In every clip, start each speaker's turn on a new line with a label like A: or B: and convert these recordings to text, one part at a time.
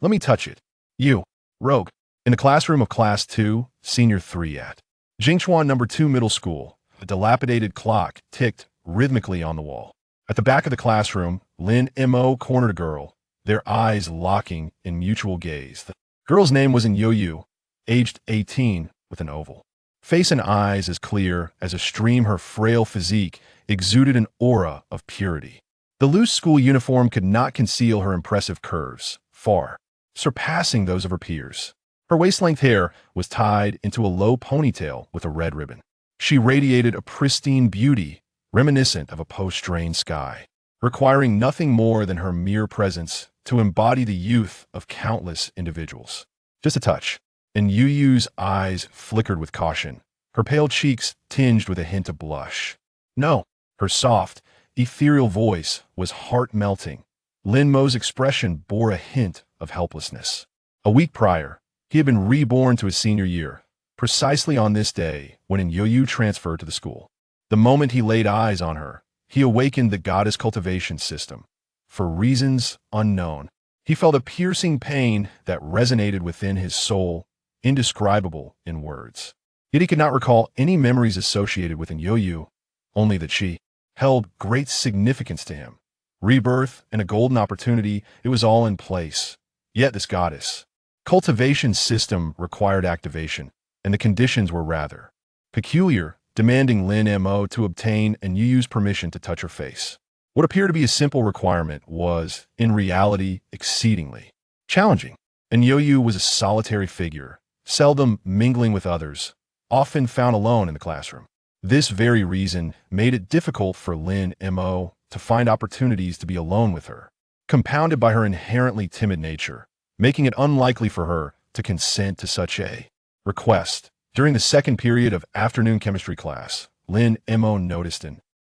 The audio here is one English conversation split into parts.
A: Let me touch it. You, rogue. In the classroom of Class 2, Senior 3 at Jingchuan Number 2 Middle School, a dilapidated clock ticked rhythmically on the wall. At the back of the classroom, Lin Mo cornered a girl, their eyes locking in mutual gaze. The girl's name was Yo-Yu, aged 18, with an oval face and eyes as clear as a stream. Her frail physique exuded an aura of purity. The loose school uniform could not conceal her impressive curves, far surpassing those of her peers. Her waist-length hair was tied into a low ponytail with a red ribbon. She radiated a pristine beauty reminiscent of a post-rain sky, requiring nothing more than her mere presence to embody the youth of countless individuals. Just a touch, and Yu-Yu's eyes flickered with caution, her pale cheeks tinged with a hint of blush. No, her soft, ethereal voice was heart-melting. Lin Mo's expression bore a hint of helplessness. A week prior, he had been reborn to his senior year, precisely on this day when Yo-Yu transferred to the school. The moment he laid eyes on her, he awakened the goddess cultivation system. For reasons unknown, he felt a piercing pain that resonated within his soul, indescribable in words. Yet he could not recall any memories associated with Yo-Yu, only that she held great significance to him. Rebirth and a golden opportunity, it was all in place. Yet this goddess cultivation system required activation, and the conditions were rather peculiar, demanding Lin Mo to obtain Yu's permission to touch her face. What appeared to be a simple requirement was, in reality, exceedingly challenging. Yo-Yu was a solitary figure, seldom mingling with others, often found alone in the classroom. This very reason made it difficult for Lin Mo to find opportunities to be alone with her, compounded by her inherently timid nature, making it unlikely for her to consent to such a request. During the second period of afternoon chemistry class, Lin Mo noticed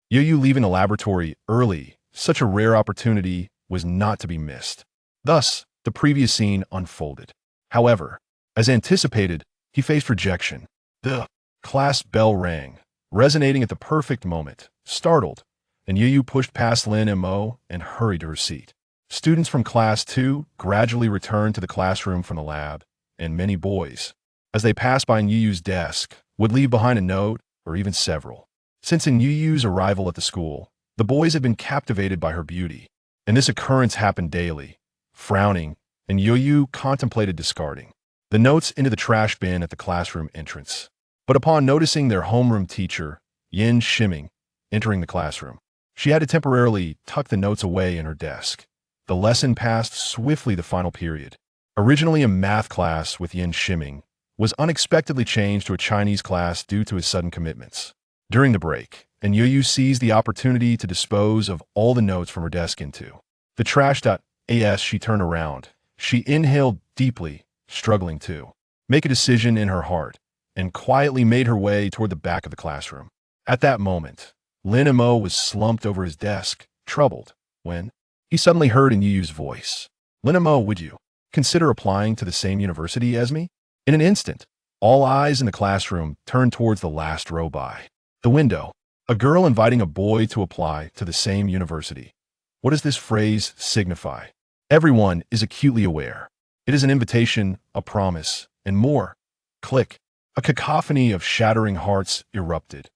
A: Yo-Yu leaving the laboratory early. Such a rare opportunity was not to be missed. Thus, the previous scene unfolded. However, as anticipated, he faced rejection. The class bell rang, resonating at the perfect moment. Startled, Yo-Yu pushed past Lin Mo and hurried to her seat. Students from Class 2 gradually returned to the classroom from the lab, and many boys, as they passed by Yu's desk, would leave behind a note or even several. Since Yu's arrival at the school, the boys had been captivated by her beauty, and this occurrence happened daily. Frowning, Yo-Yu contemplated discarding the notes into the trash bin at the classroom entrance. But upon noticing their homeroom teacher, Yin Shiming, entering the classroom, she had to temporarily tuck the notes away in her desk. The lesson passed swiftly. The final period, originally a math class with Yin Shiming, was unexpectedly changed to a Chinese class due to his sudden commitments. During the break, Yo-Yu seized the opportunity to dispose of all the notes from her desk into the trash. As she turned around, she inhaled deeply, struggling to make a decision in her heart, and quietly made her way toward the back of the classroom. At that moment, Lin Mo was slumped over his desk, troubled, when he suddenly heard Yu's voice. Lin Mo, would you consider applying to the same university as me? In an instant, all eyes in the classroom turned towards the last row by the window, a girl inviting a boy to apply to the same university. What does this phrase signify? Everyone is acutely aware. It is an invitation, a promise, and more. Click. A cacophony of shattering hearts erupted.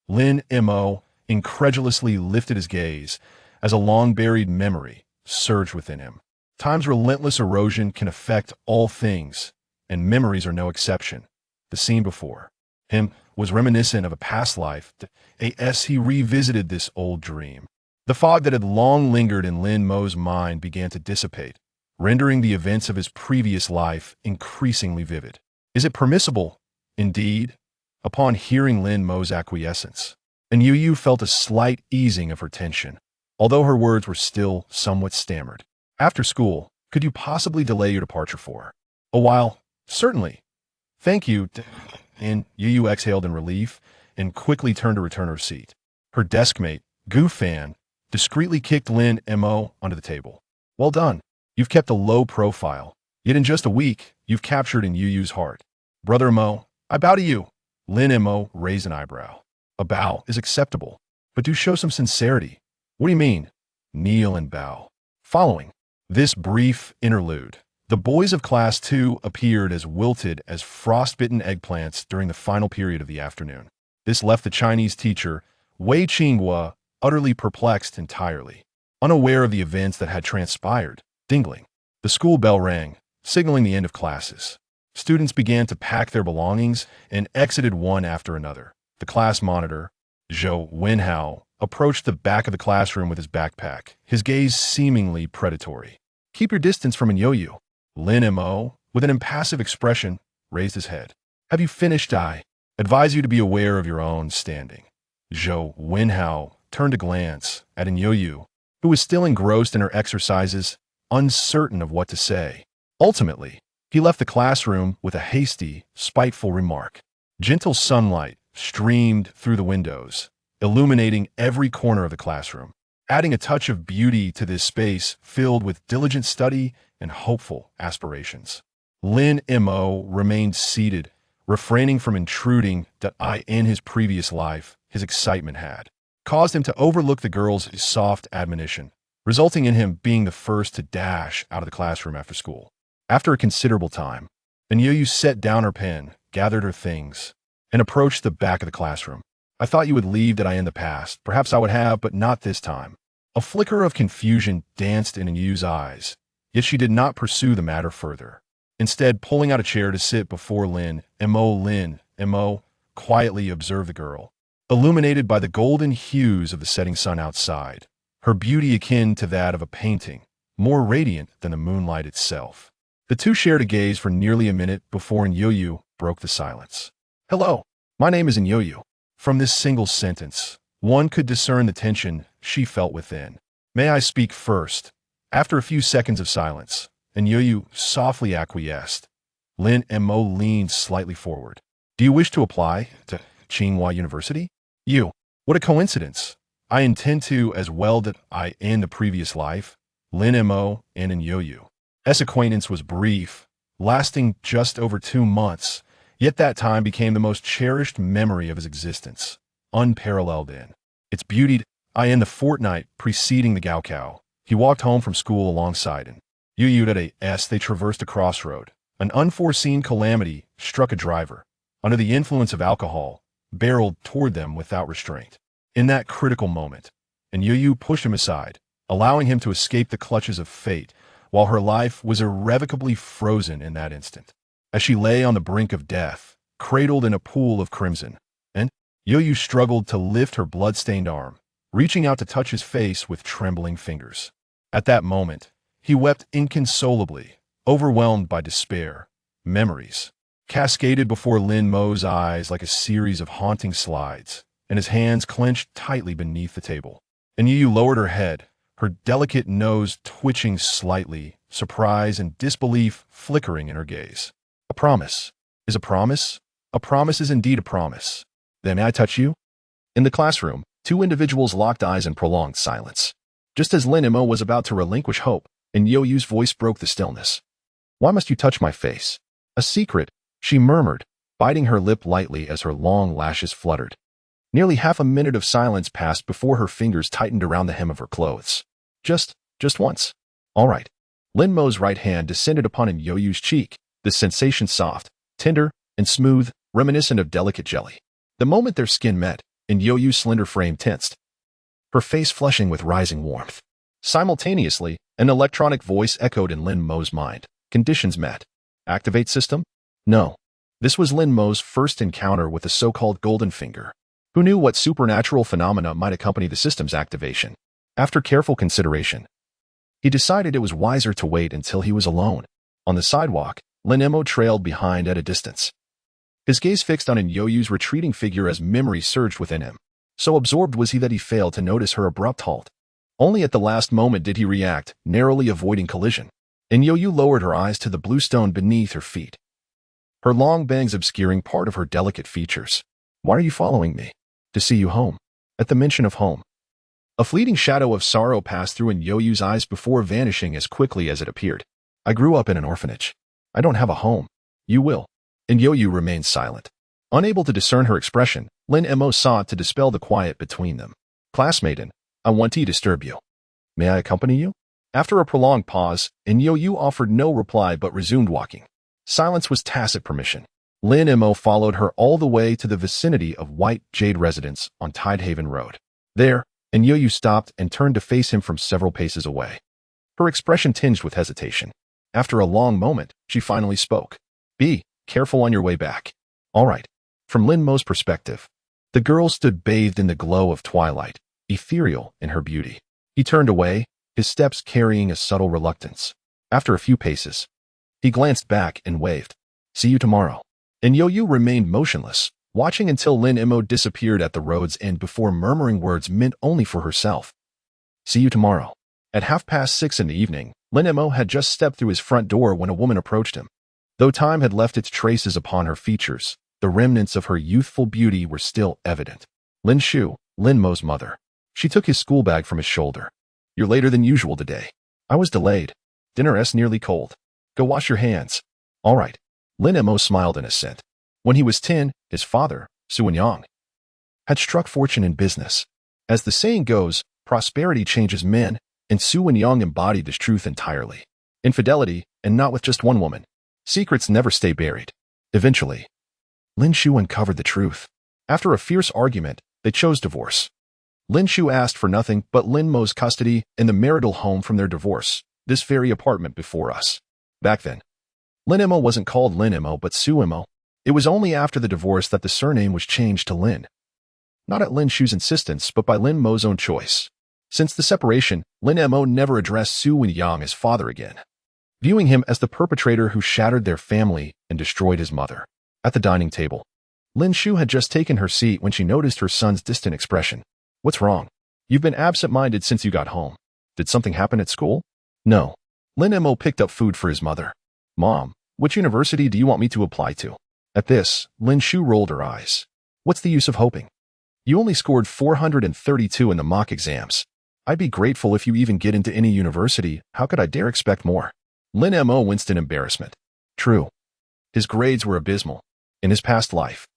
A: Lin Mo incredulously lifted his gaze as a long-buried memory surged within him. Time's relentless erosion can affect all things, and memories are no exception. The scene before him was reminiscent of a past life. As he revisited this old dream, the fog that had long lingered in Lin Mo's mind began to dissipate, rendering the events of his previous life increasingly vivid. Is it permissible? Indeed. Upon hearing Lin Mo's acquiescence, Yu felt a slight easing of her tension, although her words were still somewhat stammered. After school, could you possibly delay your departure for a while? Certainly. Thank you. And Yu exhaled in relief and quickly turned to return her seat. Her deskmate, Gu Fan, discreetly kicked Lin Mo onto the table. Well done. You've kept a low profile, yet in just a week, you've captured Yu's heart. Brother Mo, I bow to you. Lin Mo raised an eyebrow. A bow is acceptable, but do show some sincerity. What do you mean? Kneel and bow. Following this brief interlude, The boys of Class 2 appeared as wilted as frostbitten eggplants during the final period of the afternoon. This left the Chinese teacher, Wei Qinghua, utterly perplexed entirely. Unaware of the events that had transpired, dingling. The school bell rang, signaling the end of classes. Students began to pack their belongings and exited one after another. The class monitor, Zhou Wenhao, approached the back of the classroom with his backpack, his gaze seemingly predatory. "Keep your distance from Yoyu." Lin Mo, with an impassive expression, raised his head. "Have you finished? I advise you to be aware of your own standing." Zhou Wenhao turned a glance at Yoyu, who was still engrossed in her exercises, uncertain of what to say. Ultimately, he left the classroom with a hasty, spiteful remark. Gentle sunlight streamed through the windows, illuminating every corner of the classroom, adding a touch of beauty to this space filled with diligent study and hopeful aspirations. Lin Mo remained seated, refraining from intruding that in his previous life, his excitement had caused him to overlook the girl's soft admonition, resulting in him being the first to dash out of the classroom after school. After a considerable time, Yoyu set down her pen, gathered her things, and approached the back of the classroom. "I thought you would leave that in the past. Perhaps I would have, but not this time." A flicker of confusion danced in Yoyu's eyes, yet she did not pursue the matter further. Instead, pulling out a chair to sit before Lin Mo quietly observed the girl, illuminated by the golden hues of the setting sun outside, her beauty akin to that of a painting, more radiant than the moonlight itself. The two shared a gaze for nearly a minute before Yoyu broke the silence. "Hello, my name is Yoyu." From this single sentence, one could discern the tension she felt within. "May I speak first?" After a few seconds of silence, Yoyu softly acquiesced. Lin Mo leaned slightly forward. "Do you wish to apply to Tsinghua University?" "You. What a coincidence. I intend to as well that I in the previous life." Lin Mo and Yoyu's acquaintance was brief, lasting just over 2 months, yet that time became the most cherished memory of his existence, unparalleled in its beauty. In the fortnight preceding the Gaokao, he walked home from school alongside Yoyu. They traversed a crossroad. An unforeseen calamity struck a driver, under the influence of alcohol, barreled toward them without restraint. In that critical moment, Yoyu pushed him aside, allowing him to escape the clutches of fate, while her life was irrevocably frozen in that instant. As she lay on the brink of death, cradled in a pool of crimson, Yoyu struggled to lift her blood-stained arm, reaching out to touch his face with trembling fingers. At that moment, he wept inconsolably, overwhelmed by despair. Memories cascaded before Lin Mo's eyes like a series of haunting slides, and his hands clenched tightly beneath the table. Yoyu lowered her head, her delicate nose twitching slightly, surprise and disbelief flickering in her gaze. "A promise is a promise. A promise is indeed a promise. Then may I touch you?" In the classroom, two individuals locked eyes in prolonged silence. Just as Lin Mo was about to relinquish hope, Yoyu's voice broke the stillness. "Why must you touch my face?" "A secret," she murmured, biting her lip lightly as her long lashes fluttered. Nearly half a minute of silence passed before her fingers tightened around the hem of her clothes. Just once." "All right." Lin Mo's right hand descended upon Yoyu's cheek, the sensation soft, tender, and smooth, reminiscent of delicate jelly. The moment their skin met, Yoyu's slender frame tensed, her face flushing with rising warmth. Simultaneously, an electronic voice echoed in Lin Mo's mind. "Conditions met. Activate system?" No. This was Lin Mo's first encounter with the so-called Golden Finger. Who knew what supernatural phenomena might accompany the system's activation? After careful consideration, he decided it was wiser to wait until he was alone. On the sidewalk, Lin Mo trailed behind at a distance, his gaze fixed on Yoyu's retreating figure as memory surged within him. So absorbed was he that he failed to notice her abrupt halt. Only at the last moment did he react, narrowly avoiding collision. Yoyu lowered her eyes to the blue stone beneath her feet, her long bangs obscuring part of her delicate features. "Why are you following me?" "To see you home." At the mention of home, a fleeting shadow of sorrow passed through Yoyu's eyes before vanishing as quickly as it appeared. "I grew up in an orphanage. I don't have a home." "You will." Yoyu remained silent. Unable to discern her expression, Lin Mo sought to dispel the quiet between them. "Classmate, I want to disturb you. May I accompany you?" After a prolonged pause, Yo-Yu offered no reply but resumed walking. Silence was tacit permission. Lin Mo followed her all the way to the vicinity of White Jade Residence on Tidehaven Road. There, Yo-Yu stopped and turned to face him from several paces away. Her expression tinged with hesitation. After a long moment, she finally spoke. Be careful on your way back. All right. From Lin Mo's perspective, the girl stood bathed in the glow of twilight, ethereal in her beauty. He turned away, his steps carrying a subtle reluctance. After a few paces, he glanced back and waved. See you tomorrow. And Yo-Yu remained motionless, watching until Lin Mo disappeared at the road's end before murmuring words meant only for herself. See you tomorrow. At 6:30 in the evening, Lin Mo had just stepped through his front door when a woman approached him. Though time had left its traces upon her features, the remnants of her youthful beauty were still evident. Lin Shu, Lin Mo's mother. She took his school bag from his shoulder. You're later than usual today. I was delayed. Dinner's nearly cold. Go wash your hands. All right. Lin Mo smiled in assent. When he was 10, his father, Su Wenyang, had struck fortune in business. As the saying goes, prosperity changes men, and Su Wenyang embodied this truth entirely. Infidelity, and not with just one woman. Secrets never stay buried. Eventually, Lin Shu uncovered the truth. After a fierce argument, they chose divorce. Lin Shu asked for nothing but Lin Mo's custody and the marital home from their divorce, this very apartment before us. Back then, Lin Mo wasn't called Lin Mo but Su Mo. It was only after the divorce that the surname was changed to Lin. Not at Lin Shu's insistence, but by Lin Mo's own choice. Since the separation, Lin Mo never addressed Su Wenyang as father again, viewing him as the perpetrator who shattered their family and destroyed his mother. At the dining table, Lin Shu had just taken her seat when she noticed her son's distant expression. What's wrong? You've been absent-minded since you got home. Did something happen at school? No. Lin Mo picked up food for his mother. Mom, which university do you want me to apply to? At this, Lin Shu rolled her eyes. What's the use of hoping? You only scored 432 in the mock exams. I'd be grateful if you even get into any university. How could I dare expect more? Lin Mo winced in embarrassment. True. His grades were abysmal. In his past life,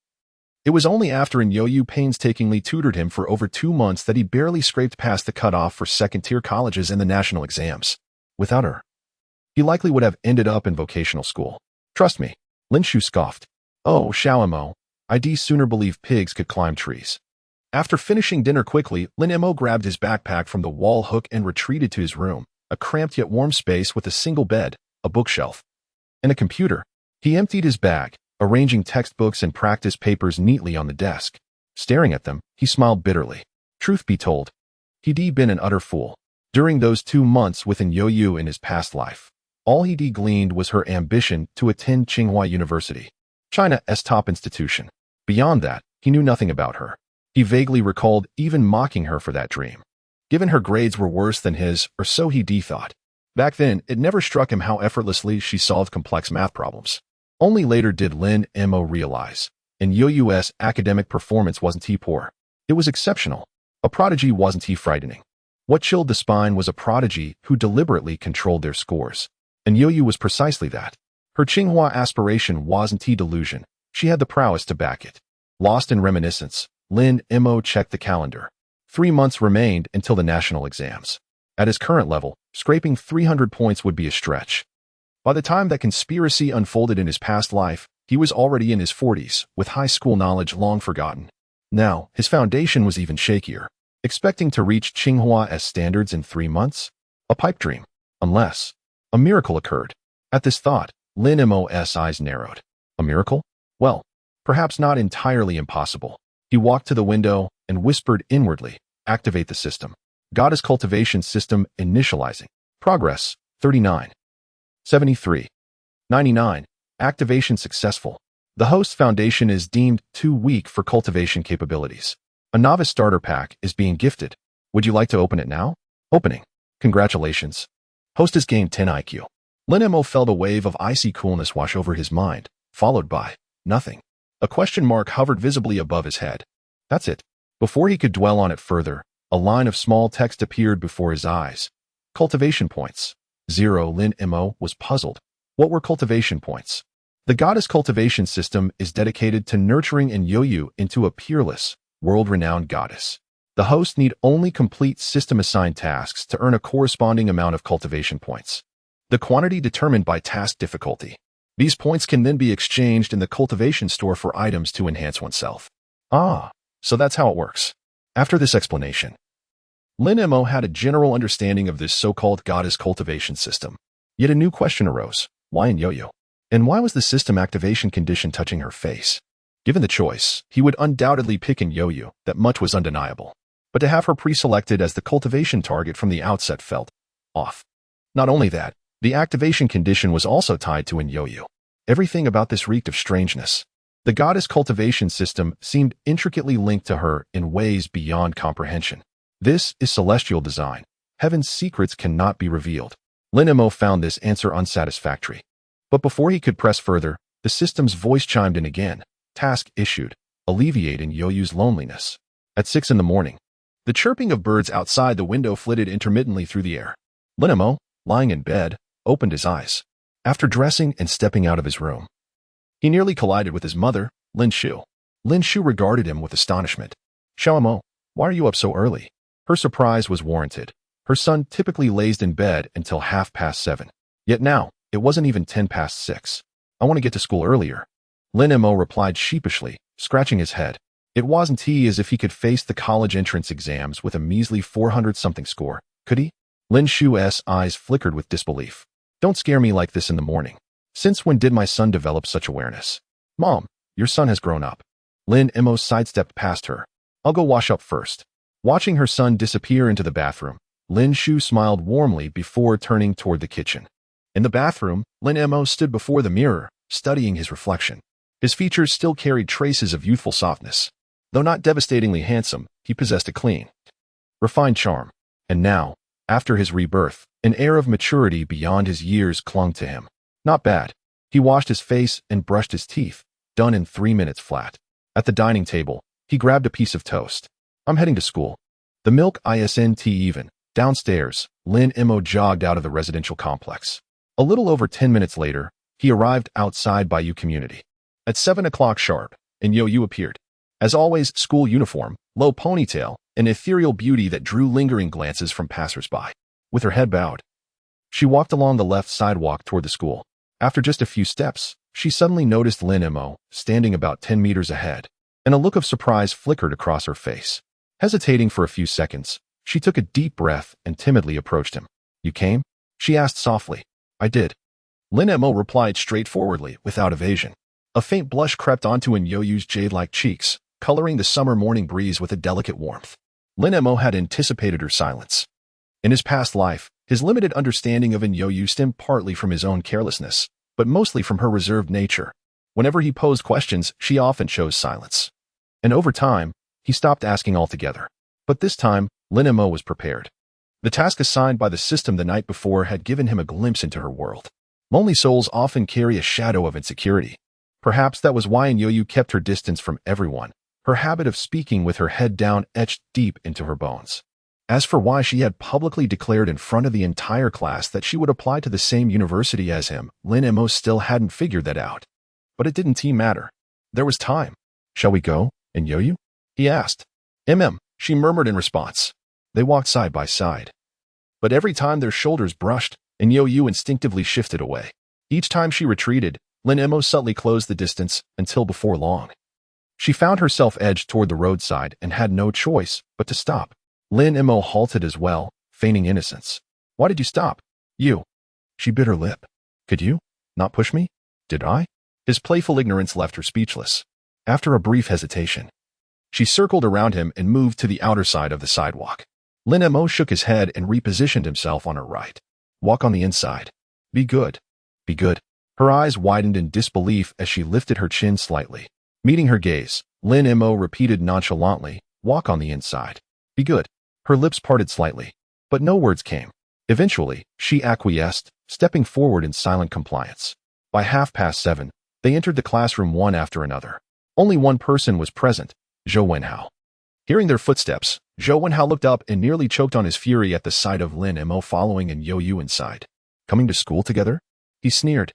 A: it was only after Yo-Yu painstakingly tutored him for over 2 months that he barely scraped past the cutoff for second-tier colleges and the national exams. Without her, he likely would have ended up in vocational school. Trust me, Lin Shu scoffed. Oh, Xiaomo, I'd sooner believe pigs could climb trees. After finishing dinner quickly, Lin Mo grabbed his backpack from the wall hook and retreated to his room, a cramped yet warm space with a single bed, a bookshelf, and a computer. He emptied his bag, arranging textbooks and practice papers neatly on the desk. Staring at them, he smiled bitterly. Truth be told, he'd been an utter fool. During those 2 months with Yo-Yu in his past life, all he'd gleaned was her ambition to attend Tsinghua University, China's top institution. Beyond that, he knew nothing about her. He vaguely recalled even mocking her for that dream. Given her grades were worse than his, or so he'd thought. Back then, it never struck him how effortlessly she solved complex math problems. Only later did Lin Mo realize, Yo-Yu's academic performance wasn't poor. It was exceptional. A prodigy wasn't frightening. What chilled the spine was a prodigy who deliberately controlled their scores. And Yo-Yu was precisely that. Her Tsinghua aspiration wasn't delusion. She had the prowess to back it. Lost in reminiscence, Lin Mo checked the calendar. 3 months remained until the national exams. At his current level, scraping 300 points would be a stretch. By the time that conspiracy unfolded in his past life, he was already in his 40s, with high school knowledge long forgotten. Now, his foundation was even shakier. Expecting to reach Tsinghua's standards in 3 months? A pipe dream. Unless a miracle occurred. At this thought, Lin Mo's eyes narrowed. A miracle? Well, perhaps not entirely impossible. He walked to the window and whispered inwardly, activate the system. Goddess cultivation system initializing. Progress, 39. 73. 99. Activation successful. The host foundation is deemed too weak for cultivation capabilities. A novice starter pack is being gifted. Would you like to open it now? Opening. Congratulations. Host has gained 10 IQ. Lin Mo felt a wave of icy coolness wash over his mind, followed by nothing. A question mark hovered visibly above his head. That's it. Before he could dwell on it further, a line of small text appeared before his eyes. Cultivation points. 0. Lin Mo was puzzled. What were cultivation points? The goddess cultivation system is dedicated to nurturing Yo-Yu into a peerless, world-renowned goddess. The host need only complete system-assigned tasks to earn a corresponding amount of cultivation points. The quantity determined by task difficulty. These points can then be exchanged in the cultivation store for items to enhance oneself. Ah, so that's how it works. After this explanation, Lin Mo had a general understanding of this so-called goddess cultivation system. Yet a new question arose. Why in Yo-Yo? And why was the system activation condition touching her face? Given the choice, he would undoubtedly pick in Yo-Yo, that much was undeniable. But to have her pre-selected as the cultivation target from the outset felt off. Not only that, the activation condition was also tied to in Yo-Yo. Everything about this reeked of strangeness. The goddess cultivation system seemed intricately linked to her in ways beyond comprehension. This is celestial design. Heaven's secrets cannot be revealed. Lin Mo found this answer unsatisfactory. But before he could press further, the system's voice chimed in again. Task issued. Alleviate in Yo-Yo's loneliness. At 6 in the morning, the chirping of birds outside the window flitted intermittently through the air. Lin Mo, lying in bed, opened his eyes. After dressing and stepping out of his room, he nearly collided with his mother, Lin Shu. Lin Shu regarded him with astonishment. Xiaomo, why are you up so early? Her surprise was warranted. Her son typically lays in bed until 7:30. Yet now, it wasn't even 6:10. I want to get to school earlier. Lin Mo replied sheepishly, scratching his head. It wasn't he as if he could face the college entrance exams with a measly 400-something score, could he? Lin Shu's eyes flickered with disbelief. Don't scare me like this in the morning. Since when did my son develop such awareness? Mom, your son has grown up. Lin Mo sidestepped past her. I'll go wash up first. Watching her son disappear into the bathroom, Lin Shu smiled warmly before turning toward the kitchen. In the bathroom, Lin Mo stood before the mirror, studying his reflection. His features still carried traces of youthful softness. Though not devastatingly handsome, he possessed a clean, refined charm. And now, after his rebirth, an air of maturity beyond his years clung to him. Not bad. He washed his face and brushed his teeth, done in 3 minutes flat. At the dining table, he grabbed a piece of toast. I'm heading to school. The milk isn't even. Downstairs, Lin Mo jogged out of the residential complex. A little over 10 minutes later, he arrived outside Bayou Community. At 7 o'clock sharp, and Yo-Yo appeared. As always, school uniform, low ponytail, an ethereal beauty that drew lingering glances from passers-by. With her head bowed, she walked along the left sidewalk toward the school. After just a few steps, she suddenly noticed Lin Mo standing about 10 meters ahead, and a look of surprise flickered across her face. Hesitating for a few seconds, she took a deep breath and timidly approached him. You came? She asked softly. I did. Lin Mo replied straightforwardly, without evasion. A faint blush crept onto Yo-Yo's jade-like cheeks, coloring the summer morning breeze with a delicate warmth. Lin Mo had anticipated her silence. In his past life, his limited understanding of Yo-Yo stemmed partly from his own carelessness, but mostly from her reserved nature. Whenever he posed questions, she often chose silence. And over time, he stopped asking altogether. But this time, Lin Mo was prepared. The task assigned by the system the night before had given him a glimpse into her world. Lonely souls often carry a shadow of insecurity. Perhaps that was why Yo-Yo kept her distance from everyone, her habit of speaking with her head down etched deep into her bones. As for why she had publicly declared in front of the entire class that she would apply to the same university as him, Lin Mo still hadn't figured that out. But it didn't matter. There was time. Shall we go, and Yo-Yo? He asked. She murmured in response. They walked side by side. But every time their shoulders brushed, and Yo-Yo instinctively shifted away. Each time she retreated, Lin Mo subtly closed the distance until before long. She found herself edged toward the roadside and had no choice but to stop. Lin Mo halted as well, feigning innocence. Why did you stop? You. She bit her lip. Could you not push me? Did I? His playful ignorance left her speechless. After a brief hesitation, she circled around him and moved to the outer side of the sidewalk. Lin Mo shook his head and repositioned himself on her right. Walk on the inside. Be good. Be good. Her eyes widened in disbelief as she lifted her chin slightly. Meeting her gaze, Lin Mo repeated nonchalantly, walk on the inside. Be good. Her lips parted slightly, but no words came. Eventually, she acquiesced, stepping forward in silent compliance. By 7:30, they entered the classroom one after another. Only one person was present, Zhou Wenhao. Hearing their footsteps, Zhou Wenhao looked up and nearly choked on his fury at the sight of Lin Mo following and Yo-Yo inside. Coming to school together? He sneered,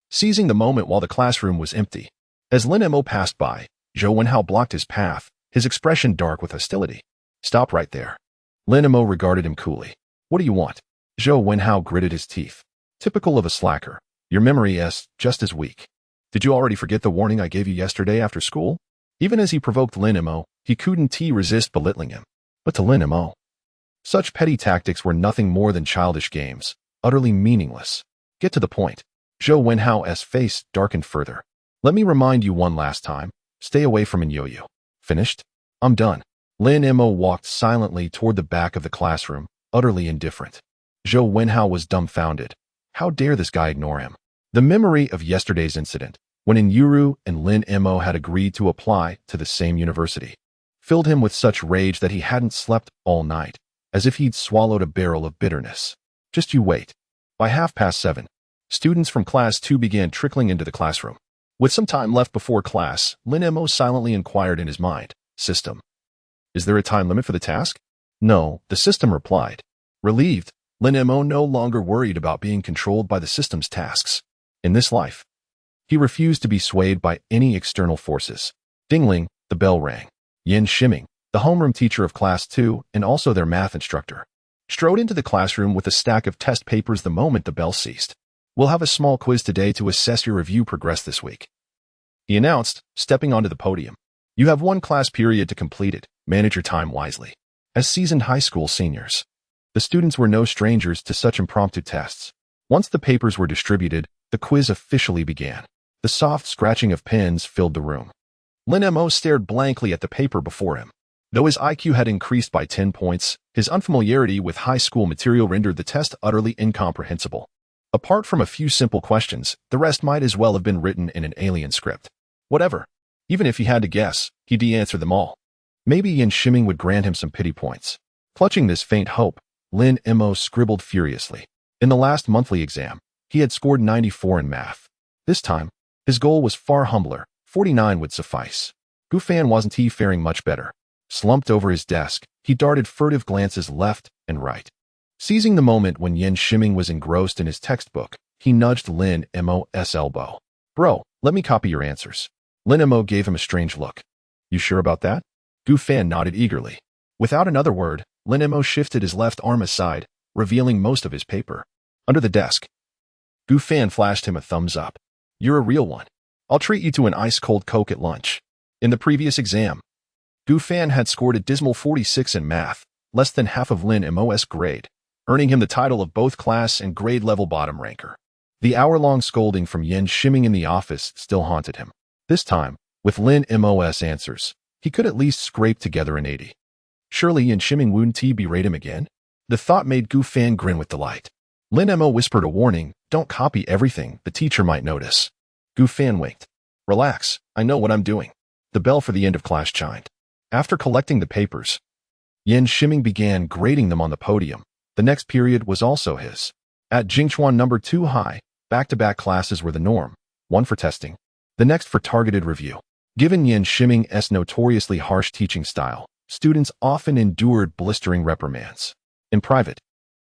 A: seizing the moment while the classroom was empty. As Lin Mo passed by, Zhou Wenhao blocked his path, his expression dark with hostility. Stop right there. Lin Mo regarded him coolly. What do you want? Zhou Wenhao gritted his teeth. Typical of a slacker. Your memory is just as weak. Did you already forget the warning I gave you yesterday after school? Even as he provoked Lin Mo, he couldn't resist belittling him. But to Lin Mo, such petty tactics were nothing more than childish games, utterly meaningless. Get to the point. Zhou Wenhao's face darkened further. Let me remind you one last time. Stay away from Inyoyu. Finished? I'm done. Lin Mo walked silently toward the back of the classroom, utterly indifferent. Zhou Wenhao was dumbfounded. How dare this guy ignore him? The memory of yesterday's incident, when Inyoyu and Lin Mo had agreed to apply to the same university, filled him with such rage that he hadn't slept all night, as if he'd swallowed a barrel of bitterness. Just you wait. By 7:30, students from Class 2 began trickling into the classroom. With some time left before class, Lin Mo silently inquired in his mind, System, is there a time limit for the task? No, the system replied. Relieved, Lin Mo no longer worried about being controlled by the system's tasks. In this life, he refused to be swayed by any external forces. Dingling, the bell rang. Yin Shiming, the homeroom teacher of Class 2 and also their math instructor, strode into the classroom with a stack of test papers the moment the bell ceased. We'll have a small quiz today to assess your review progress this week, he announced, stepping onto the podium. You have one class period to complete it. Manage your time wisely. As seasoned high school seniors, the students were no strangers to such impromptu tests. Once the papers were distributed, the quiz officially began. The soft scratching of pens filled the room. Lin Mo stared blankly at the paper before him. Though his IQ had increased by 10 points, his unfamiliarity with high school material rendered the test utterly incomprehensible. Apart from a few simple questions, the rest might as well have been written in an alien script. Whatever. Even if he had to guess, he'd answer them all. Maybe Yin Shiming would grant him some pity points. Clutching this faint hope, Lin Mo scribbled furiously. In the last monthly exam, he had scored 94 in math. This time, his goal was far humbler. 49 would suffice. Gu Fan wasn't faring much better. Slumped over his desk, he darted furtive glances left and right. Seizing the moment when Yin Shiming was engrossed in his textbook, he nudged Lin Mo's elbow. Bro, let me copy your answers. Lin Mo gave him a strange look. You sure about that? Gu Fan nodded eagerly. Without another word, Lin Mo shifted his left arm aside, revealing most of his paper. Under the desk, Gu Fan flashed him a thumbs up. You're a real one. I'll treat you to an ice-cold Coke at lunch. In the previous exam, Gu Fan had scored a dismal 46 in math, less than half of Lin Mo's grade, earning him the title of both class and grade-level bottom ranker. The hour-long scolding from Yin Shiming in the office still haunted him. This time, with Lin Mo's answers, he could at least scrape together an 80. Surely Yin Shiming wouldn't berate him again? The thought made Gu Fan grin with delight. Lin Mo whispered a warning, don't copy everything, the teacher might notice. Gu Fan winked. Relax, I know what I'm doing. The bell for the end of class chimed. After collecting the papers, Yin Shiming began grading them on the podium. The next period was also his. At Jingchuan number 2 high, back-to-back classes were the norm, one for testing, the next for targeted review. Given Yin Shiming's notoriously harsh teaching style, students often endured blistering reprimands. In private,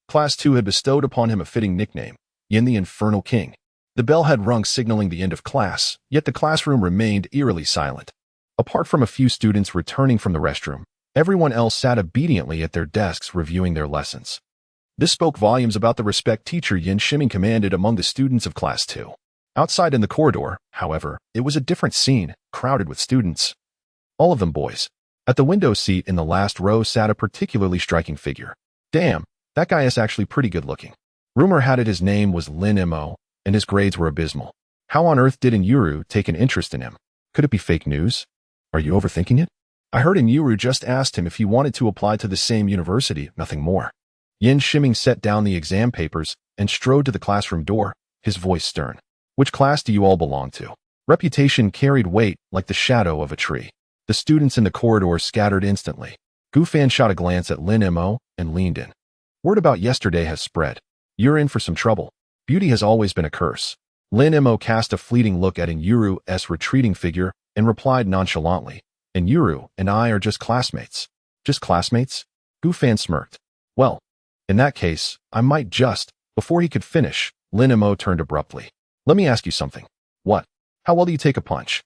A: Class 2 had bestowed upon him a fitting nickname, Yin the Infernal King. The bell had rung signaling the end of class, yet the classroom remained eerily silent. Apart from a few students returning from the restroom, everyone else sat obediently at their desks reviewing their lessons. This spoke volumes about the respect teacher Yin Shiming commanded among the students of Class 2. Outside in the corridor, however, it was a different scene, crowded with students. All of them boys. At the window seat in the last row sat a particularly striking figure. Damn, that guy is actually pretty good looking. Rumor had it his name was Lin Mo, and his grades were abysmal. How on earth did Inyoyu take an interest in him? Could it be fake news? Are you overthinking it? I heard Inyoyu just asked him if he wanted to apply to the same university, nothing more. Yin Shiming set down the exam papers and strode to the classroom door, his voice stern. Which class do you all belong to? Reputation carried weight like the shadow of a tree. The students in the corridor scattered instantly. Gu Fan shot a glance at Lin Mo and leaned in. Word about yesterday has spread. You're in for some trouble. Beauty has always been a curse. Lin Mo cast a fleeting look at Inyoru's retreating figure and replied nonchalantly, Inyoru and I are just classmates. Just classmates? Gu Fan smirked. Well, in that case, I might just. Before he could finish, Lin Mo turned abruptly. Let me ask you something. What? How well do you take a punch?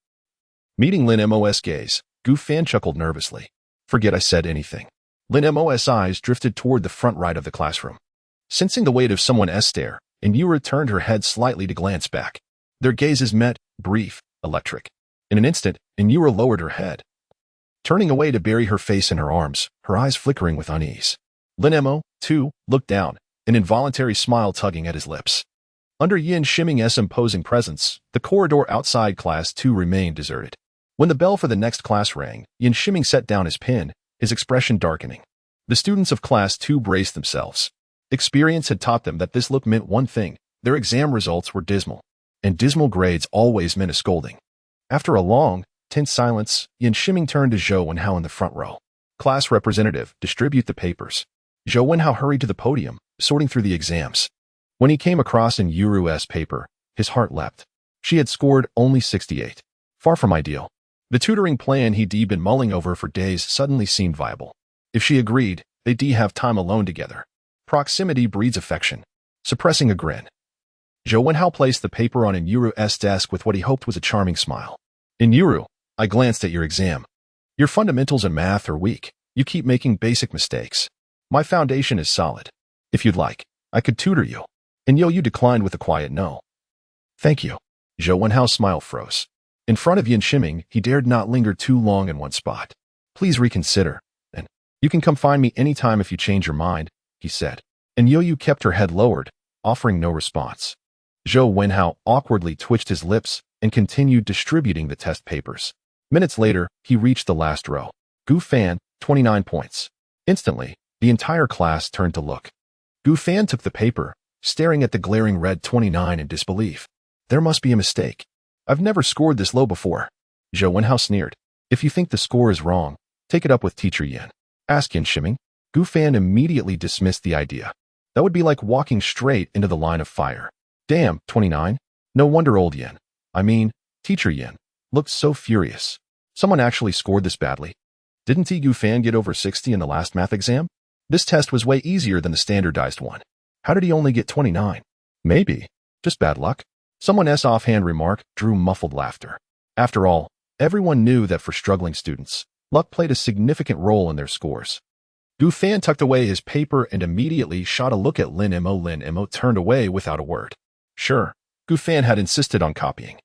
A: Meeting Lin Mo's gaze, Gu Fan chuckled nervously. Forget I said anything. Lin Mo's eyes drifted toward the front right of the classroom. Sensing the weight of someone's stare, Yuru turned her head slightly to glance back. Their gazes met, brief, electric. In an instant, Yuru lowered her head, turning away to bury her face in her arms, her eyes flickering with unease. Lin Mo, too, looked down, an involuntary smile tugging at his lips. Under Yin Shiming's imposing presence, the corridor outside Class 2 remained deserted. When the bell for the next class rang, Yin Shiming set down his pen, his expression darkening. The students of Class 2 braced themselves. Experience had taught them that this look meant one thing: their exam results were dismal. And dismal grades always meant a scolding. After a long, tense silence, Yin Shiming turned to Zhou Wenhao in the front row. Class representative, distribute the papers. Zhou Wenhao hurried to the podium, sorting through the exams. When he came across Yuru's paper, his heart leapt. She had scored only 68. Far from ideal. The tutoring plan he'd been mulling over for days suddenly seemed viable. If she agreed, they'd have time alone together. Proximity breeds affection. Suppressing a grin, Zhou Wenhao placed the paper on Yuru's desk with what he hoped was a charming smile. Yuru, I glanced at your exam. Your fundamentals in math are weak. You keep making basic mistakes. My foundation is solid. If you'd like, I could tutor you. You declined with a quiet no. Thank you. Zhou Wenhao's smile froze. In front of Yin Shiming, he dared not linger too long in one spot. Please reconsider, and you can come find me anytime if you change your mind, he said. Yu kept her head lowered, offering no response. Zhou Wenhao awkwardly twitched his lips and continued distributing the test papers. Minutes later, he reached the last row. Gu Fan, 29 points. Instantly, the entire class turned to look. Gu Fan took the paper, staring at the glaring red 29 in disbelief. There must be a mistake. I've never scored this low before. Zhou Wenhao sneered. If you think the score is wrong, take it up with Teacher Yin. Ask Yin Shiming. Gu Fan immediately dismissed the idea. That would be like walking straight into the line of fire. Damn, 29? No wonder old Yin, Teacher Yin, looked so furious. Someone actually scored this badly. Didn't Gu Fan get over 60 in the last math exam? This test was way easier than the standardized one. How did he only get 29? Maybe. Just bad luck. Someone's offhand remark drew muffled laughter. After all, everyone knew that for struggling students, luck played a significant role in their scores. Gu Fan tucked away his paper and immediately shot a look at Lin Mo. Lin Mo turned away without a word. Sure, Gu Fan had insisted on copying.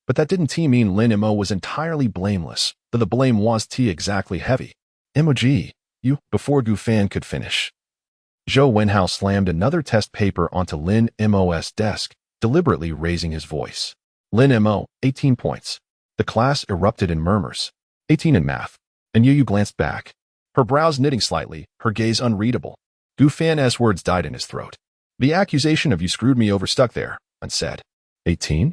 A: But that didn't mean Lin Mo was entirely blameless, though the blame was exactly heavy. MOG, you, before Gu Fan could finish. Zhou Wenhao slammed another test paper onto Lin Mo's desk, deliberately raising his voice. Lin Mo, 18 points. The class erupted in murmurs. 18 in math. Yu glanced back. Her brows knitting slightly, her gaze unreadable. Gu Fan's words died in his throat. The accusation of you screwed me over stuck there, unsaid. 18?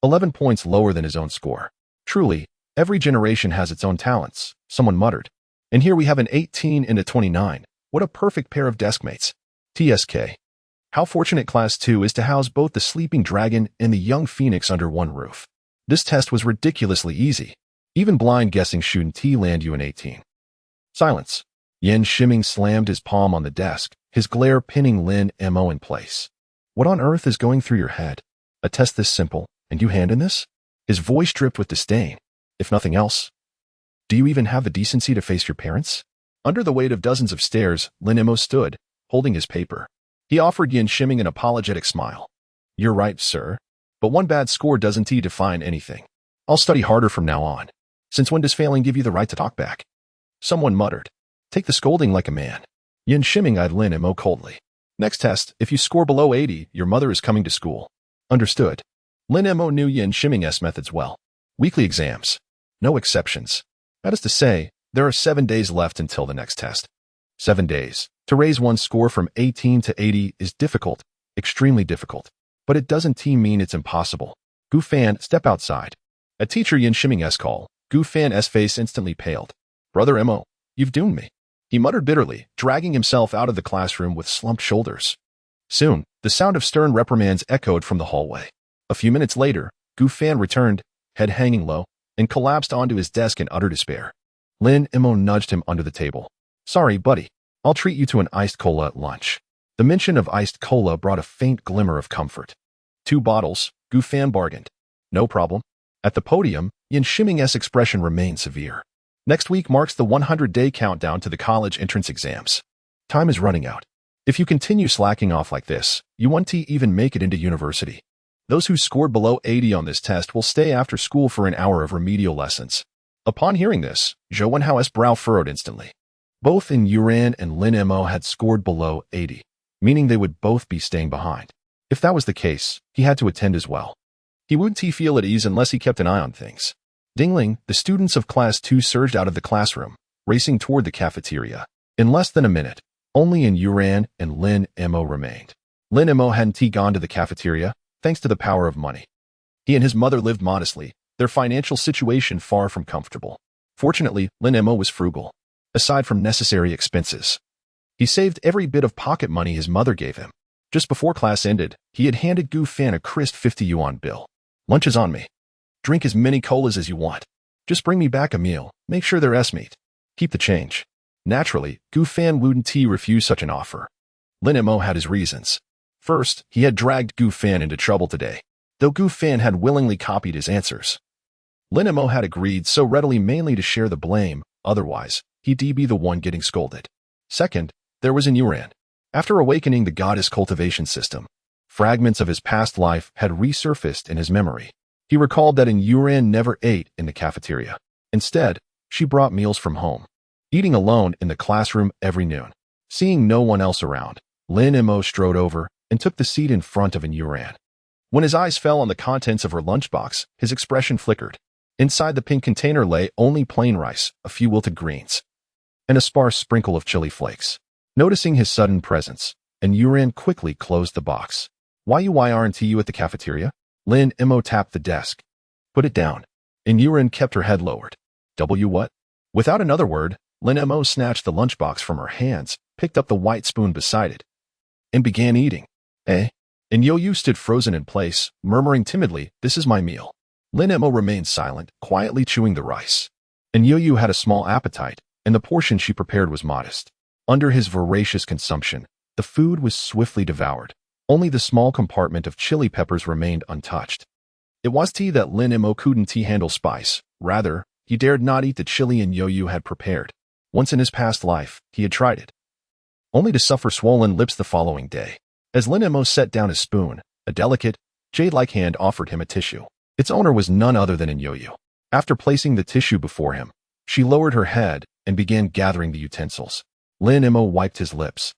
A: 11 points lower than his own score. Truly, every generation has its own talents, someone muttered. And here we have an 18 and a 29. What a perfect pair of deskmates. TSK. How fortunate Class 2 is to house both the sleeping dragon and the young phoenix under one roof. This test was ridiculously easy. Even blind guessing shouldn't land you an 18. Silence. Yin Shiming slammed his palm on the desk, his glare pinning Lin Mo in place. What on earth is going through your head? A test this simple, and you hand in this? His voice dripped with disdain. If nothing else. Do you even have the decency to face your parents? Under the weight of dozens of stares, Lin Mo stood, holding his paper. He offered Yin Shiming an apologetic smile. You're right, sir. But one bad score doesn't define anything. I'll study harder from now on. Since when does failing give you the right to talk back? Someone muttered. Take the scolding like a man. Yin Shiming eyed Lin Mo coldly. Next test, if you score below 80, your mother is coming to school. Understood. Lin Mo knew Yin Shiming's methods well. Weekly exams. No exceptions. That is to say, there are 7 days left until the next test. 7 days. To raise one's score from 18 to 80 is difficult, extremely difficult. But it doesn't mean it's impossible. Gu Fan, step outside. At Teacher Yin Shiming's call, Gu Fan's face instantly paled. Brother Mo, you've doomed me. He muttered bitterly, dragging himself out of the classroom with slumped shoulders. Soon, the sound of stern reprimands echoed from the hallway. A few minutes later, Gu Fan returned, head hanging low, and collapsed onto his desk in utter despair. Lin Mo nudged him under the table. Sorry, buddy. I'll treat you to an iced cola at lunch. The mention of iced cola brought a faint glimmer of comfort. 2 bottles, Gu Fan bargained. No problem. At the podium, Yin Shiming's expression remained severe. Next week marks the 100-day countdown to the college entrance exams. Time is running out. If you continue slacking off like this, you won't even make it into university. Those who scored below 80 on this test will stay after school for an hour of remedial lessons. Upon hearing this, Zhou Wenhao's brow furrowed instantly. Both In Yuran and Lin Mo had scored below 80, meaning they would both be staying behind. If that was the case, he had to attend as well. He wouldn't feel at ease unless he kept an eye on things. Dingling, the students of Class 2 surged out of the classroom, racing toward the cafeteria. In less than a minute, only In Yuran and Lin Mo remained. Lin Mo hadn't gone to the cafeteria, thanks to the power of money. He and his mother lived modestly, their financial situation far from comfortable. Fortunately, Lin Mo was frugal. Aside from necessary expenses, he saved every bit of pocket money his mother gave him. Just before class ended, he had handed Gu Fan a crisp 50 yuan bill. Lunch is on me. Drink as many colas as you want. Just bring me back a meal. Make sure they're S-meat. Keep the change. Naturally, Gu Fan wouldn't refuse such an offer. Lin Mo had his reasons. First, he had dragged Gu Fan into trouble today, though Gu Fan had willingly copied his answers. Lin Mo had agreed so readily mainly to share the blame, otherwise, he'd be the one getting scolded. Second, there was In Yuran. After awakening the goddess cultivation system, fragments of his past life had resurfaced in his memory. He recalled that In Yuran never ate in the cafeteria. Instead, she brought meals from home, eating alone in the classroom every noon. Seeing no one else around, Lin Mo strode over and took the seat in front of In Yuran. When his eyes fell on the contents of her lunchbox, his expression flickered. Inside the pink container lay only plain rice, a few wilted greens, and a sparse sprinkle of chili flakes. Noticing his sudden presence, In Yuran quickly closed the box. Why aren't you at the cafeteria? Lin Mo tapped the desk. Put it down. In Yuran kept her head lowered. What? Without another word, Lin Mo snatched the lunchbox from her hands, picked up the white spoon beside it, and began eating. In Yo-Yu stood frozen in place, murmuring timidly, "This is my meal." Lin Mo remained silent, quietly chewing the rice. And Yo-Yu had a small appetite, and the portion she prepared was modest. Under his voracious consumption, the food was swiftly devoured. Only the small compartment of chili peppers remained untouched. It was that Lin Mo couldn't handle spice. Rather, he dared not eat the chili In Yo-Yu had prepared. Once in his past life, he had tried it, only to suffer swollen lips the following day. As Lin Mo set down his spoon, a delicate, jade-like hand offered him a tissue. Its owner was none other than In Yo-Yu. After placing the tissue before him, she lowered her head and began gathering the utensils. Lin Mo wiped his lips,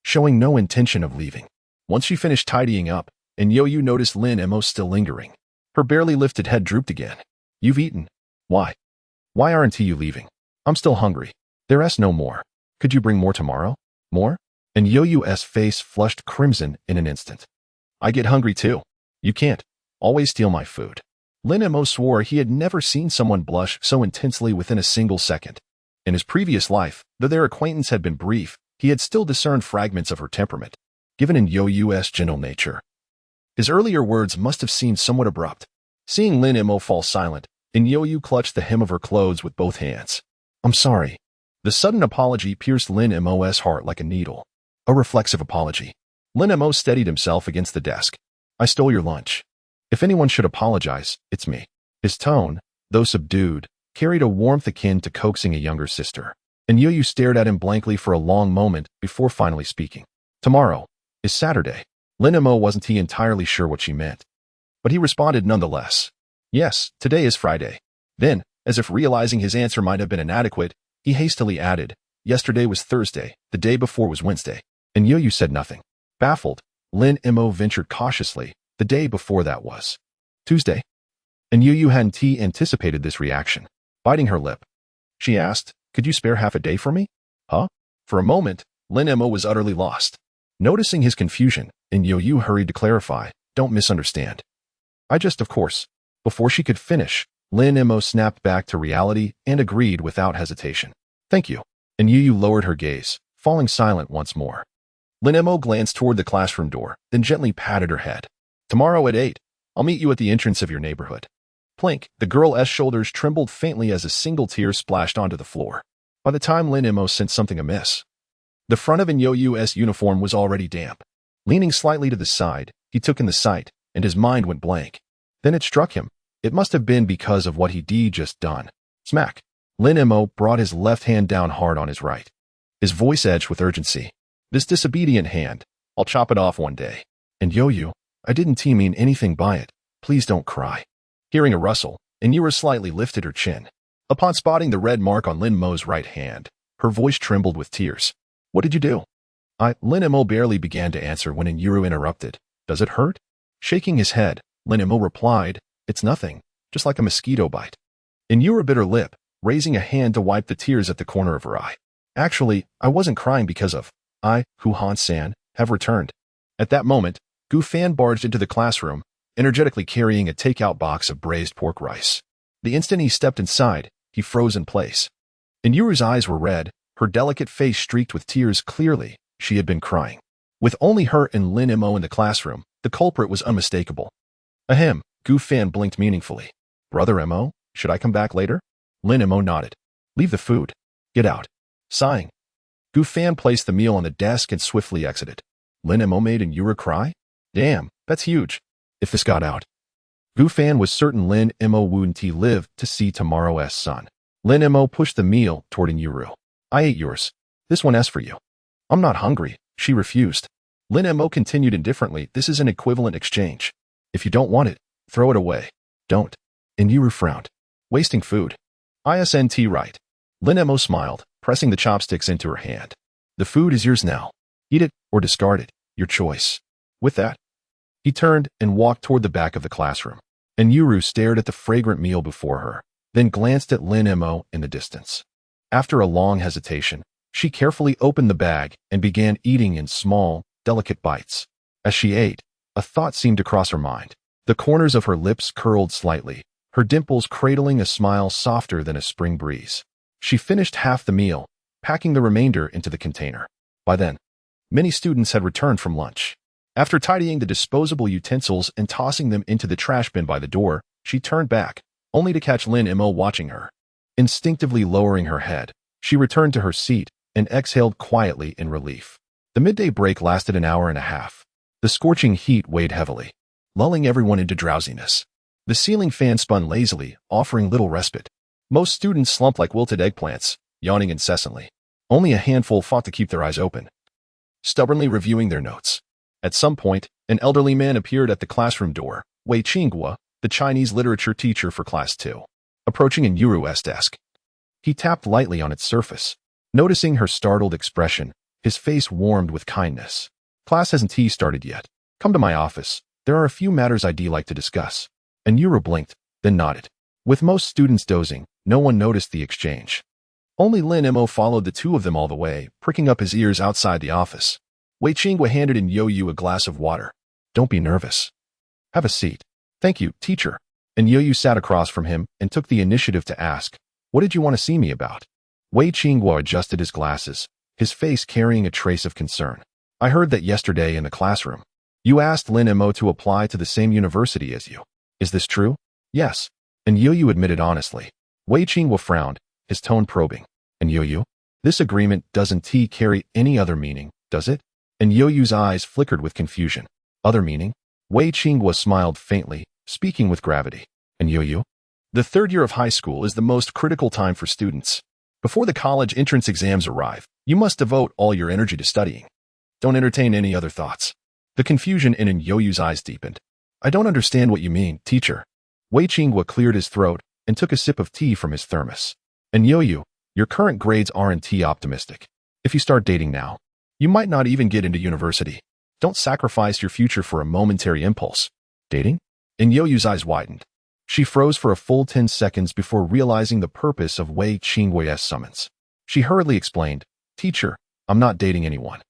A: showing no intention of leaving. Once she finished tidying up, In Yo-Yu noticed Lin Mo still lingering. Her barely lifted head drooped again. "You've eaten. Why? Why aren't you leaving? I'm still hungry. There's no more. Could you bring more tomorrow? More?" And Yo-Yu's face flushed crimson in an instant. "I get hungry too. You can't always steal my food." Lin Mo swore he had never seen someone blush so intensely within a single second. In his previous life, though their acquaintance had been brief, he had still discerned fragments of her temperament, given In Yo-Yu's gentle nature. His earlier words must have seemed somewhat abrupt. Seeing Lin Mo fall silent, In Yo-Yu clutched the hem of her clothes with both hands. "I'm sorry." The sudden apology pierced Lin Mo's heart like a needle. A reflexive apology. Lin Mo steadied himself against the desk. "I stole your lunch. If anyone should apologize, it's me." His tone, though subdued, carried a warmth akin to coaxing a younger sister. And Yo-Yu stared at him blankly for a long moment before finally speaking. "Tomorrow is Saturday." Lin Mo wasn't entirely sure what she meant, but he responded nonetheless. "Yes, today is Friday." Then, as if realizing his answer might have been inadequate, he hastily added, "Yesterday was Thursday, the day before was Wednesday." And Yo-Yu said nothing. Baffled, Lin Mo ventured cautiously, "The day before that was Tuesday." And Yo-Yu hadn't anticipated this reaction. Biting her lip, she asked, "Could you spare half a day for me?" "Huh?" For a moment, Lin Mo was utterly lost. Noticing his confusion, and Yo-Yu hurried to clarify, "Don't misunderstand. I just, of course." Before she could finish, Lin Mo snapped back to reality and agreed without hesitation. "Thank you." And Yo-Yu lowered her gaze, falling silent once more. Lin Mo glanced toward the classroom door, then gently patted her head. "Tomorrow at 8, I'll meet you at the entrance of your neighborhood." Plink, the girl's shoulders trembled faintly as a single tear splashed onto the floor. By the time Lin Mo sensed something amiss, the front of In Yo-Yu's uniform was already damp. Leaning slightly to the side, he took in the sight, and his mind went blank. Then it struck him. It must have been because of what he'd just done. Smack. Lin Mo brought his left hand down hard on his right. His voice edged with urgency. This disobedient hand, I'll chop it off one day. And Yo-Yu, I didn't mean anything by it. Please don't cry. Hearing a rustle, Inura slightly lifted her chin. Upon spotting the red mark on Lin Mo's right hand, her voice trembled with tears. What did you do? Lin Mo barely began to answer when Inuru interrupted. Does it hurt? Shaking his head, Lin Mo replied, It's nothing, just like a mosquito bite. Inura bit her lip, raising a hand to wipe the tears at the corner of her eye. Actually, I wasn't crying because of Hu Han-san, have returned. At that moment, Gu Fan barged into the classroom, energetically carrying a takeout box of braised pork rice. The instant he stepped inside, he froze in place. Inuru's eyes were red, her delicate face streaked with tears. Clearly, she had been crying. With only her and Lin Mo in the classroom, the culprit was unmistakable. Ahem, Gu Fan blinked meaningfully. Brother Mo, should I come back later? Lin Mo nodded. Leave the food. Get out. Sighing. Gu Fan placed the meal on the desk and swiftly exited. Lin Mo made Inura cry? Damn, that's huge. If this got out. Gu Fan was certain Lin Mo wouldn't live to see tomorrow's sun. Lin Mo pushed the meal toward Inuru. I ate yours. This one is for you. I'm not hungry, she refused. Lin Mo continued indifferently. This is an equivalent exchange. If you don't want it, throw it away. Don't. Inuru frowned. Wasting food. Isn't right. Lin Mo smiled, pressing the chopsticks into her hand. The food is yours now. Eat it or discard it, your choice. With that, he turned and walked toward the back of the classroom. Inuru stared at the fragrant meal before her, then glanced at Lin Mo in the distance. After a long hesitation, she carefully opened the bag and began eating in small, delicate bites. As she ate, a thought seemed to cross her mind. The corners of her lips curled slightly, her dimples cradling a smile softer than a spring breeze. She finished half the meal, packing the remainder into the container. By then, many students had returned from lunch. After tidying the disposable utensils and tossing them into the trash bin by the door, she turned back, only to catch Lin Mo watching her. Instinctively lowering her head, she returned to her seat and exhaled quietly in relief. The midday break lasted an hour and a half. The scorching heat weighed heavily, lulling everyone into drowsiness. The ceiling fan spun lazily, offering little respite. Most students slumped like wilted eggplants, yawning incessantly. Only a handful fought to keep their eyes open, stubbornly reviewing their notes. At some point, an elderly man appeared at the classroom door, Wei Qinghua, the Chinese literature teacher for Class 2. Approaching Inuru's desk, he tapped lightly on its surface. Noticing her startled expression, his face warmed with kindness. Class hasn't started yet. Come to my office. There are a few matters I'd like to discuss. Inuru blinked, then nodded. With most students dozing, no one noticed the exchange. Only Lin Mo followed the two of them all the way, pricking up his ears outside the office. Wei Qinghua handed Yo-Yu a glass of water. Don't be nervous. Have a seat. Thank you, teacher. And Yo-Yu sat across from him and took the initiative to ask, what did you want to see me about? Wei Qinghua adjusted his glasses, his face carrying a trace of concern. I heard that yesterday in the classroom. You asked Lin Mo to apply to the same university as you. Is this true? Yes. And Yo-Yu admitted honestly. Wei Qinghua frowned, his tone probing. And Yo-Yu? This agreement doesn't carry any other meaning, does it? And Yo-Yu's eyes flickered with confusion. Other meaning? Wei Qinghua smiled faintly, speaking with gravity. And Yo-Yu? The third year of high school is the most critical time for students. Before the college entrance exams arrive, you must devote all your energy to studying. Don't entertain any other thoughts. The confusion in Yo-Yu's eyes deepened. I don't understand what you mean, teacher. Wei Qinghua cleared his throat and took a sip of tea from his thermos. And Yo-Yu, your current grades aren't optimistic. If you start dating now, you might not even get into university. Don't sacrifice your future for a momentary impulse. Dating? And Yo-Yu's eyes widened. She froze for a full 10 seconds before realizing the purpose of Wei Qinghua's summons. She hurriedly explained, Teacher, I'm not dating anyone.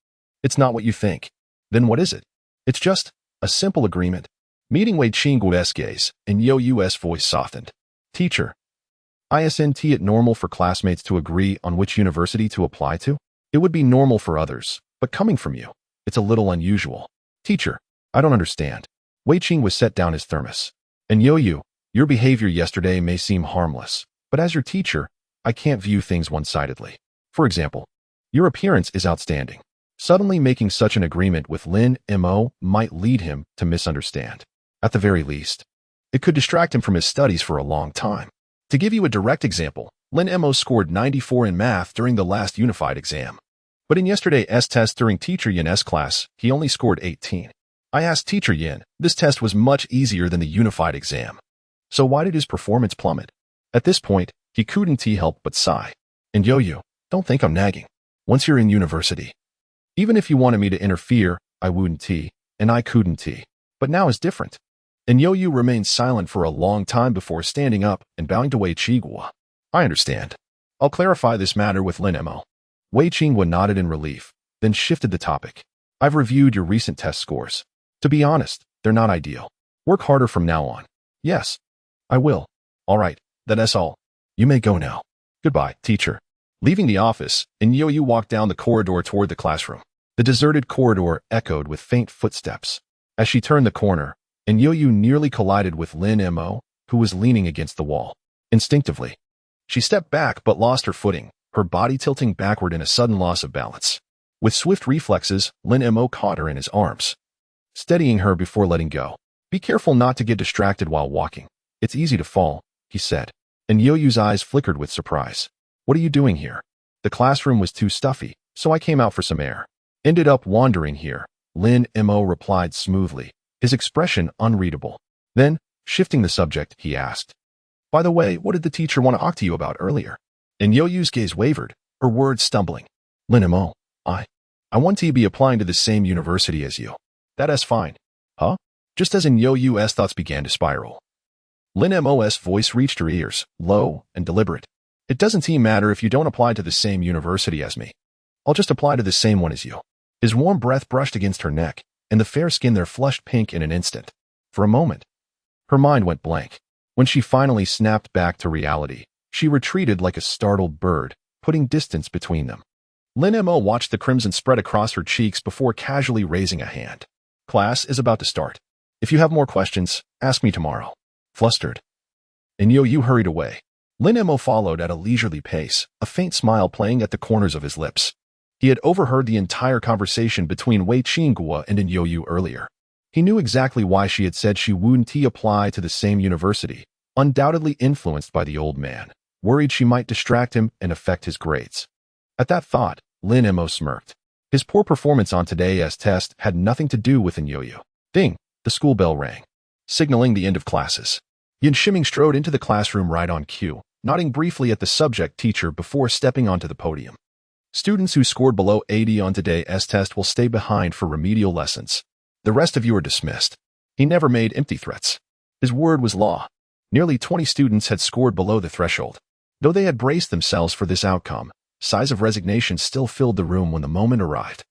A: It's not what you think. Then what is it? It's just a simple agreement. Meeting Wei Qinghua's gaze, and Yo-Yu's voice softened. Teacher, isn't it normal for classmates to agree on which university to apply to? It would be normal for others, but coming from you, it's a little unusual. Teacher, I don't understand. Wei Qinghua set down his thermos. And Yo-Yu, your behavior yesterday may seem harmless, but as your teacher, I can't view things one-sidedly. For example, your appearance is outstanding. Suddenly making such an agreement with Lin Mo might lead him to misunderstand. At the very least, it could distract him from his studies for a long time. To give you a direct example, Lin Mo scored 94 in math during the last unified exam. But in yesterday's test during Teacher Yin's class, he only scored 18. I asked Teacher Yin, this test was much easier than the unified exam. So why did his performance plummet? At this point, he couldn't help but sigh. And Yo-Yu, don't think I'm nagging. Once you're in university, even if you wanted me to interfere, I wouldn't, and I couldn't. But now is different. And Yo-Yu remained silent for a long time before standing up and bowing to Wei Qingguo. I understand. I'll clarify this matter with Lin Mo. Wei Qingguo nodded in relief, then shifted the topic. I've reviewed your recent test scores. To be honest, they're not ideal. Work harder from now on. Yes, I will. All right, that's all. You may go now. Goodbye, teacher. Leaving the office, and Yo-Yu walked down the corridor toward the classroom. The deserted corridor echoed with faint footsteps. As she turned the corner, and Yo-Yu nearly collided with Lin Mo, who was leaning against the wall. Instinctively, she stepped back but lost her footing, her body tilting backward in a sudden loss of balance. With swift reflexes, Lin Mo caught her in his arms, steadying her before letting go. Be careful not to get distracted while walking. It's easy to fall, he said. And Yo-Yu's eyes flickered with surprise. What are you doing here? The classroom was too stuffy, so I came out for some air. Ended up wandering here, Lin Mo replied smoothly, his expression unreadable. Then, shifting the subject, he asked, by the way, what did the teacher want to talk to you about earlier? And Yo-Yu's gaze wavered, her words stumbling. Lin Mo, I want to be applying to the same university as you. That's fine. Huh? Just as in Yo-Yu's thoughts began to spiral. Lin Mo's voice reached her ears, low and deliberate. It doesn't matter if you don't apply to the same university as me. I'll just apply to the same one as you. His warm breath brushed against her neck, and the fair skin there flushed pink in an instant. For a moment, her mind went blank. When she finally snapped back to reality, she retreated like a startled bird, putting distance between them. Lin Mo watched the crimson spread across her cheeks before casually raising a hand. Class is about to start. If you have more questions, ask me tomorrow. Flustered, and Yo-Yu hurried away. Lin Mo followed at a leisurely pace, a faint smile playing at the corners of his lips. He had overheard the entire conversation between Wei Qingguo and Yo-Yu earlier. He knew exactly why she had said she wouldn't apply to the same university, undoubtedly influenced by the old man, worried she might distract him and affect his grades. At that thought, Lin Mo smirked. His poor performance on today's test had nothing to do with Yo-Yu. Ding! The school bell rang, signaling the end of classes. Yin Shiming strode into the classroom right on cue, nodding briefly at the subject teacher before stepping onto the podium. Students who scored below 80 on today's test will stay behind for remedial lessons. The rest of you are dismissed. He never made empty threats. His word was law. Nearly 20 students had scored below the threshold. Though they had braced themselves for this outcome, sighs of resignation still filled the room when the moment arrived.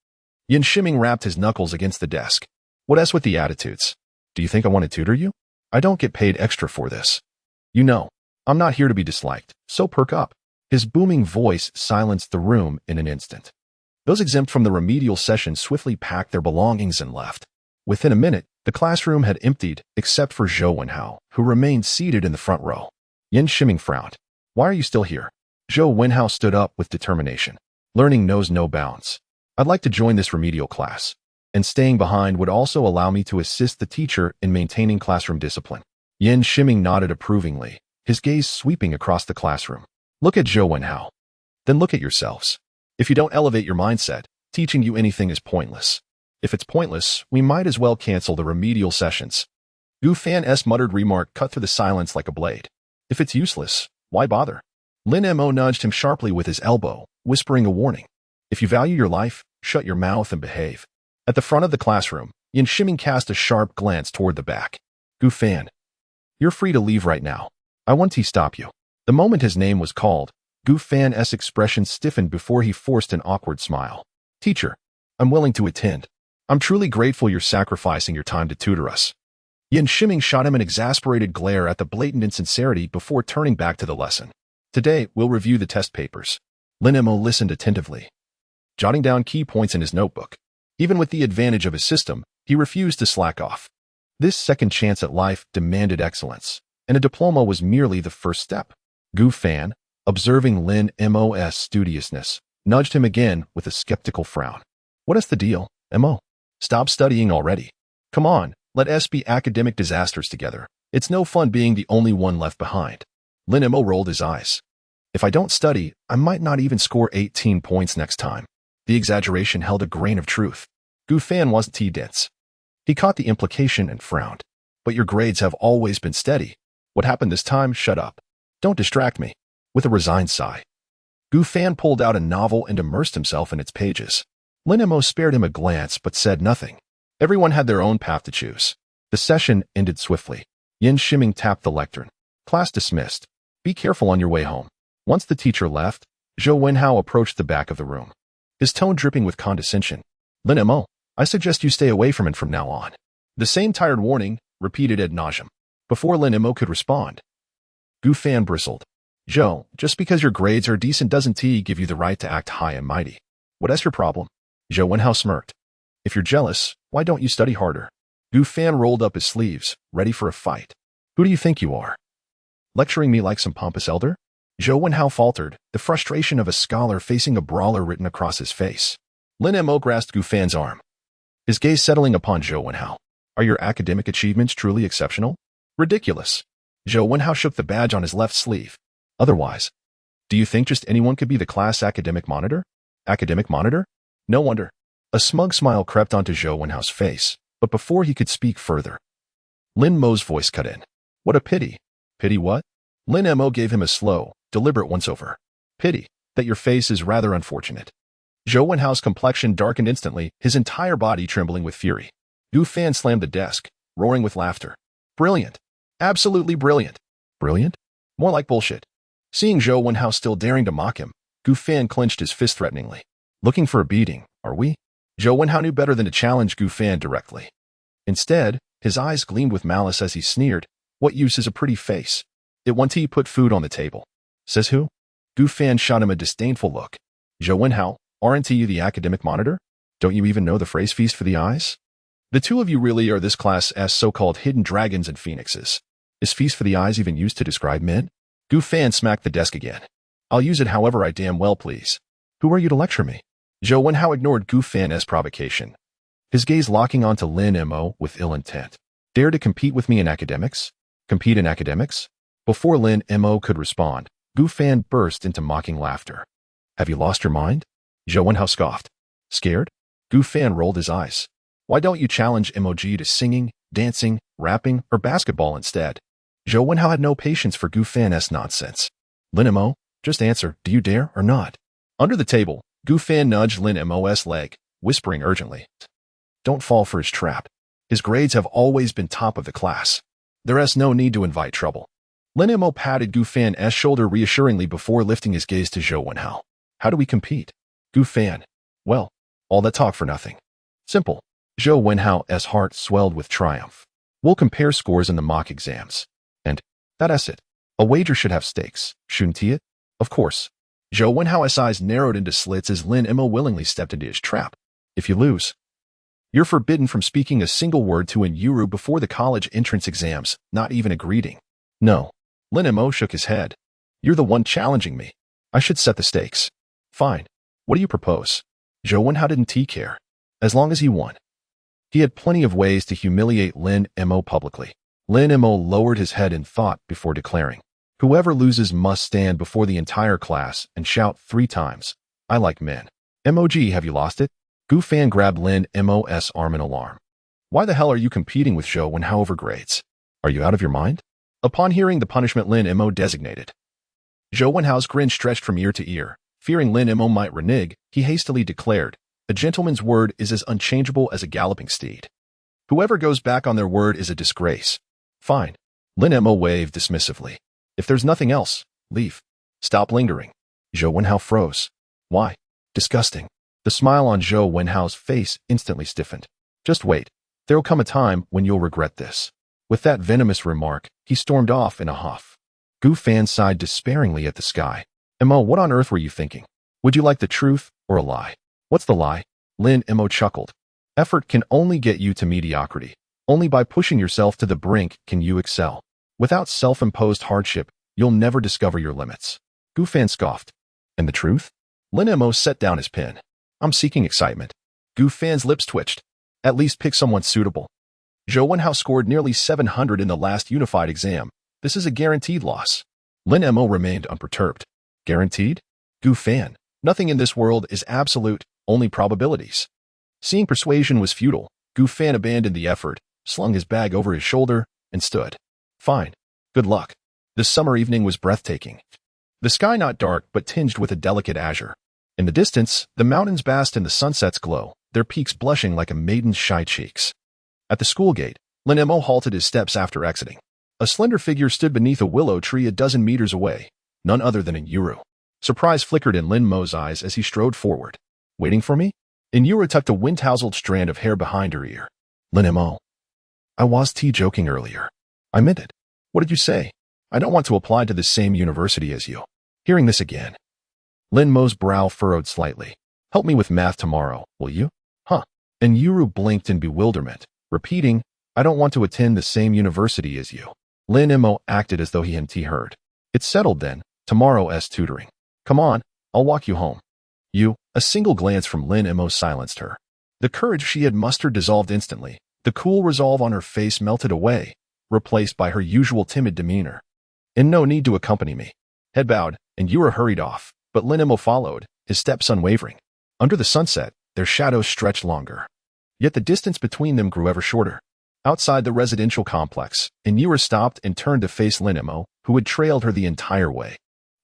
A: Yin Shiming rapped his knuckles against the desk. What else with the attitudes? Do you think I want to tutor you? I don't get paid extra for this. You know, I'm not here to be disliked, so perk up. His booming voice silenced the room in an instant. Those exempt from the remedial session swiftly packed their belongings and left. Within a minute, the classroom had emptied, except for Zhou Wenhao, who remained seated in the front row. Yin Shiming frowned. Why are you still here? Zhou Wenhao stood up with determination. Learning knows no bounds. I'd like to join this remedial class. And staying behind would also allow me to assist the teacher in maintaining classroom discipline. Yin Shiming nodded approvingly, his gaze sweeping across the classroom. Look at Zhou Wenhao. Then look at yourselves. If you don't elevate your mindset, teaching you anything is pointless. If it's pointless, we might as well cancel the remedial sessions. Gu Fan's muttered remark cut through the silence like a blade. If it's useless, why bother? Lin Mo nudged him sharply with his elbow, whispering a warning. If you value your life, shut your mouth and behave. At the front of the classroom, Yin Shiming cast a sharp glance toward the back. Gu Fan, you're free to leave right now. I want to stop you. The moment his name was called, Gu Fan's expression stiffened before he forced an awkward smile. Teacher, I'm willing to attend. I'm truly grateful you're sacrificing your time to tutor us. Yin Shiming shot him an exasperated glare at the blatant insincerity before turning back to the lesson. Today, we'll review the test papers. Lin Mo listened attentively, jotting down key points in his notebook. Even with the advantage of his system, he refused to slack off. This second chance at life demanded excellence, and a diploma was merely the first step. Gu Fan, observing Lin Mo's studiousness, nudged him again with a skeptical frown. What is the deal, Mo? Stop studying already. Come on, let us be academic disasters together. It's no fun being the only one left behind. Lin Mo rolled his eyes. If I don't study, I might not even score 18 points next time. The exaggeration held a grain of truth. Gu Fan wasn't dense. He caught the implication and frowned. But your grades have always been steady. What happened this time? Shut up. Don't distract me. With a resigned sigh, Gu Fan pulled out a novel and immersed himself in its pages. Lin Mo spared him a glance but said nothing. Everyone had their own path to choose. The session ended swiftly. Yin Shiming tapped the lectern. Class dismissed. Be careful on your way home. Once the teacher left, Zhou Wenhao approached the back of the room, his tone dripping with condescension. Lin Mo, I suggest you stay away from it from now on. The same tired warning, repeated ad nauseum. Before Lin Mo could respond, Gu Fan bristled. Zhou, just because your grades are decent doesn't give you the right to act high and mighty. What's your problem? Zhou Wenhao smirked. If you're jealous, why don't you study harder? Gu Fan rolled up his sleeves, ready for a fight. Who do you think you are? Lecturing me like some pompous elder? Zhou Wenhao faltered, the frustration of a scholar facing a brawler written across his face. Lin Mo grasped Gu Fan's arm, his gaze settling upon Zhou Wenhao. Are your academic achievements truly exceptional? Ridiculous. Zhou Wenhao shook the badge on his left sleeve. Otherwise, do you think just anyone could be the class academic monitor? Academic monitor? No wonder. A smug smile crept onto Zhou Wenhao's face, but before he could speak further, Lin Mo's voice cut in. What a pity. Pity what? Lin Mo gave him a slow, deliberate once-over. Pity that your face is rather unfortunate. Zhou Wenhao's complexion darkened instantly, his entire body trembling with fury. Gu Fan slammed the desk, roaring with laughter. Brilliant. Absolutely brilliant. Brilliant? More like bullshit. Seeing Zhou Wenhao still daring to mock him, Gu Fan clenched his fist threateningly. Looking for a beating, are we? Zhou Wenhao knew better than to challenge Gu Fan directly. Instead, his eyes gleamed with malice as he sneered. What use is a pretty face? It won't put food on the table. Says who? Gu Fan shot him a disdainful look. Zhou Wenhao, aren't you the academic monitor? Don't you even know the phrase feast for the eyes? The two of you really are this class's so-called hidden dragons and phoenixes. Is feast for the eyes even used to describe men? Gu Fan smacked the desk again. I'll use it however I damn well please. Who are you to lecture me? Zhou Wenhao ignored Gu Fan's provocation, his gaze locking onto Lin Mo with ill intent. Dare to compete with me in academics? Compete in academics? Before Lin Mo could respond, Gu Fan burst into mocking laughter. Have you lost your mind? Zhou Wenhao scoffed. Scared? Gu Fan rolled his eyes. Why don't you challenge Mog to singing, dancing, rapping, or basketball instead? Zhou Wenhao had no patience for Gu Fan's nonsense. Lin Mo, just answer, do you dare or not? Under the table, Gu Fan nudged Lin Mo's leg, whispering urgently. Don't fall for his trap. His grades have always been top of the class. There is no need to invite trouble. Lin Mo patted Gu Fan's shoulder reassuringly before lifting his gaze to Zhou Wenhao. How do we compete? Gu Fan. Well, all that talk for nothing. Simple. Zhou Wenhao's heart swelled with triumph. We'll compare scores in the mock exams. And that's it. A wager should have stakes, shouldn't it? Of course. Zhou Wenhao's eyes narrowed into slits as Lin Mo willingly stepped into his trap. If you lose, you're forbidden from speaking a single word to an Yuru before the college entrance exams, not even a greeting. No. Lin Mo shook his head. You're the one challenging me. I should set the stakes. Fine. What do you propose? Zhou Wenhao didn't care. As long as he won. He had plenty of ways to humiliate Lin Mo publicly. Lin Mo lowered his head in thought before declaring, whoever loses must stand before the entire class and shout 3 times, I like men. Mog, have you lost it? Gu Fan grabbed Lin Mo's arm in alarm. Why the hell are you competing with Zhou Wenhao over grades? Are you out of your mind? Upon hearing the punishment Lin Mo designated, Zhou Wenhao's grin stretched from ear to ear. Fearing Lin Mo might renege, he hastily declared, a gentleman's word is as unchangeable as a galloping steed. Whoever goes back on their word is a disgrace. Fine. Lin Mo waved dismissively. If there's nothing else, leave. Stop lingering. Zhou Wenhao froze. Why? Disgusting. The smile on Zhou Wenhao's face instantly stiffened. Just wait. There'll come a time when you'll regret this. With that venomous remark, he stormed off in a huff. Gu Fan sighed despairingly at the sky. Mo, what on earth were you thinking? Would you like the truth or a lie? What's the lie? Lin Mo chuckled. Effort can only get you to mediocrity. Only by pushing yourself to the brink can you excel. Without self-imposed hardship, you'll never discover your limits. Gu Fan scoffed. And the truth? Lin Mo set down his pen. I'm seeking excitement. Gu Fan's lips twitched. At least pick someone suitable. Zhou Wenhao scored nearly 700 in the last unified exam. This is a guaranteed loss. Lin Mo remained unperturbed. Guaranteed? Gu Fan. Nothing in this world is absolute, only probabilities. Seeing persuasion was futile, Gu Fan abandoned the effort, slung his bag over his shoulder, and stood. Fine. Good luck. The summer evening was breathtaking. The sky not dark but tinged with a delicate azure. In the distance, the mountains basked in the sunset's glow, their peaks blushing like a maiden's shy cheeks. At the school gate, Lin Mo halted his steps after exiting. A slender figure stood beneath a willow tree a dozen meters away, none other than Yuru. Surprise flickered in Lin Mo's eyes as he strode forward. Waiting for me? Yuru tucked a wind-tousled strand of hair behind her ear. Lin Mo. I was joking earlier. I meant it. What did you say? I don't want to apply to the same university as you. Hearing this again. Lin Mo's brow furrowed slightly. Help me with math tomorrow, will you? Huh. Yuru blinked in bewilderment, repeating, I don't want to attend the same university as you. Lin Mo acted as though he hadn't heard. It's settled then, tomorrow's tutoring. Come on, I'll walk you home. A single glance from Lin Mo silenced her. The courage she had mustered dissolved instantly. The cool resolve on her face melted away, replaced by her usual timid demeanor. And no need to accompany me. Head bowed, and Yuru hurried off, but Lin Mo followed, his steps unwavering. Under the sunset, their shadows stretched longer. Yet the distance between them grew ever shorter. Outside the residential complex, Yuru stopped and turned to face Lin Mo, who had trailed her the entire way.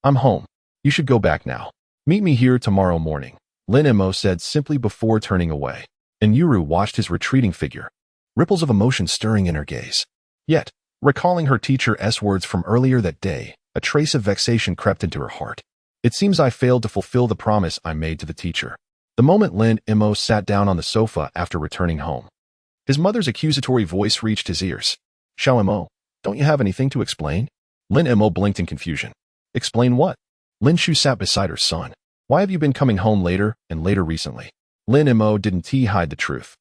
A: I'm home. You should go back now. Meet me here tomorrow morning, Lin Mo said simply before turning away. Yuru watched his retreating figure, ripples of emotion stirring in her gaze. Yet, recalling her teacher's words from earlier that day, a trace of vexation crept into her heart. It seems I failed to fulfill the promise I made to the teacher. The moment Lin Mo sat down on the sofa after returning home, his mother's accusatory voice reached his ears. Xiao Mo, don't you have anything to explain? Lin Mo blinked in confusion. Explain what? Lin Shu sat beside her son. Why have you been coming home later and later recently? Lin Mo didn't hide the truth.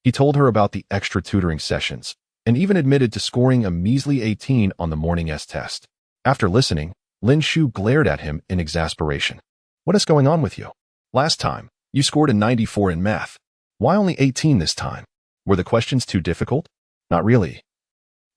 A: He told her about the extra tutoring sessions, and even admitted to scoring a measly 18 on the morning's test. After listening, Lin Shu glared at him in exasperation. What is going on with you? Last time, you scored a 94 in math. Why only 18 this time? Were the questions too difficult? Not really.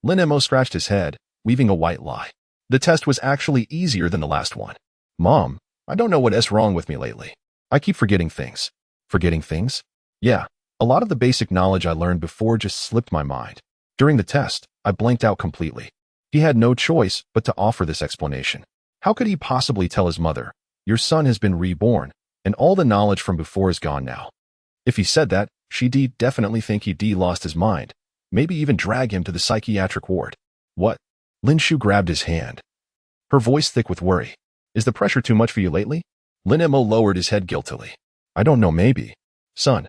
A: Lin Mo scratched his head, weaving a white lie. The test was actually easier than the last one. Mom, I don't know what's wrong with me lately. I keep forgetting things. Forgetting things? Yeah, a lot of the basic knowledge I learned before just slipped my mind. During the test, I blanked out completely. He had no choice but to offer this explanation. How could he possibly tell his mother, your son has been reborn, and all the knowledge from before is gone now? If he said that, she'd definitely think he'd lost his mind, maybe even drag him to the psychiatric ward. What? Lin Shu grabbed his hand, her voice thick with worry. Is the pressure too much for you lately? Lin Mo lowered his head guiltily. I don't know, maybe. Son,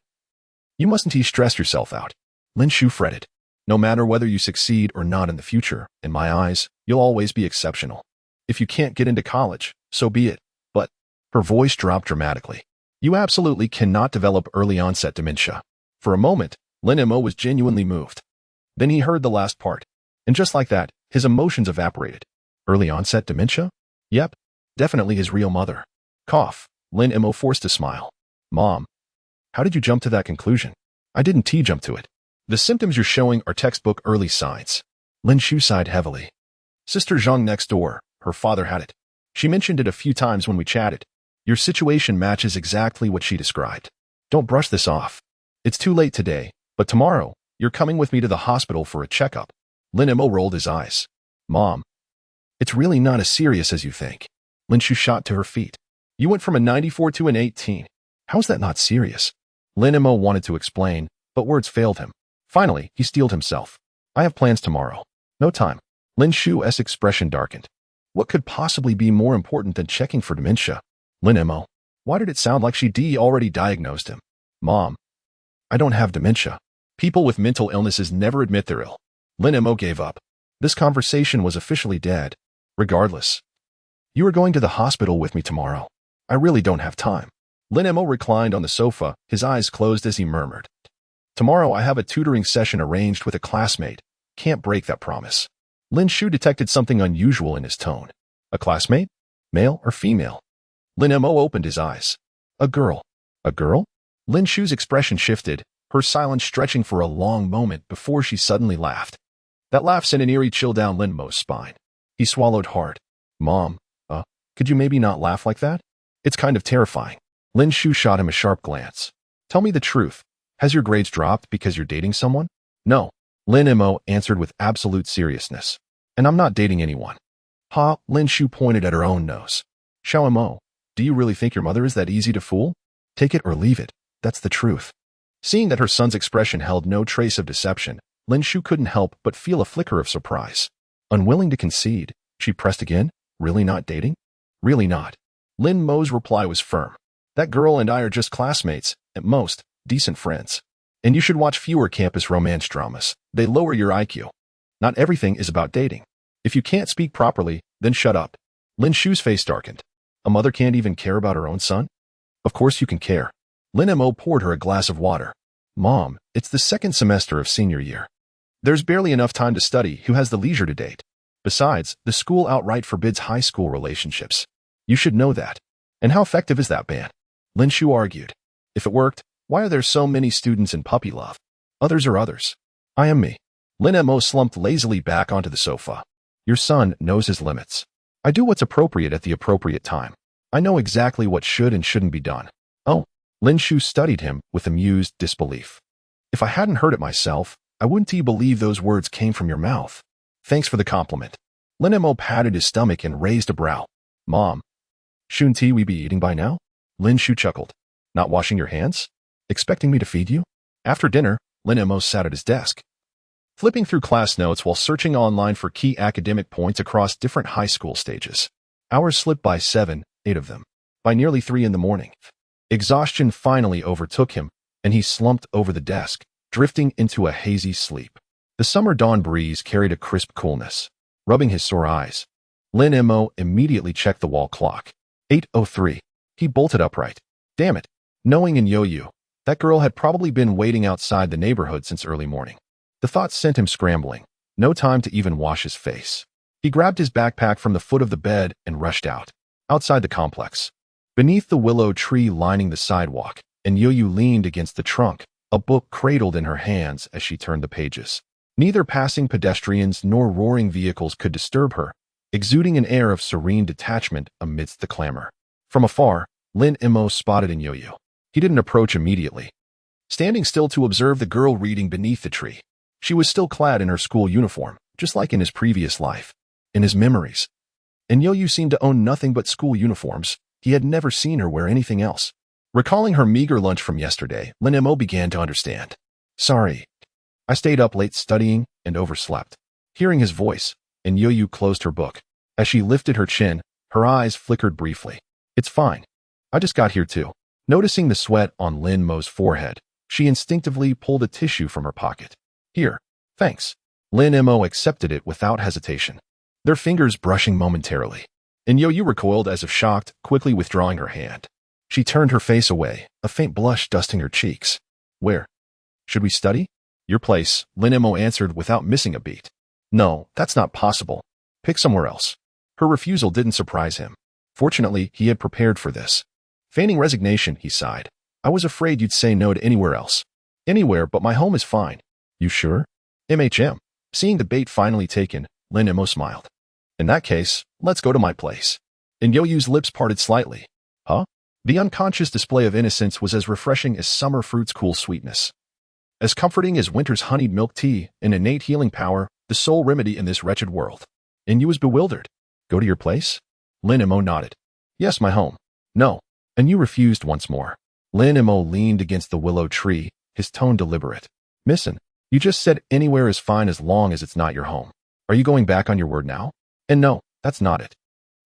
A: you mustn't stress yourself out. Lin Shu fretted. No matter whether you succeed or not in the future, in my eyes, you'll always be exceptional. If you can't get into college, so be it. But, her voice dropped dramatically. You absolutely cannot develop early onset dementia. For a moment, Lin Mo was genuinely moved. Then he heard the last part. And just like that, his emotions evaporated. Early onset dementia? Yep. Definitely his real mother. Cough. Lin Mo forced a smile. Mom, how did you jump to that conclusion? I didn't jump to it. The symptoms you're showing are textbook early signs. Lin Shu sighed heavily. Sister Zhang next door, her father had it. She mentioned it a few times when we chatted. Your situation matches exactly what she described. Don't brush this off. It's too late today, but tomorrow, you're coming with me to the hospital for a checkup. Lin Mo rolled his eyes. Mom, it's really not as serious as you think. Lin Shu shot to her feet. You went from a 94 to an 18. How's that not serious? Lin Mo wanted to explain, but words failed him. Finally, he steeled himself. I have plans tomorrow. No time. Lin Shu's expression darkened. What could possibly be more important than checking for dementia? Lin Mo, why did it sound like she'd already diagnosed him? Mom, I don't have dementia. People with mental illnesses never admit they're ill. Lin Mo gave up. This conversation was officially dead. Regardless, you are going to the hospital with me tomorrow. I really don't have time. Lin Mo reclined on the sofa, his eyes closed as he murmured. Tomorrow I have a tutoring session arranged with a classmate. Can't break that promise. Lin Shu detected something unusual in his tone. A classmate? Male or female? Lin Mo opened his eyes. A girl. A girl? Lin Shu's expression shifted, her silence stretching for a long moment before she suddenly laughed. That laugh sent an eerie chill down Lin Mo's spine. He swallowed hard. Mom, Could you maybe not laugh like that? It's kind of terrifying. Lin Shu shot him a sharp glance. Tell me the truth. Has your grades dropped because you're dating someone? No. Lin Mo answered with absolute seriousness. And I'm not dating anyone. Ha, Lin Shu pointed at her own nose. Xiao Mo, do you really think your mother is that easy to fool? Take it or leave it. That's the truth. Seeing that her son's expression held no trace of deception, Lin Shu couldn't help but feel a flicker of surprise. Unwilling to concede, she pressed again. Really not dating? Really not. Lin Mo's reply was firm. That girl and I are just classmates, at most, decent friends. And you should watch fewer campus romance dramas. They lower your IQ. Not everything is about dating. If you can't speak properly, then shut up. Lin Shu's face darkened. A mother can't even care about her own son? Of course you can care. Lin Mo poured her a glass of water. Mom, it's the second semester of senior year. There's barely enough time to study. Who has the leisure to date? Besides, the school outright forbids high school relationships. You should know that. And how effective is that ban? Lin Shu argued. If it worked, why are there so many students in puppy love? Others are others. I am me. Lin Mo slumped lazily back onto the sofa. Your son knows his limits. I do what's appropriate at the appropriate time. I know exactly what should and shouldn't be done. Oh, Lin Shu studied him with amused disbelief. If I hadn't heard it myself, I wouldn't believe those words came from your mouth. Thanks for the compliment. Lin Mo patted his stomach and raised a brow. Mom, shouldn't we be eating by now? Lin Shu chuckled. Not washing your hands? Expecting me to feed you? After dinner, Lin Mo sat at his desk, flipping through class notes while searching online for key academic points across different high school stages. Hours slipped by 7, 8 of them. By nearly 3 in the morning, exhaustion finally overtook him, and he slumped over the desk, drifting into a hazy sleep. The summer dawn breeze carried a crisp coolness, rubbing his sore eyes. Lin Mo immediately checked the wall clock. 8:03. He bolted upright. Damn it. Knowing in Yo-Yu, that girl had probably been waiting outside the neighborhood since early morning. The thought sent him scrambling. No time to even wash his face. He grabbed his backpack from the foot of the bed and rushed out. Outside the complex, beneath the willow tree lining the sidewalk, and Yo-Yu leaned against the trunk, a book cradled in her hands as she turned the pages. Neither passing pedestrians nor roaring vehicles could disturb her, exuding an air of serene detachment amidst the clamor. From afar, Lin Mo spotted in Yo-Yu. He didn't approach immediately, standing still to observe the girl reading beneath the tree. She was still clad in her school uniform, just like in his previous life, in his memories. And Yo-Yu seemed to own nothing but school uniforms. He had never seen her wear anything else. Recalling her meager lunch from yesterday, Lin Mo began to understand. Sorry. I stayed up late studying and overslept. Hearing his voice, and Yo-Yu closed her book. As she lifted her chin, her eyes flickered briefly. It's fine. I just got here too. Noticing the sweat on Lin Mo's forehead, she instinctively pulled a tissue from her pocket. Here. Thanks. Lin Mo accepted it without hesitation, their fingers brushing momentarily. And Yo-Yu recoiled as if shocked, quickly withdrawing her hand. She turned her face away, a faint blush dusting her cheeks. Where? Should we study? Your place, Lin Mo answered without missing a beat. No, that's not possible. Pick somewhere else. Her refusal didn't surprise him. Fortunately, he had prepared for this. Feigning resignation, he sighed. I was afraid you'd say no to anywhere else. Anywhere, but my home is fine. You sure? MHM. Seeing the bait finally taken, Lin Mo smiled. In that case, let's go to my place. And Yo-Yu's lips parted slightly. Huh? The unconscious display of innocence was as refreshing as summer fruit's cool sweetness. As comforting as winter's honeyed milk tea, an innate healing power, the sole remedy in this wretched world. And you was bewildered. Go to your place? Lin Mo nodded. Yes, my home. No. And you refused once more. Lin Mo leaned against the willow tree, his tone deliberate. Missin, you just said anywhere is fine as long as it's not your home. Are you going back on your word now? And no, that's not it.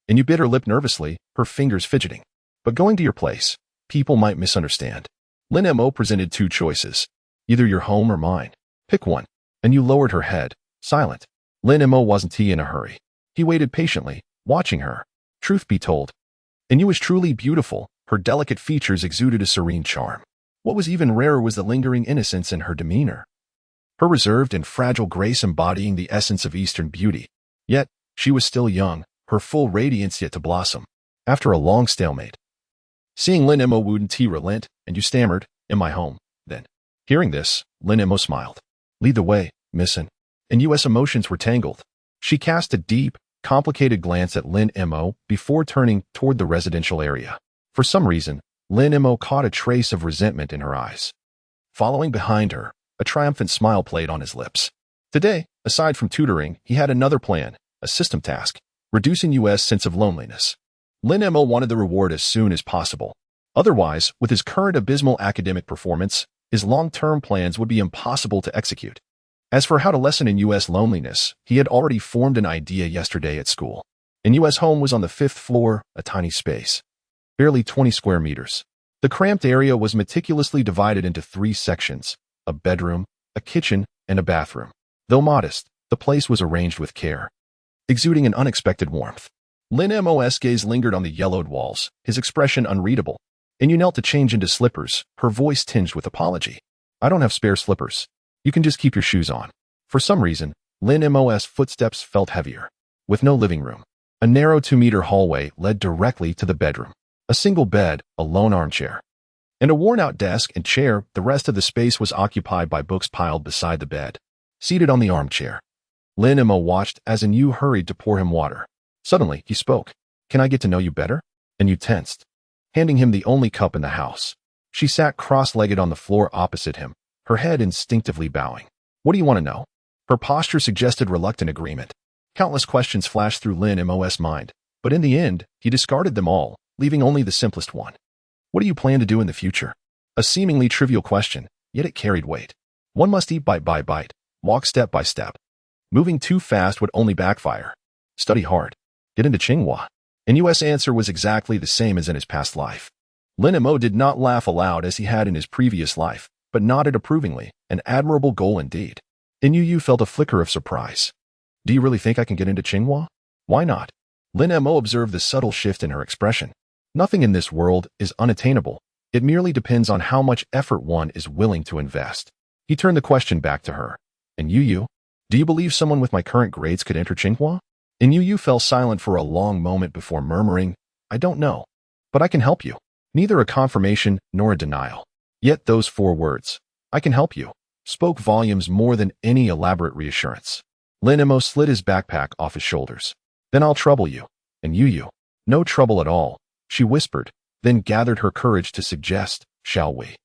A: And you bit her lip nervously, her fingers fidgeting. But going to your place, people might misunderstand. Lin Mo presented two choices. Either your home or mine. Pick one. And you lowered her head, silent. Lin Mo wasn't in a hurry. He waited patiently, watching her. Truth be told, and you was truly beautiful. Her delicate features exuded a serene charm. What was even rarer was the lingering innocence in her demeanor. Her reserved and fragile grace embodying the essence of Eastern beauty. Yet, she was still young, her full radiance yet to blossom. After a long stalemate. Seeing Lin Mo wouldn't relent, and you stammered, in my home, then. Hearing this, Lin Mo smiled. Lead the way, missin. And U.S. emotions were tangled. She cast a deep, complicated glance at Lin Mo before turning toward the residential area. For some reason, Lin Mo caught a trace of resentment in her eyes. Following behind her, a triumphant smile played on his lips. Today, aside from tutoring, he had another plan, a system task, reducing U.S. sense of loneliness. Lin Mo wanted the reward as soon as possible. Otherwise, with his current abysmal academic performance, his long-term plans would be impossible to execute. As for how to lessen in U.S. loneliness, he had already formed an idea yesterday at school. And U.S. home was on the 5th floor, a tiny space. Barely 20 square meters. The cramped area was meticulously divided into 3 sections, a bedroom, a kitchen, and a bathroom. Though modest, the place was arranged with care, exuding an unexpected warmth. Lin Mo's gaze lingered on the yellowed walls, his expression unreadable. And you knelt to change into slippers, her voice tinged with apology. I don't have spare slippers. You can just keep your shoes on. For some reason, Lin Mo's footsteps felt heavier. With no living room, a narrow 2-meter hallway led directly to the bedroom. A single bed, a lone armchair, and a worn-out desk and chair. The rest of the space was occupied by books piled beside the bed. Seated on the armchair, Lin Mo watched as Yu hurried to pour him water. Suddenly, he spoke. Can I get to know you better? And Yu tensed, handing him the only cup in the house. She sat cross-legged on the floor opposite him, her head instinctively bowing. What do you want to know? Her posture suggested reluctant agreement. Countless questions flashed through Lin Mo's mind, but in the end, he discarded them all, leaving only the simplest one. What do you plan to do in the future? A seemingly trivial question, yet it carried weight. One must eat bite by bite, walk step by step. Moving too fast would only backfire. Study hard. Get into Tsinghua. And U.S. answer was exactly the same as in his past life. Lin Mo did not laugh aloud as he had in his previous life, but nodded approvingly, an admirable goal indeed. And Yu felt a flicker of surprise. Do you really think I can get into Tsinghua? Why not? Lin Mo observed the subtle shift in her expression. Nothing in this world is unattainable. It merely depends on how much effort one is willing to invest. He turned the question back to her. And Yu, do you believe someone with my current grades could enter Tsinghua? And Yu fell silent for a long moment before murmuring, I don't know. But I can help you. Neither a confirmation nor a denial. Yet those 4 words, I can help you, spoke volumes more than any elaborate reassurance. Lin Mo slid his backpack off his shoulders. Then I'll trouble you. And Yu, no trouble at all, she whispered, then gathered her courage to suggest, shall we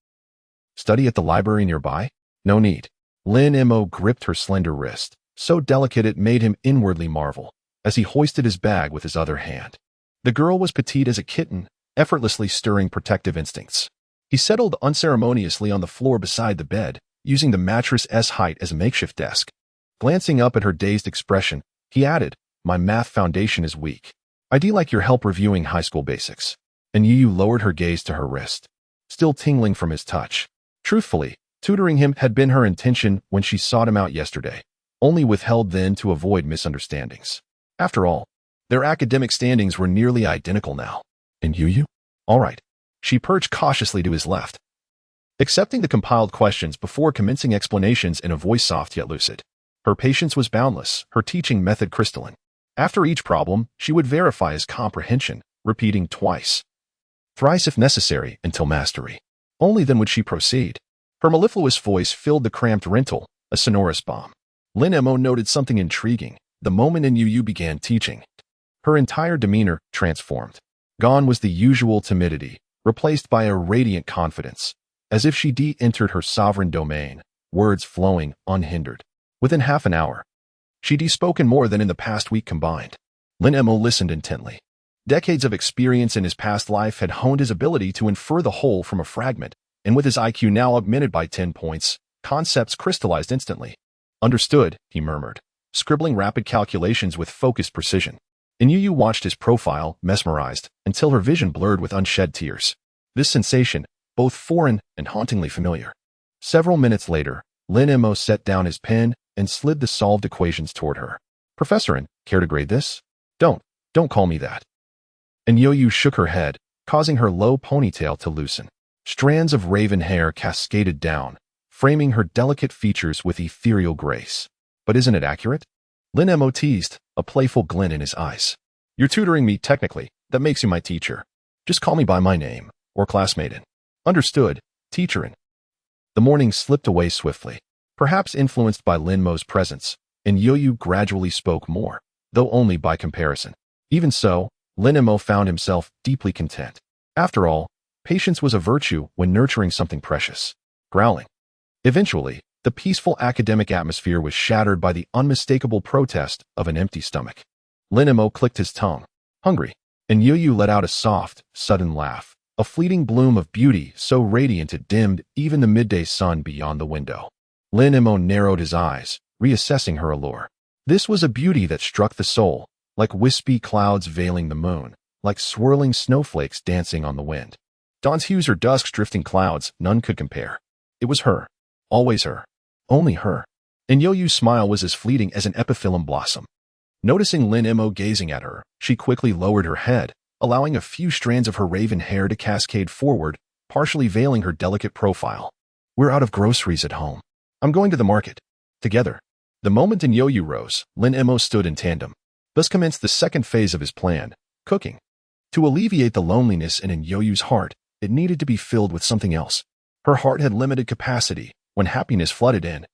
A: study at the library nearby? No need. Lin Mo gripped her slender wrist, so delicate it made him inwardly marvel, as he hoisted his bag with his other hand. The girl was petite as a kitten, effortlessly stirring protective instincts. He settled unceremoniously on the floor beside the bed, using the mattress' height as a makeshift desk. Glancing up at her dazed expression, he added, my math foundation is weak. I'd like your help reviewing high school basics. And Yu lowered her gaze to her wrist, still tingling from his touch. Truthfully, tutoring him had been her intention when she sought him out yesterday, only withheld then to avoid misunderstandings. After all, their academic standings were nearly identical now. And Yu? All right. She perched cautiously to his left, accepting the compiled questions before commencing explanations in a voice soft yet lucid. Her patience was boundless, her teaching method crystalline. After each problem, she would verify his comprehension, repeating twice, thrice if necessary, until mastery. Only then would she proceed. Her mellifluous voice filled the cramped rental, a sonorous bomb. Lin Mo noted something intriguing. The moment Yu began teaching, her entire demeanor transformed. Gone was the usual timidity, replaced by a radiant confidence, as if she entered her sovereign domain, words flowing unhindered. Within half an hour, she'd spoken more than in the past week combined. Lin Mo listened intently. Decades of experience in his past life had honed his ability to infer the whole from a fragment, and with his IQ now augmented by 10 points, concepts crystallized instantly. Understood, he murmured, scribbling rapid calculations with focused precision. And Yu watched his profile, mesmerized, until her vision blurred with unshed tears. This sensation, both foreign and hauntingly familiar. Several minutes later, Lin Mo set down his pen and slid the solved equations toward her. Professorin, care to grade this? Don't call me that. And Yu shook her head, causing her low ponytail to loosen. Strands of raven hair cascaded down, framing her delicate features with ethereal grace. But isn't it accurate? Lin Mo teased, a playful glint in his eyes. You're tutoring me technically, that makes you my teacher. Just call me by my name, or classmatein. Understood, teacherin. The morning slipped away swiftly, perhaps influenced by Lin Mo's presence, and Yu gradually spoke more. though only by comparison. Even so, Lin Mo found himself deeply content. After all, patience was a virtue when nurturing something precious. Growling. Eventually, the peaceful academic atmosphere was shattered by the unmistakable protest of an empty stomach. Lin Mo clicked his tongue. Hungry. And Yu let out a soft, sudden laugh. A fleeting bloom of beauty so radiant it dimmed even the midday sun beyond the window. Lin Mo narrowed his eyes, reassessing her allure. This was a beauty that struck the soul, like wispy clouds veiling the moon, like swirling snowflakes dancing on the wind. Dawn's hues or dusk's drifting clouds, none could compare. It was her. Always her. Only her. And Yu's smile was as fleeting as an epiphyllum blossom. Noticing Lin Mo gazing at her, she quickly lowered her head, allowing a few strands of her raven hair to cascade forward, partially veiling her delicate profile. We're out of groceries at home. I'm going to the market. Together. The moment Yu rose, Lin Mo stood in tandem. Thus commenced the second phase of his plan, cooking. To alleviate the loneliness in Yu's heart, it needed to be filled with something else. Her heart had limited capacity. When happiness flooded in,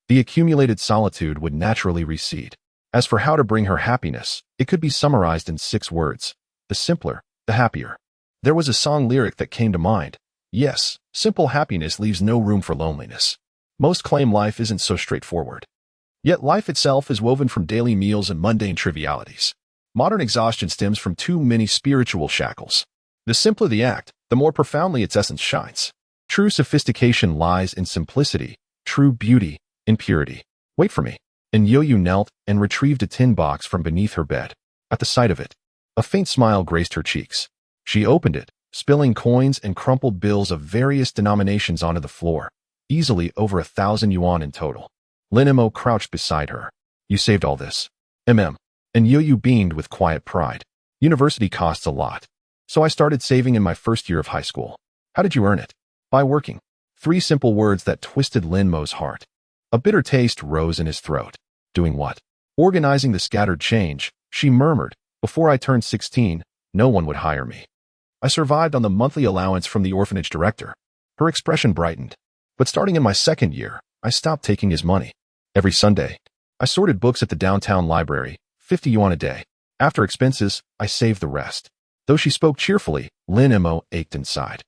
A: the accumulated solitude would naturally recede. As for how to bring her happiness, it could be summarized in 6 words. The simpler, the happier. There was a song lyric that came to mind. Yes, simple happiness leaves no room for loneliness. Most claim life isn't so straightforward. Yet life itself is woven from daily meals and mundane trivialities. Modern exhaustion stems from too many spiritual shackles. The simpler the act, the more profoundly its essence shines. True sophistication lies in simplicity, true beauty in purity. Wait for me. And Yu knelt and retrieved a tin box from beneath her bed. At the sight of it, a faint smile graced her cheeks. She opened it, spilling coins and crumpled bills of various denominations onto the floor, easily over 1,000 yuan in total. Lin Mo crouched beside her. You saved all this. And Yu beamed with quiet pride. University costs a lot. So I started saving in my first year of high school. How did you earn it? By working. 3 simple words that twisted Lin Mo's heart. A bitter taste rose in his throat. Doing what? Organizing the scattered change, she murmured. Before I turned 16, no one would hire me. I survived on the monthly allowance from the orphanage director. Her expression brightened. But starting in my second year, I stopped taking his money. Every Sunday, I sorted books at the downtown library, 50 yuan a day. After expenses, I saved the rest. Though she spoke cheerfully, Lin Mo ached inside.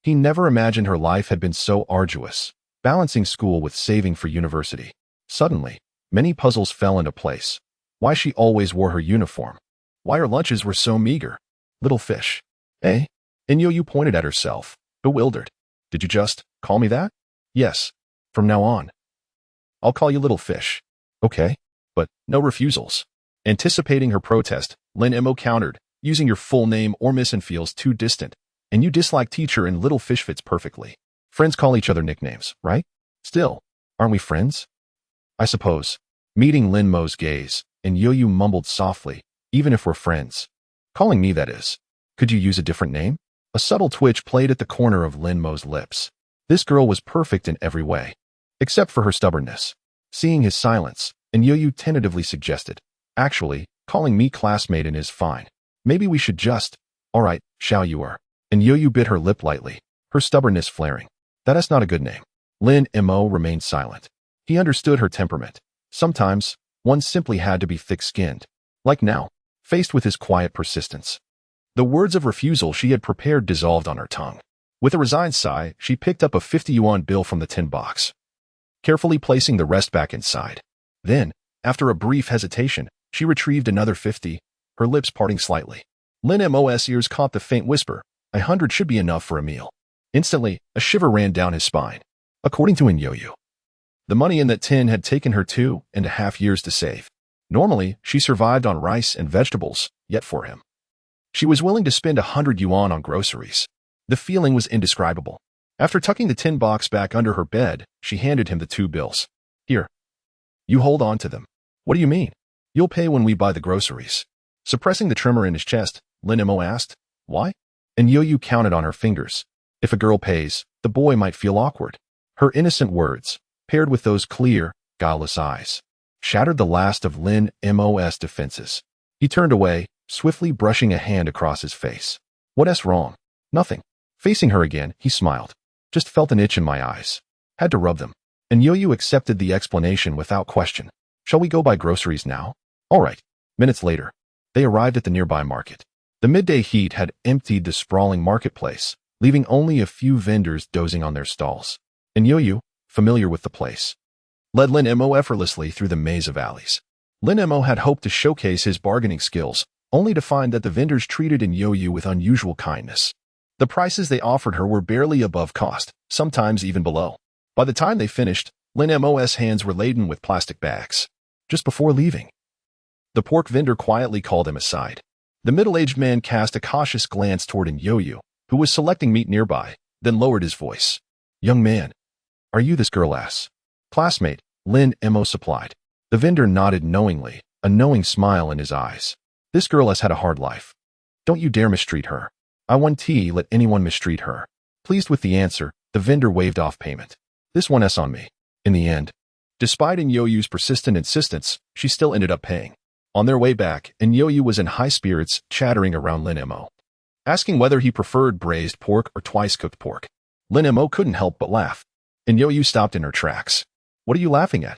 A: He never imagined her life had been so arduous, balancing school with saving for university. Suddenly, many puzzles fell into place. Why she always wore her uniform. Why her lunches were so meager. Little fish. Eh? And Yu pointed at herself, bewildered. Did you just call me that? Yes. From now on. I'll call you Little Fish. Okay. But no refusals. Anticipating her protest, Lin Mo countered, using your full name or mission feels too distant. And you dislike teacher and Little Fish fits perfectly. Friends call each other nicknames, right? Still, aren't we friends? I suppose. Meeting Lin Mo's gaze, and Yu mumbled softly, even if we're friends. Calling me, that is. Could you use a different name? A subtle twitch played at the corner of Lin Mo's lips. This girl was perfect in every way. Except for her stubbornness. Seeing his silence, and Yu tentatively suggested, actually, calling me classmate is fine. Maybe we should just, alright, Xiao Yuer. And Yu bit her lip lightly, her stubbornness flaring. That is not a good name. Lin Mo remained silent. He understood her temperament. Sometimes, one simply had to be thick-skinned. Like now, faced with his quiet persistence. The words of refusal she had prepared dissolved on her tongue. With a resigned sigh, she picked up a 50 yuan bill from the tin box, carefully placing the rest back inside. Then, after a brief hesitation, she retrieved another 50, her lips parting slightly. Lin Mo's ears caught the faint whisper, 100 should be enough for a meal. Instantly, a shiver ran down his spine. According to Yu, the money in that tin had taken her 2.5 years to save. Normally, she survived on rice and vegetables, yet for him, she was willing to spend 100 yuan on groceries. The feeling was indescribable. After tucking the tin box back under her bed, she handed him the 2 bills. Here. You hold on to them. What do you mean? You'll pay when we buy the groceries. Suppressing the tremor in his chest, Lin Mo asked, why? And Yu counted on her fingers. If a girl pays, the boy might feel awkward. Her innocent words, paired with those clear, guileless eyes, shattered the last of Lin Mo's defenses. He turned away, swiftly brushing a hand across his face. What's wrong? Nothing. Facing her again, he smiled. Just felt an itch in my eyes. Had to rub them. And Yu accepted the explanation without question. Shall we go buy groceries now? All right. Minutes later, they arrived at the nearby market. The midday heat had emptied the sprawling marketplace, leaving only a few vendors dozing on their stalls. And Yo-Yo, familiar with the place, led Lin Mo effortlessly through the maze of alleys. Lin Mo had hoped to showcase his bargaining skills, only to find that the vendors treated Yo-Yo with unusual kindness. The prices they offered her were barely above cost, sometimes even below. By the time they finished, Lin Mo's hands were laden with plastic bags. Just before leaving, the pork vendor quietly called him aside. The middle-aged man cast a cautious glance toward Yo-Yo, who was selecting meat nearby, then lowered his voice. "Young man, are you this girl's classmate?" Lin Mo supplied. The vendor nodded knowingly, a knowing smile in his eyes. "This girl has had a hard life. Don't you dare mistreat her. I won't let anyone mistreat her." Pleased with the answer, the vendor waved off payment. "This one's on me." In the end, despite Yo-Yo's persistent insistence, she still ended up paying. On their way back, Yo-Yo was in high spirits, chattering around Lin Mo, asking whether he preferred braised pork or twice-cooked pork. Lin Mo couldn't help but laugh. Yo-Yo stopped in her tracks. "What are you laughing at?"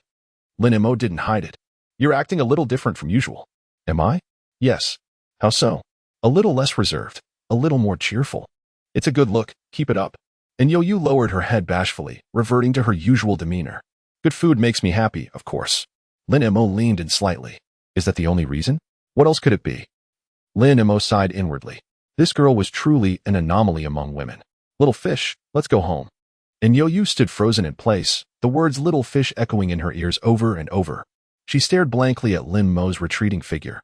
A: Lin Mo didn't hide it. "You're acting a little different from usual." "Am I?" "Yes." "How so?" "A little less reserved, a little more cheerful." "It's a good look, keep it up." Yo-Yo lowered her head bashfully, reverting to her usual demeanor. "Good food makes me happy, of course." Lin Mo leaned in slightly. "Is that the only reason? What else could it be?" Lin Mo sighed inwardly. This girl was truly an anomaly among women. "Little fish, let's go home." Yo-Yo stood frozen in place, the words little fish echoing in her ears over and over. She stared blankly at Lin Mo's retreating figure,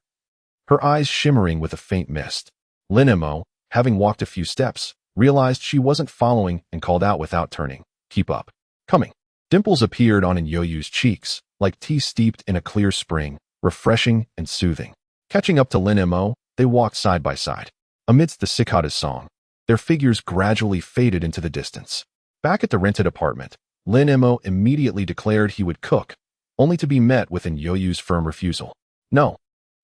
A: her eyes shimmering with a faint mist. Lin Mo, having walked a few steps, realized she wasn't following and called out without turning, "Keep up." "Coming." Dimples appeared on Yo-Yo's cheeks, like tea steeped in a clear spring, refreshing and soothing. Catching up to Lin Mo, they walked side by side. Amidst the cicadas' song, their figures gradually faded into the distance. Back at the rented apartment, Lin Mo immediately declared he would cook, only to be met with Yo-Yo's firm refusal. "No.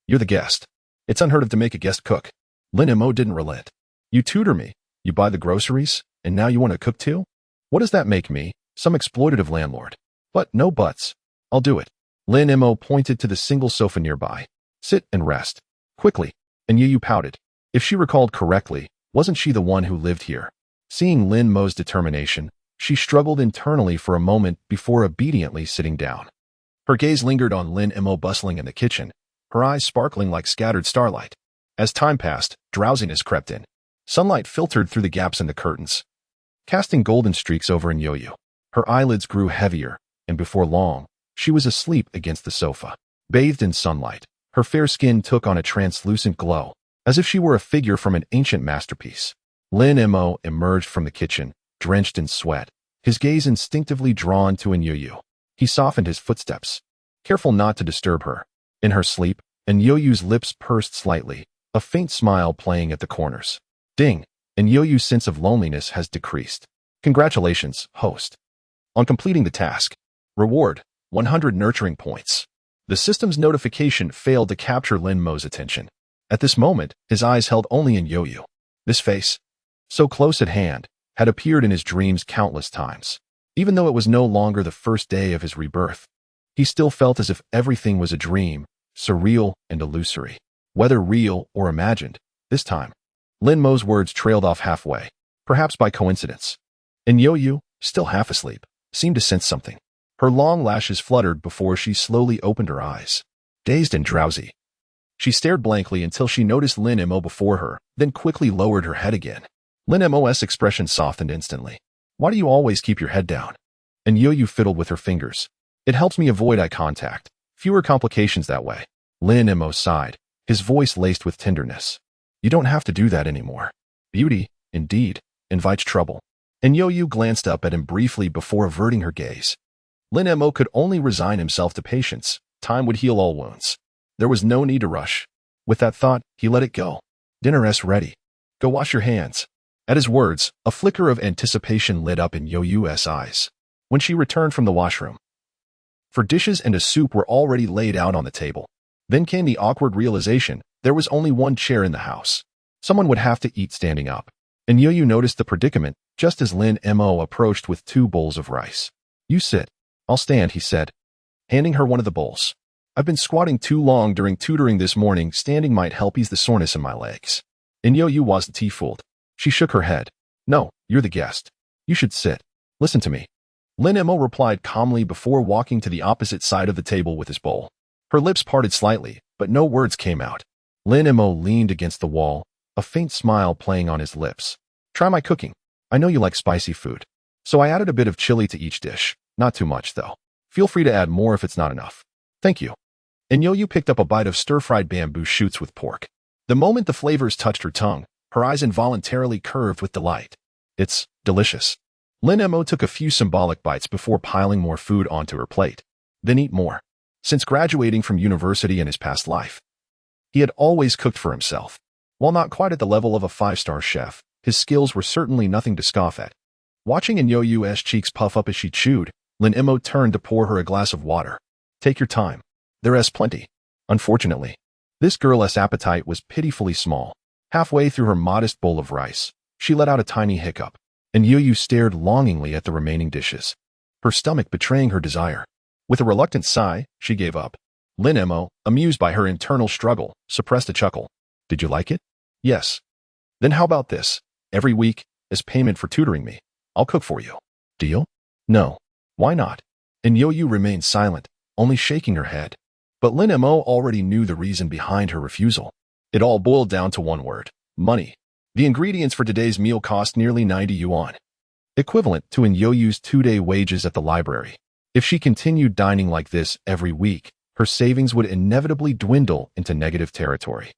A: You're the guest. It's unheard of to make a guest cook." Lin Mo didn't relent. "You tutor me, you buy the groceries, and now you want to cook too? What does that make me, some exploitative landlord?" "But no buts. I'll do it." Lin Mo pointed to the single sofa nearby. "Sit and rest." Quickly, Yo-Yo pouted. If she recalled correctly, wasn't she the one who lived here? Seeing Lin Mo's determination, she struggled internally for a moment before obediently sitting down. Her gaze lingered on Lin Mo bustling in the kitchen, her eyes sparkling like scattered starlight. As time passed, drowsiness crept in. Sunlight filtered through the gaps in the curtains, casting golden streaks over Yo-Yo. Her eyelids grew heavier, and before long, she was asleep against the sofa. Bathed in sunlight, her fair skin took on a translucent glow, as if she were a figure from an ancient masterpiece. Lin Mo emerged from the kitchen, drenched in sweat, his gaze instinctively drawn to Yo-Yo. He softened his footsteps, careful not to disturb her. In her sleep, Yo-Yo's lips pursed slightly, a faint smile playing at the corners. Ding! Yo-Yo's sense of loneliness has decreased. "Congratulations, host, on completing the task. Reward, 100 nurturing points." The system's notification failed to capture Lin Mo's attention. At this moment, his eyes held only Yo-Yo. This face, so close at hand, had appeared in his dreams countless times. Even though it was no longer the first day of his rebirth, he still felt as if everything was a dream, surreal and illusory. Whether real or imagined, this time, Lin Mo's words trailed off halfway, perhaps by coincidence. Yo-Yo, still half asleep, seemed to sense something. Her long lashes fluttered before she slowly opened her eyes. Dazed and drowsy, she stared blankly until she noticed Lin Mo before her, then quickly lowered her head again. Lin Mo's expression softened instantly. "Why do you always keep your head down?" Yo-Yo fiddled with her fingers. "It helps me avoid eye contact. Fewer complications that way." Lin Mo sighed, his voice laced with tenderness. "You don't have to do that anymore. Beauty, indeed, invites trouble." Yo-Yo glanced up at him briefly before averting her gaze. Lin Mo could only resign himself to patience. Time would heal all wounds. There was no need to rush. With that thought, he let it go. "Dinner's ready. Go wash your hands." At his words, a flicker of anticipation lit up in Yo-Yo's eyes. When she returned from the washroom, for dishes and a soup were already laid out on the table. Then came the awkward realization there was only one chair in the house. Someone would have to eat standing up. Yo-Yo noticed the predicament just as Lin Mo approached with 2 bowls of rice. "You sit. I'll stand," he said, handing her one of the bowls. I've been squatting too long during tutoring this morning. Standing might help ease the soreness in my legs. And Yo-Yu wasn't fooled. She shook her head. No, you're the guest. You should sit. Listen to me. Lin Mo replied calmly before walking to the opposite side of the table with his bowl. Her lips parted slightly, but no words came out. Lin Mo leaned against the wall, a faint smile playing on his lips. Try my cooking. I know you like spicy food. So I added a bit of chili to each dish. Not too much, though. Feel free to add more if it's not enough. Thank you. And Yo-Yu picked up a bite of stir-fried bamboo shoots with pork. The moment the flavors touched her tongue, her eyes involuntarily curved with delight. It's delicious. Lin Mo took a few symbolic bites before piling more food onto her plate. Then eat more. Since graduating from university in his past life, he had always cooked for himself. While not quite at the level of a five-star chef, his skills were certainly nothing to scoff at. Watching Yo-Yu's cheeks puff up as she chewed, Lin Mo turned to pour her a glass of water. Take your time. There is plenty. Unfortunately, this girl's appetite was pitifully small. Halfway through her modest bowl of rice, she let out a tiny hiccup, and Yo-Yu stared longingly at the remaining dishes, her stomach betraying her desire. With a reluctant sigh, she gave up. Lin Mo, amused by her internal struggle, suppressed a chuckle. Did you like it? Yes. Then how about this? Every week, as payment for tutoring me, I'll cook for you. Deal? No. Why not? And Yo-Yu remained silent, only shaking her head. But Lin Mo already knew the reason behind her refusal. It all boiled down to one word: money. The ingredients for today's meal cost nearly 90 yuan, equivalent to Yo-Yu's 2-day wages at the library. If she continued dining like this every week, her savings would inevitably dwindle into negative territory.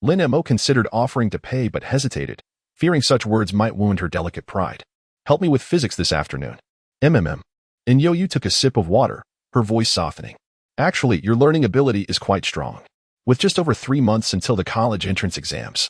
A: Lin Mo considered offering to pay but hesitated, fearing such words might wound her delicate pride. Help me with physics this afternoon. And Yo-Yu took a sip of water, her voice softening. Actually, your learning ability is quite strong. With just over 3 months until the college entrance exams,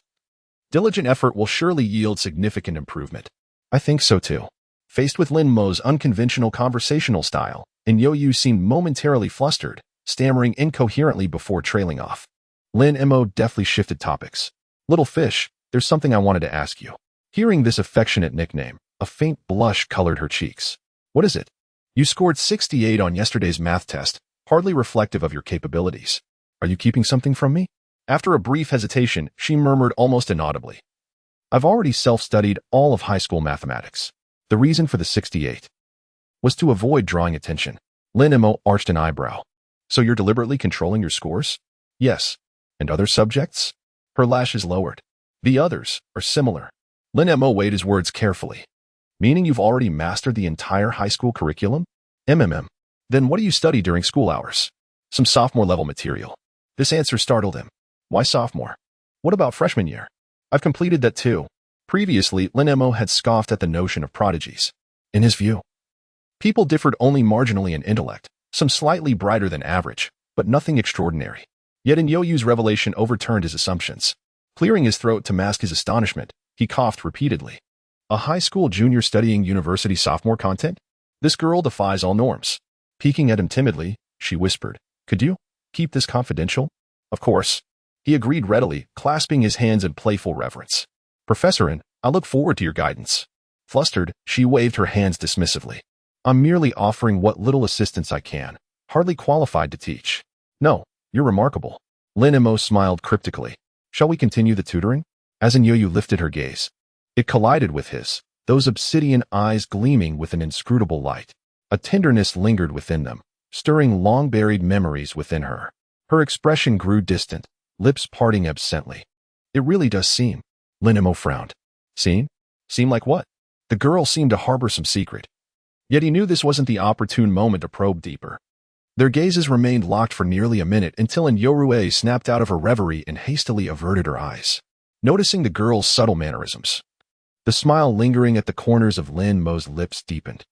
A: diligent effort will surely yield significant improvement. I think so too. Faced with Lin Mo's unconventional conversational style, Yo-Yu seemed momentarily flustered, stammering incoherently before trailing off. Lin Mo deftly shifted topics. Little fish, there's something I wanted to ask you. Hearing this affectionate nickname, a faint blush colored her cheeks. What is it? You scored 68 on yesterday's math test, hardly reflective of your capabilities. Are you keeping something from me? After a brief hesitation, she murmured almost inaudibly. I've already self-studied all of high school mathematics. The reason for the 68 was to avoid drawing attention. Lin Mo arched an eyebrow. So you're deliberately controlling your scores? Yes. And other subjects? Her lashes lowered. The others are similar. Lin Mo weighed his words carefully. Meaning you've already mastered the entire high school curriculum? Then what do you study during school hours? Some sophomore-level material. This answer startled him. Why sophomore? What about freshman year? I've completed that too. Previously, Lin Mo had scoffed at the notion of prodigies. In his view, people differed only marginally in intellect, some slightly brighter than average, but nothing extraordinary. Yet Yo-Yu's revelation overturned his assumptions. Clearing his throat to mask his astonishment, he coughed repeatedly. A high school junior studying university sophomore content? This girl defies all norms. Peeking at him timidly, she whispered, Could you keep this confidential? Of course. He agreed readily, clasping his hands in playful reverence. Professorin, I look forward to your guidance. Flustered, she waved her hands dismissively. I'm merely offering what little assistance I can, hardly qualified to teach. No, you're remarkable. Lin Mo smiled cryptically. Shall we continue the tutoring? As Yo-Yu lifted her gaze, it collided with his, those obsidian eyes gleaming with an inscrutable light. A tenderness lingered within them, stirring long-buried memories within her. Her expression grew distant, lips parting absently. It really does seem. Lin Mo frowned. Seem? Seem like what? The girl seemed to harbor some secret. Yet he knew this wasn't the opportune moment to probe deeper. Their gazes remained locked for nearly a minute until Yo-Yu snapped out of her reverie and hastily averted her eyes. Noticing the girl's subtle mannerisms, the smile lingering at the corners of Lin Mo's lips deepened.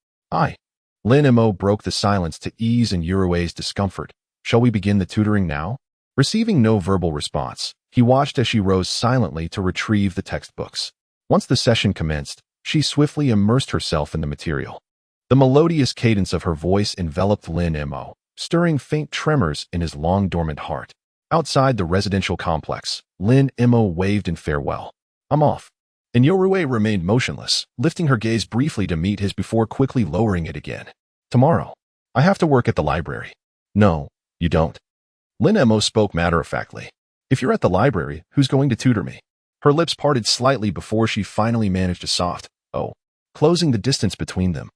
A: Lin Mo broke the silence to ease Yo-Yu's discomfort. Shall we begin the tutoring now? Receiving no verbal response, he watched as she rose silently to retrieve the textbooks. Once the session commenced, she swiftly immersed herself in the material. The melodious cadence of her voice enveloped Lin Mo, stirring faint tremors in his long-dormant heart. Outside the residential complex, Lin Mo waved in farewell. I'm off. And Yo-Yu remained motionless, lifting her gaze briefly to meet his before quickly lowering it again. Tomorrow, I have to work at the library. No, you don't. Lin Mo spoke matter-of-factly. If you're at the library, who's going to tutor me? Her lips parted slightly before she finally managed a soft, oh, closing the distance between them.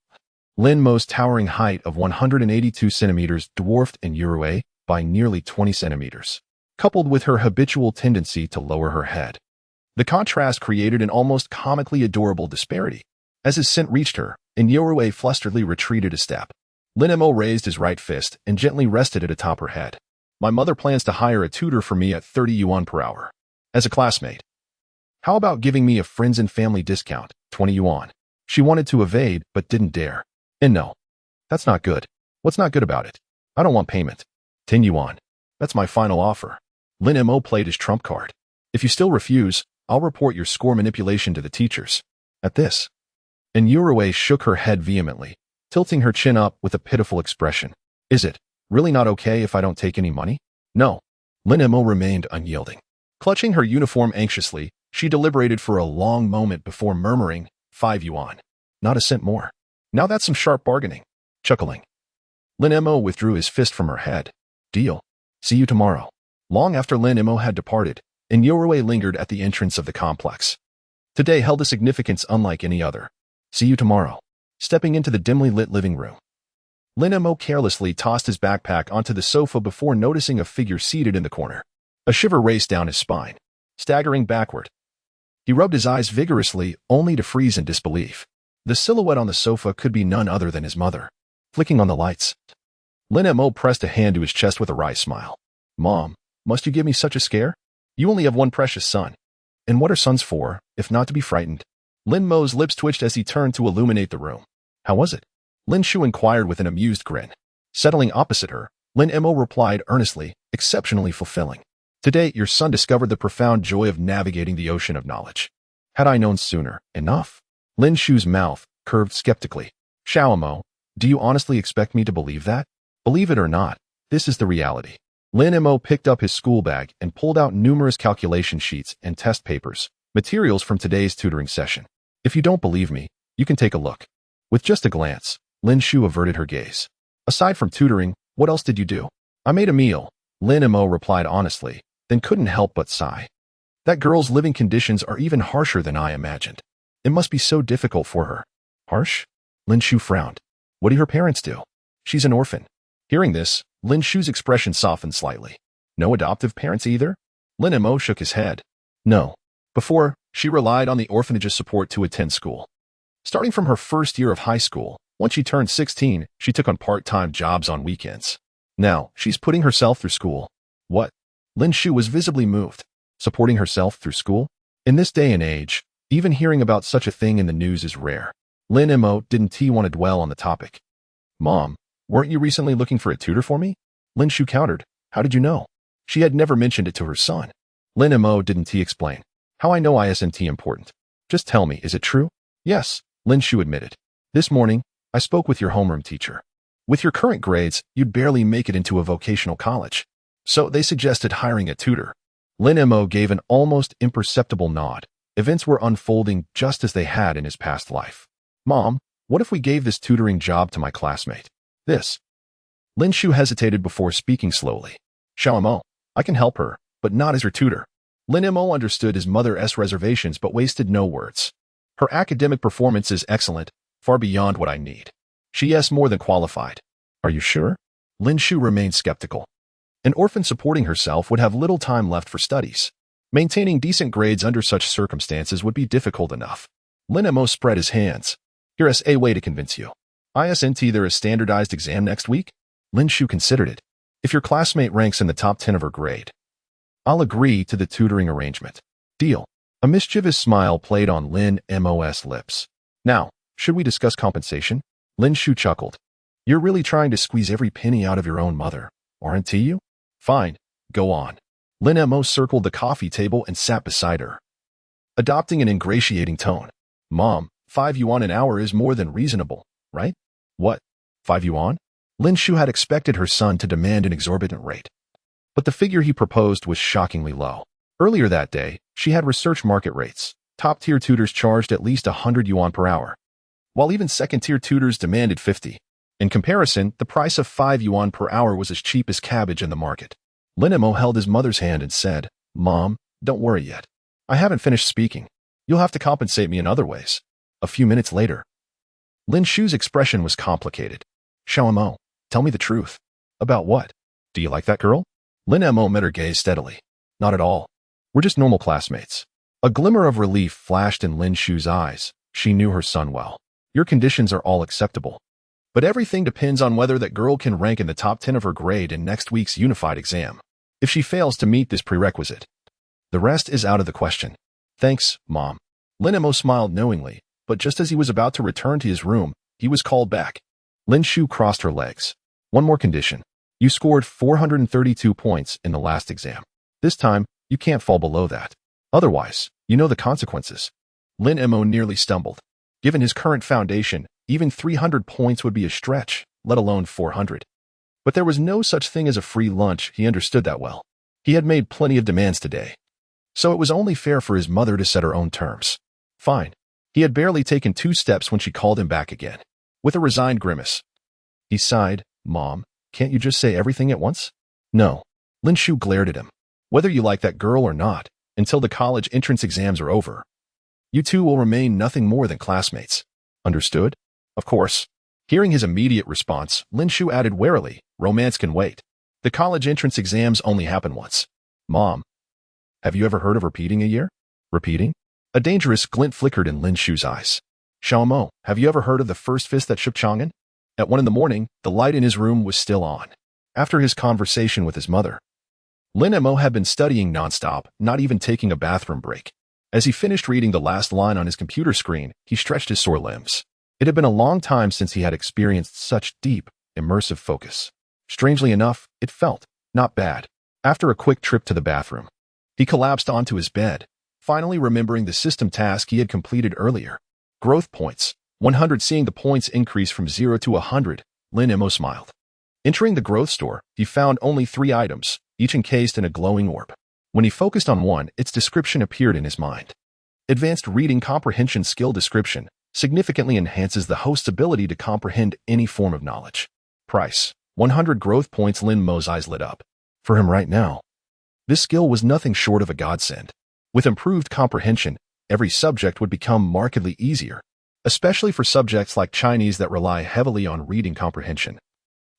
A: Lin Mo's towering height of 182 centimeters dwarfed in Yurue by nearly 20 centimeters, coupled with her habitual tendency to lower her head. The contrast created an almost comically adorable disparity. As his scent reached her, Yurue flusteredly retreated a step. Lin Mo raised his right fist and gently rested it atop her head. My mother plans to hire a tutor for me at 30 yuan per hour. As a classmate. How about giving me a friends and family discount, 20 yuan? She wanted to evade, but didn't dare. And no. That's not good. What's not good about it? I don't want payment. 10 yuan. That's my final offer. Lin Mo played his trump card. If you still refuse, I'll report your score manipulation to the teachers. At this. And Yurue shook her head vehemently, tilting her chin up with a pitiful expression. Is it really not okay if I don't take any money? No. Lin Mo remained unyielding. Clutching her uniform anxiously, she deliberated for a long moment before murmuring, 5 yuan. Not a cent more. Now that's some sharp bargaining. Chuckling. Lin Mo withdrew his fist from her head. Deal. See you tomorrow. Long after Lin Mo had departed, Yurue lingered at the entrance of the complex. Today held a significance unlike any other. See you tomorrow. Stepping into the dimly lit living room. Lin Mo carelessly tossed his backpack onto the sofa before noticing a figure seated in the corner. A shiver raced down his spine. Staggering backward. He rubbed his eyes vigorously, only to freeze in disbelief. The silhouette on the sofa could be none other than his mother. Flicking on the lights. Lin Mo pressed a hand to his chest with a wry smile. Mom, must you give me such a scare? You only have one precious son. And what are sons for, if not to be frightened? Lin Mo's lips twitched as he turned to illuminate the room. How was it? Lin Shu inquired with an amused grin. Settling opposite her, Lin Mo replied earnestly, exceptionally fulfilling. Today, your son discovered the profound joy of navigating the ocean of knowledge. Had I known sooner, enough. Lin Shu's mouth curved skeptically. Xiao Mo, do you honestly expect me to believe that? Believe it or not, this is the reality. Lin Mo picked up his school bag and pulled out numerous calculation sheets and test papers, materials from today's tutoring session. If you don't believe me, you can take a look. With just a glance, Lin Shu averted her gaze. Aside from tutoring, what else did you do? I made a meal, Lin Mo replied honestly, then couldn't help but sigh. That girl's living conditions are even harsher than I imagined. It must be so difficult for her. Harsh? Lin Shu frowned. What do her parents do? She's an orphan. Hearing this, Lin Shu's expression softened slightly. No adoptive parents either? Lin Mo shook his head. No. Before, she relied on the orphanage's support to attend school. Starting from her first year of high school, once she turned 16, she took on part-time jobs on weekends. Now, she's putting herself through school. What? Lin Shu was visibly moved. Supporting herself through school? In this day and age, even hearing about such a thing in the news is rare. Lin Mo didn't want to dwell on the topic. Mom, weren't you recently looking for a tutor for me? Lin Shu countered. How did you know? She had never mentioned it to her son. Lin Mo didn't explain. How I know ISNT important. Just tell me, is it true? Yes, Lin Shu admitted. This morning, I spoke with your homeroom teacher. With your current grades, you'd barely make it into a vocational college. So they suggested hiring a tutor. Lin Mo gave an almost imperceptible nod. Events were unfolding just as they had in his past life. Mom, what if we gave this tutoring job to my classmate? This. Lin Shu hesitated before speaking slowly. Xiao Mo, I can help her, but not as her tutor. Lin Mo understood his mother's reservations but wasted no words. Her academic performance is excellent, far beyond what I need. She is more than qualified. Are you sure? Lin Shu remained skeptical. An orphan supporting herself would have little time left for studies. Maintaining decent grades under such circumstances would be difficult enough. Lin Mo spread his hands. Here's a way to convince you. ISNT there is standardized exam next week? Lin Shu considered it. If your classmate ranks in the top 10 of her grade, I'll agree to the tutoring arrangement. Deal. A mischievous smile played on Lin Mo's lips. Now, should we discuss compensation? Lin Shu chuckled. You're really trying to squeeze every penny out of your own mother, aren't you? Fine, go on. Lin Mo circled the coffee table and sat beside her. Adopting an ingratiating tone. Mom, 5 yuan an hour is more than reasonable, right? What? 5 yuan? Lin Shu had expected her son to demand an exorbitant rate. But the figure he proposed was shockingly low. Earlier that day, she had researched market rates. Top-tier tutors charged at least 100 yuan per hour, while even second-tier tutors demanded 50. In comparison, the price of 5 yuan per hour was as cheap as cabbage in the market. Lin Mo held his mother's hand and said, "Mom, don't worry yet. I haven't finished speaking. You'll have to compensate me in other ways." A few minutes later, Lin Shu's expression was complicated. "Xiaomo, tell me the truth." "About what? Do you like that girl?" Lin Mo met her gaze steadily. "Not at all. We're just normal classmates." A glimmer of relief flashed in Lin Shu's eyes. She knew her son well. "Your conditions are all acceptable. But everything depends on whether that girl can rank in the top 10 of her grade in next week's unified exam. If she fails to meet this prerequisite, the rest is out of the question." "Thanks, Mom." Lin Mo smiled knowingly, but just as he was about to return to his room, he was called back. Lin Shu crossed her legs. "One more condition. You scored 432 points in the last exam. This time, you can't fall below that. Otherwise, you know the consequences." Lin Mo nearly stumbled. Given his current foundation, even 300 points would be a stretch, let alone 400. But there was no such thing as a free lunch, he understood that well. He had made plenty of demands today. So it was only fair for his mother to set her own terms. Fine. He had barely taken 2 steps when she called him back again. With a resigned grimace, he sighed, "Mom, can't you just say everything at once?" "No." Lin Shu glared at him. "Whether you like that girl or not, until the college entrance exams are over, you two will remain nothing more than classmates. Understood?" "Of course." Hearing his immediate response, Lin Shu added warily, "Romance can wait. The college entrance exams only happen once." "Mom, have you ever heard of repeating a year?" "Repeating?" A dangerous glint flickered in Lin Shu's eyes. "Xiaomo, have you ever heard of the first fist that shook Chang'an?" At 1 in the morning, the light in his room was still on. After his conversation with his mother, Lin Mo had been studying nonstop, not even taking a bathroom break. As he finished reading the last line on his computer screen, he stretched his sore limbs. It had been a long time since he had experienced such deep, immersive focus. Strangely enough, it felt not bad. After a quick trip to the bathroom, he collapsed onto his bed, finally remembering the system task he had completed earlier. Growth points. 100. Seeing the points increase from 0 to 100, Lin Mo smiled. Entering the growth store, he found only 3 items, each encased in a glowing orb. When he focused on one, its description appeared in his mind. Advanced Reading Comprehension Skill Description significantly enhances the host's ability to comprehend any form of knowledge. Price: 100 growth points. Lin Mo's eyes lit up. For him right now, this skill was nothing short of a godsend. With improved comprehension, every subject would become markedly easier, especially for subjects like Chinese that rely heavily on reading comprehension.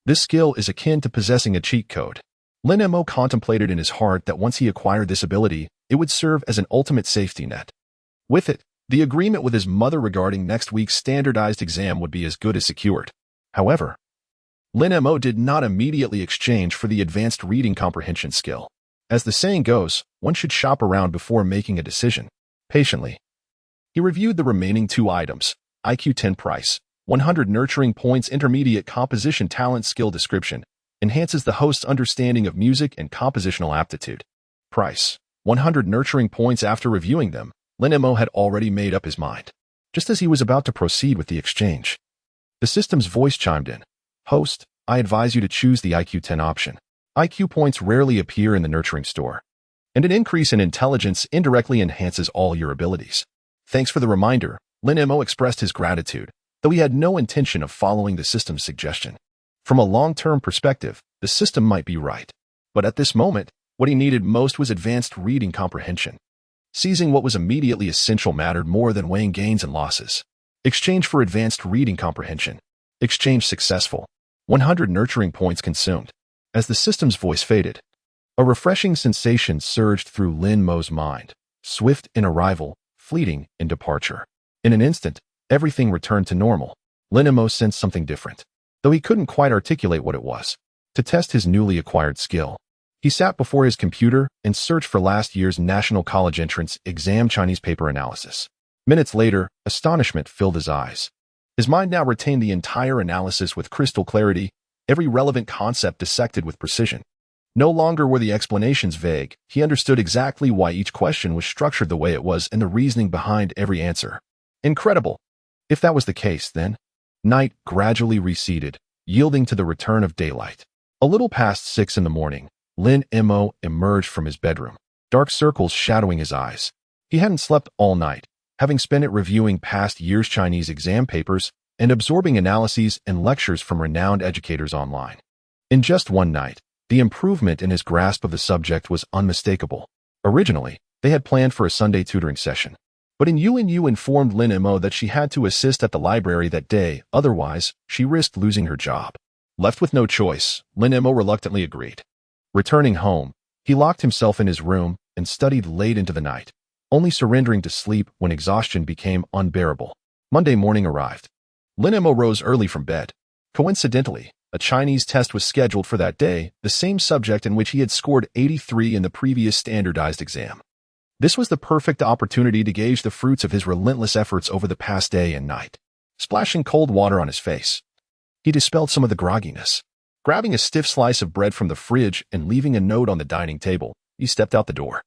A: This skill is akin to possessing a cheat code. Lin Mo contemplated in his heart that once he acquired this ability, it would serve as an ultimate safety net. With it, the agreement with his mother regarding next week's standardized exam would be as good as secured. However, Lin Mo did not immediately exchange for the advanced reading comprehension skill. As the saying goes, one should shop around before making a decision. Patiently, he reviewed the remaining 2 items. IQ 10 price: 100 nurturing points. Intermediate composition talent skill description enhances the host's understanding of music and compositional aptitude. Price: 100 nurturing points. After reviewing them, Lin Mo had already made up his mind. Just as he was about to proceed with the exchange, the system's voice chimed in. "Host, I advise you to choose the IQ 10 option. IQ points rarely appear in the nurturing store, and an increase in intelligence indirectly enhances all your abilities." Thanks for the reminder, Lin Mo expressed his gratitude, though he had no intention of following the system's suggestion. From a long-term perspective, the system might be right. But at this moment, what he needed most was advanced reading comprehension. Seizing what was immediately essential mattered more than weighing gains and losses. Exchange for advanced reading comprehension. Exchange successful. 100 nurturing points consumed. As the system's voice faded, a refreshing sensation surged through Lin Mo's mind. Swift in arrival, fleeting in departure. In an instant, everything returned to normal. Lin Mo sensed something different, though he couldn't quite articulate what it was. To test his newly acquired skill, he sat before his computer and searched for last year's National College Entrance Exam Chinese paper analysis. Minutes later, astonishment filled his eyes. His mind now retained the entire analysis with crystal clarity, every relevant concept dissected with precision. No longer were the explanations vague. He understood exactly why each question was structured the way it was and the reasoning behind every answer. Incredible! If that was the case, then night gradually receded, yielding to the return of daylight. A little past 6 in the morning, Lin Mo emerged from his bedroom, dark circles shadowing his eyes. He hadn't slept all night, having spent it reviewing past year's Chinese exam papers and absorbing analyses and lectures from renowned educators online. In just one night, The improvement in his grasp of the subject was unmistakable. Originally, they had planned for a Sunday tutoring session. But Yu informed Lin Mo that she had to assist at the library that day, otherwise, she risked losing her job. Left with no choice, Lin Mo reluctantly agreed. Returning home, he locked himself in his room and studied late into the night, only surrendering to sleep when exhaustion became unbearable. Monday morning arrived. Lin Mo rose early from bed. Coincidentally, a Chinese test was scheduled for that day, the same subject in which he had scored 83 in the previous standardized exam. This was the perfect opportunity to gauge the fruits of his relentless efforts over the past day and night. Splashing cold water on his face, he dispelled some of the grogginess. Grabbing a stiff slice of bread from the fridge and leaving a note on the dining table, he stepped out the door.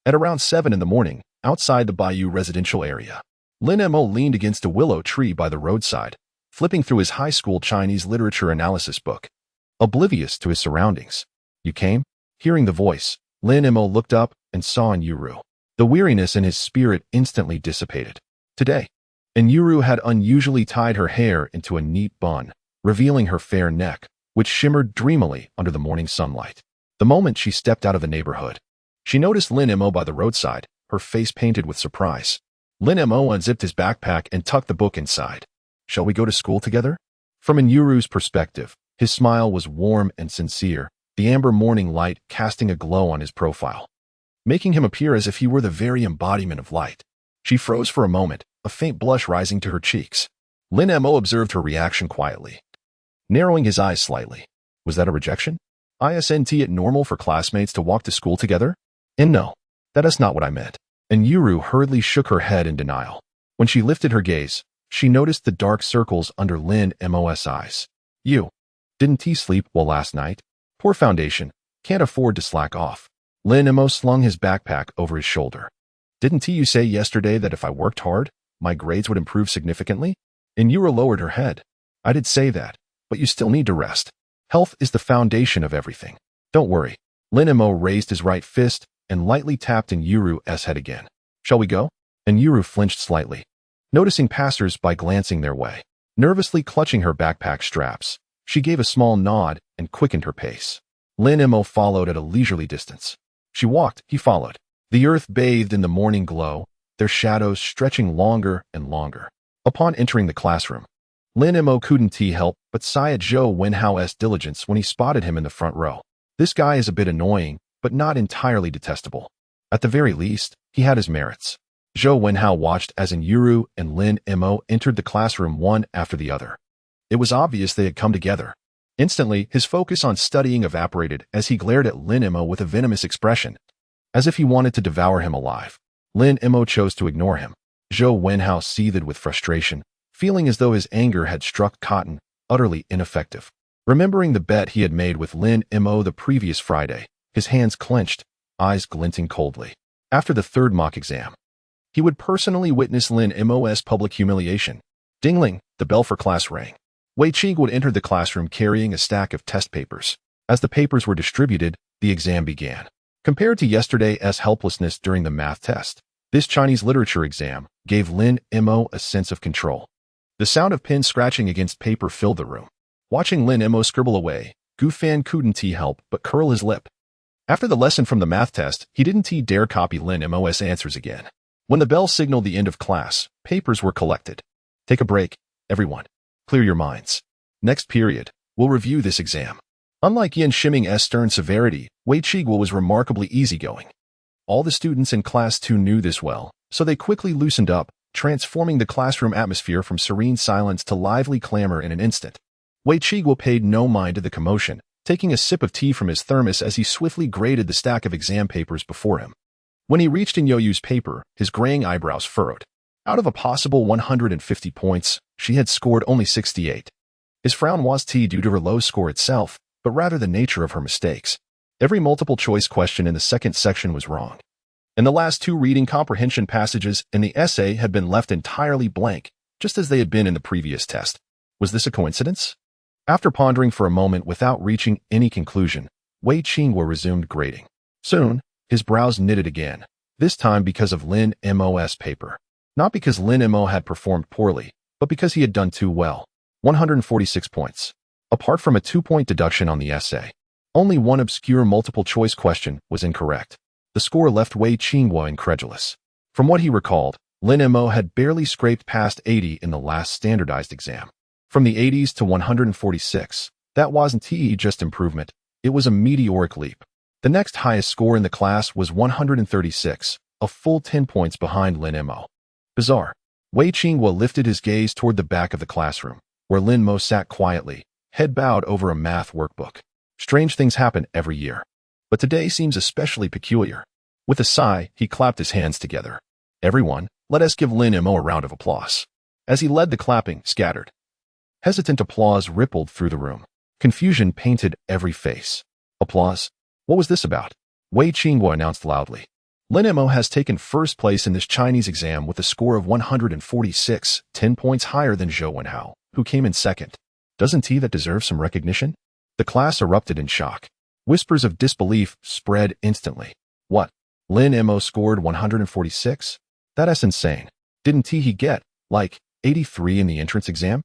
A: At around 7 in the morning, outside the Bayou residential area, Lin Mo leaned against a willow tree by the roadside, flipping through his high school Chinese literature analysis book, oblivious to his surroundings. "You came?" Hearing the voice, Lin Mo looked up and saw Yuru. The weariness in his spirit instantly dissipated. Today, Yuru had unusually tied her hair into a neat bun, revealing her fair neck, which shimmered dreamily under the morning sunlight. The moment she stepped out of the neighborhood, she noticed Lin Mo by the roadside, her face painted with surprise. Lin Mo unzipped his backpack and tucked the book inside. "Shall we go to school together?" From Yuru's perspective, his smile was warm and sincere, the amber morning light casting a glow on his profile, making him appear as if he were the very embodiment of light. She froze for a moment, a faint blush rising to her cheeks. Lin Mo observed her reaction quietly, narrowing his eyes slightly. Was that a rejection? Isn't it normal for classmates to walk to school together? And no, that is not what I meant. And Yuru hurriedly shook her head in denial. When she lifted her gaze, she noticed the dark circles under Lin Mo's eyes. "You didn't he sleep well last night? Poor foundation, can't afford to slack off." Lin Mo slung his backpack over his shoulder. "Didn't you say yesterday that if I worked hard, my grades would improve significantly?" And Yuru lowered her head. "I did say that, but you still need to rest. Health is the foundation of everything. Don't worry." Lin Mo raised his right fist and lightly tapped Yuru's head again. "Shall we go?" And Yuru flinched slightly, noticing passers-by glancing their way. Nervously clutching her backpack straps, she gave a small nod and quickened her pace. Lin Mo followed at a leisurely distance. She walked, he followed. The earth bathed in the morning glow, their shadows stretching longer and longer. Upon entering the classroom, Lin Mo couldn't help but sigh at Zhou Wenhao's diligence when he spotted him in the front row. This guy is a bit annoying, but not entirely detestable. At the very least, he had his merits. Zhou Wenhao watched as Yuru and Lin Mo entered the classroom one after the other. It was obvious they had come together. Instantly, his focus on studying evaporated as he glared at Lin Mo with a venomous expression, as if he wanted to devour him alive. Lin Mo chose to ignore him. Zhou Wenhao seethed with frustration, feeling as though his anger had struck cotton, utterly ineffective. Remembering the bet he had made with Lin Mo the previous Friday, his hands clenched, eyes glinting coldly. After the third mock exam, he would personally witness Lin Mo's public humiliation. Dingling, the bell for class rang. Wei Qing would enter the classroom carrying a stack of test papers. As the papers were distributed, the exam began. Compared to yesterday's helplessness during the math test, this Chinese literature exam gave Lin Mo a sense of control. The sound of pens scratching against paper filled the room. Watching Lin Mo scribble away, Gu Fan couldn't help but curl his lip. After the lesson from the math test, he didn't dare copy Lin Mo's answers again. When the bell signaled the end of class, papers were collected. "Take a break, everyone. Clear your minds. Next period, we'll review this exam." Unlike Yin Shiming's stern severity, Wei Qigwa was remarkably easygoing. All the students in Class 2 knew this well, so they quickly loosened up, transforming the classroom atmosphere from serene silence to lively clamor in an instant. Wei Qigwa paid no mind to the commotion, taking a sip of tea from his thermos as he swiftly graded the stack of exam papers before him. When he reached Yoyu's paper, his graying eyebrows furrowed. Out of a possible 150 points, she had scored only 68. His frown wasn't due to her low score itself, but rather the nature of her mistakes. Every multiple-choice question in the second section was wrong, and the last two reading comprehension passages in the essay had been left entirely blank, just as they had been in the previous test. Was this a coincidence? After pondering for a moment without reaching any conclusion, Wei Qingwa resumed grading. Soon, his brows knitted again, this time because of Lin Mo's paper. Not because Lin Mo had performed poorly, but because he had done too well. 146 points. Apart from a 2-point deduction on the essay, Only one obscure multiple-choice question was incorrect. The score left Wei Qinghua incredulous. From what he recalled, Lin Mo had barely scraped past 80 in the last standardized exam. From the 80s to 146, that wasn't just improvement, it was a meteoric leap. The next highest score in the class was 136, a full 10 points behind Lin Mo. Bizarre. Wei Qinghua lifted his gaze toward the back of the classroom, where Lin Mo sat quietly, head bowed over a math workbook. Strange things happen every year, but today seems especially peculiar. With a sigh, he clapped his hands together. Everyone, let us give Lin Mo a round of applause. As he led the clapping, scattered. Hesitant applause rippled through the room. Confusion painted every face. Applause? What was this about? Wei Qinghua announced loudly. Lin Mo has taken first place in this Chinese exam with a score of 146, 10 points higher than Zhou Wenhao, who came in second. Doesn't that deserve some recognition? The class erupted in shock. Whispers of disbelief spread instantly. What? Lin Mo scored 146? That's insane. Didn't he get, like, 83 in the entrance exam?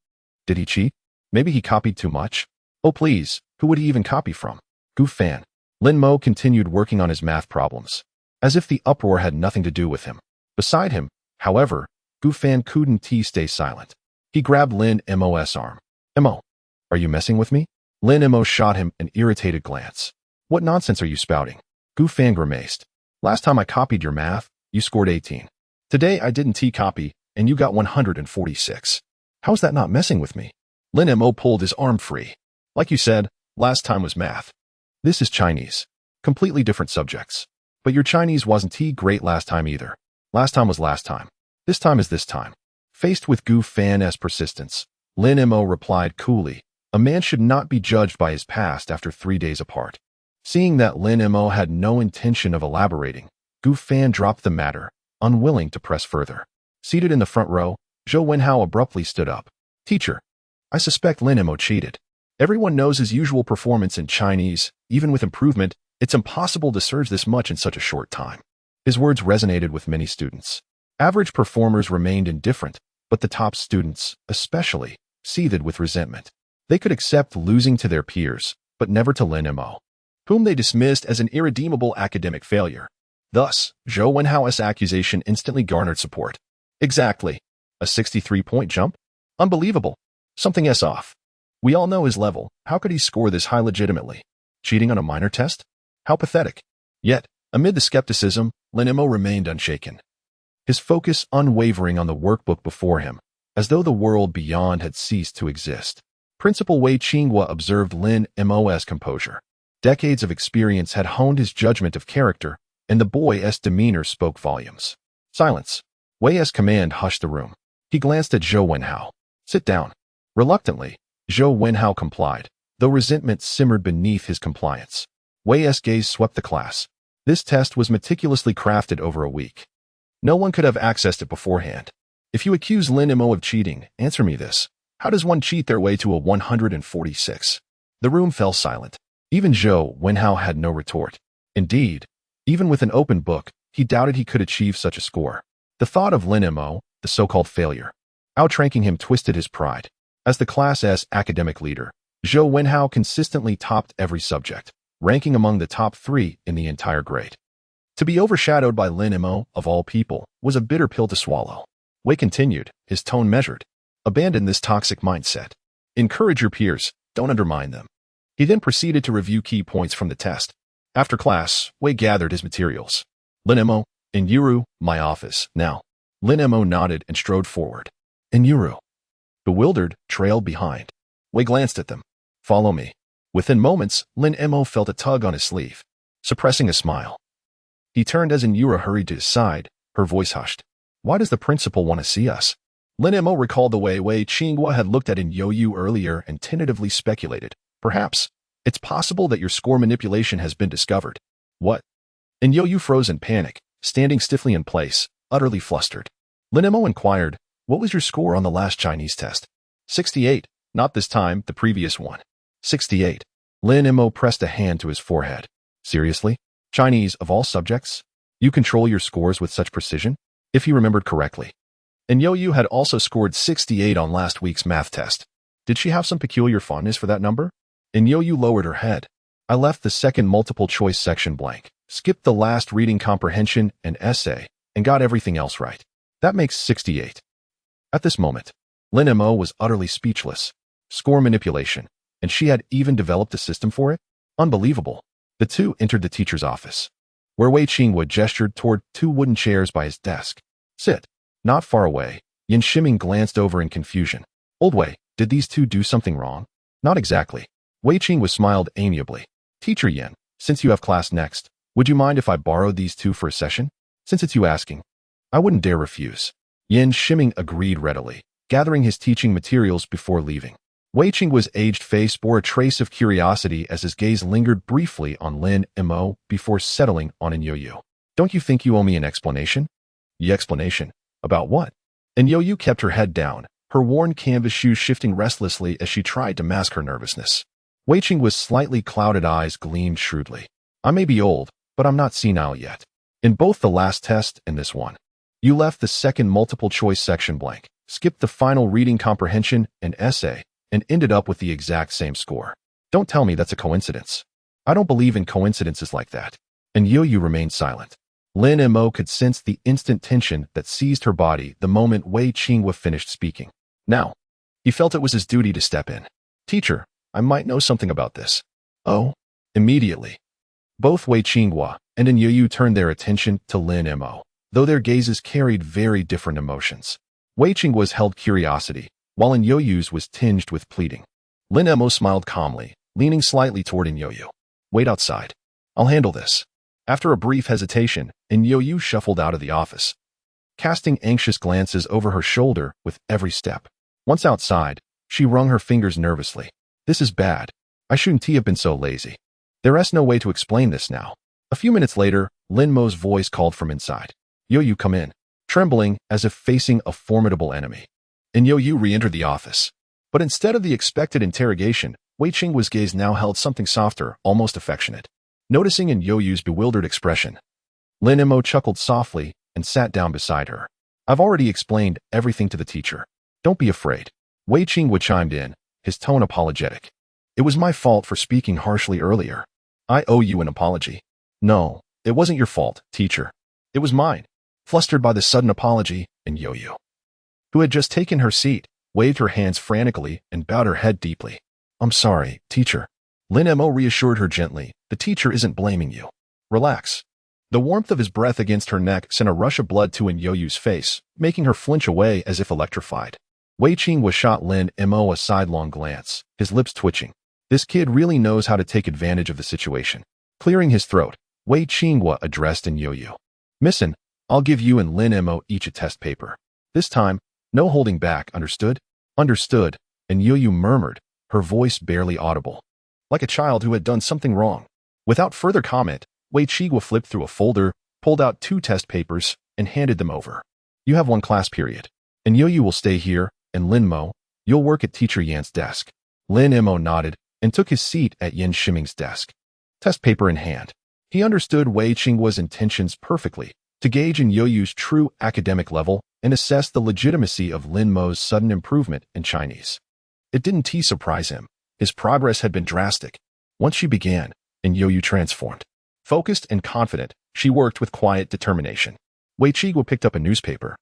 A: Did he cheat? Maybe he copied too much? Oh please, who would he even copy from? Gu Fan. Lin Mo continued working on his math problems, as if the uproar had nothing to do with him. Beside him, however, Gu Fan couldn't stay silent. He grabbed Lin Mo's arm. Mo, are you messing with me? Lin Mo shot him an irritated glance. What nonsense are you spouting? Gu Fan grimaced. Last time I copied your math, you scored 18. Today I didn't copy, and you got 146. How's that not messing with me? Lin Mo pulled his arm free. Like you said, last time was math. This is Chinese. Completely different subjects. But your Chinese wasn't great last time either. Last time was last time. This time is this time. Faced with Gu Fan's persistence, Lin Mo replied coolly, a man should not be judged by his past after 3 days apart. Seeing that Lin Mo had no intention of elaborating, Gu Fan dropped the matter, unwilling to press further. Seated in the front row, Zhou Wenhao abruptly stood up. Teacher, I suspect Lin Mo cheated. Everyone knows his usual performance in Chinese. Even with improvement, it's impossible to surge this much in such a short time. His words resonated with many students. Average performers remained indifferent, but the top students, especially, seethed with resentment. They could accept losing to their peers, but never to Lin Mo, whom they dismissed as an irredeemable academic failure. Thus, Zhou Wenhao's accusation instantly garnered support. Exactly. A 63-point jump? Unbelievable. Something's off. We all know his level. How could he score this high legitimately? Cheating on a minor test? How pathetic. Yet, amid the skepticism, Lin Mo remained unshaken. His focus unwavering on the workbook before him, as though the world beyond had ceased to exist. Principal Wei Qinghua observed Lin Mo's composure. Decades of experience had honed his judgment of character, and the boy's demeanor spoke volumes. Silence. Wei's command hushed the room. He glanced at Zhou Wenhao. Sit down. Reluctantly, Zhou Wenhao complied, though resentment simmered beneath his compliance. Wei's gaze swept the class. This test was meticulously crafted over a week. No one could have accessed it beforehand. If you accuse Lin Mo of cheating, answer me this. How does one cheat their way to a 146? The room fell silent. Even Zhou Wenhao had no retort. Indeed, even with an open book, he doubted he could achieve such a score. The thought of Lin Mo, the so-called failure, outranking him twisted his pride. As the class's academic leader, Zhou Wenhao consistently topped every subject, ranking among the top 3 in the entire grade. To be overshadowed by Lin Mo, of all people, was a bitter pill to swallow. Wei continued, his tone measured. Abandon this toxic mindset. Encourage your peers, don't undermine them. He then proceeded to review key points from the test. After class, Wei gathered his materials. Lin Mo, in Yuru, my office, now. Lin Mo nodded and strode forward. In Yuru. Bewildered, trailed behind. Wei glanced at them. Follow me. Within moments, Lin Mo felt a tug on his sleeve, suppressing a smile. He turned as Yura hurried to his side, her voice hushed. Why does the principal want to see us? Lin Mo recalled the way Wei Qinghua had looked at Yu earlier and tentatively speculated. Perhaps, it's possible that your score manipulation has been discovered. What? Yu froze in panic, standing stiffly in place, utterly flustered. Lin Mo inquired, what was your score on the last Chinese test? 68, not this time, the previous one. 68. Lin Mo pressed a hand to his forehead. Seriously? Chinese of all subjects? You control your scores with such precision? If he remembered correctly. And Yu had also scored 68 on last week's math test. Did she have some peculiar fondness for that number? And Yu lowered her head. I left the second multiple choice section blank, skipped the last reading comprehension and essay, and got everything else right. That makes 68. At this moment, Lin Mo was utterly speechless. Score manipulation, and she had even developed a system for it? Unbelievable. The two entered the teacher's office, where Wei Qingwu gestured toward two wooden chairs by his desk. Sit. Not far away, Yin Shiming glanced over in confusion. Old Wei, did these two do something wrong? Not exactly. Wei Qingwu smiled amiably. Teacher Yin, since you have class next, would you mind if I borrowed these two for a session? Since it's you asking, I wouldn't dare refuse. Yin Shiming agreed readily, gathering his teaching materials before leaving. Wei Qingwu's aged face bore a trace of curiosity as his gaze lingered briefly on Lin Mo before settling on Enyoyu. Don't you think you owe me an explanation? Ye explanation? About what? Enyoyu kept her head down, her worn canvas shoes shifting restlessly as she tried to mask her nervousness. Wei Qingwu's slightly clouded eyes gleamed shrewdly. I may be old, but I'm not senile yet. In both the last test and this one, you left the second multiple choice section blank, skipped the final reading comprehension and essay, and ended up with the exact same score. Don't tell me that's a coincidence. I don't believe in coincidences like that. And Enyoyu remained silent. Lin Mo could sense the instant tension that seized her body the moment Wei Qingwu finished speaking. Now, he felt it was his duty to step in. Teacher, I might know something about this. Oh? Immediately. Both Wei Qingwu and Enyoyu turned their attention to Lin Mo, though their gazes carried very different emotions. Wei Qingwu's held curiosity, while Enyoyu's was tinged with pleading. Lin Mo smiled calmly, leaning slightly toward Enyoyu. Wait outside. I'll handle this. After a brief hesitation, Enyoyu shuffled out of the office, casting anxious glances over her shoulder with every step. Once outside, she wrung her fingers nervously. This is bad. I shouldn't have been so lazy. There's no way to explain this now. A few minutes later, Lin Mo's voice called from inside. Enyoyu, come in. Trembling as if facing a formidable enemy. Enyoyu re-entered the office. But instead of the expected interrogation, Wei Qingwu's gaze now held something softer, almost affectionate. Noticing Enyoyu's bewildered expression, Lin Mo chuckled softly and sat down beside her. I've already explained everything to the teacher. Don't be afraid. Wei Qingwu chimed in, his tone apologetic. It was my fault for speaking harshly earlier. I owe you an apology. No, it wasn't your fault, teacher. It was mine. Flustered by the sudden apology, Enyoyu, who had just taken her seat, waved her hands frantically and bowed her head deeply. I'm sorry, teacher. Lin Mo reassured her gently. The teacher isn't blaming you. Relax. The warmth of his breath against her neck sent a rush of blood to Enyoyu's face, making her flinch away as if electrified. Wei Qingwu shot Lin Mo a sidelong glance, his lips twitching. This kid really knows how to take advantage of the situation. Clearing his throat, Wei Qingwu addressed Enyoyu. Missin, I'll give you and Lin Mo each a test paper. This time, no holding back, understood? Understood, Enyoyu murmured, her voice barely audible, like a child who had done something wrong. Without further comment, Wei Qingwu flipped through a folder, pulled out 2 test papers, and handed them over. You have 1 class period. Enyoyu will stay here, and Lin Mo, you'll work at Teacher Yan's desk. Lin Mo nodded and took his seat at Yin Shiming's desk. Test paper in hand. He understood Wei Qingwu's intentions perfectly, to gauge Enyoyu's true academic level and assess the legitimacy of Lin Mo's sudden improvement in Chinese. It didn't surprise him. His progress had been drastic. Once she began, Enyoyu transformed. Focused and confident, she worked with quiet determination. Wei Qingwu picked up a newspaper,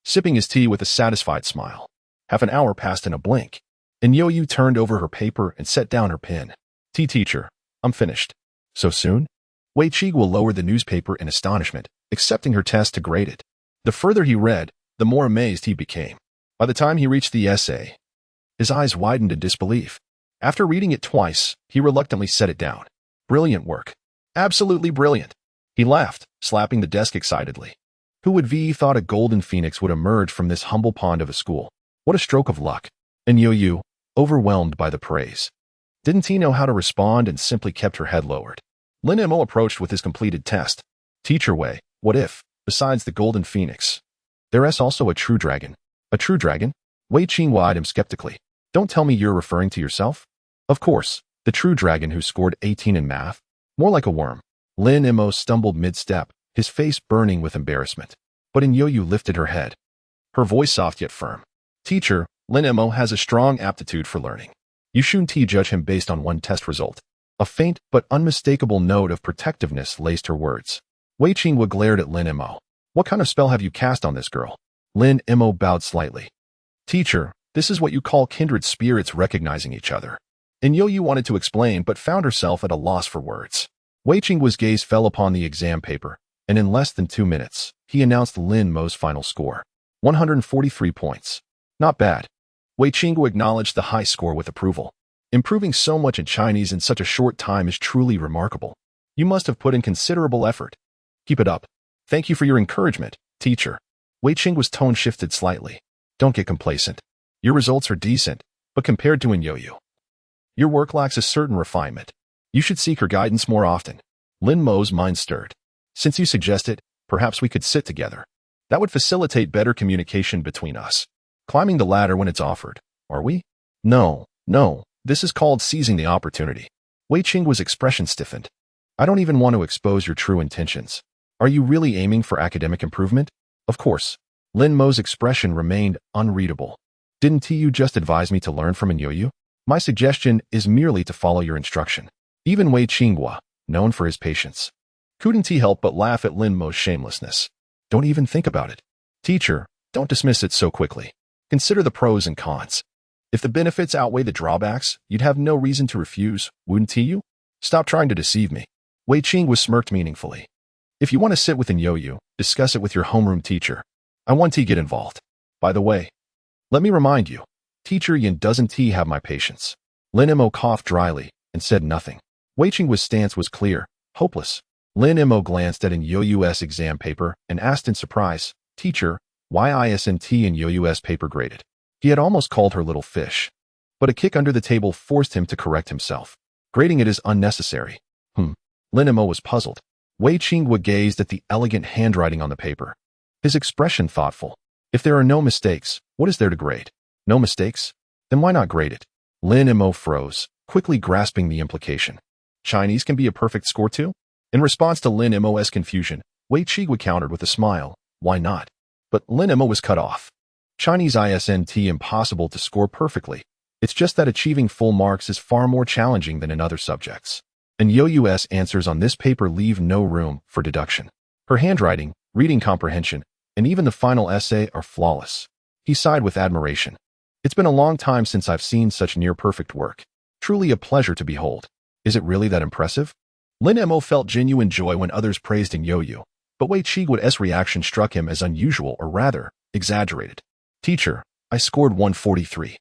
A: sipping his tea with a satisfied smile. Half an hour passed in a blink. Enyoyu turned over her paper and set down her pen. Teacher, I'm finished. So soon? Wei Qingwu lowered the newspaper in astonishment, accepting her test to grade it. The further he read, the more amazed he became. By the time he reached the essay, his eyes widened in disbelief. After reading it twice, he reluctantly set it down. Brilliant work. Absolutely brilliant. He laughed, slapping the desk excitedly. Who would have thought a golden phoenix would emerge from this humble pond of a school? What a stroke of luck. Enyoyu, overwhelmed by the praise, didn't he know how to respond and simply kept her head lowered. Lin Mo approached with his completed test. Teacher Wei, what if, besides the golden phoenix, there's also a true dragon? A true dragon? Wei Qingwu eyed him skeptically. Don't tell me you're referring to yourself? Of course, the true dragon who scored 18 in math. More like a worm. Lin Mo stumbled mid-step, his face burning with embarrassment. But Enyoyu lifted her head, her voice soft yet firm. Teacher, Lin Mo has a strong aptitude for learning. You shouldn't judge him based on 1 test result. A faint but unmistakable note of protectiveness laced her words. Wei Qinghua glared at Lin Mo. What kind of spell have you cast on this girl? Lin Mo bowed slightly. Teacher, this is what you call kindred spirits recognizing each other. And Yo-Yu wanted to explain but found herself at a loss for words. Wei Qinghua's gaze fell upon the exam paper, and in less than 2 minutes, he announced Lin Mo's final score. 143 points. Not bad. Wei Qinghua acknowledged the high score with approval. Improving so much in Chinese in such a short time is truly remarkable. You must have put in considerable effort. Keep it up. Thank you for your encouragement, teacher. Wei Qinghua's tone shifted slightly. Don't get complacent. Your results are decent, but compared to Yo-Yu, your work lacks a certain refinement. You should seek her guidance more often. Lin Mo's mind stirred. Since you suggest it, perhaps we could sit together. That would facilitate better communication between us. Climbing the ladder when it's offered, are we? No. This is called seizing the opportunity. Wei Qinghua's expression stiffened. I don't even want to expose your true intentions. Are you really aiming for academic improvement? Of course. Lin Mo's expression remained unreadable. Didn't you just advise me to learn from Yo-Yu? My suggestion is merely to follow your instruction. Even Wei Qinghua, known for his patience, couldn't help but laugh at Lin Mo's shamelessness. Don't even think about it. Teacher, don't dismiss it so quickly. Consider the pros and cons. If the benefits outweigh the drawbacks, you'd have no reason to refuse, wouldn't you? Stop trying to deceive me. Wei Qinghua smirked meaningfully. If you want to sit with Yo-Yu, discuss it with your homeroom teacher. I want to get involved. By the way, let me remind you, Teacher Yin doesn't have my patience. Lin Mo coughed dryly and said nothing. Wei Qinghua's stance was clear, hopeless. Lin Mo glanced at Yo-Yu's exam paper and asked in surprise, Teacher, why isn't Yo-Yu's paper graded? He had almost called her little fish. But a kick under the table forced him to correct himself. Grading it is unnecessary. Lin Mo was puzzled. Wei Qinghua gazed at the elegant handwriting on the paper. His expression thoughtful. If there are no mistakes, what is there to grade? No mistakes? Then why not grade it? Lin Mo froze, quickly grasping the implication. Chinese can be a perfect score too? In response to Lin Mo's confusion, Wei Qinghua countered with a smile. Why not? But Lin Mo was cut off. Chinese isn't impossible to score perfectly. It's just that achieving full marks is far more challenging than in other subjects. And Yo-Yu's answers on this paper leave no room for deduction. Her handwriting, reading comprehension, and even the final essay are flawless. He sighed with admiration. It's been a long time since I've seen such near-perfect work. Truly a pleasure to behold. Is it really that impressive? Lin Mo felt genuine joy when others praised Yo-Yu, but Wei Qinghua's reaction struck him as unusual or rather, exaggerated. Teacher, I scored 143.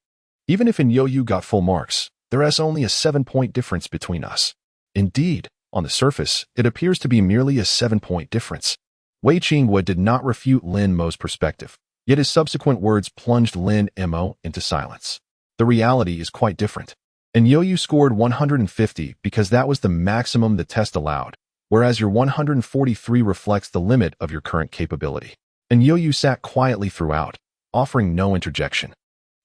A: Even if Yo-Yu got full marks, there is only a 7-point difference between us. Indeed, on the surface, it appears to be merely a 7-point difference. Wei Qinghua did not refute Lin Mo's perspective, yet his subsequent words plunged Lin Mo into silence. The reality is quite different. Yo-Yu scored 150 because that was the maximum the test allowed, whereas your 143 reflects the limit of your current capability. Yo-Yu sat quietly throughout, offering no interjection.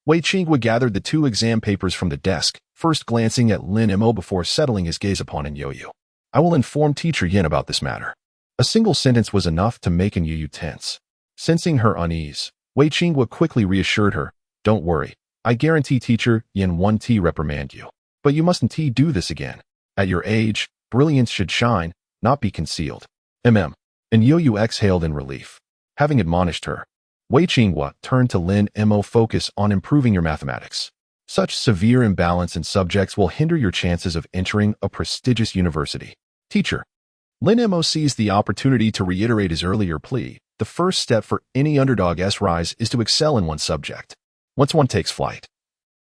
A: Wei Qinghua gathered the 2 exam papers from the desk, first glancing at Lin Mo before settling his gaze upon Yo-Yu. I will inform Teacher Yin about this matter. A single sentence was enough to make Yo-Yu tense. Sensing her unease, Wei Qinghua quickly reassured her, Don't worry. I guarantee Teacher Yin won't reprimand you. But you mustn't do this again. At your age, brilliance should shine, not be concealed. Yo-Yu exhaled in relief. Having admonished her, Wei Qinghua turned to Lin Mo. Focus on improving your mathematics. Such severe imbalance in subjects will hinder your chances of entering a prestigious university. Teacher. Lin Mo seized the opportunity to reiterate his earlier plea. The first step for any underdog's rise is to excel in one subject. Once one takes flight,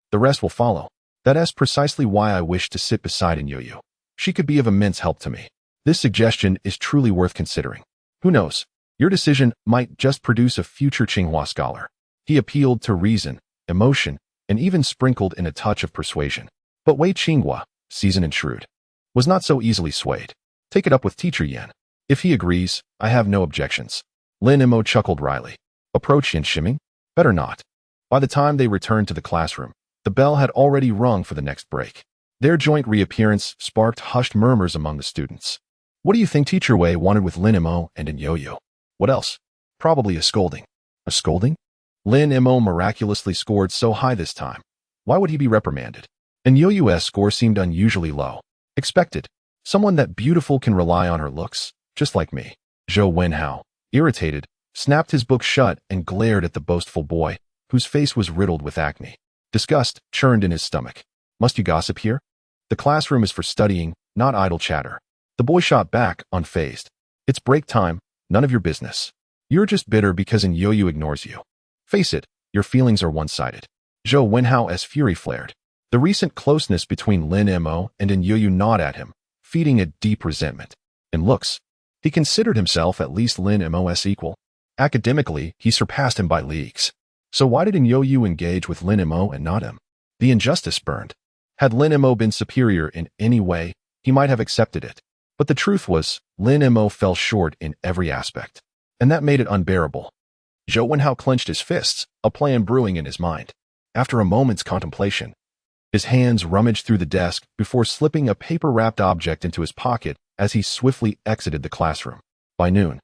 A: the rest will follow. That's precisely why I wish to sit beside Yo-Yu. She could be of immense help to me. This suggestion is truly worth considering. Who knows? Your decision might just produce a future Tsinghua scholar. He appealed to reason, emotion, and even sprinkled in a touch of persuasion. But Wei Qinghua, seasoned and shrewd, was not so easily swayed. Take it up with Teacher Yin. If he agrees, I have no objections. Lin Mo chuckled wryly. Approach Yin Shiming? Better not. By the time they returned to the classroom, the bell had already rung for the next break. Their joint reappearance sparked hushed murmurs among the students. What do you think Teacher Wei wanted with Lin Mo and Yo-Yu? What else? Probably a scolding. A scolding? Lin Mo miraculously scored so high this time. Why would he be reprimanded? Yo-Yu's score seemed unusually low. Expected. Someone that beautiful can rely on her looks, just like me. Zhou Wenhao, irritated, snapped his book shut and glared at the boastful boy, whose face was riddled with acne. Disgust churned in his stomach. Must you gossip here? The classroom is for studying, not idle chatter. The boy shot back, unfazed. It's break time, none of your business. You're just bitter because Enyoyu ignores you. Face it, your feelings are one-sided. Zhou Wenhao's fury flared. The recent closeness between Lin Mo and Enyoyu gnawed at him, feeding a deep resentment. In looks, he considered himself at least Lin Mo's equal. Academically, he surpassed him by leagues. So why did Enyoyu engage with Lin Mo and not him? The injustice burned. Had Lin Mo been superior in any way, he might have accepted it. But the truth was, Lin Mo fell short in every aspect. And that made it unbearable. Zhou Wenhao clenched his fists, a plan brewing in his mind. After a moment's contemplation, his hands rummaged through the desk before slipping a paper-wrapped object into his pocket as he swiftly exited the classroom. By noon,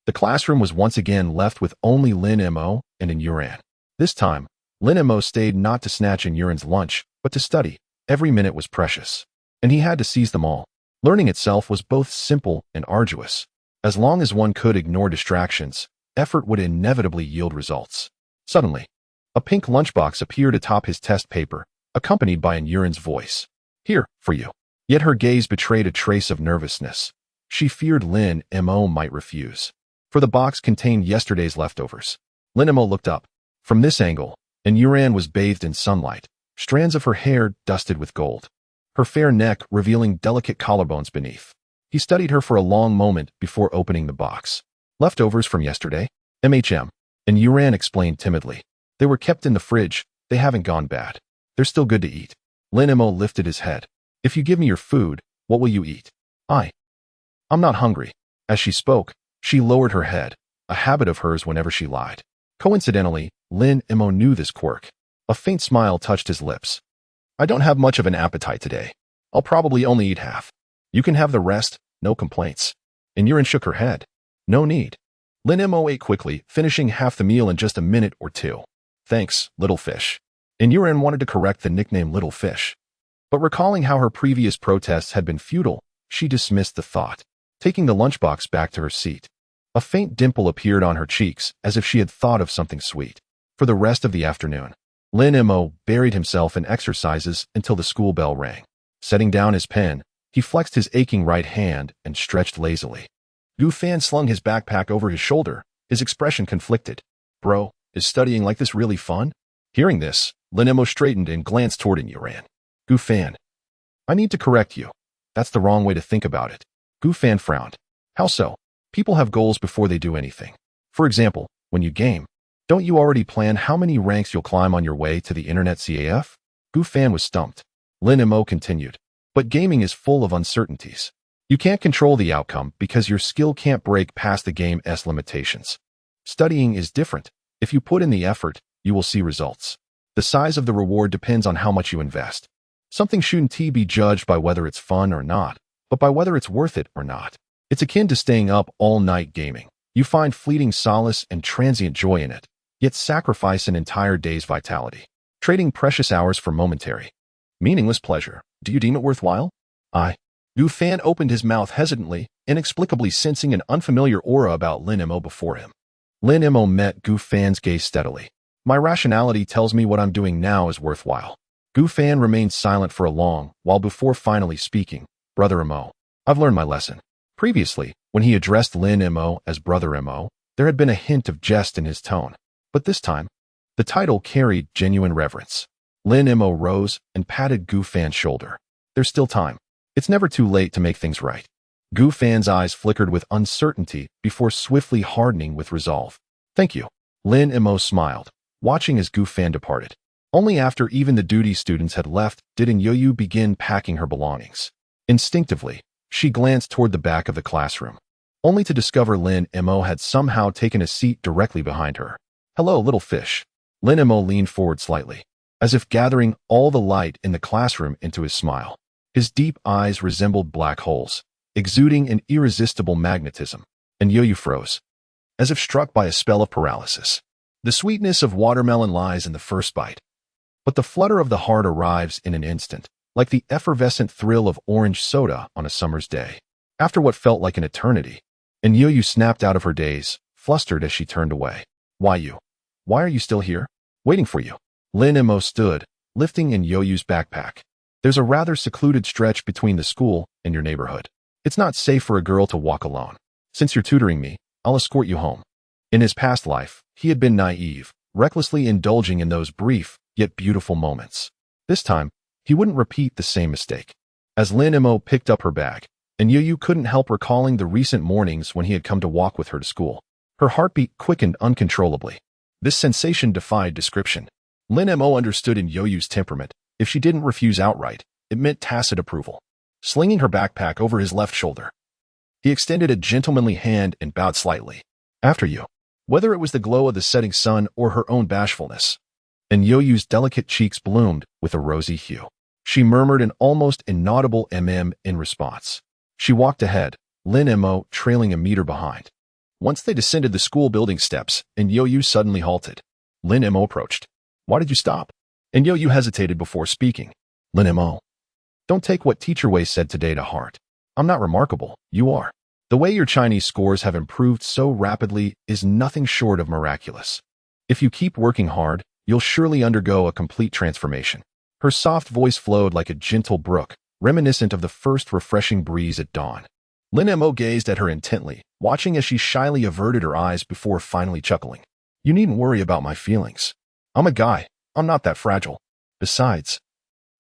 A: the classroom was once again left with only Lin Mo and Yuran. This time, Lin Mo stayed not to snatch Yuran's lunch, but to study. Every minute was precious, and he had to seize them all. Learning itself was both simple and arduous. As long as one could ignore distractions, effort would inevitably yield results. Suddenly, a pink lunchbox appeared atop his test paper, accompanied by Yuran's voice. Here, for you. Yet her gaze betrayed a trace of nervousness. She feared Lin Mo might refuse. For the box contained yesterday's leftovers. Lin Mo looked up. From this angle, Yuran was bathed in sunlight, strands of her hair dusted with gold, her fair neck revealing delicate collarbones beneath. He studied her for a long moment before opening the box. Leftovers from yesterday? MHM. Yuran explained timidly. They were kept in the fridge. They haven't gone bad. They're still good to eat. Lin Mo lifted his head. If you give me your food, what will you eat? I'm not hungry. As she spoke, she lowered her head, a habit of hers whenever she lied. Coincidentally, Lin Mo knew this quirk. A faint smile touched his lips. I don't have much of an appetite today. I'll probably only eat half. You can have the rest, no complaints. Yuran shook her head. No need. Lin Mo ate quickly, finishing half the meal in just a minute or two. Thanks, little fish. Yuran wanted to correct the nickname Little Fish. But recalling how her previous protests had been futile, she dismissed the thought, taking the lunchbox back to her seat. A faint dimple appeared on her cheeks as if she had thought of something sweet. For the rest of the afternoon, Lin Mo buried himself in exercises until the school bell rang. Setting down his pen, he flexed his aching right hand and stretched lazily. Gu Fan slung his backpack over his shoulder, his expression conflicted. Bro, is studying like this really fun? Hearing this, Lin Mo straightened and glanced toward Yuran. Gu Fan. I need to correct you. That's the wrong way to think about it. Gu Fan frowned. How so? People have goals before they do anything. For example, when you game, don't you already plan how many ranks you'll climb on your way to the internet CAF? Gu Fan was stumped. Lin Mo continued. But gaming is full of uncertainties. You can't control the outcome because your skill can't break past the game's limitations. Studying is different. If you put in the effort, you will see results. The size of the reward depends on how much you invest. Something shouldn't be judged by whether it's fun or not, but by whether it's worth it or not. It's akin to staying up all night gaming. You find fleeting solace and transient joy in it, yet sacrifice an entire day's vitality, trading precious hours for momentary, meaningless pleasure. Do you deem it worthwhile? Gu Fan opened his mouth hesitantly, inexplicably sensing an unfamiliar aura about Lin Mo before him. Lin Mo met Gu Fan's gaze steadily. My rationality tells me what I'm doing now is worthwhile. Gu Fan remained silent for a long while before finally speaking. Brother Mo, I've learned my lesson. Previously, when he addressed Lin Mo as Brother Mo, there had been a hint of jest in his tone. But this time, the title carried genuine reverence. Lin Mo rose and patted Gu Fan's shoulder. There's still time. It's never too late to make things right. Gu Fan's eyes flickered with uncertainty before swiftly hardening with resolve. Thank you. Lin Mo smiled, watching as Gu Fan departed. Only after even the duty students had left did Enyoyu begin packing her belongings. Instinctively, she glanced toward the back of the classroom, only to discover Lin Mo had somehow taken a seat directly behind her. Hello, little fish. Lin Mo leaned forward slightly, as if gathering all the light in the classroom into his smile. His deep eyes resembled black holes, exuding an irresistible magnetism. Enyoyu froze, as if struck by a spell of paralysis. The sweetness of watermelon lies in the first bite, but the flutter of the heart arrives in an instant. like the effervescent thrill of orange soda on a summer's day. After what felt like an eternity, and Yoyu snapped out of her daze, flustered as she turned away. Why you? Why are you still here? Waiting for you. Lin Mo stood, lifting in Yoyu's backpack. There's a rather secluded stretch between the school and your neighborhood. It's not safe for a girl to walk alone. Since you're tutoring me, I'll escort you home. In his past life, he had been naive, recklessly indulging in those brief, yet beautiful moments. This time, he wouldn't repeat the same mistake. As Lin Mo picked up her bag, and Yoyu couldn't help recalling the recent mornings when he had come to walk with her to school. Her heartbeat quickened uncontrollably. This sensation defied description. Lin Mo understood in Yoyu's temperament. If she didn't refuse outright, it meant tacit approval. Slinging her backpack over his left shoulder, he extended a gentlemanly hand and bowed slightly. After you. Whether it was the glow of the setting sun or her own bashfulness, and Yoyu's delicate cheeks bloomed with a rosy hue. She murmured an almost inaudible in response. She walked ahead, Lin Mo trailing a meter behind. Once they descended the school building steps, and Yoyu suddenly halted. Lin Mo approached. Why did you stop? And Yoyu hesitated before speaking. Lin Mo. Don't take what Teacher Wei said today to heart. I'm not remarkable, you are. The way your Chinese scores have improved so rapidly is nothing short of miraculous. If you keep working hard, you'll surely undergo a complete transformation. Her soft voice flowed like a gentle brook, reminiscent of the first refreshing breeze at dawn. Lin Mo gazed at her intently, watching as she shyly averted her eyes before finally chuckling. You needn't worry about my feelings. I'm a guy. I'm not that fragile. Besides,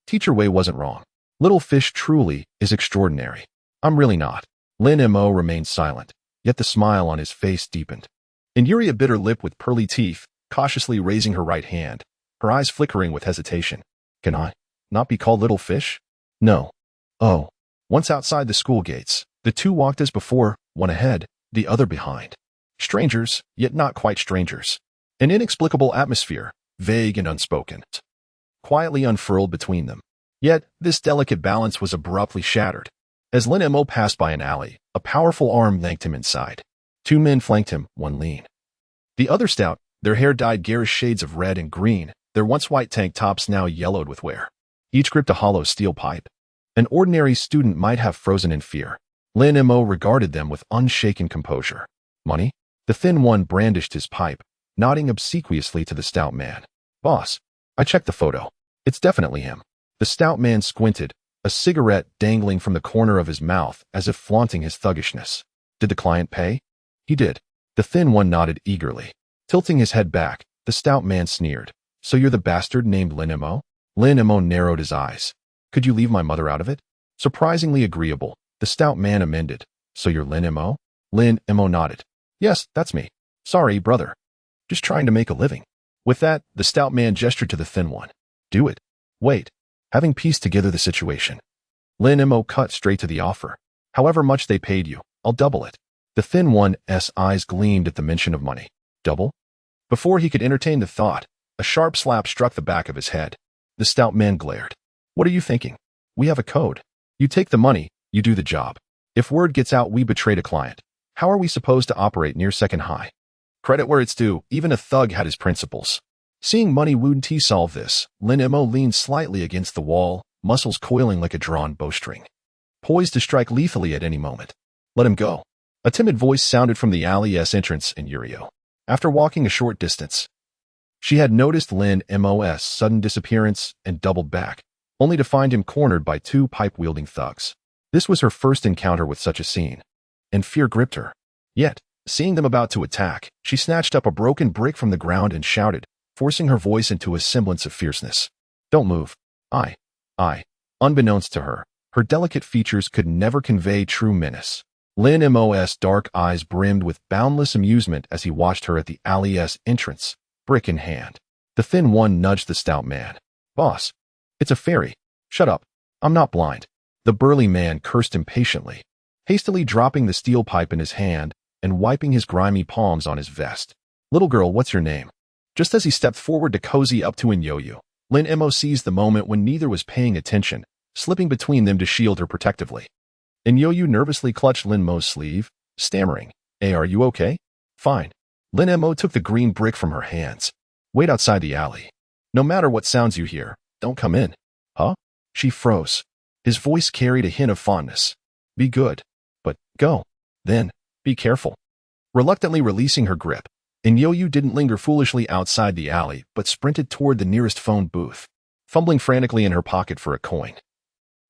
A: Teacher Wei wasn't wrong. Little fish truly is extraordinary. I'm really not. Lin Mo remained silent, yet the smile on his face deepened. Yuria bit her lip with pearly teeth, cautiously raising her right hand, her eyes flickering with hesitation. Can I not be called little fish? No. Oh. Once outside the school gates, the two walked as before, one ahead, the other behind. Strangers, yet not quite strangers. An inexplicable atmosphere, vague and unspoken, quietly unfurled between them. Yet, this delicate balance was abruptly shattered. As Lin Mo passed by an alley, a powerful arm yanked him inside. Two men flanked him, one lean. The other stout, their hair dyed garish shades of red and green, their once white tank tops now yellowed with wear. Each gripped a hollow steel pipe. An ordinary student might have frozen in fear. Lin Mo regarded them with unshaken composure. Money? The thin one brandished his pipe, nodding obsequiously to the stout man. Boss, I checked the photo. It's definitely him. The stout man squinted, a cigarette dangling from the corner of his mouth as if flaunting his thuggishness. Did the client pay? He did. The thin one nodded eagerly. Tilting his head back, the stout man sneered. So you're the bastard named Lin Mo? Lin Mo narrowed his eyes. Could you leave my mother out of it? Surprisingly agreeable, the stout man amended. So you're Lin Mo? Lin Mo nodded. Yes, that's me. Sorry, brother. Just trying to make a living. With that, the stout man gestured to the thin one. Do it. Wait. Having pieced together the situation, Lin Mo cut straight to the offer. However much they paid you, I'll double it. The thin one's eyes gleamed at the mention of money. Double? Before he could entertain the thought, a sharp slap struck the back of his head. The stout man glared. What are you thinking? We have a code. You take the money, you do the job. If word gets out we betrayed a client, how are we supposed to operate near second high? Credit where it's due, even a thug had his principles. Seeing money wouldn't solve this, Lin Mo leaned slightly against the wall, muscles coiling like a drawn bowstring. Poised to strike lethally at any moment. Let him go. A timid voice sounded from the alley's entrance in Yurio. After walking a short distance, she had noticed Lin Mo's sudden disappearance and doubled back, only to find him cornered by two pipe-wielding thugs. This was her first encounter with such a scene, and fear gripped her. Yet, seeing them about to attack, she snatched up a broken brick from the ground and shouted, forcing her voice into a semblance of fierceness. Don't move. I. Unbeknownst to her, her delicate features could never convey true menace. Lin Mo's dark eyes brimmed with boundless amusement as he watched her at the alley's entrance, brick in hand. The thin one nudged the stout man. Boss, it's a fairy. Shut up. I'm not blind. The burly man cursed impatiently, hastily dropping the steel pipe in his hand and wiping his grimy palms on his vest. Little girl, what's your name? Just as he stepped forward to cozy up to Inyoyu, Lin Mo seized the moment when neither was paying attention, slipping between them to shield her protectively. Inyoyu nervously clutched Lin Mo's sleeve, stammering, Hey, are you okay? Fine. Lin Mo took the green brick from her hands. Wait outside the alley. No matter what sounds you hear, don't come in. Huh? She froze. His voice carried a hint of fondness. Be good. But go. Then, be careful. Reluctantly releasing her grip, Inyoyu didn't linger foolishly outside the alley, but sprinted toward the nearest phone booth, fumbling frantically in her pocket for a coin.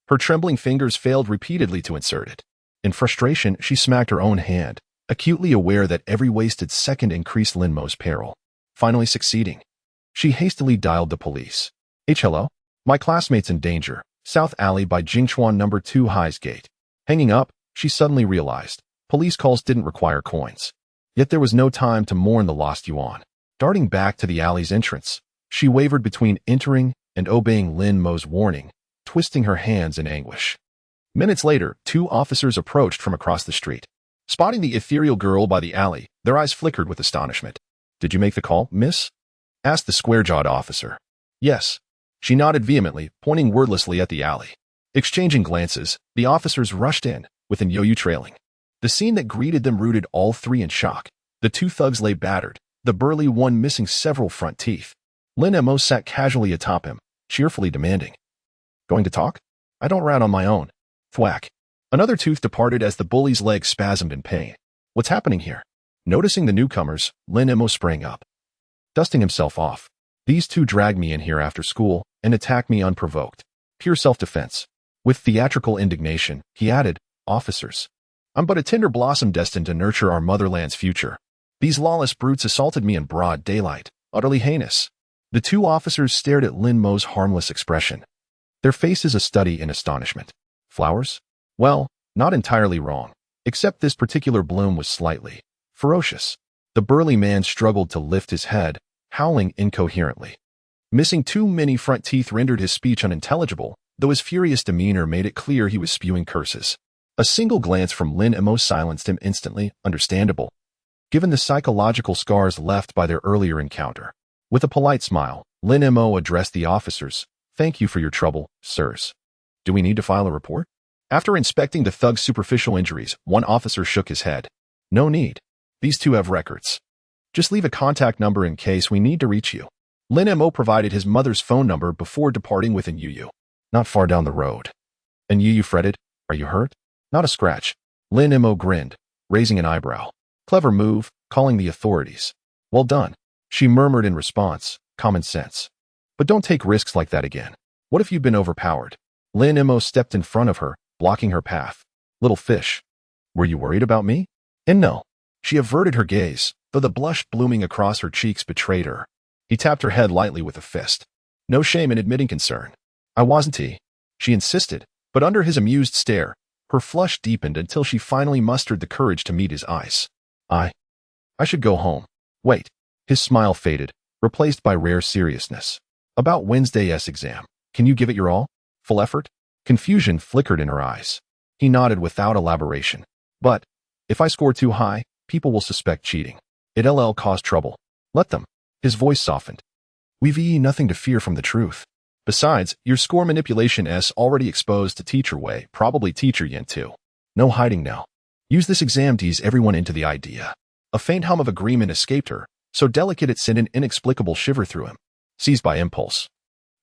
A: Her trembling fingers failed repeatedly to insert it. In frustration, she smacked her own hand, acutely aware that every wasted second increased Lin Mo's peril. Finally succeeding, she hastily dialed the police. Hello? My classmate's in danger. South Alley by Jingchuan No. 2 High's Gate. Hanging up, she suddenly realized police calls didn't require coins. Yet there was no time to mourn the lost yuan. Darting back to the alley's entrance, she wavered between entering and obeying Lin Mo's warning, twisting her hands in anguish. Minutes later, 2 officers approached from across the street. Spotting the ethereal girl by the alley, their eyes flickered with astonishment. Did you make the call, miss? Asked the square-jawed officer. Yes. She nodded vehemently, pointing wordlessly at the alley. Exchanging glances, the officers rushed in, with Inyoyu trailing. The scene that greeted them rooted all 3 in shock. The 2 thugs lay battered, the burly one missing several front teeth. Lin Mo sat casually atop him, cheerfully demanding. Going to talk? I don't rat on my own. Thwack. Another tooth departed as the bully's leg spasmed in pain. What's happening here? Noticing the newcomers, Lin Mo sprang up. Dusting himself off. These 2 dragged me in here after school and attacked me unprovoked. Pure self-defense. With theatrical indignation, he added, officers. I'm but a tender blossom destined to nurture our motherland's future. These lawless brutes assaulted me in broad daylight, utterly heinous. The 2 officers stared at Lin Mo's harmless expression. Their faces a study in astonishment. Flowers? Well, not entirely wrong, except this particular bloom was slightly ferocious. The burly man struggled to lift his head, howling incoherently. Missing 2 many front teeth rendered his speech unintelligible, though his furious demeanor made it clear he was spewing curses. A single glance from Lin Mo silenced him instantly, understandable, given the psychological scars left by their earlier encounter. With a polite smile, Lin Mo addressed the officers. Thank you for your trouble, sirs. Do we need to file a report? After inspecting the thug's superficial injuries, one officer shook his head. No need. These 2 have records. Just leave a contact number in case we need to reach you. Lin Mo provided his mother's phone number before departing with Inyoyu. Not far down the road. Inyoyu fretted. Are you hurt? Not a scratch. Lin Mo grinned, raising an eyebrow. Clever move, calling the authorities. Well done. She murmured in response. Common sense. But don't take risks like that again. What if you've been overpowered? Lin Mo stepped in front of her, blocking her path. Little fish. Were you worried about me? And no. She averted her gaze, though the blush blooming across her cheeks betrayed her. He tapped her head lightly with a fist. No shame in admitting concern. I wasn't he. She insisted, but under his amused stare, her flush deepened until she finally mustered the courage to meet his eyes. I should go home. Wait. His smile faded, replaced by rare seriousness. About Wednesday's exam. Can you give it your all? Full effort? Confusion flickered in her eyes. He nodded without elaboration. But, if I score too high, people will suspect cheating. It'll cause trouble. Let them. His voice softened. We've nothing to fear from the truth. Besides, your score manipulation is already exposed to Teacher Wei, probably Teacher Yin too. No hiding now. Use this exam to ease everyone into the idea. A faint hum of agreement escaped her, so delicate it sent an inexplicable shiver through him. Seized by impulse,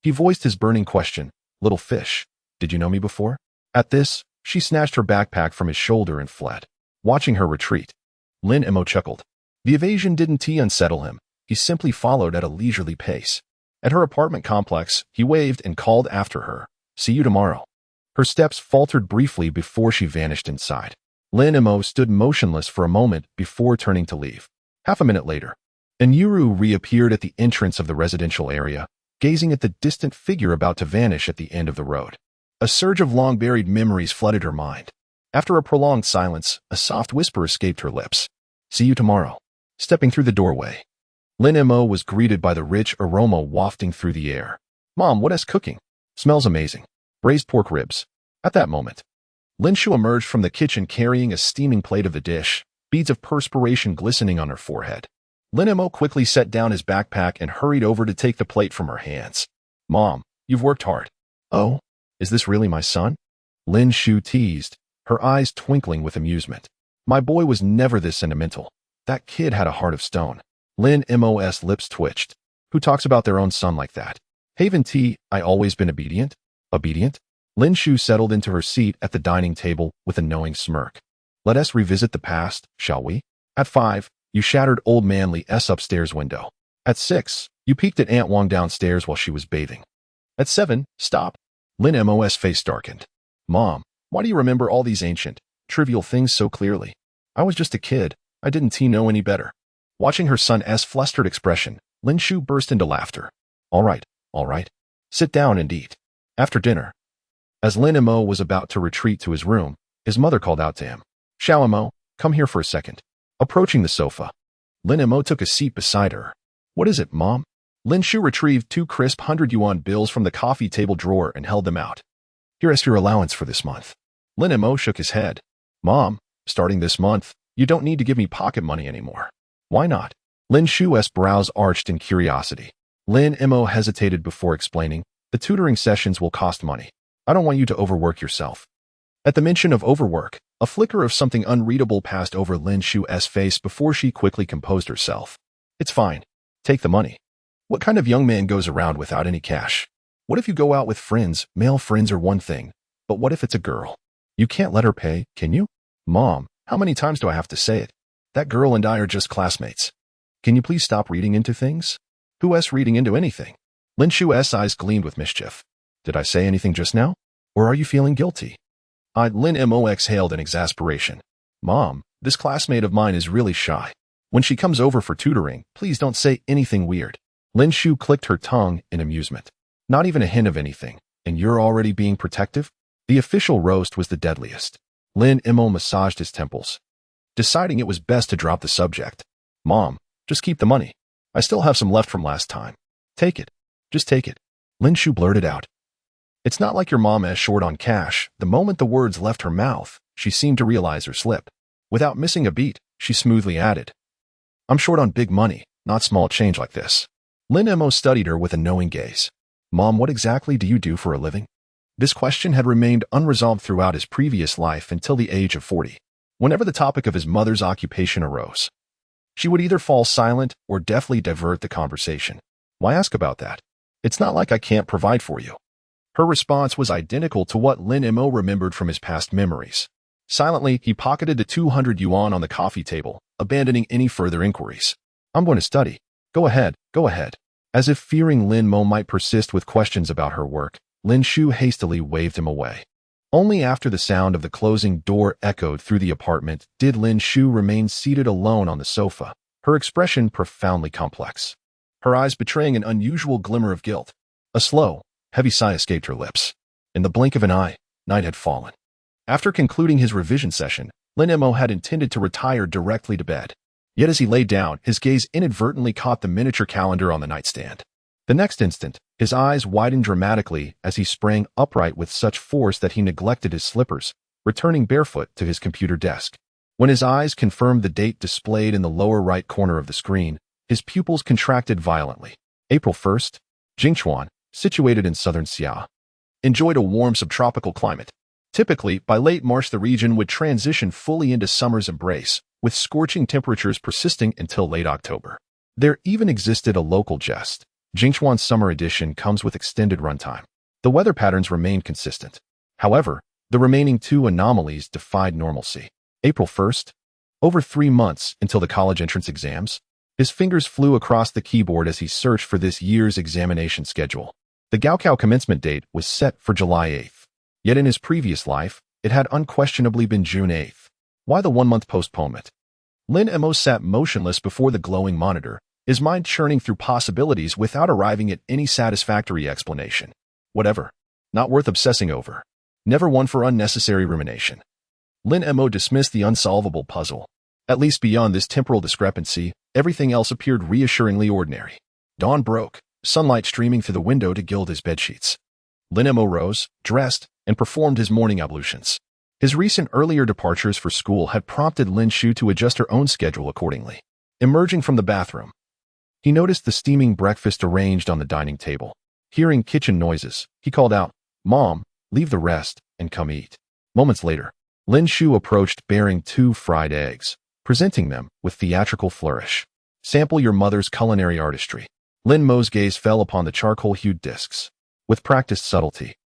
A: he voiced his burning question. Little fish, did you know me before? At this, she snatched her backpack from his shoulder and fled. Watching her retreat, Lin Mo chuckled. The evasion didn't unsettle him. He simply followed at a leisurely pace. At her apartment complex, he waved and called after her. See you tomorrow. Her steps faltered briefly before she vanished inside. Lin Mo stood motionless for a moment before turning to leave. Half a minute later, Inyoyu reappeared at the entrance of the residential area, gazing at the distant figure about to vanish at the end of the road. A surge of long-buried memories flooded her mind. After a prolonged silence, a soft whisper escaped her lips. See you tomorrow. Stepping through the doorway, Lin Mo was greeted by the rich aroma wafting through the air. Mom, what is cooking? Smells amazing. Braised pork ribs. At that moment, Lin Shu emerged from the kitchen carrying a steaming plate of the dish, beads of perspiration glistening on her forehead. Lin Mo quickly set down his backpack and hurried over to take the plate from her hands. Mom, you've worked hard. Oh, is this really my son? Lin Shu teased, her eyes twinkling with amusement. My boy was never this sentimental. That kid had a heart of stone. Lin Mo's lips twitched. Who talks about their own son like that? Haven T, I always been obedient? Obedient? Lin Shu settled into her seat at the dining table with a knowing smirk. Let us revisit the past, shall we? At 5, you shattered old man Li's upstairs window. At 6, you peeked at Aunt Wang downstairs while she was bathing. At 7, stop. Lin Mo's face darkened. Mom, why do you remember all these ancient, trivial things so clearly? I was just a kid. I didn't know any better. Watching her son's flustered expression, Lin Shu burst into laughter. All right. Sit down and eat. After dinner. As Lin Mo was about to retreat to his room, his mother called out to him. Xiao Mo, come here for a second. Approaching the sofa, Lin Mo took a seat beside her. What is it, Mom? Lin Shu retrieved 2 crisp 100 yuan bills from the coffee table drawer and held them out. Here is your allowance for this month. Lin Mo shook his head. Mom, starting this month, you don't need to give me pocket money anymore. Why not? Lin Shu's brows arched in curiosity. Lin Mo hesitated before explaining, the tutoring sessions will cost money. I don't want you to overwork yourself. At the mention of overwork, a flicker of something unreadable passed over Lin Shu's face before she quickly composed herself. It's fine. Take the money. What kind of young man goes around without any cash? What if you go out with friends? Male friends are one thing, but what if it's a girl? You can't let her pay, can you? Mom, how many times do I have to say it? That girl and I are just classmates. Can you please stop reading into things? Who's reading into anything? Lin Shu's eyes gleamed with mischief. Did I say anything just now? Or are you feeling guilty? Lin Mo exhaled in exasperation. Mom, this classmate of mine is really shy. When she comes over for tutoring, please don't say anything weird. Lin Shu clicked her tongue in amusement. Not even a hint of anything, and you're already being protective? The official roast was the deadliest. Lin Mo massaged his temples, deciding it was best to drop the subject. Mom, just keep the money. I still have some left from last time. Take it. Just take it. Lin Shu blurted out. It's not like your mom is short on cash. The moment the words left her mouth, she seemed to realize her slip. Without missing a beat, she smoothly added, I'm short on big money, not small change like this. Lin Mo studied her with a knowing gaze. Mom, what exactly do you do for a living? This question had remained unresolved throughout his previous life until the age of 40. Whenever the topic of his mother's occupation arose, she would either fall silent or deftly divert the conversation. Why ask about that? It's not like I can't provide for you. Her response was identical to what Lin Mo remembered from his past memories. Silently, he pocketed the 200 yuan on the coffee table, abandoning any further inquiries. I'm going to study. Go ahead. As if fearing Lin Mo might persist with questions about her work, Lin Shu hastily waved him away. Only after the sound of the closing door echoed through the apartment did Lin Shu remain seated alone on the sofa, her expression profoundly complex. Her eyes betraying an unusual glimmer of guilt. A slow, heavy sigh escaped her lips. In the blink of an eye, night had fallen. After concluding his revision session, Lin Mo had intended to retire directly to bed. Yet as he lay down, his gaze inadvertently caught the miniature calendar on the nightstand. The next instant, his eyes widened dramatically as he sprang upright with such force that he neglected his slippers, returning barefoot to his computer desk. When his eyes confirmed the date displayed in the lower right corner of the screen, his pupils contracted violently. April 1st, Jingchuan, situated in southern Xia, enjoyed a warm subtropical climate. Typically, by late March the region would transition fully into summer's embrace, with scorching temperatures persisting until late October. There even existed a local jest. Jingchuan's summer edition comes with extended runtime. The weather patterns remained consistent. However, the remaining 2 anomalies defied normalcy. April 1st, over 3 months until the college entrance exams, his fingers flew across the keyboard as he searched for this year's examination schedule. The Gaokao commencement date was set for July 8th. Yet in his previous life, it had unquestionably been June 8th. Why the 1-month postponement? Lin Mo sat motionless before the glowing monitor, his mind churning through possibilities without arriving at any satisfactory explanation. Whatever. Not worth obsessing over. Never one for unnecessary rumination. Lin Mo dismissed the unsolvable puzzle. At least beyond this temporal discrepancy, everything else appeared reassuringly ordinary. Dawn broke, sunlight streaming through the window to gild his bedsheets. Lin Mo rose, dressed, and performed his morning ablutions. His recent earlier departures for school had prompted Lin Shu to adjust her own schedule accordingly. Emerging from the bathroom, he noticed the steaming breakfast arranged on the dining table. Hearing kitchen noises, he called out, Mom, leave the rest and come eat. Moments later, Lin Shu approached bearing 2 fried eggs, presenting them with theatrical flourish. Sample your mother's culinary artistry. Lin Mo's gaze fell upon the charcoal-hued discs. With practiced subtlety,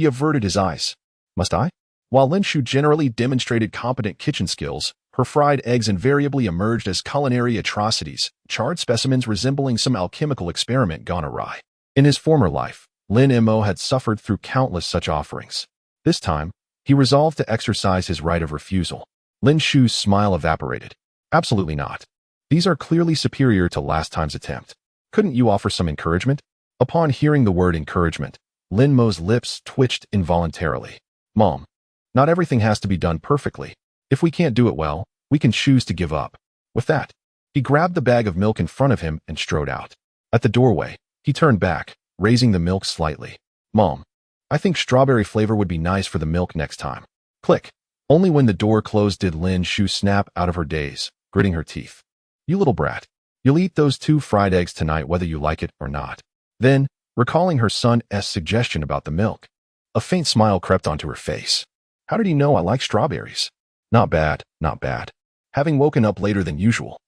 A: He averted his eyes. Must I? While Lin Shu generally demonstrated competent kitchen skills, her fried eggs invariably emerged as culinary atrocities, charred specimens resembling some alchemical experiment gone awry. In his former life, Lin Mo had suffered through countless such offerings. This time, he resolved to exercise his right of refusal. Lin Shu's smile evaporated. Absolutely not. These are clearly superior to last time's attempt. Couldn't you offer some encouragement? Upon hearing the word encouragement, Lin Mo's lips twitched involuntarily. Mom, not everything has to be done perfectly. If we can't do it well, we can choose to give up. With that, he grabbed the bag of milk in front of him and strode out. At the doorway, he turned back, raising the milk slightly. Mom, I think strawberry flavor would be nice for the milk next time. Click. Only when the door closed did Lin Shu snap out of her daze, gritting her teeth. You little brat. You'll eat those 2 fried eggs tonight whether you like it or not. Then, recalling her son's suggestion about the milk, a faint smile crept onto her face. How did he know I like strawberries? Not bad, not bad. Having woken up later than usual,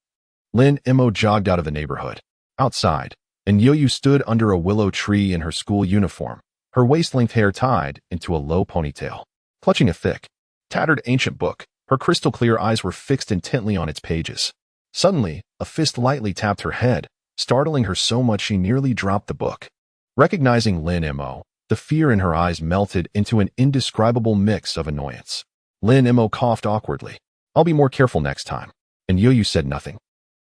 A: Lin Mo jogged out of the neighborhood. Outside, and Yo-Yu stood under a willow tree in her school uniform, her waist-length hair tied into a low ponytail. Clutching a thick, tattered ancient book, her crystal-clear eyes were fixed intently on its pages. Suddenly, a fist lightly tapped her head, startling her so much she nearly dropped the book. Recognizing Lin Mo, the fear in her eyes melted into an indescribable mix of annoyance. Lin Mo coughed awkwardly. I'll be more careful next time. And Yo-Yu said nothing,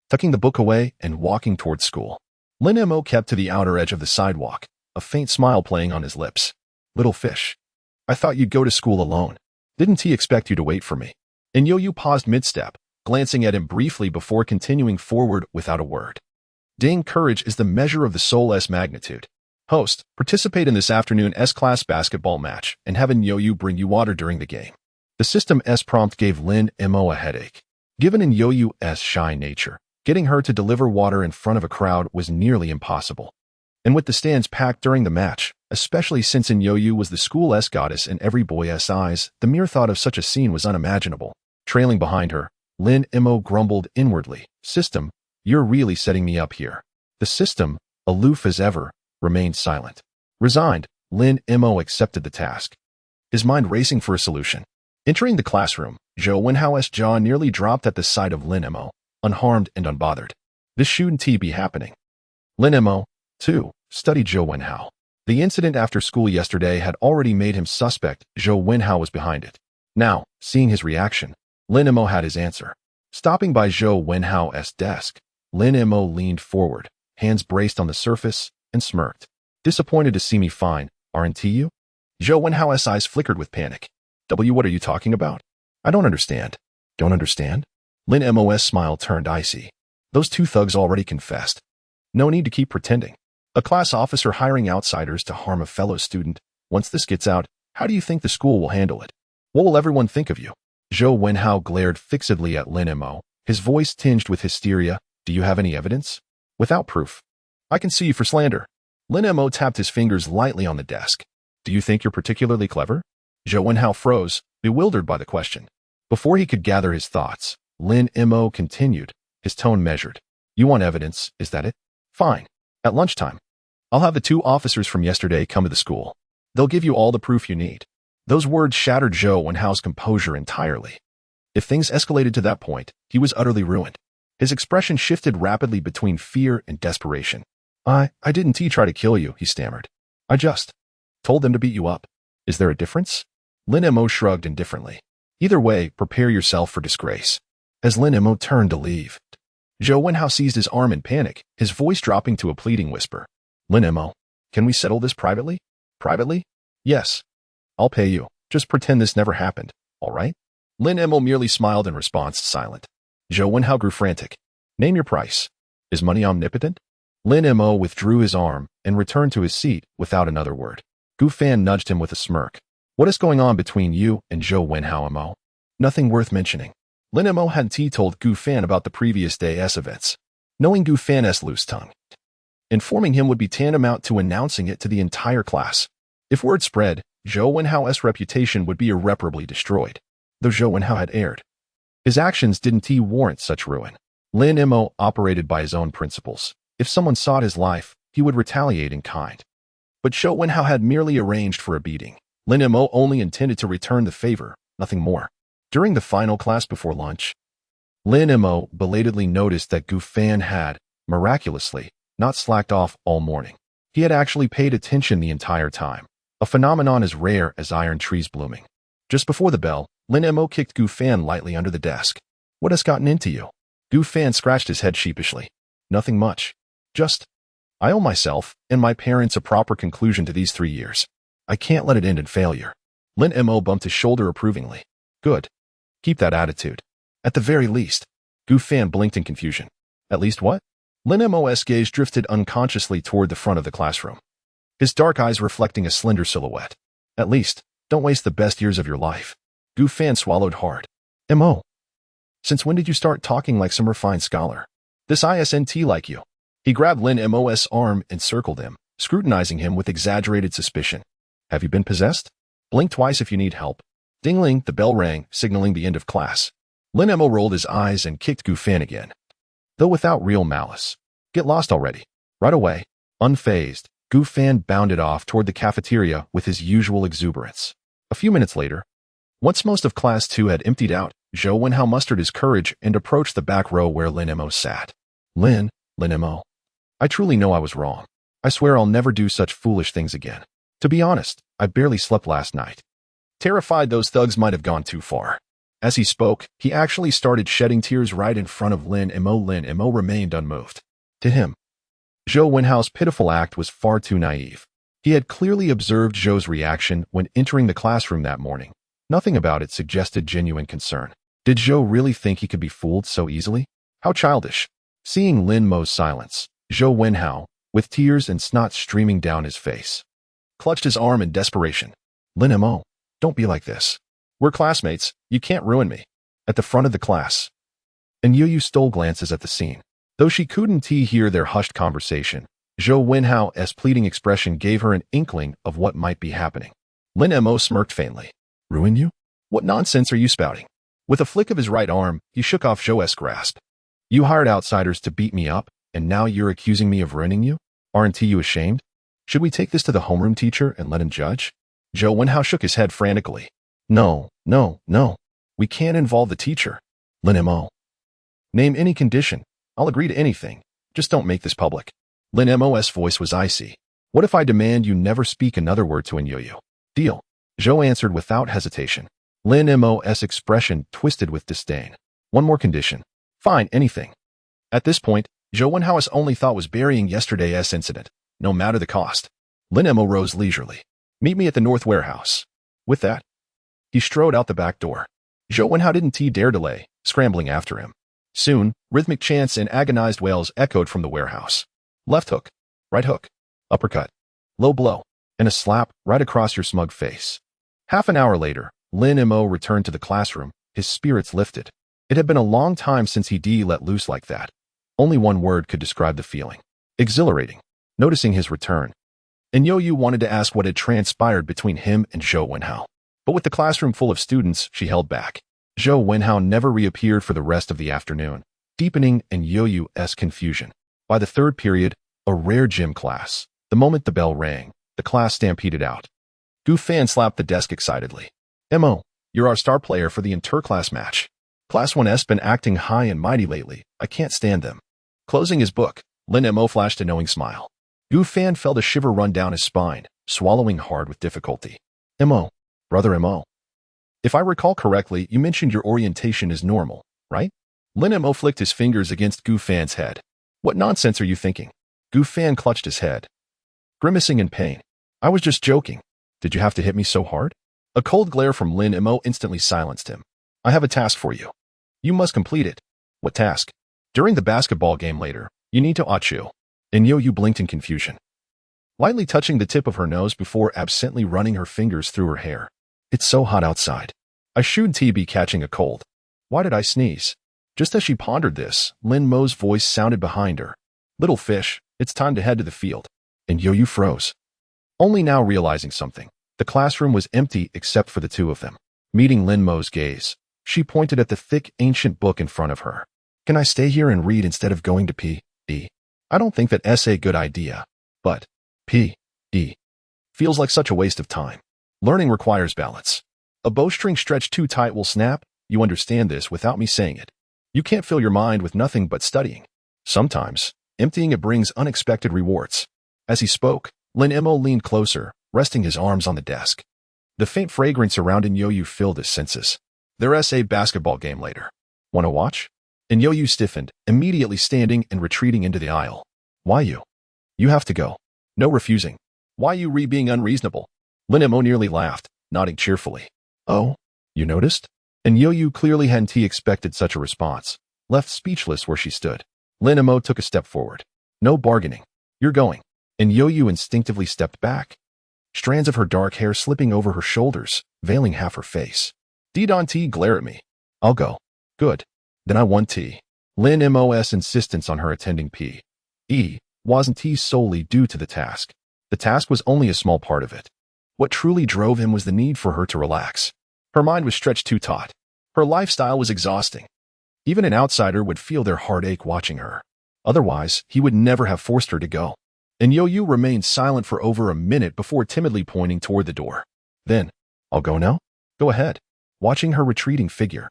A: tucking the book away and walking toward school. Lin Mo kept to the outer edge of the sidewalk, a faint smile playing on his lips. Little fish. I thought you'd go to school alone. Didn't he expect you to wait for me? And Yo-Yu paused mid-step, glancing at him briefly before continuing forward without a word. Ding, courage is the measure of the soul's magnitude. Host, participate in this afternoon's class basketball match and have Yo-Yu bring you water during the game. The system's prompt gave Lin Mo a headache. Given Yo-Yu's shy nature, getting her to deliver water in front of a crowd was nearly impossible. And with the stands packed during the match, especially since Yo-Yu was the school's goddess in every boy's eyes, the mere thought of such a scene was unimaginable. Trailing behind her, Lin Mo grumbled inwardly, System, you're really setting me up here. The system, aloof as ever, remained silent. Resigned, Lin Mo accepted the task, his mind racing for a solution. Entering the classroom, Zhou Wenhao's jaw nearly dropped at the sight of Lin Mo, unharmed and unbothered. This shouldn't be happening. Lin Mo, too, studied Zhou Wenhao. The incident after school yesterday had already made him suspect Zhou Wenhao was behind it. Now, seeing his reaction, Lin Mo had his answer. Stopping by Zhou Wenhao's desk, Lin Mo leaned forward, hands braced on the surface, and smirked. Disappointed to see me fine, aren't you? Zhou Wenhao's eyes flickered with panic. What are you talking about? I don't understand. Don't understand? Lin Mo's smile turned icy. Those 2 thugs already confessed. No need to keep pretending. A class officer hiring outsiders to harm a fellow student. Once this gets out, how do you think the school will handle it? What will everyone think of you? Zhou Wenhao glared fixedly at Lin Mo, his voice tinged with hysteria. Do you have any evidence? Without proof. I can sue you for slander. Lin Mo tapped his fingers lightly on the desk. Do you think you're particularly clever? Zhou Wenhao froze, bewildered by the question. Before he could gather his thoughts, Lin Mo continued, his tone measured. You want evidence, is that it? Fine. At lunchtime, I'll have the 2 officers from yesterday come to the school. They'll give you all the proof you need. Those words shattered Zhou Wenhao's composure entirely. If things escalated to that point, he was utterly ruined. His expression shifted rapidly between fear and desperation. I didn't try to kill you, he stammered. I just told them to beat you up. Is there a difference? Lin Mo shrugged indifferently. Either way, prepare yourself for disgrace. As Lin Mo turned to leave, Zhou Wenhao seized his arm in panic, his voice dropping to a pleading whisper. Lin Mo, can we settle this privately? Privately? Yes. I'll pay you. Just pretend this never happened, all right? Lin Mo merely smiled in response, silent. Zhou Wenhao grew frantic. Name your price. Is money omnipotent? Lin Mo withdrew his arm and returned to his seat without another word. Gu Fan nudged him with a smirk. What is going on between you and Zhou Wenhao, Mo? Nothing worth mentioning. Lin Mo hadn't told Gu Fan about the previous day's events. Knowing Gu Fan's loose tongue, informing him would be tantamount to announcing it to the entire class. If word spread, Zhou Wenhao's reputation would be irreparably destroyed. Though Zhou Wenhao had erred, his actions didn't warrant such ruin. Lin Mo operated by his own principles. If someone sought his life, he would retaliate in kind. But Zhou Wenhao had merely arranged for a beating. Lin Mo only intended to return the favor, nothing more. During the final class before lunch, Lin Mo belatedly noticed that Gu Fan had, miraculously, not slacked off all morning. He had actually paid attention the entire time, a phenomenon as rare as iron trees blooming. Just before the bell, Lin Mo kicked Gu Fan lightly under the desk. What has gotten into you? Gu Fan scratched his head sheepishly. Nothing much. Just, I owe myself and my parents a proper conclusion to these 3 years. I can't let it end in failure. Lin Mo bumped his shoulder approvingly. Good. Keep that attitude. At the very least. Gu Fan blinked in confusion. At least what? Lin Mo's gaze drifted unconsciously toward the front of the classroom, his dark eyes reflecting a slender silhouette. At least, don't waste the best years of your life. Gu Fan swallowed hard. Mo. Since when did you start talking like some refined scholar? This isn't like you. He grabbed Lin Mo's arm and circled him, scrutinizing him with exaggerated suspicion. Have you been possessed? Blink twice if you need help. Ding-ling, the bell rang, signaling the end of class. Lin Mo rolled his eyes and kicked Gu Fan again, though without real malice. Get lost already. Right away. Unfazed, Gu Fan bounded off toward the cafeteria with his usual exuberance. A few minutes later, once most of Class 2 had emptied out, Zhou Wenhao mustered his courage and approached the back row where Lin Mo sat. Lin Mo. I truly know I was wrong. I swear I'll never do such foolish things again. To be honest, I barely slept last night. Terrified those thugs might have gone too far. As he spoke, he actually started shedding tears right in front of Lin Mo. Lin Mo remained unmoved. To him, Zhou Wenhao's pitiful act was far too naive. He had clearly observed Zhou's reaction when entering the classroom that morning. Nothing about it suggested genuine concern. Did Zhou really think he could be fooled so easily? How childish. Seeing Lin Mo's silence, Zhou Wenhao, with tears and snot streaming down his face, clutched his arm in desperation. Lin Mo, don't be like this. We're classmates, you can't ruin me. At the front of the class, and Yu stole glances at the scene. Though she couldn't hear their hushed conversation, Zhou Wenhao's pleading expression gave her an inkling of what might be happening. Lin Mo smirked faintly. Ruin you? What nonsense are you spouting? With a flick of his right arm, he shook off Zhou's grasp. You hired outsiders to beat me up, and now you're accusing me of ruining you? Aren't you ashamed? Should we take this to the homeroom teacher and let him judge? Zhou Wenhao shook his head frantically. No. We can't involve the teacher. Lin Mo. Name any condition. I'll agree to anything. Just don't make this public. Lin Mo's voice was icy. What if I demand you never speak another word to Yu? Deal. Zhou answered without hesitation. Lin Mo's expression twisted with disdain. One more condition. Fine, anything. At this point, Zhou Wenhao's only thought was burying yesterday's incident, no matter the cost. Lin Mo rose leisurely. Meet me at the North Warehouse. With that, he strode out the back door. Zhou Wenhao didn't dare delay, scrambling after him. Soon, rhythmic chants and agonized wails echoed from the warehouse. Left hook, right hook, uppercut, low blow, and a slap right across your smug face. Half an hour later, Lin Mo returned to the classroom, his spirits lifted. It had been a long time since he'd let loose like that. Only one word could describe the feeling. Exhilarating. Noticing his return, and Yu wanted to ask what had transpired between him and Zhou Wenhao. But with the classroom full of students, she held back. Zhou Wenhao never reappeared for the rest of the afternoon, deepening in Yu's confusion. By the third period, a rare gym class, the moment the bell rang, the class stampeded out. Gu Fan slapped the desk excitedly. Mo, you're our star player for the inter-class match. Class 1's been acting high and mighty lately. I can't stand them. Closing his book, Lin Mo flashed a knowing smile. Gu Fan felt a shiver run down his spine, swallowing hard with difficulty. Mo, brother Mo. If I recall correctly, you mentioned your orientation is normal, right? Lin Mo flicked his fingers against Gu Fan's head. What nonsense are you thinking? Gu Fan clutched his head, grimacing in pain. I was just joking. Did you have to hit me so hard? A cold glare from Lin Mo instantly silenced him. I have a task for you. You must complete it. What task? During the basketball game later, you need to achu. And Yu blinked in confusion, lightly touching the tip of her nose before absently running her fingers through her hair. It's so hot outside. I should be catching a cold. Why did I sneeze? Just as she pondered this, Lin Mo's voice sounded behind her. Little fish, it's time to head to the field. And Yu froze. Only now realizing something. The classroom was empty except for the two of them. Meeting Lin Mo's gaze, she pointed at the thick, ancient book in front of her. Can I stay here and read instead of going to P.D.? I don't think that's a good idea, but P.D. feels like such a waste of time. Learning requires balance. A bowstring stretched too tight will snap. You understand this without me saying it. You can't fill your mind with nothing but studying. Sometimes, emptying it brings unexpected rewards. As he spoke, Lin Mo leaned closer, resting his arms on the desk. The faint fragrance around Inyoyu filled his senses. There's a basketball game later. Wanna watch? Inyoyu stiffened, immediately standing and retreating into the aisle. Why you? You have to go. No refusing. Why you being unreasonable? Lin Mo nearly laughed, nodding cheerfully. Oh, you noticed? Inyoyu clearly hadn't expected such a response, left speechless where she stood. Lin Mo took a step forward. No bargaining. You're going. Inyoyu instinctively stepped back, strands of her dark hair slipping over her shoulders, veiling half her face. Didon't glare at me. I'll go. Good. Then I want tea. Lin Mo's insistence on her attending P.E. wasn't solely due to the task. The task was only a small part of it. What truly drove him was the need for her to relax. Her mind was stretched too taut. Her lifestyle was exhausting. Even an outsider would feel their heartache watching her. Otherwise, he would never have forced her to go. Inyoyu remained silent for over a minute before timidly pointing toward the door. Then, I'll go now? Go ahead. Watching her retreating figure,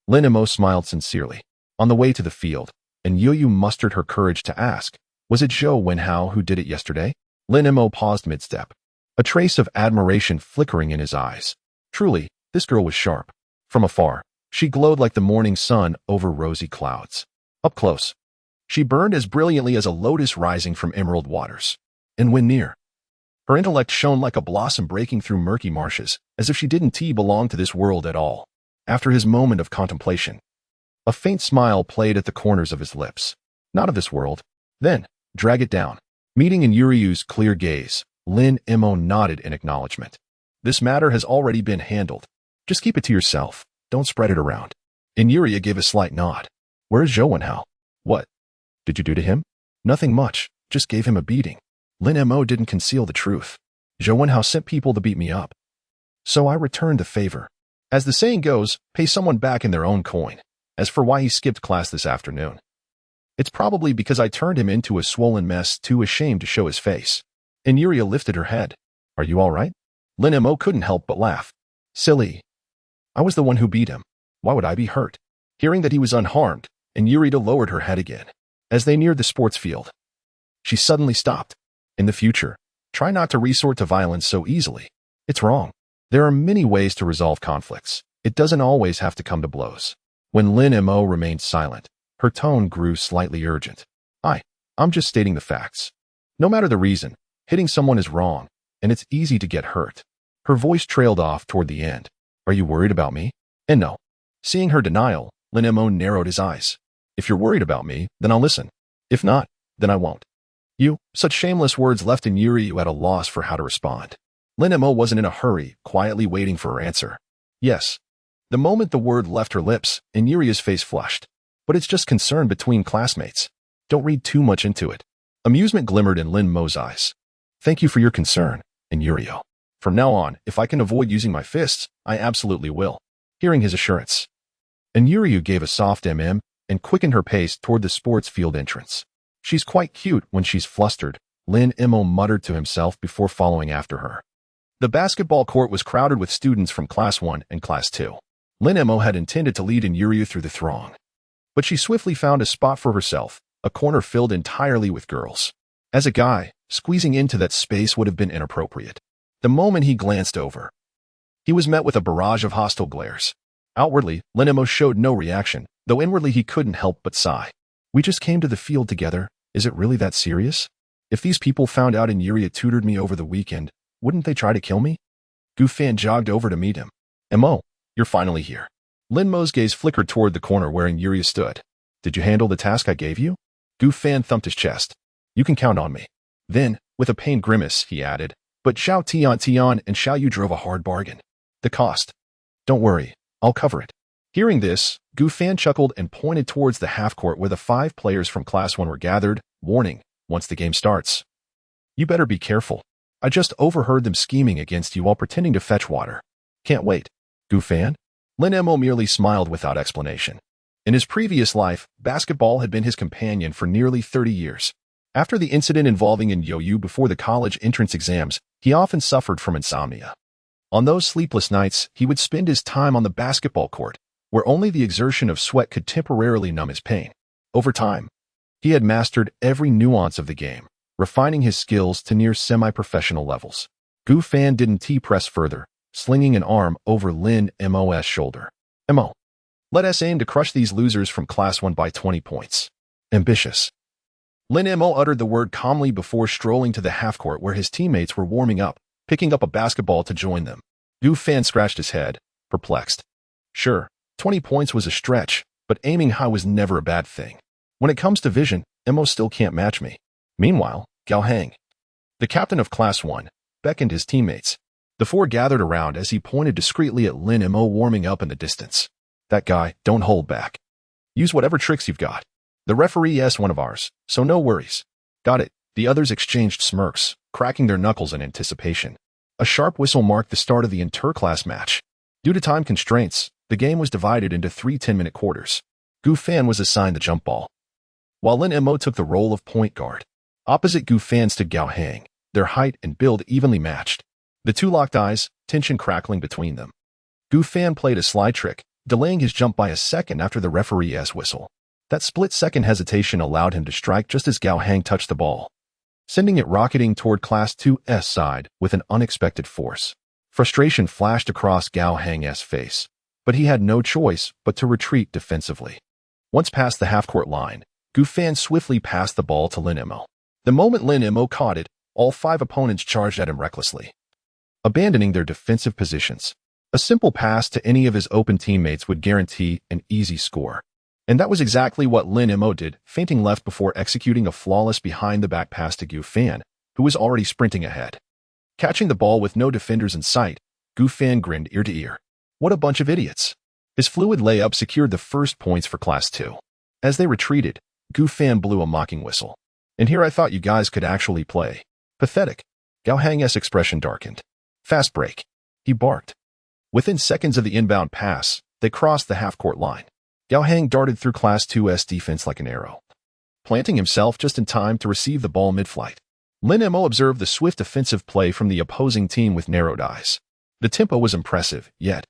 A: Lin Mo smiled sincerely. On the way to the field, Inyoyu mustered her courage to ask, was it Zhou Wenhao who did it yesterday? Lin Mo paused mid-step, a trace of admiration flickering in his eyes. Truly, this girl was sharp. From afar, she glowed like the morning sun over rosy clouds. Up close, she burned as brilliantly as a lotus rising from emerald waters. And when near, her intellect shone like a blossom breaking through murky marshes, as if she didn't belong to this world at all. After his moment of contemplation, a faint smile played at the corners of his lips. Not of this world. Then, drag it down. Meeting in Yuryu's clear gaze, Lin Mo nodded in acknowledgement. This matter has already been handled. Just keep it to yourself. Don't spread it around. Inuryu gave a slight nod. Where's Zhou Wenhao? What did you do to him? Nothing much. Just gave him a beating. Lin Mo didn't conceal the truth. Zhou Wenhao sent people to beat me up. So I returned the favor. As the saying goes, pay someone back in their own coin. As for why he skipped class this afternoon, it's probably because I turned him into a swollen mess too ashamed to show his face. Inuryu lifted her head. Are you all right? Lin Mo couldn't help but laugh. Silly. I was the one who beat him. Why would I be hurt? Hearing that he was unharmed, Inuryu lowered her head again. As they neared the sports field, she suddenly stopped. In the future, try not to resort to violence so easily. It's wrong. There are many ways to resolve conflicts. It doesn't always have to come to blows. When Lin Mo remained silent, her tone grew slightly urgent. I'm just stating the facts. No matter the reason, hitting someone is wrong, and it's easy to get hurt. Her voice trailed off toward the end. Are you worried about me? And no. Seeing her denial, Lin Mo narrowed his eyes. If you're worried about me, then I'll listen. If not, then I won't. Such shameless words left Inuryu at a loss for how to respond. Lin Mo wasn't in a hurry, quietly waiting for her answer. Yes. The moment the word left her lips, Inuryu's face flushed. But it's just concern between classmates. Don't read too much into it. Amusement glimmered in Lin Mo's eyes. Thank you for your concern, Inuryu. From now on, if I can avoid using my fists, I absolutely will. Hearing his assurance, Inuryu gave a soft mm and quickened her pace toward the sports field entrance. She's quite cute when she's flustered, Lin Mo muttered to himself before following after her. The basketball court was crowded with students from Class 1 and Class 2. Lin Mo had intended to lead Inuryu through the throng, but she swiftly found a spot for herself, a corner filled entirely with girls. As a guy, squeezing into that space would have been inappropriate. The moment he glanced over, he was met with a barrage of hostile glares. Outwardly, Lin Mo showed no reaction, though inwardly he couldn't help but sigh. We just came to the field together. Is it really that serious? If these people found out Inuryu tutored me over the weekend, wouldn't they try to kill me? Gu Fan jogged over to meet him. Mo, you're finally here. Lin Mo's gaze flickered toward the corner where Inuryu stood. Did you handle the task I gave you? Gu Fan thumped his chest. You can count on me. Then, with a pained grimace, he added, but Xiao Tian and Xiao Yu drove a hard bargain. The cost. Don't worry, I'll cover it. Hearing this, Gu Fan chuckled and pointed towards the half-court where the 5 players from Class 1 were gathered, warning, once the game starts, you better be careful. I just overheard them scheming against you while pretending to fetch water. Can't wait. Gu Fan? Lin Mo merely smiled without explanation. In his previous life, basketball had been his companion for nearly 30 years. After the incident involving Inyoyu before the college entrance exams, he often suffered from insomnia. On those sleepless nights, he would spend his time on the basketball court, where only the exertion of sweat could temporarily numb his pain. Over time, he had mastered every nuance of the game, refining his skills to near semi-professional levels. Gu Fan didn't T-press further, slinging an arm over Lin Mo's shoulder. Mo, let us aim to crush these losers from Class 1 by 20 points. Ambitious. Lin Mo uttered the word calmly before strolling to the half-court where his teammates were warming up, picking up a basketball to join them. Gu Fan scratched his head, perplexed. Sure, 20 points was a stretch, but aiming high was never a bad thing. When it comes to vision, Mo still can't match me. Meanwhile, Gao Hang, the captain of Class 1, beckoned his teammates. The four gathered around as he pointed discreetly at Lin Mo warming up in the distance. That guy, don't hold back. Use whatever tricks you've got. The referee is one of ours, so no worries. Got it. The others exchanged smirks, cracking their knuckles in anticipation. A sharp whistle marked the start of the inter-class match. Due to time constraints, the game was divided into 3 10-minute quarters. Gu Fan was assigned the jump ball, while Lin Mo took the role of point guard. Opposite Gu Fan stood Gao Hang, their height and build evenly matched. The two locked eyes, tension crackling between them. Gu Fan played a sly trick, delaying his jump by a second after the referee's whistle. That split-second hesitation allowed him to strike just as Gao Hang touched the ball, sending it rocketing toward Class 2's side with an unexpected force. Frustration flashed across Gao Hang's face, but he had no choice but to retreat defensively. Once past the half-court line, Gu Fan swiftly passed the ball to Lin Mo. The moment Lin Mo caught it, all 5 opponents charged at him recklessly, abandoning their defensive positions. A simple pass to any of his open teammates would guarantee an easy score. And that was exactly what Lin Mo did, feinting left before executing a flawless behind-the-back pass to Gu Fan, who was already sprinting ahead. Catching the ball with no defenders in sight, Gu Fan grinned ear to ear. What a bunch of idiots. His fluid layup secured the first points for Class 2. As they retreated, Gu Fan blew a mocking whistle. And here I thought you guys could actually play. Pathetic. Gao Hang's expression darkened. Fast break, he barked. Within seconds of the inbound pass, they crossed the half-court line. Gao Hang darted through Class 2's defense like an arrow, planting himself just in time to receive the ball mid-flight. Lin Mo observed the swift offensive play from the opposing team with narrowed eyes. The tempo was impressive, yet,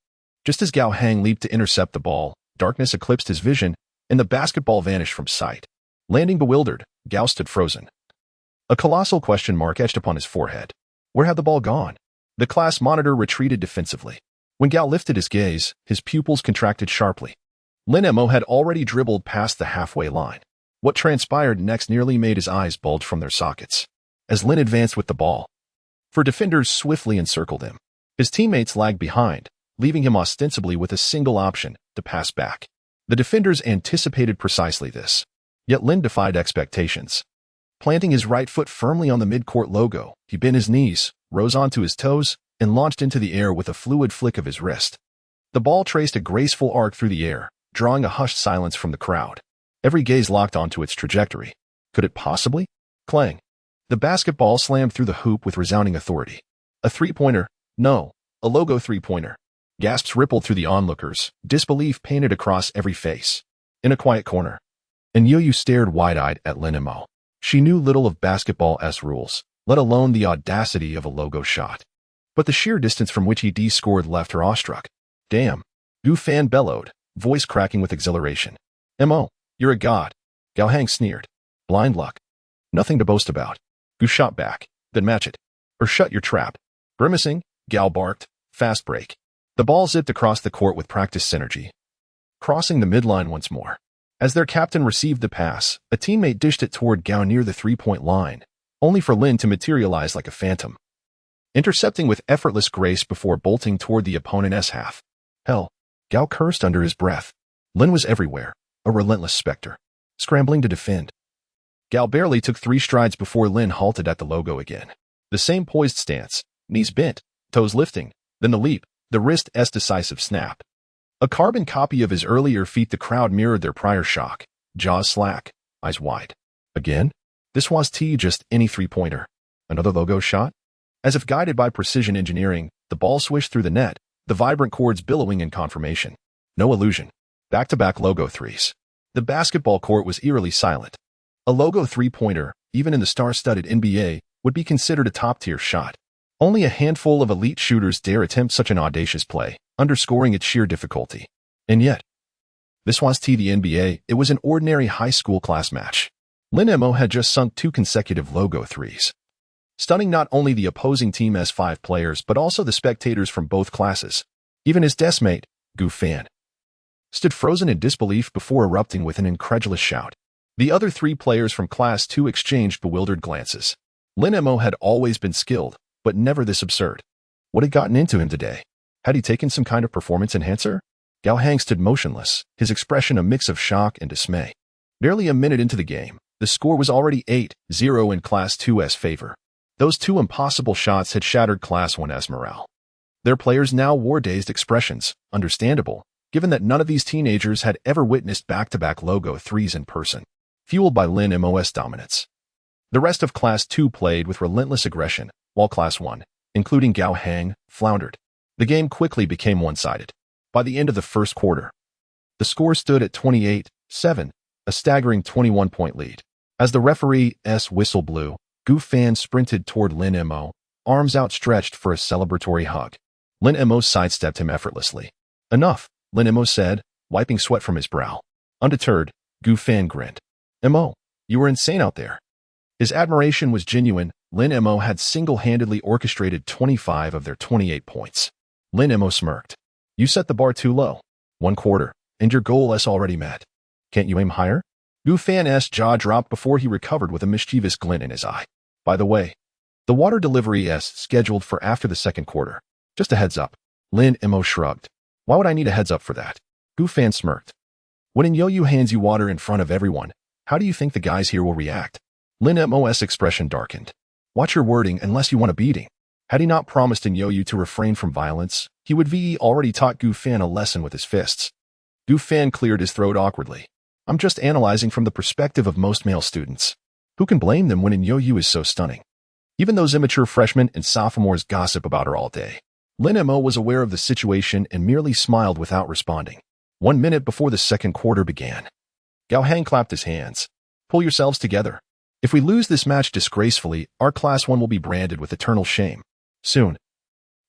A: just as Gao Hang leaped to intercept the ball, darkness eclipsed his vision, and the basketball vanished from sight. Landing bewildered, Gao stood frozen. A colossal question mark etched upon his forehead. Where had the ball gone? The class monitor retreated defensively. When Gao lifted his gaze, his pupils contracted sharply. Lin Mo had already dribbled past the halfway line. What transpired next nearly made his eyes bulge from their sockets. As Lin advanced with the ball, 4 defenders swiftly encircled him. His teammates lagged behind, leaving him ostensibly with a single option, to pass back. The defenders anticipated precisely this. Yet Lin defied expectations. Planting his right foot firmly on the mid-court logo, he bent his knees, rose onto his toes, and launched into the air with a fluid flick of his wrist. The ball traced a graceful arc through the air, drawing a hushed silence from the crowd. Every gaze locked onto its trajectory. Could it possibly? Clang. The basketball slammed through the hoop with resounding authority. A three-pointer? No, a logo three-pointer. Gasps rippled through the onlookers, disbelief painted across every face. In a quiet corner, and Yo-Yo stared wide-eyed at Lin Mo. She knew little of basketball's rules, let alone the audacity of a logo shot. But the sheer distance from which he D-scored left her awestruck. Damn, Gu Fan bellowed, voice cracking with exhilaration. Mo, you're a god. Gao Hang sneered. Blind luck. Nothing to boast about. Gu shot back, then match it. Or shut your trap. Grimacing, Gao barked, fast break. The ball zipped across the court with practice synergy, crossing the midline once more. As their captain received the pass, a teammate dished it toward Gao near the three-point line, only for Lin to materialize like a phantom, intercepting with effortless grace before bolting toward the opponent's half. Hell, Gao cursed under his breath. Lin was everywhere, a relentless specter, scrambling to defend. Gao barely took 3 strides before Lin halted at the logo again. The same poised stance, knees bent, toes lifting, then the leap, the wrist's decisive snap. A carbon copy of his earlier feat. The crowd mirrored their prior shock, jaws slack, eyes wide. Again? This was just any three-pointer. Another logo shot? As if guided by precision engineering, the ball swished through the net, the vibrant chords billowing in confirmation. No illusion. Back-to-back logo threes. The basketball court was eerily silent. A logo three-pointer, even in the star-studded NBA, would be considered a top-tier shot. Only a handful of elite shooters dare attempt such an audacious play, underscoring its sheer difficulty. And yet, this was the NBA. It was an ordinary high school class match. Lin Mo had just sunk 2 consecutive logo threes, stunning not only the opposing team's 5 players but also the spectators from both classes. Even his deskmate, Gu Fan, stood frozen in disbelief before erupting with an incredulous shout. The other 3 players from Class 2 exchanged bewildered glances. Lin Mo had always been skilled, but never this absurd. What had gotten into him today? Had he taken some kind of performance enhancer? Gao Hang stood motionless, his expression a mix of shock and dismay. Barely a minute into the game, the score was already 8-0 in Class 2's favor. Those 2 impossible shots had shattered Class 1's morale. Their players now wore dazed expressions, understandable, given that none of these teenagers had ever witnessed back-to-back logo threes in person, fueled by Lin Mo's dominance. The rest of Class 2 played with relentless aggression, while Class 1, including Gao Hang, floundered. The game quickly became one-sided. By the end of the first quarter, the score stood at 28-7, a staggering 21-point lead. As the referee's whistle blew, Gu Fan sprinted toward Lin Mo, arms outstretched for a celebratory hug. Lin Mo sidestepped him effortlessly. Enough, Lin Mo said, wiping sweat from his brow. Undeterred, Gu Fan grinned. Mo, you were insane out there. His admiration was genuine. Lin Mo had single-handedly orchestrated 25 of their 28 points. Lin Mo smirked. You set the bar too low. 1 quarter, and your goal is already met. Can't you aim higher? Gu Fan's jaw dropped before he recovered with a mischievous glint in his eye. By the way, the water delivery is scheduled for after the second quarter. Just a heads up. Lin Mo shrugged. Why would I need a heads up for that? Gu Fan smirked. When Yo-Yo hands you water in front of everyone, how do you think the guys here will react? Lin Mo's expression darkened. Watch your wording unless you want a beating. Had he not promised Yo-Yo to refrain from violence, he would have already taught Gu Fan a lesson with his fists. Gu Fan cleared his throat awkwardly. I'm just analyzing from the perspective of most male students. Who can blame them when Yo-Yo is so stunning? Even those immature freshmen and sophomores gossip about her all day. Lin Mo was aware of the situation and merely smiled without responding. 1 minute before the second quarter began, Gao Hang clapped his hands. Pull yourselves together. If we lose this match disgracefully, our Class 1 will be branded with eternal shame. Soon,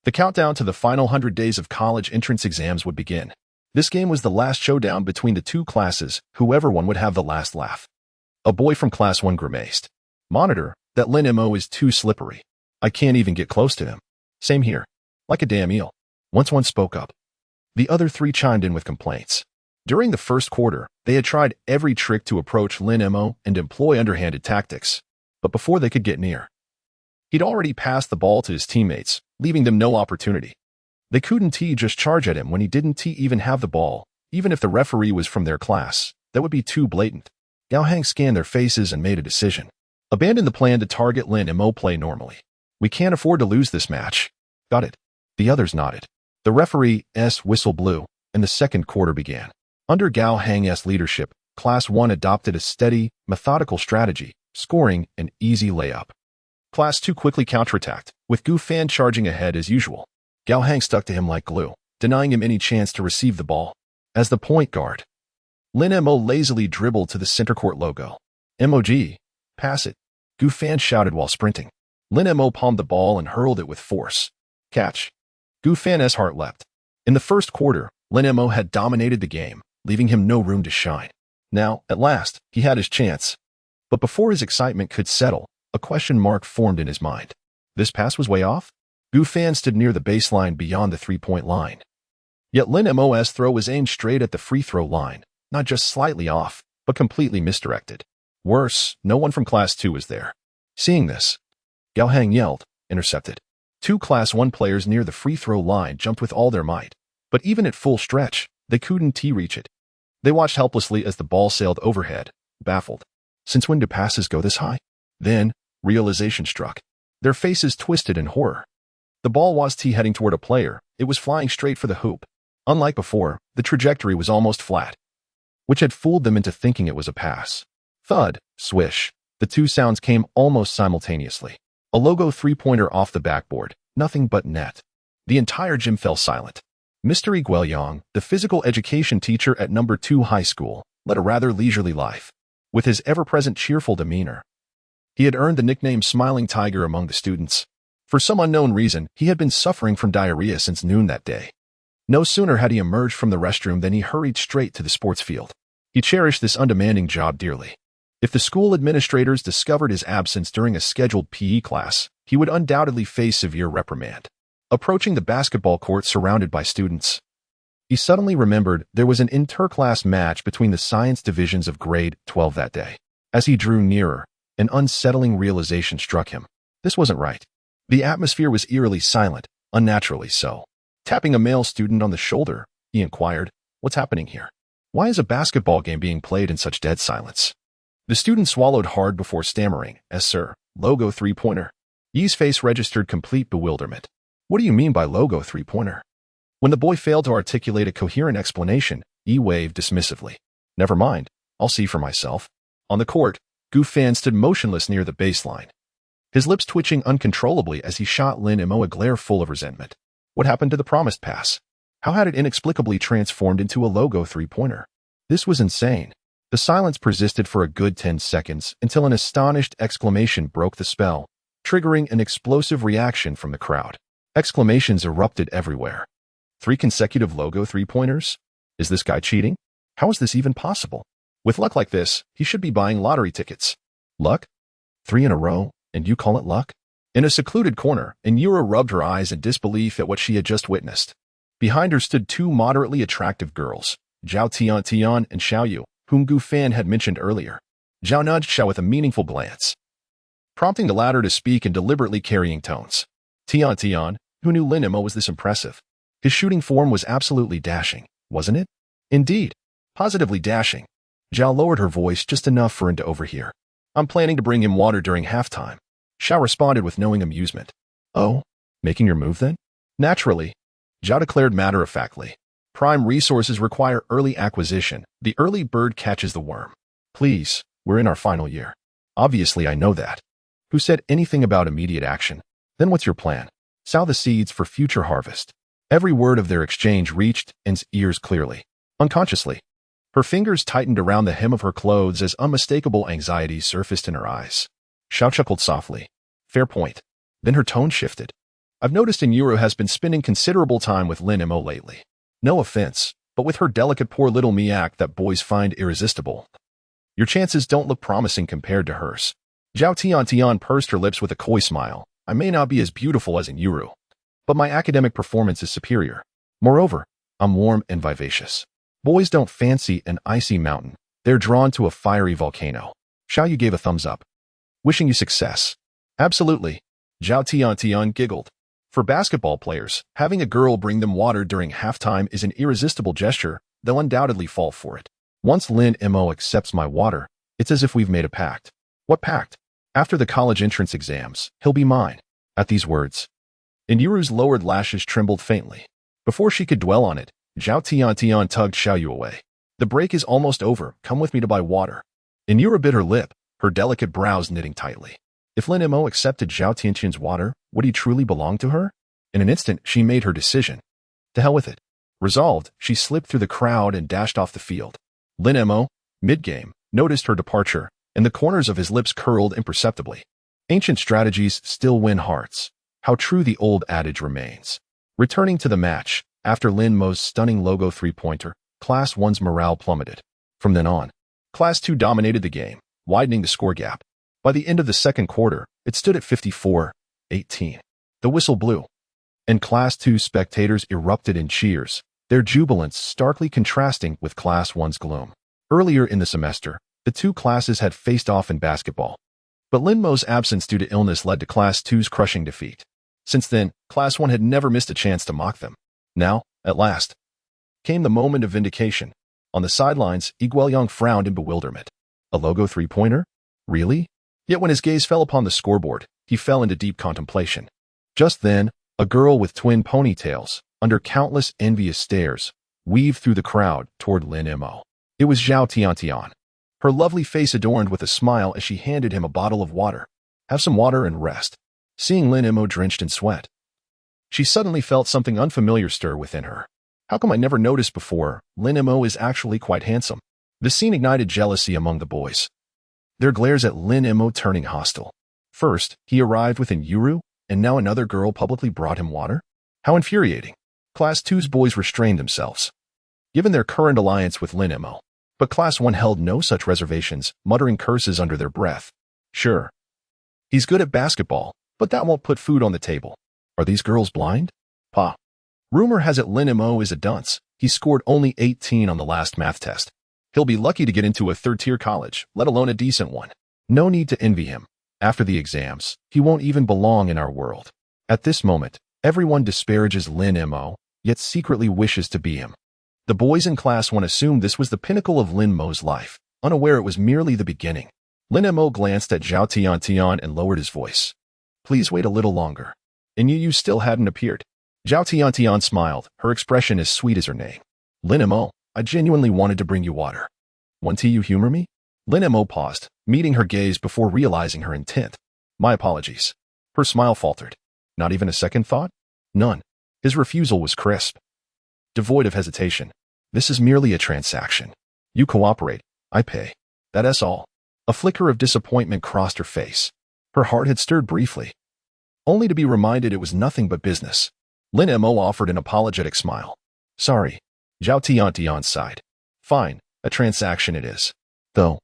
A: the countdown to the final 100 days of college entrance exams would begin. This game was the last showdown between the 2 classes. Whoever won would have the last laugh. A boy from Class 1 grimaced. Monitor, that Lin Mo is too slippery. I can't even get close to him. Same here. Like a damn eel. Once one spoke up, the other 3 chimed in with complaints. During the first quarter, they had tried every trick to approach Lin Mo and employ underhanded tactics. But before they could get near, he'd already passed the ball to his teammates, leaving them no opportunity. They couldn't just charge at him when he didn't even have the ball. Even if the referee was from their class, that would be too blatant. Gao Hang scanned their faces and made a decision. Abandon the plan to target Lin Mo. Play normally. We can't afford to lose this match. Got it. The others nodded. The referee's whistle blew, and the second quarter began. Under Gao Hang's leadership, Class 1 adopted a steady, methodical strategy, scoring an easy layup. Class 2 quickly counterattacked, with Gu Fan charging ahead as usual. Gao Hang stuck to him like glue, denying him any chance to receive the ball. As the point guard, Lin Mo lazily dribbled to the center court logo. MOG, pass it, Gu Fan shouted while sprinting. Lin Mo palmed the ball and hurled it with force. Catch. Gu Fan's heart leapt. In the first quarter, Lin Mo had dominated the game, leaving him no room to shine. Now, at last, he had his chance. But before his excitement could settle, a question mark formed in his mind. This pass was way off? Gu Fan stood near the baseline beyond the three-point line. Yet Lin Mo's throw was aimed straight at the free throw line, not just slightly off, but completely misdirected. Worse, no one from Class 2 was there. Seeing this, Gao Hang yelled, intercepted. 2 Class 1 players near the free throw line jumped with all their might, but even at full stretch, they couldn't reach it. They watched helplessly as the ball sailed overhead, baffled. Since when do passes go this high? Then, realization struck. Their faces twisted in horror. The ball was heading toward a player. It was flying straight for the hoop. Unlike before, the trajectory was almost flat, which had fooled them into thinking it was a pass. Thud, swish. The 2 sounds came almost simultaneously. A logo three-pointer off the backboard, nothing but net. The entire gym fell silent. Mr. Guelyang, the physical education teacher at number 2 high school, led a rather leisurely life. With his ever-present cheerful demeanor, he had earned the nickname Smiling Tiger among the students. For some unknown reason, he had been suffering from diarrhea since noon that day. No sooner had he emerged from the restroom than he hurried straight to the sports field. He cherished this undemanding job dearly. If the school administrators discovered his absence during a scheduled PE class, he would undoubtedly face severe reprimand. Approaching the basketball court surrounded by students, he suddenly remembered there was an interclass match between the science divisions of grade 12 that day. As he drew nearer, an unsettling realization struck him. This wasn't right. The atmosphere was eerily silent, unnaturally so. Tapping a male student on the shoulder, he inquired, "What's happening here? Why is a basketball game being played in such dead silence?" The student swallowed hard before stammering, "As sir, logo three-pointer." Yi's face registered complete bewilderment. "What do you mean by logo three-pointer?" When the boy failed to articulate a coherent explanation, Yi waved dismissively. "Never mind, I'll see for myself." On the court, Gu Fan stood motionless near the baseline, his lips twitching uncontrollably as he shot Lin Mo a glare full of resentment. What happened to the promised pass? How had it inexplicably transformed into a logo three-pointer? This was insane. The silence persisted for a good 10 seconds until an astonished exclamation broke the spell, triggering an explosive reaction from the crowd. Exclamations erupted everywhere. 3 consecutive logo three-pointers? Is this guy cheating? How is this even possible? With luck like this, he should be buying lottery tickets. Luck? 3 in a row, and you call it luck? In a secluded corner, Inura rubbed her eyes in disbelief at what she had just witnessed. Behind her stood 2 moderately attractive girls, Zhao Tian and Xiao Yu, whom Gu Fan had mentioned earlier. Zhao nudged Xiao with a meaningful glance, prompting the latter to speak in deliberately carrying tones. Tian, who knew Lin Mo was this impressive. His shooting form was absolutely dashing, wasn't it? Indeed, positively dashing. Zhao lowered her voice just enough for him to overhear. "I'm planning to bring him water during halftime." Xiao responded with knowing amusement. "Oh, making your move then?" "Naturally," Zhao declared matter-of-factly. "Prime resources require early acquisition. The early bird catches the worm." "Please, we're in our final year." "Obviously I know that." "Who said anything about immediate action?" "Then what's your plan?" "Sow the seeds for future harvest." Every word of their exchange reached N's ears clearly. Unconsciously, her fingers tightened around the hem of her clothes as unmistakable anxiety surfaced in her eyes. Xiao chuckled softly. "Fair point." Then her tone shifted. "I've noticed Inura has been spending considerable time with Lin Mo lately. No offense, but with her delicate poor little Miak that boys find irresistible, your chances don't look promising compared to hers." Zhao Tian pursed her lips with a coy smile. "I may not be as beautiful as Inuru, but my academic performance is superior. Moreover, I'm warm and vivacious. Boys don't fancy an icy mountain. They're drawn to a fiery volcano." Xiao Yu gave a thumbs up. "Wishing you success." "Absolutely." Zhao Tian giggled. For basketball players, having a girl bring them water during halftime is an irresistible gesture. They'll undoubtedly fall for it. "Once Lin Mo accepts my water, it's as if we've made a pact." "What pact?" "After the college entrance exams, he'll be mine." At these words, Inuru's lowered lashes trembled faintly. Before she could dwell on it, Zhao Tian tugged Xiao Yu away. "The break is almost over. Come with me to buy water." Inura bit her lip, her delicate brows knitting tightly. If Lin Mo accepted Zhao Tian's water, would he truly belong to her? In an instant, she made her decision. To hell with it. Resolved, she slipped through the crowd and dashed off the field. Lin Mo, mid-game, noticed her departure, and the corners of his lips curled imperceptibly. Ancient strategies still win hearts. How true the old adage remains. Returning to the match, after Lin Mo's stunning logo three-pointer, Class 1's morale plummeted. From then on, Class 2 dominated the game, widening the score gap. By the end of the second quarter, it stood at 54-18. The whistle blew, and Class 2 spectators erupted in cheers, their jubilance starkly contrasting with Class 1's gloom. Earlier in the semester, the two classes had faced off in basketball, but Lin Mo's absence due to illness led to Class 2's crushing defeat. Since then, Class 1 had never missed a chance to mock them. Now, at last, came the moment of vindication. On the sidelines, Iguelyang frowned in bewilderment. A logo three-pointer? Really? Yet when his gaze fell upon the scoreboard, he fell into deep contemplation. Just then, a girl with twin ponytails, under countless envious stares, weaved through the crowd toward Lin Mo. It was Zhao Tian. Her lovely face adorned with a smile as she handed him a bottle of water. "Have some water and rest." Seeing Lin Mo drenched in sweat, she suddenly felt something unfamiliar stir within her. How come I never noticed before? Lin Mo is actually quite handsome. The scene ignited jealousy among the boys, their glares at Lin Mo turning hostile. First, he arrived with Inuru, And now another girl publicly brought him water? How infuriating. Class 2's boys restrained themselves, given their current alliance with Lin Mo. But Class 1 held no such reservations, muttering curses under their breath. Sure, he's good at basketball, but that won't put food on the table. Are these girls blind? Pa. Rumor has it Lin Mo is a dunce. He scored only 18 on the last math test. He'll be lucky to get into a third-tier college, let alone a decent one. No need to envy him. After the exams, he won't even belong in our world. At this moment, everyone disparages Lin Mo, yet secretly wishes to be him. The boys in Class 1 assumed this was the pinnacle of Lin Mo's life, unaware it was merely the beginning. Lin Mo glanced at Zhao Tian and lowered his voice. Please wait a little longer. And you still hadn't appeared. Zhao Tian smiled, her expression as sweet as her name. Lin Mo, I genuinely wanted to bring you water. Want you humor me? Lin Mo paused, meeting her gaze before realizing her intent. My apologies. Her smile faltered. Not even a second thought? None. His refusal was crisp, devoid of hesitation. This is merely a transaction. You cooperate, I pay. That's all. A flicker of disappointment crossed her face. Her heart had stirred briefly, only to be reminded it was nothing but business. Lin Mo offered an apologetic smile. Sorry. Zhao Tian sighed. Fine, a transaction it is. Though.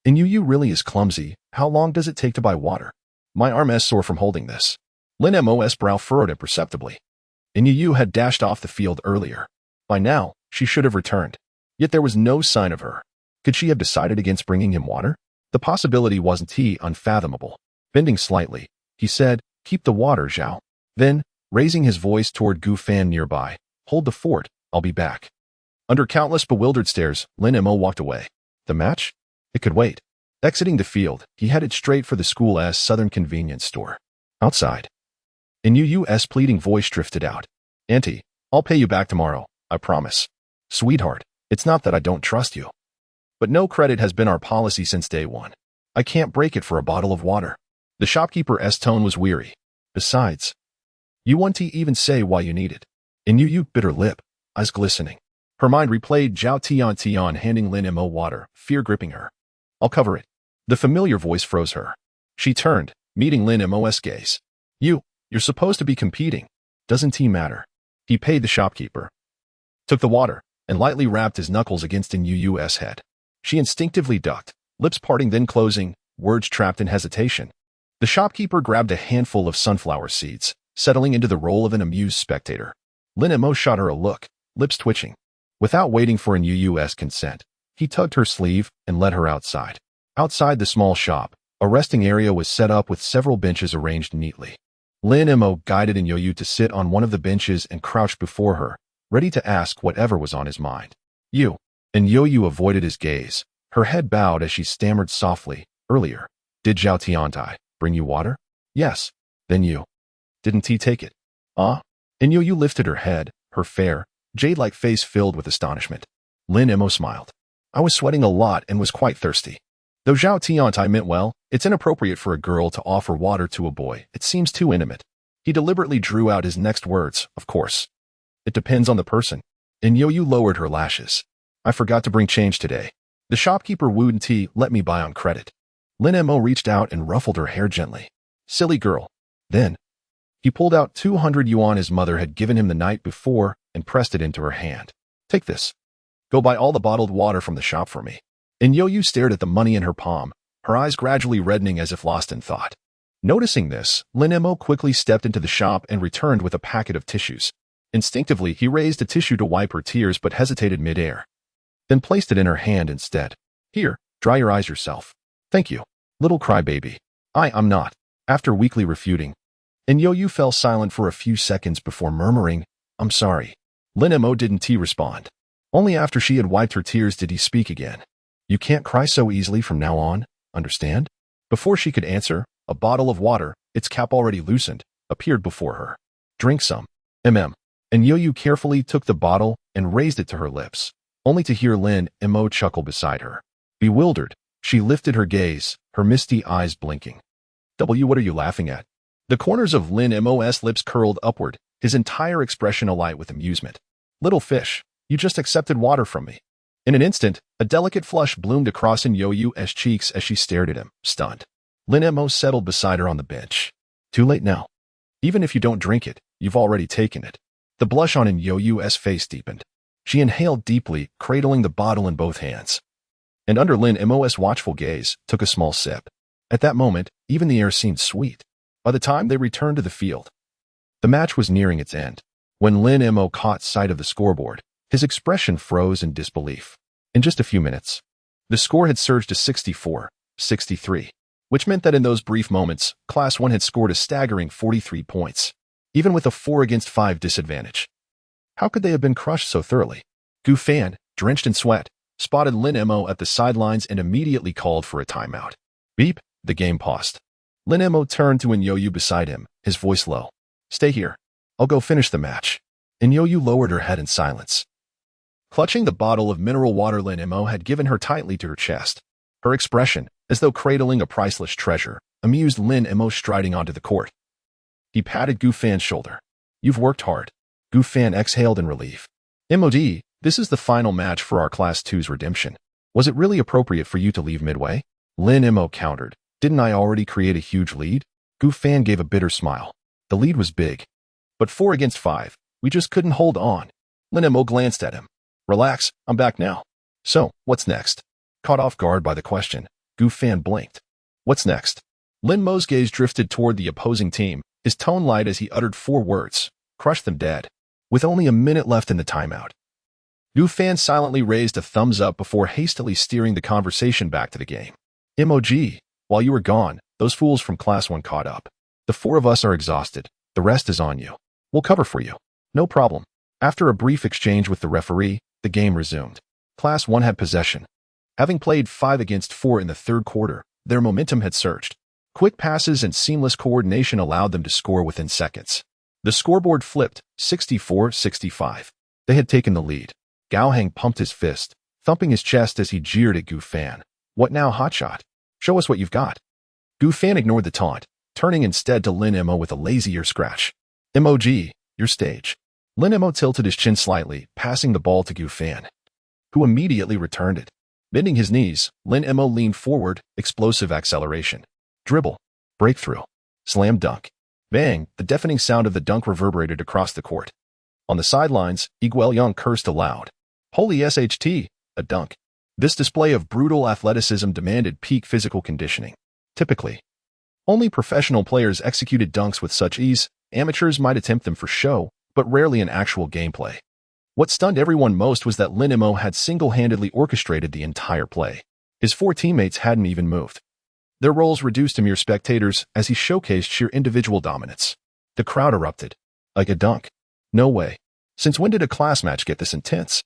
A: And you really is clumsy. How long does it take to buy water? My arm is sore from holding this. Lin Mo's brow furrowed imperceptibly. And you had dashed off the field earlier. By now, she should have returned. Yet there was no sign of her. Could she have decided against bringing him water? The possibility wasn't unfathomable. Bending slightly, he said, Keep the water, Zhao. Then, raising his voice toward Gu Fan nearby, Hold the fort, I'll be back. Under countless bewildered stares, Lin Mo walked away. The match? It could wait. Exiting the field, he headed straight for the school's southern convenience store. Outside, an UU's pleading voice drifted out. Auntie, I'll pay you back tomorrow, I promise. Sweetheart, it's not that I don't trust you. But no credit has been our policy since day one. I can't break it for a bottle of water. The shopkeeper's tone was weary. Besides, you want to even say why you need it. And you bit her lip, eyes glistening. Her mind replayed Zhao Tian handing Lin Mo water, fear gripping her. I'll cover it. The familiar voice froze her. She turned, meeting Lin Mo's gaze. You're supposed to be competing. Doesn't he matter? He paid the shopkeeper, took the water, and lightly rapped his knuckles against an UU's head. She instinctively ducked, lips parting then closing, words trapped in hesitation. The shopkeeper grabbed a handful of sunflower seeds, settling into the role of an amused spectator. Lin Mo shot her a look, lips twitching. Without waiting for an UU's consent, he tugged her sleeve and led her outside. Outside the small shop, a resting area was set up with several benches arranged neatly. Lin Mo guided an Yo-Yu to sit on one of the benches and crouched before her, ready to ask whatever was on his mind. And Yo-Yu avoided his gaze. Her head bowed as she stammered softly. Earlier, did Zhao Tiantai bring you water? Yes. Then you. Didn't he take it? And Yo-Yu lifted her head, her fair, jade-like face filled with astonishment. Lin Mo smiled. I was sweating a lot and was quite thirsty. Though Zhao Tiantai meant well, it's inappropriate for a girl to offer water to a boy. It seems too intimate. He deliberately drew out his next words, of course. It depends on the person. And Yo-Yu lowered her lashes. I forgot to bring change today. The shopkeeper wouldn't let me buy on credit. Lin Mo reached out and ruffled her hair gently. Silly girl. Then, he pulled out 200 yuan his mother had given him the night before and pressed it into her hand. Take this. Go buy all the bottled water from the shop for me. And Yo-Yu stared at the money in her palm, her eyes gradually reddening as if lost in thought. Noticing this, Lin Mo quickly stepped into the shop and returned with a packet of tissues. Instinctively, he raised a tissue to wipe her tears but hesitated midair, then placed it in her hand instead. Here, dry your eyes yourself. Thank you, little crybaby. I'm not. After weakly refuting, and Yo-Yu fell silent for a few seconds before murmuring, I'm sorry. Lin Mo didn't respond. Only after she had wiped her tears did he speak again. You can't cry so easily from now on, understand? Before she could answer, a bottle of water, its cap already loosened, appeared before her. Drink some. And Yo-Yu carefully took the bottle and raised it to her lips, only to hear Lin Mo chuckle beside her. Bewildered, she lifted her gaze, her misty eyes blinking. What are you laughing at? The corners of Lin Mo's lips curled upward, his entire expression alight with amusement. Little fish, you just accepted water from me. In an instant, a delicate flush bloomed across in Yo-Yu's cheeks as she stared at him, stunned. Lin Mo settled beside her on the bench. Too late now. Even if you don't drink it, you've already taken it. The blush on Yo-Yu's face deepened. She inhaled deeply, cradling the bottle in both hands. And under Lin Mo's watchful gaze, took a small sip. At that moment, even the air seemed sweet. By the time they returned to the field, the match was nearing its end. When Lin Mo caught sight of the scoreboard, his expression froze in disbelief. In just a few minutes, the score had surged to 64-63, which meant that in those brief moments, Class 1 had scored a staggering 43 points, even with a 4-against-5 disadvantage. How could they have been crushed so thoroughly? Gu Fan, drenched in sweat, spotted Lin Mo at the sidelines and immediately called for a timeout. Beep, the game paused. Lin Mo turned to Yo-Yu beside him, his voice low. Stay here. I'll go finish the match. Yo-Yu lowered her head in silence. Clutching the bottle of mineral water Lin Mo had given her tightly to her chest. Her expression, as though cradling a priceless treasure, amused Lin Mo striding onto the court. He patted Gu Fan's shoulder. You've worked hard. Gu Fan exhaled in relief. MOD, this is the final match for our Class 2's redemption. Was it really appropriate for you to leave midway? Lin Mo countered. Didn't I already create a huge lead? Gu Fan gave a bitter smile. The lead was big. But 4-against-5, we just couldn't hold on. Lin Mo glanced at him. Relax, I'm back now. So, what's next? Caught off guard by the question, Gu Fan blinked. What's next? Lin Mo's gaze drifted toward the opposing team, his tone light as he uttered 4 words. Crush them dead. With only a minute left in the timeout. Gu Fan silently raised a thumbs up before hastily steering the conversation back to the game. MOG, while you were gone, those fools from Class 1 caught up. The 4 of us are exhausted. The rest is on you. We'll cover for you. No problem. After a brief exchange with the referee, the game resumed. Class 1 had possession. Having played 5-against-4 in the third quarter, their momentum had surged. Quick passes and seamless coordination allowed them to score within seconds. The scoreboard flipped, 64-65. They had taken the lead. Gao Heng pumped his fist, thumping his chest as he jeered at Gu Fan. What now, hotshot? Show us what you've got. Gu Fan ignored the taunt, turning instead to Lin Mo with a lazy ear scratch. MOG, your stage. Lin Mo tilted his chin slightly, passing the ball to Gu Fan, who immediately returned it. Bending his knees, Lin Mo leaned forward, explosive acceleration. Dribble. Breakthrough. Slam dunk. Bang, the deafening sound of the dunk reverberated across the court. On the sidelines, Igueliang cursed aloud. Holy SHT, a dunk. This display of brutal athleticism demanded peak physical conditioning. Typically, only professional players executed dunks with such ease. Amateurs might attempt them for show, but rarely in actual gameplay. What stunned everyone most was that Lin Mo had single-handedly orchestrated the entire play. His 4 teammates hadn't even moved. Their roles reduced to mere spectators as he showcased sheer individual dominance. The crowd erupted. Like a dunk. No way. Since when did a class match get this intense?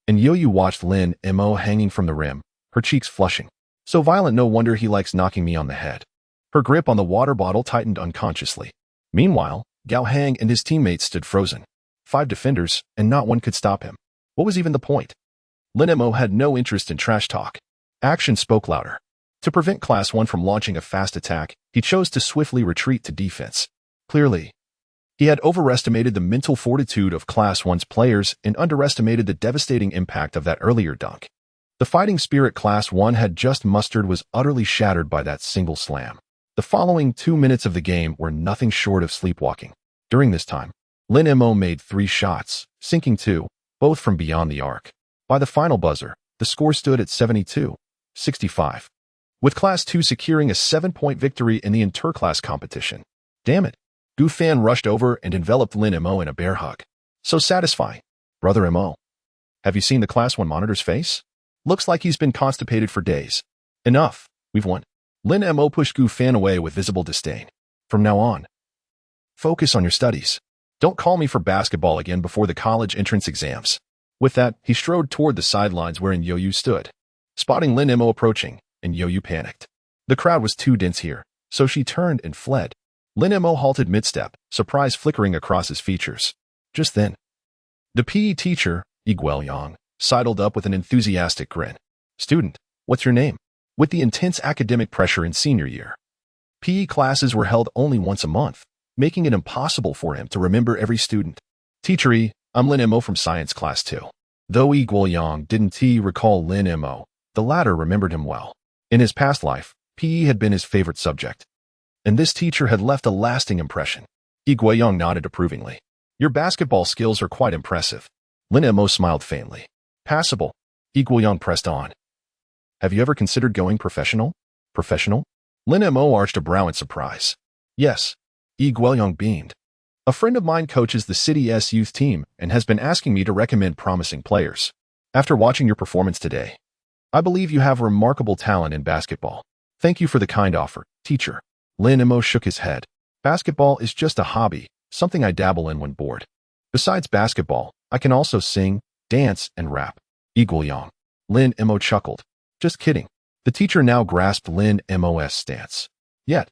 A: And Yo-Yu watched Lin Mo hanging from the rim, her cheeks flushing. So violent, no wonder he likes knocking me on the head. Her grip on the water bottle tightened unconsciously. Meanwhile, Gao Heng and his teammates stood frozen. 5 defenders, and not one could stop him. What was even the point? Lin Mo had no interest in trash talk. Action spoke louder. To prevent Class 1 from launching a fast attack, he chose to swiftly retreat to defense. Clearly, he had overestimated the mental fortitude of Class 1's players and underestimated the devastating impact of that earlier dunk. The fighting spirit Class 1 had just mustered was utterly shattered by that single slam. The following 2 minutes of the game were nothing short of sleepwalking. During this time, Lin Mo made 3 shots, sinking 2, both from beyond the arc. By the final buzzer, the score stood at 72-65, with Class 2 securing a 7-point victory in the interclass competition. Damn it. Gu Fan rushed over and enveloped Lin Mo in a bear hug. So satisfying. Brother Mo. Have you seen the Class 1 monitor's face? Looks like he's been constipated for days. Enough. We've won. Lin Mo pushed Gu Fan away with visible disdain. From now on, focus on your studies. Don't call me for basketball again before the college entrance exams. With that, he strode toward the sidelines wherein Yo-Yu stood. Spotting Lin Mo approaching, and Yo-Yu panicked. The crowd was too dense here, so she turned and fled. Lin Mo halted mid-step, surprise flickering across his features. Just then, the PE teacher, Igueliang, sidled up with an enthusiastic grin. Student, what's your name? With the intense academic pressure in senior year, PE classes were held only once a month, making it impossible for him to remember every student. Teacher, I'm Lin Mo from Science Class 2. Though Igueliang didn't recall Lin Mo, the latter remembered him well. In his past life, PE had been his favorite subject, and this teacher had left a lasting impression. Yi Guiyang nodded approvingly. Your basketball skills are quite impressive. Lin Mo smiled faintly. Passable. Yi Guiyang pressed on. Have you ever considered going professional? Professional? Lin Mo arched a brow in surprise. Yes. Yi Guiyang beamed. A friend of mine coaches the city's youth team and has been asking me to recommend promising players. After watching your performance today, I believe you have remarkable talent in basketball. Thank you for the kind offer, teacher. Lin Mo shook his head. Basketball is just a hobby, something I dabble in when bored. Besides basketball, I can also sing, dance, and rap. Yi Guiyang. Lin Mo chuckled. Just kidding. The teacher now grasped Lin Mo's stance. Yet,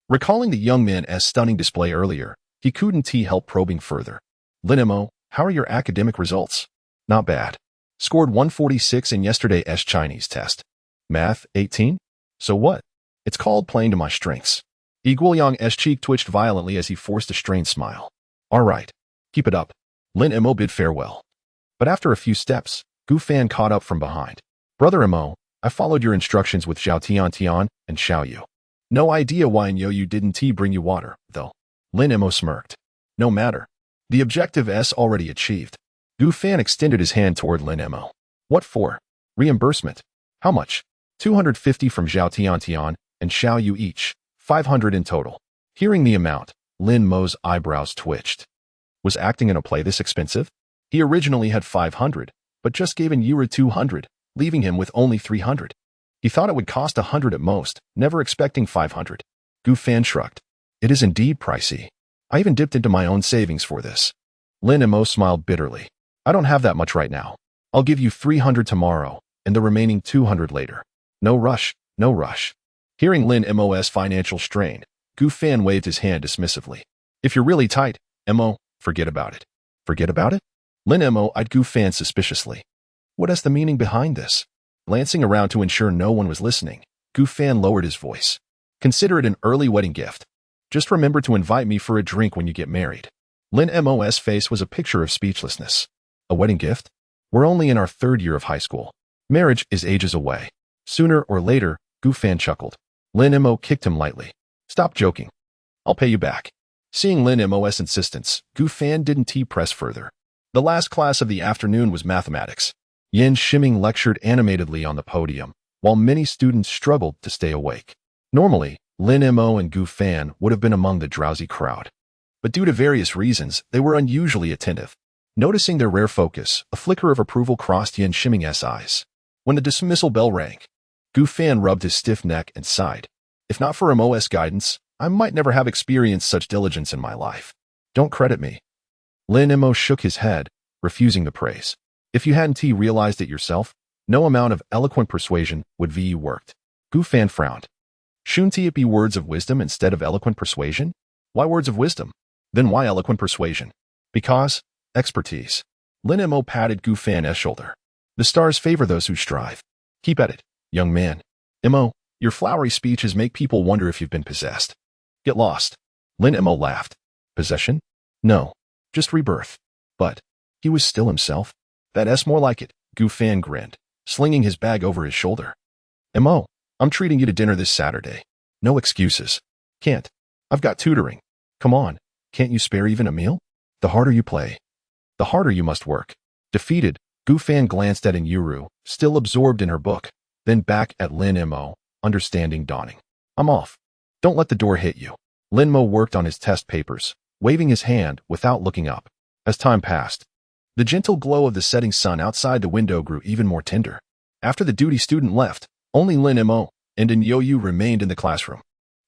A: recalling the young man's stunning display earlier, he couldn't help probing further. Lin Mo, how are your academic results? Not bad. Scored 146 in yesterday's Chinese test. Math, 18? So what? It's called playing to my strengths. Yi Guiyang's cheek twitched violently as he forced a strained smile. All right. Keep it up. Lin Mo bid farewell. But after a few steps, Gu Fan caught up from behind. Brother Mo, I followed your instructions with Xiao Tian and Xiao Yu. No idea why Yu didn't bring you water, though. Lin Mo smirked. No matter. The objective is already achieved. Gu Fan extended his hand toward Lin Mo. What for? Reimbursement. How much? 250 from Xiao Tian and Xiao Yu each, 500 in total. Hearing the amount, Lin Mo's eyebrows twitched. Was acting in a play this expensive? He originally had 500, but just gave Yu 200, leaving him with only 300. He thought it would cost 100 at most, never expecting 500. Gu Fan shrugged. It is indeed pricey. I even dipped into my own savings for this. Lin Mo smiled bitterly. I don't have that much right now. I'll give you 300 tomorrow, and the remaining 200 later. No rush, no rush. Hearing Lin Mo's financial strain, Gu Fan waved his hand dismissively. If you're really tight, Mo, forget about it. Forget about it? Lin Mo eyed Gu Fan suspiciously. What is the meaning behind this? Glancing around to ensure no one was listening, Gu Fan lowered his voice. Consider it an early wedding gift. Just remember to invite me for a drink when you get married. Lin Mo's face was a picture of speechlessness. A wedding gift? We're only in our 3rd year of high school. Marriage is ages away. Sooner or later, Gu Fan chuckled. Lin Mo kicked him lightly. Stop joking. I'll pay you back. Seeing Lin Mo's insistence, Gu Fan didn't press further. The last class of the afternoon was mathematics. Yan Shiming lectured animatedly on the podium, while many students struggled to stay awake. Normally, Lin Mo and Gu Fan would have been among the drowsy crowd. But due to various reasons, they were unusually attentive. Noticing their rare focus, a flicker of approval crossed Yan Shiming's eyes. When the dismissal bell rang, Gu Fan rubbed his stiff neck and sighed. If not for Mo's guidance, I might never have experienced such diligence in my life. Don't credit me. Lin Mo shook his head, refusing the praise. If you hadn't realized it yourself, no amount of eloquent persuasion would be worked. Gu Fan frowned. Shouldn't it be words of wisdom instead of eloquent persuasion? Why words of wisdom? Then why eloquent persuasion? Because expertise. Lin Mo patted Gu Fan's shoulder. The stars favor those who strive. Keep at it, young man. Mo, your flowery speeches make people wonder if you've been possessed. Get lost. Lin Mo laughed. Possession? No, just rebirth. But he was still himself. That's more like it, Gu Fan grinned, slinging his bag over his shoulder. Mo, I'm treating you to dinner this Saturday. No excuses. Can't. I've got tutoring. Come on, can't you spare even a meal? The harder you play, the harder you must work. Defeated, Gu Fan glanced at Yuru, still absorbed in her book, then back at Lin Mo, understanding dawning. I'm off. Don't let the door hit you. Lin Mo worked on his test papers, waving his hand without looking up. As time passed, the gentle glow of the setting sun outside the window grew even more tender. After the duty student left, only Lin Mo and Yu remained in the classroom.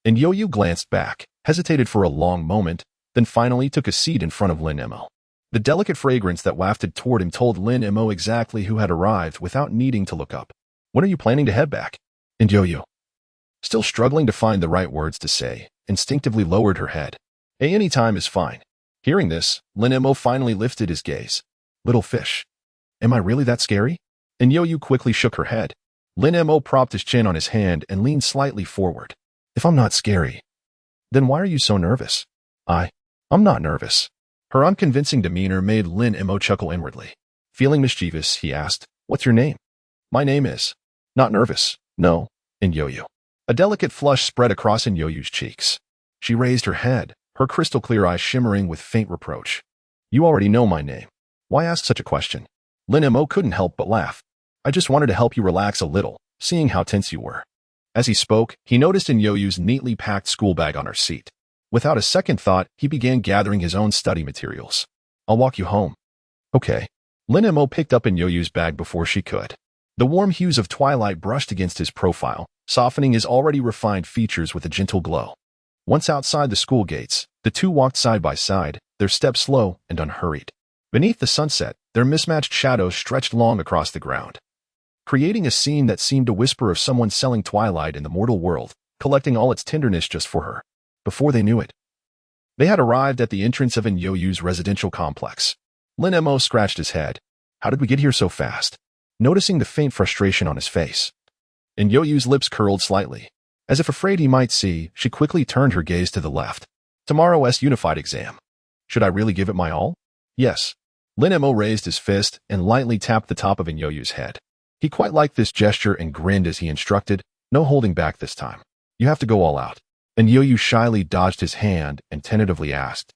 A: Yu glanced back, hesitated for a long moment, then finally took a seat in front of Lin Mo. The delicate fragrance that wafted toward him told Lin Mo exactly who had arrived without needing to look up. When are you planning to head back? Yu, still struggling to find the right words to say, instinctively lowered her head. Any time is fine. Hearing this, Lin Mo finally lifted his gaze. Little fish. Am I really that scary? Yu quickly shook her head. Lin Mo propped his chin on his hand and leaned slightly forward. If I'm not scary, then why are you so nervous? I'm not nervous. Her unconvincing demeanor made Lin Mo chuckle inwardly. Feeling mischievous, he asked, What's your name? My name is. Not nervous. No, Yu. A delicate flush spread across Yu's cheeks. She raised her head, her crystal-clear eyes shimmering with faint reproach. You already know my name. Why ask such a question? Lin Mo couldn't help but laugh. I just wanted to help you relax a little, seeing how tense you were. As he spoke, he noticed Yoyu's neatly packed school bag on her seat. Without a second thought, he began gathering his own study materials. I'll walk you home. Okay. Lin Mo picked up Yoyu's bag before she could. The warm hues of twilight brushed against his profile, softening his already refined features with a gentle glow. Once outside the school gates, the two walked side by side, their steps slow and unhurried. Beneath the sunset, their mismatched shadows stretched long across the ground, creating a scene that seemed to whisper of someone selling twilight in the mortal world, collecting all its tenderness just for her. Before they knew it, they had arrived at the entrance of Yoyu's residential complex. Lin Mo scratched his head. How did we get here so fast? Noticing the faint frustration on his face. Yoyu's lips curled slightly. As if afraid he might see, she quickly turned her gaze to the left. Tomorrow's unified exam. Should I really give it my all? Yes. Lin Mo raised his fist and lightly tapped the top of Yoyu's head. He quite liked this gesture and grinned as he instructed, no holding back this time. You have to go all out. Yoyu shyly dodged his hand and tentatively asked,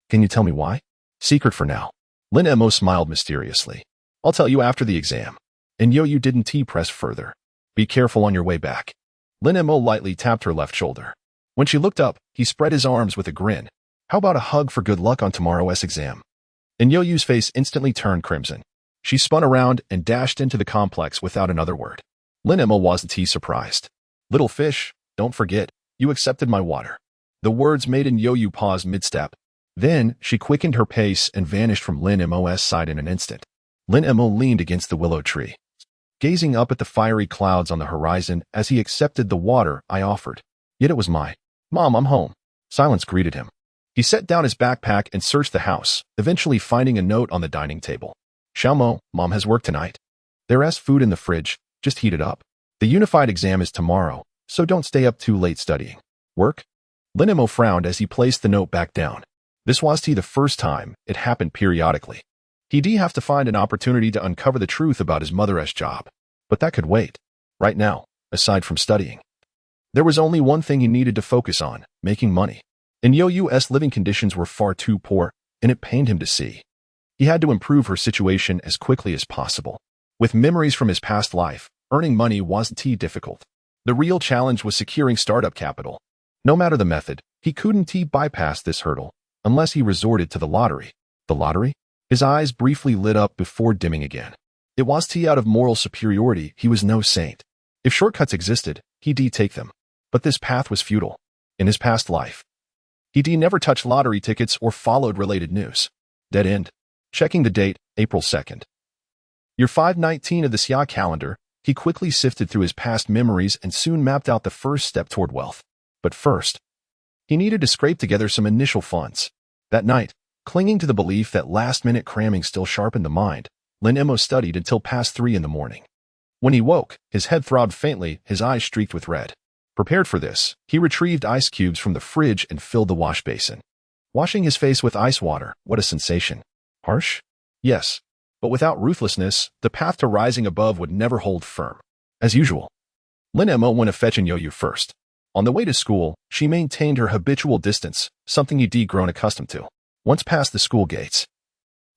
A: Can you tell me why? Secret for now. Lin Mo smiled mysteriously. I'll tell you after the exam. Yoyu didn't press further. Be careful on your way back. Lin Mo lightly tapped her left shoulder. When she looked up, he spread his arms with a grin. How about a hug for good luck on tomorrow's exam? Yoyu's face instantly turned crimson. She spun around and dashed into the complex without another word. Lin Mo wasn't surprised. Little fish, don't forget, you accepted my water. The words made Yoyu pause mid-step. Then, she quickened her pace and vanished from Lin Mo's side in an instant. Lin Mo leaned against the willow tree, gazing up at the fiery clouds on the horizon as he accepted the water I offered. Yet it was my. Mom, I'm home. Silence greeted him. He set down his backpack and searched the house, eventually finding a note on the dining table. Xiaomo, Mom has work tonight. There's food in the fridge, just heat it up. The unified exam is tomorrow, so don't stay up too late studying. Work? Lin Mo frowned as he placed the note back down. This was the first time it happened periodically. He'd have to find an opportunity to uncover the truth about his mother's job. But that could wait. Right now, aside from studying, there was only one thing he needed to focus on, making money. Yoyu's living conditions were far too poor, and it pained him to see. He had to improve her situation as quickly as possible. With memories from his past life, earning money wasn't difficult. The real challenge was securing startup capital. No matter the method, he couldn't bypass this hurdle, unless he resorted to the lottery. The lottery? His eyes briefly lit up before dimming again. It was out of moral superiority, he was no saint. If shortcuts existed, he'd take them. But this path was futile. In his past life, he'd never touched lottery tickets or followed related news. Dead end. Checking the date, April 2nd. Year 519 of the Xia calendar, he quickly sifted through his past memories and soon mapped out the first step toward wealth. But first, he needed to scrape together some initial funds. That night, clinging to the belief that last-minute cramming still sharpened the mind, Lin Mo studied until past 3 in the morning. When he woke, his head throbbed faintly, his eyes streaked with red. Prepared for this, he retrieved ice cubes from the fridge and filled the wash basin. Washing his face with ice water, what a sensation. Harsh? Yes. But without ruthlessness, the path to rising above would never hold firm. As usual, Lin Mo went to fetch Yoyu first. On the way to school, she maintained her habitual distance, something he'd grown accustomed to. Once past the school gates,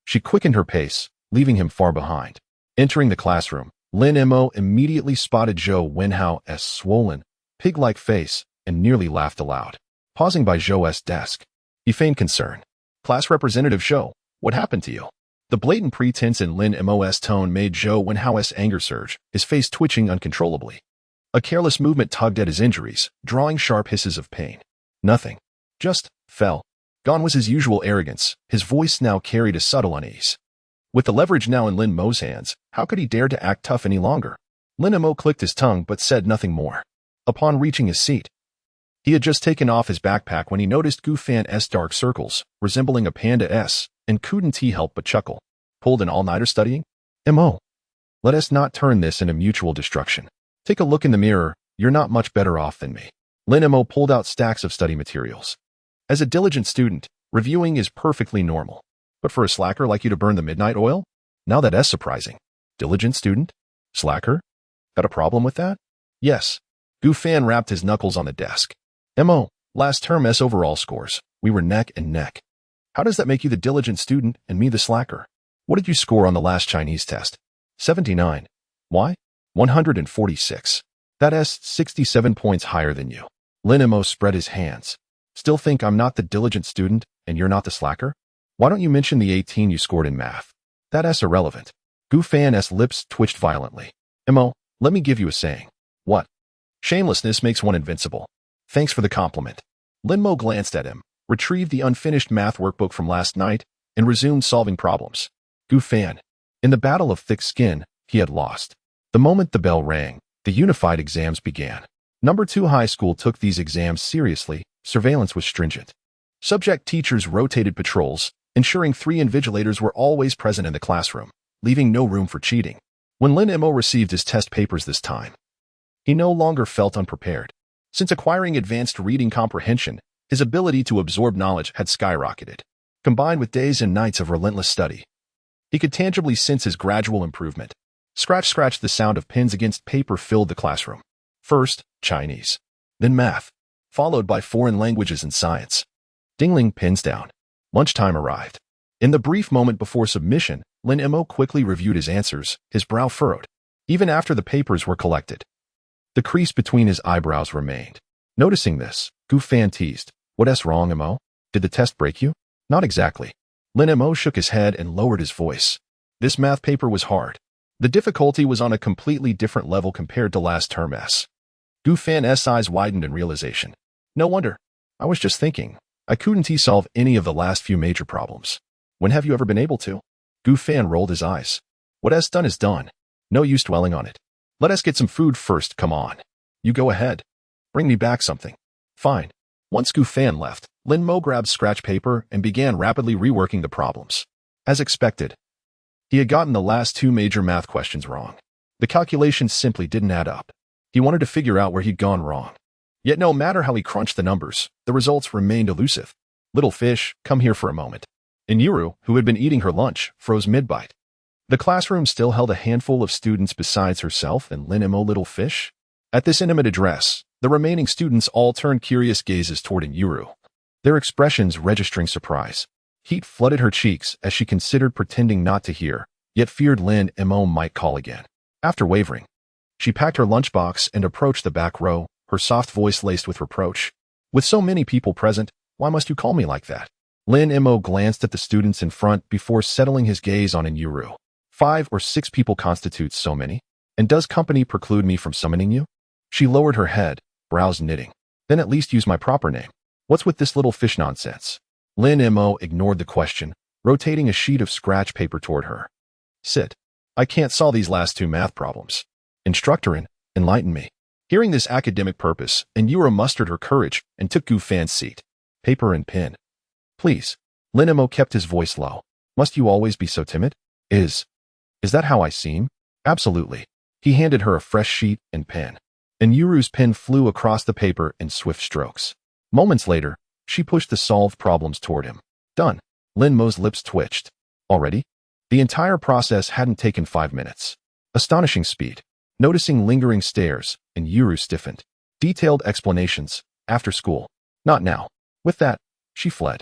A: she quickened her pace, leaving him far behind. Entering the classroom, Lin Mo immediately spotted Zhou Wenhao's swollen, pig-like face and nearly laughed aloud. Pausing by Zhou's desk, he feigned concern. Class Representative Zhou, what happened to you? The blatant pretense in Lin Mo's tone made Zhou Wenhao's anger surge, his face twitching uncontrollably. A careless movement tugged at his injuries, drawing sharp hisses of pain. Nothing. Just fell. Gone was his usual arrogance, his voice now carried a subtle unease. With the leverage now in Lin Mo's hands, how could he dare to act tough any longer? Lin Mo clicked his tongue but said nothing more. Upon reaching his seat, he had just taken off his backpack when he noticed Gu Fan's dark circles, resembling a panda S, and couldn't help but chuckle. Pulled an all-nighter studying? Mo. Let us not turn this into mutual destruction. Take a look in the mirror, you're not much better off than me. Lin Mo pulled out stacks of study materials. As a diligent student, reviewing is perfectly normal. But for a slacker like you to burn the midnight oil? Now that's surprising. Diligent student? Slacker? Got a problem with that? Yes. Gu Fan rapped his knuckles on the desk. Mo, last term's overall scores. We were neck and neck. How does that make you the diligent student and me the slacker? What did you score on the last Chinese test? 79. Why? 146. That's 67 points higher than you. Lin Mo spread his hands. Still think I'm not the diligent student and you're not the slacker? Why don't you mention the 18 you scored in math? That's irrelevant. Gu Fan's lips twitched violently. Mo, let me give you a saying. What? Shamelessness makes one invincible. Thanks for the compliment. Lin Mo glanced at him, retrieved the unfinished math workbook from last night, and resumed solving problems. Gu Fan. In the battle of thick skin, he had lost. The moment the bell rang, the unified exams began. Number 2 high school took these exams seriously. Surveillance was stringent. Subject teachers rotated patrols, ensuring 3 invigilators were always present in the classroom, leaving no room for cheating. When Lin Mo received his test papers this time, he no longer felt unprepared. Since acquiring advanced reading comprehension, his ability to absorb knowledge had skyrocketed. Combined with days and nights of relentless study, he could tangibly sense his gradual improvement. Scratch, scratch, the sound of pens against paper filled the classroom. First, Chinese. Then math, followed by foreign languages and science. Dingling, pens down. Lunchtime arrived. In the brief moment before submission, Lin Mo quickly reviewed his answers, his brow furrowed. Even after the papers were collected, the crease between his eyebrows remained. Noticing this, Gu Fan teased, "What's wrong, Mo? Did the test break you?" Not exactly. Lin Mo shook his head and lowered his voice. This math paper was hard. The difficulty was on a completely different level compared to last term S. Gu Fan's eyes widened in realization. No wonder. I was just thinking. I couldn't solve any of the last few major problems. When have you ever been able to? Gu Fan rolled his eyes. What has done is done. No use dwelling on it. Let us get some food first, come on. You go ahead. Bring me back something. Fine. Once Gu Fan left, Lin Mo grabbed scratch paper and began rapidly reworking the problems. As expected, he had gotten the last 2 major math questions wrong. The calculations simply didn't add up. He wanted to figure out where he'd gone wrong. Yet no matter how he crunched the numbers, the results remained elusive. Little fish, come here for a moment. And Yuru, who had been eating her lunch, froze mid-bite. The classroom still held a handful of students besides herself and Lin Mo Little Fish. At this intimate address, the remaining students all turned curious gazes toward Yuru, their expressions registering surprise. Heat flooded her cheeks as she considered pretending not to hear, yet feared Lin Mo might call again. After wavering, she packed her lunchbox and approached the back row, her soft voice laced with reproach. With so many people present, why must you call me like that? Lin Mo glanced at the students in front before settling his gaze on Yuru. 5 or 6 people constitutes so many? And does company preclude me from summoning you? She lowered her head, brows knitting. Then at least use my proper name. What's with this little fish nonsense? Lin Mo ignored the question, rotating a sheet of scratch paper toward her. Sit. I can't solve these last 2 math problems. Instructor, enlighten me. Hearing this academic purpose, Yuru mustered her courage and took Gu Fan's seat. Paper and pen. Please. Lin Mo kept his voice low. Must you always be so timid? Is that how I seem? Absolutely. He handed her a fresh sheet and pen. Yuru's pen flew across the paper in swift strokes. Moments later, she pushed the solved problems toward him. Done. Lin Mo's lips twitched. Already? The entire process hadn't taken 5 minutes. Astonishing speed. Noticing lingering stares, Yuru stiffened. Detailed explanations. After school. Not now. With that, she fled.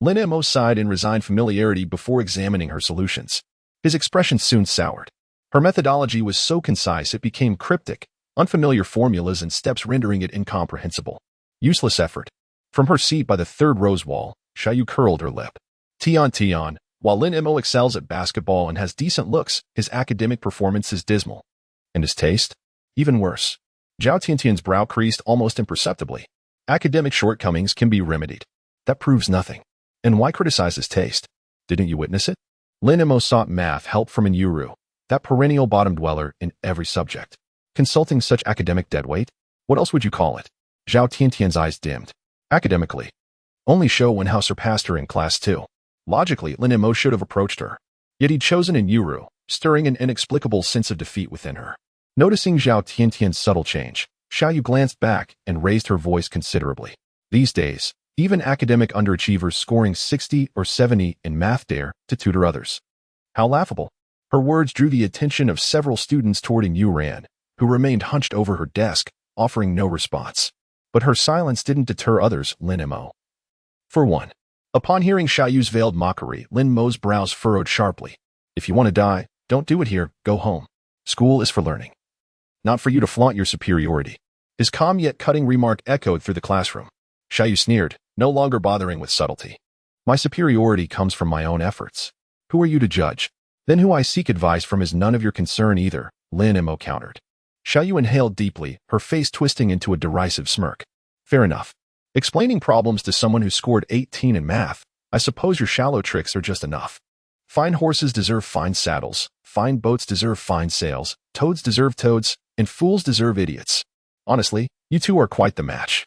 A: Lin Mo sighed in resigned familiarity before examining her solutions. His expression soon soured. Her methodology was so concise it became cryptic, unfamiliar formulas and steps rendering it incomprehensible. Useless effort. From her seat by the 3rd row's wall, Xiaoyu curled her lip. Tian, while Lin Mo excels at basketball and has decent looks, his academic performance is dismal. And his taste? Even worse. Zhao Tiantian's brow creased almost imperceptibly. Academic shortcomings can be remedied. That proves nothing. And why criticize his taste? Didn't you witness it? Lin Mo sought math help from Yuru, that perennial bottom dweller in every subject. Consulting such academic deadweight? What else would you call it? Zhao Tiantian's eyes dimmed. Academically. Only Shou Wenhao surpassed her in class 2. Logically, Lin Mo should have approached her. Yet he'd chosen Yuru, stirring an inexplicable sense of defeat within her. Noticing Zhao Tiantian's subtle change, Xiaoyu glanced back and raised her voice considerably. These days, even academic underachievers scoring 60 or 70 in math dare to tutor others. How laughable. Her words drew the attention of several students toward Yuran, who remained hunched over her desk, offering no response. But her silence didn't deter others, Lin Mo. For one. Upon hearing Xiaoyu's veiled mockery, Lin Mo's brows furrowed sharply. If you want to die, don't do it here, go home. School is for learning, not for you to flaunt your superiority. His calm yet cutting remark echoed through the classroom. Xiaoyu sneered, no longer bothering with subtlety. My superiority comes from my own efforts. Who are you to judge? Then who I seek advice from is none of your concern either, Lin Mo countered. Xiaoyu inhaled deeply, her face twisting into a derisive smirk. Fair enough. Explaining problems to someone who scored 18 in math, I suppose your shallow tricks are just enough. Fine horses deserve fine saddles, fine boats deserve fine sails, toads deserve toads, and fools deserve idiots. Honestly, you two are quite the match.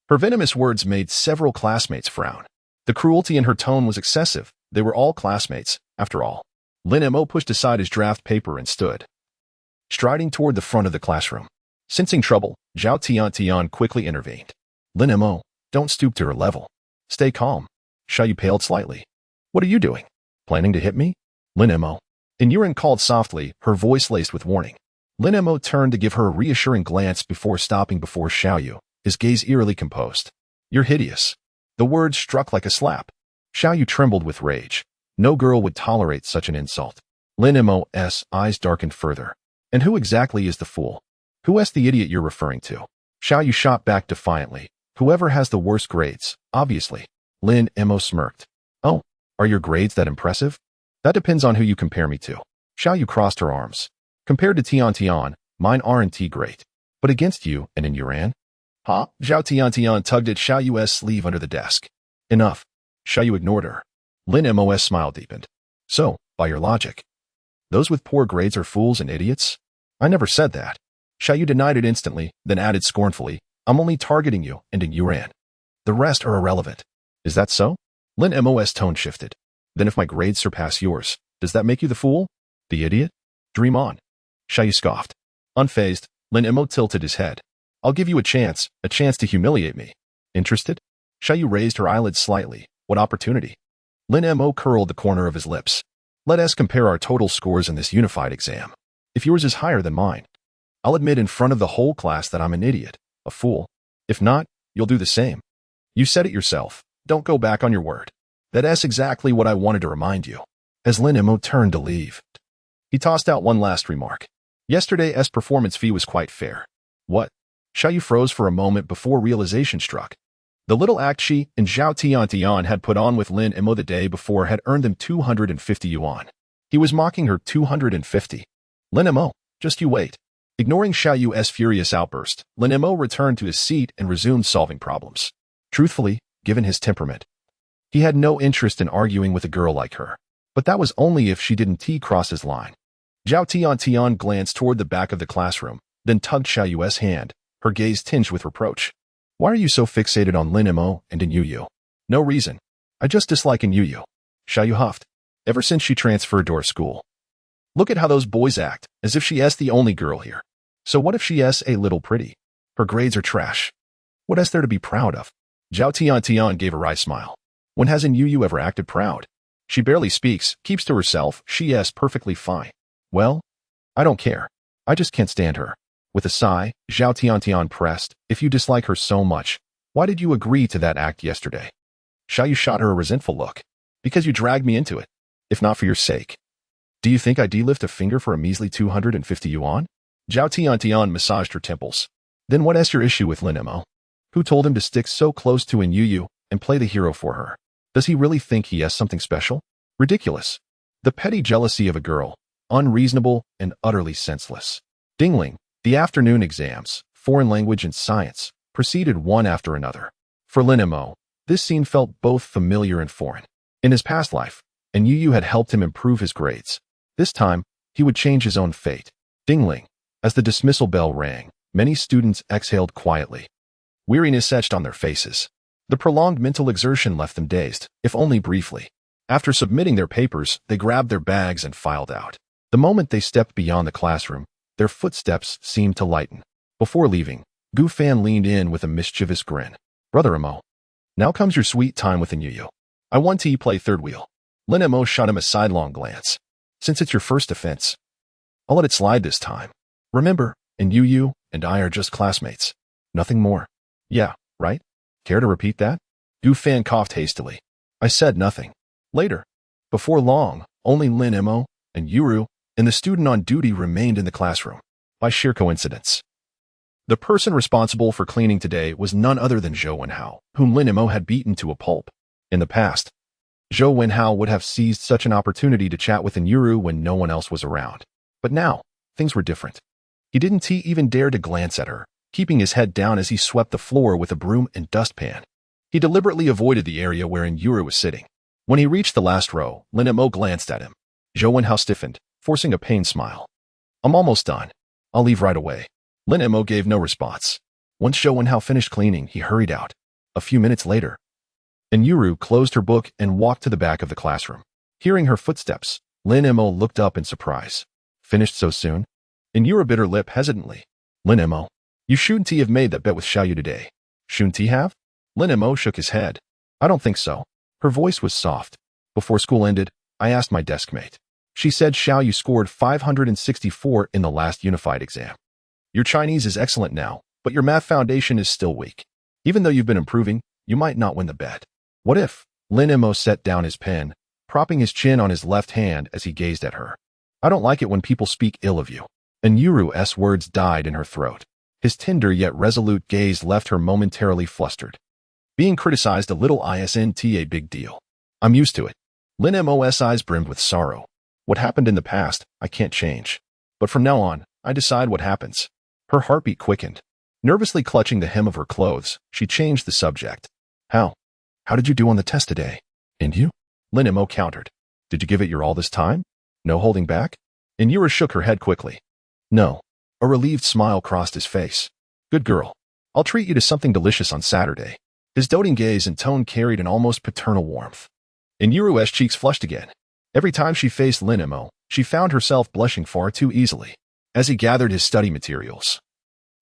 A: Her venomous words made several classmates frown. The cruelty in her tone was excessive. They were all classmates, after all. Lin Mo pushed aside his draft paper and stood, striding toward the front of the classroom. Sensing trouble, Zhao Tian quickly intervened. Lin Mo, don't stoop to her level. Stay calm. Xiaoyu paled slightly. What are you doing? Planning to hit me? Lin Mo. And Yuren called softly, her voice laced with warning. Lin Mo turned to give her a reassuring glance before stopping before Xiaoyu, his gaze eerily composed. You're hideous. The words struck like a slap. Xiaoyu trembled with rage. No girl would tolerate such an insult. Lin Mo's eyes darkened further. And who exactly is the fool? Who is the idiot you're referring to? Xiaoyu shot back defiantly. Whoever has the worst grades, obviously. Lin Mo smirked. Oh, are your grades that impressive? That depends on who you compare me to. Xiaoyu crossed her arms. Compared to Tian, mine aren't great. But against you and in Yuran? Huh? Zhao Tian tugged at Xiaoyu's sleeve under the desk. Enough. Xiaoyu ignored her. Lin Mo's smile deepened. So, by your logic, those with poor grades are fools and idiots? I never said that. Xiaoyu denied it instantly, then added scornfully, I'm only targeting you and in Yuran. The rest are irrelevant. Is that so? Lin Mo's tone shifted. Then if my grades surpass yours, does that make you the fool? The idiot? Dream on. Xiaoyu scoffed. Unfazed, Lin Mo tilted his head. I'll give you a chance to humiliate me. Interested? Xiaoyu raised her eyelids slightly. What opportunity? Lin Mo curled the corner of his lips. Let us compare our total scores in this unified exam. If yours is higher than mine, I'll admit in front of the whole class that I'm an idiot, a fool. If not, you'll do the same. You said it yourself. Don't go back on your word. That's exactly what I wanted to remind you. As Lin Mo turned to leave, he tossed out one last remark. Yesterday's performance fee was quite fair. What? Xiaoyu froze for a moment before realization struck. The little act she and Zhao Tian had put on with Lin Mo the day before had earned them 250 yuan. He was mocking her 250. Lin Mo, just you wait. Ignoring Xiaoyu's furious outburst, Lin Mo returned to his seat and resumed solving problems. Truthfully, given his temperament, he had no interest in arguing with a girl like her. But that was only if she didn't cross his line. Zhao Tian glanced toward the back of the classroom, then tugged Xiaoyu's hand, her gaze tinged with reproach. Why are you so fixated on Lin Mo and in Yu? No reason. I just dislike in Yu. Xiaoyu huffed. Ever since she transferred to our school. Look at how those boys act, as if she is the only girl here. So what if she is a little pretty? Her grades are trash. What is there to be proud of? Zhao Tian gave a wry smile. When hasn't Yu ever acted proud? She barely speaks, keeps to herself, she is perfectly fine. Well, I don't care. I just can't stand her. With a sigh, Zhao Tian pressed, if you dislike her so much, why did you agree to that act yesterday? Xiaoyu shot her a resentful look. Because you dragged me into it. If not for your sake. Do you think I'd lift a finger for a measly 250 yuan? Zhao Tian massaged her temples. Then what is your issue with Lin Mo? Who told him to stick so close to in Yu and play the hero for her? Does he really think he has something special? Ridiculous. The petty jealousy of a girl. Unreasonable and utterly senseless. Dingling. The afternoon exams, foreign language and science, proceeded one after another. For Lin Mo, this scene felt both familiar and foreign. In his past life, and Yu had helped him improve his grades. This time, he would change his own fate. Dingling. As the dismissal bell rang, many students exhaled quietly. Weariness etched on their faces. The prolonged mental exertion left them dazed, if only briefly. After submitting their papers, they grabbed their bags and filed out. The moment they stepped beyond the classroom, their footsteps seemed to lighten. Before leaving, Gu Fan leaned in with a mischievous grin. Brother Mo, now comes your sweet time with Yu. I want to play third wheel. Lin Mo shot him a sidelong glance. Since it's your first offense, I'll let it slide this time. Remember, and Yu and I are just classmates. Nothing more. Yeah, right? Care to repeat that? Gu Fan coughed hastily. I said nothing. Later. Before long, only Lin Mo and Yuru and the student on duty remained in the classroom. By sheer coincidence. The person responsible for cleaning today was none other than Zhou Wenhao, whom Lin Mo had beaten to a pulp. In the past, Zhou Wenhao would have seized such an opportunity to chat with Yuru when no one else was around. But now, things were different. He didn't even dare to glance at her, keeping his head down as he swept the floor with a broom and dustpan. He deliberately avoided the area where Yuru was sitting. When he reached the last row, Lin Mo glanced at him. Zhou Wenhao stiffened, forcing a pained smile. I'm almost done. I'll leave right away. Lin Mo gave no response. Once Zhou Wenhao finished cleaning, he hurried out. A few minutes later, Yuru closed her book and walked to the back of the classroom. Hearing her footsteps, Lin Mo looked up in surprise. Finished so soon? Yuru bit her lip hesitantly. Lin Mo, you shouldn't have made that bet with Xiaoyu today. Shouldn't he have? Lin Mo shook his head. I don't think so. Her voice was soft. Before school ended, I asked my desk mate. She said Xiaoyu scored 564 in the last unified exam. Your Chinese is excellent now, but your math foundation is still weak. Even though you've been improving, you might not win the bet. What if? Lin Mo set down his pen, propping his chin on his left hand as he gazed at her. I don't like it when people speak ill of you. Yuru's words died in her throat. His tender yet resolute gaze left her momentarily flustered. Being criticized a little isn't a big deal. I'm used to it. Lin Mo's eyes brimmed with sorrow. What happened in the past, I can't change. But from now on, I decide what happens. Her heartbeat quickened. Nervously clutching the hem of her clothes, she changed the subject. How did you do on the test today? And you? Lin Mo countered. Did you give it your all this time? No holding back? Yuru shook her head quickly. No. A relieved smile crossed his face. Good girl. I'll treat you to something delicious on Saturday. His doting gaze and tone carried an almost paternal warmth. Yuru's cheeks flushed again. Every time she faced Lin Mo, she found herself blushing far too easily. As he gathered his study materials,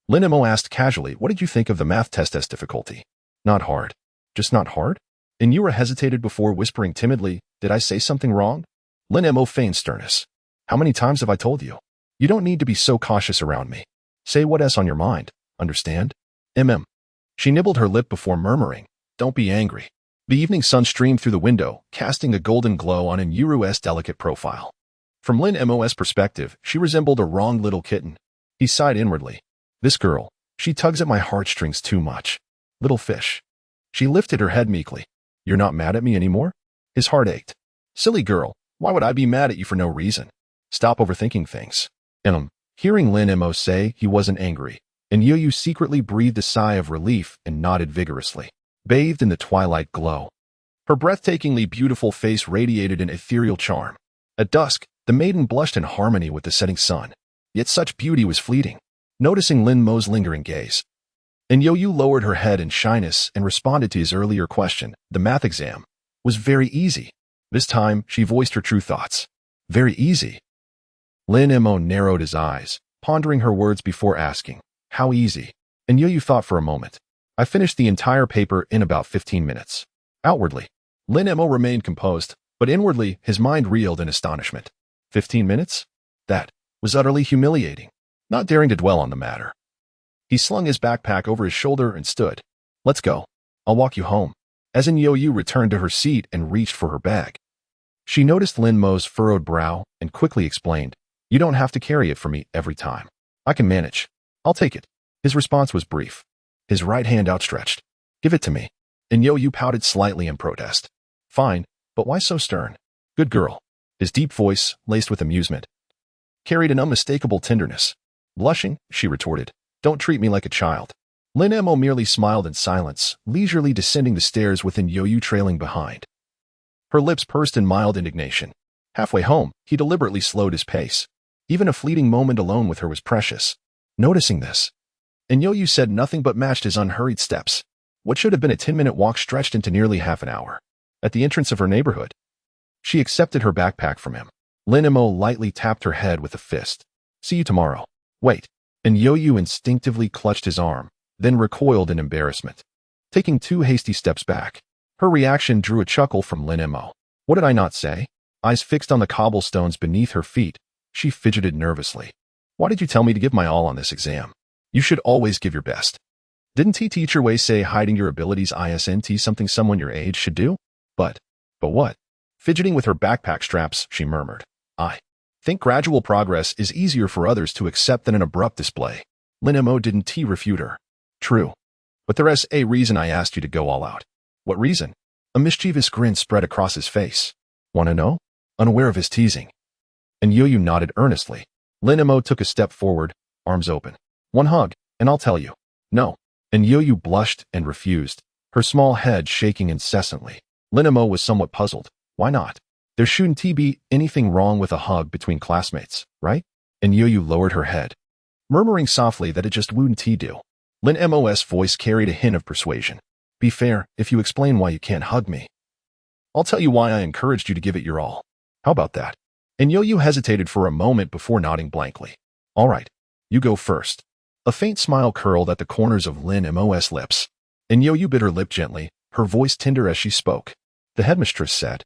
A: Lin Mo asked casually, what did you think of the math test's difficulty? Not hard. Just not hard? Yuru hesitated before whispering timidly, did I say something wrong? Lin Mo feigned sternness. How many times have I told you? You don't need to be so cautious around me. Say what's on your mind, understand? She nibbled her lip before murmuring, don't be angry. The evening sun streamed through the window, casting a golden glow on Yuru's delicate profile. From Lin Mo's perspective, she resembled a wronged little kitten. He sighed inwardly. This girl, she tugs at my heartstrings too much. Little fish. She lifted her head meekly. You're not mad at me anymore? His heart ached. Silly girl, why would I be mad at you for no reason? Stop overthinking things. Hearing Lin Mo say he wasn't angry, Yuru secretly breathed a sigh of relief and nodded vigorously, bathed in the twilight glow. Her breathtakingly beautiful face radiated an ethereal charm. At dusk, the maiden blushed in harmony with the setting sun, yet such beauty was fleeting. Noticing Lin Mo's lingering gaze, Yuru lowered her head in shyness and responded to his earlier question. The math exam was very easy. This time, she voiced her true thoughts. Very easy. Lin Mo narrowed his eyes, pondering her words before asking, how easy? Yuru thought for a moment. I finished the entire paper in about 15 minutes. Outwardly, Lin Mo remained composed, but inwardly, his mind reeled in astonishment. 15 minutes? That was utterly humiliating. Not daring to dwell on the matter, he slung his backpack over his shoulder and stood. Let's go. I'll walk you home. As Yuru returned to her seat and reached for her bag, she noticed Lin Mo's furrowed brow and quickly explained, you don't have to carry it for me every time. I can manage. I'll take it. His response was brief. His right hand outstretched. Give it to me. Yuru pouted slightly in protest. Fine, but why so stern? Good girl. His deep voice, laced with amusement, carried an unmistakable tenderness. Blushing, she retorted, don't treat me like a child. Lin Mo merely smiled in silence, leisurely descending the stairs with Yuru trailing behind. Her lips pursed in mild indignation. Halfway home, he deliberately slowed his pace. Even a fleeting moment alone with her was precious. Noticing this, Yuru said nothing but matched his unhurried steps. What should have been a 10-minute walk stretched into nearly half an hour. At the entrance of her neighborhood, she accepted her backpack from him. Lin Mo lightly tapped her head with a fist. See you tomorrow. Wait. Yuru instinctively clutched his arm, then recoiled in embarrassment, taking 2 hasty steps back. Her reaction drew a chuckle from Lin Mo. What did I not say? Eyes fixed on the cobblestones beneath her feet, she fidgeted nervously. Why did you tell me to give my all on this exam? You should always give your best. Didn't teacher Wei say hiding your abilities isn't something someone your age should do? But what? Fidgeting with her backpack straps, she murmured. I think gradual progress is easier for others to accept than an abrupt display. Lin Mo didn't refute her. True. But there is a reason I asked you to go all out. What reason? A mischievous grin spread across his face. Want to know? Unaware of his teasing. And Yoyu nodded earnestly. Lin Mo took a step forward, arms open. One hug, and I'll tell you. No. And Yoyu blushed and refused, her small head shaking incessantly. Lin Mo was somewhat puzzled. Why not? There shouldn't be anything wrong with a hug between classmates, right? And Yoyu lowered her head, murmuring softly that it just wouldn't do. Lin Mo's voice carried a hint of persuasion. Be fair, if you explain why you can't hug me, I'll tell you why I encouraged you to give it your all. How about that? And Yoyu hesitated for a moment before nodding blankly. All right, you go first. A faint smile curled at the corners of Lin Mo's lips, and Yoyu bit her lip gently, her voice tender as she spoke. The headmistress said,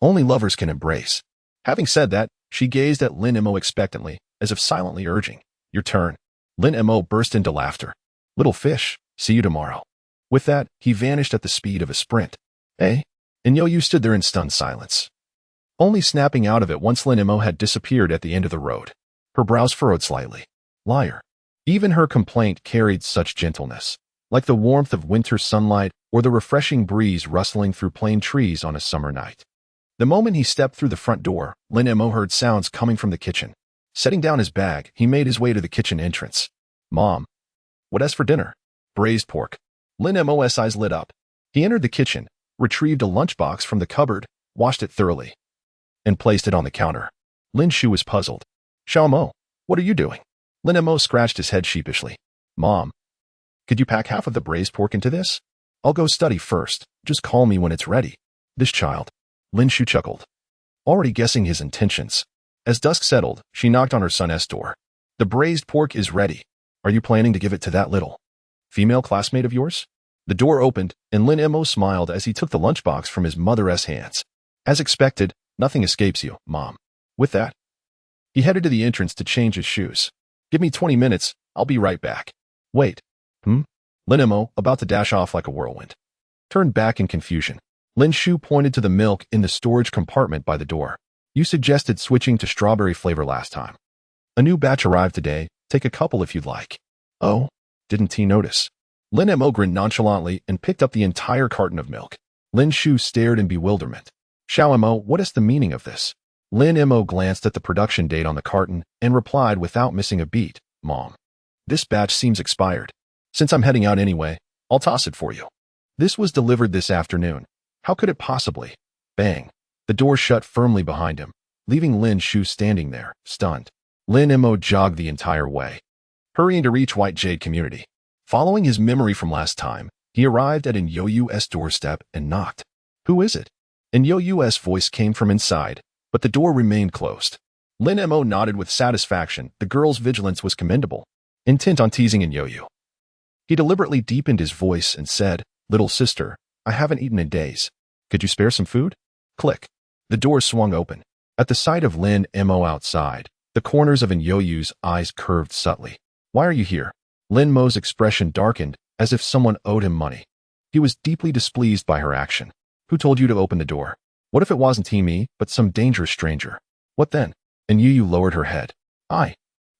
A: only lovers can embrace. Having said that, she gazed at Lin Mo expectantly, as if silently urging, your turn. Lin Mo burst into laughter. Little fish, see you tomorrow. With that, he vanished at the speed of a sprint. Eh? And Yoyu stood there in stunned silence, only snapping out of it once Lin Mo had disappeared at the end of the road. Her brows furrowed slightly. Liar. Even her complaint carried such gentleness, like the warmth of winter sunlight or the refreshing breeze rustling through plane trees on a summer night. The moment he stepped through the front door, Lin Mo heard sounds coming from the kitchen. Setting down his bag, he made his way to the kitchen entrance. Mom. What's for dinner? Braised pork. Lin Mo's eyes lit up. He entered the kitchen, retrieved a lunchbox from the cupboard, washed it thoroughly, and placed it on the counter. Lin Shu was puzzled. Xiao Mo, what are you doing? Lin Mo scratched his head sheepishly. Mom, could you pack half of the braised pork into this? I'll go study first. Just call me when it's ready. This child. Lin Shu chuckled, already guessing his intentions. As dusk settled, she knocked on her son's door. The braised pork is ready. Are you planning to give it to that little female classmate of yours? The door opened, and Lin Mo smiled as he took the lunchbox from his mother's hands. As expected, nothing escapes you, Mom. With that, he headed to the entrance to change his shoes. Give me 20 minutes, I'll be right back. Wait. Lin Mo, about to dash off like a whirlwind, turned back in confusion. Lin Shu pointed to the milk in the storage compartment by the door. You suggested switching to strawberry flavor last time. A new batch arrived today. Take a couple if you'd like. Oh, didn't he notice? Lin Mo grinned nonchalantly and picked up the entire carton of milk. Lin Shu stared in bewilderment. Xiao Mo, what is the meaning of this? Lin Mo glanced at the production date on the carton and replied without missing a beat. Mom, this batch seems expired. Since I'm heading out anyway, I'll toss it for you. This was delivered this afternoon. How could it possibly? Bang. The door shut firmly behind him, leaving Lin Shu standing there, stunned. Lin Mo jogged the entire way, hurrying to reach White Jade Community. Following his memory from last time, he arrived at Yoyu's doorstep and knocked. Who is it? Yoyu's voice came from inside, but the door remained closed. Lin Mo nodded with satisfaction. The girl's vigilance was commendable, intent on teasing Yoyu. He deliberately deepened his voice and said, Little sister, I haven't eaten in days. Could you spare some food? Click. The door swung open. At the sight of Lin Mo outside, the corners of Yoyu's eyes curved subtly. Why are you here? Lin Mo's expression darkened, as if someone owed him money. He was deeply displeased by her action. Who told you to open the door? What if it wasn't me, but some dangerous stranger? What then? And Yoyu lowered her head. I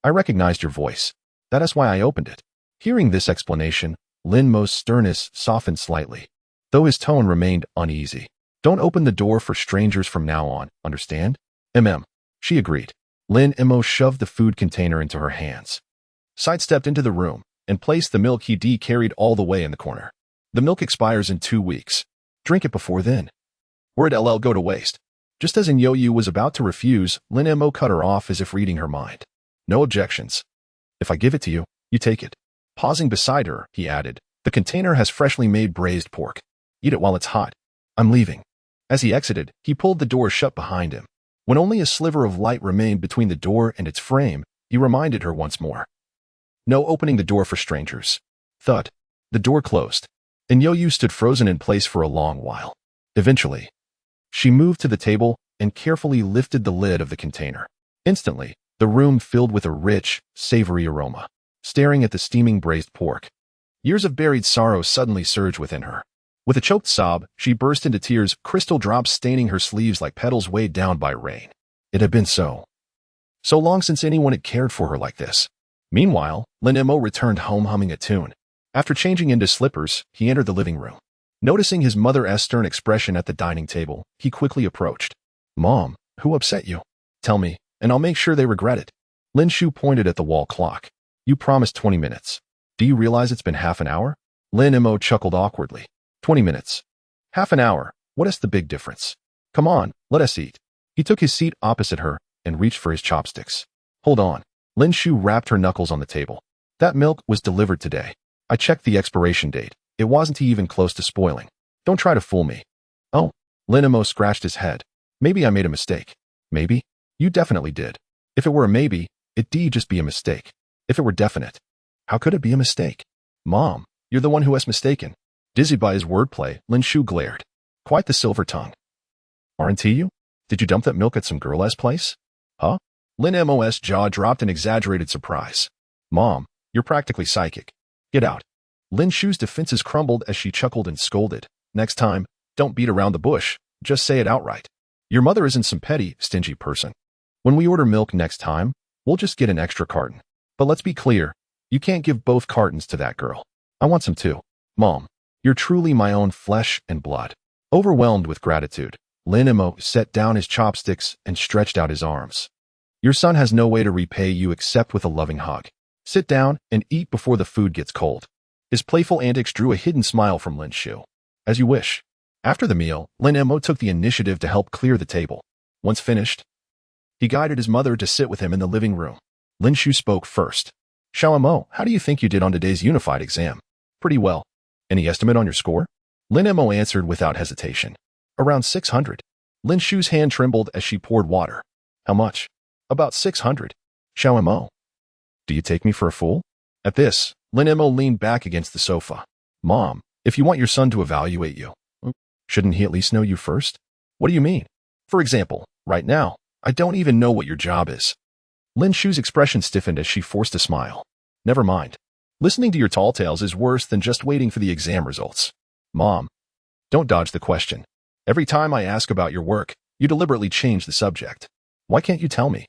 A: recognized your voice. That is why I opened it. Hearing this explanation, Lin Mo's sternness softened slightly, though his tone remained uneasy. Don't open the door for strangers from now on, understand? She agreed. Lin Mo shoved the food container into her hands, sidestepped into the room, and placed the milk he carried all the way in the corner. The milk expires in 2 weeks. Drink it before then. Or it'll go to waste. Just as Yoyu was about to refuse, Lin Mo cut her off as if reading her mind. No objections. If I give it to you, you take it. Pausing beside her, he added, the container has freshly made braised pork. Eat it while it's hot. I'm leaving. As he exited, he pulled the door shut behind him. When only a sliver of light remained between the door and its frame, he reminded her once more. No opening the door for strangers. Thud. The door closed, and Yoyu stood frozen in place for a long while. Eventually, she moved to the table and carefully lifted the lid of the container. Instantly, the room filled with a rich, savory aroma. Staring at the steaming braised pork, Years of buried sorrow suddenly surged within her. With a choked sob, she burst into tears, crystal drops staining her sleeves like petals weighed down by rain. It had been so long since anyone had cared for her like this. Meanwhile, Lin Mo returned home humming a tune. After changing into slippers, he entered the living room. Noticing his mother's stern expression at the dining table, he quickly approached. "Mom, who upset you? Tell me, and I'll make sure they regret it." Lin Shu pointed at the wall clock. "You promised 20 minutes. Do you realize it's been half an hour?" Lin Mo chuckled awkwardly. 20 minutes. Half an hour. What is the big difference? Come on, let us eat. He took his seat opposite her and reached for his chopsticks. Hold on. Lin Shu rapped her knuckles on the table. That milk was delivered today. I checked the expiration date. It wasn't even close to spoiling. Don't try to fool me. Oh. Lin Mo scratched his head. Maybe I made a mistake. Maybe? You definitely did. If it were a maybe, it'd just be a mistake. If it were definite, how could it be a mistake? Mom, you're the one who has mistaken. Dizzy by his wordplay, Lin Shu glared. Quite the silver tongue. Aren't you? Did you dump that milk at some girl's place? Huh? Lin Mo's jaw dropped in exaggerated surprise. Mom, you're practically psychic. Get out. Lin Shu's defenses crumbled as she chuckled and scolded. Next time, don't beat around the bush. Just say it outright. Your mother isn't some petty, stingy person. When we order milk next time, we'll just get an extra carton. But let's be clear, you can't give both cartons to that girl. I want some too. Mom, you're truly my own flesh and blood. Overwhelmed with gratitude, Lin Mo set down his chopsticks and stretched out his arms. Your son has no way to repay you except with a loving hug. Sit down and eat before the food gets cold. His playful antics drew a hidden smile from Lin Shu. As you wish. After the meal, Lin Mo took the initiative to help clear the table. Once finished, he guided his mother to sit with him in the living room. Lin Shu spoke first. Xiao Mo, how do you think you did on today's unified exam? Pretty well. Any estimate on your score? Lin Mo answered without hesitation. Around 600. Lin Shu's hand trembled as she poured water. How much? About 600. Xiao Mo. Do you take me for a fool? At this, Lin Mo leaned back against the sofa. Mom, if you want your son to evaluate you, shouldn't he at least know you first? What do you mean? For example, right now, I don't even know what your job is. Lin Shu's expression stiffened as she forced a smile. Never mind. Listening to your tall tales is worse than just waiting for the exam results. Mom, don't dodge the question. Every time I ask about your work, you deliberately change the subject. Why can't you tell me?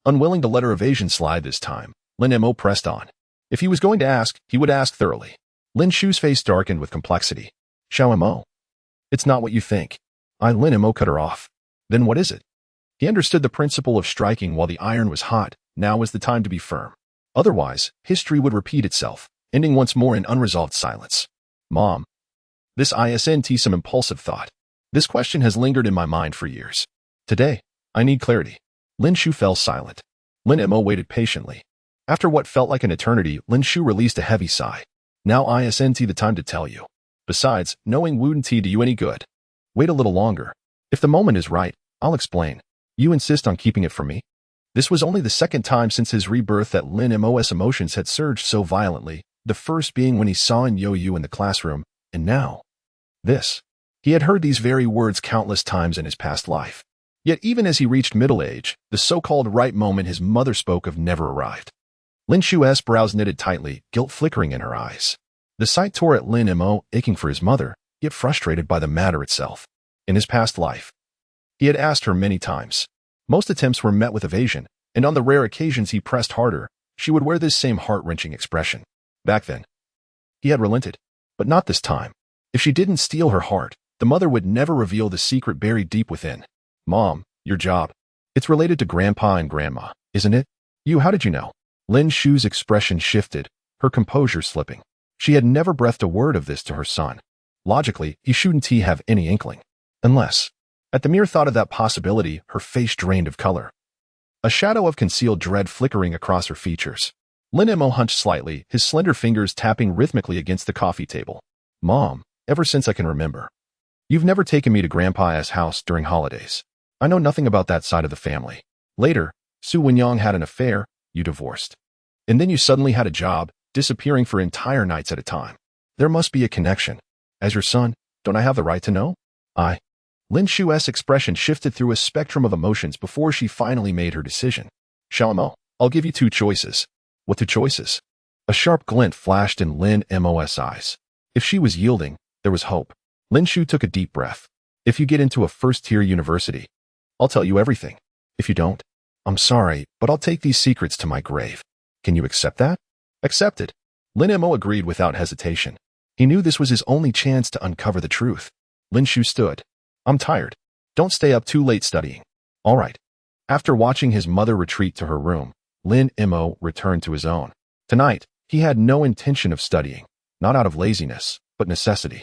A: Unwilling to let her evasion slide this time, Lin Mo pressed on. If he was going to ask, he would ask thoroughly. Lin Shu's face darkened with complexity. Xiao Mo. It's not what you think. Lin Mo cut her off. Then what is it? He understood the principle of striking while the iron was hot. Now was the time to be firm. Otherwise, history would repeat itself, ending once more in unresolved silence. Mom. This isn't some impulsive thought. This question has lingered in my mind for years. Today, I need clarity. Lin Shu fell silent. Lin Mo waited patiently. After what felt like an eternity, Lin Shu released a heavy sigh. Now isn't the time to tell you. Besides, knowing wouldn't do you any good. Wait a little longer. If the moment is right, I'll explain. You insist on keeping it from me? This was only the second time since his rebirth that Lin Mo's emotions had surged so violently, the first being when he saw Yo Yu in the classroom, and now. This. He had heard these very words countless times in his past life. Yet even as he reached middle age, the so-called right moment his mother spoke of never arrived. Lin Shu's brows knitted tightly, guilt flickering in her eyes. The sight tore at Lin Mo, aching for his mother, yet frustrated by the matter itself. In his past life, he had asked her many times. Most attempts were met with evasion, and on the rare occasions he pressed harder, she would wear this same heart-wrenching expression. Back then, he had relented, but not this time. If she didn't steal her heart, the mother would never reveal the secret buried deep within. Mom, your job. It's related to Grandpa and Grandma, isn't it? You, how did you know? Lin Shu's expression shifted, her composure slipping. She had never breathed a word of this to her son. Logically, he shouldn't have any inkling. Unless, at the mere thought of that possibility, her face drained of color. A shadow of concealed dread flickering across her features. Lin Mo hunched slightly, his slender fingers tapping rhythmically against the coffee table. Mom, ever since I can remember, you've never taken me to Grandpa's house during holidays. I know nothing about that side of the family. Later, Su Wenyang had an affair, you divorced. And then you suddenly had a job, disappearing for entire nights at a time. There must be a connection. As your son, don't I have the right to know? Lin Shu's expression shifted through a spectrum of emotions before she finally made her decision. Xiao Mo, I'll give you two choices. What two choices? A sharp glint flashed in Lin Mo's eyes. If she was yielding, there was hope. Lin Shu took a deep breath. If you get into a first-tier university, I'll tell you everything. If you don't, I'm sorry, but I'll take these secrets to my grave. Can you accept that? Accepted. Lin Mo agreed without hesitation. He knew this was his only chance to uncover the truth. Lin Shu stood. I'm tired. Don't stay up too late studying. All right. After watching his mother retreat to her room, Lin Mo returned to his own. Tonight, he had no intention of studying, not out of laziness, but necessity.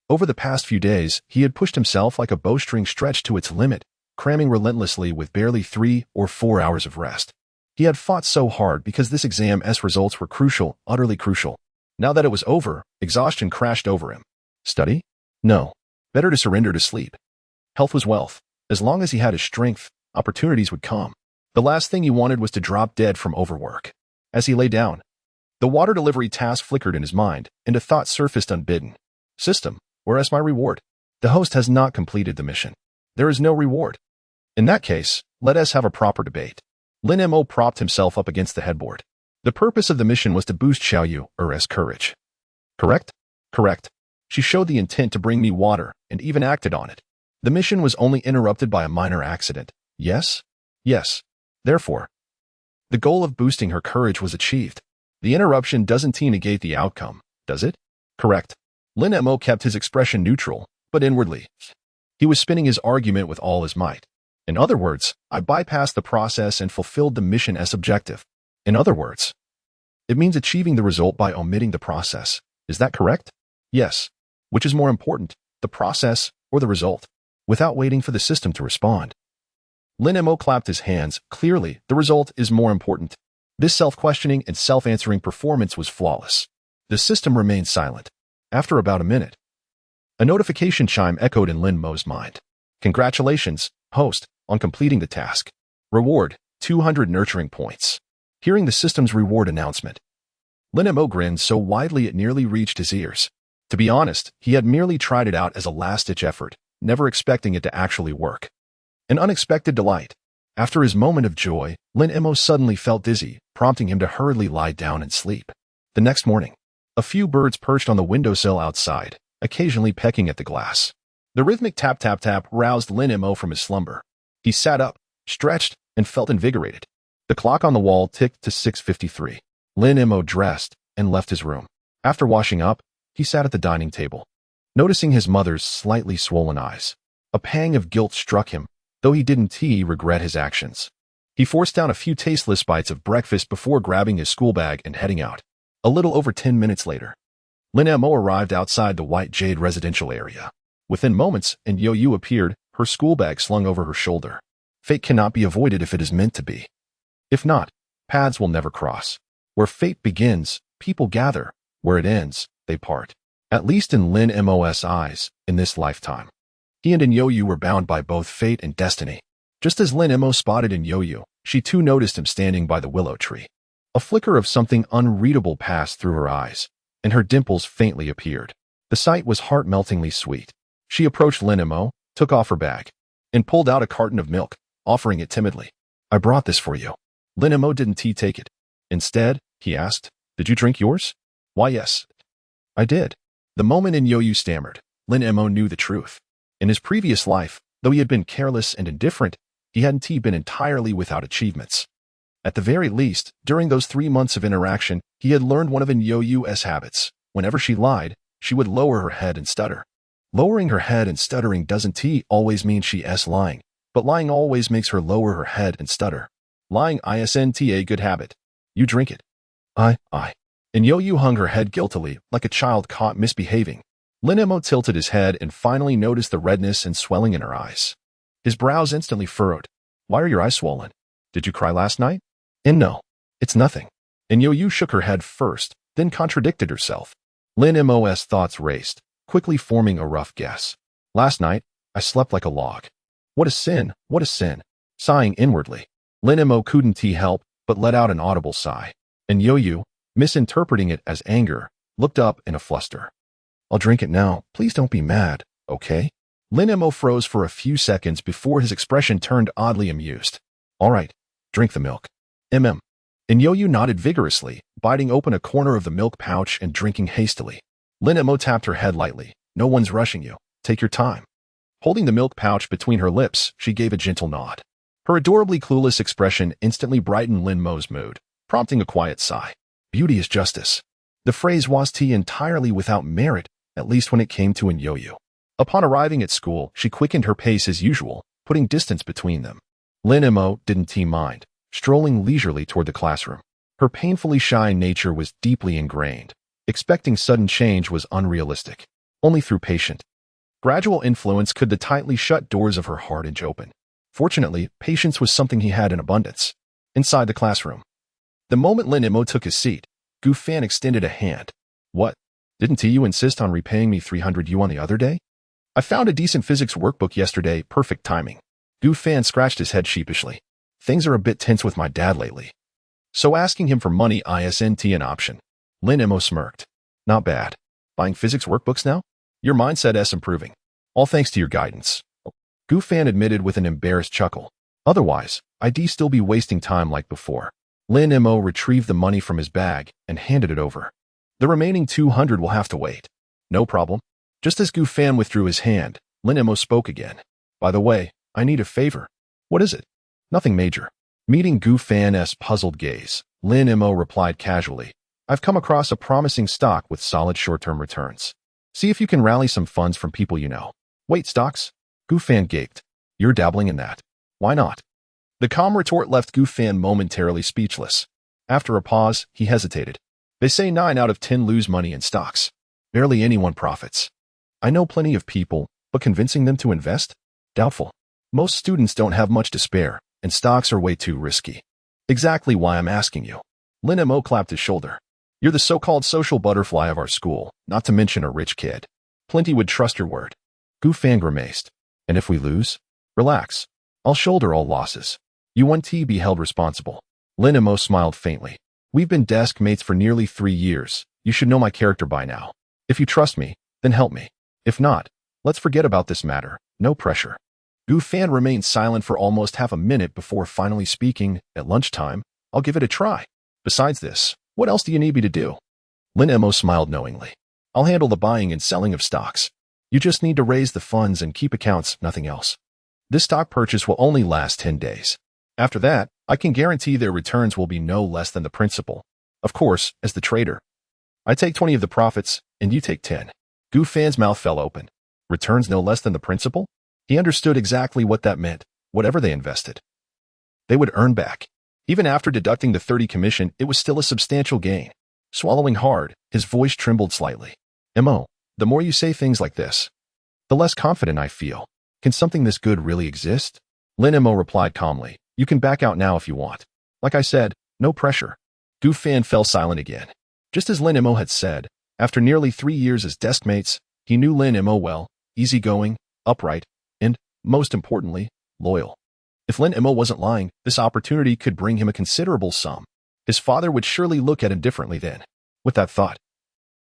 A: Over the past few days, he had pushed himself like a bowstring stretched to its limit, cramming relentlessly with barely 3 or 4 hours of rest. He had fought so hard because this exam's results were crucial, utterly crucial. Now that it was over, exhaustion crashed over him. Study? No. Better to surrender to sleep. Health was wealth. As long as he had his strength, opportunities would come. The last thing he wanted was to drop dead from overwork. As he lay down, the water delivery task flickered in his mind, and a thought surfaced unbidden. System, where's my reward? The host has not completed the mission. There is no reward. In that case, let us have a proper debate. Lin Mo propped himself up against the headboard. The purpose of the mission was to boost Xiao Yu's courage. Correct? Correct. She showed the intent to bring me water and even acted on it. The mission was only interrupted by a minor accident. Yes? Yes. Therefore, the goal of boosting her courage was achieved. The interruption doesn't negate the outcome, does it? Correct. Lin Mo kept his expression neutral, but inwardly, he was spinning his argument with all his might. In other words, I bypassed the process and fulfilled the mission as objective. In other words, it means achieving the result by omitting the process. Is that correct? Yes. Which is more important, the process or the result? Without waiting for the system to respond, Lin Mo clapped his hands. Clearly, the result is more important. This self-questioning and self-answering performance was flawless. The system remained silent. After about a minute, a notification chime echoed in Lin Mo's mind. Congratulations, host, on completing the task. Reward, 200 nurturing points. Hearing the system's reward announcement, Lin Mo grinned so widely it nearly reached his ears. To be honest, he had merely tried it out as a last-ditch effort, never expecting it to actually work. An unexpected delight. After his moment of joy, Lin Mo suddenly felt dizzy, prompting him to hurriedly lie down and sleep. The next morning, a few birds perched on the windowsill outside, occasionally pecking at the glass. The rhythmic tap-tap-tap roused Lin Mo from his slumber. He sat up, stretched, and felt invigorated. The clock on the wall ticked to 6:53. Lin Mo dressed and left his room. After washing up, he sat at the dining table. Noticing his mother's slightly swollen eyes, a pang of guilt struck him, though he didn't regret his actions. He forced down a few tasteless bites of breakfast before grabbing his school bag and heading out. A little over 10 minutes later, Lin Mo arrived outside the White Jade residential area. Within moments, and Yo Yu appeared, her school bag slung over her shoulder. Fate cannot be avoided if it is meant to be. If not, paths will never cross. Where fate begins, people gather. Where it ends, they part. At least in Lin Mo's eyes, in this lifetime. He and Yo Yu were bound by both fate and destiny. Just as Lin Mo spotted Yo Yu, she too noticed him standing by the willow tree. A flicker of something unreadable passed through her eyes, and her dimples faintly appeared. The sight was heart-meltingly sweet. She approached Lin Mo, took off her bag, and pulled out a carton of milk, offering it timidly. I brought this for you. Lin Mo didn't take it. Instead, he asked, did you drink yours? Why, yes. I did. The moment Yo Yu stammered, Lin Mo knew the truth. In his previous life, though he had been careless and indifferent, he hadn't been entirely without achievements. At the very least, during those 3 months of interaction, he had learned one of Yo Yu's habits. Whenever she lied, she would lower her head and stutter. Lowering her head and stuttering doesn't always mean she's lying, but lying always makes her lower her head and stutter. Lying isn't a good habit. You drink it. I. And Yo Yu hung her head guiltily, like a child caught misbehaving. Lin Mo tilted his head and finally noticed the redness and swelling in her eyes. His brows instantly furrowed. Why are your eyes swollen? Did you cry last night? And no, it's nothing. And Yo Yu shook her head first, then contradicted herself. Lin Mo's thoughts raced, quickly forming a rough guess. Last night, I slept like a log. What a sin, what a sin. Sighing inwardly, Lin Mo couldn't help but let out an audible sigh. And Yo Yu, misinterpreting it as anger, looked up in a fluster. I'll drink it now. Please don't be mad, okay? Lin Mo froze for a few seconds before his expression turned oddly amused. All right, drink the milk. and Yo-Yu nodded vigorously, biting open a corner of the milk pouch and drinking hastily. Lin Mo tapped her head lightly. No one's rushing you. Take your time. Holding the milk pouch between her lips, she gave a gentle nod. Her adorably clueless expression instantly brightened Lin Mo's mood, prompting a quiet sigh. Beauty is justice. The phrase was entirely without merit, at least when it came to Yo-Yu. Upon arriving at school, she quickened her pace as usual, putting distance between them. Lin Mo didn't mind, strolling leisurely toward the classroom. Her painfully shy nature was deeply ingrained. Expecting sudden change was unrealistic. Only through patient, gradual influence could the tightly shut doors of her heart inch open. Fortunately, patience was something he had in abundance. Inside the classroom, the moment Lin Mo took his seat, Gu Fan extended a hand. What? Didn't you insist on repaying me 300 yuan the other day? I found a decent physics workbook yesterday, perfect timing. Gu Fan scratched his head sheepishly. Things are a bit tense with my dad lately. So asking him for money isn't an option. Lin Mo smirked. Not bad. Buying physics workbooks now? Your mindset's improving. All thanks to your guidance. Gu Fan admitted with an embarrassed chuckle. Otherwise, I'd still be wasting time like before. Lin Mo retrieved the money from his bag and handed it over. The remaining 200 will have to wait. No problem. Just as Gu Fan withdrew his hand, Lin Mo spoke again. By the way, I need a favor. What is it? Nothing major. Meeting Gu Fan's puzzled gaze, Lin Mo replied casually. I've come across a promising stock with solid short-term returns. See if you can rally some funds from people you know. Wait, stocks? Gu Fan gaped. You're dabbling in that. Why not? The calm retort left Gu Fan momentarily speechless. After a pause, he hesitated. They say 9 out of 10 lose money in stocks. Barely anyone profits. I know plenty of people, but convincing them to invest? Doubtful. Most students don't have much to spare, and stocks are way too risky. Exactly why I'm asking you. Lin Mo clapped his shoulder. You're the so-called social butterfly of our school, not to mention a rich kid. Plenty would trust your word. Gu Fan grimaced. And if we lose? Relax. I'll shoulder all losses. You won't be held responsible. Lin Mo smiled faintly. We've been desk mates for nearly 3 years. You should know my character by now. If you trust me, then help me. If not, let's forget about this matter. No pressure. Gu Fan remained silent for almost half a minute before finally speaking. At lunchtime, I'll give it a try. Besides this, what else do you need me to do? Lin Mo smiled knowingly. I'll handle the buying and selling of stocks. You just need to raise the funds and keep accounts, nothing else. This stock purchase will only last 10 days. After that, I can guarantee their returns will be no less than the principal. Of course, as the trader, I take 20 of the profits, and you take 10. Gu Fan's mouth fell open. Returns no less than the principal? He understood exactly what that meant. Whatever they invested, they would earn back. Even after deducting the 30 commission, it was still a substantial gain. Swallowing hard, his voice trembled slightly. Mo, the more you say things like this, the less confident I feel. Can something this good really exist? Lin Mo replied calmly. You can back out now if you want. Like I said, no pressure. Gu Fan fell silent again. Just as Lin Mo had said, after nearly 3 years as desk mates, he knew Lin Mo well, easygoing, upright, and, most importantly, loyal. If Lin Mo wasn't lying, this opportunity could bring him a considerable sum. His father would surely look at him differently then. With that thought,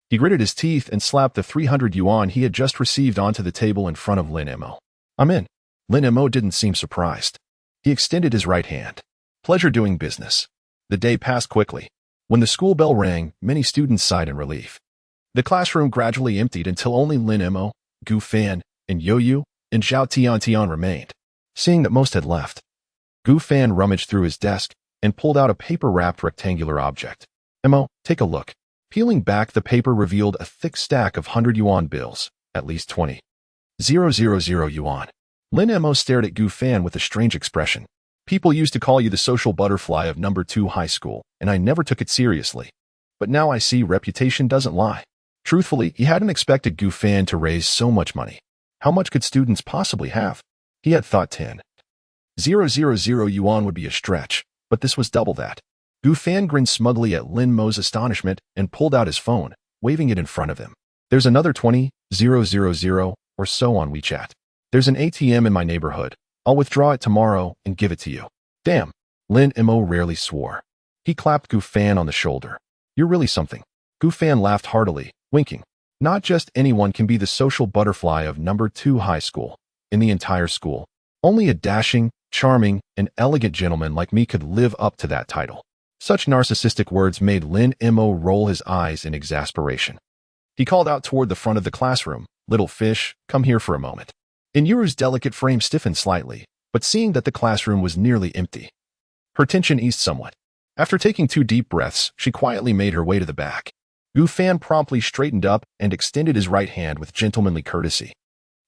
A: he gritted his teeth and slapped the 300 yuan he had just received onto the table in front of Lin Mo. I'm in. Lin Mo didn't seem surprised. He extended his right hand. Pleasure doing business. The day passed quickly. When the school bell rang, many students sighed in relief. The classroom gradually emptied until only Lin Mo, Gu Fan, and Yo-Yu, and Zhao Tian remained. Seeing that most had left, Gu Fan rummaged through his desk and pulled out a paper-wrapped rectangular object. Mo, take a look. Peeling back, the paper revealed a thick stack of 100 yuan bills, at least 20. 000 yuan. Lin Mo stared at Gu Fan with a strange expression. People used to call you the social butterfly of number 2 high school, and I never took it seriously. But now I see reputation doesn't lie. Truthfully, he hadn't expected Gu Fan to raise so much money. How much could students possibly have? He had thought 10. 000 yuan would be a stretch, but this was double that. Gu Fan grinned smugly at Lin Mo's astonishment and pulled out his phone, waving it in front of him. There's another 20, 000, or so on WeChat. There's an ATM in my neighborhood. I'll withdraw it tomorrow and give it to you. Damn. Lin Mo rarely swore. He clapped Gu Fan on the shoulder. You're really something. Gu Fan laughed heartily, winking. Not just anyone can be the social butterfly of number 2 high school. In the entire school, only a dashing, charming, and elegant gentleman like me could live up to that title. Such narcissistic words made Lin Mo roll his eyes in exasperation. He called out toward the front of the classroom, "Little fish, come here for a moment." Inyuru's delicate frame stiffened slightly, but seeing that the classroom was nearly empty, her tension eased somewhat. After taking 2 deep breaths, she quietly made her way to the back. Gu Fan promptly straightened up and extended his right hand with gentlemanly courtesy.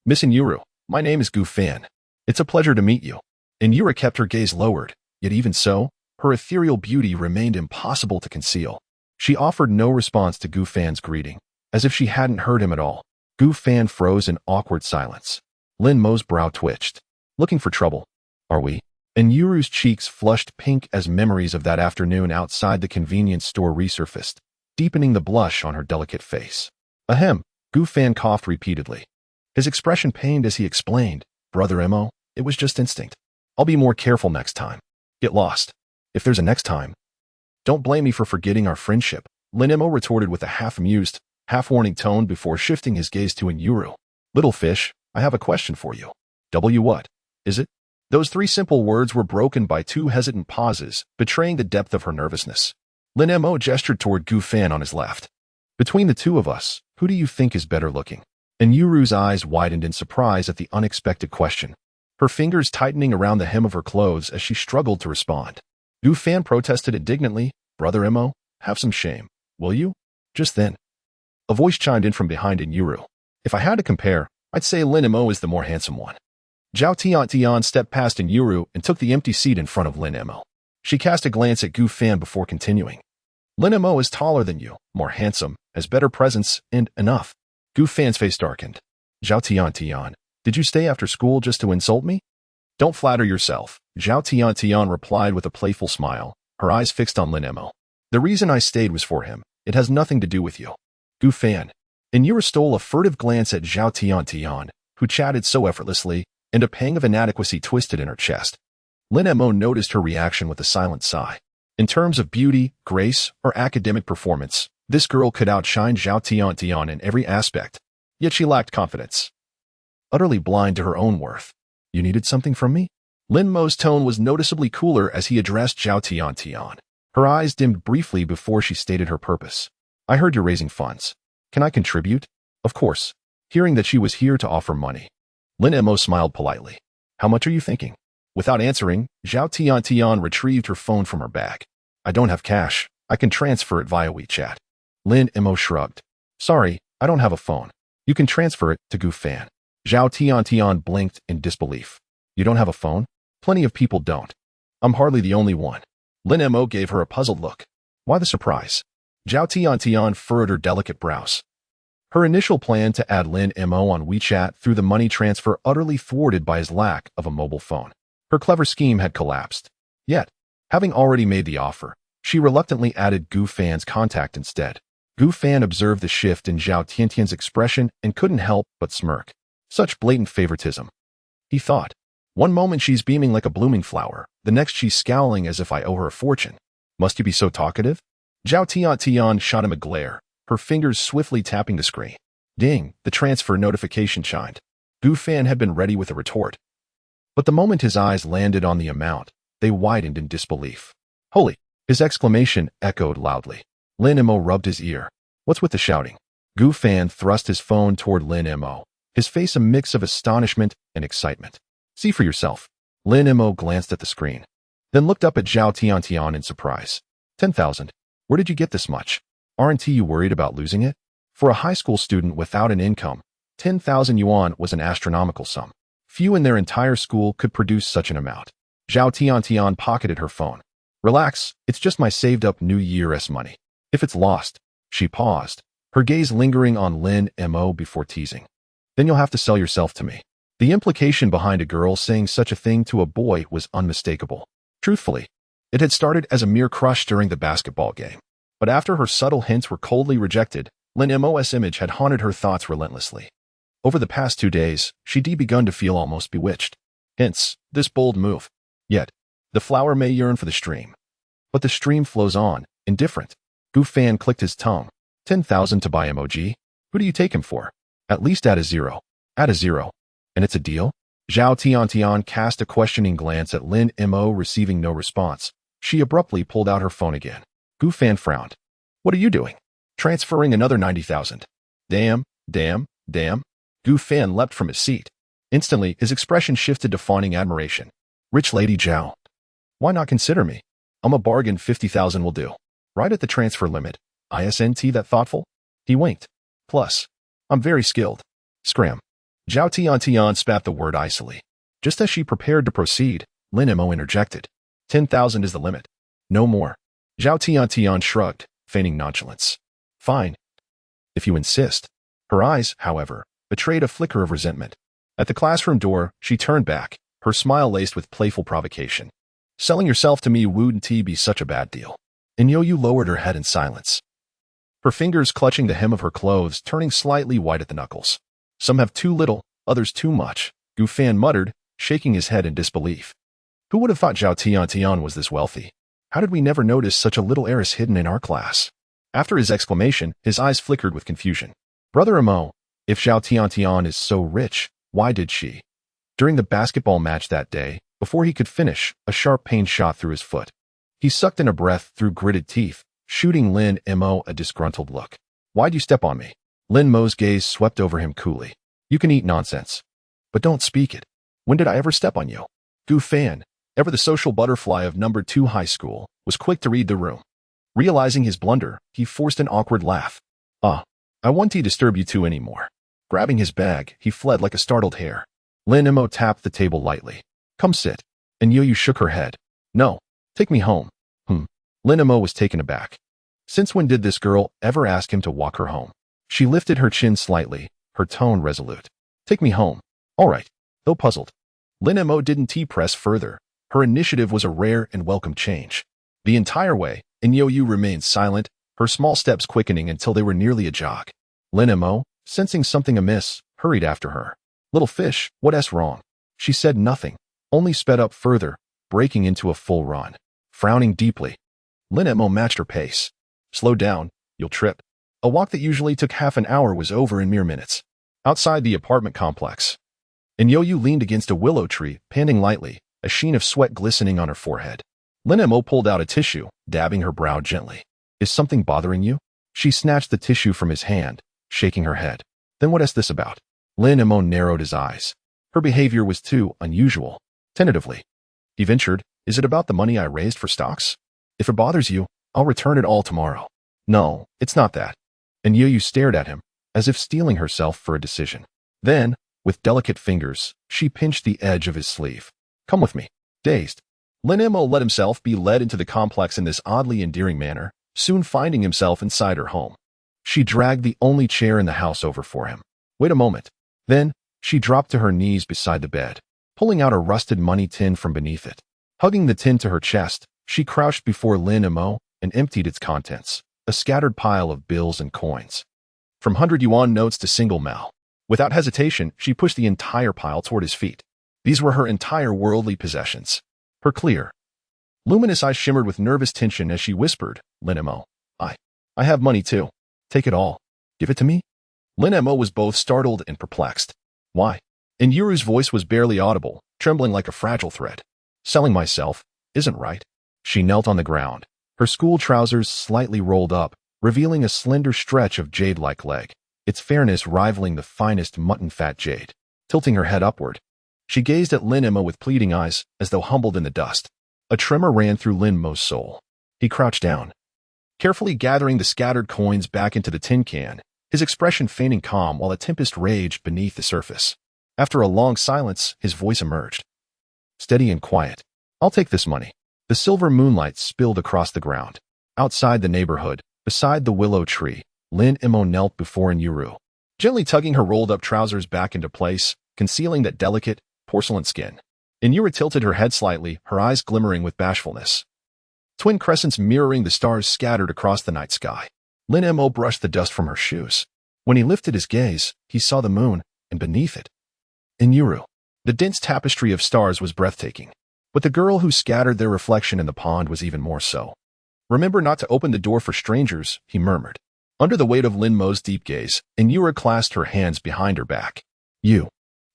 A: "Miss Inyuru, my name is Gu Fan. It's a pleasure to meet you." Inyuru kept her gaze lowered, yet even so, her ethereal beauty remained impossible to conceal. She offered no response to Gu Fan's greeting, as if she hadn't heard him at all. Gu Fan froze in awkward silence. Lin Mo's brow twitched. "Looking for trouble, are we?" Inyuru's cheeks flushed pink as memories of that afternoon outside the convenience store resurfaced, deepening the blush on her delicate face. "Ahem," Gu Fan coughed repeatedly. His expression pained as he explained, "Brother Mo, it was just instinct. I'll be more careful next time. Get lost. If there's a next time. Don't blame me for forgetting our friendship," Lin Mo retorted with a half-amused, half-warning tone before shifting his gaze to Inyuru. "Little fish, I have a question for you." What? Is it?" Those 3 simple words were broken by 2 hesitant pauses, betraying the depth of her nervousness. Lin Mo gestured toward Gu Fan on his left. "Between the 2 of us, who do you think is better looking?" Inyuru's eyes widened in surprise at the unexpected question, her fingers tightening around the hem of her clothes as she struggled to respond. Gu Fan protested indignantly, "Brother Mo, have some shame, will you?" Just then, a voice chimed in from behind Inyuru. "If I had to compare, I'd say Lin Mo is the more handsome one." Zhao Tian stepped past Inyuru and took the empty seat in front of Lin Mo. She cast a glance at Gu Fan before continuing. "Lin Mo is taller than you, more handsome, has better presence, and enough." Gu Fan's face darkened. "Zhao Tian, did you stay after school just to insult me?" "Don't flatter yourself," Zhao Tian replied with a playful smile, her eyes fixed on Lin Mo. "The reason I stayed was for him. It has nothing to do with you." Gu Fan. Inyuru stole a furtive glance at Zhao Tian, who chatted so effortlessly, and a pang of inadequacy twisted in her chest. Lin Mo noticed her reaction with a silent sigh. In terms of beauty, grace, or academic performance, this girl could outshine Zhao Tian in every aspect, yet she lacked confidence. Utterly blind to her own worth. "You needed something from me?" Lin Mo's tone was noticeably cooler as he addressed Zhao Tian. Her eyes dimmed briefly before she stated her purpose. "I heard you're raising funds. Can I contribute?" Of course. Hearing that she was here to offer money, Lin Mo smiled politely. "How much are you thinking?" Without answering, Zhao Tian retrieved her phone from her bag. "I don't have cash. I can transfer it via WeChat." Lin Mo shrugged. "Sorry, I don't have a phone. You can transfer it to Gu Fan." Zhao Tian blinked in disbelief. "You don't have a phone? Plenty of people don't. I'm hardly the only one." Lin Mo gave her a puzzled look. Why the surprise? Zhao Tian furrowed her delicate brows. Her initial plan to add Lin Mo on WeChat through the money transfer utterly thwarted by his lack of a mobile phone. Her clever scheme had collapsed. Yet, having already made the offer, she reluctantly added Gu Fan's contact instead. Gu Fan observed the shift in Zhao Tian's expression and couldn't help but smirk. Such blatant favoritism. He thought. One moment she's beaming like a blooming flower, the next she's scowling as if I owe her a fortune. Must you be so talkative? Zhao Tian shot him a glare, her fingers swiftly tapping the screen. Ding, the transfer notification chimed. Gu Fan had been ready with a retort. But the moment his eyes landed on the amount, they widened in disbelief. Holy! His exclamation echoed loudly. Lin Mo rubbed his ear. What's with the shouting? Gu Fan thrust his phone toward Lin Mo, his face a mix of astonishment and excitement. See for yourself. Lin Mo glanced at the screen, then looked up at Zhao Tian in surprise. 10,000. Where did you get this much? Aren't you worried about losing it? For a high school student without an income, 10,000 yuan was an astronomical sum. Few in their entire school could produce such an amount. Zhao Tian pocketed her phone. Relax, it's just my saved-up New Year's money. If it's lost, she paused, her gaze lingering on Lin Mo before teasing. Then you'll have to sell yourself to me. The implication behind a girl saying such a thing to a boy was unmistakable. Truthfully, it had started as a mere crush during the basketball game. But after her subtle hints were coldly rejected, Lin Mo's image had haunted her thoughts relentlessly. Over the past 2 days, she'd begun to feel almost bewitched. Hence, this bold move. Yet, the flower may yearn for the stream. But the stream flows on, indifferent. Gu Fan clicked his tongue. 10,000 to buy emoji? Who do you take him for? At least add a zero. Add a zero. And it's a deal? Zhao Tian cast a questioning glance at Lin Mo, receiving no response. She abruptly pulled out her phone again. Gu Fan frowned. What are you doing? Transferring another 90,000. Damn, damn, damn. Gu Fan leapt from his seat. Instantly, his expression shifted to fawning admiration. Rich Lady Zhao. Why not consider me? I'm a bargain. 50,000 will do. Right at the transfer limit. Isn't that thoughtful? He winked. Plus, I'm very skilled. Scram. Zhao Tian spat the word icily. Just as she prepared to proceed, Lin Mo interjected. 10,000 is the limit. No more. Zhao Tian shrugged, feigning nonchalance. Fine. If you insist. Her eyes, however, betrayed a flicker of resentment. At the classroom door, she turned back, her smile laced with playful provocation. Selling yourself to me wouldn't be such a bad deal. And Yu lowered her head in silence. Her fingers clutching the hem of her clothes, turning slightly white at the knuckles. Some have too little, others too much, Gu Fan muttered, shaking his head in disbelief. Who would have thought Zhao Tian was this wealthy? How did we never notice such a little heiress hidden in our class? After his exclamation, his eyes flickered with confusion. Brother Mo, if Zhao Tian is so rich, why did she? During the basketball match that day, before he could finish, a sharp pain shot through his foot. He sucked in a breath through gritted teeth, shooting Lin Mo a disgruntled look. Why'd you step on me? Lin Mo's gaze swept over him coolly. You can eat nonsense, but don't speak it. When did I ever step on you? Gu Fan, ever the social butterfly of number 2 high school, was quick to read the room. Realizing his blunder, he forced an awkward laugh. I won't disturb you two anymore. Grabbing his bag, he fled like a startled hare. Lin Mo tapped the table lightly. Come sit. And Yu shook her head. No, take me home. Lin Mo was taken aback. Since when did this girl ever ask him to walk her home? She lifted her chin slightly, her tone resolute. Take me home. All right. Though puzzled. Lin Mo didn't press further. Her initiative was a rare and welcome change. The entire way, and Yu remained silent, her small steps quickening until they were nearly a jog. Lin Mo, sensing something amiss, hurried after her. Little fish, what's wrong? She said nothing, only sped up further, breaking into a full run. Frowning deeply, Lin Mo matched her pace. Slow down, you'll trip. A walk that usually took half an hour was over in mere minutes. Outside the apartment complex, and Yu leaned against a willow tree, panting lightly, a sheen of sweat glistening on her forehead. Lin Mo pulled out a tissue, dabbing her brow gently. Is something bothering you? She snatched the tissue from his hand, shaking her head. Then what is this about? Lin Mo narrowed his eyes. Her behavior was too unusual. Tentatively, he ventured, is it about the money I raised for stocks? If it bothers you, I'll return it all tomorrow. No, it's not that. And Yu stared at him, as if steeling herself for a decision. Then, with delicate fingers, she pinched the edge of his sleeve. Come with me. Dazed, Lin Mo let himself be led into the complex in this oddly endearing manner, soon finding himself inside her home. She dragged the only chair in the house over for him. Wait a moment. Then, she dropped to her knees beside the bed, pulling out a rusted money tin from beneath it. Hugging the tin to her chest, she crouched before Lin Mo and emptied its contents, a scattered pile of bills and coins. From 100 yuan notes to single mal. Without hesitation, she pushed the entire pile toward his feet. These were her entire worldly possessions. Her clear, luminous eyes shimmered with nervous tension as she whispered, Lin Mo, I have money too. Take it all. Give it to me? Lin Mo was both startled and perplexed. Why? And Yuru's voice was barely audible, trembling like a fragile thread. Selling myself isn't right. She knelt on the ground, her school trousers slightly rolled up, revealing a slender stretch of jade-like leg, its fairness rivaling the finest mutton-fat jade. Tilting her head upward, she gazed at Lin Mo with pleading eyes, as though humbled in the dust. A tremor ran through Lin Mo's soul. He crouched down, carefully gathering the scattered coins back into the tin can, his expression feigning calm while a tempest raged beneath the surface. After a long silence, his voice emerged. Steady and quiet. I'll take this money. The silver moonlight spilled across the ground. Outside the neighborhood, beside the willow tree, Lin Mo knelt before Yuru, gently tugging her rolled-up trousers back into place, concealing that delicate, porcelain skin. Yuru tilted her head slightly, her eyes glimmering with bashfulness. Twin crescents mirroring the stars scattered across the night sky. Lin Mo brushed the dust from her shoes. When he lifted his gaze, he saw the moon, and beneath it, Yuru. The dense tapestry of stars was breathtaking, but the girl who scattered their reflection in the pond was even more so. Remember not to open the door for strangers, he murmured. Under the weight of Lin Mo's deep gaze, Yuru clasped her hands behind her back. You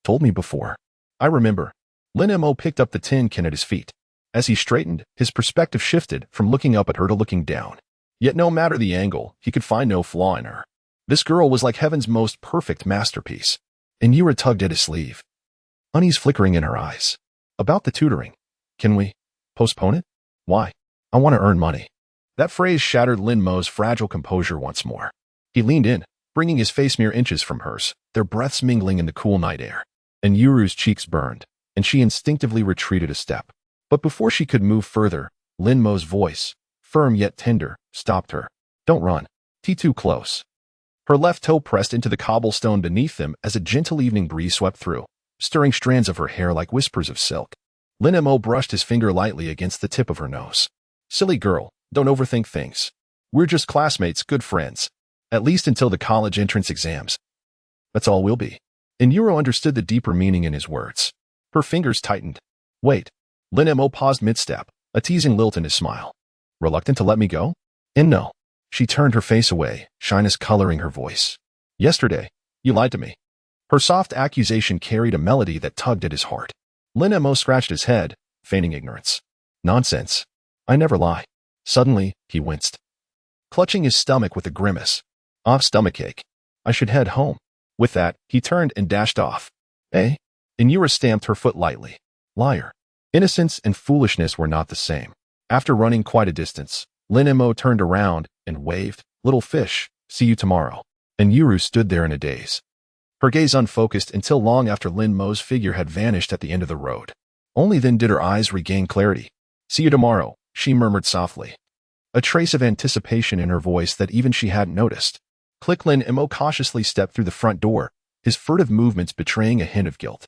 A: told me before. I remember. Lin Mo picked up the tin can at his feet. As he straightened, his perspective shifted from looking up at her to looking down. Yet no matter the angle, he could find no flaw in her. This girl was like heaven's most perfect masterpiece. And Yura tugged at his sleeve. Unease flickering in her eyes. About the tutoring. Can we postpone it? Why? I want to earn money. That phrase shattered Lin Mo's fragile composure once more. He leaned in, bringing his face mere inches from hers, their breaths mingling in the cool night air. And Yuru's cheeks burned, and she instinctively retreated a step. But before she could move further, Lin Mo's voice, firm yet tender, stopped her. Don't run. Too close. Her left toe pressed into the cobblestone beneath them as a gentle evening breeze swept through, stirring strands of her hair like whispers of silk. Lin Mo brushed his finger lightly against the tip of her nose. Silly girl, don't overthink things. We're just classmates, good friends. At least until the college entrance exams. That's all we'll be. And Yuro understood the deeper meaning in his words. Her fingers tightened. Wait. Lin Mo paused mid-step, a teasing lilt in his smile. Reluctant to let me go? And no. She turned her face away, shyness coloring her voice. Yesterday, you lied to me. Her soft accusation carried a melody that tugged at his heart. Lin Mo scratched his head, feigning ignorance. Nonsense. I never lie. Suddenly, he winced, clutching his stomach with a grimace. Off stomachache. I should head home. With that, he turned and dashed off. Eh? Inura stamped her foot lightly. Liar. Innocence and foolishness were not the same. After running quite a distance, Lin Mo turned around and waved, Little fish, see you tomorrow. And Yuru stood there in a daze. Her gaze unfocused until long after Lin Mo's figure had vanished at the end of the road. Only then did her eyes regain clarity. See you tomorrow, she murmured softly. A trace of anticipation in her voice that even she hadn't noticed. Click. Lin Mo cautiously stepped through the front door, his furtive movements betraying a hint of guilt.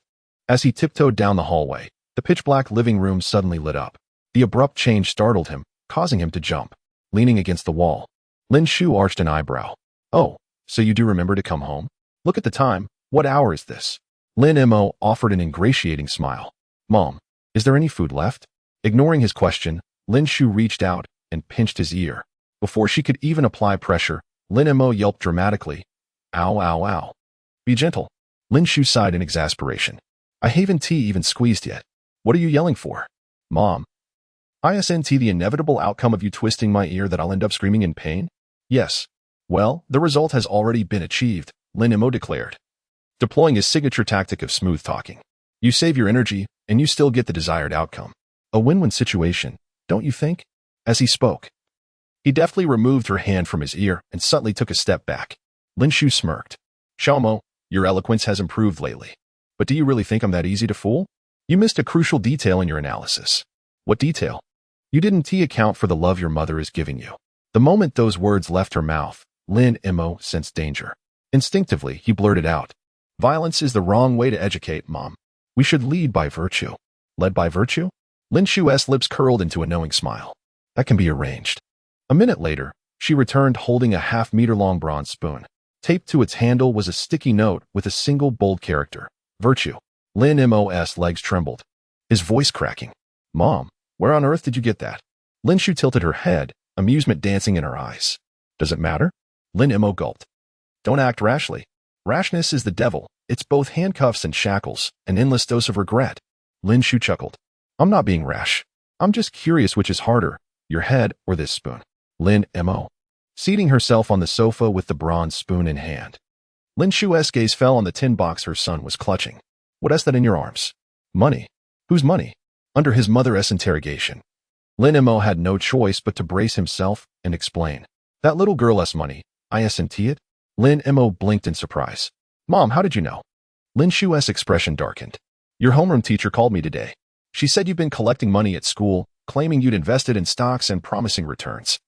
A: As he tiptoed down the hallway, the pitch-black living room suddenly lit up. The abrupt change startled him, causing him to jump. Leaning against the wall, Lin Shu arched an eyebrow. Oh, so you do remember to come home? Look at the time. What hour is this? Lin Mo offered an ingratiating smile. Mom, is there any food left? Ignoring his question, Lin Shu reached out and pinched his ear. Before she could even apply pressure, Lin Mo yelped dramatically. Ow, ow, ow. Be gentle. Lin Shu sighed in exasperation. I haven't even squeezed yet. What are you yelling for? Mom. Isn't the inevitable outcome of you twisting my ear that I'll end up screaming in pain? Yes. Well, the result has already been achieved, Lin Mo declared, deploying his signature tactic of smooth talking. You save your energy, and you still get the desired outcome. A win-win situation, don't you think? As he spoke, he deftly removed her hand from his ear and subtly took a step back. Lin Shu smirked. Xiaomo, your eloquence has improved lately. But do you really think I'm that easy to fool? You missed a crucial detail in your analysis. What detail? You didn't account for the love your mother is giving you. The moment those words left her mouth, Lin Mo sensed danger. Instinctively, he blurted out. Violence is the wrong way to educate, Mom. We should lead by virtue. Led by virtue? Lin Shu's lips curled into a knowing smile. That can be arranged. A minute later, she returned holding a half-meter-long bronze spoon. Taped to its handle was a sticky note with a single bold character. Virtue. Lin Mo's legs trembled, his voice cracking. Mom, where on earth did you get that? Lin Shu tilted her head, amusement dancing in her eyes. Does it matter? Lin Mo gulped. Don't act rashly. Rashness is the devil. It's both handcuffs and shackles, an endless dose of regret. Lin Shu chuckled. I'm not being rash. I'm just curious which is harder, your head or this spoon. Lin Mo. Seating herself on the sofa with the bronze spoon in hand. Lin Shu's gaze fell on the tin box her son was clutching. What is that in your arms? Money. Whose money? Under his mother's interrogation. Lin Mo had no choice but to brace himself and explain. That little girl's money. Isn't it? Lin Mo blinked in surprise. Mom, how did you know? Lin Shu's expression darkened. Your homeroom teacher called me today. She said you've been collecting money at school, claiming you'd invested in stocks and promising returns.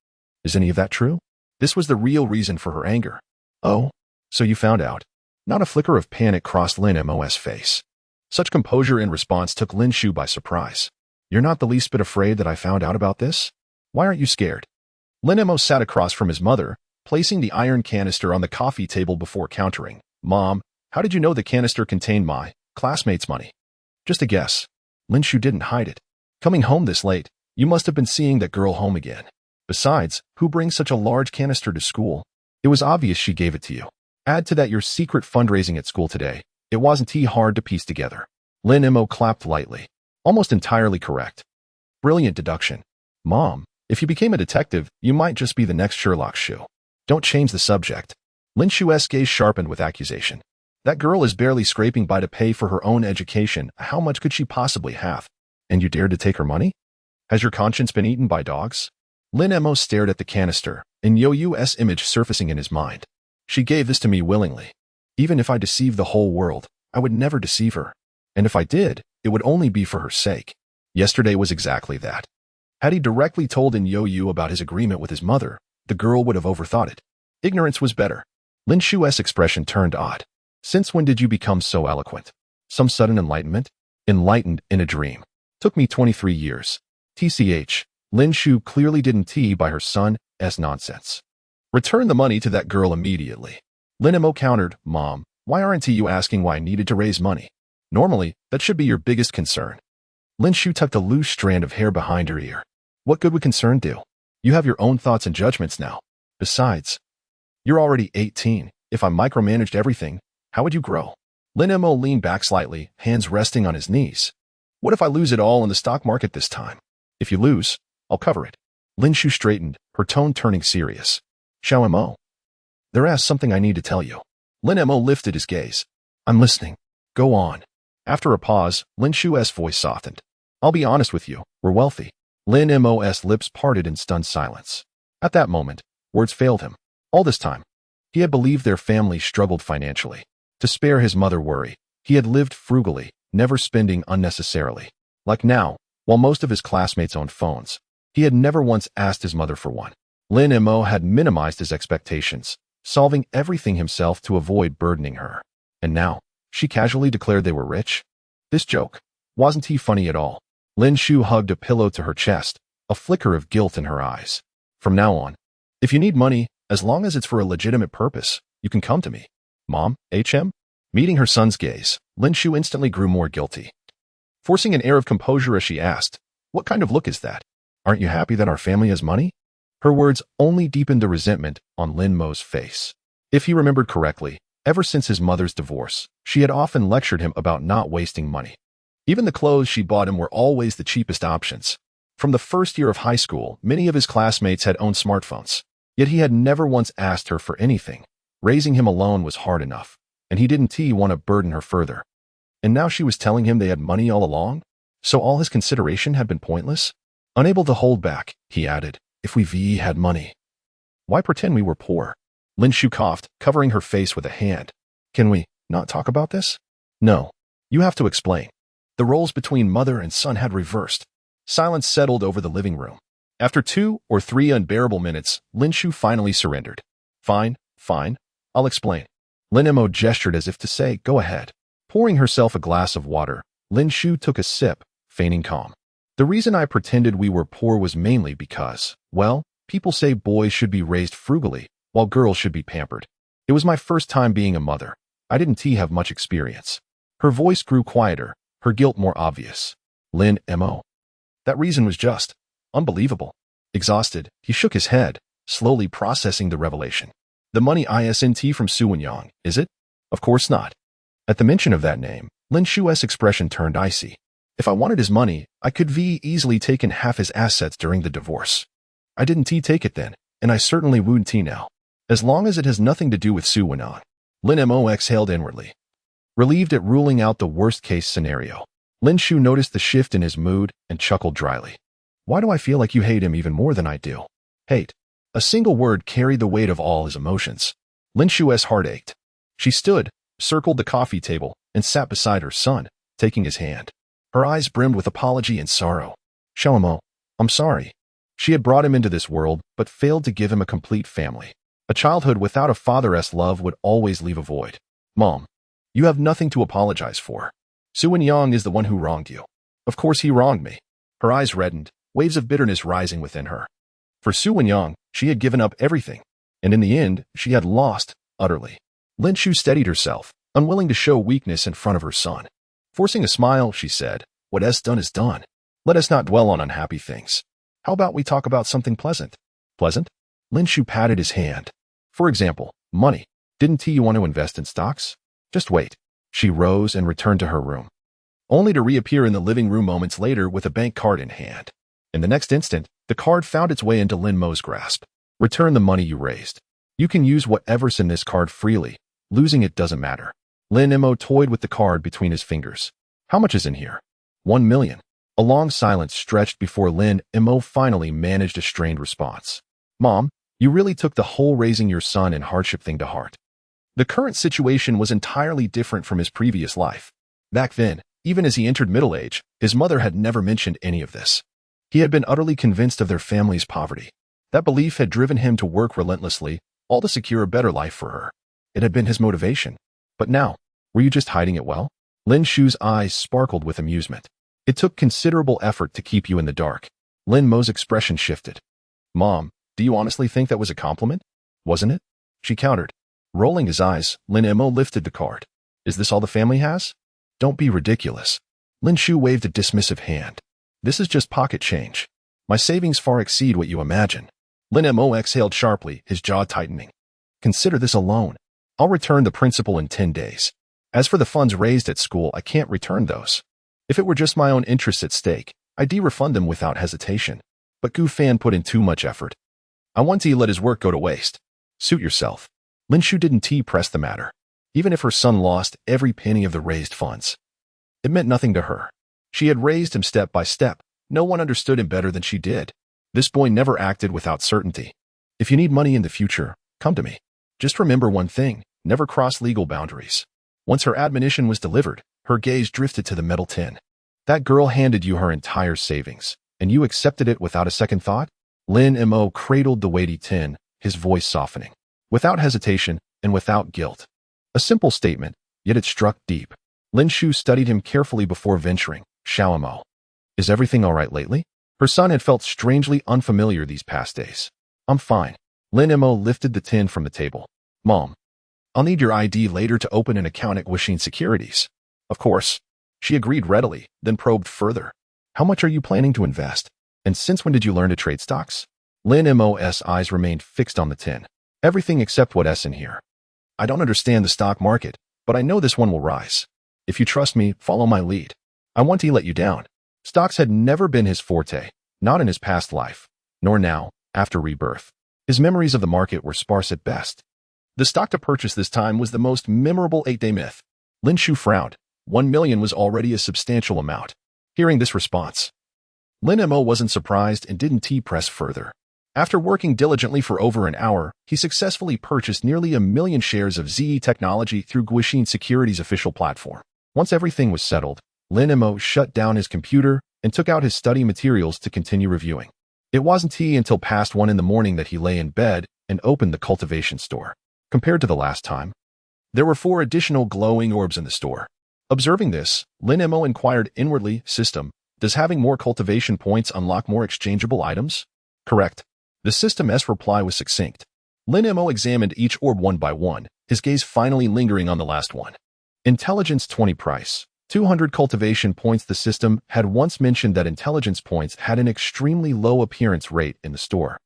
A: Is any of that true? This was the real reason for her anger. Oh, so you found out. Not a flicker of panic crossed Lin Mo's face. Such composure in response took Lin Shu by surprise. You're not the least bit afraid that I found out about this? Why aren't you scared? Lin Mo sat across from his mother, placing the iron canister on the coffee table before countering. Mom, how did you know the canister contained my classmate's money? Just a guess. Lin Shu didn't hide it. Coming home this late, you must have been seeing that girl home again. Besides, who brings such a large canister to school? It was obvious she gave it to you. Add to that your secret fundraising at school today. It wasn't hard to piece together. Lin Mo clapped lightly. Almost entirely correct. Brilliant deduction. Mom, if you became a detective, you might just be the next Sherlock shoe. Don't change the subject. Lin Shu's gaze sharpened with accusation. That girl is barely scraping by to pay for her own education. How much could she possibly have? And you dared to take her money? Has your conscience been eaten by dogs? Lin Mo stared at the canister, and You's image surfacing in his mind. She gave this to me willingly. Even if I deceived the whole world, I would never deceive her. And if I did, it would only be for her sake. Yesterday was exactly that. Had he directly told You about his agreement with his mother, the girl would have overthought it. Ignorance was better. Lin Shu's expression turned odd. Since when did you become so eloquent? Some sudden enlightenment? Enlightened in a dream. Took me 23 years. TCH, Lin Shu clearly didn't tea by her son's nonsense. Return the money to that girl immediately. Lin Mo countered, Mom, why aren't you asking why I needed to raise money? Normally, that should be your biggest concern. Lin Shu tucked a loose strand of hair behind her ear. What good would concern do? You have your own thoughts and judgments now. Besides, you're already 18. If I micromanaged everything, how would you grow? Lin Mo leaned back slightly, hands resting on his knees. What if I lose it all in the stock market this time? If you lose, I'll cover it. Lin Shu straightened, her tone turning serious. Xiao Mo, there's something I need to tell you. Lin Mo lifted his gaze. I'm listening. Go on. After a pause, Lin Shu's voice softened. I'll be honest with you, we're wealthy. Lin Mo's lips parted in stunned silence. At that moment, words failed him. All this time, he had believed their family struggled financially. To spare his mother worry, he had lived frugally, never spending unnecessarily. Like now, while most of his classmates owned phones, he had never once asked his mother for one. Lin Mo had minimized his expectations, solving everything himself to avoid burdening her. And now, she casually declared they were rich? This joke. Wasn't he funny at all? Lin Shu hugged a pillow to her chest, a flicker of guilt in her eyes. From now on, if you need money, as long as it's for a legitimate purpose, you can come to me. Mom, HM? Meeting her son's gaze, Lin Shu instantly grew more guilty. Forcing an air of composure as she asked, what kind of look is that? Aren't you happy that our family has money? Her words only deepened the resentment on Lin Mo's face. If he remembered correctly, ever since his mother's divorce, she had often lectured him about not wasting money. Even the clothes she bought him were always the cheapest options. From the first year of high school, many of his classmates had owned smartphones. Yet he had never once asked her for anything. Raising him alone was hard enough, and he didn't want to burden her further. And now she was telling him they had money all along? So all his consideration had been pointless? Unable to hold back, he added, if we had money. Why pretend we were poor? Lin Shu coughed, covering her face with a hand. Can we not talk about this? No. You have to explain. The roles between mother and son had reversed. Silence settled over the living room. After 2 or 3 unbearable minutes, Lin Shu finally surrendered. Fine, I'll explain. Lin Mo gestured as if to say, go ahead. Pouring herself a glass of water, Lin Shu took a sip, feigning calm. The reason I pretended we were poor was mainly because, well, people say boys should be raised frugally, while girls should be pampered. It was my first time being a mother. I didn't have much experience. Her voice grew quieter, her guilt more obvious. Lin Mo. That reason was just unbelievable. Exhausted, he shook his head, slowly processing the revelation. The money isn't from Su Wenyang, is it? Of course not. At the mention of that name, Lin Shu's expression turned icy. If I wanted his money, I could easily taken half his assets during the divorce. I didn't take it then, and I certainly wouldn't now. As long as it has nothing to do with Su Wenyang. Lin Mo exhaled inwardly. Relieved at ruling out the worst-case scenario, Lin Shu noticed the shift in his mood and chuckled dryly. Why do I feel like you hate him even more than I do? Hate. A single word carried the weight of all his emotions. Lin Shu's heart ached. She stood, circled the coffee table, and sat beside her son, taking his hand. Her eyes brimmed with apology and sorrow. Xiao Mo, I'm sorry. She had brought him into this world, but failed to give him a complete family. A childhood without a father's love would always leave a void. Mom, you have nothing to apologize for. Su Wenyang is the one who wronged you. Of course he wronged me. Her eyes reddened, waves of bitterness rising within her. For Su Wenyang, she had given up everything, and in the end, she had lost, utterly. Lin Shu steadied herself, unwilling to show weakness in front of her son. Forcing a smile, she said, what is done is done. Let us not dwell on unhappy things. How about we talk about something pleasant? Pleasant? Lin Shu patted his hand. For example, money. Didn't you want to invest in stocks? Just wait. She rose and returned to her room, only to reappear in the living room moments later with a bank card in hand. In the next instant, the card found its way into Lin Mo's grasp. Return the money you raised. You can use whatever's in this card freely. Losing it doesn't matter. Lin Mo toyed with the card between his fingers. How much is in here? 1 million. A long silence stretched before Lin Mo finally managed a strained response. Mom, you really took the whole raising your son in hardship thing to heart. The current situation was entirely different from his previous life. Back then, even as he entered middle age, his mother had never mentioned any of this. He had been utterly convinced of their family's poverty. That belief had driven him to work relentlessly, all to secure a better life for her. It had been his motivation. But now, were you just hiding it well? Lin Shu's eyes sparkled with amusement. It took considerable effort to keep you in the dark. Lin Mo's expression shifted. Mom, do you honestly think that was a compliment? Wasn't it? She countered. Rolling his eyes, Lin Mo lifted the card. Is this all the family has? Don't be ridiculous. Lin Shu waved a dismissive hand. This is just pocket change. My savings far exceed what you imagine. Lin Mo exhaled sharply, his jaw tightening. Consider this a loan. I'll return the principal in 10 days. As for the funds raised at school, I can't return those. If it were just my own interests at stake, I'd refund them without hesitation. But Gu Fan put in too much effort. I want to let his work go to waste. Suit yourself. Lin Shu didn't press the matter. Even if her son lost every penny of the raised funds, it meant nothing to her. She had raised him step by step. No one understood him better than she did. This boy never acted without certainty. If you need money in the future, come to me. Just remember one thing, never cross legal boundaries. Once her admonition was delivered, her gaze drifted to the metal tin. That girl handed you her entire savings, and you accepted it without a second thought? Lin Mo cradled the weighty tin, his voice softening. Without hesitation and without guilt. A simple statement, yet it struck deep. Lin Shu studied him carefully before venturing. Xiao Mo. Is everything all right lately? Her son had felt strangely unfamiliar these past days. I'm fine. Lin Mo lifted the tin from the table. Mom, I'll need your ID later to open an account at Guixin Securities. Of course. She agreed readily, then probed further. How much are you planning to invest? And since when did you learn to trade stocks? Lin Mo's eyes remained fixed on the tin. Everything except what's in here. I don't understand the stock market, but I know this one will rise. If you trust me, follow my lead. I want to let you down. Stocks had never been his forte, not in his past life, nor now, after rebirth. His memories of the market were sparse at best. The stock to purchase this time was the most memorable 8-day myth. Lin Shu frowned. 1 million was already a substantial amount. Hearing this response, Lin Mo wasn't surprised and didn't press further. After working diligently for over an hour, he successfully purchased nearly 1 million shares of ZE Technology through Guixin Securities' official platform. Once everything was settled, Lin Mo shut down his computer and took out his study materials to continue reviewing. It wasn't until past 1 in the morning that he lay in bed and opened the cultivation store. Compared to the last time, there were 4 additional glowing orbs in the store. Observing this, Lin Mo inquired inwardly, System, does having more cultivation points unlock more exchangeable items? Correct. The system's reply was succinct. Lin Mo examined each orb one by one, his gaze finally lingering on the last one. Intelligence 20 price. 200 cultivation points. The system had once mentioned that intelligence points had an extremely low appearance rate in the store,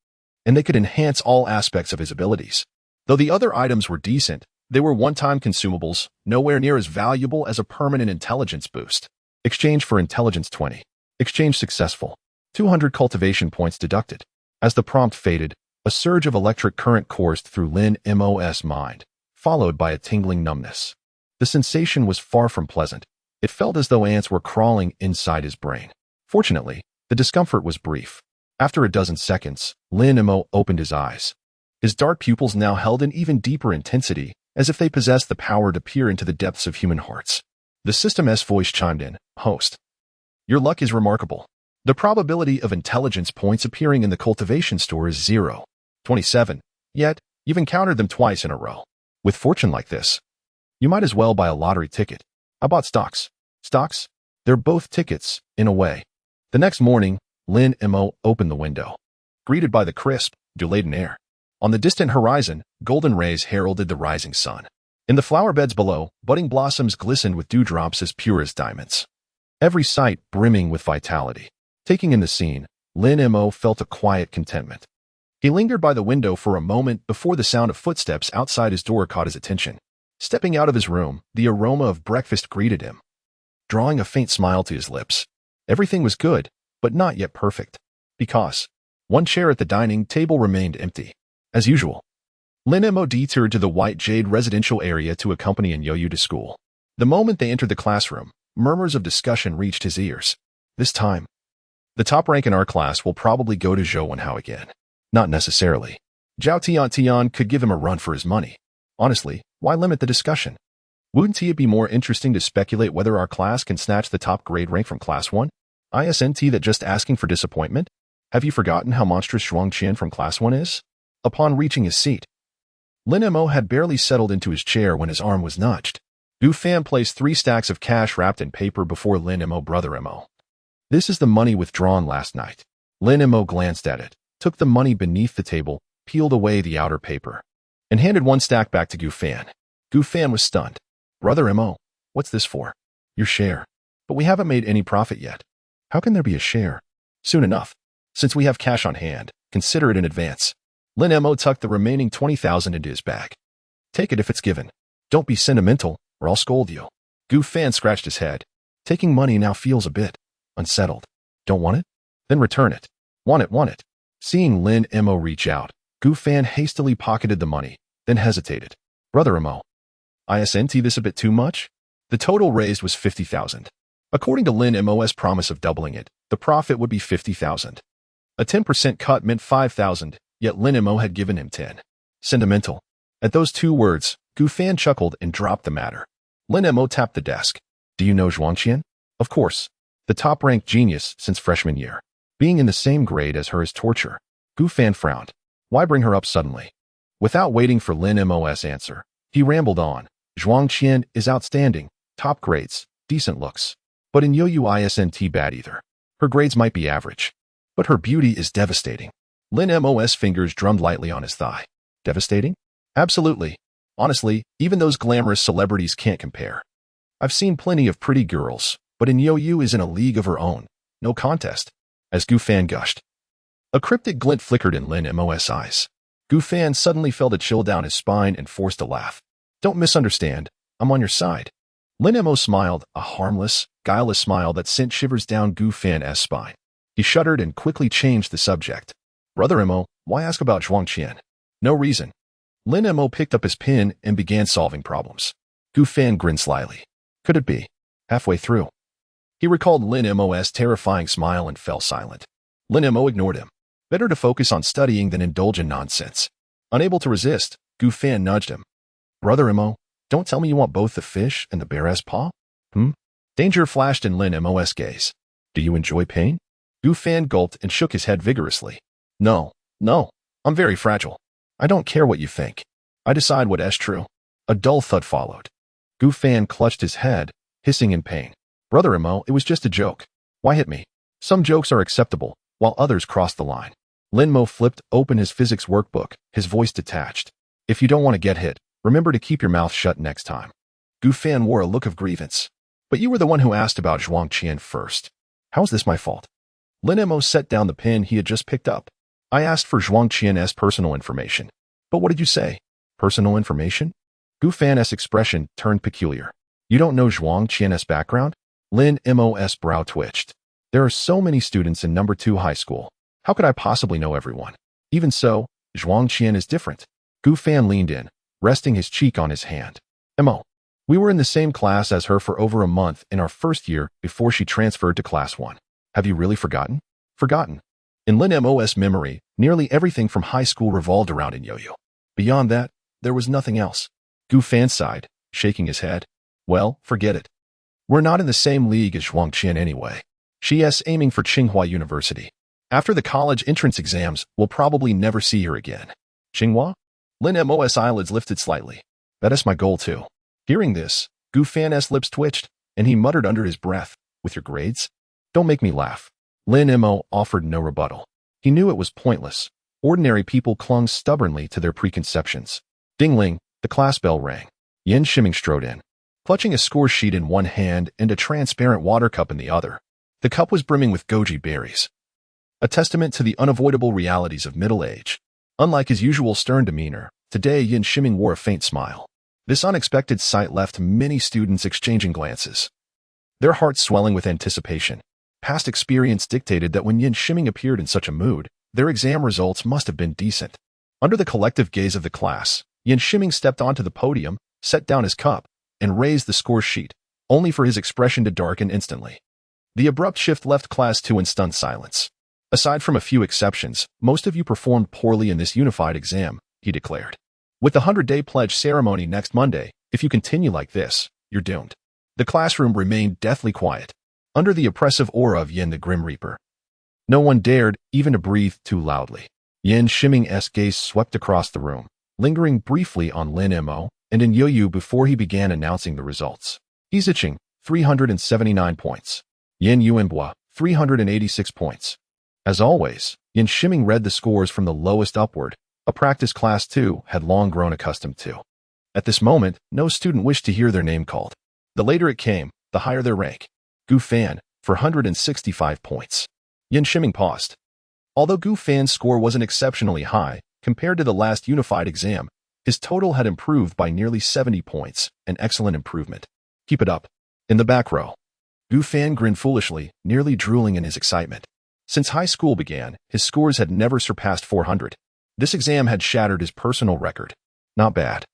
A: and they could enhance all aspects of his abilities. Though the other items were decent, they were one-time consumables, nowhere near as valuable as a permanent intelligence boost. Exchange for intelligence 20. Exchange successful. 200 cultivation points deducted. As the prompt faded, a surge of electric current coursed through Lin Mo's mind, followed by a tingling numbness. The sensation was far from pleasant. It felt as though ants were crawling inside his brain. Fortunately, the discomfort was brief. After a dozen seconds, Lin Mo opened his eyes. His dark pupils now held an even deeper intensity, as if they possessed the power to peer into the depths of human hearts. The system's voice chimed in, Host. Your luck is remarkable. The probability of intelligence points appearing in the cultivation store is 0.27, yet you've encountered them twice in a row. With fortune like this, you might as well buy a lottery ticket. I bought stocks. Stocks? They're both tickets, in a way. The next morning, Lin Mo opened the window, greeted by the crisp, dew-laden air. On the distant horizon, golden rays heralded the rising sun. In the flower beds below, budding blossoms glistened with dewdrops as pure as diamonds. Every sight brimming with vitality. Taking in the scene, Lin Mo felt a quiet contentment. He lingered by the window for a moment before the sound of footsteps outside his door caught his attention. Stepping out of his room, the aroma of breakfast greeted him, drawing a faint smile to his lips. Everything was good, but not yet perfect. Because one chair at the dining table remained empty. As usual, Lin Mo detoured to the White Jade residential area to accompany Yoyu to school. The moment they entered the classroom, murmurs of discussion reached his ears. This time, the top rank in our class will probably go to Zhou Wenhao again. Not necessarily. Zhao Tian could give him a run for his money. Honestly, why limit the discussion? Wouldn't it be more interesting to speculate whether our class can snatch the top grade rank from Class 1? Isn't that just asking for disappointment? Have you forgotten how monstrous Zhuang Qian from Class 1 is? Upon reaching his seat, Lin Mo had barely settled into his chair when his arm was nudged. Gu Fan placed 3 stacks of cash wrapped in paper before Lin Mo. Brother Mo. This is the money withdrawn last night. Lin Mo glanced at it, took the money beneath the table, peeled away the outer paper, and handed 1 stack back to Gu Fan. Gu Fan was stunned. Brother Mo, what's this for? Your share. But we haven't made any profit yet. How can there be a share? Soon enough. Since we have cash on hand, consider it in advance. Lin Mo tucked the remaining 20,000 into his bag. Take it if it's given. Don't be sentimental, or I'll scold you. Gu Fan scratched his head. Taking money now feels a bit unsettled. Don't want it? Then return it. Want it. Seeing Lin Mo reach out, Gu Fan hastily pocketed the money, then hesitated. Brother Mo. Isn't this a bit too much? The total raised was 50,000. According to Lin Mo's promise of doubling it, the profit would be 50,000. A 10% cut meant 5,000, yet Lin Mo had given him 10. Sentimental. At those 2 words, Gu Fan chuckled and dropped the matter. Lin Mo tapped the desk. Do you know Zhuang Qian? Of course. The top-ranked genius since freshman year. Being in the same grade as her is torture. Gu Fan frowned. Why bring her up suddenly? Without waiting for Lin Mo's answer, he rambled on. Zhuang Qian is outstanding, top grades, decent looks. But in Yoyu isn't bad either. Her grades might be average. But her beauty is devastating. Lin Mo's fingers drummed lightly on his thigh. Devastating? Absolutely. Honestly, even those glamorous celebrities can't compare. I've seen plenty of pretty girls, but in Yoyu is in a league of her own. No contest. As Gu Fan gushed. A cryptic glint flickered in Lin Mo's eyes. Gu Fan suddenly felt a chill down his spine and forced a laugh. Don't misunderstand. I'm on your side. Lin Mo smiled, a harmless, guileless smile that sent shivers down Gu Fan's spine. He shuddered and quickly changed the subject. Brother Mo, why ask about Zhuang Qian? No reason. Lin Mo picked up his pen and began solving problems. Gu Fan grinned slyly. Could it be? Halfway through. He recalled Lin Mo's terrifying smile and fell silent. Lin Mo ignored him. Better to focus on studying than indulge in nonsense. Unable to resist, Gu Fan nudged him. Brother Mo, don't tell me you want both the fish and the bear's paw? Danger flashed in Lin Mo's gaze. Do you enjoy pain? Gu Fan gulped and shook his head vigorously. No. I'm very fragile. I don't care what you think. I decide what is true. A dull thud followed. Gu Fan clutched his head, hissing in pain. Brother Mo, it was just a joke. Why hit me? Some jokes are acceptable, while others cross the line. Lin Mo flipped open his physics workbook, his voice detached. If you don't want to get hit, remember to keep your mouth shut next time. Gu Fan wore a look of grievance. But you were the one who asked about Zhuang Qian first. How is this my fault? Lin Mo set down the pen he had just picked up. I asked for Zhuang Qian's personal information. But what did you say? Personal information? Gu Fan's expression turned peculiar. You don't know Zhuang Qian's background? Lin Mo's brow twitched. There are so many students in number 2 high school. How could I possibly know everyone? Even so, Zhuang Qian is different. Gu Fan leaned in, resting his cheek on his hand. Mo. We were in the same class as her for over a month in our first year before she transferred to Class 1. Have you really forgotten? Forgotten. In Lin Mo's memory, nearly everything from high school revolved around Yoyu. Beyond that, there was nothing else. Gu Fan sighed, shaking his head. Well, forget it. We're not in the same league as Zhuang Qian anyway. She is aiming for Tsinghua University. After the college entrance exams, we'll probably never see her again. Tsinghua? Lin Mo's eyelids lifted slightly. That is my goal too. Hearing this, Gu Fan's lips twitched, and he muttered under his breath, with your grades? Don't make me laugh. Lin Mo offered no rebuttal. He knew it was pointless. Ordinary people clung stubbornly to their preconceptions. Ding-ling, the class bell rang. Yen Shiming strode in, clutching a score sheet in one hand and a transparent water cup in the other. The cup was brimming with goji berries, a testament to the unavoidable realities of middle age. Unlike his usual stern demeanor, today Yen Shiming wore a faint smile. This unexpected sight left many students exchanging glances, their hearts swelling with anticipation. Past experience dictated that when Yin Shiming appeared in such a mood, their exam results must have been decent. Under the collective gaze of the class, Yin Shiming stepped onto the podium, set down his cup, and raised the score sheet, only for his expression to darken instantly. The abrupt shift left Class 2 in stunned silence. Aside from a few exceptions, most of you performed poorly in this unified exam, he declared. With the 100-day pledge ceremony next Monday, if you continue like this, you're doomed. The classroom remained deathly quiet, under the oppressive aura of Yin the Grim Reaper. No one dared even to breathe too loudly. Yin Shiming's gaze swept across the room, lingering briefly on Lin Mo and in Yoyu before he began announcing the results. Yizicheng, 379 points. Yin Yuanbua, 386 points. As always, Yin Shiming read the scores from the lowest upward, a practice Class 2 had long grown accustomed to. At this moment, no student wished to hear their name called. The later it came, the higher their rank. Gu Fan, for 165 points. Yin Shiming paused. Although Gu Fan's score wasn't exceptionally high, compared to the last unified exam, his total had improved by nearly 70 points, an excellent improvement. Keep it up. In the back row. Gu Fan grinned foolishly, nearly drooling in his excitement. Since high school began, his scores had never surpassed 400. This exam had shattered his personal record. Not bad.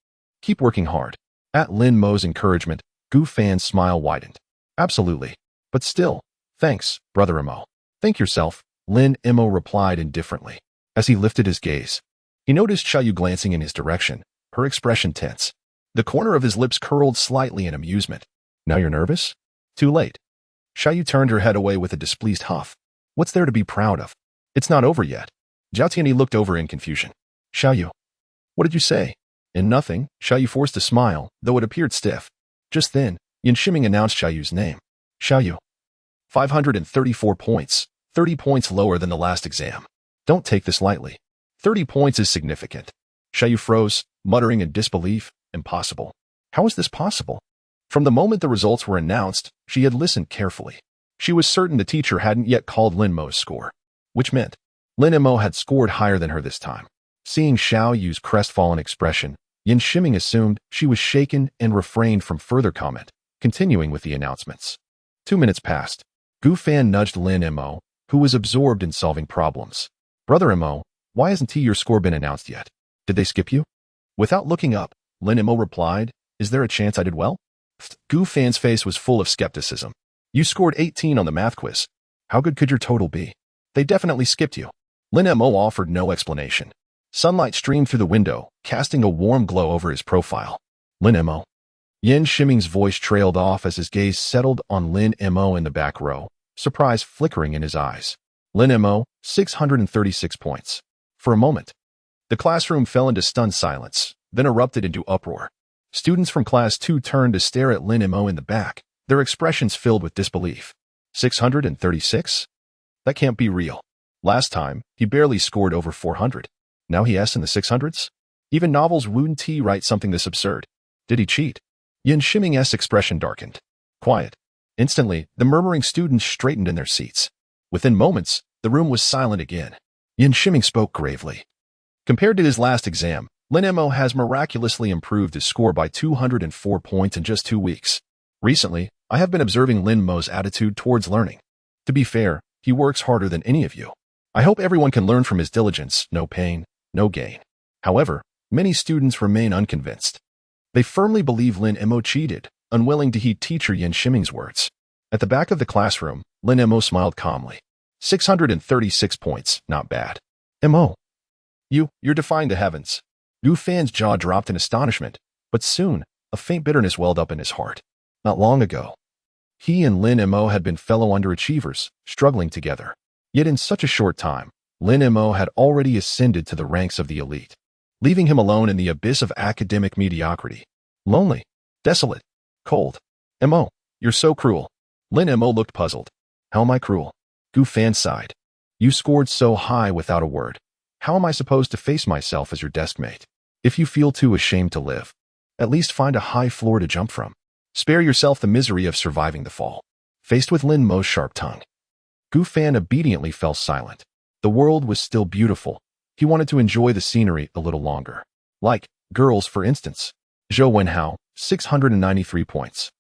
A: Keep working hard. At Lin Mo's encouragement, Gu Fan's smile widened. Absolutely. But still, thanks, Brother Mo. Think yourself, Lin Mo replied indifferently. As he lifted his gaze, he noticed Xiaoyu glancing in his direction, her expression tense. The corner of his lips curled slightly in amusement. Now you're nervous? Too late. Xiaoyu turned her head away with a displeased huff. What's there to be proud of? It's not over yet. Zhao Tianyi looked over in confusion. Xiaoyu. What did you say? In nothing, Xiaoyu forced a smile, though it appeared stiff. Just then, Yin Shiming announced Xiaoyu's name. Xiaoyu. 534 points, 30 points lower than the last exam. Don't take this lightly. 30 points is significant. Xiaoyu froze, muttering in disbelief. Impossible. How is this possible? From the moment the results were announced, she had listened carefully. She was certain the teacher hadn't yet called Lin Mo's score, which meant Lin Mo had scored higher than her this time. Seeing Xiaoyu's crestfallen expression, Yin Shiming assumed she was shaken and refrained from further comment, continuing with the announcements. 2 minutes passed. Gu Fan nudged Lin Mo, who was absorbed in solving problems. Brother Mo, why hasn't your score been announced yet? Did they skip you? Without looking up, Lin Mo replied, Is there a chance I did well? Gu Fan's face was full of skepticism. You scored 18 on the math quiz. How good could your total be? They definitely skipped you. Lin Mo offered no explanation. Sunlight streamed through the window, casting a warm glow over his profile. Lin Mo. Yin Shiming's voice trailed off as his gaze settled on Lin Mo in the back row, surprise flickering in his eyes. Lin Mo, 636 points. For a moment, the classroom fell into stunned silence, then erupted into uproar. Students from Class 2 turned to stare at Lin Mo in the back, their expressions filled with disbelief. 636? That can't be real. Last time, he barely scored over 400. Now he S in the 600s? Even novels wouldn't write something this absurd. Did he cheat? Yin Shiming's expression darkened. Quiet. Instantly, the murmuring students straightened in their seats. Within moments, the room was silent again. Yin Shiming spoke gravely. Compared to his last exam, Lin Mo has miraculously improved his score by 204 points in just 2 weeks. Recently, I have been observing Lin Mo's attitude towards learning. To be fair, he works harder than any of you. I hope everyone can learn from his diligence, no pain, no gain. However, many students remain unconvinced. They firmly believe Lin Mo cheated, unwilling to heed teacher Yin Shiming's words. At the back of the classroom, Lin Mo smiled calmly. 636 points, not bad. Mo. You're defying the heavens. Gu Fan's jaw dropped in astonishment, but soon, a faint bitterness welled up in his heart. Not long ago, he and Lin Mo had been fellow underachievers, struggling together. Yet in such a short time, Lin Mo had already ascended to the ranks of the elite, leaving him alone in the abyss of academic mediocrity. Lonely, desolate, cold. Mo, you're so cruel. Lin Mo looked puzzled. How am I cruel? Gu Fan sighed. You scored so high without a word. How am I supposed to face myself as your deskmate? If you feel too ashamed to live, at least find a high floor to jump from. Spare yourself the misery of surviving the fall. Faced with Lin Mo's sharp tongue, Gu Fan obediently fell silent. The world was still beautiful. He wanted to enjoy the scenery a little longer. Like girls, for instance. Zhou Wenhao, 693 points.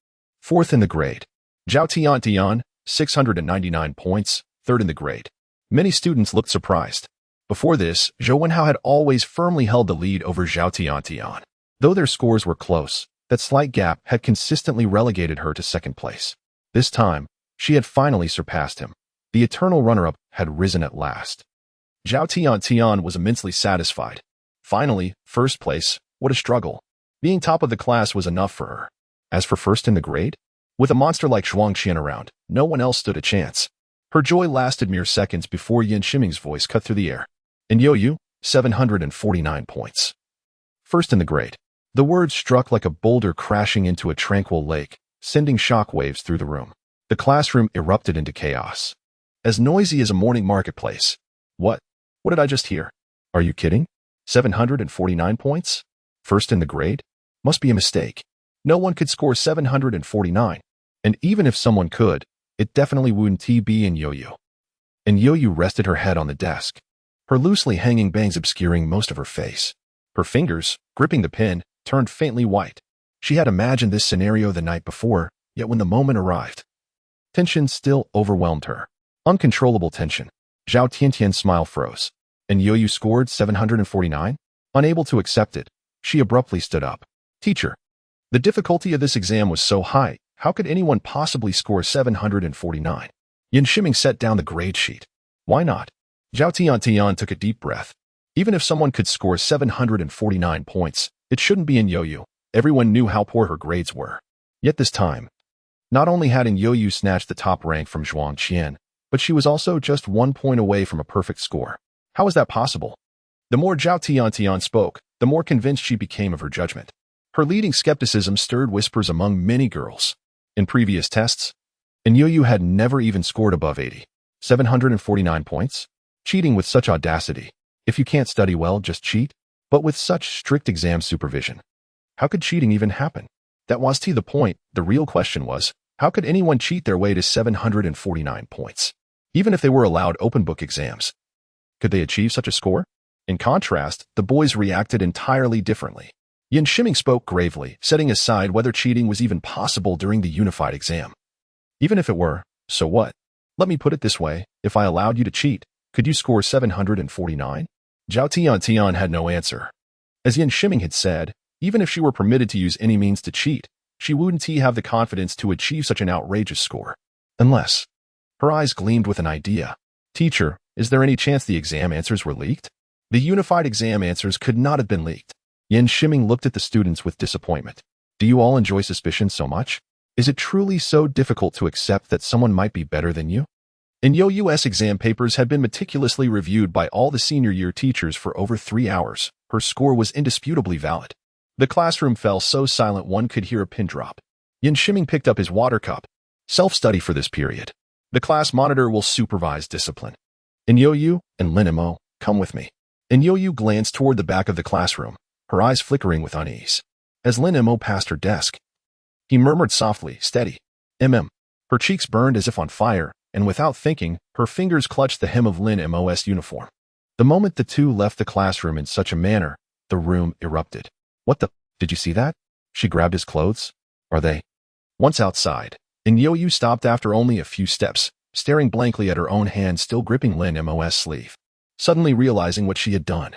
A: Fourth in the grade. Zhao Tiantian, 699 points, third in the grade. Many students looked surprised. Before this, Zhou Wenhao had always firmly held the lead over Zhao Tiantian. Though their scores were close, that slight gap had consistently relegated her to second place. This time, she had finally surpassed him. The eternal runner-up had risen at last. Zhao Tiantian was immensely satisfied. Finally, first place, what a struggle. Being top of the class was enough for her. As for first in the grade, with a monster like Zhuang Qian around, no one else stood a chance. Her joy lasted mere seconds before Yan Shiming's voice cut through the air. And Youyu, 749 points. First in the grade. The words struck like a boulder crashing into a tranquil lake, sending shockwaves through the room. The classroom erupted into chaos. As noisy as a morning marketplace. What? What did I just hear? Are you kidding? 749 points? First in the grade? Must be a mistake. No one could score 749. And even if someone could, it definitely wouldn't be in Youyu. And Youyu rested her head on the desk, her loosely hanging bangs obscuring most of her face. Her fingers, gripping the pen, turned faintly white. She had imagined this scenario the night before, yet when the moment arrived, tension still overwhelmed her. Uncontrollable tension. Zhao Tiantian's smile froze. And Youyu scored 749? Unable to accept it, she abruptly stood up. Teacher, the difficulty of this exam was so high, how could anyone possibly score 749? Yan Shiming set down the grade sheet. Why not? Zhao Tiantian took a deep breath. Even if someone could score 749 points, it shouldn't be in Youyu. Everyone knew how poor her grades were. Yet this time, not only had Youyu snatched the top rank from Zhuang Qian, but she was also just 1 point away from a perfect score. How is that possible? The more Zhao Tiantian spoke, the more convinced she became of her judgment. Her leading skepticism stirred whispers among many girls. In previous tests, Youyu had never even scored above 80. 749 points? Cheating with such audacity. If you can't study well, just cheat? But with such strict exam supervision. How could cheating even happen? That was to the point. The real question was, how could anyone cheat their way to 749 points? Even if they were allowed open book exams, could they achieve such a score? In contrast, the boys reacted entirely differently. Yan Shiming spoke gravely, setting aside whether cheating was even possible during the unified exam. Even if it were, so what? Let me put it this way, if I allowed you to cheat, could you score 749? Zhao Tiantian had no answer. As Yan Shiming had said, even if she were permitted to use any means to cheat, she wouldn't have the confidence to achieve such an outrageous score. Unless. Her eyes gleamed with an idea. Teacher, is there any chance the exam answers were leaked? The unified exam answers could not have been leaked. Yan Shiming looked at the students with disappointment. Do you all enjoy suspicion so much? Is it truly so difficult to accept that someone might be better than you? And Youyu's exam papers had been meticulously reviewed by all the senior year teachers for over 3 hours. Her score was indisputably valid. The classroom fell so silent one could hear a pin drop. Yan Shiming picked up his water cup. Self-study for this period. The class monitor will supervise discipline. And Youyu and Lin Mo, come with me. And Youyu glanced toward the back of the classroom, her eyes flickering with unease. As Lin Mo passed her desk, he murmured softly, steady. Her cheeks burned as if on fire, and without thinking, her fingers clutched the hem of Lin Mo's uniform. The moment the two left the classroom in such a manner, the room erupted. What the? Did you see that? She grabbed his clothes. Are they? Once outside, and Youyu stopped after only a few steps, staring blankly at her own hand still gripping Lin Mo's sleeve. Suddenly realizing what she had done,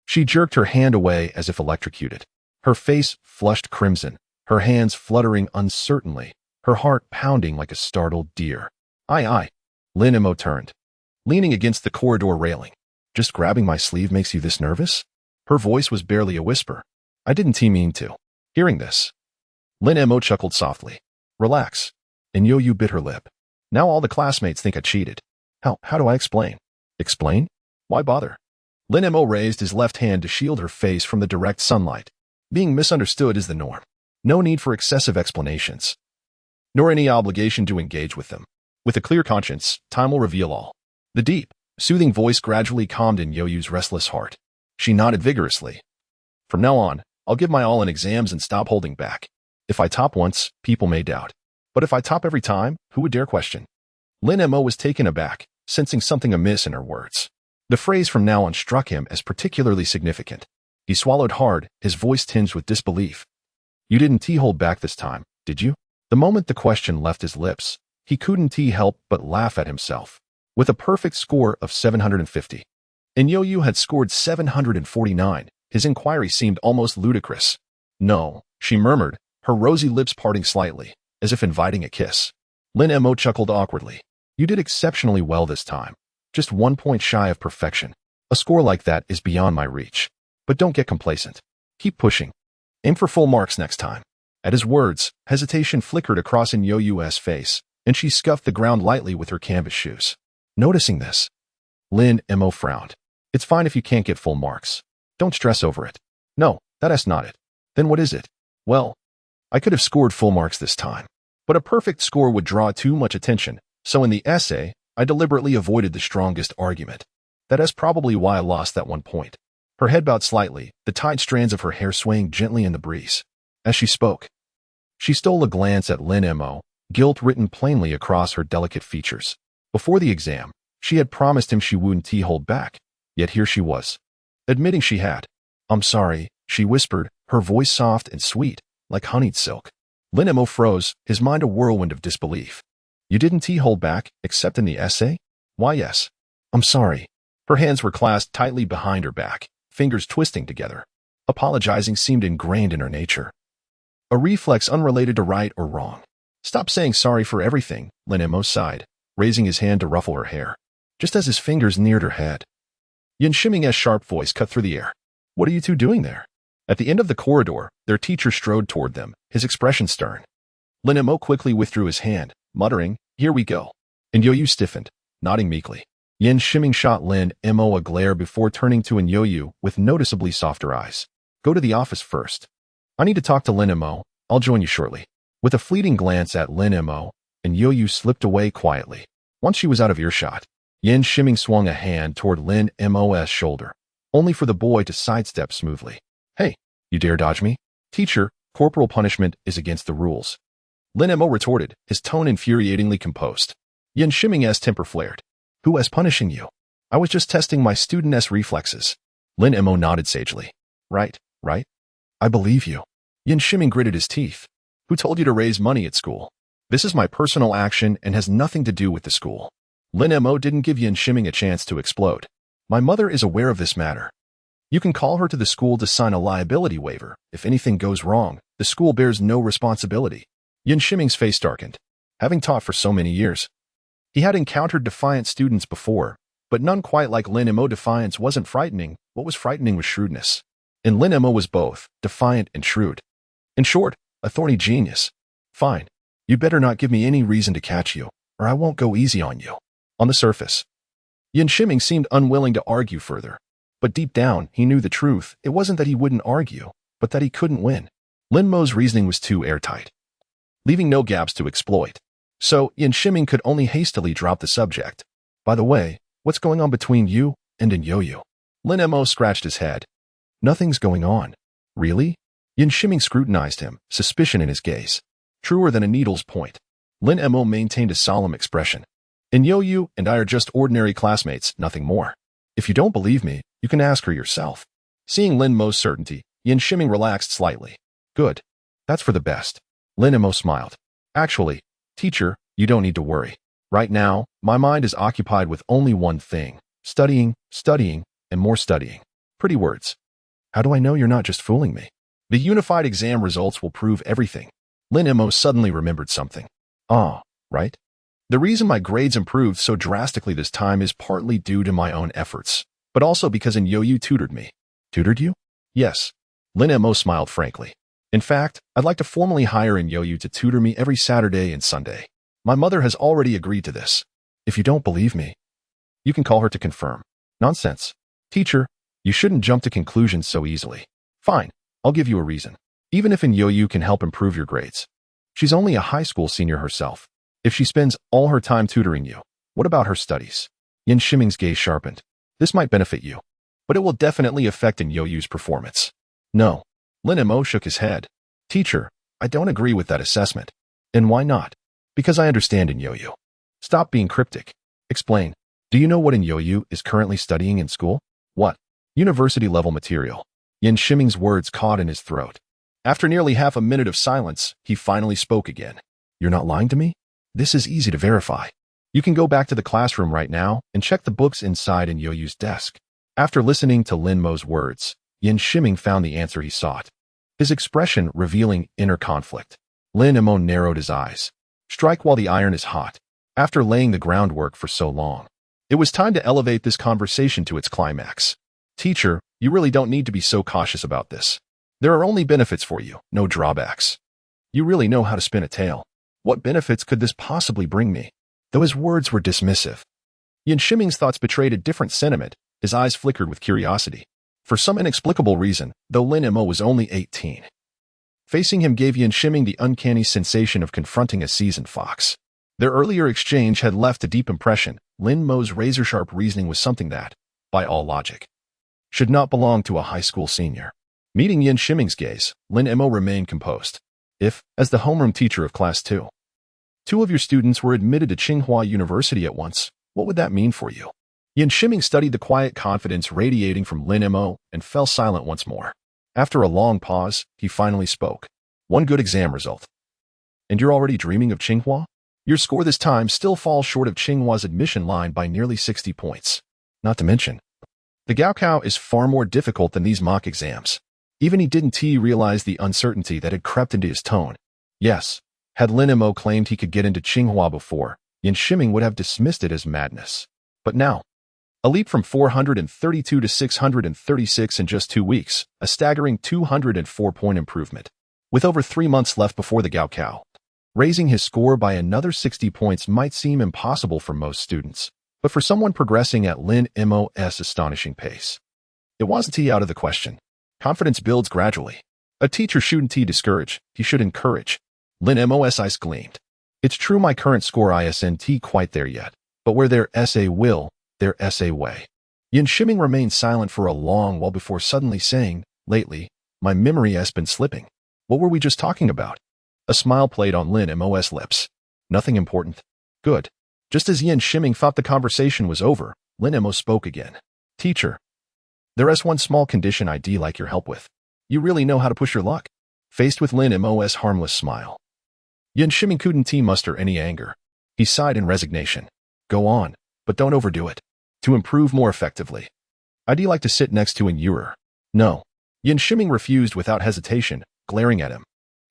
A: she jerked her hand away as if electrocuted. Her face flushed crimson, her hands fluttering uncertainly, her heart pounding like a startled deer. Aye. Lin Mo turned, leaning against the corridor railing. Just grabbing my sleeve makes you this nervous? Her voice was barely a whisper. I didn't mean to. Hearing this, Lin Mo chuckled softly. Relax. And Youyu bit her lip. Now all the classmates think I cheated. How do I explain? Explain? Why bother? Lin Mo raised his left hand to shield her face from the direct sunlight. Being misunderstood is the norm. No need for excessive explanations, nor any obligation to engage with them. With a clear conscience, time will reveal all. The deep, soothing voice gradually calmed in Youyu's restless heart. She nodded vigorously. From now on, I'll give my all in exams and stop holding back. If I top once, people may doubt. But if I top every time, who would dare question? Lin Mo was taken aback, sensing something amiss in her words. The phrase from now on struck him as particularly significant. He swallowed hard, his voice tinged with disbelief. You didn't hold back this time, did you? The moment the question left his lips, He couldn't help but laugh at himself. With a perfect score of 750, and Yo-Yo had scored 749, his inquiry seemed almost ludicrous. No, she murmured, her rosy lips parting slightly, as if inviting a kiss. Lin Mo chuckled awkwardly. You did exceptionally well this time. Just 1 point shy of perfection. A score like that is beyond my reach. But don't get complacent. Keep pushing. Aim for full marks next time. At his words, hesitation flickered across Yo-Yo's face, and she scuffed the ground lightly with her canvas shoes. Noticing this, Lin Mo frowned. It's fine if you can't get full marks. Don't stress over it. No, that's not it. Then what is it? Well, I could have scored full marks this time. But a perfect score would draw too much attention, so in the essay, I deliberately avoided the strongest argument. That is probably why I lost that 1 point. Her head bowed slightly, the tied strands of her hair swaying gently in the breeze. As she spoke, she stole a glance at Lin Mo, guilt written plainly across her delicate features. Before the exam, she had promised him she wouldn't hold back, yet here she was, admitting she had. I'm sorry, she whispered, her voice soft and sweet, like honeyed silk. Lin Mo froze, his mind a whirlwind of disbelief. You didn't hold back, except in the essay? Why, yes. I'm sorry. Her hands were clasped tightly behind her back, fingers twisting together. Apologizing seemed ingrained in her nature. A reflex unrelated to right or wrong. Stop saying sorry for everything, Lin Mo sighed, raising his hand to ruffle her hair, just as his fingers neared her head. Yin Shiming's sharp voice cut through the air. What are you two doing there? At the end of the corridor, their teacher strode toward them, his expression stern. Lin Mo quickly withdrew his hand, muttering, Here we go. And Yo-Yo stiffened, nodding meekly. Yin Shiming shot Lin Mo a glare before turning to Yo-Yo with noticeably softer eyes. Go to the office first. I need to talk to Lin Mo. I'll join you shortly. With a fleeting glance at Lin Mo, and Yo-Yo slipped away quietly. Once she was out of earshot, Yin Shiming swung a hand toward Lin Mo's shoulder, only for the boy to sidestep smoothly. Hey, you dare dodge me? Teacher, corporal punishment is against the rules. Lin Mo retorted, his tone infuriatingly composed. Yin Shiming's temper flared. Who is punishing you? I was just testing my student's reflexes. Lin Mo nodded sagely. Right. I believe you. Yin Shiming gritted his teeth. Who told you to raise money at school? This is my personal action and has nothing to do with the school. Lin Mo didn't give Yin Shiming a chance to explode. My mother is aware of this matter. You can call her to the school to sign a liability waiver. If anything goes wrong, the school bears no responsibility. Yin Shiming's face darkened. Having taught for so many years, he had encountered defiant students before, but none quite like Lin Mo. Defiance wasn't frightening. What was frightening was shrewdness. And Lin Mo was both defiant and shrewd. In short, a thorny genius. Fine. You better not give me any reason to catch you, or I won't go easy on you. On the surface, Yin Shiming seemed unwilling to argue further. But deep down, he knew the truth. It wasn't that he wouldn't argue, but that he couldn't win. Lin Mo's reasoning was too airtight, leaving no gaps to exploit. So, Yin Shiming could only hastily drop the subject. By the way, what's going on between you and Yo-Yo? Lin Mo scratched his head. Nothing's going on. Really? Yin Shiming scrutinized him, suspicion in his gaze. Truer than a needle's point. Lin Mo maintained a solemn expression. And Yo-Yo and I are just ordinary classmates, nothing more. If you don't believe me, you can ask her yourself. Seeing Lin Mo's certainty, Yin Shiming relaxed slightly. Good. That's for the best. Lin Mo smiled. Actually, teacher, you don't need to worry. Right now, my mind is occupied with only one thing. Studying, and more studying. Pretty words. How do I know you're not just fooling me? The unified exam results will prove everything. Lin Mo suddenly remembered something. Right? The reason my grades improved so drastically this time is partly due to my own efforts, but also because Yo-Yo tutored me. Tutored you? Yes. Lin Mo smiled frankly. In fact, I'd like to formally hire Yo-Yo to tutor me every Saturday and Sunday. My mother has already agreed to this. If you don't believe me, you can call her to confirm. Nonsense. Teacher, you shouldn't jump to conclusions so easily. Fine, I'll give you a reason. Even if Yo-Yo can help improve your grades. She's only a high school senior herself. If she spends all her time tutoring you, what about her studies? Yin Shiming's gaze sharpened. This might benefit you, but it will definitely affect Yo-Yo's performance. No. Lin Mo shook his head. Teacher, I don't agree with that assessment. And why not? Because I understand Yo-Yo. Stop being cryptic. Explain. Do you know what Yo-Yo is currently studying in school? What? University-level material. Yin Shiming's words caught in his throat. After nearly half a minute of silence, he finally spoke again. You're not lying to me? This is easy to verify. You can go back to the classroom right now and check the books inside in Yoyu's desk. After listening to Lin Mo's words, Yin Shiming found the answer he sought. His expression revealing inner conflict. Lin Mo narrowed his eyes. Strike while the iron is hot. After laying the groundwork for so long, it was time to elevate this conversation to its climax. Teacher, you really don't need to be so cautious about this. There are only benefits for you, no drawbacks. You really know how to spin a tale. What benefits could this possibly bring me? Though his words were dismissive, Yin Shiming's thoughts betrayed a different sentiment. His eyes flickered with curiosity. For some inexplicable reason, though Lin Mo was only 18, facing him gave Yin Shiming the uncanny sensation of confronting a seasoned fox. Their earlier exchange had left a deep impression. Lin Mo's razor-sharp reasoning was something that, by all logic, should not belong to a high school senior. Meeting Yin Shiming's gaze, Lin Mo remained composed. If, as the homeroom teacher of Class 2, two of your students were admitted to Tsinghua University at once, what would that mean for you? Yin Shiming studied the quiet confidence radiating from Lin Mo and fell silent once more. After a long pause, he finally spoke. One good exam result. And you're already dreaming of Tsinghua? Your score this time still falls short of Tsinghua's admission line by nearly 60 points. Not to mention, the Gaokao is far more difficult than these mock exams. Even he didn't realize the uncertainty that had crept into his tone. Yes, had Lin Mo claimed he could get into Tsinghua before, Yin Shiming would have dismissed it as madness. But now, a leap from 432 to 636 in just 2 weeks, a staggering 204-point improvement. With over 3 months left before the Gaokao, raising his score by another 60 points might seem impossible for most students, but for someone progressing at Lin Mo's astonishing pace, it wasn't out of the question. Confidence builds gradually. A teacher shouldn't discourage, he should encourage. Lin Mo's eyes gleamed. It's true my current score isn't quite there yet, but where their SA will, their SA way. Yin Shiming remained silent for a long while before suddenly saying, lately, my memory has been slipping. What were we just talking about? A smile played on Lin Mo's lips. Nothing important. Good. Just as Yin Shiming thought the conversation was over, Lin Mo spoke again. Teacher, there is one small condition I'd like your help with. You really know how to push your luck? Faced with Lin Mo's harmless smile, Yin Shiming couldn't muster any anger. He sighed in resignation. Go on, but don't overdo it. To improve more effectively, I'd like to sit next to an Yuer. No. Yin Shiming refused without hesitation, glaring at him.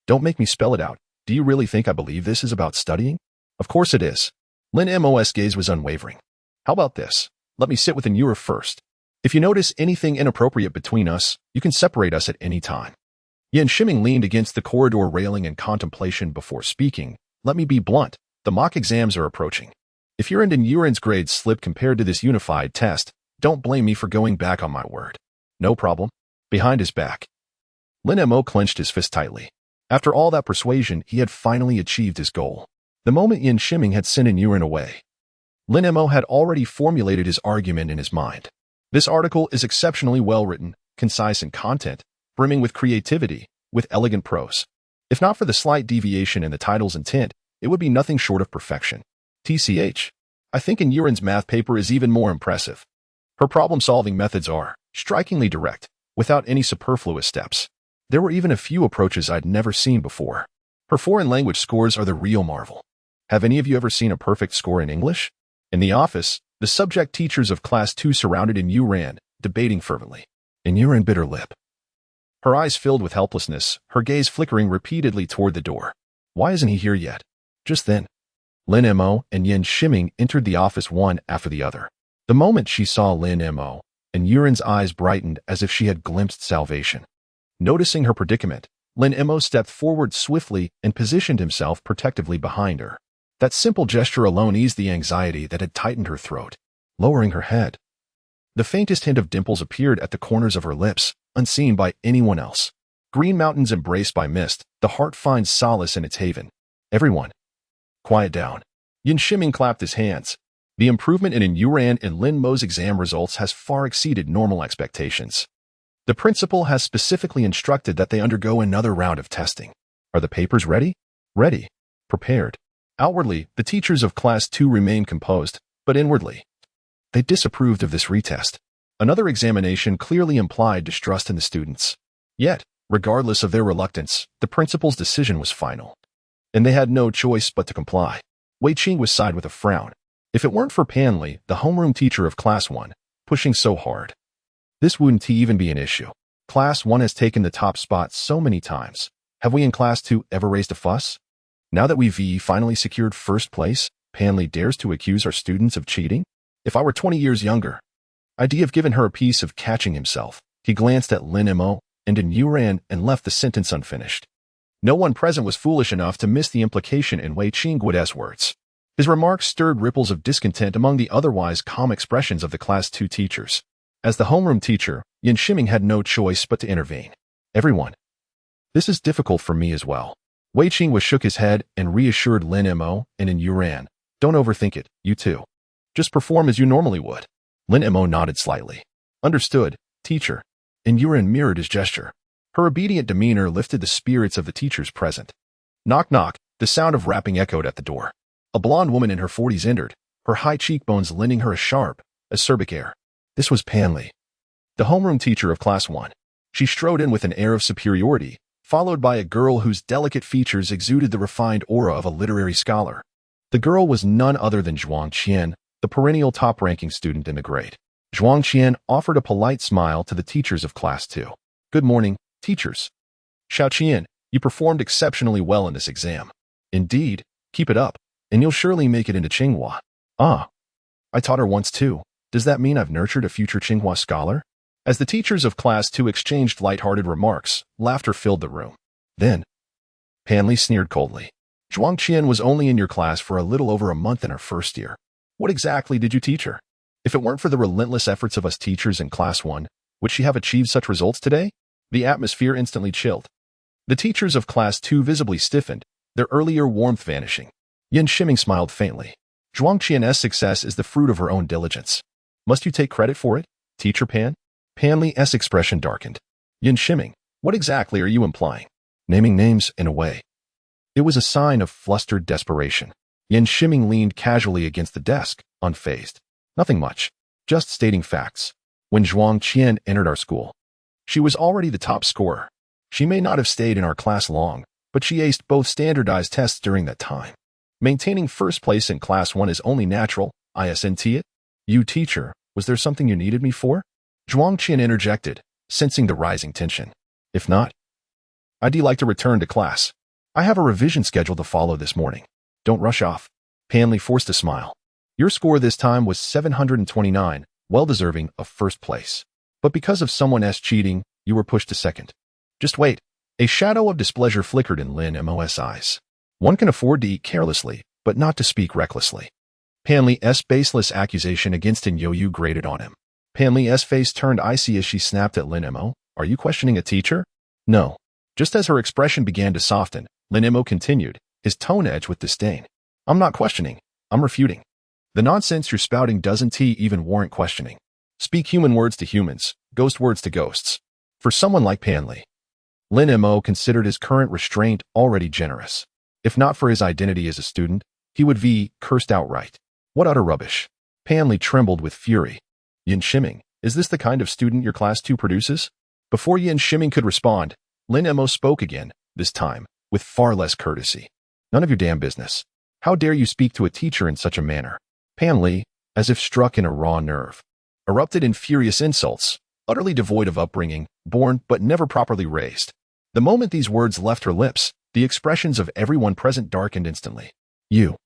A: Don't make me spell it out. Do you really think I believe this is about studying? Of course it is. Lin Mo's gaze was unwavering. How about this? Let me sit with an Yuer first. If you notice anything inappropriate between us, you can separate us at any time. Yin Shiming leaned against the corridor railing in contemplation before speaking. Let me be blunt. The mock exams are approaching. If your and Yuren's grades slip compared to this unified test, don't blame me for going back on my word. No problem. Behind his back, Lin Mo clenched his fist tightly. After all that persuasion, he had finally achieved his goal. The moment Yin Shiming had sent Yuren away, Lin Mo had already formulated his argument in his mind. This article is exceptionally well written, concise in content, brimming with creativity, with elegant prose. If not for the slight deviation in the title's intent, it would be nothing short of perfection. TCH. I think Yuren's math paper is even more impressive. Her problem-solving methods are strikingly direct, without any superfluous steps. There were even a few approaches I'd never seen before. Her foreign language scores are the real marvel. Have any of you ever seen a perfect score in English? In the office, the subject teachers of Class 2 surrounded Yuren, debating fervently. Yuren bit her lip. Her eyes filled with helplessness, her gaze flickering repeatedly toward the door. Why isn't he here yet? Just then, Lin Mo and Yin Shiming entered the office one after the other. The moment she saw Lin Mo, Yuren's eyes brightened as if she had glimpsed salvation. Noticing her predicament, Lin Mo stepped forward swiftly and positioned himself protectively behind her. That simple gesture alone eased the anxiety that had tightened her throat. Lowering her head, the faintest hint of dimples appeared at the corners of her lips, unseen by anyone else. Green mountains embraced by mist, the heart finds solace in its haven. Everyone, quiet down. Yin Shiming clapped his hands. The improvement in Yuren and Lin Mo's exam results has far exceeded normal expectations. The principal has specifically instructed that they undergo another round of testing. Are the papers ready? Ready. Prepared. Outwardly, the teachers of Class 2 remained composed, but inwardly, they disapproved of this retest. Another examination clearly implied distrust in the students. Yet, regardless of their reluctance, the principal's decision was final, and they had no choice but to comply. Wei Qing was sighed with a frown. If it weren't for Pan Li, the homeroom teacher of Class 1, pushing so hard, this wouldn't even be an issue. Class 1 has taken the top spot so many times. Have we in Class 2 ever raised a fuss? Now that we've finally secured first place, Pan Li dares to accuse our students of cheating? If I were 20 years younger, I'd have given her a piece of catching himself. He glanced at Lin Mo and then Yuran and left the sentence unfinished. No one present was foolish enough to miss the implication in Wei Qing's words. His remarks stirred ripples of discontent among the otherwise calm expressions of the Class 2 teachers. As the homeroom teacher, Yan Shiming had no choice but to intervene. Everyone. This is difficult for me as well. Wei Qing shook his head and reassured Lin Mo and in Yuran. Don't overthink it, you two. Just perform as you normally would. Lin Mo nodded slightly. Understood, teacher. And Yuran mirrored his gesture. Her obedient demeanor lifted the spirits of the teachers present. Knock knock, the sound of rapping echoed at the door. A blonde woman in her 40s entered, her high cheekbones lending her a sharp, acerbic air. This was Pan Li, the homeroom teacher of Class 1. She strode in with an air of superiority, followed by a girl whose delicate features exuded the refined aura of a literary scholar. The girl was none other than Zhuang Qian, the perennial top-ranking student in the grade. Zhuang Qian offered a polite smile to the teachers of Class 2. Good morning, teachers. Xiao Qian, you performed exceptionally well in this exam. Indeed, keep it up, and you'll surely make it into Tsinghua. Ah, I taught her once too. Does that mean I've nurtured a future Tsinghua scholar? As the teachers of Class 2 exchanged light-hearted remarks, laughter filled the room. Then, Pan Li sneered coldly. Zhuang Qian was only in your class for a little over a month in her first year. What exactly did you teach her? If it weren't for the relentless efforts of us teachers in Class 1, would she have achieved such results today? The atmosphere instantly chilled. The teachers of Class 2 visibly stiffened, their earlier warmth vanishing. Yan Shiming smiled faintly. Zhuang Qian's success is the fruit of her own diligence. Must you take credit for it, Teacher Pan? Pan Li's expression darkened. Yan Shiming, what exactly are you implying? Naming names in a way. It was a sign of flustered desperation. Yan Shiming leaned casually against the desk, unfazed. Nothing much. Just stating facts. When Zhuang Qian entered our school, she was already the top scorer. She may not have stayed in our class long, but she aced both standardized tests during that time. Maintaining first place in Class 1 is only natural, isn't it? You teacher, was there something you needed me for? Zhuang Qian interjected, sensing the rising tension. If not, I'd like to return to class. I have a revision schedule to follow this morning. Don't rush off. Pan Li forced a smile. Your score this time was 729, well deserving of first place. But because of someone's cheating, you were pushed to second. Just wait. A shadow of displeasure flickered in Lin Mo's eyes. One can afford to eat carelessly, but not to speak recklessly. Pan Li's baseless accusation against Tin Yoyu grated on him. Pan Li's face turned icy as she snapped at Lin Mo. Are you questioning a teacher? No. Just as her expression began to soften, Lin Mo continued, his tone edged with disdain. I'm not questioning. I'm refuting. The nonsense you're spouting doesn't even warrant questioning. Speak human words to humans, ghost words to ghosts. For someone like Pan Li, Lin Mo considered his current restraint already generous. If not for his identity as a student, he would be cursed outright. What utter rubbish. Pan Li trembled with fury. Yan Shiming, is this the kind of student your Class 2 produces? Before Yan Shiming could respond, Lin Mo spoke again, this time, with far less courtesy. None of your damn business. How dare you speak to a teacher in such a manner? Pan Li, as if struck in a raw nerve, erupted in furious insults, utterly devoid of upbringing, born but never properly raised. The moment these words left her lips, the expressions of everyone present darkened instantly. You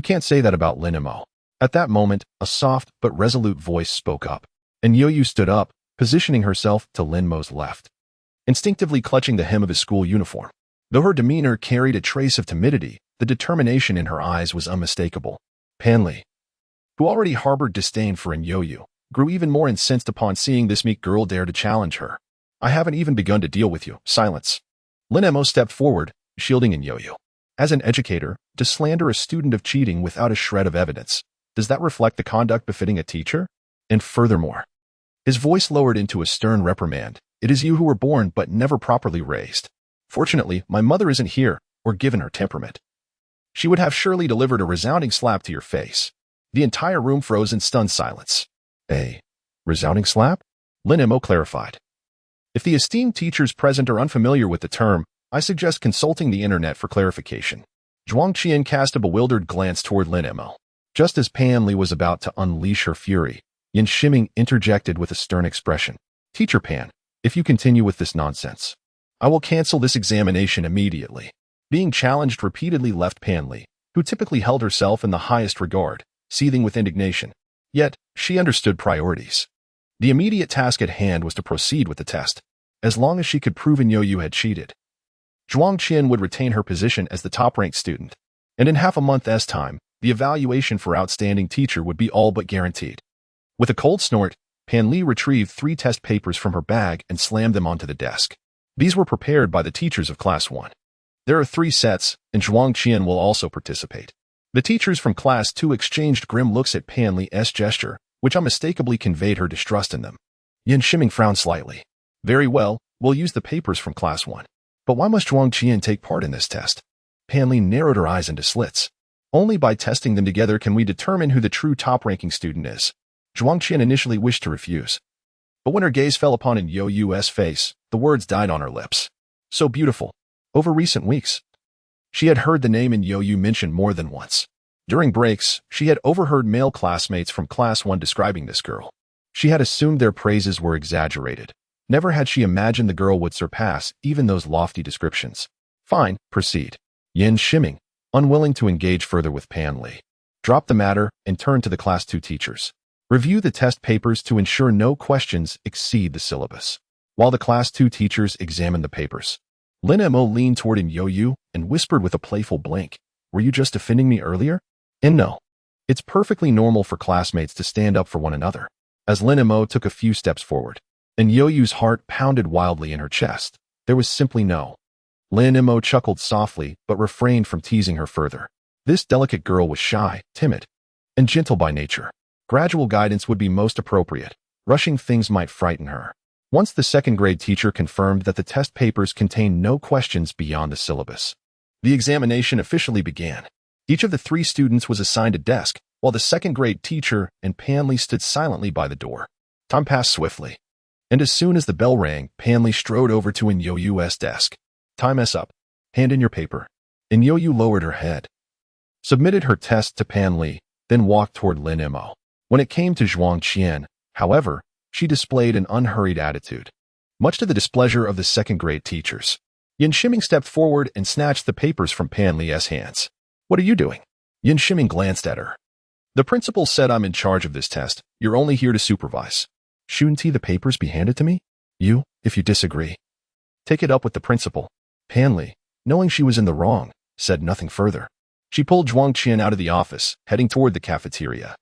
A: can't say that about Lin Mo. At that moment, a soft but resolute voice spoke up, and Yoyu stood up, positioning herself to Lin Mo's left, instinctively clutching the hem of his school uniform. Though her demeanor carried a trace of timidity, the determination in her eyes was unmistakable. Pan Li, who already harbored disdain for Yoyu, grew even more incensed upon seeing this meek girl dare to challenge her. I haven't even begun to deal with you. Silence. Lin Mo stepped forward, shielding Yoyu. As an educator, to slander a student of cheating without a shred of evidence, does that reflect the conduct befitting a teacher? And furthermore, his voice lowered into a stern reprimand. It is you who were born but never properly raised. Fortunately, my mother isn't here, or given her temperament. She would have surely delivered a resounding slap to your face. The entire room froze in stunned silence. A resounding slap? Lin Mo clarified. If the esteemed teachers present are unfamiliar with the term, I suggest consulting the internet for clarification. Zhuang Qian cast a bewildered glance toward Lin Mo. Just as Pan Li was about to unleash her fury, Yin Shiming interjected with a stern expression. Teacher Pan, if you continue with this nonsense, I will cancel this examination immediately. Being challenged repeatedly left Pan Li, who typically held herself in the highest regard, seething with indignation. Yet, she understood priorities. The immediate task at hand was to proceed with the test, as long as she could prove Yu had cheated. Zhuang Qian would retain her position as the top-ranked student, and in half a month's time, the evaluation for outstanding teacher would be all but guaranteed. With a cold snort, Pan Li retrieved 3 test papers from her bag and slammed them onto the desk. These were prepared by the teachers of Class 1. There are 3 sets, and Zhuang Qian will also participate. The teachers from Class 2 exchanged grim looks at Pan Li's gesture, which unmistakably conveyed her distrust in them. Yin Shiming frowned slightly. Very well, we'll use the papers from Class 1. But why must Zhuang Qian take part in this test? Pan Li narrowed her eyes into slits. Only by testing them together can we determine who the true top-ranking student is. Zhuang Qian initially wished to refuse. But when her gaze fell upon Yu's face, the words died on her lips. So beautiful. Over recent weeks, she had heard the name Yu mentioned more than once. During breaks, she had overheard male classmates from Class 1 describing this girl. She had assumed their praises were exaggerated. Never had she imagined the girl would surpass even those lofty descriptions. Fine, proceed. Yin Shiming, unwilling to engage further with Pan Li, dropped the matter and turned to the Class 2 teachers. Review the test papers to ensure no questions exceed the syllabus. While the Class 2 teachers examined the papers, Lin Mo leaned toward Yu and whispered with a playful blink, "Were you just defending me earlier?" And no. It's perfectly normal for classmates to stand up for one another. As Lin Mo took a few steps forward, and Yu's heart pounded wildly in her chest, there was simply no. Lin Mo chuckled softly but refrained from teasing her further. This delicate girl was shy, timid, and gentle by nature. Gradual guidance would be most appropriate. Rushing things might frighten her. Once the second-grade teacher confirmed that the test papers contained no questions beyond the syllabus, the examination officially began. Each of the 3 students was assigned a desk, while the second-grade teacher and Pan Li stood silently by the door. Time passed swiftly, and as soon as the bell rang, Pan Li strode over to Yu's desk. "Time's up. Hand in your paper." Yu lowered her head, submitted her test to Pan Li, then walked toward Lin Mo. When it came to Zhuang Qian, however, she displayed an unhurried attitude, much to the displeasure of the second-grade teachers. Yin Shiming stepped forward and snatched the papers from Pan Li's hands. "What are you doing?" Yin Shiming glanced at her. "The principal said I'm in charge of this test. You're only here to supervise. Shouldn't the papers be handed to me? You, if you disagree, take it up with the principal." Pan Li, knowing she was in the wrong, said nothing further. She pulled Zhuang Qian out of the office, heading toward the cafeteria.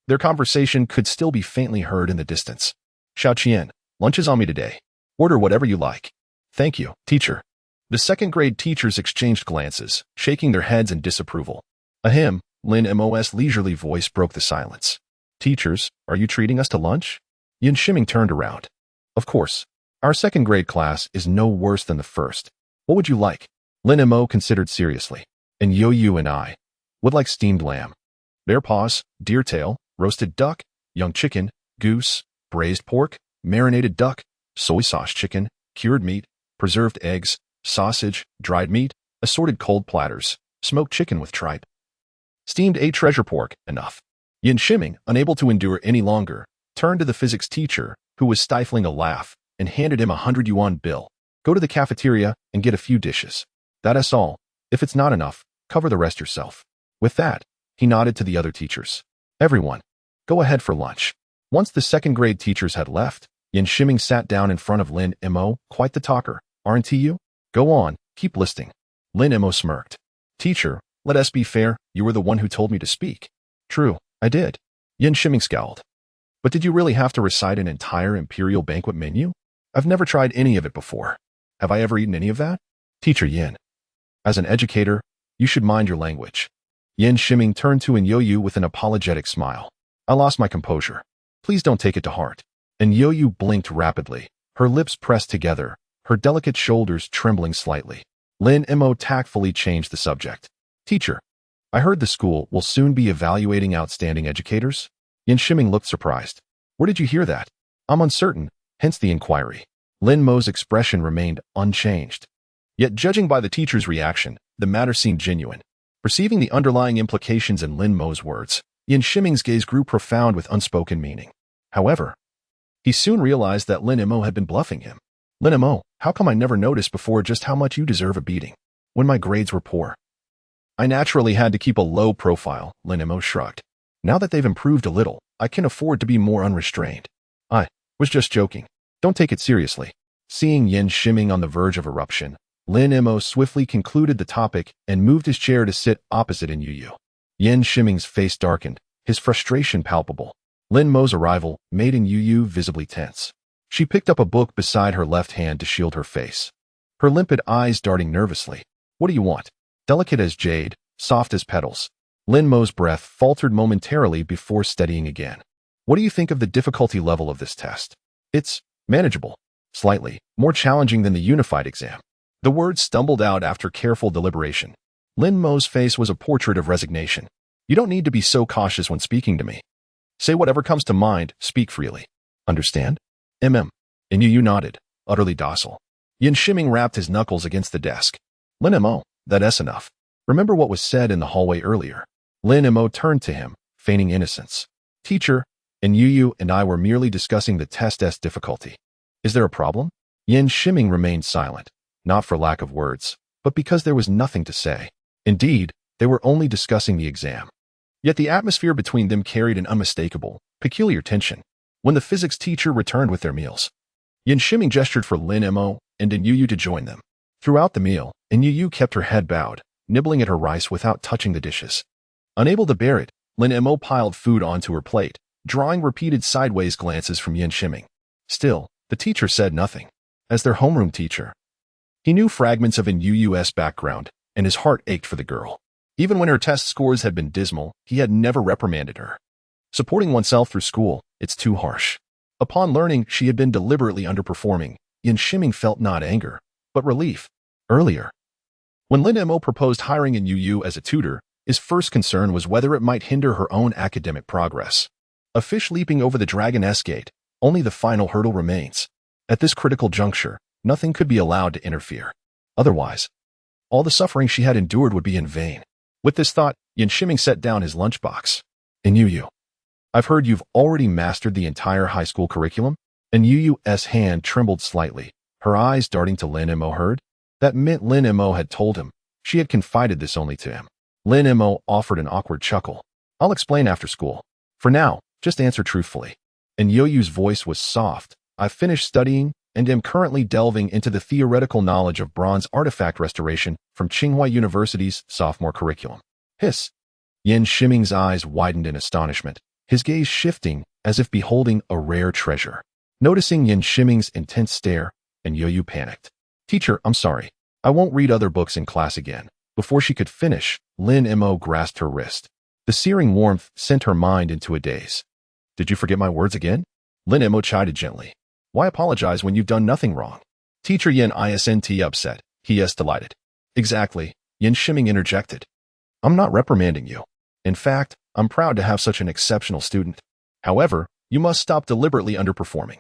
A: Their conversation could still be faintly heard in the distance. "Xiao Qian, lunch is on me today. Order whatever you like." "Thank you, teacher." The second-grade teachers exchanged glances, shaking their heads in disapproval. Ahem, Lin Mo's leisurely voice broke the silence. "Teachers, are you treating us to lunch?" Yin Shiming turned around. "Of course. Our second-grade class is no worse than the first. What would you like?" Lin Mo considered seriously. "And Yu and I would like steamed lamb, bear paws, deer tail, roasted duck, young chicken, goose, braised pork, marinated duck, soy sauce chicken, cured meat, preserved eggs, sausage, dried meat, assorted cold platters, smoked chicken with tripe, steamed treasure pork." Enough. Yin Shiming, unable to endure any longer, turned to the physics teacher, who was stifling a laugh, and handed him a 100 yuan bill. "Go to the cafeteria and get a few dishes. That's all. If it's not enough, cover the rest yourself." With that, he nodded to the other teachers. "Everyone, go ahead for lunch." Once the second-grade teachers had left, Yin Shiming sat down in front of Lin Mo. "Quite the talker, aren't you? Go on, keep listening." Lin Mo smirked. "Teacher, let us be fair, you were the one who told me to speak." "True, I did." Yin Shiming scowled. "But did you really have to recite an entire imperial banquet menu? I've never tried any of it before. Have I ever eaten any of that?" "Teacher Yin, as an educator, you should mind your language." Yin Shiming turned to Yu with an apologetic smile. "I lost my composure. Please don't take it to heart." And Yu blinked rapidly, her lips pressed together, her delicate shoulders trembling slightly. Lin Mo tactfully changed the subject. "Teacher, I heard the school will soon be evaluating outstanding educators?" Yin Shiming looked surprised. "Where did you hear that?" "I'm uncertain, hence the inquiry." Lin Mo's expression remained unchanged. Yet judging by the teacher's reaction, the matter seemed genuine. Perceiving the underlying implications in Lin Mo's words, Yin Shiming's gaze grew profound with unspoken meaning. However, he soon realized that Lin Mo had been bluffing him. Lin Mo, how come I never noticed before just how much you deserve a beating? When my grades were poor, I naturally had to keep a low profile, Lin Mo shrugged. Now that they've improved a little, I can afford to be more unrestrained. I was just joking. Don't take it seriously. Seeing Yin Shiming on the verge of eruption, Lin Mo swiftly concluded the topic and moved his chair to sit opposite in Yu. Yin Shiming's face darkened, his frustration palpable. Lin Mo's arrival made Yu visibly tense. She picked up a book beside her left hand to shield her face, her limpid eyes darting nervously. What do you want? Delicate as jade, soft as petals. Lin Mo's breath faltered momentarily before steadying again. What do you think of the difficulty level of this test? It's manageable. Slightly more challenging than the unified exam. The words stumbled out after careful deliberation. Lin Mo's face was a portrait of resignation. You don't need to be so cautious when speaking to me. Say whatever comes to mind, speak freely. Understand? And Yu nodded, utterly docile. Yin Shiming rapped his knuckles against the desk. Lin Mo, that's enough. Remember what was said in the hallway earlier. Lin Mo turned to him, feigning innocence. Teacher, Yu and I were merely discussing the test's difficulty. Is there a problem? Yin Shiming remained silent, not for lack of words, but because there was nothing to say. Indeed, they were only discussing the exam. Yet the atmosphere between them carried an unmistakable, peculiar tension. When the physics teacher returned with their meals, Yin Shiming gestured for Lin Mo and Yu to join them. Throughout the meal, Yu kept her head bowed, nibbling at her rice without touching the dishes. Unable to bear it, Lin Mo piled food onto her plate, drawing repeated sideways glances from Yin Shiming. Still, the teacher said nothing. As their homeroom teacher, he knew fragments of Yu's background, and his heart ached for the girl. Even when her test scores had been dismal, he had never reprimanded her. Supporting oneself through school, it's too harsh. Upon learning she had been deliberately underperforming, Yin Shiming felt not anger, but relief. Earlier, when Lin Mo proposed hiring Yu as a tutor, his first concern was whether it might hinder her own academic progress. A fish leaping over the dragon's gate, only the final hurdle remains. At this critical juncture, nothing could be allowed to interfere. Otherwise, all the suffering she had endured would be in vain. With this thought, Yin Shiming set down his lunchbox. Yu, I've heard you've already mastered the entire high school curriculum? Yu's hand trembled slightly, her eyes darting to Lin Mo. Heard? That meant Lin Mo had told him. She had confided this only to him. Lin Mo offered an awkward chuckle. I'll explain after school. For now, just answer truthfully. Yu's voice was soft. I've finished studying and am currently delving into the theoretical knowledge of bronze artifact restoration from Tsinghua University's sophomore curriculum. Hiss. Yin Shiming's eyes widened in astonishment, his gaze shifting as if beholding a rare treasure. Noticing Yin Shiming's intense stare, Yu panicked. Teacher, I'm sorry. I won't read other books in class again. Before she could finish, Lin Mo grasped her wrist. The searing warmth sent her mind into a daze. Did you forget my words again? Lin Mo chided gently. Why apologize when you've done nothing wrong? Teacher Yin isn't upset. He is delighted. Exactly, Yin Shiming interjected. I'm not reprimanding you. In fact, I'm proud to have such an exceptional student. However, you must stop deliberately underperforming.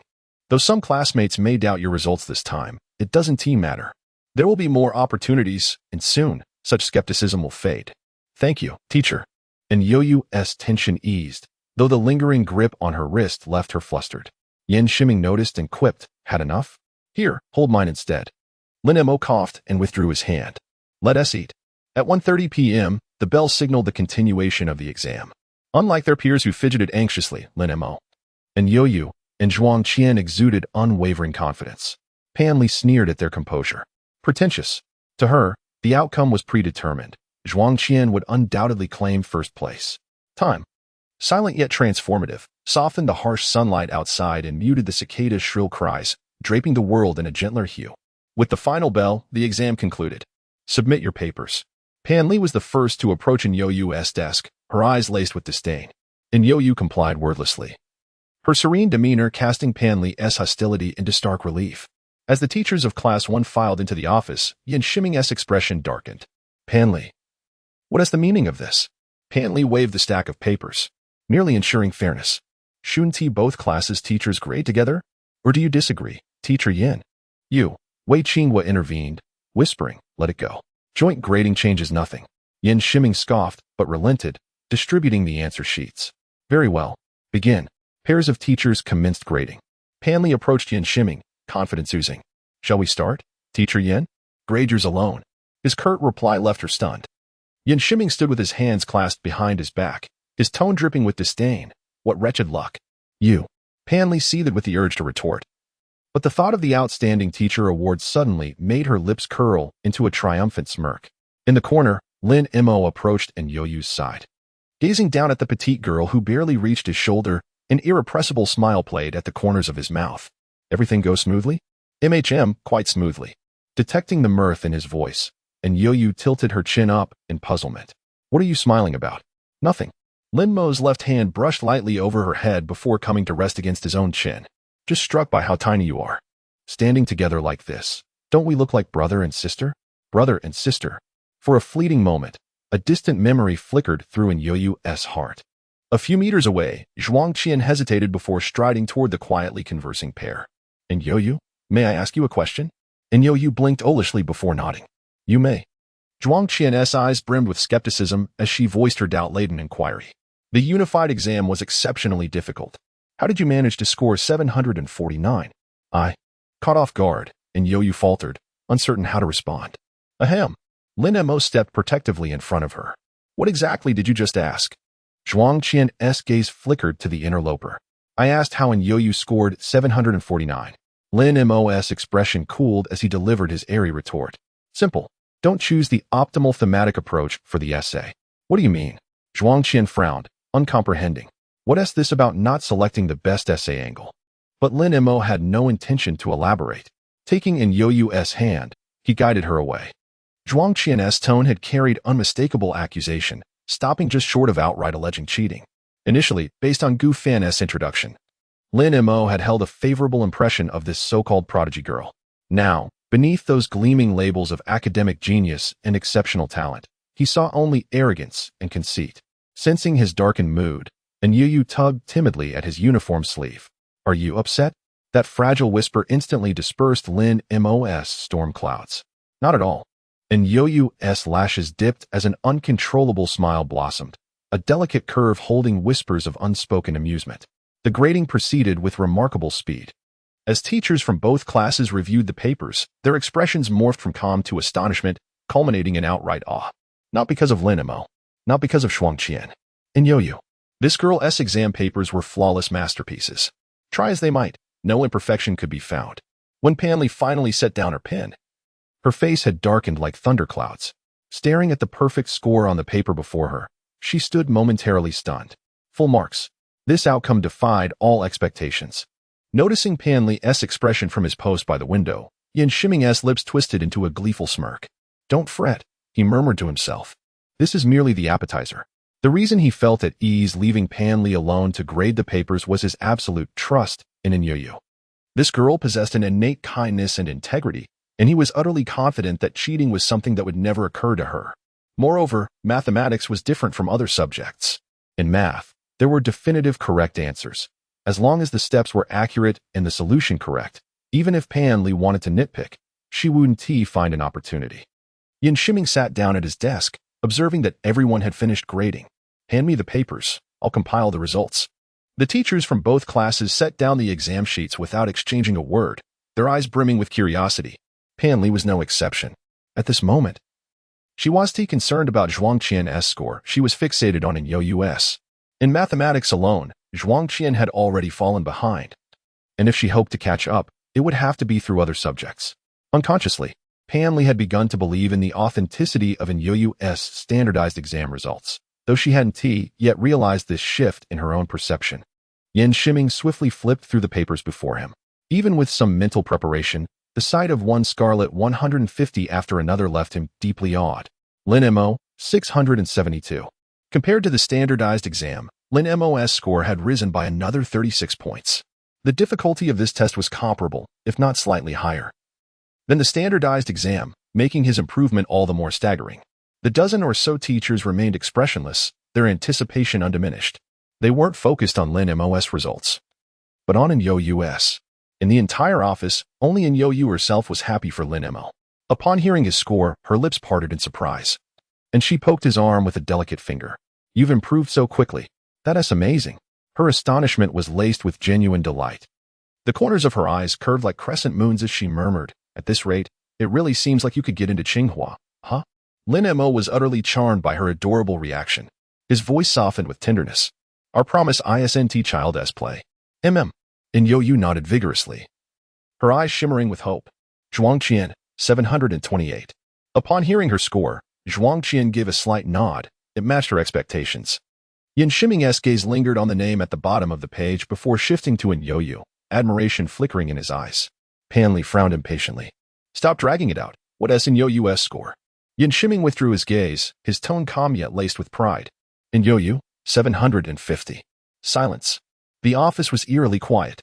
A: Though some classmates may doubt your results this time, it doesn't matter. There will be more opportunities, and soon, such skepticism will fade. Thank you, teacher. Yu's tension eased, though the lingering grip on her wrist left her flustered. Yin Shiming noticed and quipped, had enough? Here, hold mine instead. Lin Mo coughed and withdrew his hand. Let us eat. At 1:30 p.m., the bell signaled the continuation of the exam. Unlike their peers who fidgeted anxiously, Lin Mo and Yu and Zhuang Qian exuded unwavering confidence. Pan Li sneered at their composure. Pretentious. To her, the outcome was predetermined. Zhuang Qian would undoubtedly claim first place. Time, silent yet transformative, softened the harsh sunlight outside and muted the cicadas' shrill cries, draping the world in a gentler hue. With the final bell, the exam concluded. Submit your papers. Pan Li was the first to approach Yu's desk, her eyes laced with disdain. Yu complied wordlessly, her serene demeanor casting Pan Li's hostility into stark relief. As the teachers of Class 1 filed into the office, Yin Shiming's expression darkened. Pan Li. What is the meaning of this? Pan Li waved the stack of papers, merely ensuring fairness. Shouldn't both classes' teachers grade together? Or do you disagree, Teacher Yin? Wei Qinghua intervened, whispering, let it go. Joint grading changes nothing. Yin Shiming scoffed, but relented, distributing the answer sheets. Very well. Begin. Pairs of teachers commenced grading. Panli approached Yin Shiming, confidence oozing. Shall we start? Teacher Yin? Grade yours alone. His curt reply left her stunned. Yin Shiming stood with his hands clasped behind his back, his tone dripping with disdain. What wretched luck. You. Panli seethed with the urge to retort. But the thought of the Outstanding Teacher Award suddenly made her lips curl into a triumphant smirk. In the corner, Lin Mo approached and Yo-Yu's side. Gazing down at the petite girl who barely reached his shoulder, an irrepressible smile played at the corners of his mouth. Everything goes smoothly? Quite smoothly. Detecting the mirth in his voice, and Yo-Yu tilted her chin up in puzzlement. What are you smiling about? Nothing. Lin Mo's left hand brushed lightly over her head before coming to rest against his own chin. Just struck by how tiny you are. Standing together like this, don't we look like brother and sister? Brother and sister. For a fleeting moment, a distant memory flickered through in Yo-Yu's heart. A few meters away, Zhuang Qian hesitated before striding toward the quietly conversing pair. And Yo-Yu, may I ask you a question? And Yo-Yu blinked olishly before nodding. You may. Zhuang Qian's eyes brimmed with skepticism as she voiced her doubt-laden inquiry. The unified exam was exceptionally difficult. How did you manage to score 749? I caught off guard, and Yo-Yu faltered, uncertain how to respond. Ahem. Lin Mo stepped protectively in front of her. What exactly did you just ask? Zhuang Qian's gaze flickered to the interloper. I asked how and Yo-Yu scored 749. Lin Mo's expression cooled as he delivered his airy retort. Simple. Don't choose the optimal thematic approach for the essay. What do you mean? Zhuang Qian frowned, uncomprehending. What's this about not selecting the best essay angle? But Lin Mo had no intention to elaborate. Taking in Yo-Yu's hand, he guided her away. Zhuang Qian's tone had carried unmistakable accusation, stopping just short of outright alleging cheating. Initially, based on Gu Fan's introduction, Lin Mo had held a favorable impression of this so-called prodigy girl. Now, beneath those gleaming labels of academic genius and exceptional talent, he saw only arrogance and conceit. Sensing his darkened mood, and Yo-Yu tugged timidly at his uniform sleeve. Are you upset? That fragile whisper instantly dispersed Lin Mo's storm clouds. Not at all. And Yo-Yu's lashes dipped as an uncontrollable smile blossomed, a delicate curve holding whispers of unspoken amusement. The grading proceeded with remarkable speed. As teachers from both classes reviewed the papers, their expressions morphed from calm to astonishment, culminating in outright awe. Not because of Lin Mo, not because of Zhuang Qian. And Yo-Yu. This girl's exam papers were flawless masterpieces. Try as they might, no imperfection could be found. When Panli finally set down her pen, her face had darkened like thunderclouds. Staring at the perfect score on the paper before her, she stood momentarily stunned. Full marks. This outcome defied all expectations. Noticing Panli's expression from his post by the window, Yin Shiming's lips twisted into a gleeful smirk. Don't fret, he murmured to himself. This is merely the appetizer. The reason he felt at ease leaving Panli alone to grade the papers was his absolute trust in Yo-Yu. This girl possessed an innate kindness and integrity, and he was utterly confident that cheating was something that would never occur to her. Moreover, mathematics was different from other subjects. In math, there were definitive correct answers. As long as the steps were accurate and the solution correct, even if Panli wanted to nitpick, she wouldn't find an opportunity. Yin Shiming sat down at his desk, observing that everyone had finished grading. Hand me the papers. I'll compile the results. The teachers from both classes set down the exam sheets without exchanging a word, their eyes brimming with curiosity. Panli was no exception. At this moment, she wasn't concerned about Zhuang Qian's score. She was fixated on Yo-Yu's. In mathematics alone, Zhuang Qian had already fallen behind. And if she hoped to catch up, it would have to be through other subjects. Unconsciously, Panli had begun to believe in the authenticity of Yo-Yu's standardized exam results, though she hadn't yet realized this shift in her own perception. Yin Shiming swiftly flipped through the papers before him. Even with some mental preparation, the sight of one scarlet 150 after another left him deeply awed. Lin Mo, 672. Compared to the standardized exam, Lin Mo's score had risen by another 36 points. The difficulty of this test was comparable, if not slightly higher, than the standardized exam, making his improvement all the more staggering. The dozen or so teachers remained expressionless, their anticipation undiminished. They weren't focused on Lin Mo's results, but on Yo-Yu's. In the entire office, only Yo-Yu herself was happy for Lin Mo. Upon hearing his score, her lips parted in surprise. And she poked his arm with a delicate finger. You've improved so quickly. That is amazing. Her astonishment was laced with genuine delight. The corners of her eyes curved like crescent moons as she murmured, at this rate, it really seems like you could get into Tsinghua, huh? Lin Mo was utterly charmed by her adorable reaction. His voice softened with tenderness. Our promise ISNT child as play. MM. And Yo-Yu nodded vigorously, her eyes shimmering with hope. Zhuangqian, 728. Upon hearing her score, Zhuangqian gave a slight nod. It matched her expectations. Yin Shiming's gaze lingered on the name at the bottom of the page before shifting to an Yo-Yu, admiration flickering in his eyes. Pan Li frowned impatiently. Stop dragging it out. What is in Yo-Yu's score? Yin Shiming withdrew his gaze, his tone calm yet laced with pride. In Yo-Yu, 750. Silence. The office was eerily quiet.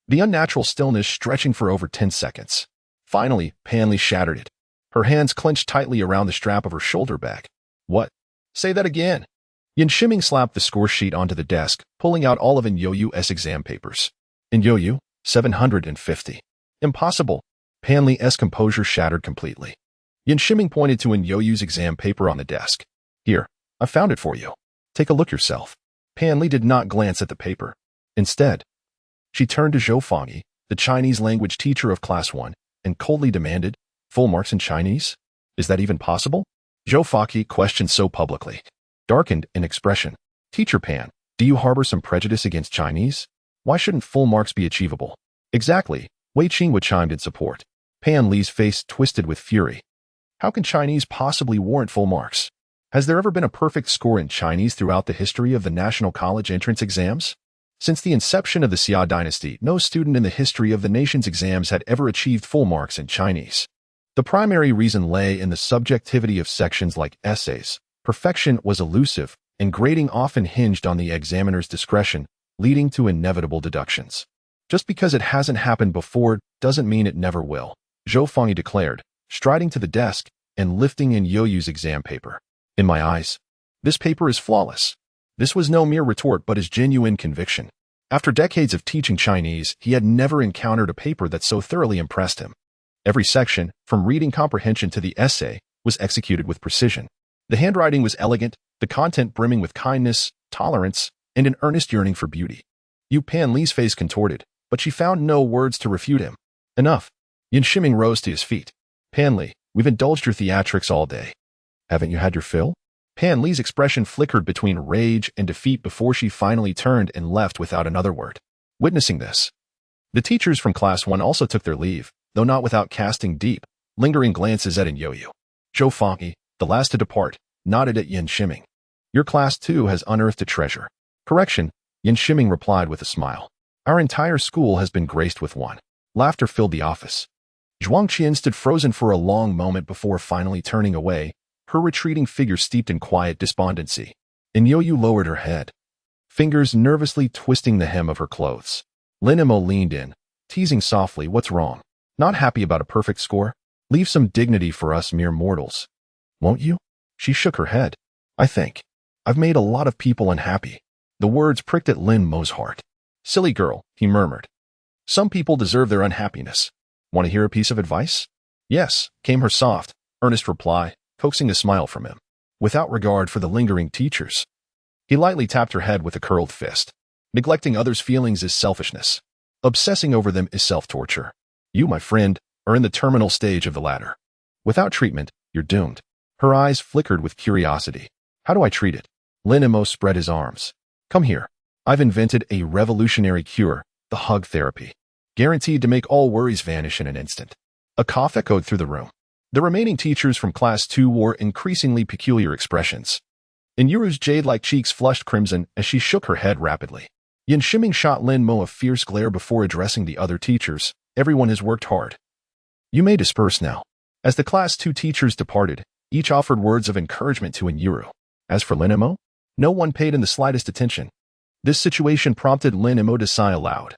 A: The unnatural stillness stretching for over 10 seconds. Finally, Pan Li shattered it. Her hands clenched tightly around the strap of her shoulder bag. What? Say that again. Yin Shiming slapped the score sheet onto the desk, pulling out all of In Yo-Yu's exam papers. In Yo-Yu, 750. Impossible. Pan Li's composure shattered completely. Yin Shiming pointed to In Yo-Yu's exam paper on the desk. Here, I found it for you. Take a look yourself. Pan Li did not glance at the paper. Instead, she turned to Zhou Fangyi, the Chinese language teacher of Class 1, and coldly demanded, full marks in Chinese? Is that even possible? Zhou Fangyi questioned so publicly. Darkened in expression. Teacher Pan, do you harbor some prejudice against Chinese? Why shouldn't full marks be achievable? Exactly, Wei Qingwu chimed in support. Pan Li's face twisted with fury. How can Chinese possibly warrant full marks? Has there ever been a perfect score in Chinese throughout the history of the National College entrance exams? Since the inception of the Xia dynasty, no student in the history of the nation's exams had ever achieved full marks in Chinese. The primary reason lay in the subjectivity of sections like essays. Perfection was elusive, and grading often hinged on the examiner's discretion, leading to inevitable deductions. Just because it hasn't happened before doesn't mean it never will, Zhou Fangyi declared, striding to the desk and lifting In Yo-Yu's exam paper. In my eyes, this paper is flawless. This was no mere retort but his genuine conviction. After decades of teaching Chinese, he had never encountered a paper that so thoroughly impressed him. Every section, from reading comprehension to the essay, was executed with precision. The handwriting was elegant, the content brimming with kindness, tolerance, and an earnest yearning for beauty. Yu Pan Li's face contorted, but she found no words to refute him. Enough. Yin Shiming rose to his feet. Pan Li, we've indulged your theatrics all day. Haven't you had your fill? Pan Li's expression flickered between rage and defeat before she finally turned and left without another word. Witnessing this, the teachers from Class 1 also took their leave, though not without casting deep, lingering glances at In Yo-Yu. Zhou Fangyi, the last to depart, nodded at Yin Shiming. Your Class 2 has unearthed a treasure. Correction, Yin Shiming replied with a smile. Our entire school has been graced with one. Laughter filled the office. Zhuangqian stood frozen for a long moment before finally turning away, her retreating figure steeped in quiet despondency. In Yo-Yu lowered her head, fingers nervously twisting the hem of her clothes. Lin Mo leaned in, teasing softly, what's wrong? Not happy about a perfect score? Leave some dignity for us mere mortals. Won't you? She shook her head. I think I've made a lot of people unhappy. The words pricked at Lin Mo's heart. Silly girl, he murmured. Some people deserve their unhappiness. Want to hear a piece of advice? Yes, came her soft, earnest reply, coaxing a smile from him. Without regard for the lingering teachers. He lightly tapped her head with a curled fist. Neglecting others' feelings is selfishness. Obsessing over them is self-torture. You, my friend, are in the terminal stage of the latter. Without treatment, you're doomed. Her eyes flickered with curiosity. How do I treat it? Lin Mo spread his arms. Come here. I've invented a revolutionary cure, the hug therapy. Guaranteed to make all worries vanish in an instant. A cough echoed through the room. The remaining teachers from Class 2 wore increasingly peculiar expressions. In Yuru's jade-like cheeks flushed crimson as she shook her head rapidly. Yin Shiming shot Lin Mo a fierce glare before addressing the other teachers. Everyone has worked hard. You may disperse now. As the Class 2 teachers departed, each offered words of encouragement to Yuru. As for Lin Mo, no one paid in the slightest attention. This situation prompted Lin Mo to sigh aloud.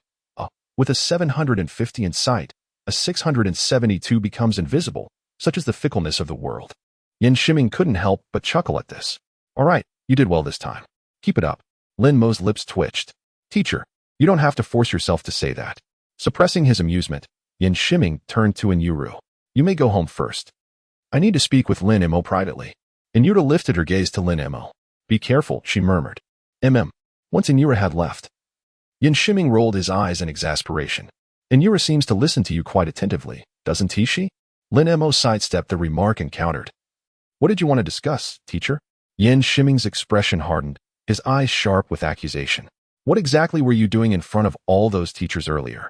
A: With a 750 in sight, a 672 becomes invisible. Such is the fickleness of the world. Yin Shiming couldn't help but chuckle at this. All right, you did well this time. Keep it up. Lin Mo's lips twitched. Teacher, you don't have to force yourself to say that. Suppressing his amusement, Yin Shiming turned to Yuru. You may go home first. I need to speak with Lin Mo privately. Inyura lifted her gaze to Lin Mo. Be careful, she murmured. Once Inyura had left. Yin Shiming rolled his eyes in exasperation. Inyura seems to listen to you quite attentively, doesn't she? Lin Mo sidestepped the remark and countered. What did you want to discuss, teacher? Yin Shiming's expression hardened, his eyes sharp with accusation. What exactly were you doing in front of all those teachers earlier?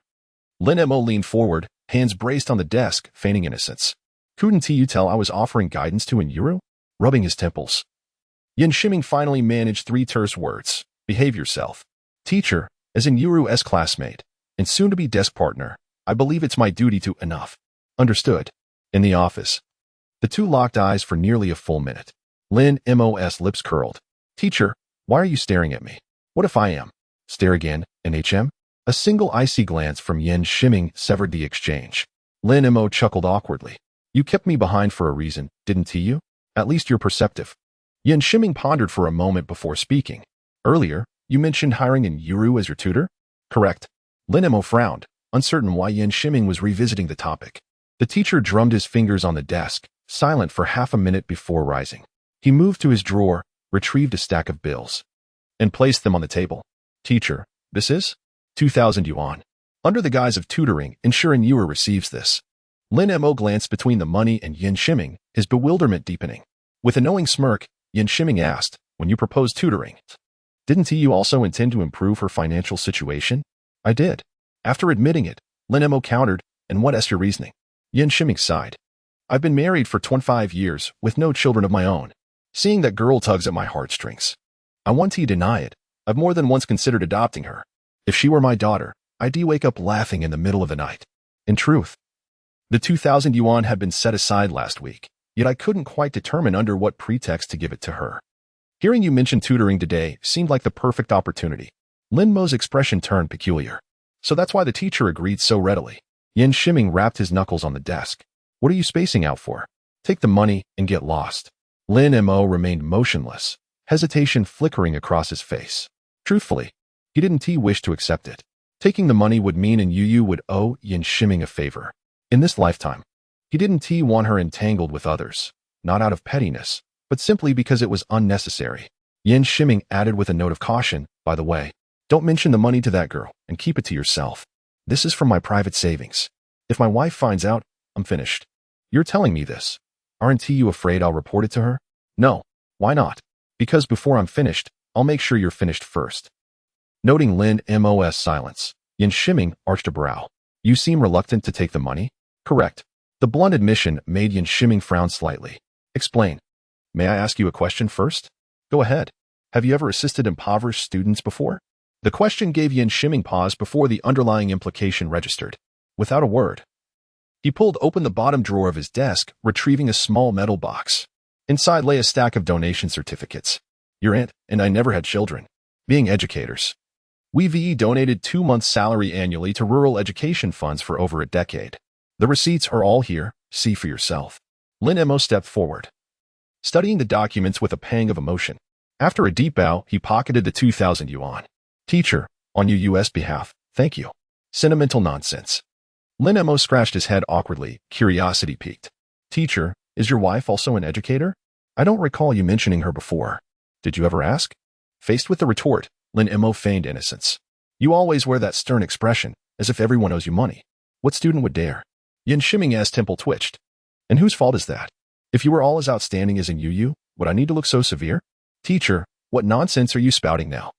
A: Lin Mo leaned forward, hands braced on the desk, feigning innocence. Couldn't you tell I was offering guidance to Inyura? Rubbing his temples. Yin Shiming finally managed 3 terse words. Behave yourself. Teacher, as Inyura's classmate, and soon-to-be desk partner, I believe it's my duty to enough. Understood. In the office. The two locked eyes for nearly a full minute. Lin Mo's lips curled. Teacher, why are you staring at me? What if I am? Stare again, NHM? A single icy glance from Yin Shiming severed the exchange. Lin Mo chuckled awkwardly. You kept me behind for a reason, didn't you? At least you're perceptive. Yin Shiming pondered for a moment before speaking. Earlier, you mentioned hiring Inyura as your tutor? Correct. Lin Mo frowned, uncertain why Yin Shiming was revisiting the topic. The teacher drummed his fingers on the desk, silent for half a minute before rising. He moved to his drawer, retrieved a stack of bills, and placed them on the table. Teacher, this is 2,000 yuan. Under the guise of tutoring, ensure Inyura receives this. Lin Mo glanced between the money and Yin Shiming, his bewilderment deepening. With a knowing smirk, Yin Shiming asked, when you proposed tutoring, didn't you also intend to improve her financial situation? I did. After admitting it, Lin Mo countered, and what is your reasoning? Yin Shiming sighed. I've been married for 25 years, with no children of my own. Seeing that girl tugs at my heartstrings. I want to deny it. I've more than once considered adopting her. If she were my daughter, I'd wake up laughing in the middle of the night. In truth, the 2,000 yuan had been set aside last week, yet I couldn't quite determine under what pretext to give it to her. Hearing you mention tutoring today seemed like the perfect opportunity. Lin Mo's expression turned peculiar. So that's why the teacher agreed so readily. Yin Shiming rapped his knuckles on the desk. What are you spacing out for? Take the money and get lost. Lin Mo remained motionless, hesitation flickering across his face. Truthfully, he didn't wish to accept it. Taking the money would mean Inyura would owe Yin Shiming a favor. In this lifetime, he didn't want her entangled with others, not out of pettiness, but simply because it was unnecessary. Yin Shiming added with a note of caution, by the way, don't mention the money to that girl and keep it to yourself. This is from my private savings. If my wife finds out, I'm finished. You're telling me this. Aren't you afraid I'll report it to her? No. Why not? Because before I'm finished, I'll make sure you're finished first. Noting Lin Mo's silence, Yin Shiming arched a brow. You seem reluctant to take the money? Correct. The blunt admission made Yin Shiming frown slightly. Explain. May I ask you a question first? Go ahead. Have you ever assisted impoverished students before? The question gave Yin Shiming pause before the underlying implication registered. Without a word, he pulled open the bottom drawer of his desk, retrieving a small metal box. Inside lay a stack of donation certificates. Your aunt and I never had children. Being educators, we've donated 2 months' salary annually to rural education funds for over a decade. The receipts are all here, see for yourself. Lin Mo stepped forward, studying the documents with a pang of emotion. After a deep bow, he pocketed the 2,000 yuan. Teacher, on UU's behalf, thank you. Sentimental nonsense. Lin Mo scratched his head awkwardly, curiosity piqued. Teacher, is your wife also an educator? I don't recall you mentioning her before. Did you ever ask? Faced with the retort, Lin Mo feigned innocence. You always wear that stern expression, as if everyone owes you money. What student would dare? Yin Shiming's temple twitched. And whose fault is that? If you were all as outstanding as Inyura, would I need to look so severe? Teacher, what nonsense are you spouting now?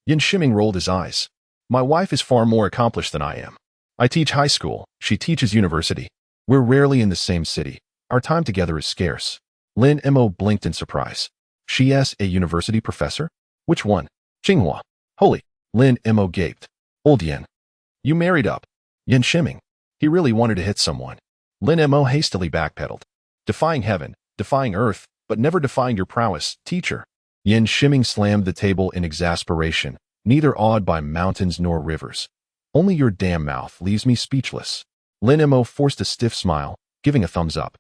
A: Yin Shiming rolled his eyes. My wife is far more accomplished than I am. I teach high school, she teaches university. We're rarely in the same city. Our time together is scarce. Lin Mo blinked in surprise. She is a university professor? Which one? Tsinghua. Holy. Lin Mo gaped. Old Yin. You married up. Yin Shiming. He really wanted to hit someone. Lin Mo hastily backpedaled. Defying heaven, defying earth, but never defying your prowess, teacher. Yin Shiming slammed the table in exasperation, neither awed by mountains nor rivers. Only your damn mouth leaves me speechless. Lin Mo forced a stiff smile, giving a thumbs up.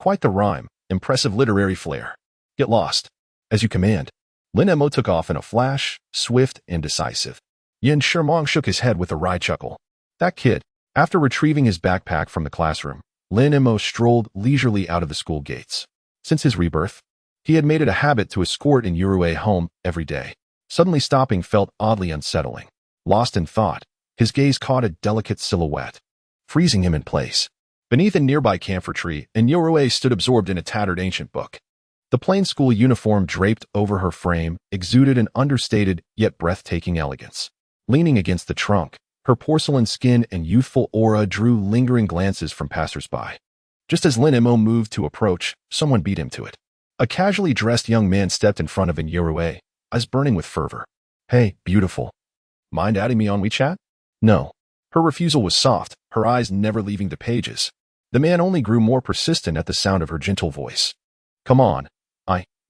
A: Quite the rhyme, impressive literary flair. Get lost. As you command. Lin Mo took off in a flash, swift and decisive. Yin Shiming shook his head with a wry chuckle. That kid. After retrieving his backpack from the classroom, Lin Mo strolled leisurely out of the school gates. Since his rebirth, He had made it a habit to escort Yurue home every day. Suddenly stopping felt oddly unsettling. Lost in thought, his gaze caught a delicate silhouette, freezing him in place. Beneath a nearby camphor tree, Yurue stood absorbed in a tattered ancient book. The plain school uniform draped over her frame exuded an understated yet breathtaking elegance. Leaning against the trunk, her porcelain skin and youthful aura drew lingering glances from passers-by. Just as Lin Mo moved to approach, someone beat him to it. A casually dressed young man stepped in front of Yurue, eyes burning with fervor. "Hey, beautiful. Mind adding me on WeChat?" No. Her refusal was soft, her eyes never leaving the pages. The man only grew more persistent at the sound of her gentle voice. "Come on."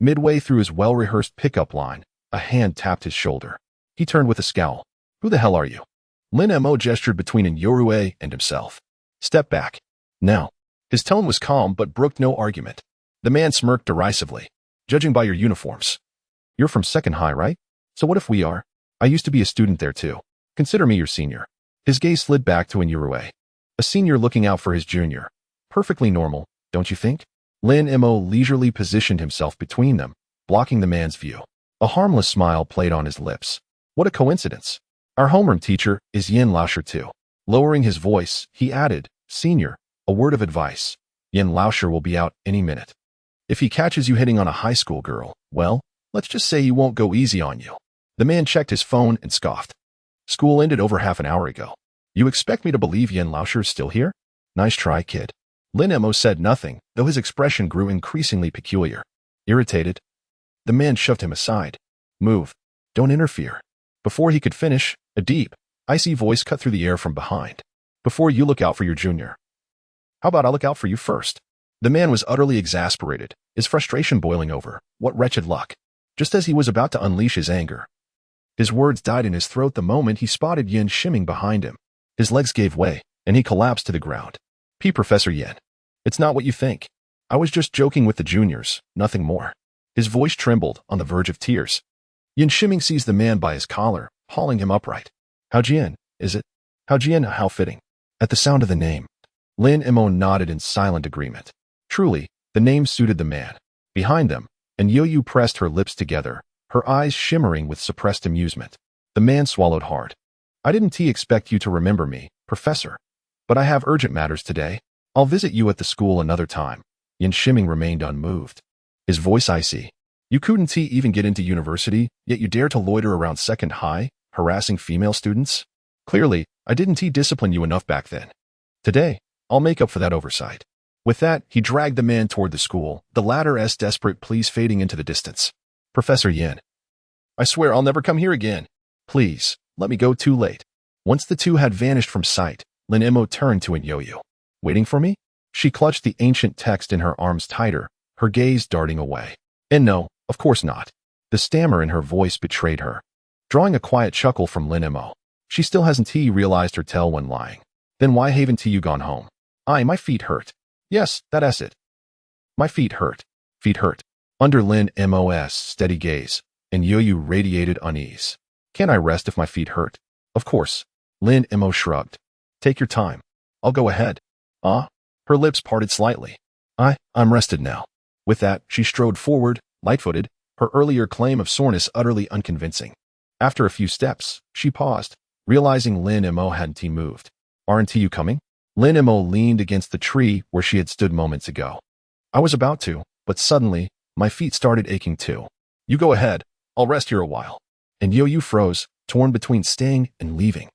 A: Midway through his well-rehearsed pickup line, a hand tapped his shoulder. He turned with a scowl. "Who the hell are you?" Lin Mo gestured between Yurue and himself. "Step back. Now." His tone was calm but brooked no argument. The man smirked derisively. "Judging by your uniforms. You're from Second High, right? So what if we are? I used to be a student there too. Consider me your senior." His gaze slid back to Yurue. A senior looking out for his junior. Perfectly normal, don't you think? Lin Mo leisurely positioned himself between them, blocking the man's view. A harmless smile played on his lips. "What a coincidence. Our homeroom teacher is Yin Laosher too." Lowering his voice, he added, "Senior, a word of advice. Yin Laosher will be out any minute. If he catches you hitting on a high school girl, well, let's just say he won't go easy on you." The man checked his phone and scoffed. "School ended over half an hour ago. You expect me to believe Yin Laosher is still here? Nice try, kid." Lin Mo said nothing, though his expression grew increasingly peculiar. Irritated, the man shoved him aside. "Move. Don't interfere." Before he could finish, a deep, icy voice cut through the air from behind. "Before you look out for your junior, how about I look out for you first?" The man was utterly exasperated, his frustration boiling over. What wretched luck. Just as he was about to unleash his anger, his words died in his throat the moment he spotted Yin shimming behind him. His legs gave way, and he collapsed to the ground. "Professor Yin. It's not what you think. I was just joking with the juniors, nothing more." His voice trembled, on the verge of tears. Yin Shiming seized the man by his collar, hauling him upright. "Hao Jian, is it? Hao Jian, how fitting." At the sound of the name, Lin Mo nodded in silent agreement. Truly, the name suited the man. Behind them, Yu pressed her lips together, her eyes shimmering with suppressed amusement. The man swallowed hard. "I didn't expect you to remember me, Professor. But I have urgent matters today. I'll visit you at the school another time." Yin Shiming remained unmoved, his voice icy. "You couldn't even get into university, yet you dare to loiter around Second High, harassing female students? Clearly, I didn't discipline you enough back then. Today, I'll make up for that oversight." With that, he dragged the man toward the school, the latter's desperate pleas fading into the distance. "Professor Yin, I swear I'll never come here again. Please, let me go, too late." Once the two had vanished from sight, Lin Mo turned to Yu. "Waiting for me?" She clutched the ancient text in her arms tighter, her gaze darting away. "And no, of course not." The stammer in her voice betrayed her. Drawing a quiet chuckle from Lin Mo, "She still hasn't realized her tell when lying. Then why haven't you gone home?" My feet hurt." "Yes, that's it. My feet hurt." Feet hurt. Under Lin Mo's steady gaze, Yu radiated unease. "Can I rest if my feet hurt?" "Of course." Lin Mo shrugged. "Take your time. I'll go ahead." Her lips parted slightly. I'm rested now." With that, she strode forward, light-footed, her earlier claim of soreness utterly unconvincing. After a few steps, she paused, realizing Lin Mo hadn't moved. "Aren't you coming?" Lin Mo leaned against the tree where she had stood moments ago. "I was about to, but suddenly, my feet started aching too." "You go ahead. I'll rest here a while." And Yu froze, torn between staying and leaving.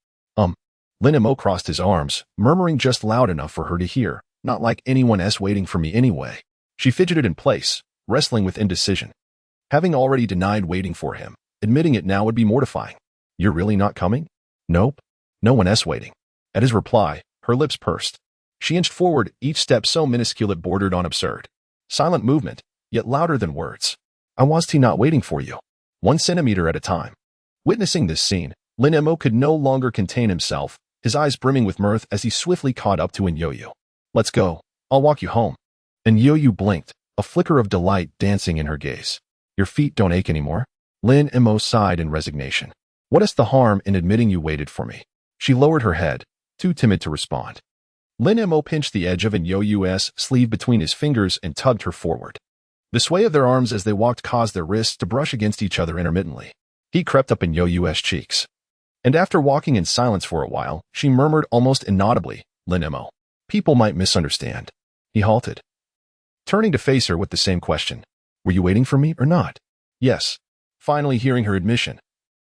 A: Lin Mo crossed his arms, murmuring just loud enough for her to hear, "Not like anyone else waiting for me anyway." She fidgeted in place, wrestling with indecision. Having already denied waiting for him, admitting it now would be mortifying. "You're really not coming?" "Nope. No one else waiting." At his reply, her lips pursed. She inched forward, each step so minuscule it bordered on absurd. Silent movement, yet louder than words. "I was not waiting for you." 1 centimeter at a time. Witnessing this scene, Lin Mo could no longer contain himself, his eyes brimming with mirth as he swiftly caught up to Yu. "Let's go. I'll walk you home." Yu blinked, a flicker of delight dancing in her gaze. "Your feet don't ache anymore?" Lin Mo sighed in resignation. "What is the harm in admitting you waited for me?" She lowered her head, too timid to respond. Lin Mo pinched the edge of Yu's sleeve between his fingers and tugged her forward. The sway of their arms as they walked caused their wrists to brush against each other intermittently. Heat crept up in Yo-Yu's cheeks. And after walking in silence for a while, she murmured almost inaudibly, "Lin Mo. People might misunderstand." He halted, turning to face her with the same question. "Were you waiting for me or not?" "Yes." Finally hearing her admission.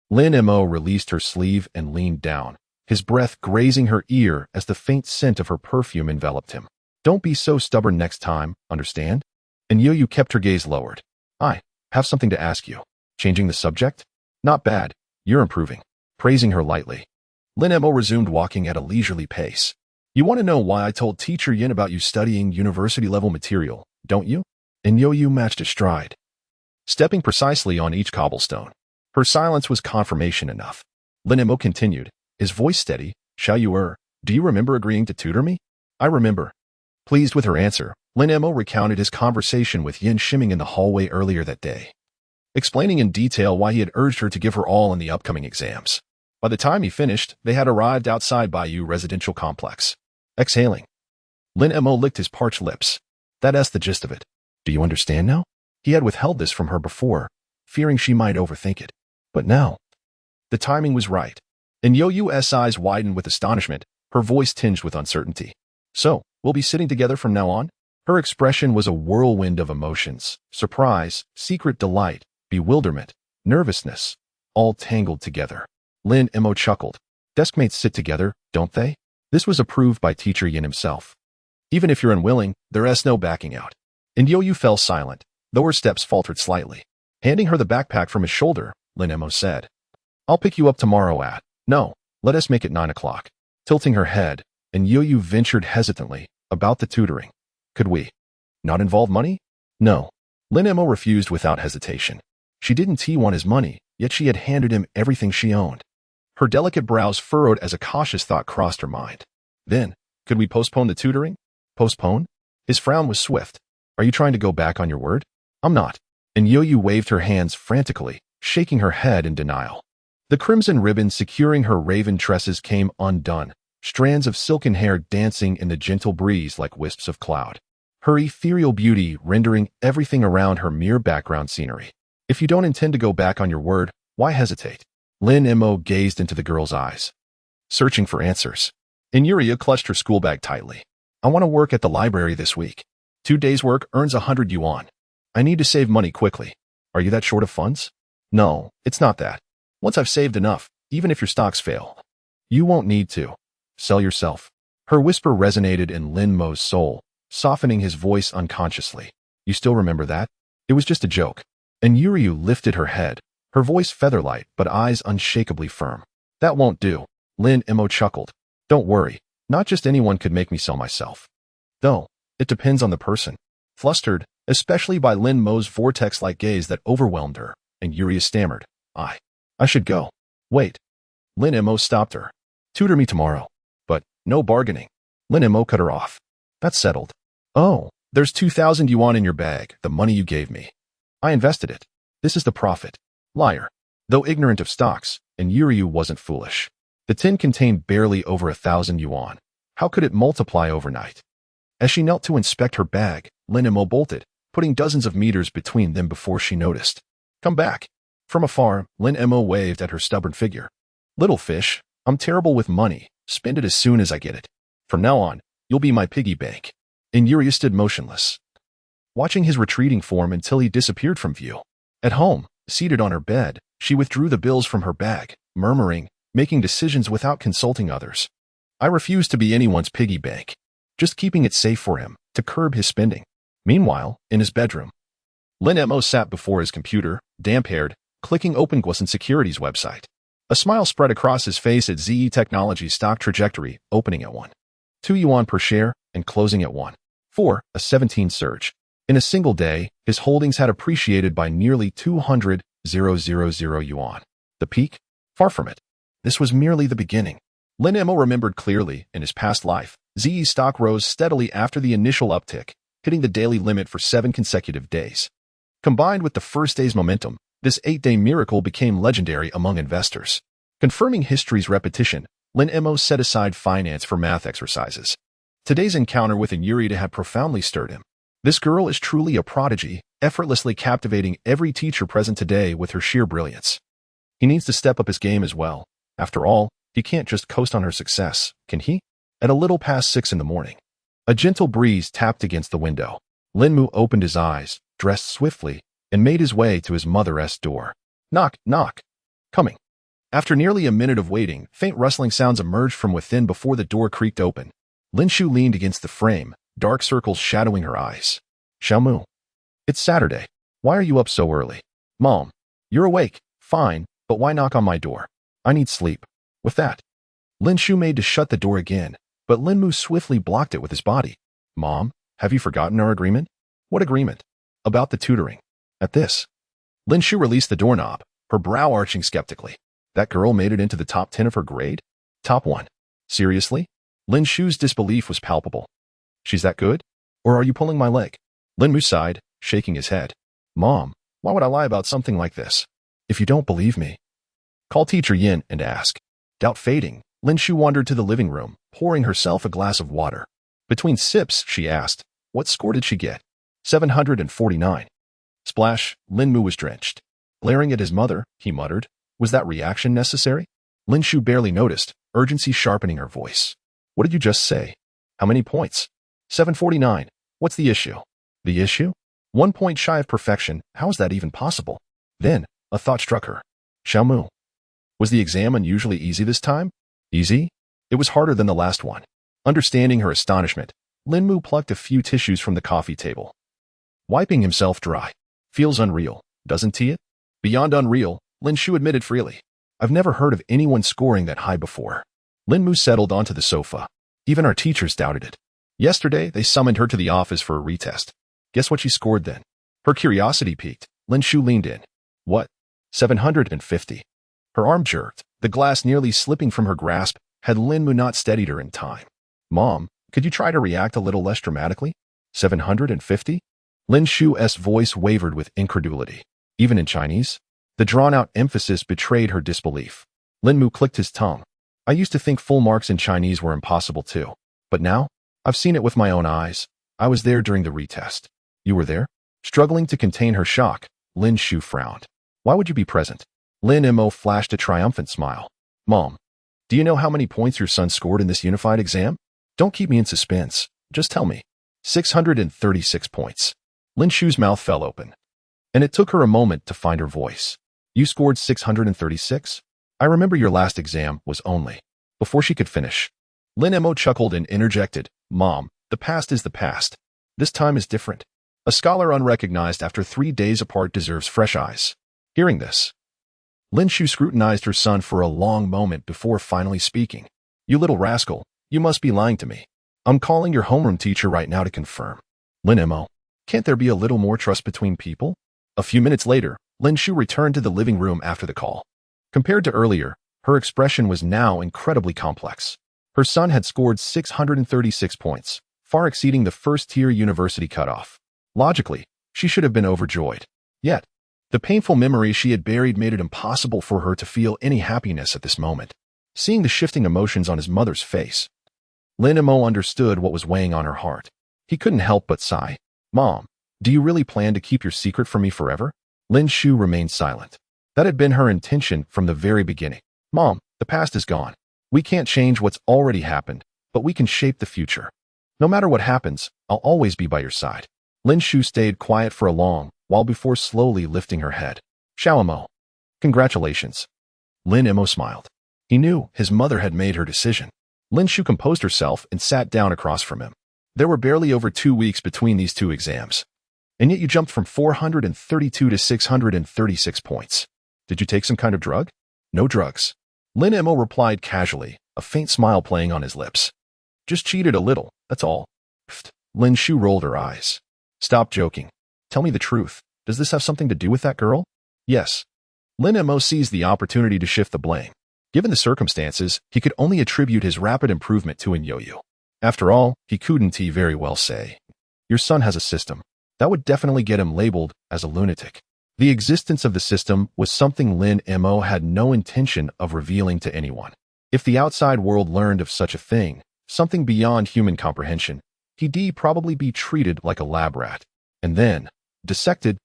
A: Lin Mo released her sleeve and leaned down, his breath grazing her ear as the faint scent of her perfume enveloped him. "Don't be so stubborn next time, understand?" And Yo-Yu kept her gaze lowered. "I have something to ask you." Changing the subject? "Not bad. You're improving." Praising her lightly. Lin Mo resumed walking at a leisurely pace. "You want to know why I told Teacher Yin about you studying university-level material, don't you?" And Yo-Yu matched his stride, stepping precisely on each cobblestone. Her silence was confirmation enough. Lin Mo continued, his voice steady. "Xiao Yu, do you remember agreeing to tutor me?" "I remember." Pleased with her answer, Lin Mo recounted his conversation with Yin Shiming in the hallway earlier that day, explaining in detail why he had urged her to give her all in the upcoming exams. By the time he finished, they had arrived outside Bayou Residential Complex. Exhaling, Lin Mo licked his parched lips. "That's the gist of it. Do you understand now?" He had withheld this from her before, fearing she might overthink it. But now, the timing was right. And Yo-Yu's eyes widened with astonishment, her voice tinged with uncertainty. "So, we'll be sitting together from now on?" Her expression was a whirlwind of emotions, surprise, secret delight, bewilderment, nervousness, all tangled together. Lin Mo chuckled. "Deskmates sit together, don't they?" This was approved by Teacher Yin himself. "Even if you're unwilling, there's no backing out." And Yo-Yu fell silent, though her steps faltered slightly. Handing her the backpack from his shoulder, Lin Mo said, "I'll pick you up tomorrow at—" "No, let us make it 9 o'clock." Tilting her head, and Yo-Yu ventured hesitantly, "About the tutoring. Could we not involve money?" "No." Lin Mo refused without hesitation. She didn't want his money, yet she had handed him everything she owned. Her delicate brows furrowed as a cautious thought crossed her mind. "Then, could we postpone the tutoring?" "Postpone?" His frown was swift. "Are you trying to go back on your word?" "I'm not." And Yo-Yu waved her hands frantically, shaking her head in denial. The crimson ribbon securing her raven tresses came undone, strands of silken hair dancing in the gentle breeze like wisps of cloud. Her ethereal beauty rendering everything around her mere background scenery. "If you don't intend to go back on your word, why hesitate?" Lin Mo gazed into the girl's eyes, searching for answers. And Yuria clutched her school bag tightly. "I want to work at the library this week. 2 days' work earns 100 yuan. I need to save money quickly." "Are you that short of funds?" "No, it's not that. Once I've saved enough, even if your stocks fail, you won't need to sell yourself." Her whisper resonated in Lin Mo's soul, softening his voice unconsciously. "You still remember that? It was just a joke." And Yuryu lifted her head, her voice feather-light but eyes unshakably firm. "That won't do." Lin Mo chuckled. "Don't worry, not just anyone could make me sell myself. Though, it depends on the person." Flustered, especially by Lin Mo's vortex-like gaze that overwhelmed her, and Yuria stammered, I should go." "Wait." Lin Mo stopped her. "Tutor me tomorrow. But, no bargaining." Lin Mo cut her off. "That's settled." "Oh, there's 2,000 yuan in your bag, the money you gave me. I invested it. This is the profit." Liar. Though ignorant of stocks, and Yuryu wasn't foolish. The tin contained barely over 1,000 yuan. How could it multiply overnight? As she knelt to inspect her bag, Lin Mo bolted, putting dozens of meters between them before she noticed. "Come back." From afar, Lin Mo waved at her stubborn figure. "Little fish, I'm terrible with money. Spend it as soon as I get it. From now on, you'll be my piggy bank." And Yuria stood motionless, watching his retreating form until he disappeared from view. At home, seated on her bed, she withdrew the bills from her bag, murmuring, making decisions without consulting others. "I refuse to be anyone's piggy bank. Just keeping it safe for him, to curb his spending." Meanwhile, in his bedroom, Lin Mo sat before his computer, damp-haired, clicking open Guosen Securities website. A smile spread across his face at ZE Technology's stock trajectory, opening at 1.2 yuan per share and closing at 1.4, a 17 surge. In a single day, his holdings had appreciated by nearly 200,000 yuan. The peak? Far from it. This was merely the beginning. Lin Mo remembered clearly, in his past life, ZE's stock rose steadily after the initial uptick, hitting the daily limit for 7 consecutive days. Combined with the first day's momentum, this 8-day miracle became legendary among investors. Confirming history's repetition, Lin Mo set aside finance for math exercises. Today's encounter with Yurita had profoundly stirred him. This girl is truly a prodigy, effortlessly captivating every teacher present today with her sheer brilliance. He needs to step up his game as well. After all, he can't just coast on her success, can he? At a little past 6 in the morning, a gentle breeze tapped against the window. Linmu opened his eyes, dressed swiftly, and made his way to his mother's door. Knock, knock. Coming. After nearly a minute of waiting, faint rustling sounds emerged from within before the door creaked open. Lin Shu leaned against the frame, dark circles shadowing her eyes. Xiaomu. It's Saturday. Why are you up so early? Mom. You're awake. Fine, but why knock on my door? I need sleep. With that, Lin Shu made to shut the door again, but Lin Mu swiftly blocked it with his body. Mom, have you forgotten our agreement? What agreement? About the tutoring. At this, Lin Shu released the doorknob, her brow arching skeptically. That girl made it into the top 10 of her grade? Top 1. Seriously? Lin Shu's disbelief was palpable. She's that good? Or are you pulling my leg? Lin Mu sighed, shaking his head. Mom, why would I lie about something like this? If you don't believe me, call Teacher Yin and ask. Doubt fading, Lin Shu wandered to the living room, pouring herself a glass of water. Between sips, she asked, what score did she get? 749. Splash, Lin Mu was drenched. Glaring at his mother, he muttered, was that reaction necessary? Lin Shu barely noticed, urgency sharpening her voice. What did you just say? How many points? 749. What's the issue? The issue? 1 point shy of perfection. How is that even possible? Then, a thought struck her. Xiaomu. Was the exam unusually easy this time? Easy? It was harder than the last one. Understanding her astonishment, Lin Mu plucked a few tissues from the coffee table. Wiping himself dry. Feels unreal, doesn't it? Beyond unreal, Lin Shu admitted freely. I've never heard of anyone scoring that high before. Lin Mu settled onto the sofa. Even our teachers doubted it. Yesterday, they summoned her to the office for a retest. Guess what she scored then? Her curiosity piqued. Lin Shu leaned in. What? 750. Her arm jerked, the glass nearly slipping from her grasp had Lin Mu not steadied her in time. Mom, could you try to react a little less dramatically? 750? Lin Shu's voice wavered with incredulity. Even in Chinese? The drawn-out emphasis betrayed her disbelief. Lin Mu clicked his tongue. I used to think full marks in Chinese were impossible too. But now, I've seen it with my own eyes. I was there during the retest. You were there? Struggling to contain her shock, Lin Shu frowned. Why would you be present? Lin Mo flashed a triumphant smile. Mom, do you know how many points your son scored in this unified exam? Don't keep me in suspense. Just tell me. 636 points. Lin Shu's mouth fell open. And it took her a moment to find her voice. You scored 636? I remember your last exam was only. Before she could finish, Lin Mo chuckled and interjected, Mom, the past is the past. This time is different. A scholar unrecognized after 3 days apart deserves fresh eyes. Hearing this, Lin Shu scrutinized her son for a long moment before finally speaking. You little rascal, you must be lying to me. I'm calling your homeroom teacher right now to confirm. Lin Mo, can't there be a little more trust between people? A few minutes later, Lin Shu returned to the living room after the call. Compared to earlier, her expression was now incredibly complex. Her son had scored 636 points, far exceeding the first-tier university cutoff. Logically, she should have been overjoyed. Yet, the painful memory she had buried made it impossible for her to feel any happiness at this moment. Seeing the shifting emotions on his mother's face, Lin Mo understood what was weighing on her heart. He couldn't help but sigh. Mom, do you really plan to keep your secret from me forever? Lin Shu remained silent. That had been her intention from the very beginning. Mom, the past is gone. We can't change what's already happened, but we can shape the future. No matter what happens, I'll always be by your side. Lin Shu stayed quiet for a long while before slowly lifting her head. Xiaomo. Congratulations. Lin Mo smiled. He knew his mother had made her decision. Lin Shu composed herself and sat down across from him. There were barely over 2 weeks between these two exams. And yet you jumped from 432 to 636 points. Did you take some kind of drug? No drugs. Lin Mo replied casually, a faint smile playing on his lips. Just cheated a little, that's all. Pfft. Lin Shu rolled her eyes. Stop joking. Tell me the truth. Does this have something to do with that girl? Yes. Lin Mo seized the opportunity to shift the blame. Given the circumstances, he could only attribute his rapid improvement to Inyoyu. After all, he couldn't very well say, your son has a system. That would definitely get him labeled as a lunatic. The existence of the system was something Lin Mo had no intention of revealing to anyone. If the outside world learned of such a thing, something beyond human comprehension, he'd probably be treated like a lab rat. And then, Dissected,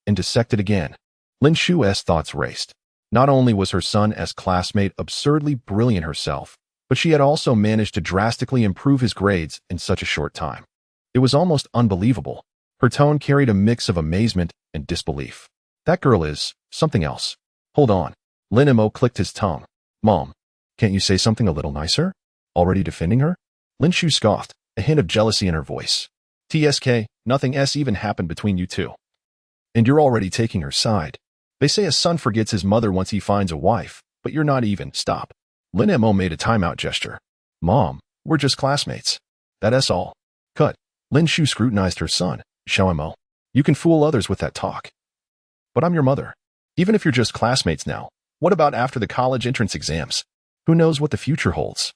A: and dissected again. Lin Shu's thoughts raced. Not only was her son's classmate absurdly brilliant herself, but she had also managed to drastically improve his grades in such a short time. It was almost unbelievable. Her tone carried a mix of amazement and disbelief. That girl is something else. Hold on. Lin Mo clicked his tongue. Mom, can't you say something a little nicer? Already defending her? Lin Shu scoffed, a hint of jealousy in her voice. TSK, nothing s even happened between you two. And you're already taking her side. They say a son forgets his mother once he finds a wife, but you're not even. Stop. Lin Mo made a timeout gesture. Mom, we're just classmates. That's all. Cut. Lin Shu scrutinized her son. Xiao Mo, you can fool others with that talk. But I'm your mother. Even if you're just classmates now, what about after the college entrance exams? Who knows what the future holds?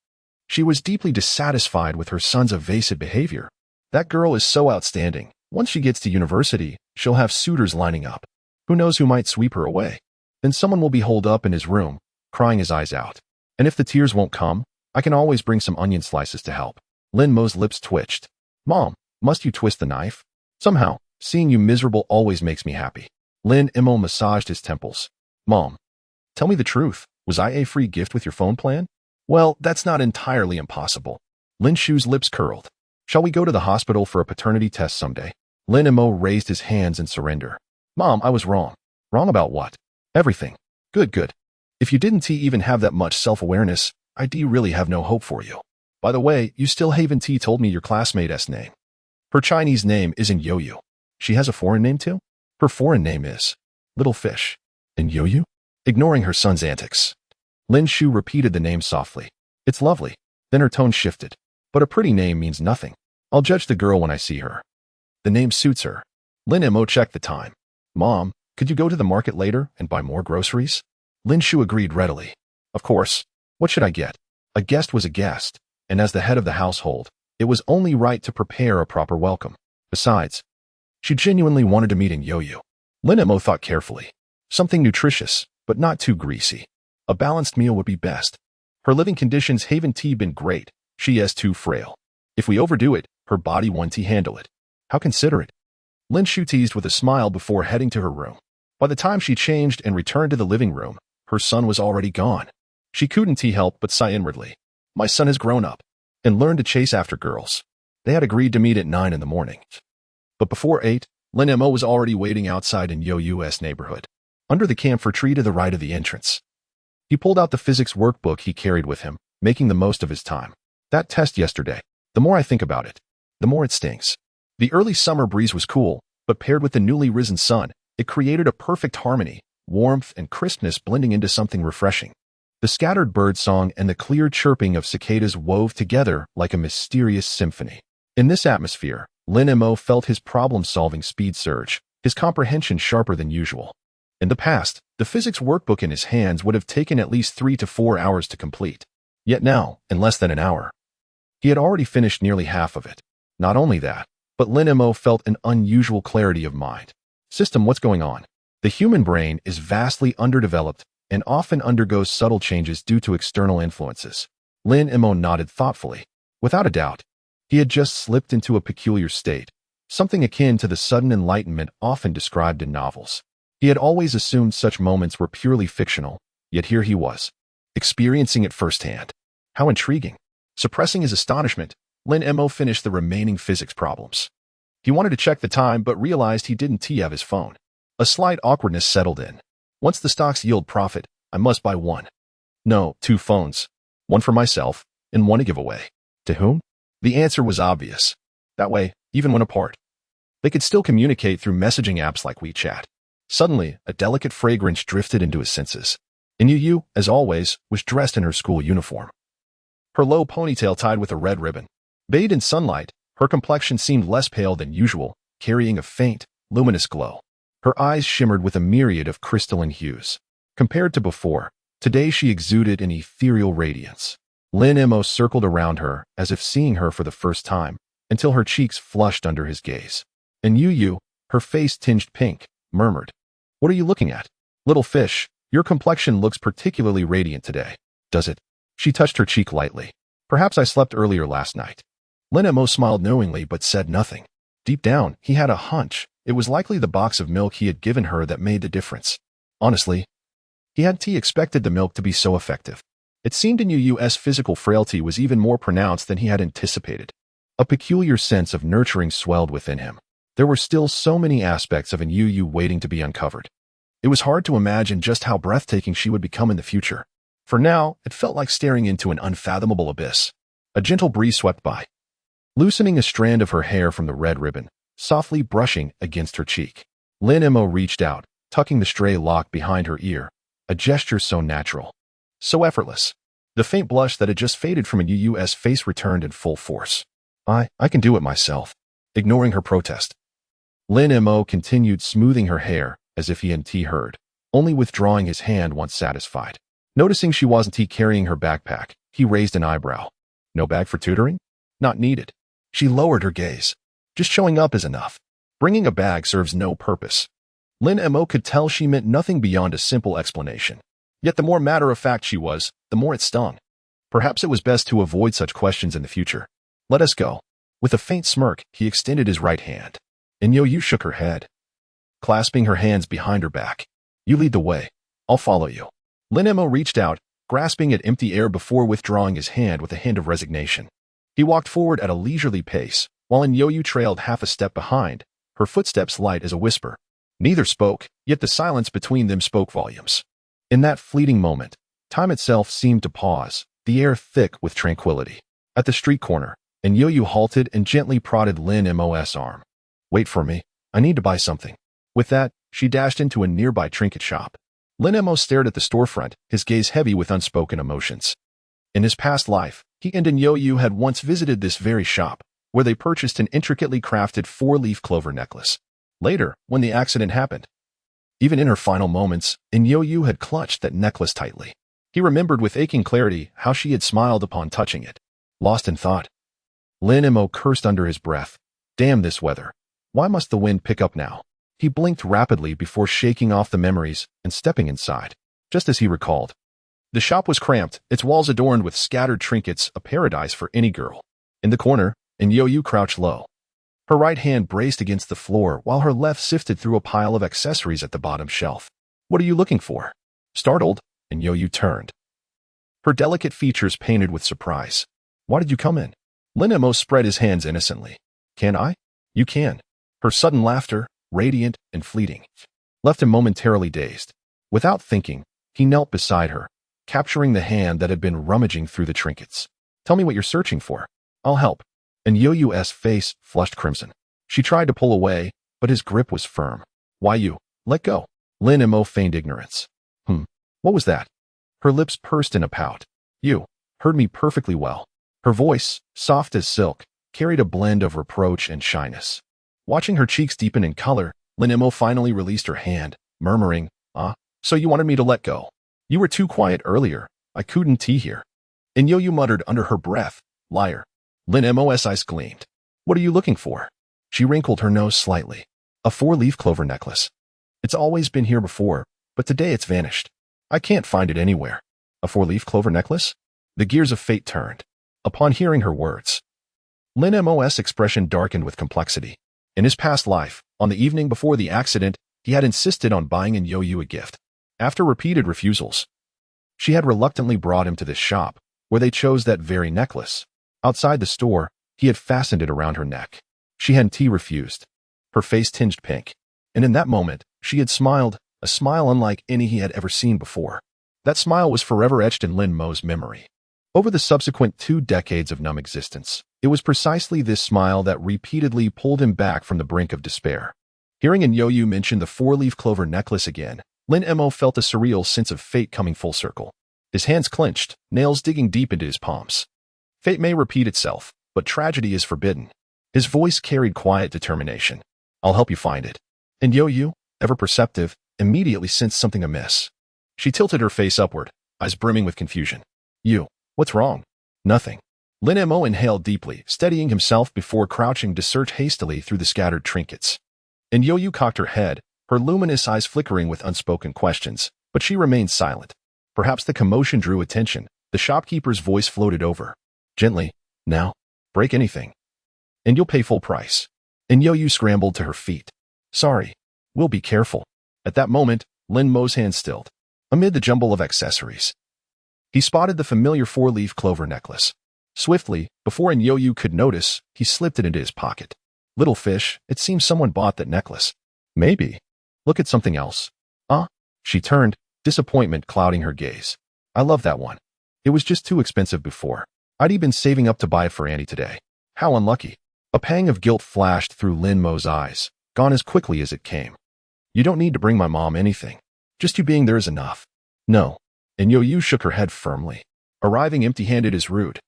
A: She was deeply dissatisfied with her son's evasive behavior. That girl is so outstanding. Once she gets to university, she'll have suitors lining up. Who knows who might sweep her away? Then someone will be holed up in his room, crying his eyes out. And if the tears won't come, I can always bring some onion slices to help. Lin Mo's lips twitched. Mom, must you twist the knife? Somehow, seeing you miserable always makes me happy. Lin Mo massaged his temples. Mom, tell me the truth. Was I a free gift with your phone plan? Well, that's not entirely impossible. Lin Shu's lips curled. Shall we go to the hospital for a paternity test someday? Lin Mo raised his hands in surrender. Mom, I was wrong. Wrong about what? Everything. Good. If you didn't even have that much self-awareness, I do really have no hope for you. By the way, you still haven't told me your classmate's name. Her Chinese name isn't Yoyu. She has a foreign name too? Her foreign name is Little Fish. And Yoyu? Ignoring her son's antics, Lin Shu repeated the name softly. It's lovely. Then her tone shifted. But a pretty name means nothing. I'll judge the girl when I see her. The name suits her. Lin Mo checked the time. Mom, could you go to the market later and buy more groceries? Lin Shu agreed readily. Of course. What should I get? A guest was a guest, and as the head of the household, it was only right to prepare a proper welcome. Besides, she genuinely wanted to meet in Yoyu. Lin Mo thought carefully. Something nutritious, but not too greasy. A balanced meal would be best. Her living conditions haven't been great. She is too frail. If we overdo it, her body won't handle it. How considerate. Lin Shu teased with a smile before heading to her room. By the time she changed and returned to the living room, her son was already gone. She couldn't help but sigh inwardly. My son has grown up and learned to chase after girls. They had agreed to meet at 9 in the morning. But before 8, Lin Mo was already waiting outside in Yoyu's neighborhood, under the camphor tree to the right of the entrance. He pulled out the physics workbook he carried with him, making the most of his time. That test yesterday, the more I think about it, the more it stings. The early summer breeze was cool, but paired with the newly risen sun, it created a perfect harmony, warmth and crispness blending into something refreshing. The scattered bird song and the clear chirping of cicadas wove together like a mysterious symphony. In this atmosphere, Lin Mo felt his problem-solving speed surge, his comprehension sharper than usual. In the past, the physics workbook in his hands would have taken at least 3 to 4 hours to complete. Yet now, in less than an hour, he had already finished nearly half of it. Not only that, but Lin Mo felt an unusual clarity of mind. System, what's going on? The human brain is vastly underdeveloped and often undergoes subtle changes due to external influences. Lin Mo nodded thoughtfully. Without a doubt, he had just slipped into a peculiar state, something akin to the sudden enlightenment often described in novels. He had always assumed such moments were purely fictional, yet here he was, experiencing it firsthand. How intriguing. Suppressing his astonishment, Lin Mo finished the remaining physics problems. He wanted to check the time but realized he didn't have his phone. A slight awkwardness settled in. Once the stocks yield profit, I must buy one. No, 2 phones. One for myself, and one to give away. To whom? The answer was obvious. That way, even when apart, they could still communicate through messaging apps like WeChat. Suddenly, a delicate fragrance drifted into his senses. And Yu, as always, was dressed in her school uniform. Her low ponytail tied with a red ribbon. Bathed in sunlight, her complexion seemed less pale than usual, carrying a faint, luminous glow. Her eyes shimmered with a myriad of crystalline hues. Compared to before, today she exuded an ethereal radiance. Lin Mo circled around her as if seeing her for the first time, until her cheeks flushed under his gaze. And Yu, her face tinged pink, murmured, "What are you looking at? Little fish, your complexion looks particularly radiant today. Does it?" She touched her cheek lightly. "Perhaps I slept earlier last night." Lin Mo smiled knowingly but said nothing. Deep down, he had a hunch. It was likely the box of milk he had given her that made the difference. Honestly, he hadn't expected the milk to be so effective. It seemed Yu's physical frailty was even more pronounced than he had anticipated. A peculiar sense of nurturing swelled within him. There were still so many aspects of Yu waiting to be uncovered. It was hard to imagine just how breathtaking she would become in the future. For now, it felt like staring into an unfathomable abyss. A gentle breeze swept by, loosening a strand of her hair from the red ribbon, softly brushing against her cheek. Lin Mo reached out, tucking the stray lock behind her ear, a gesture so natural, so effortless. The faint blush that had just faded from Yu's face returned in full force. I can do it myself. Ignoring her protest, Lin Mo continued smoothing her hair as if he hadn't heard, only withdrawing his hand once satisfied. Noticing she wasn't carrying her backpack, he raised an eyebrow. No bag for tutoring? Not needed. She lowered her gaze. Just showing up is enough. Bringing a bag serves no purpose. Lin Mo could tell she meant nothing beyond a simple explanation. Yet the more matter-of-fact she was, the more it stung. Perhaps it was best to avoid such questions in the future. Let us go. With a faint smirk, he extended his right hand. Yu shook her head, clasping her hands behind her back. You lead the way. I'll follow you. Lin Mo reached out, grasping at empty air before withdrawing his hand with a hint of resignation. He walked forward at a leisurely pace, while Yu trailed half a step behind, her footsteps light as a whisper. Neither spoke, yet the silence between them spoke volumes. In that fleeting moment, time itself seemed to pause, the air thick with tranquility. At the street corner, Yu halted and gently prodded Lin Mo's arm. Wait for me. I need to buy something. With that, she dashed into a nearby trinket shop. Lin Mo stared at the storefront, his gaze heavy with unspoken emotions. In his past life, he and Yu had once visited this very shop, where they purchased an intricately crafted four-leaf clover necklace. Later, when the accident happened, even in her final moments, Yu had clutched that necklace tightly. He remembered with aching clarity how she had smiled upon touching it. Lost in thought, Lin Mo cursed under his breath. Damn this weather. Why must the wind pick up now? He blinked rapidly before shaking off the memories and stepping inside. Just as he recalled, the shop was cramped, its walls adorned with scattered trinkets, a paradise for any girl. In the corner, Yu crouched low. Her right hand braced against the floor while her left sifted through a pile of accessories at the bottom shelf. What are you looking for? Startled, Yu turned, her delicate features painted with surprise. Why did you come in? Lin Mo spread his hands innocently. Can I? You can. Her sudden laughter, radiant and fleeting, left him momentarily dazed. Without thinking, he knelt beside her, capturing the hand that had been rummaging through the trinkets. Tell me what you're searching for. I'll help. Yu's face flushed crimson. She tried to pull away, but his grip was firm. Why you? Let go. Lin Mo feigned ignorance. What was that? Her lips pursed in a pout. You heard me perfectly well. Her voice, soft as silk, carried a blend of reproach and shyness. Watching her cheeks deepen in color, Lin Mo finally released her hand, murmuring, so you wanted me to let go. You were too quiet earlier. I couldn't hear. Yu muttered under her breath, liar. Lin Mo's eyes gleamed. What are you looking for? She wrinkled her nose slightly. A four-leaf clover necklace. It's always been here before, but today it's vanished. I can't find it anywhere. A four-leaf clover necklace? The gears of fate turned. Upon hearing her words, Lin Mo's expression darkened with complexity. In his past life, on the evening before the accident, he had insisted on buying Yu a gift. After repeated refusals, she had reluctantly brought him to this shop, where they chose that very necklace. Outside the store, he had fastened it around her neck. She hadn't refused. Her face tinged pink. And in that moment, she had smiled, a smile unlike any he had ever seen before. That smile was forever etched in Lin Mo's memory. Over the subsequent 2 decades of numb existence, it was precisely this smile that repeatedly pulled him back from the brink of despair. Hearing Yu mention the four-leaf clover necklace again, Lin Mo felt a surreal sense of fate coming full circle. His hands clenched, nails digging deep into his palms. Fate may repeat itself, but tragedy is forbidden. His voice carried quiet determination. I'll help you find it. And Yu, ever perceptive, immediately sensed something amiss. She tilted her face upward, eyes brimming with confusion. You, what's wrong? Nothing. Lin Mo inhaled deeply, steadying himself before crouching to search hastily through the scattered trinkets. And Yu cocked her head, her luminous eyes flickering with unspoken questions, but she remained silent. Perhaps the commotion drew attention. The shopkeeper's voice floated over. Gently, now, break anything, and you'll pay full price. And Yu scrambled to her feet. Sorry. We'll be careful. At that moment, Lin Mo's hand stilled. Amid the jumble of accessories, he spotted the familiar four-leaf clover necklace. Swiftly, before Enyoyu could notice, he slipped it into his pocket. Little fish, it seems someone bought that necklace. Maybe. Look at something else. She turned, disappointment clouding her gaze. I love that one. It was just too expensive before. I'd even been saving up to buy it for Annie today. How unlucky. A pang of guilt flashed through Lin Mo's eyes, gone as quickly as it came. You don't need to bring my mom anything. Just you being there is enough. No. Enyoyu shook her head firmly. Arriving empty-handed is rude.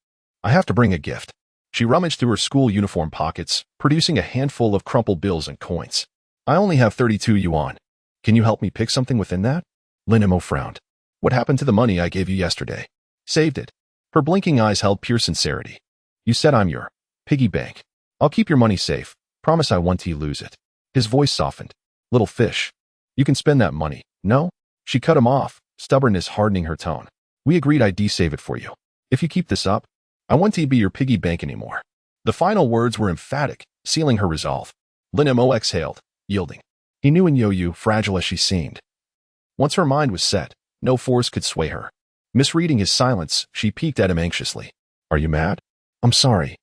A: I have to bring a gift. She rummaged through her school uniform pockets, producing a handful of crumpled bills and coins. I only have 32 yuan. Can you help me pick something within that? Lin Mo frowned. What happened to the money I gave you yesterday? Saved it. Her blinking eyes held pure sincerity. You said I'm your piggy bank. I'll keep your money safe. Promise I won't lose it. His voice softened. Little fish. You can spend that money. No? She cut him off, stubbornness hardening her tone. We agreed I'd save it for you. If you keep this up, I won't be your piggy bank anymore. The final words were emphatic, sealing her resolve. Lin Mo exhaled, yielding. He knew Enyoyu, fragile as she seemed. Once her mind was set, no force could sway her. Misreading his silence, she peeked at him anxiously. Are you mad? I'm sorry,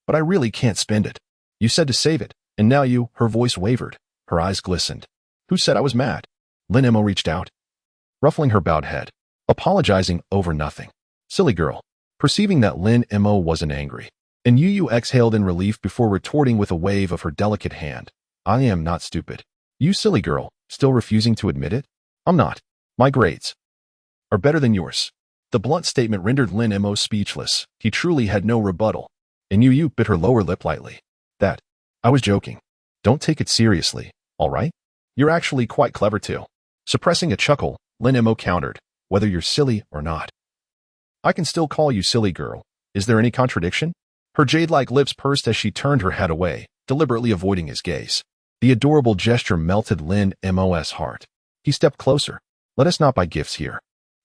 A: but I really can't spend it. You said to save it, and now her voice wavered. Her eyes glistened. Who said I was mad? Lin Mo reached out, ruffling her bowed head, apologizing over nothing. Silly girl. Perceiving that Lin Mo wasn't angry, Enyoyu exhaled in relief before retorting with a wave of her delicate hand. I am not stupid. You silly girl, still refusing to admit it? I'm not. My grades are better than yours. The blunt statement rendered Lin Mo speechless. He truly had no rebuttal. Enyoyu bit her lower lip lightly. I was joking. Don't take it seriously, all right? You're actually quite clever too. Suppressing a chuckle, Lin Mo countered, whether you're silly or not. I can still call you silly girl. Is there any contradiction? Her jade-like lips pursed as she turned her head away, deliberately avoiding his gaze. The adorable gesture melted Lin Mo's heart. He stepped closer. Let us not buy gifts here.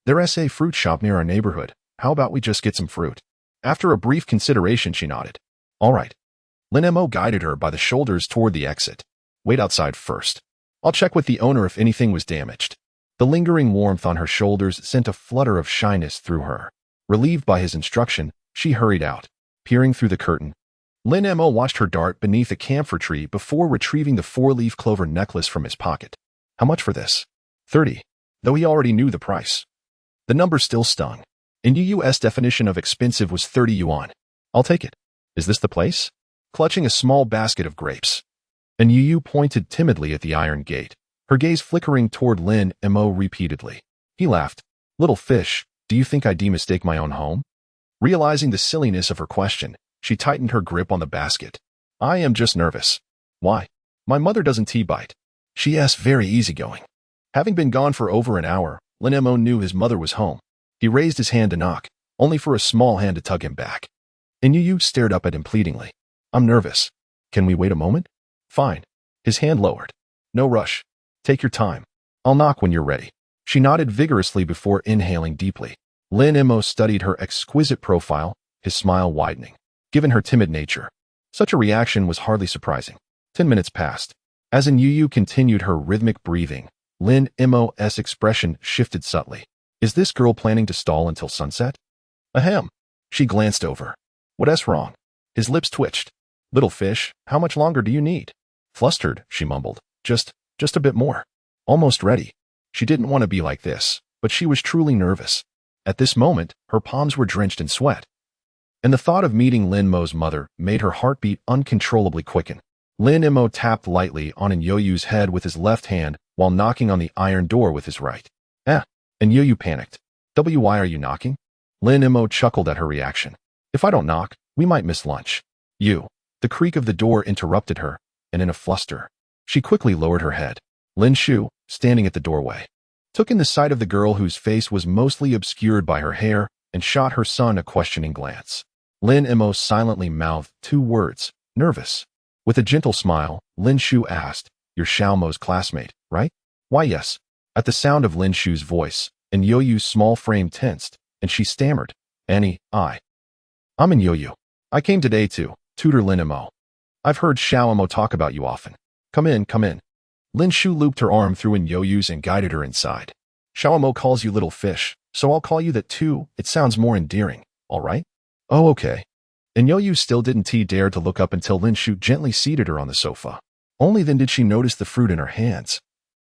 A: There's a fruit shop near our neighborhood. How about we just get some fruit? After a brief consideration, she nodded. All right. Lin Mo guided her by the shoulders toward the exit. Wait outside first. I'll check with the owner if anything was damaged. The lingering warmth on her shoulders sent a flutter of shyness through her. Relieved by his instruction, she hurried out. Peering through the curtain, Lin Mo watched her dart beneath a camphor tree before retrieving the four-leaf clover necklace from his pocket. How much for this? 30. Though he already knew the price. The number still stung. Enyou's definition of expensive was 30 yuan. I'll take it. Is this the place? Clutching a small basket of grapes, Enyu pointed timidly at the iron gate, her gaze flickering toward Lin Mo repeatedly. He laughed. Little fish, do you think I'd mistake my own home? Realizing the silliness of her question, she tightened her grip on the basket. I am just nervous. Why? My mother doesn't bite. She asked very easygoing. Having been gone for over an hour, Lin Mo knew his mother was home. He raised his hand to knock, only for a small hand to tug him back. Enyu stared up at him pleadingly. I'm nervous. Can we wait a moment? Fine. His hand lowered. No rush. Take your time. I'll knock when you're ready. She nodded vigorously before inhaling deeply. Lin Mo studied her exquisite profile, his smile widening. Given her timid nature, such a reaction was hardly surprising. 10 minutes passed. As Enyu continued her rhythmic breathing, Lin Mo's expression shifted subtly. Is this girl planning to stall until sunset? Ahem. She glanced over. What's wrong? His lips twitched. Little fish, how much longer do you need? Flustered, she mumbled. Just a bit more. Almost ready. She didn't want to be like this, but she was truly nervous. At this moment, her palms were drenched in sweat. And the thought of meeting Lin Mo's mother made her heartbeat uncontrollably quicken. Lin Mo tapped lightly on Enyoyu's head with his left hand while knocking on the iron door with his right. Enyoyu panicked. Why are you knocking? Lin Mo chuckled at her reaction. If I don't knock, we might miss lunch. The creak of the door interrupted her, and in a fluster, she quickly lowered her head. Lin Shu, standing at the doorway, took in the sight of the girl whose face was mostly obscured by her hair and shot her son a questioning glance. Lin Mo silently mouthed 2 words, nervous. With a gentle smile, Lin Shu asked, You're Xiaomo's classmate, right? Why yes. At the sound of Lin Shu's voice, Enyoyu's small frame tensed, and she stammered, I'm Enyoyu. I came today to tutor Lin Mo. I've heard Xiaomo talk about you often. Come in. Lin Shu looped her arm through In Yo-Yu's and guided her inside. Xiaomo calls you little fish, so I'll call you that too. It sounds more endearing, all right? Oh, okay. In Yo-Yu still didn't dare to look up until Lin Shu gently seated her on the sofa. Only then did she notice the fruit in her hands.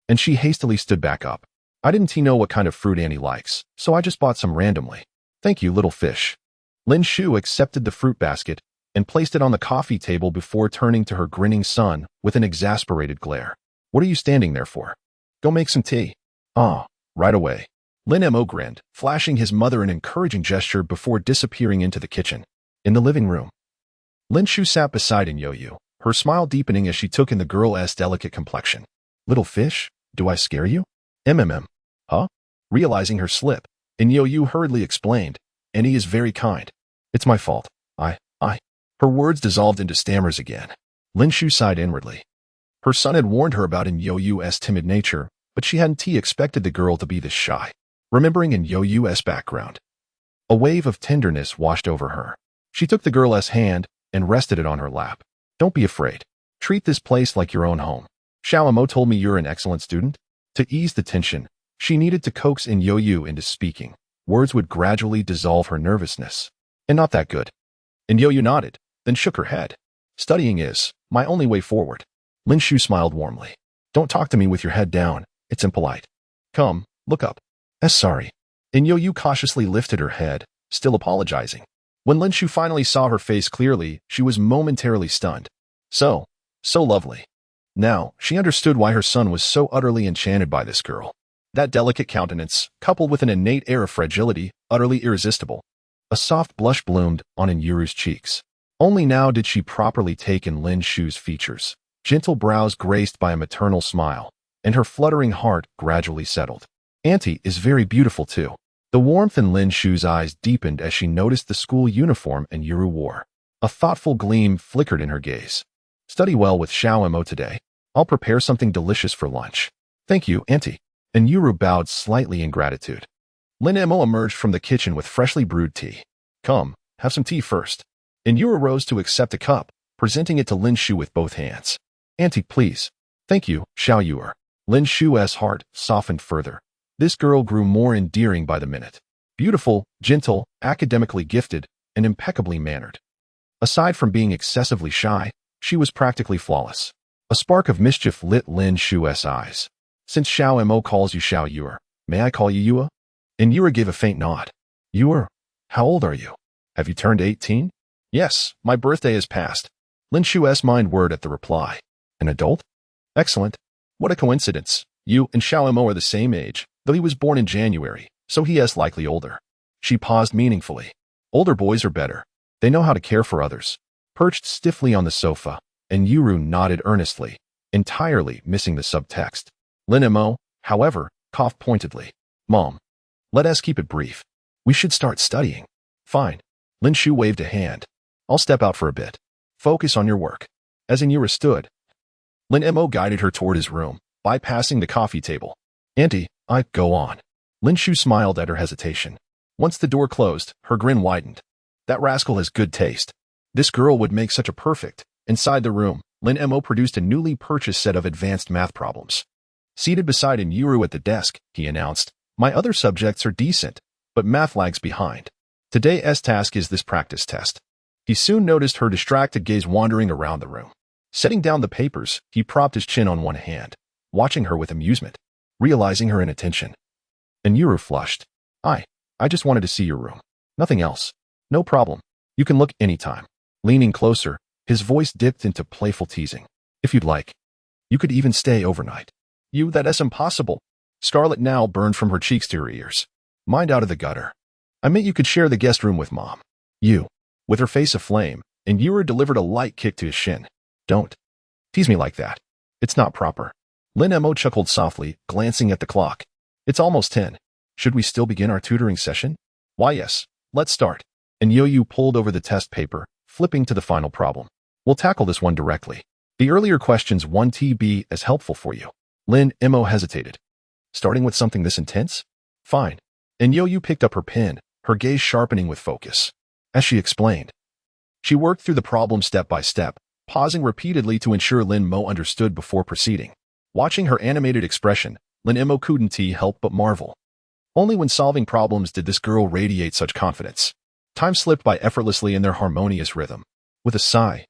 A: And she hastily stood back up. I didn't know what kind of fruit Annie likes, so I just bought some randomly. Thank you, little fish. Lin Shu accepted the fruit basket and placed it on the coffee table before turning to her grinning son with an exasperated glare. What are you standing there for? Go make some tea. Ah, right away. Lin Mo grinned, flashing his mother an encouraging gesture before disappearing into the kitchen. In the living room, Lin Shu sat beside In Yo-Yu, her smile deepening as she took in the girl's delicate complexion. Little fish, do I scare you? Huh? Realizing her slip, In Yo-Yu hurriedly explained, and he is very kind. It's my fault. Her words dissolved into stammers again. Lin Shu sighed inwardly. Her son had warned her about In Yo-Yu's timid nature, but she hadn't expected the girl to be this shy. Remembering In Yo-Yu's background, a wave of tenderness washed over her. She took the girl's hand and rested it on her lap. Don't be afraid. Treat this place like your own home. Xiaomo told me you're an excellent student. To ease the tension, she needed to coax In Yo-Yu into speaking. Words would gradually dissolve her nervousness. And not that good. In Yo-Yu nodded, then shook her head. Studying is my only way forward. Lin Shu smiled warmly. Don't talk to me with your head down. It's impolite. Come, look up. Sorry. In Yo-Yu cautiously lifted her head, still apologizing. When Lin Shu finally saw her face clearly, she was momentarily stunned. So lovely. Now, she understood why her son was so utterly enchanted by this girl. That delicate countenance, coupled with an innate air of fragility, utterly irresistible. A soft blush bloomed on In Yuru's cheeks. Only now did she properly take in Lin Shu's features. Gentle brows graced by a maternal smile, and her fluttering heart gradually settled. Auntie is very beautiful too. The warmth in Lin Shu's eyes deepened as she noticed the school uniform In Yuru wore. A thoughtful gleam flickered in her gaze. Study well with Xiaomo today. I'll prepare something delicious for lunch. Thank you, Auntie. In Yuru bowed slightly in gratitude. Lin Mo emerged from the kitchen with freshly brewed tea. Come, have some tea first. In Yuru rose to accept a cup, presenting it to Lin Shu with both hands. Auntie, please. Thank you, Xiao Yuer. Lin Shu's heart softened further. This girl grew more endearing by the minute. Beautiful, gentle, academically gifted, and impeccably mannered. Aside from being excessively shy, she was practically flawless. A spark of mischief lit Lin Shu's eyes. Since Xiao Mo calls you Xiao Yuer, may I call you Yua? And Yuer gave a faint nod. Yuer, how old are you? Have you turned 18? Yes, my birthday is past. Lin Shu's mind whirred at the reply. An adult? Excellent. What a coincidence. You and Xiao Mo are the same age, though he was born in January, so he is likely older. She paused meaningfully. Older boys are better. They know how to care for others. Perched stiffly on the sofa, and Yuru nodded earnestly, entirely missing the subtext. Lin Mo, however, coughed pointedly. Mom, let us keep it brief. We should start studying. Fine. Lin Shu waved a hand. I'll step out for a bit. Focus on your work. As In Yuru stood, Lin Mo guided her toward his room, bypassing the coffee table. Auntie, go on. Lin Shu smiled at her hesitation. Once the door closed, her grin widened. That rascal has good taste. This girl would make such a perfect. Inside the room, Lin Mo produced a newly purchased set of advanced math problems. Seated beside In Yuru at the desk, he announced, my other subjects are decent, but math lags behind. Today's task is this practice test. He soon noticed her distracted gaze wandering around the room. Setting down the papers, he propped his chin on one hand, watching her with amusement, realizing her inattention. And Yuru flushed. I just wanted to see your room. Nothing else. No problem. You can look anytime. Leaning closer, his voice dipped into playful teasing. If you'd like. You could even stay overnight. That's impossible. Scarlet now burned from her cheeks to her ears. Mind out of the gutter. I meant you could share the guest room with Mom. With her face aflame, and Yuru delivered a light kick to his shin. Don't tease me like that. It's not proper. Lin Mo chuckled softly, glancing at the clock. It's almost 10. Should we still begin our tutoring session? Why yes, let's start. And Yo-Yu pulled over the test paper, flipping to the final problem. We'll tackle this one directly. The earlier questions won't be as helpful for you. Lin Mo hesitated. Starting with something this intense? Fine. And Yo-Yu picked up her pen, her gaze sharpening with focus. As she explained, she worked through the problem step by step, pausing repeatedly to ensure Lin Mo understood before proceeding. Watching her animated expression, Lin Mo couldn't help but marvel. Only when solving problems did this girl radiate such confidence. Time slipped by effortlessly in their harmonious rhythm. With a sigh,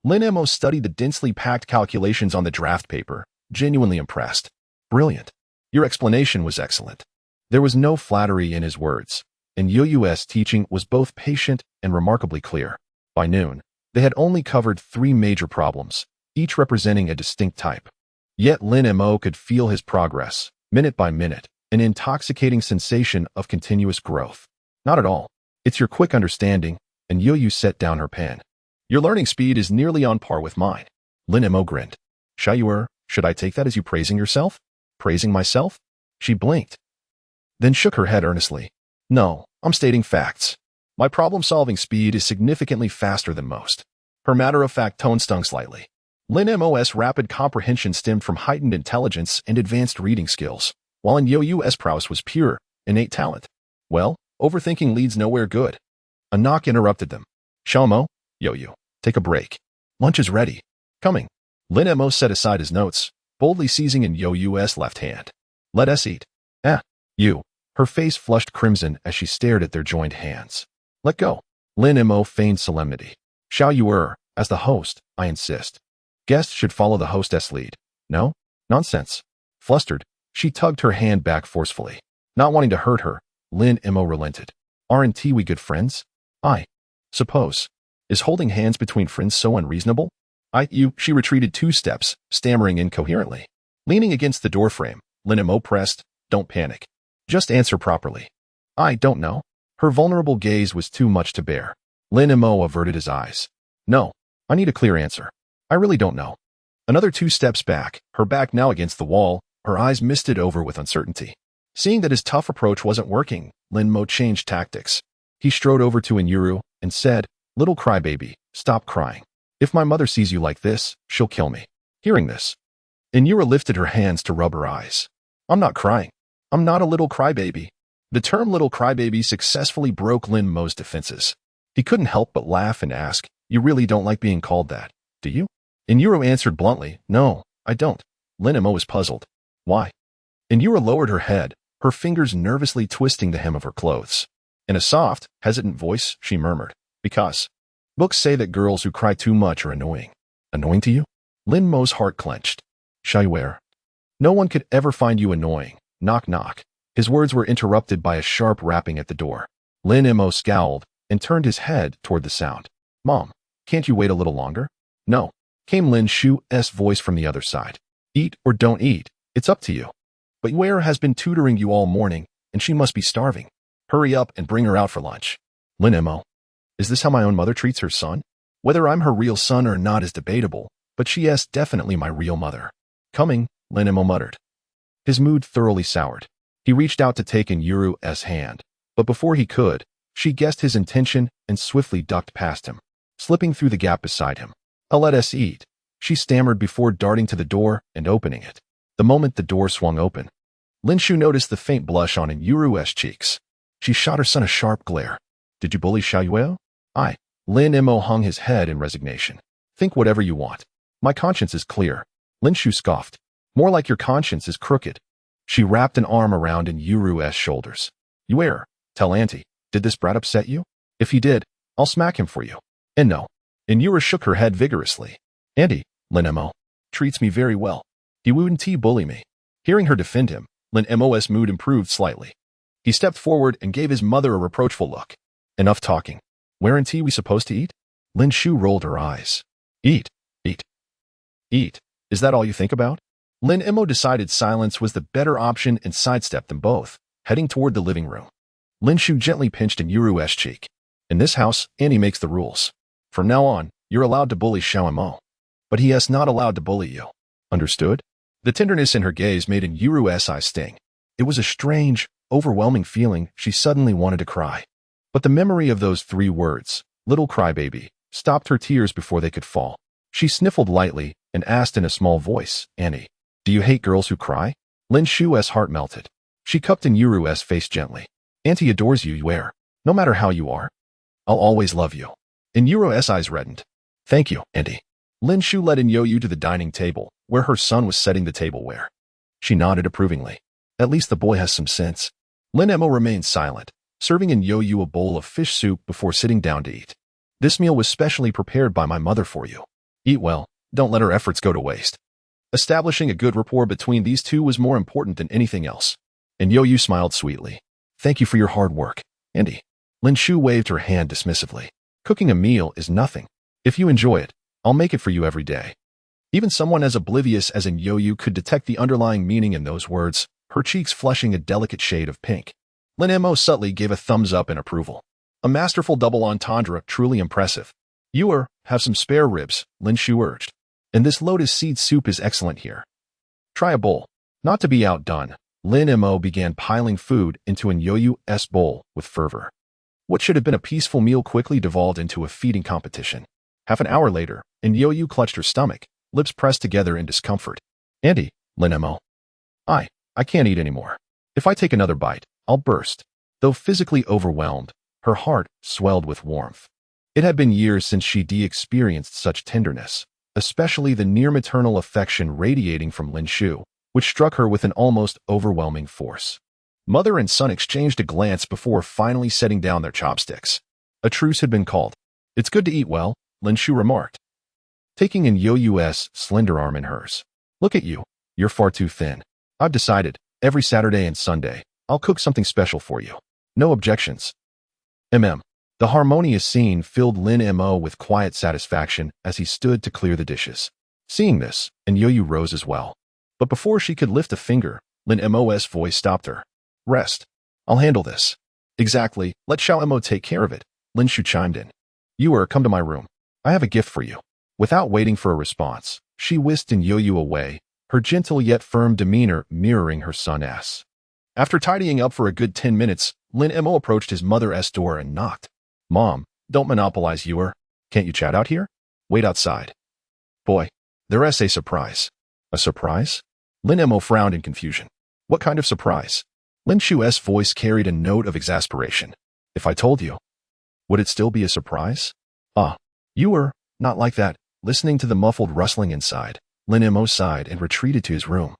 A: Lin Mo studied the densely packed calculations on the draft paper, genuinely impressed. Brilliant. Your explanation was excellent. There was no flattery in his words, and Yu's teaching was both patient and remarkably clear. By noon, they had only covered 3 major problems, each representing a distinct type. Yet Lin Mo could feel his progress, minute by minute, an intoxicating sensation of continuous growth. Not at all. It's your quick understanding, and Yu set down her pen. Your learning speed is nearly on par with mine. Lin Mo grinned. Xiaoyu, should I take that as you praising yourself? Praising myself? She blinked, then shook her head earnestly. No, I'm stating facts. My problem-solving speed is significantly faster than most. Her matter-of-fact tone stung slightly. Lin Mo's rapid comprehension stemmed from heightened intelligence and advanced reading skills, while in Yu's prowess was pure, innate talent. Well, overthinking leads nowhere good. A knock interrupted them. Xiaomo, Yu, take a break. Lunch is ready. Coming. Lin Mo set aside his notes, boldly seizing in Yu's left hand. Let us eat. You. Her face flushed crimson as she stared at their joined hands. Let go. Lin Mo feigned solemnity. Xiaoyu, as the host, I insist. Guests should follow the hostess lead. No? Nonsense. Flustered, she tugged her hand back forcefully. Not wanting to hurt her, Lin Mo relented. Aren't we good friends? I suppose. Is holding hands between friends so unreasonable? She retreated 2 steps, stammering incoherently. Leaning against the doorframe, Lin Mo pressed, don't panic. Just answer properly. I don't know. Her vulnerable gaze was too much to bear. Lin Mo averted his eyes. No, I need a clear answer. I really don't know. Another 2 steps back, her back now against the wall, her eyes misted over with uncertainty. Seeing that his tough approach wasn't working, Lin Mo changed tactics. He strode over to Inyuru and said, Little crybaby, stop crying. If my mother sees you like this, she'll kill me. Hearing this, Inyuru lifted her hands to rub her eyes. I'm not crying. I'm not a little crybaby. The term little crybaby successfully broke Lin Mo's defenses. He couldn't help but laugh and ask, You really don't like being called that, do you? Inyuru answered bluntly, No, I don't. Lin Mo was puzzled. Why? Inyuru lowered her head, her fingers nervously twisting the hem of her clothes. In a soft, hesitant voice, she murmured, Because books say that girls who cry too much are annoying. Annoying to you? Lin Mo's heart clenched. Xiaoyu. No one could ever find you annoying. Knock knock. His words were interrupted by a sharp rapping at the door. Lin Mo scowled and turned his head toward the sound. Mom, can't you wait a little longer? No, came Lin Shu's voice from the other side. Eat or don't eat, it's up to you. But Yu has been tutoring you all morning, and she must be starving. Hurry up and bring her out for lunch. Lin Mo. Is this how my own mother treats her son? Whether I'm her real son or not is debatable, but she is definitely my real mother. Coming, Lin Mo muttered. His mood thoroughly soured. He reached out to take Inyuru's hand, but before he could, she guessed his intention and swiftly ducked past him, slipping through the gap beside him. Let us eat, she stammered before darting to the door and opening it. The moment the door swung open, Lin Shu noticed the faint blush on Inyuru's cheeks. She shot her son a sharp glare. Did you bully Xiaoyu? I. Lin Mo hung his head in resignation. Think whatever you want. My conscience is clear. Lin Shu scoffed. More like your conscience is crooked. She wrapped an arm around Inyuru's shoulders. Yu, tell Auntie, did this brat upset you? If he did, I'll smack him for you. And no. Inyuru shook her head vigorously. Auntie, Lin Mo, treats me very well. He wouldn't bully me. Hearing her defend him, Lin Mo's mood improved slightly. He stepped forward and gave his mother a reproachful look. Enough talking. Weren't we supposed to eat? Lin Shu rolled her eyes. Eat. Eat. Is that all you think about? Lin Mo decided silence was the better option and sidestepped them both, heading toward the living room. Lin Shu gently pinched Inyuru's cheek. In this house, Annie makes the rules. From now on, you're allowed to bully Xiaomo. But he is not allowed to bully you. Understood? The tenderness in her gaze made Inyuru's eyes sting. It was a strange, overwhelming feeling she suddenly wanted to cry. But the memory of those 3 words, little crybaby, stopped her tears before they could fall. She sniffled lightly and asked in a small voice, Annie, do you hate girls who cry? Lin Shu's heart melted. She cupped Inyuru's face gently. Auntie adores you, Yu, no matter how you are. I'll always love you. Inyuru's eyes reddened. Thank you, Auntie. Lin Shu led Inyuru to the dining table, where her son was setting the tableware. She nodded approvingly. At least the boy has some sense. Lin Emo remained silent, serving in Yo-Yu a bowl of fish soup before sitting down to eat. This meal was specially prepared by my mother for you. Eat well, don't let her efforts go to waste. Establishing a good rapport between these two was more important than anything else. And Yo-Yu smiled sweetly. Thank you for your hard work, Andy. Lin Shu waved her hand dismissively. Cooking a meal is nothing. If you enjoy it, I'll make it for you every day. Even someone as oblivious as in Yo-Yu could detect the underlying meaning in those words, her cheeks flushing a delicate shade of pink. Lin Emo subtly gave a thumbs up in approval. A masterful double entendre, truly impressive. You have some spare ribs, Lin Shu urged. And this lotus seed soup is excellent here. Try a bowl. Not to be outdone, Lin Emo began piling food into an Yo-Yu's bowl with fervor. What should have been a peaceful meal quickly devolved into a feeding competition. Half an hour later, and Yo-Yu clutched her stomach, lips pressed together in discomfort. Andy, Lin Emo. I can't eat anymore. If I take another bite, I'll burst. Though physically overwhelmed, her heart swelled with warmth. It had been years since she experienced such tenderness, especially the near-maternal affection radiating from Lin Shu, which struck her with an almost overwhelming force. Mother and son exchanged a glance before finally setting down their chopsticks. A truce had been called. It's good to eat well, Lin Shu remarked, taking in Yo-Yu's slender arm in hers. Look at you, you're far too thin. I've decided, every Saturday and Sunday, I'll cook something special for you. No objections. The harmonious scene filled Lin Mo with quiet satisfaction as he stood to clear the dishes. Seeing this, and Yo-Yu rose as well. But before she could lift a finger, Lin Mo's voice stopped her. Rest. I'll handle this. Exactly, let Xiao Mo take care of it, Lin Shu chimed in. Come to my room. I have a gift for you. Without waiting for a response, she whisked Yo-Yu away, her gentle yet firm demeanor mirroring her son's. After tidying up for a good 10 minutes, Lin Mo approached his mother's door and knocked. Mom, don't monopolize Can't you chat out here? Wait outside. Boy, there's a surprise. A surprise? Lin Mo frowned in confusion. What kind of surprise? Lin Shu's voice carried a note of exasperation. If I told you, would it still be a surprise? Not like that. Listening to the muffled rustling inside, Lin Mo sighed and retreated to his room.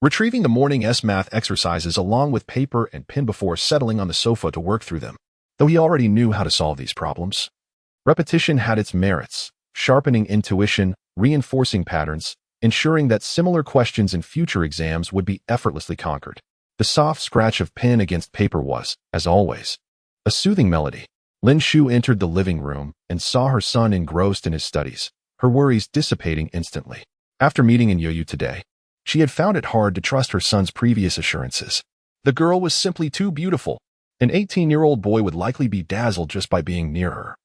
A: Retrieving the morning's math exercises along with paper and pen before settling on the sofa to work through them, though he already knew how to solve these problems. Repetition had its merits, sharpening intuition, reinforcing patterns, ensuring that similar questions in future exams would be effortlessly conquered. The soft scratch of pen against paper was, as always, a soothing melody. Lin Shu entered the living room and saw her son engrossed in his studies, her worries dissipating instantly. After meeting Yo-Yu today, she had found it hard to trust her son's previous assurances. The girl was simply too beautiful. An 18-year-old boy would likely be dazzled just by being near her.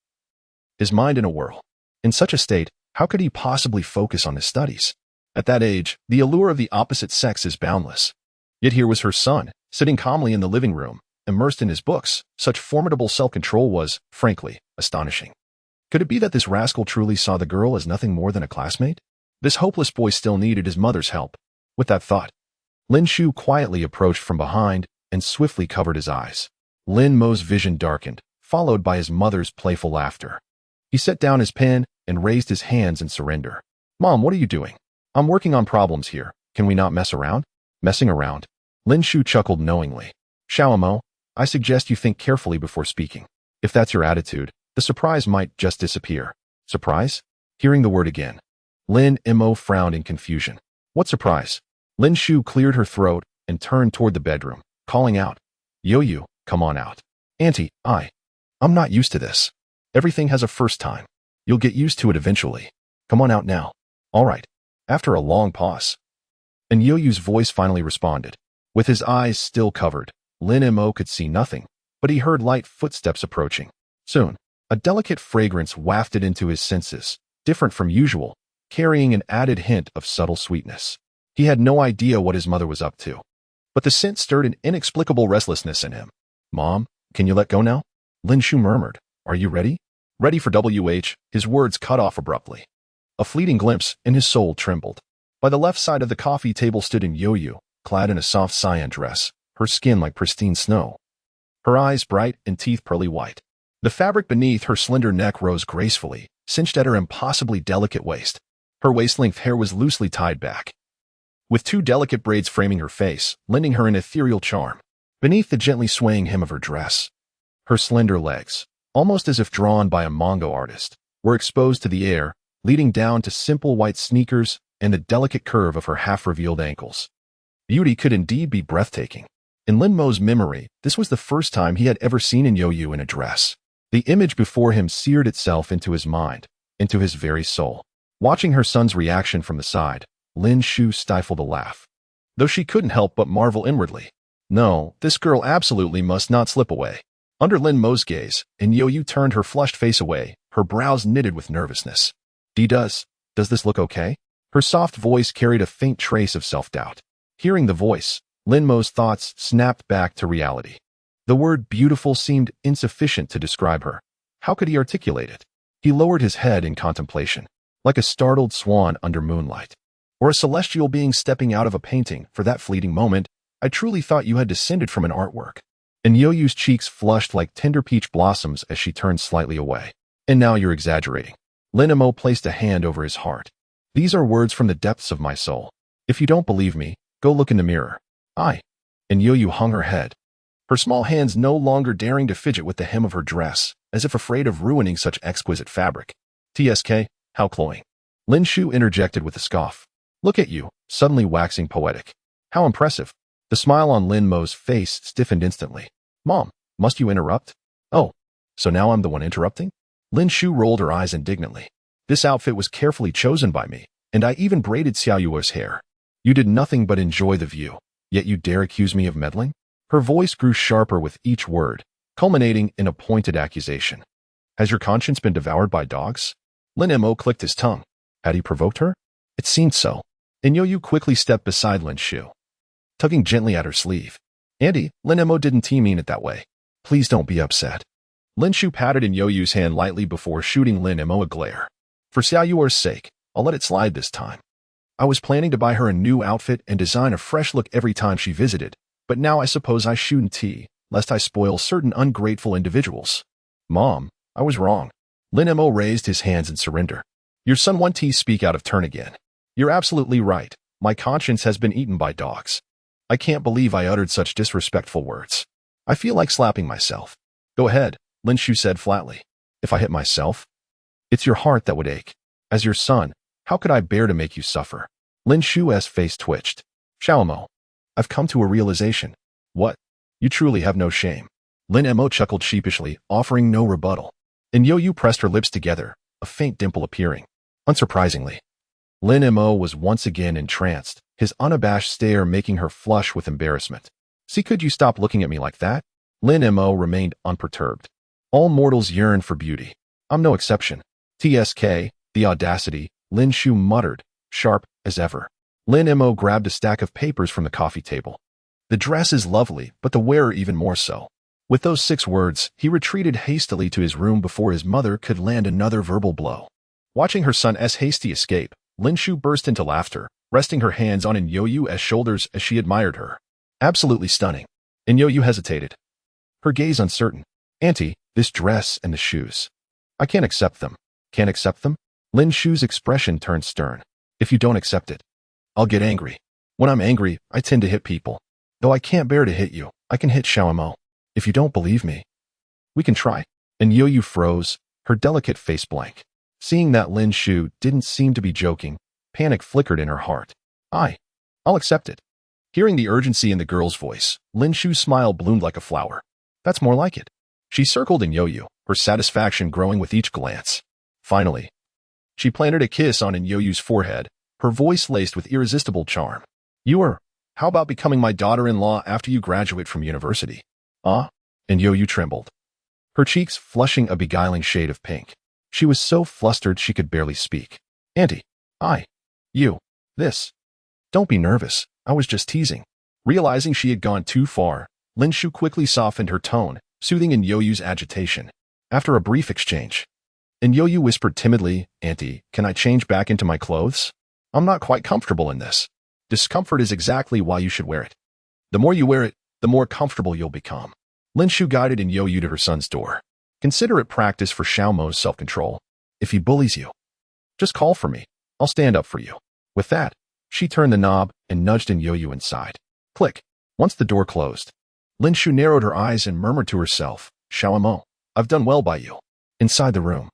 A: His mind in a whirl. In such a state, how could he possibly focus on his studies? At that age, the allure of the opposite sex is boundless. Yet here was her son, sitting calmly in the living room, immersed in his books. Such formidable self-control was, frankly, astonishing. Could it be that this rascal truly saw the girl as nothing more than a classmate? This hopeless boy still needed his mother's help. With that thought, Lin Shu quietly approached from behind and swiftly covered his eyes. Lin Mo's vision darkened, followed by his mother's playful laughter. He set down his pen and raised his hands in surrender. Mom, what are you doing? I'm working on problems here. Can we not mess around? Messing around? Lin Shu chuckled knowingly. Xiao Mo, I suggest you think carefully before speaking. If that's your attitude, the surprise might just disappear. Surprise? Hearing the word again, Lin Mo frowned in confusion. What surprise? Lin Shu cleared her throat and turned toward the bedroom, calling out, Yo-Yu, come on out. Auntie, I'm not used to this. Everything has a first time. You'll get used to it eventually. Come on out now. All right. After a long pause, and Yo-Yu's voice finally responded. With his eyes still covered, Lin Mo could see nothing, but he heard light footsteps approaching. Soon, a delicate fragrance wafted into his senses, different from usual, carrying an added hint of subtle sweetness. He had no idea what his mother was up to, but the scent stirred an inexplicable restlessness in him. Mom, can you let go now? Lin Shu murmured. Are you ready? Ready for his words cut off abruptly. A fleeting glimpse, and his soul trembled. By the left side of the coffee table stood Yo-Yu, clad in a soft cyan dress, her skin like pristine snow. Her eyes bright and teeth pearly white. The fabric beneath her slender neck rose gracefully, cinched at her impossibly delicate waist. Her waist-length hair was loosely tied back, with two delicate braids framing her face, lending her an ethereal charm. Beneath the gently swaying hem of her dress, her slender legs, almost as if drawn by a manga artist, were exposed to the air, leading down to simple white sneakers and the delicate curve of her half-revealed ankles. Beauty could indeed be breathtaking. In Lin Mo's memory, this was the first time he had ever seen Yu in a dress. The image before him seared itself into his mind, into his very soul. Watching her son's reaction from the side, Lin Shu stifled a laugh, though she couldn't help but marvel inwardly. No, this girl absolutely must not slip away. Under Lin Mo's gaze, Yu turned her flushed face away, her brows knitted with nervousness. Does this look okay? Her soft voice carried a faint trace of self-doubt. Hearing the voice, Lin Mo's thoughts snapped back to reality. The word beautiful seemed insufficient to describe her. How could he articulate it? He lowered his head in contemplation, like a startled swan under moonlight, or a celestial being stepping out of a painting. For that fleeting moment, I truly thought you had descended from an artwork. And Yu's cheeks flushed like tender peach blossoms as she turned slightly away. And now you're exaggerating. Lin Mo placed a hand over his heart. These are words from the depths of my soul. If you don't believe me, go look in the mirror. And Yu hung her head, her small hands no longer daring to fidget with the hem of her dress, as if afraid of ruining such exquisite fabric. TSK, how cloying. Lin Shu interjected with a scoff. Look at you, suddenly waxing poetic. How impressive. The smile on Lin Mo's face stiffened instantly. Mom, must you interrupt? Oh, so now I'm the one interrupting? Lin Shu rolled her eyes indignantly. This outfit was carefully chosen by me, and I even braided Xiao Yuo's hair. You did nothing but enjoy the view, yet you dare accuse me of meddling? Her voice grew sharper with each word, culminating in a pointed accusation. Has your conscience been devoured by dogs? Lin Mo clicked his tongue. Had he provoked her? It seemed so. And Yu quickly stepped beside Lin Shu, tugging gently at her sleeve. Auntie, Lin Mo didn't mean it that way. Please don't be upset. Lin Shu patted Yu's hand lightly before shooting Lin Mo a glare. For Xiao Yu's sake, I'll let it slide this time. I was planning to buy her a new outfit and design a fresh look every time she visited, but now I suppose I shouldn't, lest I spoil certain ungrateful individuals. Mom, I was wrong. Lin Mo raised his hands in surrender. Your son won't speak out of turn again. You're absolutely right. My conscience has been eaten by dogs. I can't believe I uttered such disrespectful words. I feel like slapping myself. Go ahead, Lin Shu said flatly. If I hit myself? It's your heart that would ache. As your son, how could I bear to make you suffer? Lin Shu's face twitched. Xiaomo, I've come to a realization. What? You truly have no shame. Lin Mo chuckled sheepishly, offering no rebuttal. And Yu pressed her lips together, a faint dimple appearing. Unsurprisingly, Lin Mo was once again entranced, his unabashed stare making her flush with embarrassment. See, could you stop looking at me like that? Lin Mo remained unperturbed. All mortals yearn for beauty. I'm no exception. TSK, the audacity, Lin Shu muttered, sharp as ever. Lin Mo grabbed a stack of papers from the coffee table. The dress is lovely, but the wearer even more so. With those 6 words, he retreated hastily to his room before his mother could land another verbal blow. Watching her son's hasty escape, Lin Shu burst into laughter, resting her hands on Yu's shoulders as she admired her. Absolutely stunning. Yu hesitated, her gaze uncertain. Auntie, this dress and the shoes. I can't accept them. Can't accept them? Lin Shu's expression turned stern. If you don't accept it, I'll get angry. When I'm angry, I tend to hit people. Though I can't bear to hit you, I can hit Xiaomo. If you don't believe me, we can try. And Yu froze, her delicate face blank. Seeing that Lin Shu didn't seem to be joking, panic flickered in her heart. I'll accept it. Hearing the urgency in the girl's voice, Lin Shu's smile bloomed like a flower. That's more like it. She circled in Yu, her satisfaction growing with each glance. Finally, she planted a kiss on Yu's forehead, her voice laced with irresistible charm. How about becoming my daughter-in-law after you graduate from university? And Yu trembled, her cheeks flushing a beguiling shade of pink. She was so flustered she could barely speak. Auntie, this. Don't be nervous, I was just teasing. Realizing she had gone too far, Lin Shu quickly softened her tone, soothing Yu's agitation. After a brief exchange, Yu whispered timidly, Auntie, can I change back into my clothes? I'm not quite comfortable in this. Discomfort is exactly why you should wear it. The more you wear it, the more comfortable you'll become. Lin Shu guided Yu to her son's door. Consider it practice for Xiaomo's self-control. If he bullies you, just call for me. I'll stand up for you. With that, she turned the knob and nudged In Yo-Yu inside. Click. Once the door closed, Lin Shu narrowed her eyes and murmured to herself, Xiao-Mo, I've done well by you. Inside the room,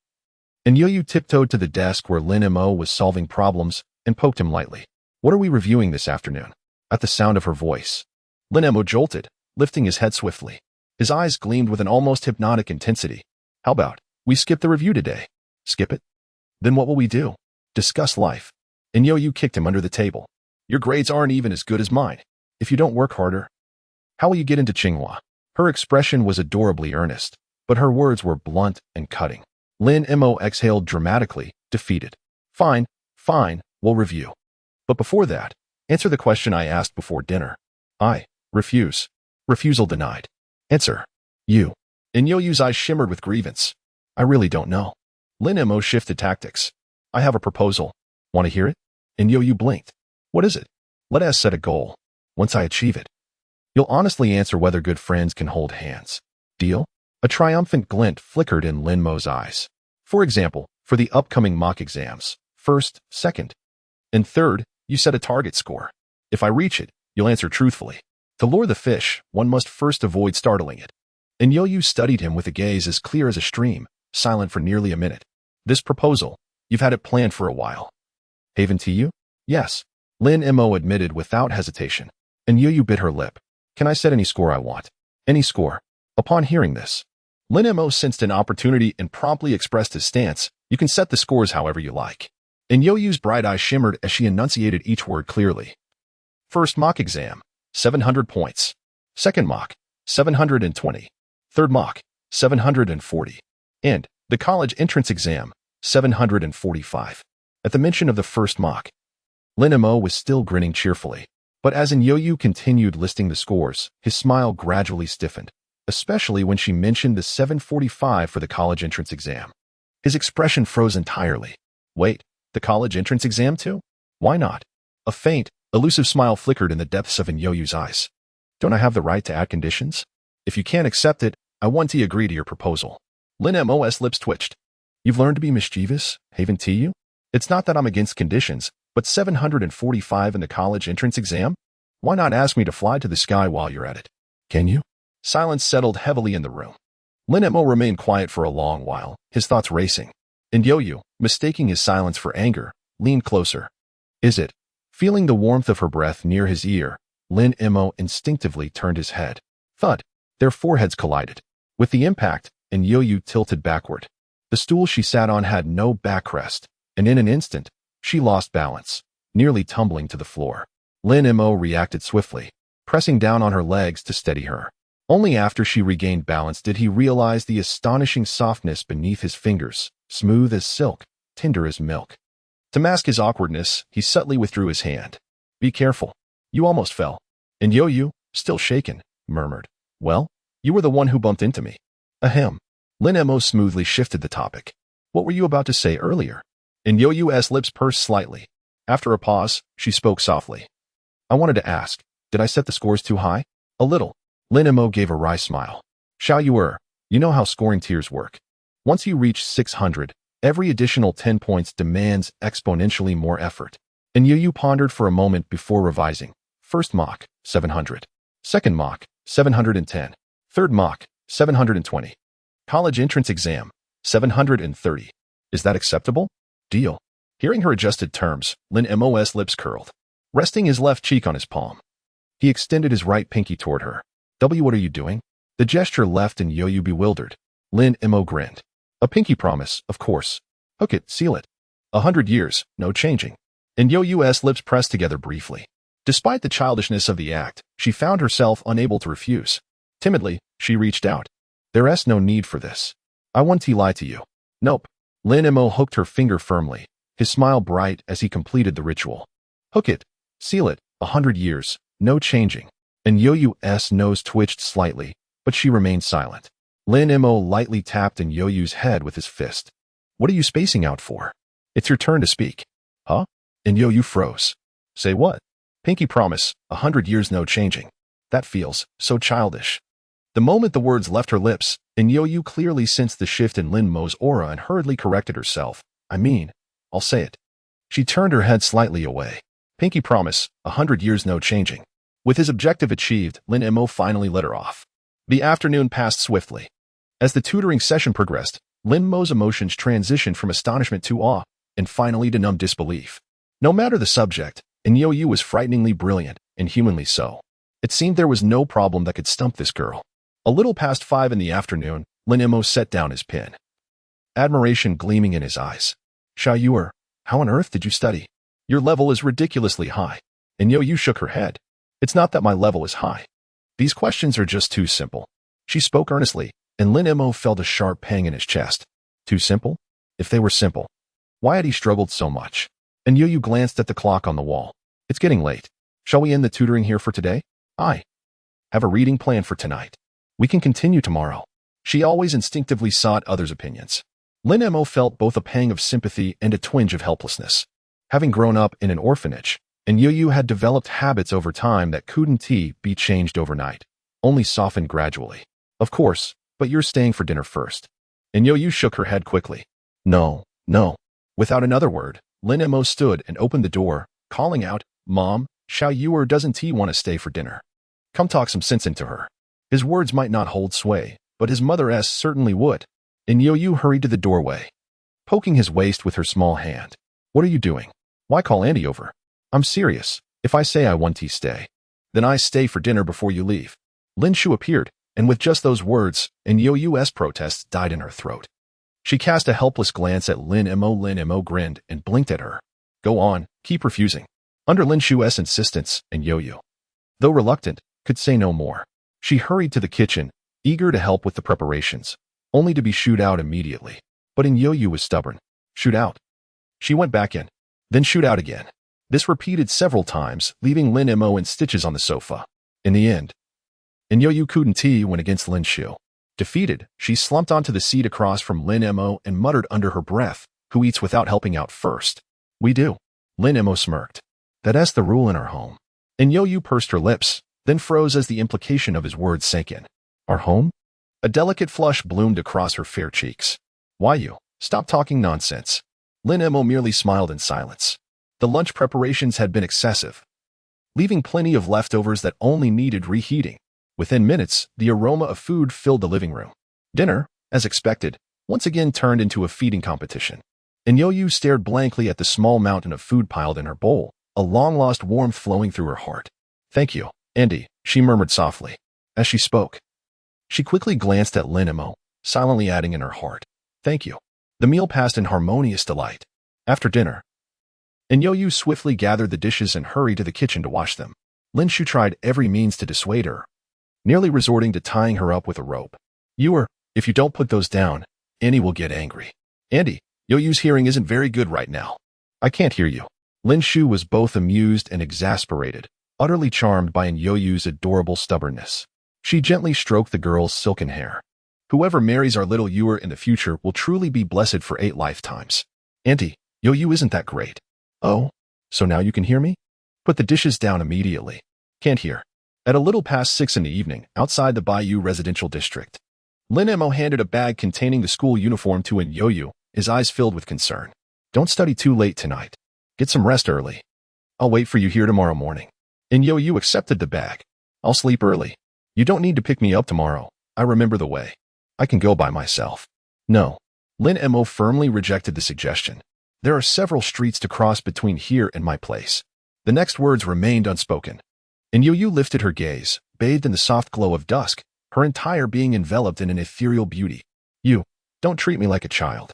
A: In Yo-Yu tiptoed to the desk where Lin Mo was solving problems and poked him lightly. What are we reviewing this afternoon? At the sound of her voice, Lin Mo jolted, lifting his head swiftly. His eyes gleamed with an almost hypnotic intensity. How about we skip the review today? Skip it? Then what will we do? Discuss life. In Yo-Yu kicked him under the table. Your grades aren't even as good as mine. If you don't work harder, how will you get into Tsinghua? Her expression was adorably earnest, but her words were blunt and cutting. Lin Mo exhaled dramatically, defeated. Fine, we'll review. But before that, answer the question I asked before dinner. I refuse. Refusal denied. Answer. You. In Yo-Yu's eyes shimmered with grievance. I really don't know. Lin Mo shifted tactics. I have a proposal. Want to hear it? In Yo-Yu blinked. What is it? Let us set a goal. Once I achieve it, you'll honestly answer whether good friends can hold hands. Deal? A triumphant glint flickered in Lin Mo's eyes. For example, for the upcoming mock exams, first, second, and third, you set a target score. If I reach it, you'll answer truthfully. To lure the fish, one must first avoid startling it. And Yo-Yu studied him with a gaze as clear as a stream, silent for nearly a minute. This proposal, you've had it planned for a while. Haven to you? Yes. Lin Mo admitted without hesitation. And Yo-Yu bit her lip. Can I set any score I want? Any score. Upon hearing this, Lin Mo sensed an opportunity and promptly expressed his stance. You can set the scores however you like. And Yo-Yu's bright eyes shimmered as she enunciated each word clearly. First mock exam, 700 points. Second mock, 720. Third mock, 740. And the college entrance exam, 745. At the mention of the first mock, Lin Mo was still grinning cheerfully. But as In Yo-Yu continued listing the scores, his smile gradually stiffened, especially when she mentioned the 745 for the college entrance exam. His expression froze entirely. Wait, the college entrance exam too? Why not? A faint, elusive smile flickered in the depths of In Yo-Yu's eyes. Don't I have the right to add conditions? If you can't accept it, I want to agree to your proposal. Lin Mo's lips twitched. You've learned to be mischievous, Haven to you? It's not that I'm against conditions, but 745 in the college entrance exam? Why not ask me to fly to the sky while you're at it? Can you? Silence settled heavily in the room. Lin Mo remained quiet for a long while, his thoughts racing. And Yo-Yu, mistaking his silence for anger, leaned closer. Is it? Feeling the warmth of her breath near his ear, Lin Mo instinctively turned his head. Thud. Their foreheads collided. With the impact, and Yo-Yu tilted backward. The stool she sat on had no backrest, and in an instant, she lost balance, nearly tumbling to the floor. Lin Mo reacted swiftly, pressing down on her legs to steady her. Only after she regained balance did he realize the astonishing softness beneath his fingers, smooth as silk, tender as milk. To mask his awkwardness, he subtly withdrew his hand. Be careful. You almost fell. And Yo-Yu, still shaken, murmured. Well, you were the one who bumped into me. Ahem. Lin Mo smoothly shifted the topic. What were you about to say earlier? And Yo-Yu's lips pursed slightly. After a pause, she spoke softly. I wanted to ask, did I set the scores too high? A little. Lin Mo gave a wry smile. Xiao Yu, you know how scoring tiers work. Once you reach 600, every additional 10 points demands exponentially more effort. And Yo-Yu pondered for a moment before revising. First mock, 700. Second mock, 710. Third mock, 720. College entrance exam, 730. Is that acceptable? Deal. Hearing her adjusted terms, Lin Mo's lips curled, resting his left cheek on his palm. He extended his right pinky toward her. What are you doing? The gesture left in Yo-Yu bewildered. Lin Mo grinned. A pinky promise, of course. Hook it, seal it. 100 years, no changing. And Yo-Yu's lips pressed together briefly. Despite the childishness of the act, she found herself unable to refuse. Timidly, she reached out. There's no need for this. I want to lie to you. Nope. Lin Mo hooked her finger firmly, his smile bright as he completed the ritual. Hook it, seal it, 100 years, no changing. And Yo-Yu's nose twitched slightly, but she remained silent. Lin Mo lightly tapped in Yo-Yu's head with his fist. What are you spacing out for? It's your turn to speak. Huh? And Yo-Yu froze. Say what? Pinky promise, 100 years no changing. That feels so childish. The moment the words left her lips, and Yo-Yu clearly sensed the shift in Lin Mo's aura and hurriedly corrected herself. I mean, I'll say it. She turned her head slightly away. Pinky promise, 100 years no changing. With his objective achieved, Lin Mo finally let her off. The afternoon passed swiftly. As the tutoring session progressed, Lin Mo's emotions transitioned from astonishment to awe, and finally to numb disbelief. No matter the subject, Enyoyu was frighteningly brilliant, and humanly so. It seemed there was no problem that could stump this girl. A little past 5 in the afternoon, Lin Mo set down his pen. Admiration gleaming in his eyes. Xiao Yuer, how on earth did you study? Your level is ridiculously high. Enyoyu shook her head. It's not that my level is high. These questions are just too simple. She spoke earnestly, and Lin Mo felt a sharp pang in his chest. Too simple? If they were simple, why had he struggled so much? Enyoyu glanced at the clock on the wall. It's getting late. Shall we end the tutoring here for today? I have a reading plan for tonight. We can continue tomorrow. She always instinctively sought others' opinions. Lin Mo felt both a pang of sympathy and a twinge of helplessness. Having grown up in an orphanage, Enyoyu had developed habits over time that couldn't be changed overnight, only softened gradually. Of course, but you're staying for dinner first. Enyoyu shook her head quickly. No, no. Without another word, Lin Mo stood and opened the door, calling out, Mom, Xiao Yuer doesn't he want to stay for dinner? Come talk some sense into her. His words might not hold sway, but his mother certainly would. Enyoyu hurried to the doorway, poking his waist with her small hand. What are you doing? Why call Andy over? I'm serious. If I say I want to stay, then I stay for dinner before you leave. Lin Shu appeared, and with just those words, Enyoyu's protests died in her throat. She cast a helpless glance at Lin Mo. Lin Mo grinned and blinked at her. Go on, keep refusing. Under Lin Shu's insistence, Enyoyu, though reluctant, could say no more. She hurried to the kitchen, eager to help with the preparations, only to be shooed out immediately. But Enyoyu was stubborn. Shoot out. She went back in, then shoot out again. This repeated several times, leaving Lin Mo in stitches on the sofa. In the end, Enyoyu couldn't win against Lin Shu. Defeated, she slumped onto the seat across from Lin Mo and muttered under her breath, who eats without helping out first? We do. Lin Mo smirked. That's the rule in our home. Enyoyu pursed her lips, then froze as the implication of his words sank in. Our home? A delicate flush bloomed across her fair cheeks. Why you? Stop talking nonsense. Lin Mo merely smiled in silence. The lunch preparations had been excessive, leaving plenty of leftovers that only needed reheating. Within minutes, the aroma of food filled the living room. Dinner, as expected, once again turned into a feeding competition. Enyoyu stared blankly at the small mountain of food piled in her bowl, a long-lost warmth flowing through her heart. Thank you, Andy, she murmured softly. As she spoke, she quickly glanced at Lin Mo, silently adding in her heart, thank you. The meal passed in harmonious delight. After dinner, Enyoyu swiftly gathered the dishes and hurried to the kitchen to wash them. Lin Shu tried every means to dissuade her, nearly resorting to tying her up with a rope. If you don't put those down, Annie will get angry. Andy, Yoyu's hearing isn't very good right now. I can't hear you. Lin Shu was both amused and exasperated, utterly charmed by Enyoyu's adorable stubbornness. She gently stroked the girl's silken hair. Whoever marries our little Yuer in the future will truly be blessed for 8 lifetimes. Auntie, Yoyu isn't that great. Oh, so now you can hear me? Put the dishes down immediately. Can't hear. At a little past 6 in the evening, outside the Bayou residential district, Lin Mo handed a bag containing the school uniform to Enyoyu, his eyes filled with concern. Don't study too late tonight. Get some rest early. I'll wait for you here tomorrow morning. Enyoyu accepted the bag. I'll sleep early. You don't need to pick me up tomorrow. I remember the way. I can go by myself. No. Lin Mo firmly rejected the suggestion. There are several streets to cross between here and my place. The next words remained unspoken. Enyoyu lifted her gaze, bathed in the soft glow of dusk, her entire being enveloped in an ethereal beauty. You, don't treat me like a child.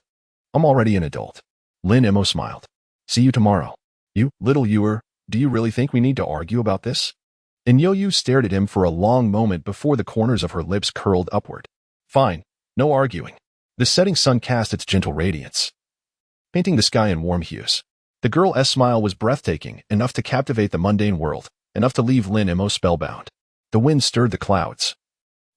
A: I'm already an adult. Lin Mo smiled. See you tomorrow. You, little Yuer, do you really think we need to argue about this? Enyoyu stared at him for a long moment before the corners of her lips curled upward. Fine, no arguing. The setting sun cast its gentle radiance, painting the sky in warm hues. The girl's smile was breathtaking, enough to captivate the mundane world, enough to leave Lin Mo spellbound. The wind stirred the clouds,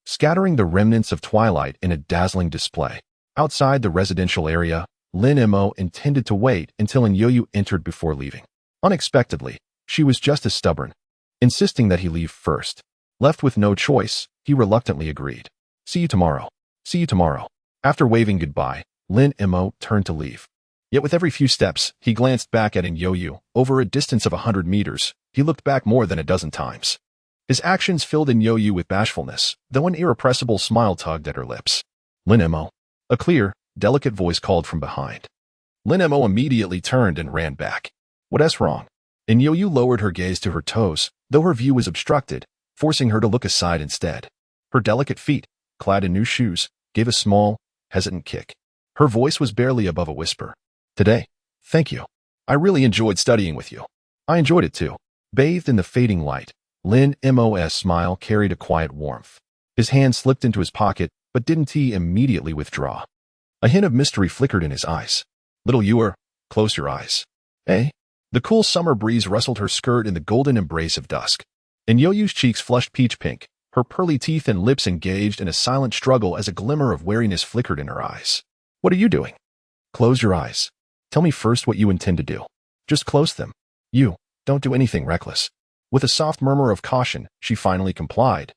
A: scattering the remnants of twilight in a dazzling display. Outside the residential area, Lin Mo intended to wait until Enyoyu entered before leaving. Unexpectedly, she was just as stubborn, insisting that he leave first. Left with no choice, he reluctantly agreed. See you tomorrow. See you tomorrow. After waving goodbye, Lin Mo turned to leave. Yet with every few steps, he glanced back at In-Yo-Yu. Over a distance of 100 meters, he looked back more than a dozen times. His actions filled In-Yo-Yu with bashfulness, though an irrepressible smile tugged at her lips. Lin-Mo. A clear, delicate voice called from behind. Lin-Mo immediately turned and ran back. What's wrong? In-Yo-Yu lowered her gaze to her toes, though her view was obstructed, forcing her to look aside instead. Her delicate feet, clad in new shoes, gave a small, hesitant kick. Her voice was barely above a whisper. Today, thank you. I really enjoyed studying with you. I enjoyed it too. Bathed in the fading light, Lin-Mo's smile carried a quiet warmth. His hand slipped into his pocket, but didn't he immediately withdraw? A hint of mystery flickered in his eyes. Little Ewer, close your eyes. Eh? The cool summer breeze rustled her skirt in the golden embrace of dusk. In-Yo-Yu's cheeks flushed peach pink, her pearly teeth and lips engaged in a silent struggle as a glimmer of wariness flickered in her eyes. What are you doing? Close your eyes. Tell me first what you intend to do. Just close them. You, don't do anything reckless. With a soft murmur of caution, she finally complied.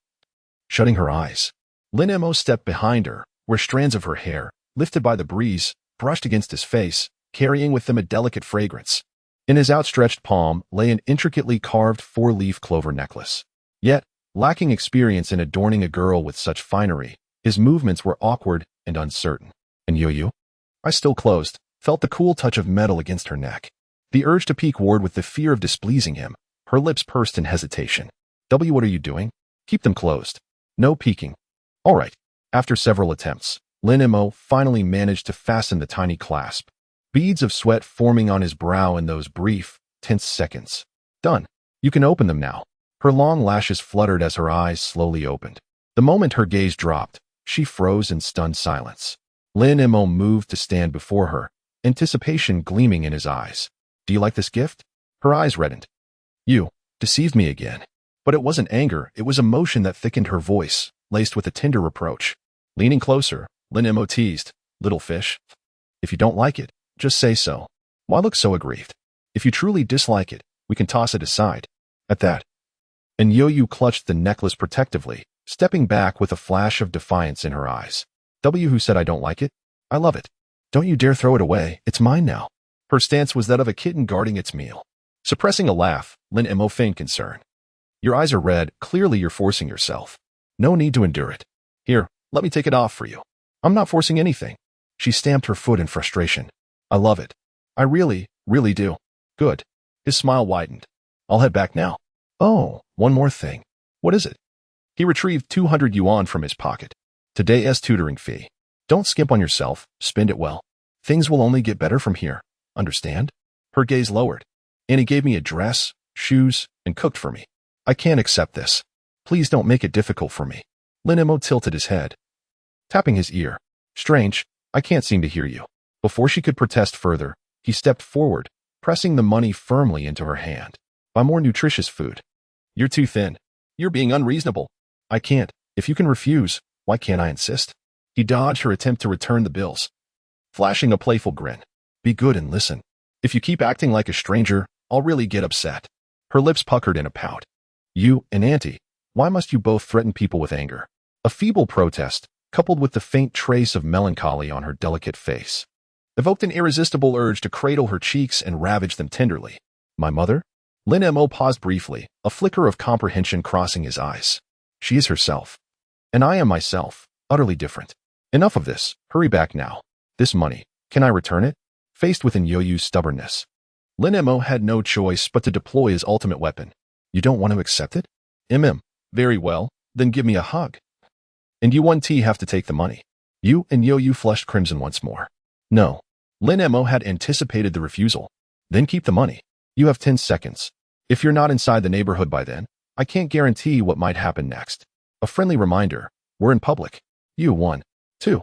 A: Shutting her eyes, Lin-Mo stepped behind her, where strands of her hair, lifted by the breeze, brushed against his face, carrying with them a delicate fragrance. In his outstretched palm lay an intricately carved four-leaf clover necklace. Yet, lacking experience in adorning a girl with such finery, his movements were awkward and uncertain. In-Yo-Yu? Eyes still closed, felt the cool touch of metal against her neck. The urge to peek warred with the fear of displeasing him. Her lips pursed in hesitation. What are you doing? Keep them closed. No peeking. All right. After several attempts, Lin-Mo finally managed to fasten the tiny clasp. Beads of sweat forming on his brow in those brief, tense seconds. Done. You can open them now. Her long lashes fluttered as her eyes slowly opened. The moment her gaze dropped, she froze in stunned silence. Lin-Mo moved to stand before her, anticipation gleaming in his eyes. Do you like this gift? Her eyes reddened. You deceived me again. But it wasn't anger, it was emotion that thickened her voice, laced with a tender reproach. Leaning closer, Lin-Mo teased, Little fish. If you don't like it, just say so. Why look so aggrieved? If you truly dislike it, we can toss it aside. At that, In-Yo-Yu clutched the necklace protectively, stepping back with a flash of defiance in her eyes. Who said I don't like it? I love it. Don't you dare throw it away, it's mine now. Her stance was that of a kitten guarding its meal. Suppressing a laugh, Lin-Mo feigned concern. Your eyes are red, clearly you're forcing yourself. No need to endure it. Here, let me take it off for you. I'm not forcing anything. She stamped her foot in frustration. I love it. I really, really do. Good. His smile widened. I'll head back now. Oh, one more thing. What is it? He retrieved 200 yuan from his pocket. Today's tutoring fee. Don't skimp on yourself, spend it well. Things will only get better from here. Understand? Her gaze lowered. And he gave me a dress, shoes, and cooked for me. I can't accept this. Please don't make it difficult for me. Lin-Mo tilted his head, tapping his ear. Strange, I can't seem to hear you. Before she could protest further, he stepped forward, pressing the money firmly into her hand. Buy more nutritious food. You're too thin. You're being unreasonable. I can't. If you can refuse, why can't I insist? He dodged her attempt to return the bills, flashing a playful grin. Be good and listen. If you keep acting like a stranger, I'll really get upset. Her lips puckered in a pout. You and Auntie, why must you both threaten people with anger? A feeble protest, coupled with the faint trace of melancholy on her delicate face, evoked an irresistible urge to cradle her cheeks and ravage them tenderly. My mother? Lin-Mo paused briefly, a flicker of comprehension crossing his eyes. She is herself. And I am myself, utterly different. Enough of this, hurry back now. This money, can I return it? Faced with In-Yo-Yu's stubbornness, Lin-Mo had no choice but to deploy his ultimate weapon. You don't want to accept it? Very well, then give me a hug. And you 1T have to take the money. You and Yo-Yu flushed crimson once more. No. Lin-Mo had anticipated the refusal. Then keep the money. You have 10 seconds. If you're not inside the neighborhood by then, I can't guarantee what might happen next. A friendly reminder, we're in public. You 1, 2,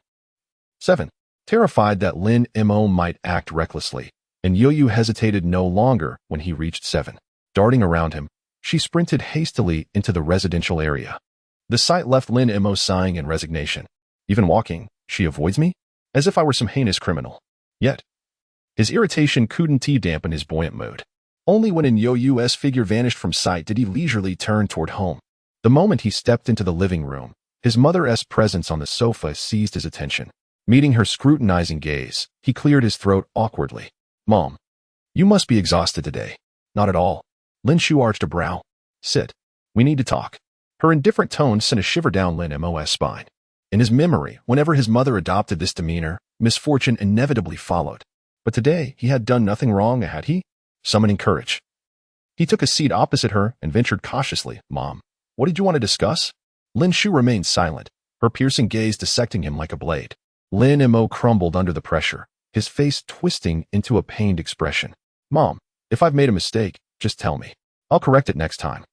A: 7. Terrified that Lin-Mo might act recklessly, and Yo-Yu hesitated no longer when he reached 7. Darting around him, she sprinted hastily into the residential area. The sight left Lin-Mo sighing in resignation. Even walking, she avoids me? As if I were some heinous criminal. Yet, his irritation couldn't dampen his buoyant mood. Only when In-Yo-Yu's figure vanished from sight did he leisurely turn toward home. The moment he stepped into the living room, his mother's presence on the sofa seized his attention. Meeting her scrutinizing gaze, he cleared his throat awkwardly. Mom, you must be exhausted today. Not at all. Lin Shu arched a brow. Sit. We need to talk. Her indifferent tone sent a shiver down Lin Mo's spine. In his memory, whenever his mother adopted this demeanor, misfortune inevitably followed. But today, he had done nothing wrong, had he? Summoning courage. He took a seat opposite her and ventured cautiously. Mom, what did you want to discuss? Lin Shu remained silent, her piercing gaze dissecting him like a blade. Lin Mo crumbled under the pressure, his face twisting into a pained expression. Mom, if I've made a mistake, just tell me. I'll correct it next time.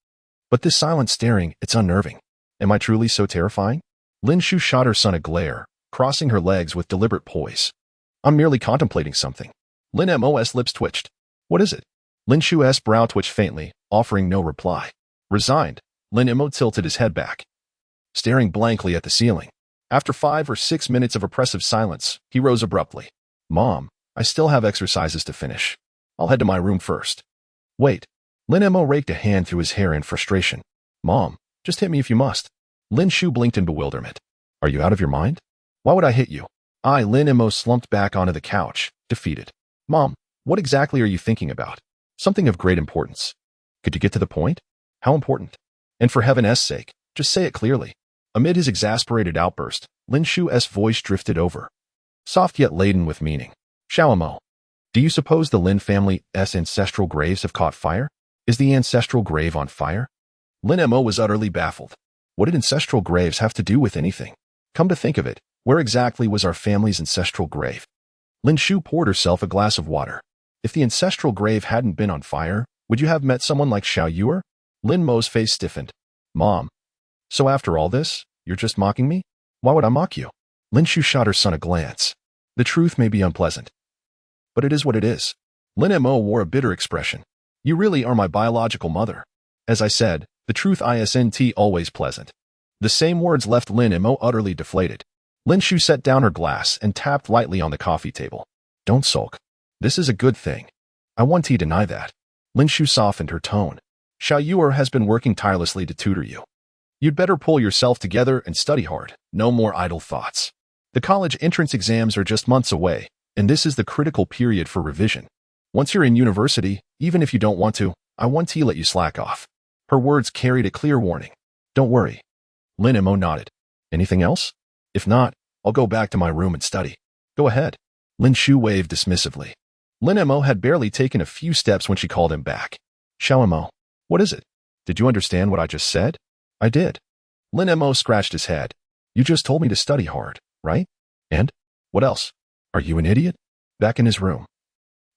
A: But this silent staring, it's unnerving. Am I truly so terrifying? Lin Shu shot her son a glare, crossing her legs with deliberate poise. I'm merely contemplating something. Lin Mo's lips twitched. What is it? Lin Shu's brow twitched faintly, offering no reply. Resigned, Lin Mo tilted his head back, staring blankly at the ceiling. After 5 or 6 minutes of oppressive silence, he rose abruptly. Mom, I still have exercises to finish. I'll head to my room first. Wait. Lin Mo raked a hand through his hair in frustration. Mom, just hit me if you must. Lin Shu blinked in bewilderment. Are you out of your mind? Why would I hit you? Lin Mo slumped back onto the couch, defeated. Mom, what exactly are you thinking about? Something of great importance. Could you get to the point? How important? And for heaven's sake, just say it clearly. Amid his exasperated outburst, Lin Shu's voice drifted over, soft yet laden with meaning. Xiao Mo, do you suppose the Lin family's ancestral graves have caught fire? Is the ancestral grave on fire? Lin Mo was utterly baffled. What did ancestral graves have to do with anything? Come to think of it, where exactly was our family's ancestral grave? Lin Shu poured herself a glass of water. If the ancestral grave hadn't been on fire, would you have met someone like Xiao Yuer? Lin Mo's face stiffened. Mom, so after all this, you're just mocking me? Why would I mock you? Lin Shu shot her son a glance. The truth may be unpleasant, but it is what it is. Lin Mo wore a bitter expression. You really are my biological mother. As I said, the truth isn't always pleasant. The same words left Lin Mo utterly deflated. Lin Shu set down her glass and tapped lightly on the coffee table. Don't sulk. This is a good thing. I won't deny that. Lin Shu softened her tone. Xiao Yuer has been working tirelessly to tutor you. You'd better pull yourself together and study hard. No more idle thoughts. The college entrance exams are just months away, and this is the critical period for revision. Once you're in university, even if you don't want to, I won't let you slack off. Her words carried a clear warning. Don't worry. Lin Mo nodded. Anything else? If not, I'll go back to my room and study. Go ahead. Lin Shu waved dismissively. Lin Mo had barely taken a few steps when she called him back. Xiao Mo, what is it? Did you understand what I just said? I did. Lin Mo scratched his head. You just told me to study hard, right? And? What else? Are you an idiot? Back in his room.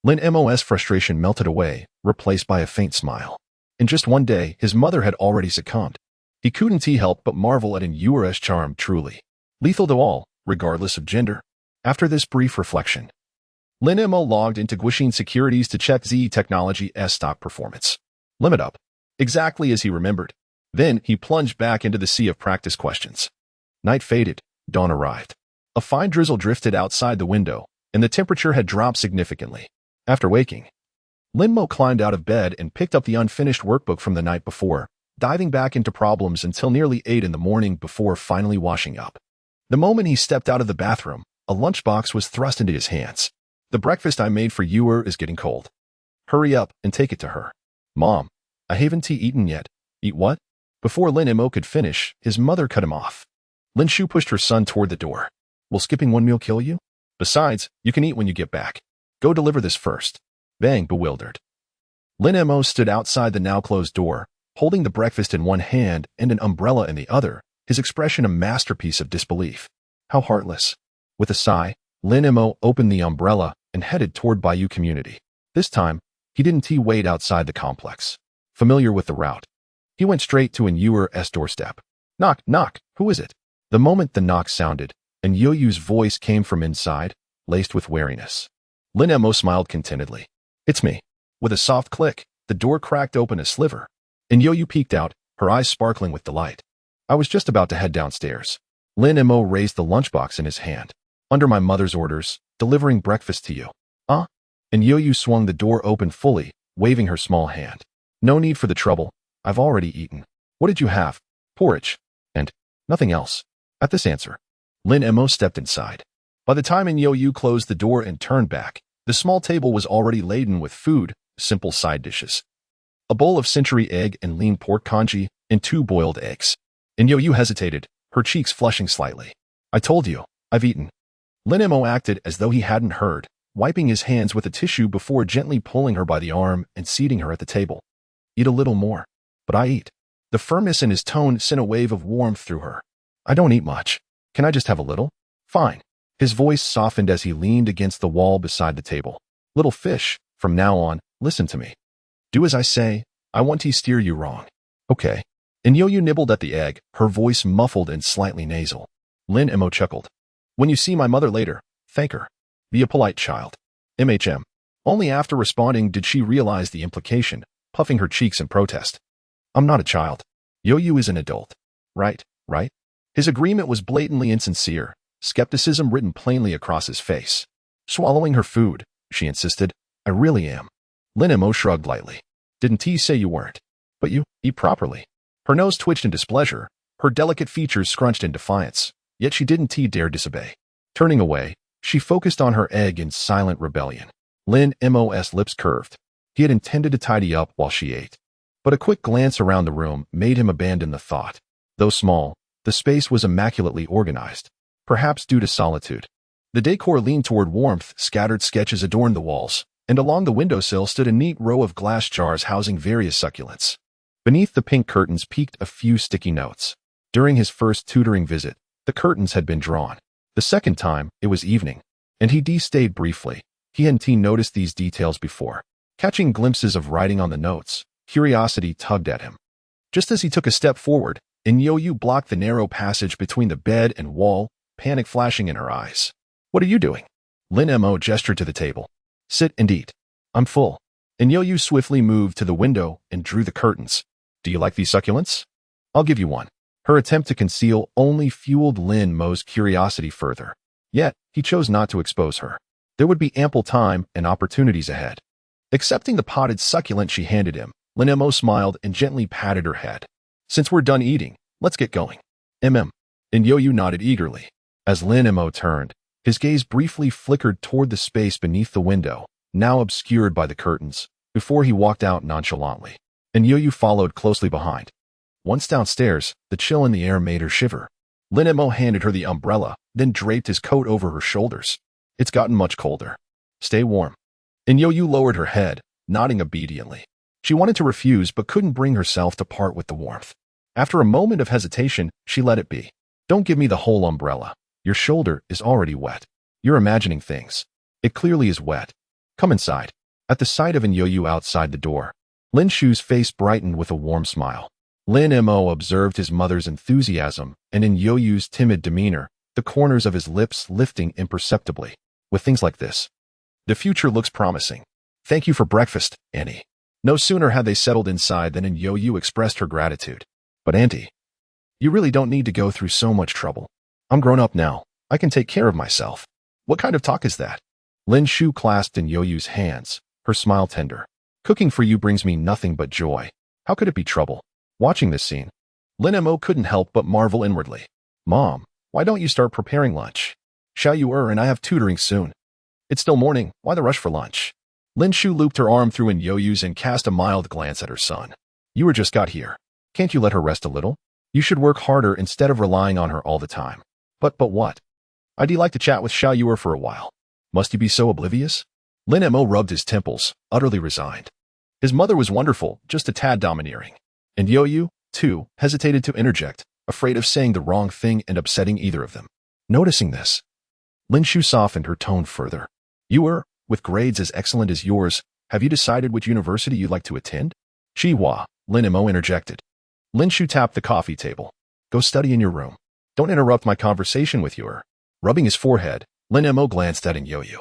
A: Lin Mo's frustration melted away, replaced by a faint smile. In just one day, his mother had already succumbed. He couldn't help but marvel at Yuer's charm, truly lethal to all, regardless of gender. After this brief reflection, Lin Mo logged into Guixin Securities to check ZE Technology's stock performance. Limit up. Exactly as he remembered. Then he plunged back into the sea of practice questions. Night faded, dawn arrived. A fine drizzle drifted outside the window, and the temperature had dropped significantly. After waking, Lin Mo climbed out of bed and picked up the unfinished workbook from the night before, diving back into problems until nearly 8 in the morning before finally washing up. The moment he stepped out of the bathroom, a lunchbox was thrust into his hands. The breakfast I made for Yuer is getting cold. Hurry up and take it to her. Mom, I haven't eaten yet. Eat what? Before Lin Mo could finish, his mother cut him off. Lin Shu pushed her son toward the door. Will skipping one meal kill you? Besides, you can eat when you get back. Go deliver this first. Bang, bewildered. Lin Mo stood outside the now-closed door, holding the breakfast in one hand and an umbrella in the other, his expression a masterpiece of disbelief. How heartless. With a sigh, Lin Mo opened the umbrella and headed toward Bayou Community. This time, he didn't wait outside the complex. Familiar with the route, he went straight to Yuer's doorstep. Knock, knock, who is it? The moment the knock sounded, and Yu's voice came from inside, laced with wariness. Lin Mo smiled contentedly. It's me. With a soft click, the door cracked open a sliver, and Yu peeked out, her eyes sparkling with delight. I was just about to head downstairs. Lin Mo raised the lunchbox in his hand. Under my mother's orders, delivering breakfast to you. And Yu swung the door open fully, waving her small hand. No need for the trouble. I've already eaten. What did you have? Porridge. And nothing else. At this answer, Lin Mo stepped inside. By the time Yo-Yu closed the door and turned back, the small table was already laden with food, simple side dishes. A bowl of century egg and lean pork congee, and 2 boiled eggs. Yo-Yu hesitated, her cheeks flushing slightly. I told you, I've eaten. Lin Mo acted as though he hadn't heard, wiping his hands with a tissue before gently pulling her by the arm and seating her at the table. Eat a little more. But I eat. The firmness in his tone sent a wave of warmth through her. I don't eat much. Can I just have a little? Fine. His voice softened as he leaned against the wall beside the table. Little fish, from now on, listen to me. Do as I say. I won't steer you wrong. Okay. Yo-Yu nibbled at the egg, her voice muffled and slightly nasal. Lin Mo chuckled. When you see my mother later, thank her. Be a polite child. MHM. Only after responding did she realize the implication, puffing her cheeks in protest. I'm not a child. Yo-Yu is an adult. Right? His agreement was blatantly insincere, skepticism written plainly across his face. Swallowing her food, she insisted. I really am. Lin Mo shrugged lightly. Didn't he say you weren't? But you eat properly. Her nose twitched in displeasure, her delicate features scrunched in defiance, yet she didn't dare disobey. Turning away, she focused on her egg in silent rebellion. Lin Mo's lips curved. He had intended to tidy up while she ate. But a quick glance around the room made him abandon the thought. Though small, the space was immaculately organized, perhaps due to solitude. The decor leaned toward warmth, scattered sketches adorned the walls, and along the windowsill stood a neat row of glass jars housing various succulents. Beneath the pink curtains peeked a few sticky notes. During his first tutoring visit, the curtains had been drawn. The second time, it was evening, and he stayed briefly. He hadn't noticed these details before. Catching glimpses of writing on the notes, curiosity tugged at him. Just as he took a step forward, Yo-Yu blocked the narrow passage between the bed and wall, panic flashing in her eyes. What are you doing? Lin Mo gestured to the table. Sit and eat. I'm full. Yo-Yu swiftly moved to the window and drew the curtains. Do you like these succulents? I'll give you one. Her attempt to conceal only fueled Lin Mo's curiosity further. Yet, he chose not to expose her. There would be ample time and opportunities ahead. Accepting the potted succulent she handed him, Lin Mo smiled and gently patted her head. Since we're done eating, let's get going. Yo-Yu nodded eagerly. As Lin Mo turned, his gaze briefly flickered toward the space beneath the window, now obscured by the curtains, before he walked out nonchalantly. Yo-Yu followed closely behind. Once downstairs, the chill in the air made her shiver. Lin Mo handed her the umbrella, then draped his coat over her shoulders. It's gotten much colder. Stay warm. Yo-Yu lowered her head, nodding obediently. She wanted to refuse but couldn't bring herself to part with the warmth. After a moment of hesitation, she let it be. Don't give me the whole umbrella. Your shoulder is already wet. You're imagining things. It clearly is wet. Come inside. At the sight of Yo-Yu outside the door, Lin Shu's face brightened with a warm smile. Lin Mo observed his mother's enthusiasm, and in Yo-Yu's timid demeanor, the corners of his lips lifting imperceptibly. With things like this, the future looks promising. Thank you for breakfast, Annie. No sooner had they settled inside than Yo-Yu expressed her gratitude. But Auntie, you really don't need to go through so much trouble. I'm grown up now. I can take care of myself. What kind of talk is that? Lin Shu clasped in Yo-Yu's hands, her smile tender. Cooking for you brings me nothing but joy. How could it be trouble? Watching this scene, Lin Mo couldn't help but marvel inwardly. Mom, why don't you start preparing lunch? Xiao Yu and I have tutoring soon. It's still morning. Why the rush for lunch? Lin Shu looped her arm through Yo-Yu's and cast a mild glance at her son. You just got here. Can't you let her rest a little? You should work harder instead of relying on her all the time. But what? I'd like to chat with Xiao Yu for a while. Must you be so oblivious? Lin Mo rubbed his temples, utterly resigned. His mother was wonderful, just a tad domineering. And Yo-Yu, too, hesitated to interject, afraid of saying the wrong thing and upsetting either of them. Noticing this, Lin Shu softened her tone further. With grades as excellent as yours, have you decided which university you'd like to attend? Chihua, Lin Mo interjected. Lin Shu tapped the coffee table. Go study in your room. Don't interrupt my conversation with you. Rubbing his forehead, Lin Mo glanced at Yo-Yu,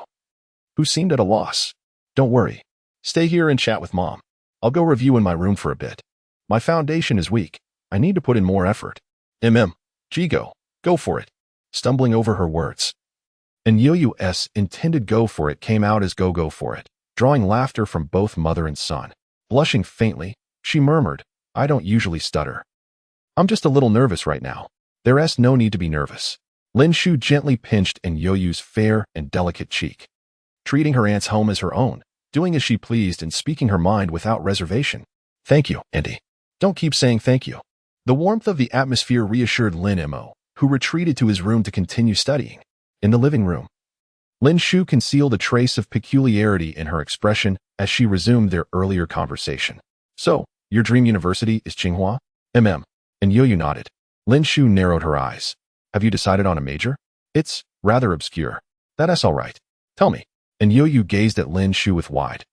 A: who seemed at a loss. Don't worry. Stay here and chat with Mom. I'll go review in my room for a bit. My foundation is weak. I need to put in more effort. Jigo, go for it. Stumbling over her words. Yo-Yu's intended go for it came out as go for it, drawing laughter from both mother and son. Blushing faintly, she murmured, I don't usually stutter. I'm just a little nervous right now. There's no need to be nervous. Lin Shu gently pinched in Yo-Yu's fair and delicate cheek, treating her aunt's home as her own, doing as she pleased and speaking her mind without reservation. Thank you, Auntie. Don't keep saying thank you. The warmth of the atmosphere reassured Lin Mo, who retreated to his room to continue studying. In the living room, Lin Shu concealed a trace of peculiarity in her expression as she resumed their earlier conversation. So, your dream university is Tsinghua? And Yo-Yu nodded. Lin Shu narrowed her eyes. Have you decided on a major? It's rather obscure. That's all right. Tell me. And Yo-Yu gazed at Lin Shu with wide,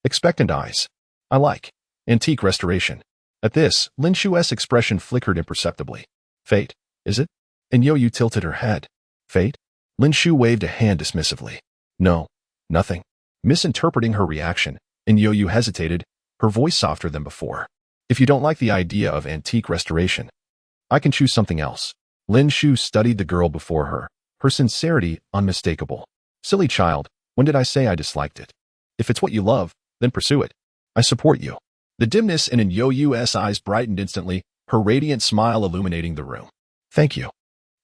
A: expectant eyes. I like antique restoration. At this, Lin Shu's expression flickered imperceptibly. Fate, is it? And Yo-Yu tilted her head. Fate? Lin Shu waved a hand dismissively. No, nothing. Misinterpreting her reaction, and Yo-Yu hesitated, her voice softer than before. If you don't like the idea of antique restoration, I can choose something else. Lin Shu studied the girl before her, her sincerity unmistakable. Silly child, when did I say I disliked it? If it's what you love, then pursue it. I support you. The dimness in Yo-Yu's eyes brightened instantly, her radiant smile illuminating the room. Thank you.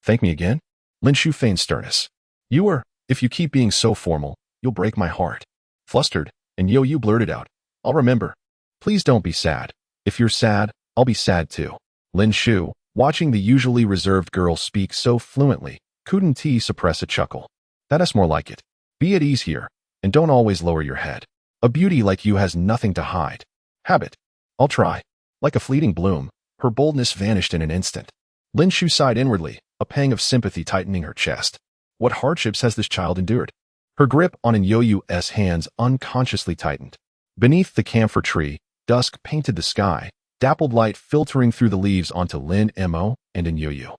A: Thank me again? Lin Shu feigned sternness. If you keep being so formal, you'll break my heart. Flustered, and Yo-Yu blurted out. I'll remember. Please don't be sad. If you're sad, I'll be sad too. Lin Shu, watching the usually reserved girl speak so fluently, couldn't suppress a chuckle. That's more like it. Be at ease here, and don't always lower your head. A beauty like you has nothing to hide. Habit. I'll try. Like a fleeting bloom, her boldness vanished in an instant. Lin Shu sighed inwardly, a pang of sympathy tightening her chest. What hardships has this child endured? Her grip on Yo-Yu's hands unconsciously tightened. Beneath the camphor tree, dusk painted the sky, dappled light filtering through the leaves onto Lin Mo and Yo-Yu.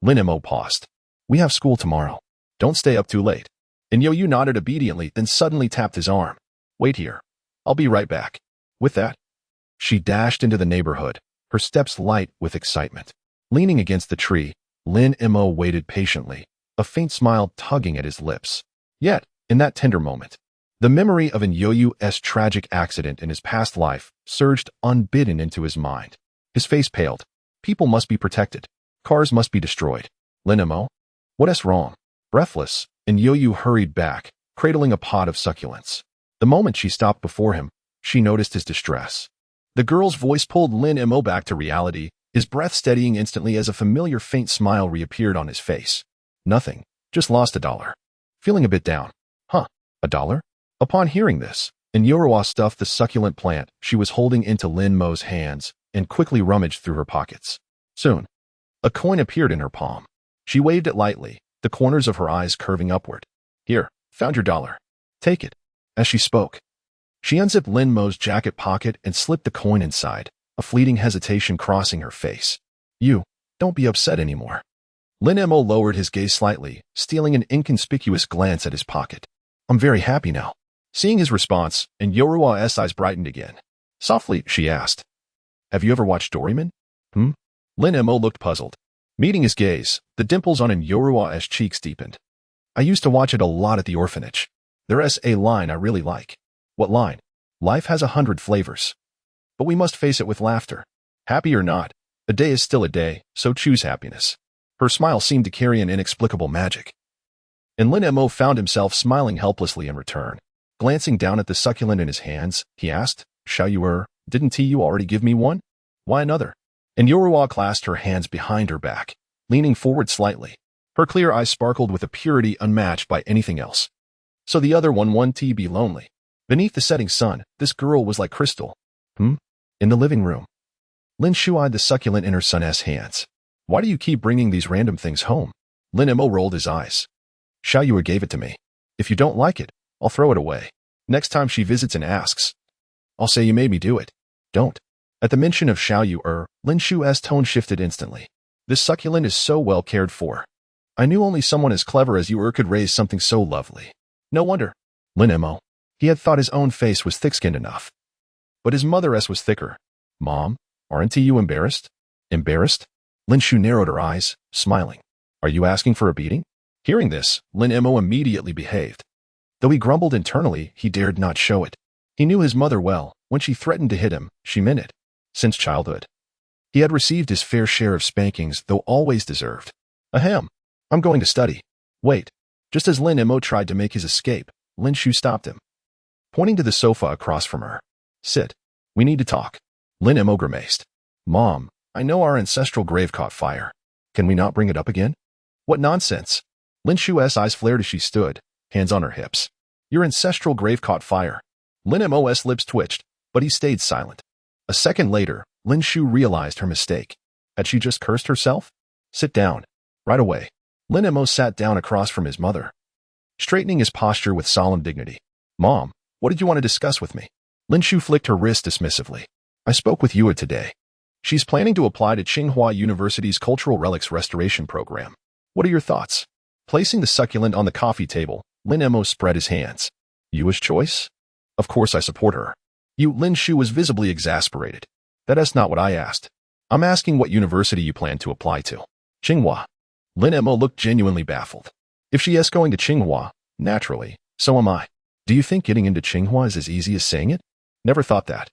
A: Lin Mo paused. We have school tomorrow. Don't stay up too late. And Yo-Yu nodded obediently, then suddenly tapped his arm. Wait here. I'll be right back. With that, she dashed into the neighborhood, her steps light with excitement. Leaning against the tree, Lin Mo waited patiently, a faint smile tugging at his lips. Yet, in that tender moment, the memory of Yo-Yu's tragic accident in his past life surged unbidden into his mind. His face paled. People must be protected. Cars must be destroyed. Lin Mo? What's wrong? Breathless, and Yo-Yu hurried back, cradling a pot of succulents. The moment she stopped before him, she noticed his distress. The girl's voice pulled Lin Mo back to reality, his breath steadying instantly as a familiar faint smile reappeared on his face. Nothing. Just lost $1. Feeling a bit down. Huh, $1? Upon hearing this, Yo-Yu stuffed the succulent plant she was holding into Lin Mo's hands and quickly rummaged through her pockets. Soon, a coin appeared in her palm. She waved it lightly, the corners of her eyes curving upward. Here, found your $1. Take it. As she spoke, she unzipped Lin Mo's jacket pocket and slipped the coin inside, a fleeting hesitation crossing her face. Don't be upset anymore. Lin Mo lowered his gaze slightly, stealing an inconspicuous glance at his pocket. I'm very happy now. Seeing his response, Yo-Yu's eyes brightened again. Softly, she asked, have you ever watched Doraemon? Lin Mo looked puzzled. Meeting his gaze, the dimples on Yo-Yu's cheeks deepened. I used to watch it a lot at the orphanage. There's a line I really like. What line? Life has 100 flavors. But we must face it with laughter. Happy or not, a day is still a day, so choose happiness. Her smile seemed to carry an inexplicable magic. And Lin Mo found himself smiling helplessly in return. Glancing down at the succulent in his hands, he asked, didn't you already give me one? Why another? And Yo-Yu clasped her hands behind her back, leaning forward slightly. Her clear eyes sparkled with a purity unmatched by anything else. So the other one won't be lonely. Beneath the setting sun, this girl was like crystal. In the living room. Lin Shu eyed the succulent in her son's hands. Why do you keep bringing these random things home? Lin Mo rolled his eyes. Xiaoyu gave it to me. If you don't like it, I'll throw it away. Next time she visits and asks, I'll say you made me do it. Don't. At the mention of Xiaoyu, Lin Shu's tone shifted instantly. This succulent is so well cared for. I knew only someone as clever as you could raise something so lovely. No wonder. Lin Mo. He had thought his own face was thick-skinned enough. But his mother's was thicker. Mom, aren't you embarrassed? Embarrassed? Lin Shu narrowed her eyes, smiling. Are you asking for a beating? Hearing this, Lin Mo immediately behaved. Though he grumbled internally, he dared not show it. He knew his mother well. When she threatened to hit him, she meant it. Since childhood, he had received his fair share of spankings, though always deserved. Ahem. I'm going to study. Wait. Just as Lin Mo tried to make his escape, Lin Shu stopped him, pointing to the sofa across from her. Sit. We need to talk. Lin Mo grimaced. Mom, I know our ancestral grave caught fire. Can we not bring it up again? What nonsense. Lin Shu's eyes flared as she stood, hands on her hips. Your ancestral grave caught fire. Lin Mo's lips twitched, but he stayed silent. A second later, Lin Shu realized her mistake. Had she just cursed herself? Sit down. Right away. Lin Mo sat down across from his mother, straightening his posture with solemn dignity. Mom, what did you want to discuss with me? Lin Shu flicked her wrist dismissively. I spoke with Yua today. She's planning to apply to Tsinghua University's Cultural Relics Restoration Program. What are your thoughts? Placing the succulent on the coffee table, Lin Mo spread his hands. Yua's choice? Of course I support her. Lin Shu was visibly exasperated. That is not what I asked. I'm asking what university you plan to apply to. Tsinghua. Lin Mo looked genuinely baffled. If she is going to Tsinghua, naturally, so am I. Do you think getting into Tsinghua is as easy as saying it? Never thought that.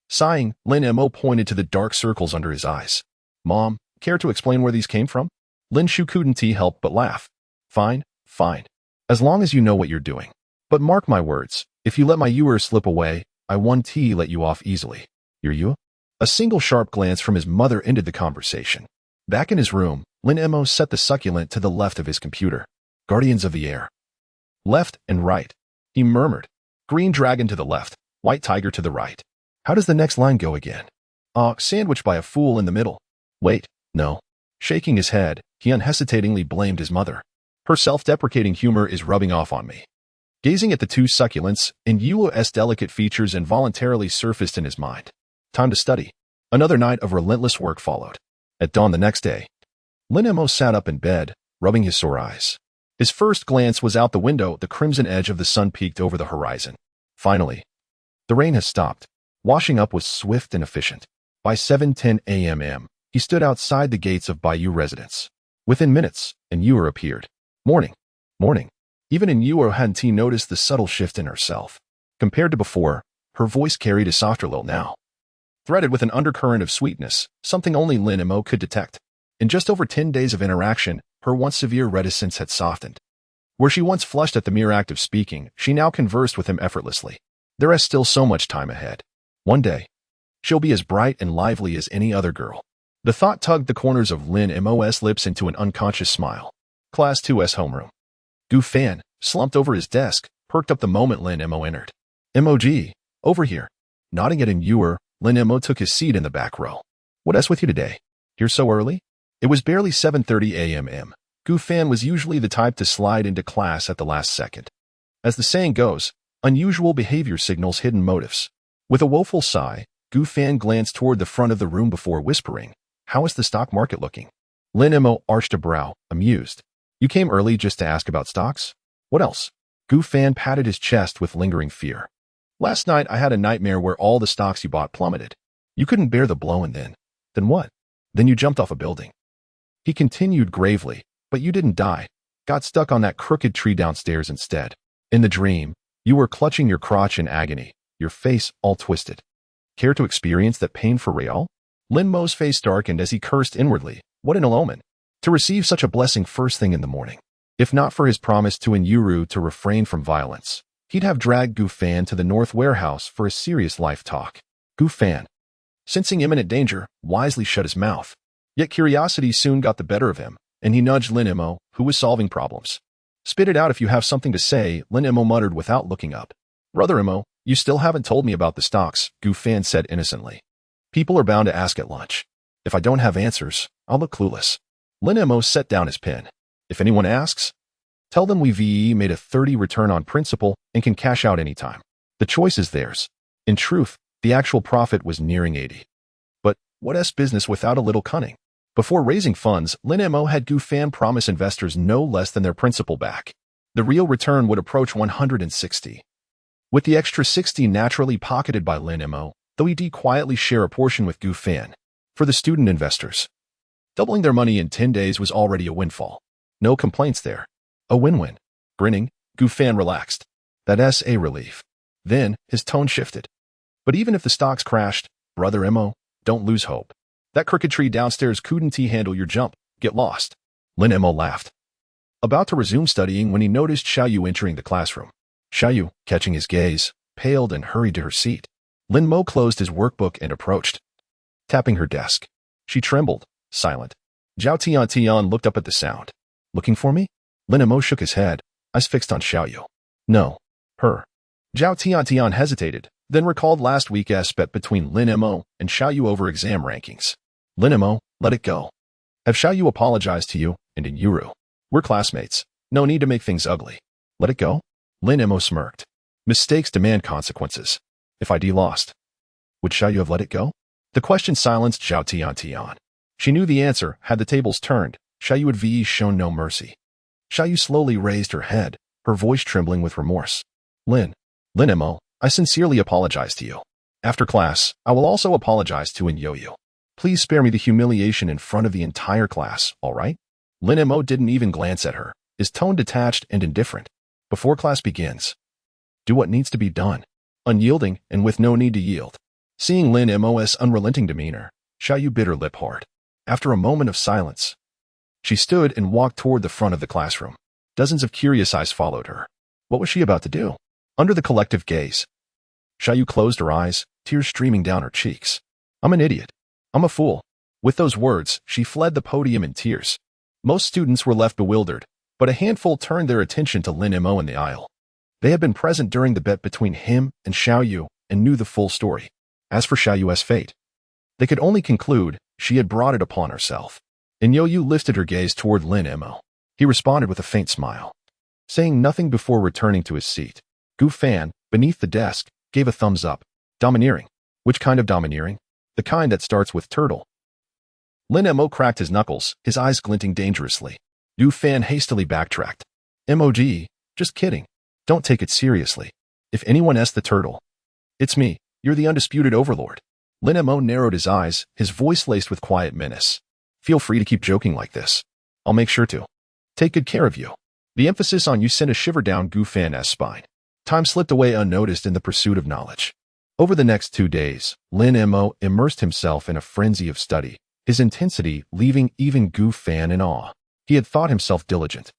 A: Sighing, Lin Mo pointed to the dark circles under his eyes. Mom, care to explain where these came from? Lin Shu couldn't help but laugh. Fine, fine. As long as you know what you're doing. But mark my words, if you let my Yua slip away, I won't let you off easily. Your Yua? A single sharp glance from his mother ended the conversation. Back in his room, Lin Mo set the succulent to the left of his computer. Guardians of the Air. Left and right. He murmured. Green dragon to the left, white tiger to the right. How does the next line go again? Sandwiched by a fool in the middle. Wait, no. Shaking his head, he unhesitatingly blamed his mother. Her self-deprecating humor is rubbing off on me. Gazing at the two succulents, and Yua's delicate features involuntarily surfaced in his mind. Time to study. Another night of relentless work followed. At dawn the next day, Lin Mo sat up in bed, rubbing his sore eyes. His first glance was out the window. The crimson edge of the sun peeked over the horizon. Finally, the rain has stopped. Washing up was swift and efficient. By 7:10 a.m., he stood outside the gates of Bayou residence. Within minutes, an Yua appeared. Morning. Morning. Even in Yua hadn't he noticed the subtle shift in herself. Compared to before, her voice carried a softer lilt now, threaded with an undercurrent of sweetness, something only Lin Mo could detect. In just over 10 days of interaction, her once severe reticence had softened. Where she once flushed at the mere act of speaking, she now conversed with him effortlessly. There is still so much time ahead. One day, she'll be as bright and lively as any other girl. The thought tugged the corners of Lin Mo's lips into an unconscious smile. Class 2's homeroom. Gu Fan, slumped over his desk, perked up the moment Lin Mo entered. MOG, over here. Nodding at an Yua, Lin Mo took his seat in the back row. What's with you today? Here so early? It was barely 7:30 a.m. Gu Fan was usually the type to slide into class at the last second. As the saying goes, unusual behavior signals hidden motives. With a woeful sigh, Gu Fan glanced toward the front of the room before whispering, How is the stock market looking? Lin Mo arched a brow, amused. You came early just to ask about stocks? What else? Gu Fan patted his chest with lingering fear. Last night I had a nightmare where all the stocks you bought plummeted. You couldn't bear the blow and then what? Then you jumped off a building. He continued gravely, but you didn't die. Got stuck on that crooked tree downstairs instead. In the dream, you were clutching your crotch in agony, your face all twisted. Care to experience that pain for real? Lin Mo's face darkened as he cursed inwardly. What an omen. To receive such a blessing first thing in the morning. If not for his promise to Yuru to refrain from violence, he'd have dragged Gu Fan to the North Warehouse for a serious life talk. Gu Fan, sensing imminent danger, wisely shut his mouth. Yet curiosity soon got the better of him, and he nudged Lin Mo, who was solving problems. Spit it out if you have something to say, Lin Mo muttered without looking up. Brother Mo, you still haven't told me about the stocks, Gu Fan said innocently. People are bound to ask at lunch. If I don't have answers, I'll look clueless. Lin Mo set down his pen. If anyone asks, tell them we VE made a 30 return on principal and can cash out anytime. The choice is theirs. In truth, the actual profit was nearing 80. But what's business without a little cunning? Before raising funds, Lin Mo had Gu Fan promise investors no less than their principal back. The real return would approach 160. With the extra 60 naturally pocketed by Lin Mo, though he did quietly share a portion with Gu Fan. For the student investors, doubling their money in 10 days was already a windfall. No complaints there. A win-win. Grinning, Gu Fan relaxed. That's a relief. Then, his tone shifted. But even if the stocks crashed, Brother Mo, don't lose hope. That crooked tree downstairs couldn't handle your jump. Get lost. Lin Mo laughed. about to resume studying when he noticed Xiaoyu entering the classroom. Xiaoyu, catching his gaze, paled and hurried to her seat. Lin Mo closed his workbook and approached, tapping her desk. She trembled, silent. Zhao Tian looked up at the sound. Looking for me? Lin Mo shook his head, eyes fixed on Xiaoyu. No. Her. Zhao Tian hesitated, then recalled last week's bet between Lin Mo and Xiaoyu over exam rankings. Lin Mo, let it go. Have Xiaoyu apologized to you, and in Yuru? We're classmates. No need to make things ugly. Let it go? Lin Mo smirked. Mistakes demand consequences. If ID lost, would Xiaoyu have let it go? The question silenced Zhao Tian. She knew the answer. Had the tables turned, Xiaoyu would have shown no mercy. Xiaoyu slowly raised her head, her voice trembling with remorse. Lin Mo, I sincerely apologize to you. After class, I will also apologize to Yoyu. Please spare me the humiliation in front of the entire class, all right? Lin Mo didn't even glance at her, his tone detached and indifferent. Before class begins, do what needs to be done. Unyielding and with no need to yield. Seeing Lin Mo's unrelenting demeanor, Xiaoyu bit her lip hard. After a moment of silence, she stood and walked toward the front of the classroom. Dozens of curious eyes followed her. What was she about to do? Under the collective gaze, Xiaoyu closed her eyes, tears streaming down her cheeks. I'm an idiot. I'm a fool. With those words, she fled the podium in tears. Most students were left bewildered, but a handful turned their attention to Lin Mo in the aisle. They had been present during the bet between him and Xiaoyu and knew the full story. As for Xiaoyu's fate, they could only conclude she had brought it upon herself. Yoyu lifted her gaze toward Lin Mo. He responded with a faint smile. Saying nothing before returning to his seat, Gu Fan, beneath the desk, gave a thumbs up. Domineering. Which kind of domineering? The kind that starts with turtle. Lin Mo cracked his knuckles, his eyes glinting dangerously. Gu Fan hastily backtracked. MOG, just kidding. Don't take it seriously. If anyone asks the turtle, it's me. You're the undisputed overlord. Lin Mo narrowed his eyes, his voice laced with quiet menace. Feel free to keep joking like this. I'll make sure to take good care of you. The emphasis on you sent a shiver down Gu Fan's spine. Time slipped away unnoticed in the pursuit of knowledge. Over the next 2 days, Lin Mo immersed himself in a frenzy of study, his intensity leaving even Gu Fan in awe. He had thought himself diligent,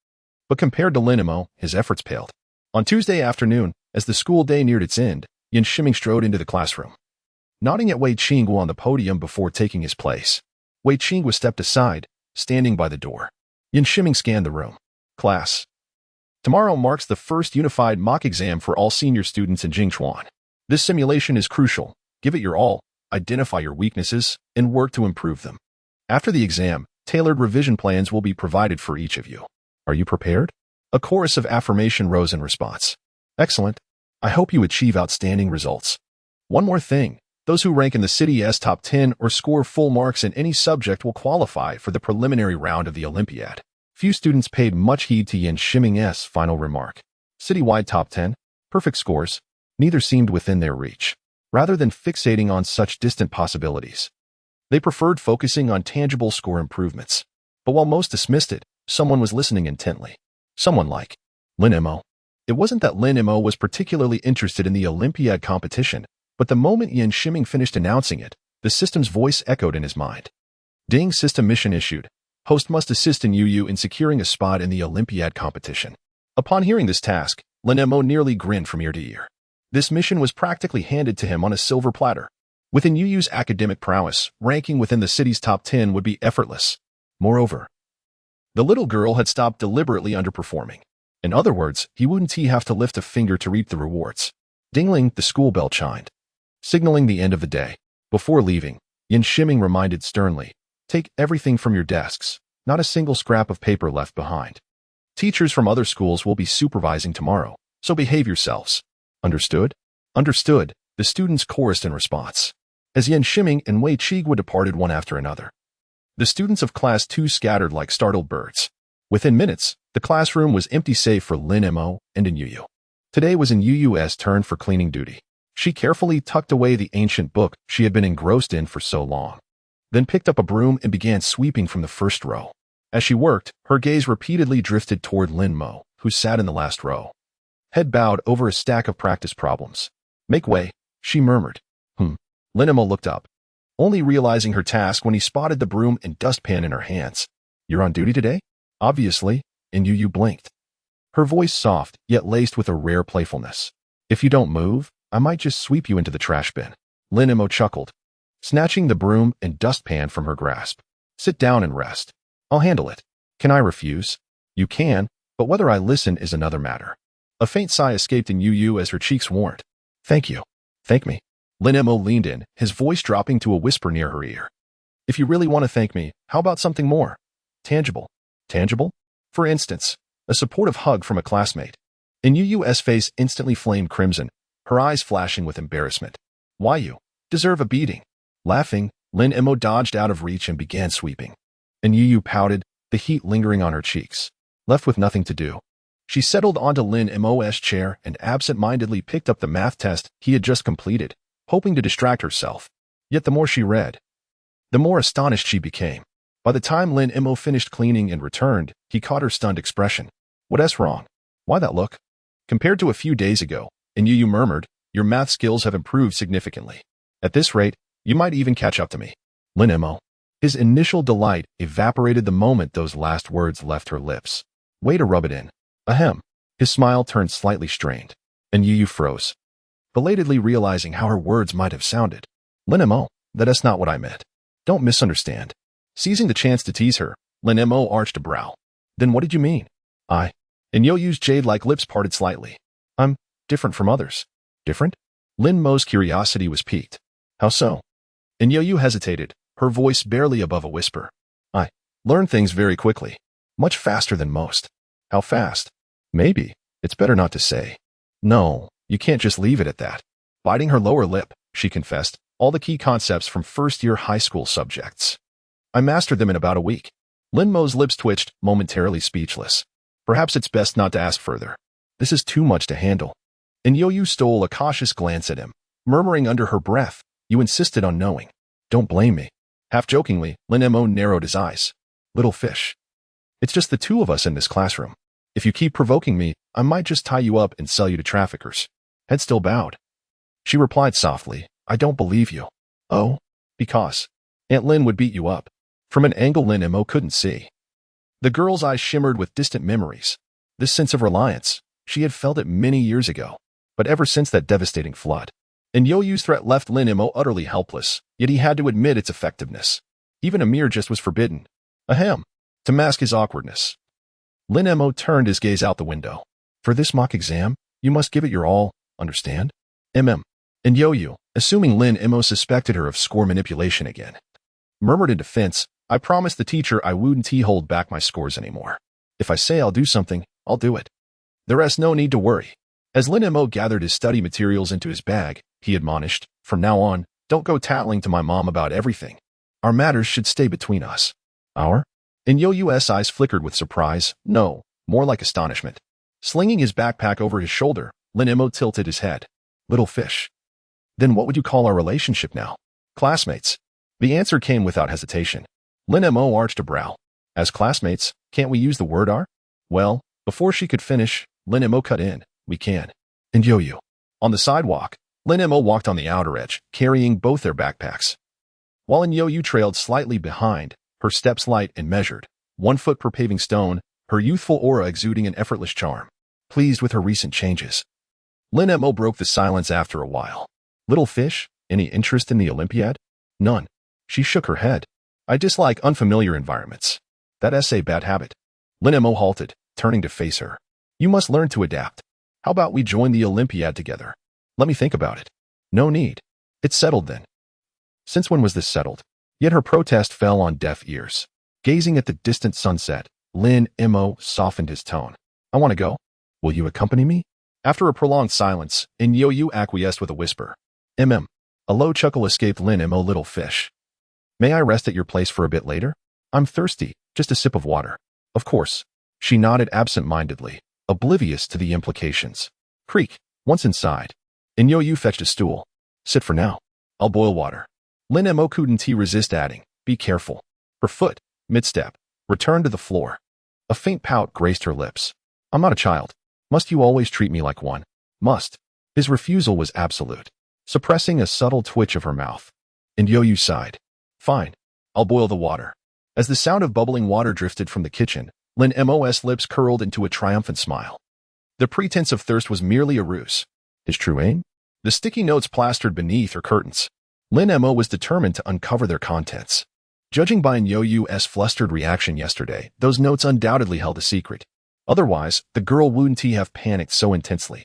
A: but compared to Lin Mo, his efforts paled. On Tuesday afternoon, as the school day neared its end, Yan Shiming strode into the classroom, nodding at Wei Qinggu on the podium before taking his place. Wei Qinggu stepped aside, standing by the door. Yan Shiming scanned the room. Class. Tomorrow marks the first unified mock exam for all senior students in Jingchuan. This simulation is crucial. Give it your all, identify your weaknesses, and work to improve them. After the exam, tailored revision plans will be provided for each of you. Are you prepared? A chorus of affirmation rose in response. Excellent. I hope you achieve outstanding results. One more thing. Those who rank in the city's top 10 or score full marks in any subject will qualify for the preliminary round of the Olympiad. Few students paid much heed to Yan Shiming's final remark. Citywide top 10, perfect scores, neither seemed within their reach. Rather than fixating on such distant possibilities, they preferred focusing on tangible score improvements. But while most dismissed it, someone was listening intently. Someone like Lin Mo. It wasn't that Lin Mo was particularly interested in the Olympiad competition, but the moment Yan Shiming finished announcing it, the system's voice echoed in his mind. Ding, system mission issued. Host must assist Yoyu in securing a spot in the Olympiad competition. Upon hearing this task, Lin Mo nearly grinned from ear to ear. This mission was practically handed to him on a silver platter. Within Youyu's academic prowess, ranking within the city's top 10 would be effortless. Moreover, the little girl had stopped deliberately underperforming. In other words, he wouldn't have to lift a finger to reap the rewards. Dingling, the school bell chimed, signaling the end of the day. Before leaving, Yan Shiming reminded sternly, take everything from your desks, not a single scrap of paper left behind. Teachers from other schools will be supervising tomorrow, so behave yourselves. Understood? Understood, the students chorused in response. As Yan Shiming and Wei Qinggu departed one after another, the students of Class 2 scattered like startled birds. Within minutes, the classroom was empty save for Lin Mo and Yoyu. Today was Yoyu's turn for cleaning duty. She carefully tucked away the ancient book she had been engrossed in for so long, then picked up a broom and began sweeping from the first row. As she worked, her gaze repeatedly drifted toward Lin Mo, who sat in the last row, head bowed over a stack of practice problems. Make way, she murmured. Lin Mo looked up, only realizing her task when he spotted the broom and dustpan in her hands. You're on duty today? Obviously, and Yu blinked. Her voice soft, yet laced with a rare playfulness. If you don't move, I might just sweep you into the trash bin. Lin Emo chuckled, snatching the broom and dustpan from her grasp. Sit down and rest. I'll handle it. Can I refuse? You can, but whether I listen is another matter. A faint sigh escaped in Yu as her cheeks warmed. Thank you. Thank me. Lin Emo leaned in, his voice dropping to a whisper near her ear. If you really want to thank me, how about something more? Tangible. Tangible? For instance, a supportive hug from a classmate. And Yu's face instantly flamed crimson, her eyes flashing with embarrassment. Why you? Deserve a beating. Laughing, Lin Emo dodged out of reach and began sweeping. And Yu pouted, the heat lingering on her cheeks. Left with nothing to do, she settled onto Lin Emo's chair and absent-mindedly picked up the math test he had just completed, hoping to distract herself. Yet the more she read, the more astonished she became. By the time Lin Emo finished cleaning and returned, he caught her stunned expression. What's wrong? Why that look? Compared to a few days ago, and Yu murmured, your math skills have improved significantly. At this rate, you might even catch up to me. Lin Emo. His initial delight evaporated the moment those last words left her lips. Way to rub it in. Ahem. His smile turned slightly strained, and Yu froze, belatedly realizing how her words might have sounded. Lin Emo, that's not what I meant. Don't misunderstand. Seizing the chance to tease her, Lin Emo arched a brow. Then what did you mean? And Yu's jade-like lips parted slightly. I'm different from others. Different? Lin Mo's curiosity was piqued. How so? And Yu hesitated, her voice barely above a whisper. I learn things very quickly. Much faster than most. How fast? Maybe. It's better not to say. No, you can't just leave it at that. Biting her lower lip, she confessed, all the key concepts from first-year high school subjects. I mastered them in about a week. Lin Mo's lips twitched, momentarily speechless. Perhaps it's best not to ask further. This is too much to handle. And Yu stole a cautious glance at him, murmuring under her breath, you insisted on knowing. Don't blame me. Half-jokingly, Lin Emo narrowed his eyes. Little fish. It's just the two of us in this classroom. If you keep provoking me, I might just tie you up and sell you to traffickers. Head still bowed. She replied softly, I don't believe you. Oh? Because Aunt Lin would beat you up. From an angle Lin Emo couldn't see. The girl's eyes shimmered with distant memories. This sense of reliance, she had felt it many years ago. But ever since that devastating flood. And Yu's threat left Lin Emo utterly helpless, yet he had to admit its effectiveness. Even a mere jest was forbidden. Ahem. To mask his awkwardness. Lin Emo turned his gaze out the window. For this mock exam, you must give it your all, understand? And Yu, assuming Lin Emo suspected her of score manipulation again, murmured in defense, I promised the teacher I wouldn't hold back my scores anymore. If I say I'll do something, I'll do it. There's no need to worry. As Lin Emo gathered his study materials into his bag, he admonished, from now on, don't go tattling to my mom about everything. Our matters should stay between us. Our? And Yu's eyes flickered with surprise, no, more like astonishment. Slinging his backpack over his shoulder, Lin Emo tilted his head. Little fish. Then what would you call our relationship now? Classmates. The answer came without hesitation. Lin Emo arched a brow. As classmates, can't we use the word are? Well, before she could finish, Lin Emo cut in. We can. And Yu. On the sidewalk, Lin Emo walked on the outer edge, carrying both their backpacks. While Yu trailed slightly behind, her steps light and measured, 1 foot per paving stone, her youthful aura exuding an effortless charm. Pleased with her recent changes. Lin Emo broke the silence after a while. Little fish, any interest in the Olympiad? None. She shook her head. I dislike unfamiliar environments. That's a bad habit. Lin Emo halted, turning to face her. You must learn to adapt. How about we join the Olympiad together? Let me think about it. No need. It's settled then. Since when was this settled? Yet her protest fell on deaf ears. Gazing at the distant sunset, Lin Emo softened his tone. I want to go. Will you accompany me? After a prolonged silence, Yu acquiesced with a whisper. A low chuckle escaped Lin Emo. Little fish. May I rest at your place for a bit later? I'm thirsty, just a sip of water. Of course. She nodded absent-mindedly, oblivious to the implications. Creak. Once inside. Yu fetched a stool. Sit for now. I'll boil water. Lin Emo couldn't resist adding, be careful. Her foot, mid-step, returned to the floor. A faint pout graced her lips. I'm not a child. Must you always treat me like one? Must. His refusal was absolute, suppressing a subtle twitch of her mouth. And Yu sighed. Fine. I'll boil the water. As the sound of bubbling water drifted from the kitchen, Lin Mo's lips curled into a triumphant smile. The pretense of thirst was merely a ruse. His true aim? The sticky notes plastered beneath her curtains. Lin Mo was determined to uncover their contents. Judging by Nyoyu's flustered reaction yesterday, those notes undoubtedly held a secret. Otherwise, the girl wouldn't have panicked so intensely.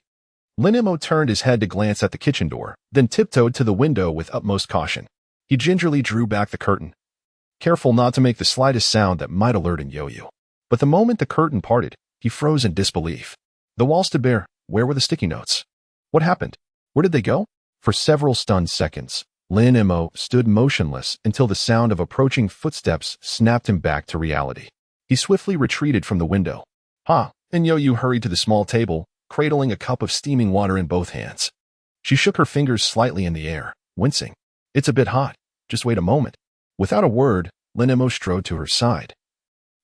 A: Lin Mo turned his head to glance at the kitchen door, then tiptoed to the window with utmost caution. He gingerly drew back the curtain, careful not to make the slightest sound that might alert Nyoyu. But the moment the curtain parted, he froze in disbelief. The wall stood bare. Where were the sticky notes? What happened? Where did they go? For several stunned seconds, Lin Mo stood motionless until the sound of approaching footsteps snapped him back to reality. He swiftly retreated from the window. Nyoyu hurried to the small table, cradling a cup of steaming water in both hands. She shook her fingers slightly in the air, wincing. It's a bit hot. Just wait a moment. Without a word, Lin Mo strode to her side,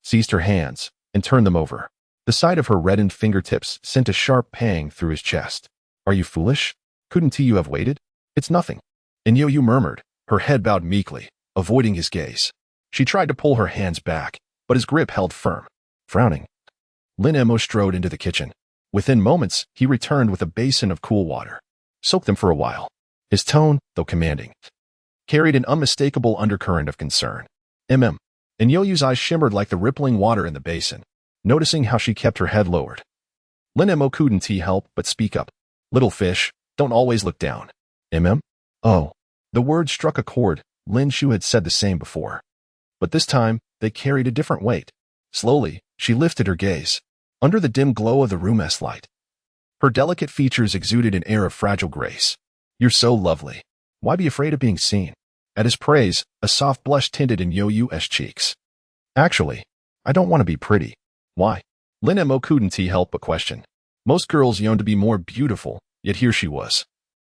A: seized her hands, and turned them over. The sight of her reddened fingertips sent a sharp pang through his chest. Are you foolish? Couldn't you have waited? It's nothing. Nyoyu murmured, her head bowed meekly, avoiding his gaze. She tried to pull her hands back, but his grip held firm. Frowning, Lin Mo strode into the kitchen. Within moments, he returned with a basin of cool water. Soak them for a while. His tone, though commanding, carried an unmistakable undercurrent of concern. Nyoyu's eyes shimmered like the rippling water in the basin, noticing how she kept her head lowered. Lin Mo couldn't help but speak up. Little fish, don't always look down. Oh. The words struck a chord. Lin Shu had said the same before. But this time, they carried a different weight. Slowly, she lifted her gaze. Under the dim glow of the room's light, her delicate features exuded an air of fragile grace. You're so lovely. Why be afraid of being seen? At his praise, a soft blush tinted Nyoyu's cheeks. Actually, I don't want to be pretty. Why? Lin Mo couldn't help but question. Most girls yearn to be more beautiful, yet here she was,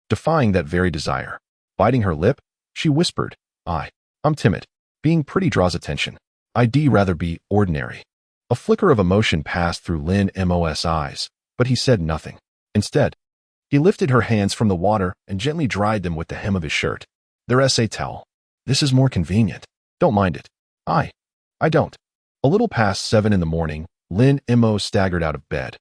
A: defying that very desire. Biting her lip, she whispered, I'm timid. Being pretty draws attention. I'd rather be ordinary. A flicker of emotion passed through Lin Mo's eyes, but he said nothing. Instead, he lifted her hands from the water and gently dried them with the hem of his shirt. Their essay towel. This is more convenient. Don't mind it. I don't. A little past 7 in the morning, Lin Mo staggered out of bed,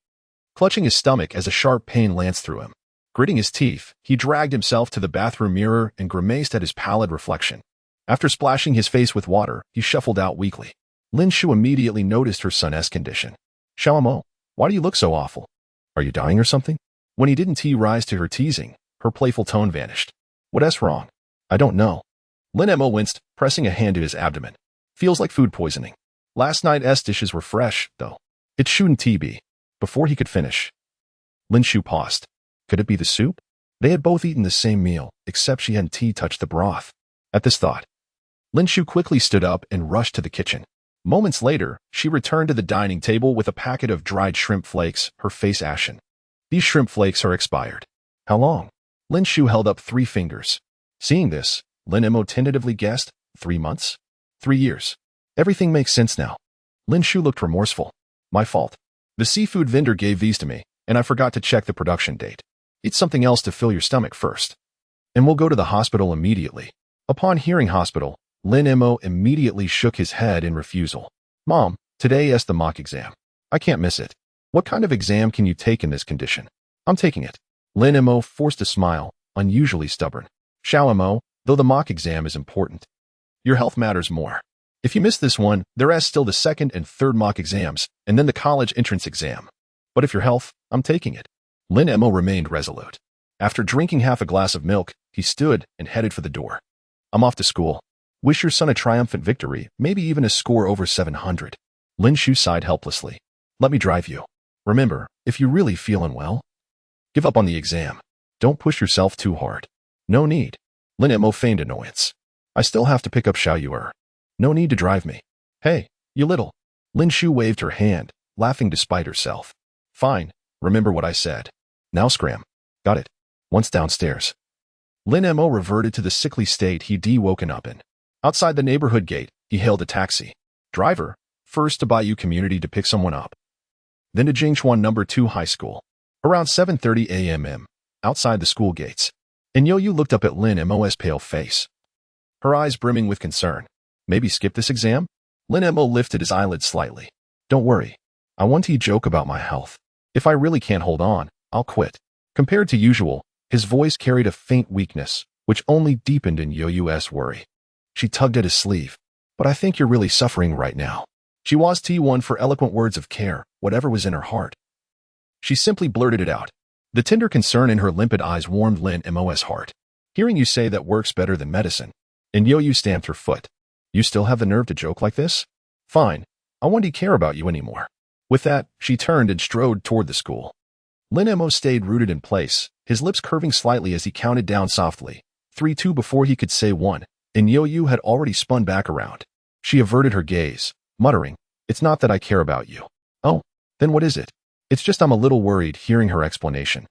A: clutching his stomach as a sharp pain lanced through him. Gritting his teeth, he dragged himself to the bathroom mirror and grimaced at his pallid reflection. After splashing his face with water, he shuffled out weakly. Lin Shu immediately noticed her son's condition. Xiaomo, why do you look so awful? Are you dying or something? When he didn't rise to her teasing, her playful tone vanished. What's wrong? I don't know. Lin Mo winced, pressing a hand to his abdomen. Feels like food poisoning. Last night's dishes were fresh, though. It shouldn't be. Before he could finish, Lin Shu paused. Could it be the soup? They had both eaten the same meal, except she hadn't touched the broth. At this thought, Lin Shu quickly stood up and rushed to the kitchen. Moments later, she returned to the dining table with a packet of dried shrimp flakes, her face ashen. These shrimp flakes are expired. How long? Lin Shu held up 3 fingers. Seeing this, Lin Mo tentatively guessed, 3 months? 3 years. Everything makes sense now. Lin Shu looked remorseful. My fault. The seafood vendor gave these to me, and I forgot to check the production date. Eat something else to fill your stomach first. And we'll go to the hospital immediately. Upon hearing hospital, Lin Mo immediately shook his head in refusal. Mom, today is the mock exam. I can't miss it. What kind of exam can you take in this condition? I'm taking it. Lin Mo forced a smile, unusually stubborn. Xiaomo, though the mock exam is important, your health matters more. If you miss this one, there is still the 2nd and 3rd mock exams, and then the college entrance exam. But if your health, I'm taking it. Lin Mo remained resolute. After drinking half a glass of milk, he stood and headed for the door. I'm off to school. Wish your son a triumphant victory, maybe even a score over 700. Lin Shu sighed helplessly. Let me drive you. Remember, if you really feel unwell, give up on the exam. Don't push yourself too hard. No need. Lin Mo feigned annoyance. I still have to pick up Xiao Yuer. No need to drive me. Hey, you little. Lin Shu waved her hand, laughing despite herself. Fine. Remember what I said. Now scram. Got it. Once downstairs, Lin Mo reverted to the sickly state he'd woken up in. Outside the neighborhood gate, he hailed a taxi. Driver, first to Bayou Community to pick someone up, then to Jingchuan No. 2 High School. Around 7:30 a.m., outside the school gates, Nyoyu looked up at Lin Mo's pale face, her eyes brimming with concern. Maybe skip this exam? Lin Mo lifted his eyelids slightly. Don't worry. I want to joke about my health. If I really can't hold on, I'll quit. Compared to usual, his voice carried a faint weakness, which only deepened in Yo-Yu's worry. She tugged at his sleeve. But I think you're really suffering right now. She was T1 for eloquent words of care, whatever was in her heart. She simply blurted it out. The tender concern in her limpid eyes warmed Lin Mo's heart. Hearing you say that works better than medicine. And Yo-Yu stamped her foot. You still have the nerve to joke like this? Fine. I won't care about you anymore. With that, she turned and strode toward the school. Lin Mo stayed rooted in place, his lips curving slightly as he counted down softly. 3-2 before he could say 1, and Yo-Yu had already spun back around. She averted her gaze, muttering, It's not that I care about you. Oh, then what is it? It's just I'm a little worried hearing her explanation.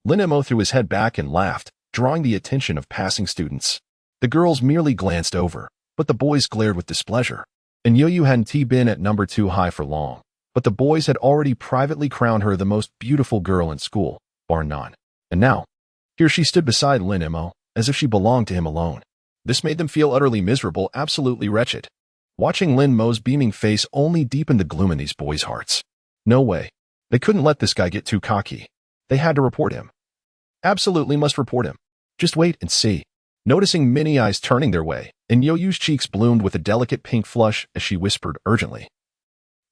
A: Lin Mo threw his head back and laughed, drawing the attention of passing students. The girls merely glanced over, but the boys glared with displeasure. And Yo-Yu hadn't been at number 2 high for long, but the boys had already privately crowned her the most beautiful girl in school, bar none. And now, here she stood beside Lin Mo, as if she belonged to him alone. This made them feel utterly miserable, absolutely wretched. Watching Lin Mo's beaming face only deepened the gloom in these boys' hearts. No way. They couldn't let this guy get too cocky. They had to report him. Absolutely must report him. Just wait and see. Noticing many eyes turning their way, and Yo-Yu's cheeks bloomed with a delicate pink flush as she whispered urgently.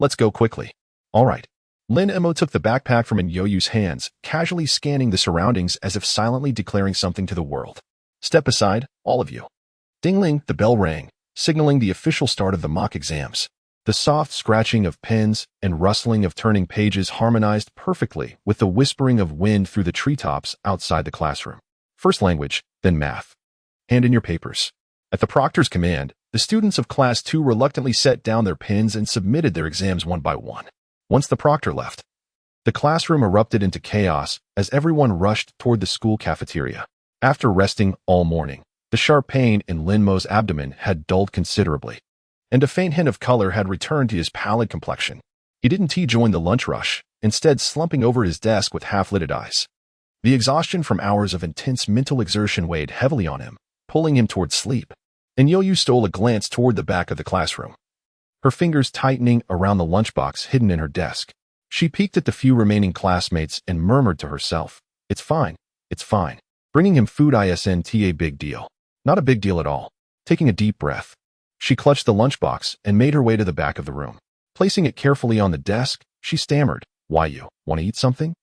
A: Let's go quickly. All right. Lin Mo took the backpack from Yo-Yu's hands, casually scanning the surroundings as if silently declaring something to the world. Step aside, all of you. Ding-ling, the bell rang, signaling the official start of the mock exams. The soft scratching of pens and rustling of turning pages harmonized perfectly with the whispering of wind through the treetops outside the classroom. First language, then math. Hand in your papers. At the proctor's command, the students of Class 2 reluctantly set down their pens and submitted their exams one by one. Once the proctor left, the classroom erupted into chaos as everyone rushed toward the school cafeteria. After resting all morning, the sharp pain in Lin Mo's abdomen had dulled considerably, and a faint hint of color had returned to his pallid complexion. He didn't join the lunch rush, instead slumping over his desk with half-lidded eyes. The exhaustion from hours of intense mental exertion weighed heavily on him, pulling him toward sleep. And Yo-Yu stole a glance toward the back of the classroom, her fingers tightening around the lunchbox hidden in her desk. She peeked at the few remaining classmates and murmured to herself, It's fine, it's fine. Bringing him food isn't a big deal. Not a big deal at all. Taking a deep breath, she clutched the lunchbox and made her way to the back of the room. Placing it carefully on the desk, she stammered, Why you, want to eat something?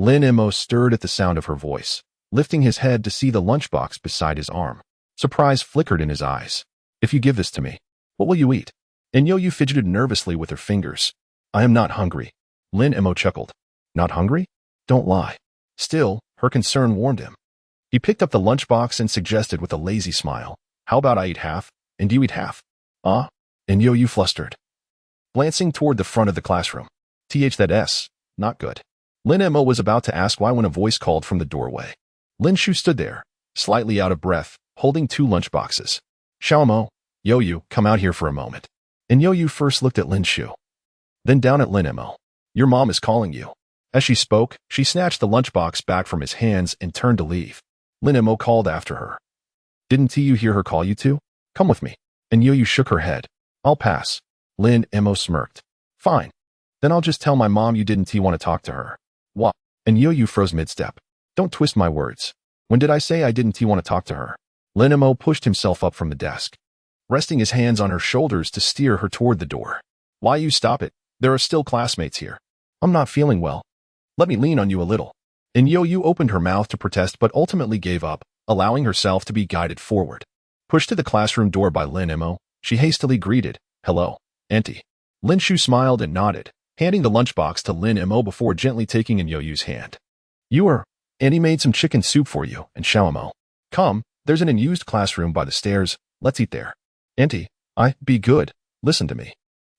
A: Lin Mo stirred at the sound of her voice, lifting his head to see the lunchbox beside his arm. Surprise flickered in his eyes. If you give this to me, what will you eat? And Yo-Yu fidgeted nervously with her fingers. I am not hungry. Lin Mo chuckled. Not hungry? Don't lie. Still, her concern warned him. He picked up the lunchbox and suggested with a lazy smile, How about I eat half, and you eat half? Ah? And Yo-Yu flustered, glancing toward the front of the classroom. That's not good. Lin Mo was about to ask why when a voice called from the doorway. Lin Shu stood there, slightly out of breath, holding 2 lunchboxes. Xiaomo, Yo-Yu, come out here for a moment. And Yo-Yu first looked at Lin Shu, then down at Lin Mo. Your mom is calling you. As she spoke, she snatched the lunchbox back from his hands and turned to leave. Lin Mo called after her. Didn't you hear her call you two? Come with me. And Yo-Yu shook her head. I'll pass. Lin Mo smirked. Fine. Then I'll just tell my mom you didn't want to talk to her. What? And Yo-Yu froze mid-step. Don't twist my words. When did I say I didn't want to talk to her? Lin Mo pushed himself up from the desk, resting his hands on her shoulders to steer her toward the door. Why you stop it? There are still classmates here. I'm not feeling well. Let me lean on you a little. And Yo-Yu opened her mouth to protest but ultimately gave up, allowing herself to be guided forward. Pushed to the classroom door by Lin Mo, she hastily greeted, Hello, Auntie. Lin Shu smiled and nodded, handing the lunchbox to Lin Mo before gently taking in Yo-Yu's hand. Auntie made some chicken soup for you and Xiaomo. Come, there's an unused classroom by the stairs, let's eat there. Auntie, be good, listen to me.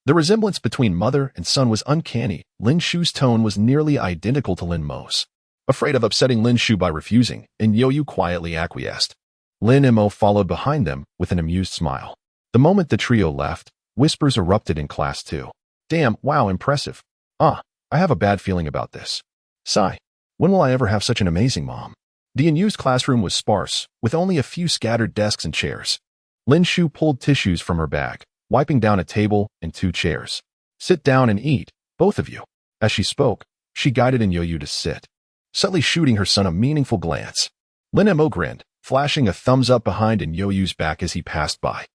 A: The resemblance between mother and son was uncanny. Lin Shu's tone was nearly identical to Lin Mo's. Afraid of upsetting Lin Shu by refusing, and Yo-Yu quietly acquiesced. Lin Mo followed behind them with an amused smile. The moment the trio left, whispers erupted in Class 2. Damn, wow, impressive. I have a bad feeling about this. Sigh. When will I ever have such an amazing mom? The unused classroom was sparse, with only a few scattered desks and chairs. Lin Shu pulled tissues from her bag, wiping down a table and 2 chairs. Sit down and eat, both of you. As she spoke, she guided Inyoyu to sit, subtly shooting her son a meaningful glance. Lin Mo grinned, flashing a thumbs up behind Inyoyu's back as he passed by.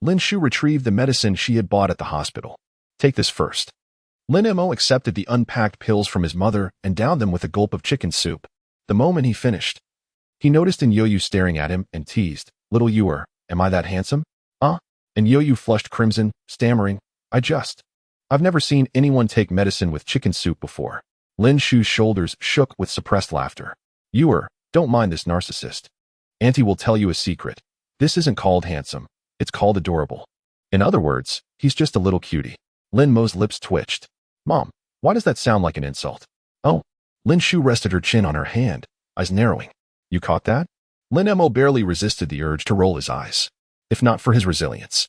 A: Lin Shu retrieved the medicine she had bought at the hospital. Take this first. Lin Mo accepted the unpacked pills from his mother and downed them with a gulp of chicken soup. The moment he finished, he noticed Inyoyu staring at him and teased, "Little Yuer, am I that handsome?" Inyoyu flushed crimson, stammering, I've never seen anyone take medicine with chicken soup before." Lin Shu's shoulders shook with suppressed laughter. "Yuer, don't mind this narcissist. Auntie will tell you a secret. This isn't called handsome. It's called adorable. In other words, he's just a little cutie." Lin Mo's lips twitched. "Mom, why does that sound like an insult?" "Oh." Lin Shu rested her chin on her hand, eyes narrowing. "You caught that?" Lin Mo barely resisted the urge to roll his eyes. If not for his resilience,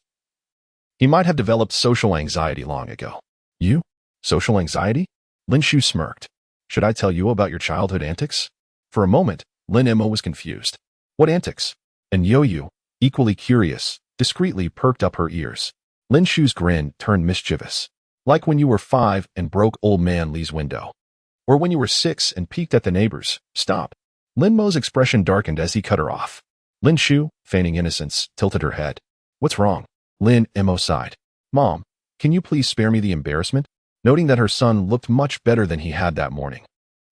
A: he might have developed social anxiety long ago. "You? Social anxiety?" Lin Shu smirked. "Should I tell you about your childhood antics?" For a moment, Lin Mo was confused. "What antics?" And Inyoyu, equally curious, discreetly perked up her ears. Lin Shu's grin turned mischievous. "Like when you were 5 and broke old man Li's window. Or when you were 6 and peeked at the neighbors." "Stop." Lin Mo's expression darkened as he cut her off. Lin Shu, feigning innocence, tilted her head. "What's wrong?" Lin Mo sighed. "Mom, can you please spare me the embarrassment?" Noting that her son looked much better than he had that morning,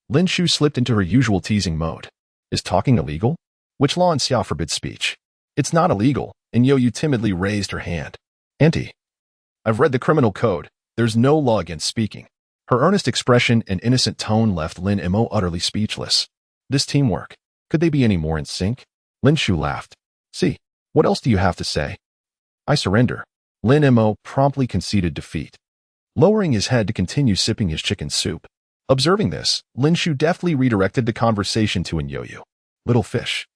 A: Lin Shu slipped into her usual teasing mode. "Is talking illegal? Which law in Xiao forbids speech?" "It's not illegal," and Inyoyu timidly raised her hand. "Auntie, I've read the criminal code. There's no law against speaking." Her earnest expression and innocent tone left Lin Mo utterly speechless. This teamwork, could they be any more in sync? Lin Shu laughed. "See, what else do you have to say?" "I surrender." Lin Mo promptly conceded defeat, lowering his head to continue sipping his chicken soup. Observing this, Lin Shu deftly redirected the conversation to Inyoyu. "Little fish,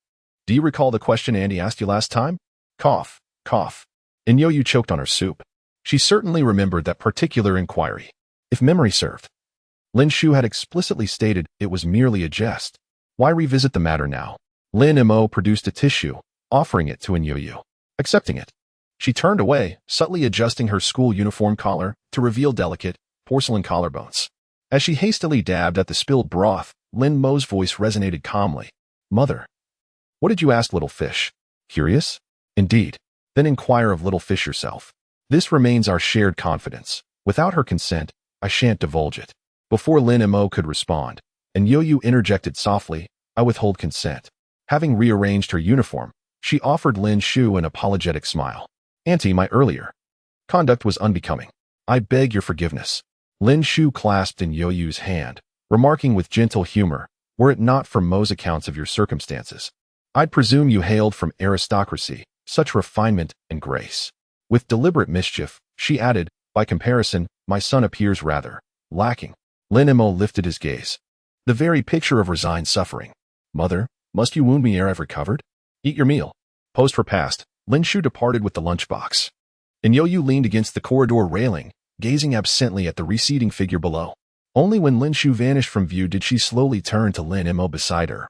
A: do you recall the question Andy asked you last time?" Cough, cough. Inyoyu choked on her soup. She certainly remembered that particular inquiry. If memory served, Lin Shu had explicitly stated it was merely a jest. Why revisit the matter now? Lin Mo produced a tissue, offering it to Inyoyu. Accepting it, she turned away, subtly adjusting her school uniform collar to reveal delicate, porcelain collarbones. As she hastily dabbed at the spilled broth, Lin Mo's voice resonated calmly. "Mother, what did you ask little fish? Curious? Indeed. Then inquire of little fish yourself. This remains our shared confidence. Without her consent, I shan't divulge it." Before Lin Mo could respond, Inyoyu interjected softly, "I withhold consent." Having rearranged her uniform, she offered Lin Shu an apologetic smile. "Auntie, my earlier conduct was unbecoming. I beg your forgiveness." Lin Shu clasped Inyoyu's hand, remarking with gentle humor, "Were it not for Mo's accounts of your circumstances, I'd presume you hailed from aristocracy, such refinement and grace." With deliberate mischief, she added, "By comparison, my son appears rather lacking." Lin Mo lifted his gaze. The very picture of resigned suffering. "Mother, must you wound me ere I've recovered? Eat your meal." Post-repast, Lin Shu departed with the lunchbox. Inyoyu leaned against the corridor railing, gazing absently at the receding figure below. Only when Lin Shu vanished from view did she slowly turn to Lin Mo beside her,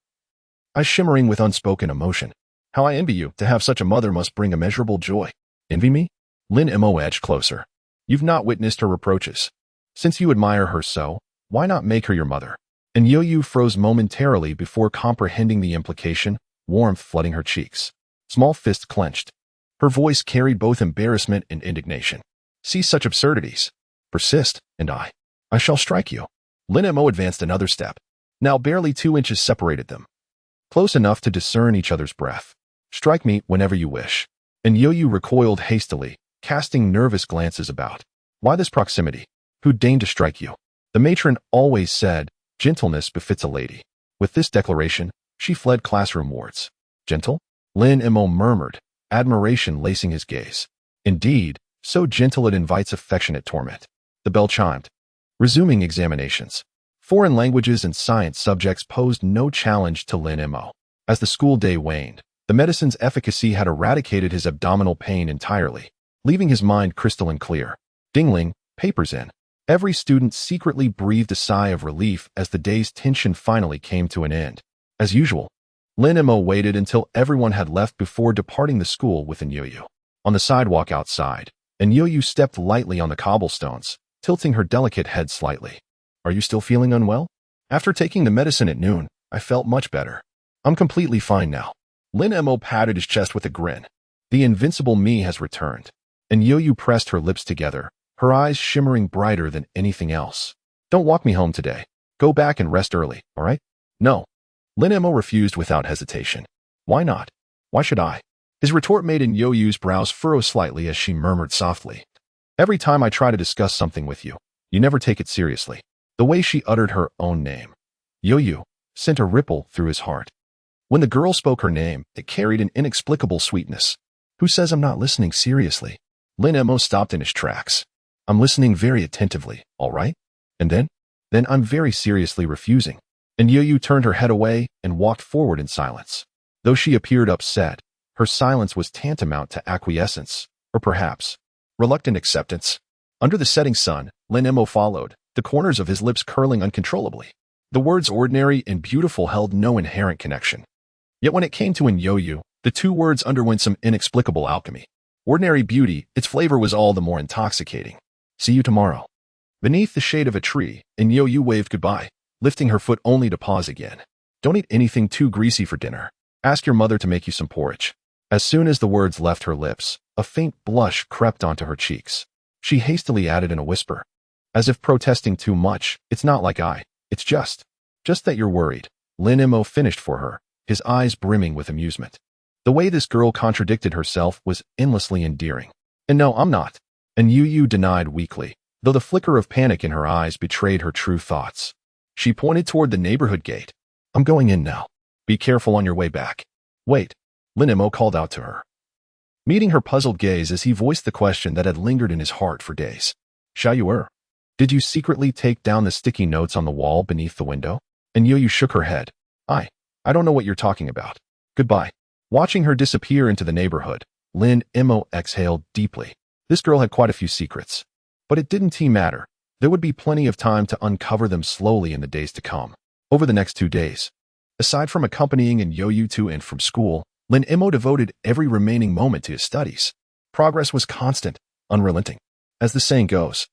A: eyes shimmering with unspoken emotion. "How I envy you. To have such a mother must bring immeasurable joy." "Envy me?" Lin Mo edged closer. "You've not witnessed her reproaches. Since you admire her so, why not make her your mother?" Inyoyu froze momentarily before comprehending the implication, warmth flooding her cheeks. Small fists clenched. Her voice carried both embarrassment and indignation. "See such absurdities. Persist, and I shall strike you." Lin Mo advanced another step. Now barely 2 inches separated them, close enough to discern each other's breath. "Strike me whenever you wish." Inyoyu recoiled hastily, casting nervous glances about. "Why this proximity? Who deigned to strike you?" The matron always said, "Gentleness befits a lady." With this declaration, she fled classroom wards. "Gentle?" Lin Mo murmured, admiration lacing his gaze. "Indeed, so gentle it invites affectionate torment." The bell chimed. Resuming examinations. Foreign languages and science subjects posed no challenge to Lin Mo. As the school day waned, the medicine's efficacy had eradicated his abdominal pain entirely, leaving his mind crystalline clear. Dingling, papers in. Every student secretly breathed a sigh of relief as the day's tension finally came to an end. As usual, Lin Mo waited until everyone had left before departing the school with Inyoyu. On the sidewalk outside, Inyoyu stepped lightly on the cobblestones, tilting her delicate head slightly. Are you still feeling unwell? After taking the medicine at noon, I felt much better. I'm completely fine now. Lin Mo patted his chest with a grin. The invincible me has returned. And Yo-Yu pressed her lips together, her eyes shimmering brighter than anything else. Don't walk me home today. Go back and rest early, all right? No. Lin Mo refused without hesitation. Why not? Why should I? His retort made Yo-Yu's brows furrow slightly as she murmured softly. Every time I try to discuss something with you, you never take it seriously. The way she uttered her own name, Yo-Yu, sent a ripple through his heart. When the girl spoke her name, it carried an inexplicable sweetness. Who says I'm not listening seriously? Lin Mo stopped in his tracks. I'm listening very attentively, all right? And then? Then I'm very seriously refusing. And Yo-Yu turned her head away and walked forward in silence. Though she appeared upset, her silence was tantamount to acquiescence, or perhaps reluctant acceptance. Under the setting sun, Lin Mo followed, the corners of his lips curling uncontrollably. The words ordinary and beautiful held no inherent connection. Yet when it came to Yo-Yu, the two words underwent some inexplicable alchemy. Ordinary beauty, its flavor was all the more intoxicating. See you tomorrow. Beneath the shade of a tree, Yo-Yu waved goodbye, lifting her foot only to pause again. Don't eat anything too greasy for dinner. Ask your mother to make you some porridge. As soon as the words left her lips, a faint blush crept onto her cheeks. She hastily added in a whisper, as if protesting too much, it's not like it's just that you're worried. Lin Mo finished for her, his eyes brimming with amusement. The way this girl contradicted herself was endlessly endearing. And no, I'm not. And Yo-Yu denied weakly, though the flicker of panic in her eyes betrayed her true thoughts. She pointed toward the neighborhood gate. I'm going in now. Be careful on your way back. Wait, Lin Mo called out to her, meeting her puzzled gaze as he voiced the question that had lingered in his heart for days. Xiaoyu, did you secretly take down the sticky notes on the wall beneath the window? And Yo-Yu shook her head. I don't know what you're talking about. Goodbye. Watching her disappear into the neighborhood, Lin Mo exhaled deeply. This girl had quite a few secrets. But it didn't matter. There would be plenty of time to uncover them slowly in the days to come. Over the next 2 days. Aside from accompanying Yo-Yu to and from school, Lin Mo devoted every remaining moment to his studies. Progress was constant, unrelenting. As the saying goes,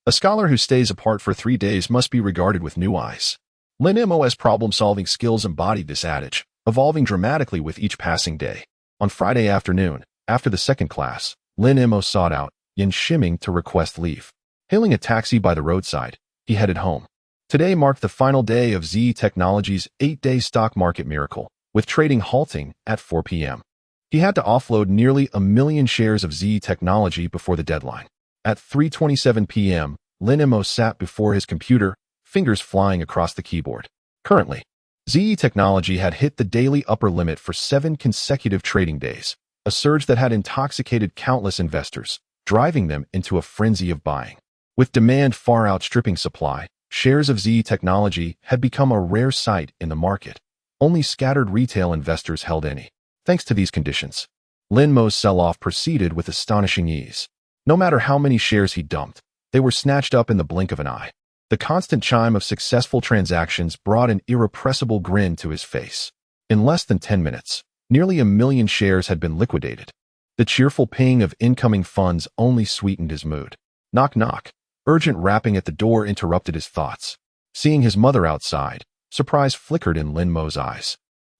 A: a scholar who stays apart for 3 days must be regarded with new eyes. Lin Mo's problem-solving skills embodied this adage, evolving dramatically with each passing day. On Friday afternoon, after the second class, Lin Mo sought out Yin Shiming to request leave. Hailing a taxi by the roadside, he headed home. Today marked the final day of ZE Technologies' 8-day stock market miracle, with trading halting at 4 p.m. He had to offload nearly 1 million shares of ZE Technology before the deadline. At 3:27 p.m., Lin Mo sat before his computer, fingers flying across the keyboard. Currently, ZE Technology had hit the daily upper limit for 7 consecutive trading days, a surge that had intoxicated countless investors, driving them into a frenzy of buying. With demand far outstripping supply, shares of ZE Technology had become a rare sight in the market. Only scattered retail investors held any. Thanks to these conditions, Lin Mo's sell-off proceeded with astonishing ease. No matter how many shares he dumped, they were snatched up in the blink of an eye. The constant chime of successful transactions brought an irrepressible grin to his face. In less than 10 minutes, nearly 1 million shares had been liquidated. The cheerful ping of incoming funds only sweetened his mood. Knock knock. Urgent rapping at the door interrupted his thoughts. Seeing his mother outside, surprise flickered in Lin Mo's eyes.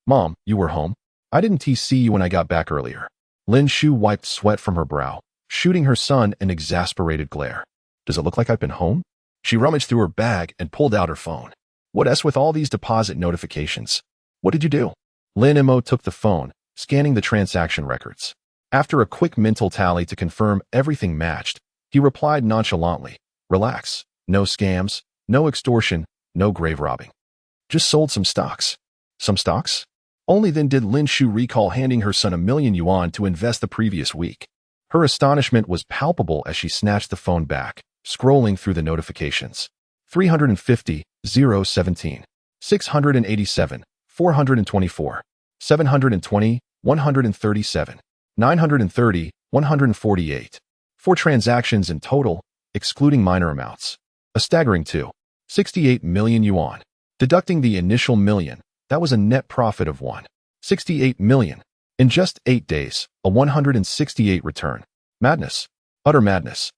A: Mom, you were home? I didn't see you when I got back earlier. Lin Shu wiped sweat from her brow, shooting her son an exasperated glare. Does it look like I've been home? She rummaged through her bag and pulled out her phone. What's with all these deposit notifications? What did you do? Lin Mo took the phone, scanning the transaction records. After a quick mental tally to confirm everything matched, he replied nonchalantly, relax, no scams, no extortion, no grave robbing. Just sold some stocks. Some stocks? Only then did Lin Shu recall handing her son 1 million yuan to invest the previous week. Her astonishment was palpable as she snatched the phone back, scrolling through the notifications. 350, 017, 687, 424, 720, 137, 930, 148. 4 transactions in total, excluding minor amounts. A staggering 68 million yuan. Deducting the initial million, that was a net profit of 68 million. In just 8 days, a 168 return. Madness. Utter madness.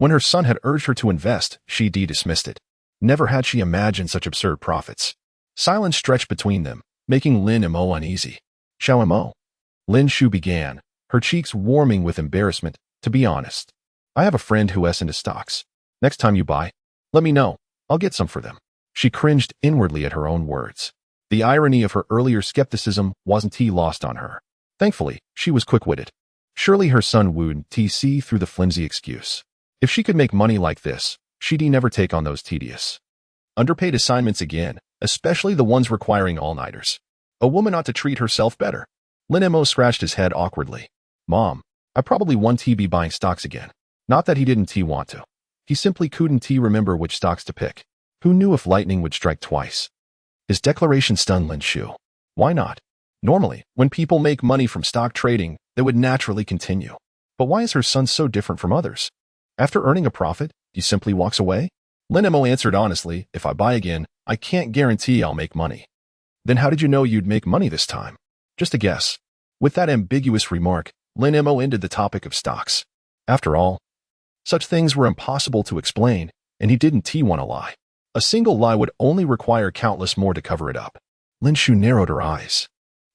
A: When her son had urged her to invest, she dismissed it. Never had she imagined such absurd profits. Silence stretched between them, making Lin Mo uneasy. Xiao Mo. Lin Shu began, her cheeks warming with embarrassment. To be honest, I have a friend who's into stocks. Next time you buy, let me know. I'll get some for them. She cringed inwardly at her own words. The irony of her earlier skepticism wasn't lost on her. Thankfully, she was quick-witted. Surely her son would see through the flimsy excuse. If she could make money like this, she'd never take on those tedious, underpaid assignments again, especially the ones requiring all-nighters. A woman ought to treat herself better. Lin Mo scratched his head awkwardly. Mom, I probably won't be buying stocks again. Not that he didn't want to. He simply couldn't remember which stocks to pick. Who knew if lightning would strike twice? His declaration stunned Lin Shu. Why not? Normally, when people make money from stock trading, they would naturally continue. But why is her son so different from others? After earning a profit, he simply walks away? Lin Mo answered honestly, if I buy again, I can't guarantee I'll make money. Then how did you know you'd make money this time? Just a guess. With that ambiguous remark, Lin Mo ended the topic of stocks. After all, such things were impossible to explain, and he didn't want to lie. A single lie would only require countless more to cover it up. Lin Shu narrowed her eyes.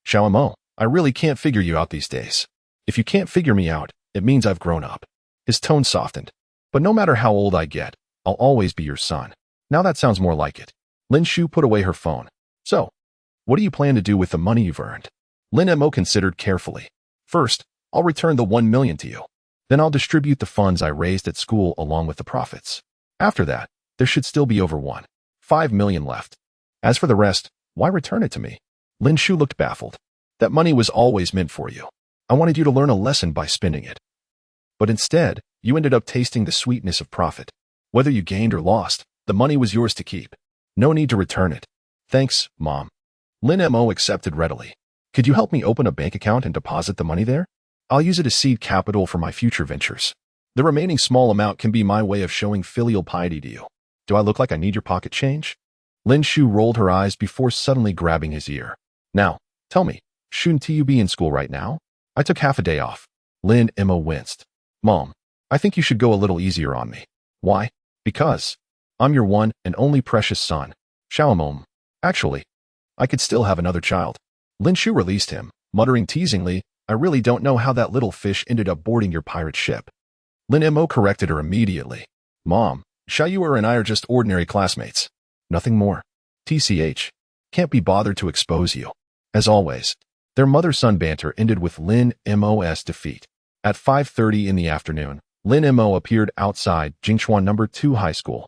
A: Xiao Mo, I really can't figure you out these days. If you can't figure me out, it means I've grown up. His tone softened. But no matter how old I get, I'll always be your son. Now that sounds more like it. Lin Shu put away her phone. So, what do you plan to do with the money you've earned? Lin Mo considered carefully. First, I'll return the 1 million to you. Then I'll distribute the funds I raised at school along with the profits. After that, there should still be over 1.5 million left. As for the rest, why return it to me? Lin Shu looked baffled. That money was always meant for you. I wanted you to learn a lesson by spending it. But instead, you ended up tasting the sweetness of profit. Whether you gained or lost, the money was yours to keep. No need to return it. Thanks, Mom. Lin Mo accepted readily. Could you help me open a bank account and deposit the money there? I'll use it as seed capital for my future ventures. The remaining small amount can be my way of showing filial piety to you. Do I look like I need your pocket change? Lin Shu rolled her eyes before suddenly grabbing his ear. Now, tell me, shouldn't you be in school right now? I took half a day off. Lin Mo winced. Mom, I think you should go a little easier on me. Why? Because I'm your one and only precious son. Xiao Mo. Actually, I could still have another child. Lin Shu released him, muttering teasingly, I really don't know how that little fish ended up boarding your pirate ship. Lin Mo corrected her immediately. Mom, Xiao and I are just ordinary classmates. Nothing more. TCH. Can't be bothered to expose you. As always, their mother-son banter ended with Lin Mo's defeat. At 5:30 in the afternoon, Lin Mo appeared outside Jingchuan No. 2 High School.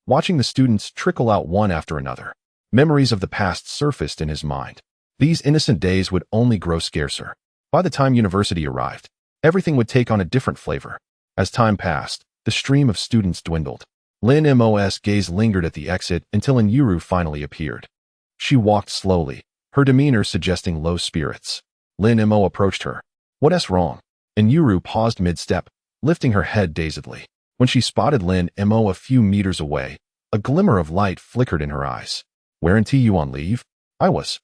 A: Watching the students trickle out one after another, memories of the past surfaced in his mind. These innocent days would only grow scarcer. By the time university arrived, everything would take on a different flavor. As time passed, the stream of students dwindled. Lin Mo's gaze lingered at the exit until Yuru finally appeared. She walked slowly, her demeanor suggesting low spirits. Lin Mo approached her. What's wrong? Yuru paused mid-step, lifting her head dazedly. When she spotted Lin Mo a few meters away, a glimmer of light flickered in her eyes. Weren't you on leave? I was.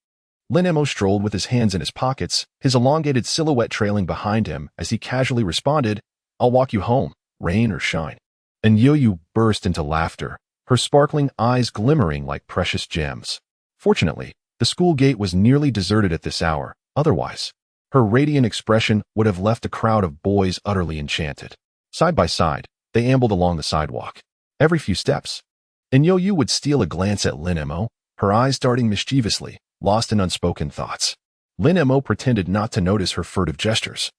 A: Lin Mo strolled with his hands in his pockets, his elongated silhouette trailing behind him as he casually responded, I'll walk you home, rain or shine. Yuru burst into laughter, her sparkling eyes glimmering like precious gems. Fortunately, the school gate was nearly deserted at this hour, otherwise, her radiant expression would have left a crowd of boys utterly enchanted. Side by side, they ambled along the sidewalk. Every few steps, Yuru would steal a glance at Lin Mo, her eyes darting mischievously, lost in unspoken thoughts. Lin Mo pretended not to notice her furtive gestures,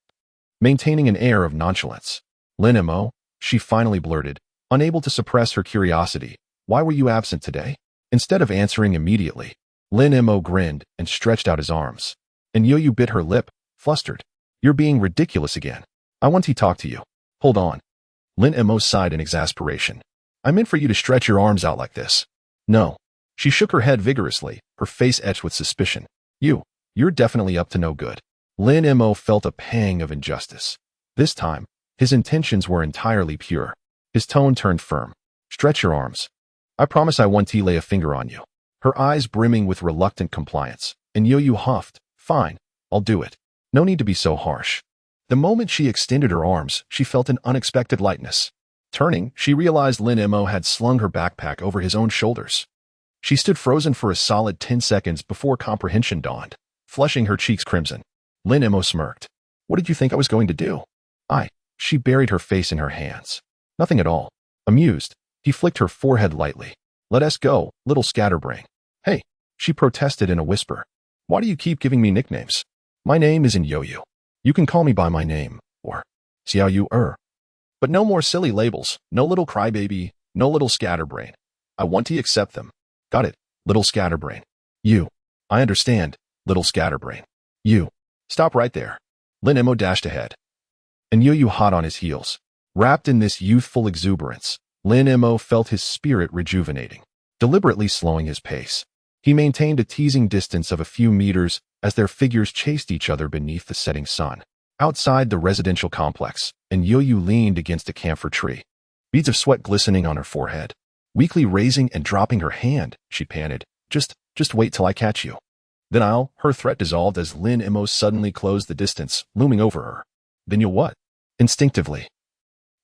A: maintaining an air of nonchalance. Lin Mo, she finally blurted, unable to suppress her curiosity, why were you absent today? Instead of answering immediately, Lin Mo grinned and stretched out his arms. Yuru bit her lip, flustered. You're being ridiculous again. I want to talk to you. Hold on. Lin Mo sighed in exasperation. I meant for you to stretch your arms out like this. No. She shook her head vigorously, her face etched with suspicion. You're definitely up to no good. Lin Mo felt a pang of injustice. This time, his intentions were entirely pure. His tone turned firm. Stretch your arms. I promise I won't lay a finger on you. Her eyes brimming with reluctant compliance, Yuru huffed. Fine, I'll do it. No need to be so harsh. The moment she extended her arms, she felt an unexpected lightness. Turning, she realized Lin Mo had slung her backpack over his own shoulders. She stood frozen for a solid 10 seconds before comprehension dawned, flushing her cheeks crimson. Lin Mo smirked. What did you think I was going to do? She buried her face in her hands. Nothing at all. Amused, he flicked her forehead lightly. Let us go, little scatterbrain. Hey, she protested in a whisper. Why do you keep giving me nicknames? My name isn't Yo-Yo. You can call me by my name, or Xiao Yu Er. But no more silly labels, no little crybaby, no little scatterbrain. I want to accept them. Got it, little scatterbrain. You. I understand, little scatterbrain. You. Stop right there. Lin Mo dashed ahead. And Yo-Yo hot on his heels. Wrapped in this youthful exuberance, Lin Mo felt his spirit rejuvenating, deliberately slowing his pace. He maintained a teasing distance of a few meters as their figures chased each other beneath the setting sun. Outside the residential complex, and Yo-Yo leaned against a camphor tree, beads of sweat glistening on her forehead. Weakly raising and dropping her hand, she panted, Just wait till I catch you. Then her threat dissolved as Lin Mo suddenly closed the distance, looming over her. Then you'll what? Instinctively.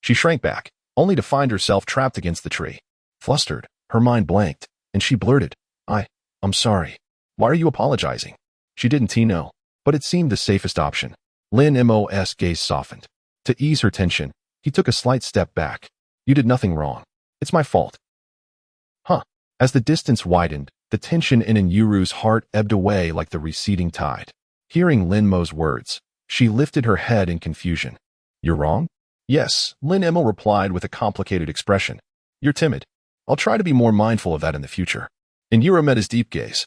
A: She shrank back, only to find herself trapped against the tree. Flustered, her mind blanked, and she blurted, I'm sorry. Why are you apologizing? She didn't know, but it seemed the safest option. Lin Mo's gaze softened. To ease her tension, he took a slight step back. You did nothing wrong. It's my fault. As the distance widened, the tension in Yuru's heart ebbed away like the receding tide. Hearing Lin Mo's words, she lifted her head in confusion. You're wrong? Yes, Lin Mo replied with a complicated expression. You're timid. I'll try to be more mindful of that in the future. And Yuru met his deep gaze,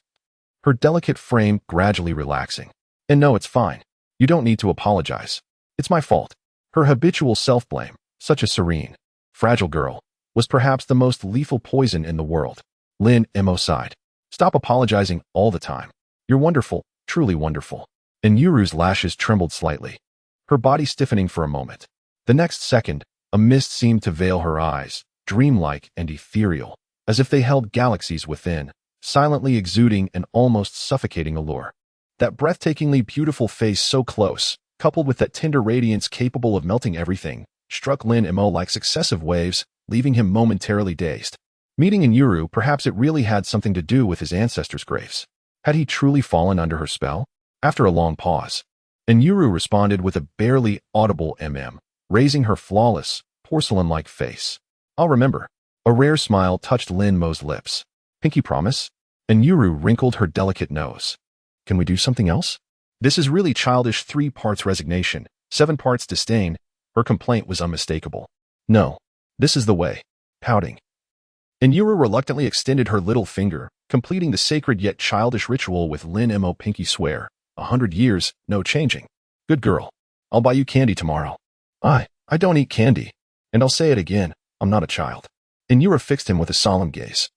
A: her delicate frame gradually relaxing. And no, it's fine. You don't need to apologize. It's my fault. Her habitual self-blame, such a serene, fragile girl, was perhaps the most lethal poison in the world. Lin Mo sighed. Stop apologizing all the time. You're wonderful, truly wonderful. And Yuru's lashes trembled slightly, her body stiffening for a moment. The next second, a mist seemed to veil her eyes, dreamlike and ethereal, as if they held galaxies within, silently exuding an almost suffocating allure. That breathtakingly beautiful face so close, coupled with that tender radiance capable of melting everything, struck Lin Mo like successive waves, leaving him momentarily dazed. Meeting in Yuru, perhaps it really had something to do with his ancestors' graves. Had he truly fallen under her spell? After a long pause, and Yuru responded with a barely audible raising her flawless, porcelain-like face. I'll remember. A rare smile touched Lin Mo's lips. Pinky promise? And Yuru wrinkled her delicate nose. Can we do something else? This is really childish. 3 parts resignation, 7 parts disdain. Her complaint was unmistakable. No. This is the way. Pouting. And Yuru reluctantly extended her little finger, completing the sacred yet childish ritual with Lin Mo pinky swear. 100 years, no changing. Good girl. I'll buy you candy tomorrow. I don't eat candy. And I'll say it again, I'm not a child. And Yuru fixed him with a solemn gaze,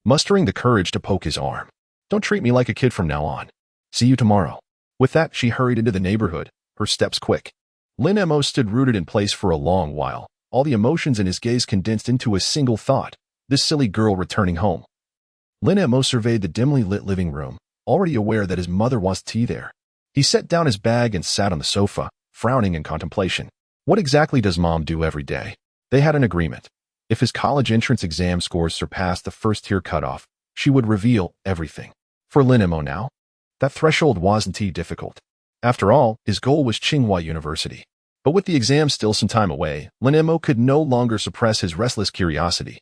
A: mustering the courage to poke his arm. Don't treat me like a kid from now on. See you tomorrow. With that, she hurried into the neighborhood, her steps quick. Lin Mo stood rooted in place for a long while, all the emotions in his gaze condensed into a single thought. This silly girl returning home. Lin Mo surveyed the dimly lit living room, already aware that his mother was tea there. He set down his bag and sat on the sofa, frowning in contemplation. What exactly does mom do every day? They had an agreement. If his college entrance exam scores surpassed the first-tier cutoff, she would reveal everything. For Lin Mo now, that threshold wasn't too difficult. After all, his goal was Tsinghua University. But with the exam still some time away, Lin Mo could no longer suppress his restless curiosity.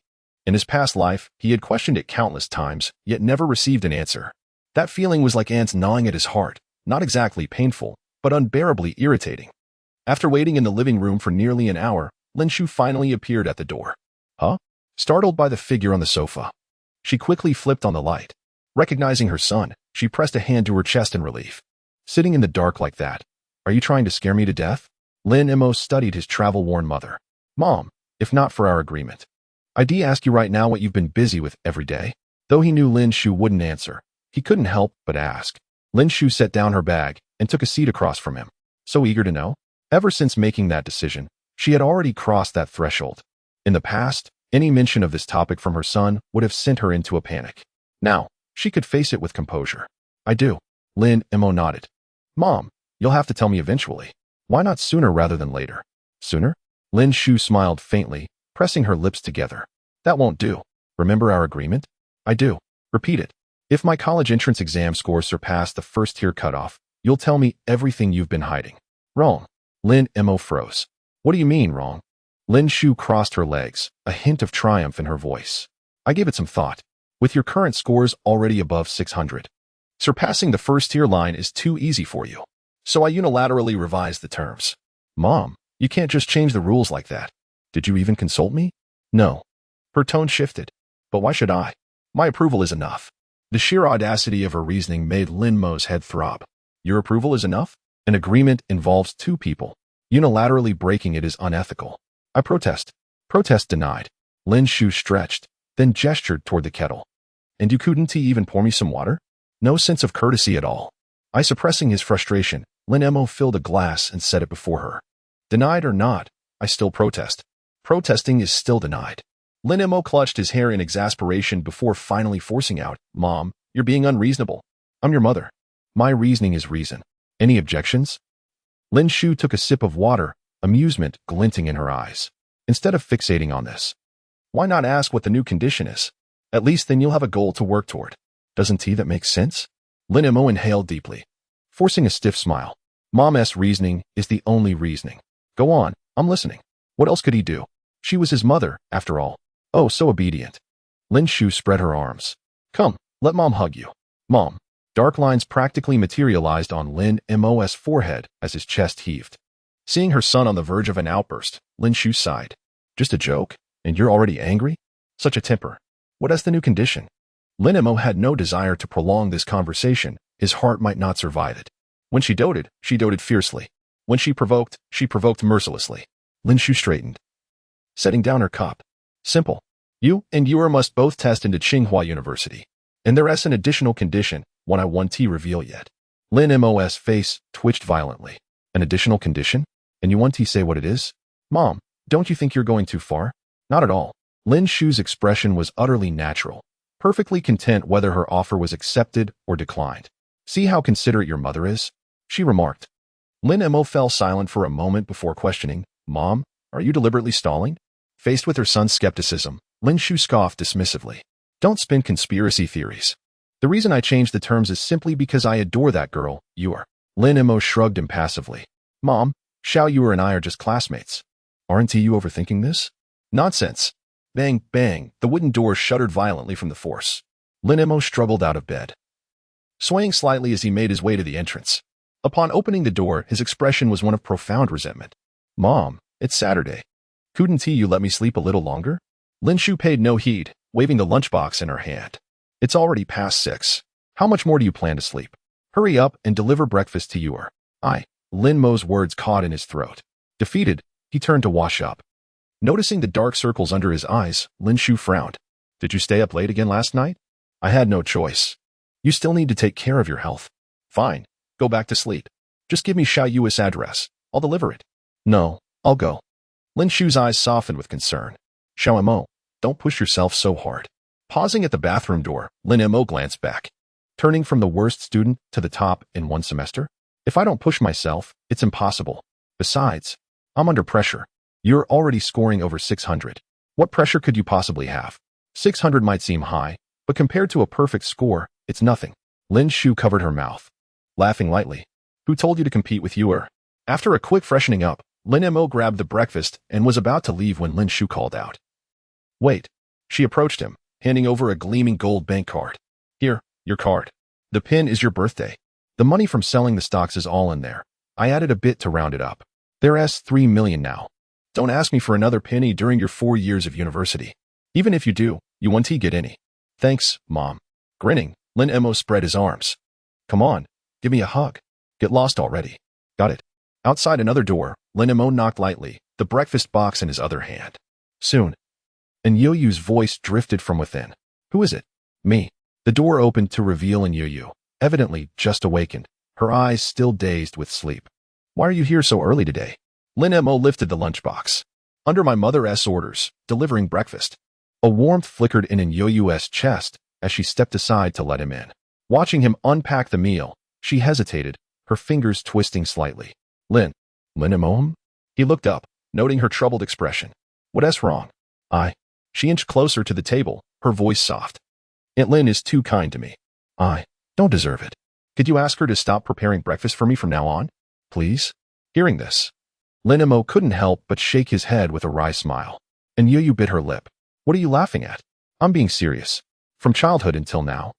A: In his past life, he had questioned it countless times, yet never received an answer. That feeling was like ants gnawing at his heart, not exactly painful, but unbearably irritating. After waiting in the living room for nearly an hour, Lin Shu finally appeared at the door. Huh? Startled by the figure on the sofa, she quickly flipped on the light. Recognizing her son, she pressed a hand to her chest in relief. Sitting in the dark like that, are you trying to scare me to death? Lin Mo studied his travel-worn mother. Mom, if not for our agreement, I'd ask you right now what you've been busy with every day. Though he knew Lin Shu wouldn't answer, he couldn't help but ask. Lin Shu set down her bag and took a seat across from him. So eager to know? Ever since making that decision, she had already crossed that threshold. In the past, any mention of this topic from her son would have sent her into a panic. Now, she could face it with composure. I do. Lin Mo nodded. Mom, you'll have to tell me eventually. Why not sooner rather than later? Sooner? Lin Shu smiled faintly, pressing her lips together. That won't do. Remember our agreement? I do. Repeat it. If my college entrance exam scores surpass the first-tier cutoff, you'll tell me everything you've been hiding. Wrong. Lin Mo froze. What do you mean, wrong? Lin Shu crossed her legs, a hint of triumph in her voice. I gave it some thought. With your current scores already above 600, surpassing the first-tier line is too easy for you. So I unilaterally revised the terms. Mom, you can't just change the rules like that. Did you even consult me? No. Her tone shifted. But why should I? My approval is enough. The sheer audacity of her reasoning made Lin Mo's head throb. Your approval is enough? An agreement involves two people. Unilaterally breaking it is unethical. I protest. Protest denied. Lin Shu stretched, then gestured toward the kettle. And you couldn't even pour me some water? No sense of courtesy at all. Suppressing his frustration, Lin Mo filled a glass and set it before her. Denied or not, I still protest. Protesting is still denied. Lin Mo clutched his hair in exasperation before finally forcing out, Mom, you're being unreasonable. I'm your mother. My reasoning is reason. Any objections? Lin Shu took a sip of water, amusement glinting in her eyes. Instead of fixating on this, why not ask what the new condition is? At least then you'll have a goal to work toward. Doesn't that make sense? Lin Mo inhaled deeply, forcing a stiff smile. Mom's reasoning is the only reasoning. Go on, I'm listening. What else could he do? She was his mother, after all. Oh, so obedient. Lin Shu spread her arms. Come, let Mom hug you. Mom. Dark lines practically materialized on Lin Mo's forehead as his chest heaved. Seeing her son on the verge of an outburst, Lin Shu sighed. Just a joke? And you're already angry? Such a temper. What is the new condition? Lin Mo had no desire to prolong this conversation. His heart might not survive it. When she doted fiercely. When she provoked mercilessly. Lin Shu straightened, setting down her cup. Simple. You and Yuer must both test into Tsinghua University. And there is an additional condition, one I won't reveal yet. Lin Mo's face twitched violently. An additional condition? And you want to say what it is? Mom, don't you think you're going too far? Not at all. Lin Shu's expression was utterly natural, perfectly content whether her offer was accepted or declined. See how considerate your mother is? She remarked. Lin Mo fell silent for a moment before questioning, Mom, are you deliberately stalling? Faced with her son's skepticism, Lin Shu scoffed dismissively. Don't spin conspiracy theories. The reason I changed the terms is simply because I adore that girl, Yuer. Lin Mo shrugged impassively. Mom, Xiao Yuer and I are just classmates. Aren't you overthinking this? Nonsense. Bang, bang, the wooden door shuddered violently from the force. Lin Mo struggled out of bed, swaying slightly as he made his way to the entrance. Upon opening the door, his expression was one of profound resentment. Mom, it's Saturday. Couldn't you let me sleep a little longer? Lin Shu paid no heed, waving the lunchbox in her hand. It's already past 6. How much more do you plan to sleep? Hurry up and deliver breakfast to Yuer. Lin Mo's words caught in his throat. Defeated, he turned to wash up. Noticing the dark circles under his eyes, Lin Shu frowned. Did you stay up late again last night? I had no choice. You still need to take care of your health. Fine. Go back to sleep. Just give me Xiao Yu's address. I'll deliver it. No, I'll go. Lin Shu's eyes softened with concern. Xiao Mo, don't push yourself so hard. Pausing at the bathroom door, Lin Mo glanced back. Turning from the worst student to the top in one semester? If I don't push myself, it's impossible. Besides, I'm under pressure. You're already scoring over 600. What pressure could you possibly have? 600 might seem high, but compared to a perfect score, it's nothing. Lin Shu covered her mouth, laughing lightly. Who told you to compete with Yuer? After a quick freshening up, Lin Mo grabbed the breakfast and was about to leave when Lin Shu called out. Wait. She approached him, handing over a gleaming gold bank card. Here, your card. The pin is your birthday. The money from selling the stocks is all in there. I added a bit to round it up. There's 3 million now. Don't ask me for another penny during your 4 years of university. Even if you do, you won't get any. Thanks, Mom. Grinning, Lin Mo spread his arms. Come on, give me a hug. Get lost already. Got it. Outside another door, Lin Mo knocked lightly, the breakfast box in his other hand. Soon. And Yoyu's voice drifted from within. Who is it? Me. The door opened to reveal Yoyu, evidently just awakened, her eyes still dazed with sleep. Why are you here so early today? Lin Mo lifted the lunchbox. Under my mother's orders, delivering breakfast. A warmth flickered in Yoyu's chest as she stepped aside to let him in. Watching him unpack the meal, she hesitated, her fingers twisting slightly. Lin Mo? He looked up, noting her troubled expression. What's wrong? I. She inched closer to the table, her voice soft. Aunt Lin is too kind to me. I don't deserve it. Could you ask her to stop preparing breakfast for me from now on? Please? Hearing this, Lin Mo couldn't help but shake his head with a wry smile. And Yu bit her lip. What are you laughing at? I'm being serious. From childhood until now.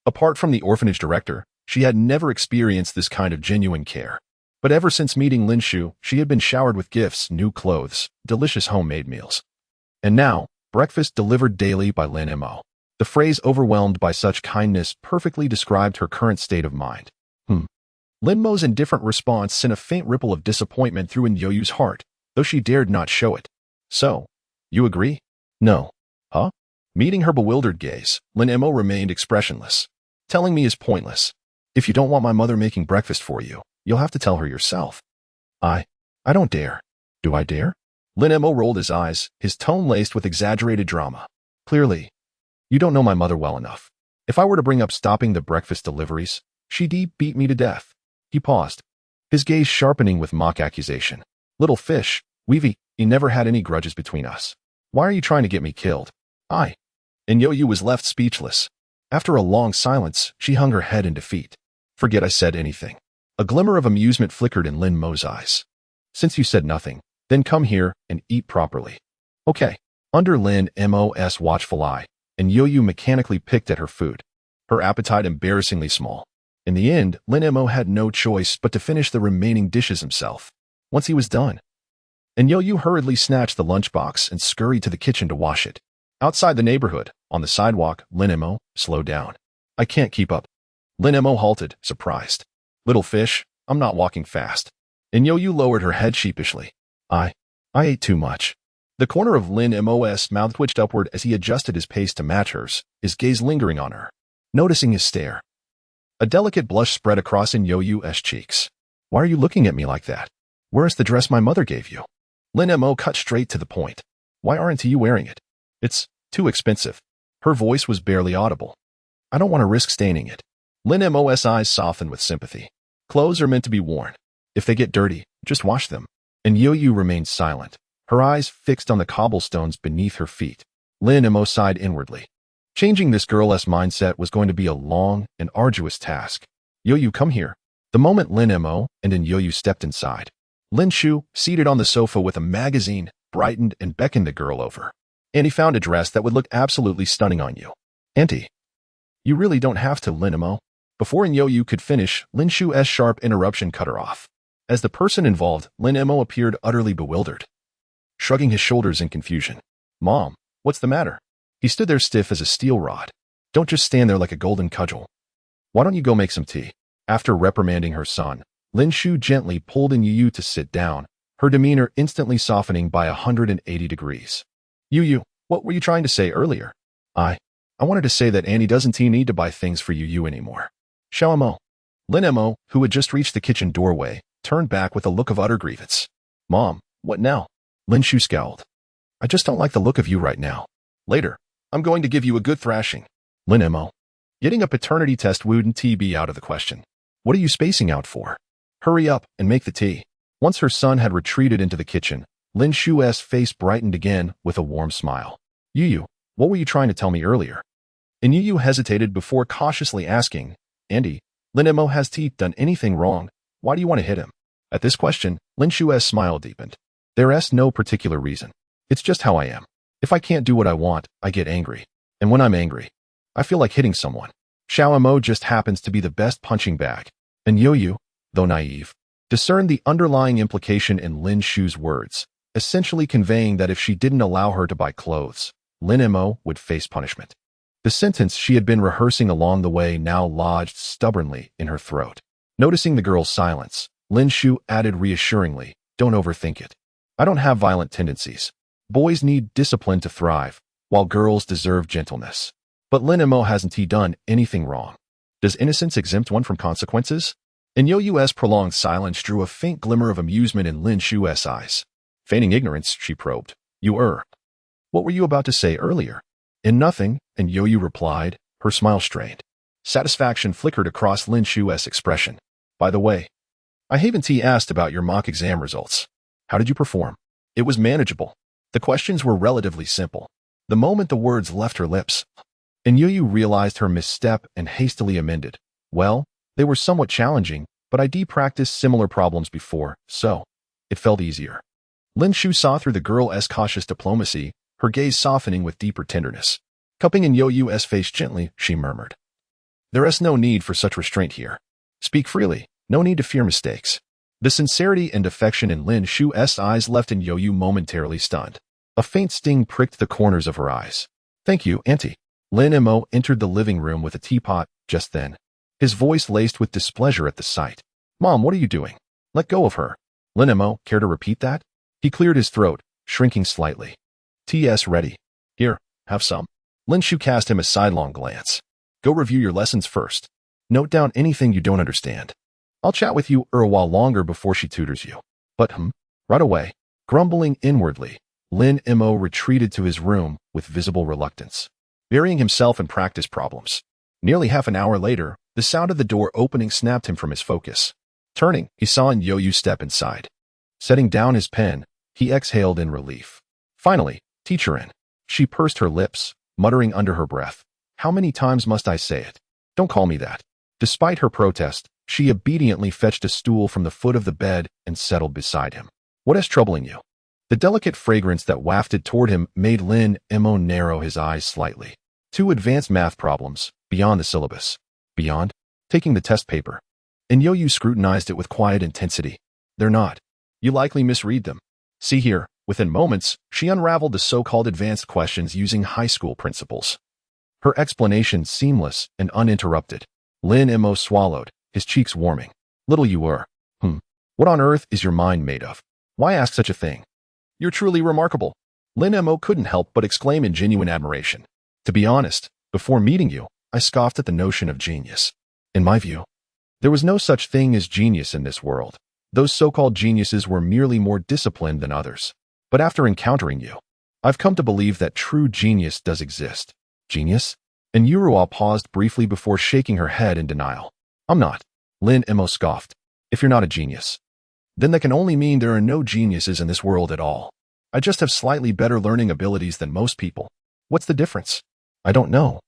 A: Apart from the orphanage director, she had never experienced this kind of genuine care. But ever since meeting Lin Shu, she had been showered with gifts, new clothes, delicious homemade meals. And now, breakfast delivered daily by Lin Mo. The phrase overwhelmed by such kindness perfectly described her current state of mind. Lin Mo's indifferent response sent a faint ripple of disappointment through in Yoyu's heart, though she dared not show it. So, you agree? No. Huh? Meeting her bewildered gaze, Lin Mo remained expressionless. Telling me is pointless. If you don't want my mother making breakfast for you, you'll have to tell her yourself. I don't dare. Do I dare? Lin Mo rolled his eyes, his tone laced with exaggerated drama. Clearly, you don't know my mother well enough. If I were to bring up stopping the breakfast deliveries, she'd beat me to death. He paused, his gaze sharpening with mock accusation. Little fish, he never had any grudges between us. Why are you trying to get me killed? And Yoyu was left speechless. After a long silence, she hung her head in defeat. Forget I said anything. A glimmer of amusement flickered in Lin Mo's eyes. Since you said nothing, then come here and eat properly. Okay. Under Lin Mo's watchful eye, and Yoyu mechanically picked at her food, her appetite embarrassingly small. In the end, Lin Mo had no choice but to finish the remaining dishes himself. Once he was done, and Yoyu hurriedly snatched the lunchbox and scurried to the kitchen to wash it. Outside the neighborhood, on the sidewalk, Lin Mo slowed down. I can't keep up. Lin Mo halted, surprised. Little fish, I'm not walking fast. And Yoyu lowered her head sheepishly. I ate too much. The corner of Lin Mo's mouth twitched upward as he adjusted his pace to match hers, his gaze lingering on her. Noticing his stare, a delicate blush spread across in Yoyu's cheeks. Why are you looking at me like that? Where's the dress my mother gave you? Lin Mo cut straight to the point. Why aren't you wearing it? It's too expensive. Her voice was barely audible. I don't want to risk staining it. Lin Mo's eyes softened with sympathy. Clothes are meant to be worn. If they get dirty, just wash them. And Yoyu remained silent, her eyes fixed on the cobblestones beneath her feet. Lin Mo sighed inwardly. Changing this girl's mindset was going to be a long and arduous task. Yoyu, come here. The moment Lin Mo and Yoyu stepped inside, Lin Shu, seated on the sofa with a magazine, brightened and beckoned the girl over. And he found a dress that would look absolutely stunning on you. Auntie, you really don't have to, Lin Mo. Before Yoyu could finish, Lin Shu's sharp interruption cut her off. As the person involved, Lin Mo appeared utterly bewildered, shrugging his shoulders in confusion. Mom, what's the matter? He stood there stiff as a steel rod. Don't just stand there like a golden cudgel. Why don't you go make some tea? After reprimanding her son, Lin Shu gently pulled in Yu to sit down, her demeanor instantly softening by 180 degrees. Yu, what were you trying to say earlier? I wanted to say that Annie doesn't need to buy things for Yu anymore. Xiao Mo. Lin Mo, who had just reached the kitchen doorway, turned back with a look of utter grievance. Mom, what now? Lin Shu scowled. I just don't like the look of you right now. Later, I'm going to give you a good thrashing. Lin Mo. Getting a paternity test wouldn't be out of the question. What are you spacing out for? Hurry up and make the tea. Once her son had retreated into the kitchen, Lin Shu's face brightened again with a warm smile. Yu, what were you trying to tell me earlier? And Yu hesitated before cautiously asking, Andy, Lin Mo, has T done anything wrong? Why do you want to hit him? At this question, Lin Shu's smile deepened. There's no particular reason. It's just how I am. If I can't do what I want, I get angry. And when I'm angry, I feel like hitting someone. Xiao Mo just happens to be the best punching bag. And Yoyu, though naive, discerned the underlying implication in Lin Shu's words, essentially conveying that if she didn't allow her to buy clothes, Lin Mo would face punishment. The sentence she had been rehearsing along the way now lodged stubbornly in her throat. Noticing the girl's silence, Lin Shu added reassuringly, don't overthink it. I don't have violent tendencies. Boys need discipline to thrive, while girls deserve gentleness. But Lin Mo hasn't done anything wrong. Does innocence exempt one from consequences? And Yoyu's prolonged silence drew a faint glimmer of amusement in Lin Shu's eyes. Feigning ignorance, she probed. What were you about to say earlier? In nothing, and Yoyu replied, her smile strained. Satisfaction flickered across Lin Shu's expression. By the way, I haven't asked about your mock exam results. How did you perform? It was manageable. The questions were relatively simple. The moment the words left her lips, and Yu realized her misstep and hastily amended. Well, they were somewhat challenging, but I'd practiced similar problems before, so it felt easier. Lin Shu saw through the girl's cautious diplomacy, her gaze softening with deeper tenderness. Cupping in Yu's face gently, she murmured, "There is no need for such restraint here. Speak freely, no need to fear mistakes." The sincerity and affection in Lin Shu's eyes left Yu momentarily stunned. A faint sting pricked the corners of her eyes. "Thank you, Auntie." Lin Mo entered the living room with a teapot just then, his voice laced with displeasure at the sight. "Mom, what are you doing? Let go of her." Lin Mo, care to repeat that? He cleared his throat, shrinking slightly. "T's ready. Here, have some." Lin Shu cast him a sidelong glance. "Go review your lessons first. Note down anything you don't understand. I'll chat with you a while longer before she tutors you." But right away, grumbling inwardly, Lin Mo retreated to his room with visible reluctance, burying himself in practice problems. Nearly half an hour later, the sound of the door opening snapped him from his focus. Turning, he saw Yu step inside. Setting down his pen, he exhaled in relief. Finally, teacher in. She pursed her lips, muttering under her breath, "How many times must I say it? Don't call me that." Despite her protest, she obediently fetched a stool from the foot of the bed and settled beside him. "What is troubling you?" The delicate fragrance that wafted toward him made Lin Mo narrow his eyes slightly. 2 advanced math problems, beyond the syllabus. Beyond? Taking the test paper. And Yu scrutinized it with quiet intensity. "They're not. You likely misread them. See here." Within moments, she unraveled the so-called advanced questions using high school principles. Her explanation seamless and uninterrupted. Lin Mo swallowed, his cheeks warming. "Little you were. What on earth is your mind made of? Why ask such a thing? You're truly remarkable." Lin Mo couldn't help but exclaim in genuine admiration. "To be honest, before meeting you, I scoffed at the notion of genius. In my view, there was no such thing as genius in this world. Those so-called geniuses were merely more disciplined than others. But after encountering you, I've come to believe that true genius does exist." "Genius?" And Yurua paused briefly before shaking her head in denial. "I'm not." Lin Mo scoffed. "If you're not a genius, then that can only mean there are no geniuses in this world at all. I just have slightly better learning abilities than most people. What's the difference?" "I don't know.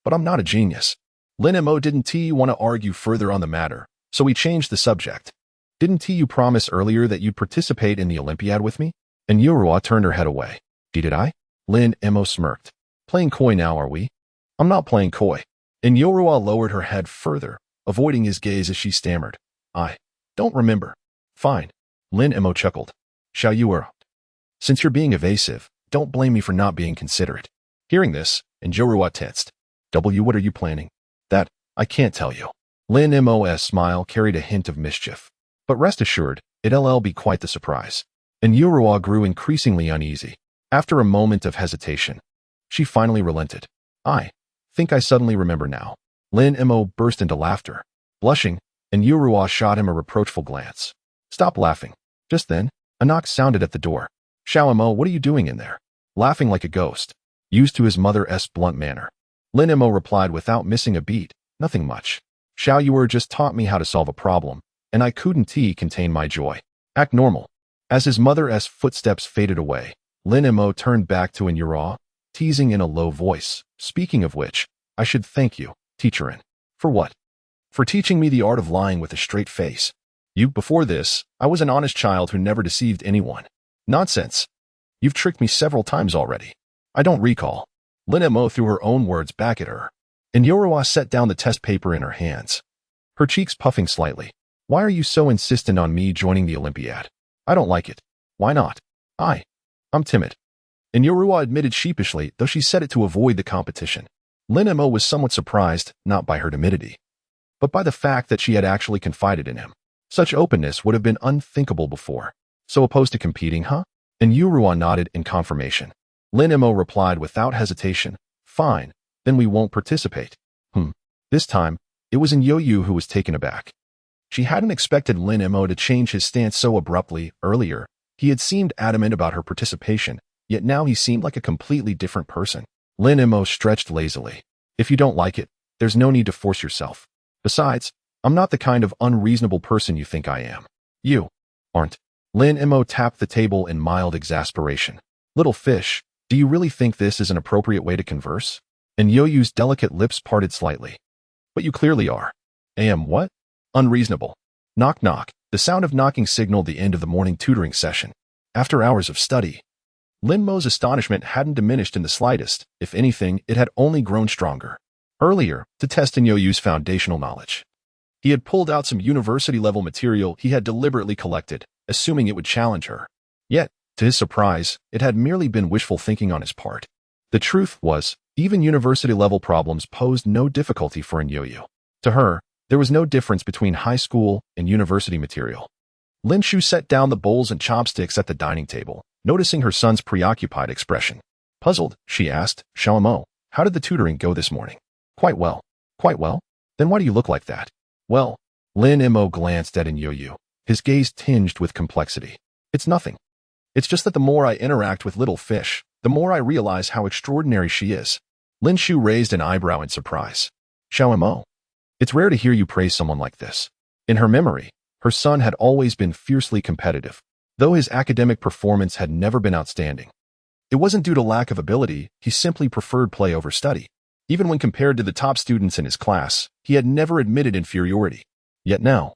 A: But I'm not a genius." Lin Mo didn't want to argue further on the matter, so he changed the subject. "Didn't you promise earlier that you'd participate in the Olympiad with me?" And Yurua turned her head away. "Did I?" Lin Mo smirked. "Playing coy now, are we?" "I'm not playing coy." And Yurua lowered her head further, avoiding his gaze as she stammered. "I don't remember." "Fine." Lin Mo chuckled. "Shall you or? Since you're being evasive, don't blame me for not being considerate." Hearing this, and Yurua tensed. What are you planning?" "That, I can't tell you." Lin Mo's smile carried a hint of mischief. "But rest assured, it'll be quite the surprise." And Yurua grew increasingly uneasy. After a moment of hesitation, she finally relented. "I think I suddenly remember now." Lin Mo burst into laughter. Blushing, and Yurua shot him a reproachful glance. "Stop laughing." Just then, a knock sounded at the door. "Xiao Mo, what are you doing in there?" Laughing like a ghost, used to his mother's blunt manner. Lin Mo replied without missing a beat, "Nothing much. Xiao Yuer just taught me how to solve a problem, and I couldn't contain my joy. Act normal." As his mother's footsteps faded away, Lin Mo turned back to Yurua, teasing in a low voice. "Speaking of which, I should thank you, teacher. For what?" "For teaching me the art of lying with a straight face. Before this, I was an honest child who never deceived anyone." "Nonsense. You've tricked me several times already." "I don't recall." Lin Mo threw her own words back at her, and Yurua set down the test paper in her hands, her cheeks puffing slightly. "Why are you so insistent on me joining the Olympiad?" "I don't like it." "Why not?" I'm timid." And Yurua admitted sheepishly, though she said it to avoid the competition. Lin Mo was somewhat surprised, not by her timidity, but by the fact that she had actually confided in him. Such openness would have been unthinkable before. "So opposed to competing, huh?" And Yurua nodded in confirmation. Lin Mo replied without hesitation, "Fine, then we won't participate." This time, it was Yu who was taken aback. She hadn't expected Lin Mo to change his stance so abruptly. Earlier, he had seemed adamant about her participation, yet now he seemed like a completely different person. Lin Mo stretched lazily. "If you don't like it, there's no need to force yourself. Besides, I'm not the kind of unreasonable person you think I am." "You aren't." Lin Mo tapped the table in mild exasperation. Little fish, do you really think this is an appropriate way to converse? And Yo-Yu's delicate lips parted slightly. But you clearly are. What? Unreasonable. Knock knock. The sound of knocking signaled the end of the morning tutoring session. After hours of study, Lin Mo's astonishment hadn't diminished in the slightest. If anything, it had only grown stronger. Earlier, to test Yo-Yu's foundational knowledge, he had pulled out some university-level material he had deliberately collected, assuming it would challenge her. Yet, to his surprise, it had merely been wishful thinking on his part. The truth was, even university-level problems posed no difficulty for Yo-Yu. To her, there was no difference between high school and university material. Lin Shu set down the bowls and chopsticks at the dining table, noticing her son's preoccupied expression. Puzzled, she asked, Xiaomo, how did the tutoring go this morning? Quite well. Quite well? Then why do you look like that? Well, Lin Mo glanced at Yo-Yu, his gaze tinged with complexity. It's nothing. It's just that the more I interact with little fish, the more I realize how extraordinary she is. Lin Shu raised an eyebrow in surprise. Xiaomo, it's rare to hear you praise someone like this. In her memory, her son had always been fiercely competitive, though his academic performance had never been outstanding. It wasn't due to lack of ability, he simply preferred play over study. Even when compared to the top students in his class, he had never admitted inferiority. Yet now,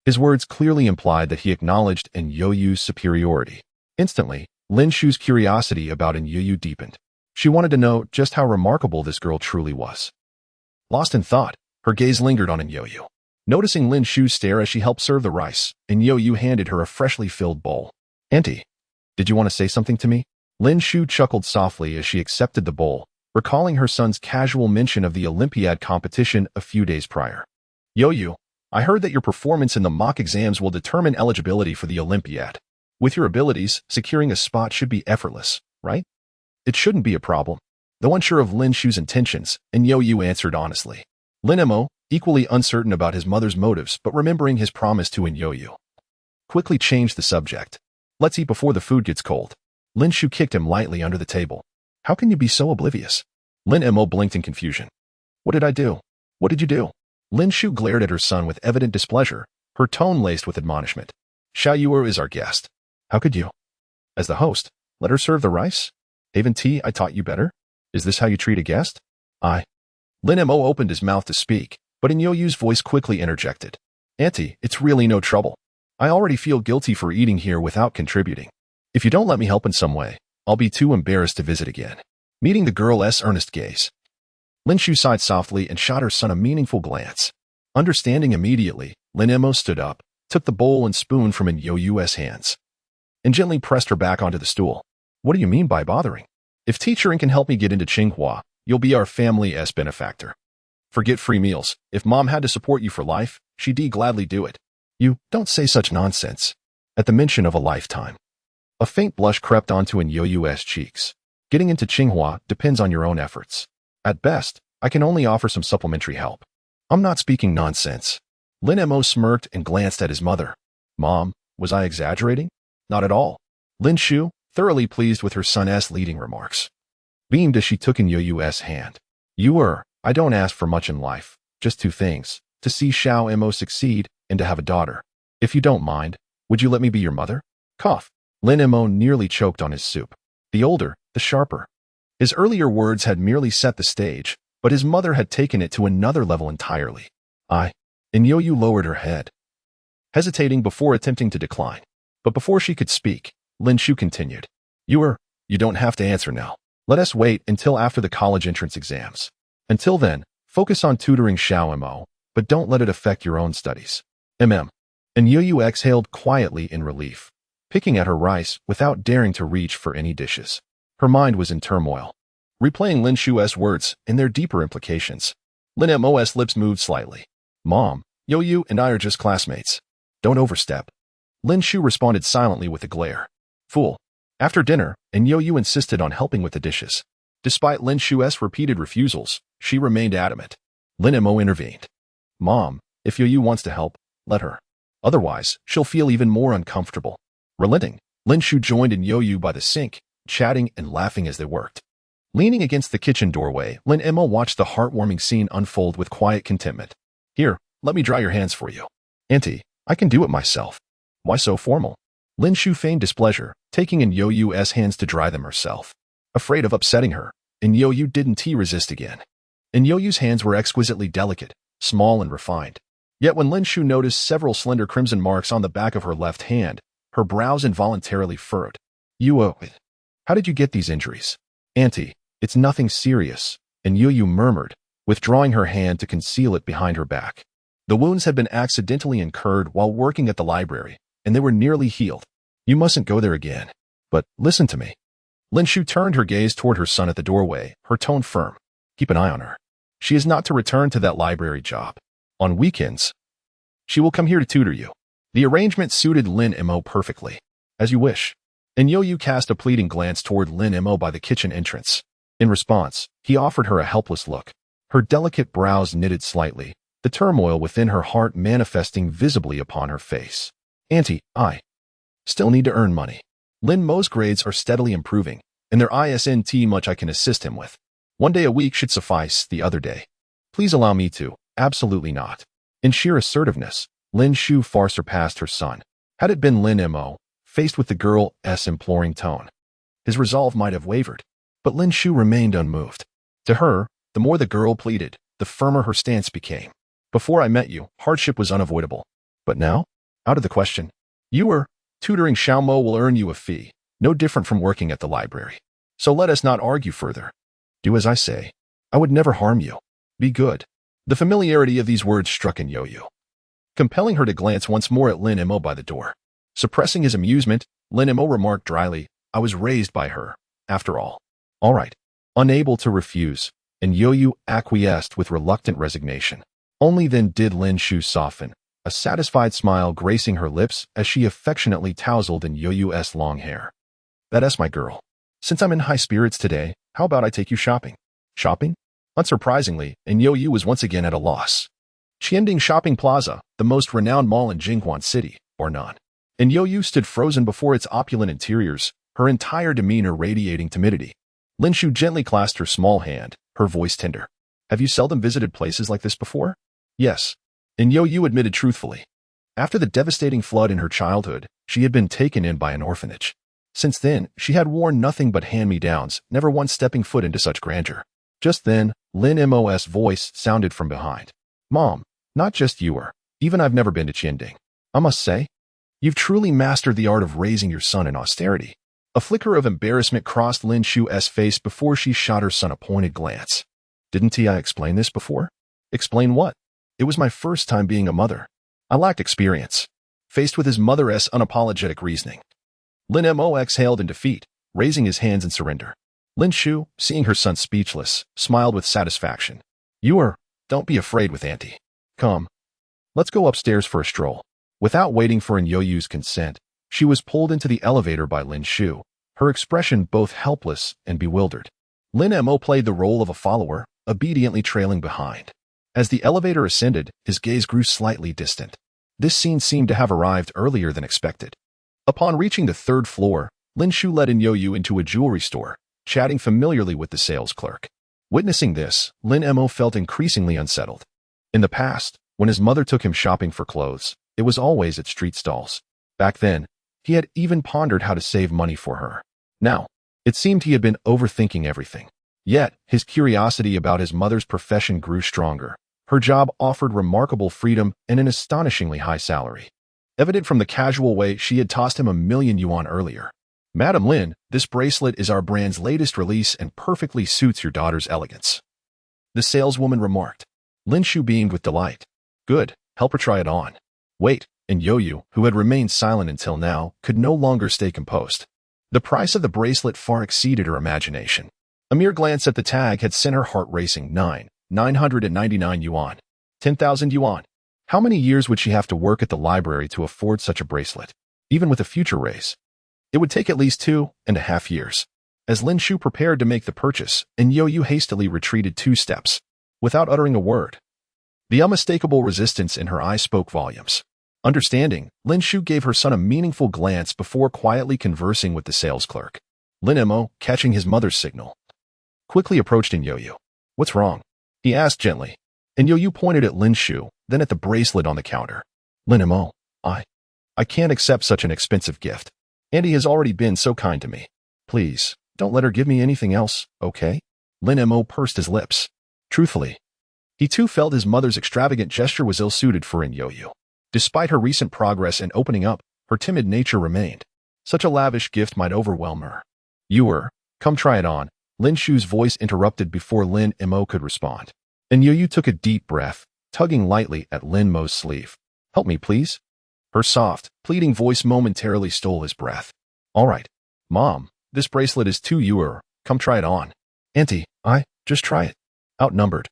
A: his words clearly implied that he acknowledged Yo-Yu's superiority. Instantly, Lin Shu's curiosity about Yo-Yu deepened. She wanted to know just how remarkable this girl truly was. Lost in thought, her gaze lingered on Yo-Yu. Noticing Lin Shu's stare as she helped serve the rice, Yo-Yu handed her a freshly filled bowl. Auntie, did you want to say something to me? Lin Shu chuckled softly as she accepted the bowl, recalling her son's casual mention of the Olympiad competition a few days prior. Yo-Yu, I heard that your performance in the mock exams will determine eligibility for the Olympiad. With your abilities, securing a spot should be effortless, right? It shouldn't be a problem. Though unsure of Lin Shu's intentions, Yo-Yu answered honestly. Lin Mo, equally uncertain about his mother's motives but remembering his promise to Yo-Yu, quickly changed the subject. Let's eat before the food gets cold. Lin Shu kicked him lightly under the table. How can you be so oblivious? Lin Mo blinked in confusion. What did I do? What did you do? Lin Shu glared at her son with evident displeasure, her tone laced with admonishment. Xiaoyu is our guest. How could you? As the host, let her serve the rice? Haven't I taught you better? Is this how you treat a guest? Lin Mo opened his mouth to speak, but Yo-Yu's voice quickly interjected. Auntie, it's really no trouble. I already feel guilty for eating here without contributing. If you don't let me help in some way, I'll be too embarrassed to visit again. Meeting the girl's earnest gaze, Lin Shu sighed softly and shot her son a meaningful glance. Understanding immediately, Lin Mo stood up, took the bowl and spoon from Yo-Yu's hands, and gently pressed her back onto the stool. What do you mean by bothering? If teacher can help me get into Tsinghua, you'll be our family's benefactor. Forget free meals. If mom had to support you for life, she'd gladly do it. You don't say such nonsense. At the mention of a lifetime, a faint blush crept onto Yo-Yu's cheeks. Getting into Tsinghua depends on your own efforts. At best, I can only offer some supplementary help. I'm not speaking nonsense. Lin Mo smirked and glanced at his mother. Mom, was I exaggerating? Not at all. Lin Shu, thoroughly pleased with her son's leading remarks, beamed as she took Yo-Yu's hand. I don't ask for much in life, just two things, to see Xiaomo succeed and to have a daughter. If you don't mind, would you let me be your mother? Cough. Lin Mo nearly choked on his soup. The older, the sharper. His earlier words had merely set the stage, but his mother had taken it to another level entirely. Yo-Yu lowered her head, hesitating before attempting to decline. But before she could speak, Lin Shu continued. You don't have to answer now. Let us wait until after the college entrance exams. Until then, focus on tutoring Xiaomo, but don't let it affect your own studies. Yo-Yu exhaled quietly in relief, picking at her rice without daring to reach for any dishes. Her mind was in turmoil, replaying Lin Shu's words and their deeper implications. Lin Mo's lips moved slightly. Mom, Yo-Yu and I are just classmates. Don't overstep. Lin Shu responded silently with a glare. Fool. After dinner, Yo-Yu insisted on helping with the dishes. Despite Lin Shu's repeated refusals, she remained adamant. Lin Mo intervened. Mom, if Yo-Yu wants to help, let her. Otherwise, she'll feel even more uncomfortable. Relenting, Lin Shu joined Yo-Yu by the sink, chatting and laughing as they worked. Leaning against the kitchen doorway, Lin Mo watched the heartwarming scene unfold with quiet contentment. Here, let me dry your hands for you. Auntie, I can do it myself. Why so formal? Lin Shu feigned displeasure, taking in Yo-Yu's hands to dry them herself. Afraid of upsetting her, and Yo-Yu didn't resist again. And Yo-Yu's hands were exquisitely delicate, small and refined. Yet when Lin Shu noticed several slender crimson marks on the back of her left hand, her brows involuntarily furrowed. How did you get these injuries? Auntie, it's nothing serious, and Yo-Yu murmured, withdrawing her hand to conceal it behind her back. The wounds had been accidentally incurred while working at the library, and they were nearly healed. You mustn't go there again. But listen to me. Lin Shu turned her gaze toward her son at the doorway, her tone firm. Keep an eye on her. She is not to return to that library job. On weekends, she will come here to tutor you. The arrangement suited Lin Mo perfectly. As you wish. And Yo-Yu cast a pleading glance toward Lin Mo by the kitchen entrance. In response, he offered her a helpless look. Her delicate brows knitted slightly, the turmoil within her heart manifesting visibly upon her face. Auntie, I still need to earn money. Lin Mo's grades are steadily improving, and there isn't much I can assist him with. One day a week should suffice, the other day. Please allow me to. Absolutely not. In sheer assertiveness, Lin Shu far surpassed her son. Had it been Lin Mo, faced with the girl's imploring tone, his resolve might have wavered, but Lin Shu remained unmoved. To her, the more the girl pleaded, the firmer her stance became. Before I met you, hardship was unavoidable. But now? Out of the question. Tutoring Xiaomo will earn you a fee, no different from working at the library. So let us not argue further. Do as I say. I would never harm you. Be good. The familiarity of these words struck in Yo-Yu, compelling her to glance once more at Lin Mo by the door. Suppressing his amusement, Lin Mo remarked dryly, I was raised by her, after all. All right. Unable to refuse, and Yo-Yu acquiesced with reluctant resignation. Only then did Lin Shu soften, a satisfied smile gracing her lips as she affectionately tousled in Yo-Yu's long hair. That's my girl. Since I'm in high spirits today, how about I take you shopping? Shopping? Unsurprisingly, and Yo-Yu was once again at a loss. Qianding Shopping Plaza, the most renowned mall in Jinghuan City, or none. And Yo-Yu stood frozen before its opulent interiors, her entire demeanor radiating timidity. Lin Shu gently clasped her small hand, her voice tender. Have you seldom visited places like this before? Yes. And Yo-Yu admitted truthfully. After the devastating flood in her childhood, she had been taken in by an orphanage. Since then, she had worn nothing but hand-me-downs, never once stepping foot into such grandeur. Just then, Lin Mo's voice sounded from behind. Mom, not just you even I've never been to Qianding. I must say, you've truly mastered the art of raising your son in austerity. A flicker of embarrassment crossed Lin Shu's face before she shot her son a pointed glance. Didn't I explain this before? Explain what? It was my first time being a mother. I lacked experience. Faced with his mother's unapologetic reasoning, Lin Mo exhaled in defeat, raising his hands in surrender. Lin Shu, seeing her son speechless, smiled with satisfaction. Don't be afraid with Auntie. Come. Let's go upstairs for a stroll. Without waiting for Yo-Yu's consent, she was pulled into the elevator by Lin Shu, her expression both helpless and bewildered. Lin Mo played the role of a follower, obediently trailing behind. As the elevator ascended, his gaze grew slightly distant. This scene seemed to have arrived earlier than expected. Upon reaching the third floor, Lin Shu led Yo-Yu into a jewelry store, chatting familiarly with the sales clerk. Witnessing this, Lin Mo felt increasingly unsettled. In the past, when his mother took him shopping for clothes, it was always at street stalls. Back then, he had even pondered how to save money for her. Now, it seemed he had been overthinking everything. Yet, his curiosity about his mother's profession grew stronger. Her job offered remarkable freedom and an astonishingly high salary. Evident from the casual way she had tossed him $1,000,000 earlier. Madam Lin, this bracelet is our brand's latest release and perfectly suits your daughter's elegance. The saleswoman remarked. Lin Shu beamed with delight. Good, help her try it on. Wait, and Yo-Yu, who had remained silent until now, could no longer stay composed. The price of the bracelet far exceeded her imagination. A mere glance at the tag had sent her heart racing. 999 yuan. 10,000 yuan. How many years would she have to work at the library to afford such a bracelet? Even with a future raise, it would take at least 2.5 years. As Lin Shu prepared to make the purchase, and Yo-Yu hastily retreated 2 steps, without uttering a word. The unmistakable resistance in her eyes spoke volumes. Understanding, Lin Shu gave her son a meaningful glance before quietly conversing with the sales clerk. Lin Mo, catching his mother's signal, quickly approached Yo-Yu. What's wrong? He asked gently. And Yo-Yu pointed at Lin Shu, then at the bracelet on the counter. Lin Mo, I can't accept such an expensive gift. Auntie has already been so kind to me. Please, don't let her give me anything else, okay? Lin Mo pursed his lips. Truthfully, he too felt his mother's extravagant gesture was ill-suited for Yoyu. Despite her recent progress in opening up, her timid nature remained. Such a lavish gift might overwhelm her. Come try it on. Lin Shu's voice interrupted before Lin Mo could respond. And Yoyu took a deep breath, tugging lightly at Lin Mo's sleeve. Help me, please. Her soft, pleading voice momentarily stole his breath. All right, Mom, this bracelet is too come try it on. Auntie, just try it. Outnumbered.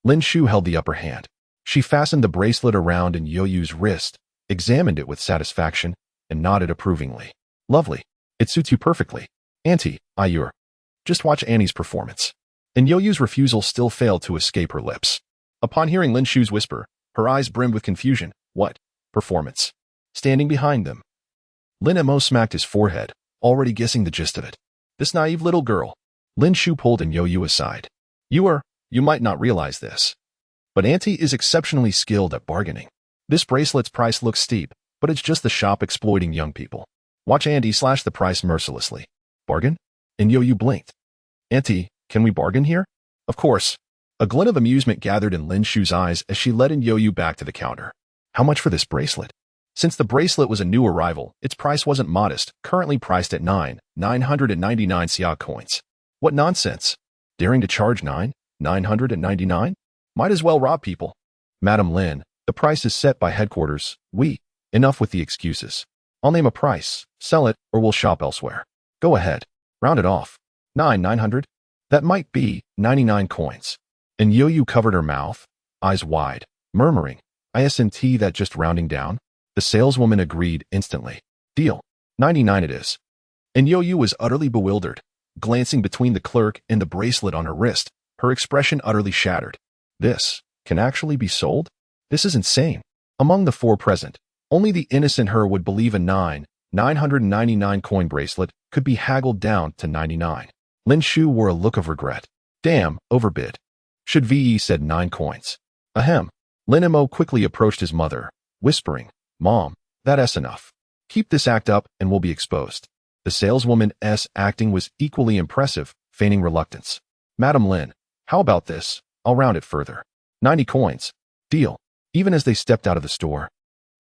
A: Lin Shu held the upper hand. She fastened the bracelet around Yoyu's wrist, examined it with satisfaction, and nodded approvingly. Lovely. It suits you perfectly. Auntie, just watch Annie's performance. And Yoyu's refusal still failed to escape her lips. Upon hearing Lin Shu's whisper, her eyes brimmed with confusion. What? Performance? Standing behind them. Lin Mo smacked his forehead, already guessing the gist of it. This naive little girl. Lin Shu pulled Yoyu aside. You might not realize this, but Auntie is exceptionally skilled at bargaining. This bracelet's price looks steep, but it's just the shop exploiting young people. Watch Auntie slash the price mercilessly. Bargain? And Yoyu blinked. Auntie, can we bargain here? Of course. A glint of amusement gathered in Lin Shu's eyes as she led Yoyu back to the counter. How much for this bracelet? Since the bracelet was a new arrival, its price wasn't modest, currently priced at 999 Xia coins. What nonsense. Daring to charge 999? Might as well rob people. Madam Lin, the price is set by headquarters. Enough with the excuses. I'll name a price, sell it, or we'll shop elsewhere. Go ahead. Round it off. 900? That might be 99 coins. And Yoyu covered her mouth, eyes wide, murmuring, Isn't that just rounding down? The saleswoman agreed instantly. Deal. 99 it is. And Yoyu was utterly bewildered, glancing between the clerk and the bracelet on her wrist, her expression utterly shattered. This can actually be sold? This is insane. Among the four present, only the innocent her would believe a 999 coin bracelet could be haggled down to 99. Lin Shu wore a look of regret. Damn, overbid. Should VE said 9 coins. Ahem. Lin Mo quickly approached his mother, whispering, Mom, that's enough. Keep this act up and we'll be exposed. The saleswoman's acting was equally impressive, feigning reluctance. Madam Lin, how about this? I'll round it further. 90 coins. Deal. Even as they stepped out of the store.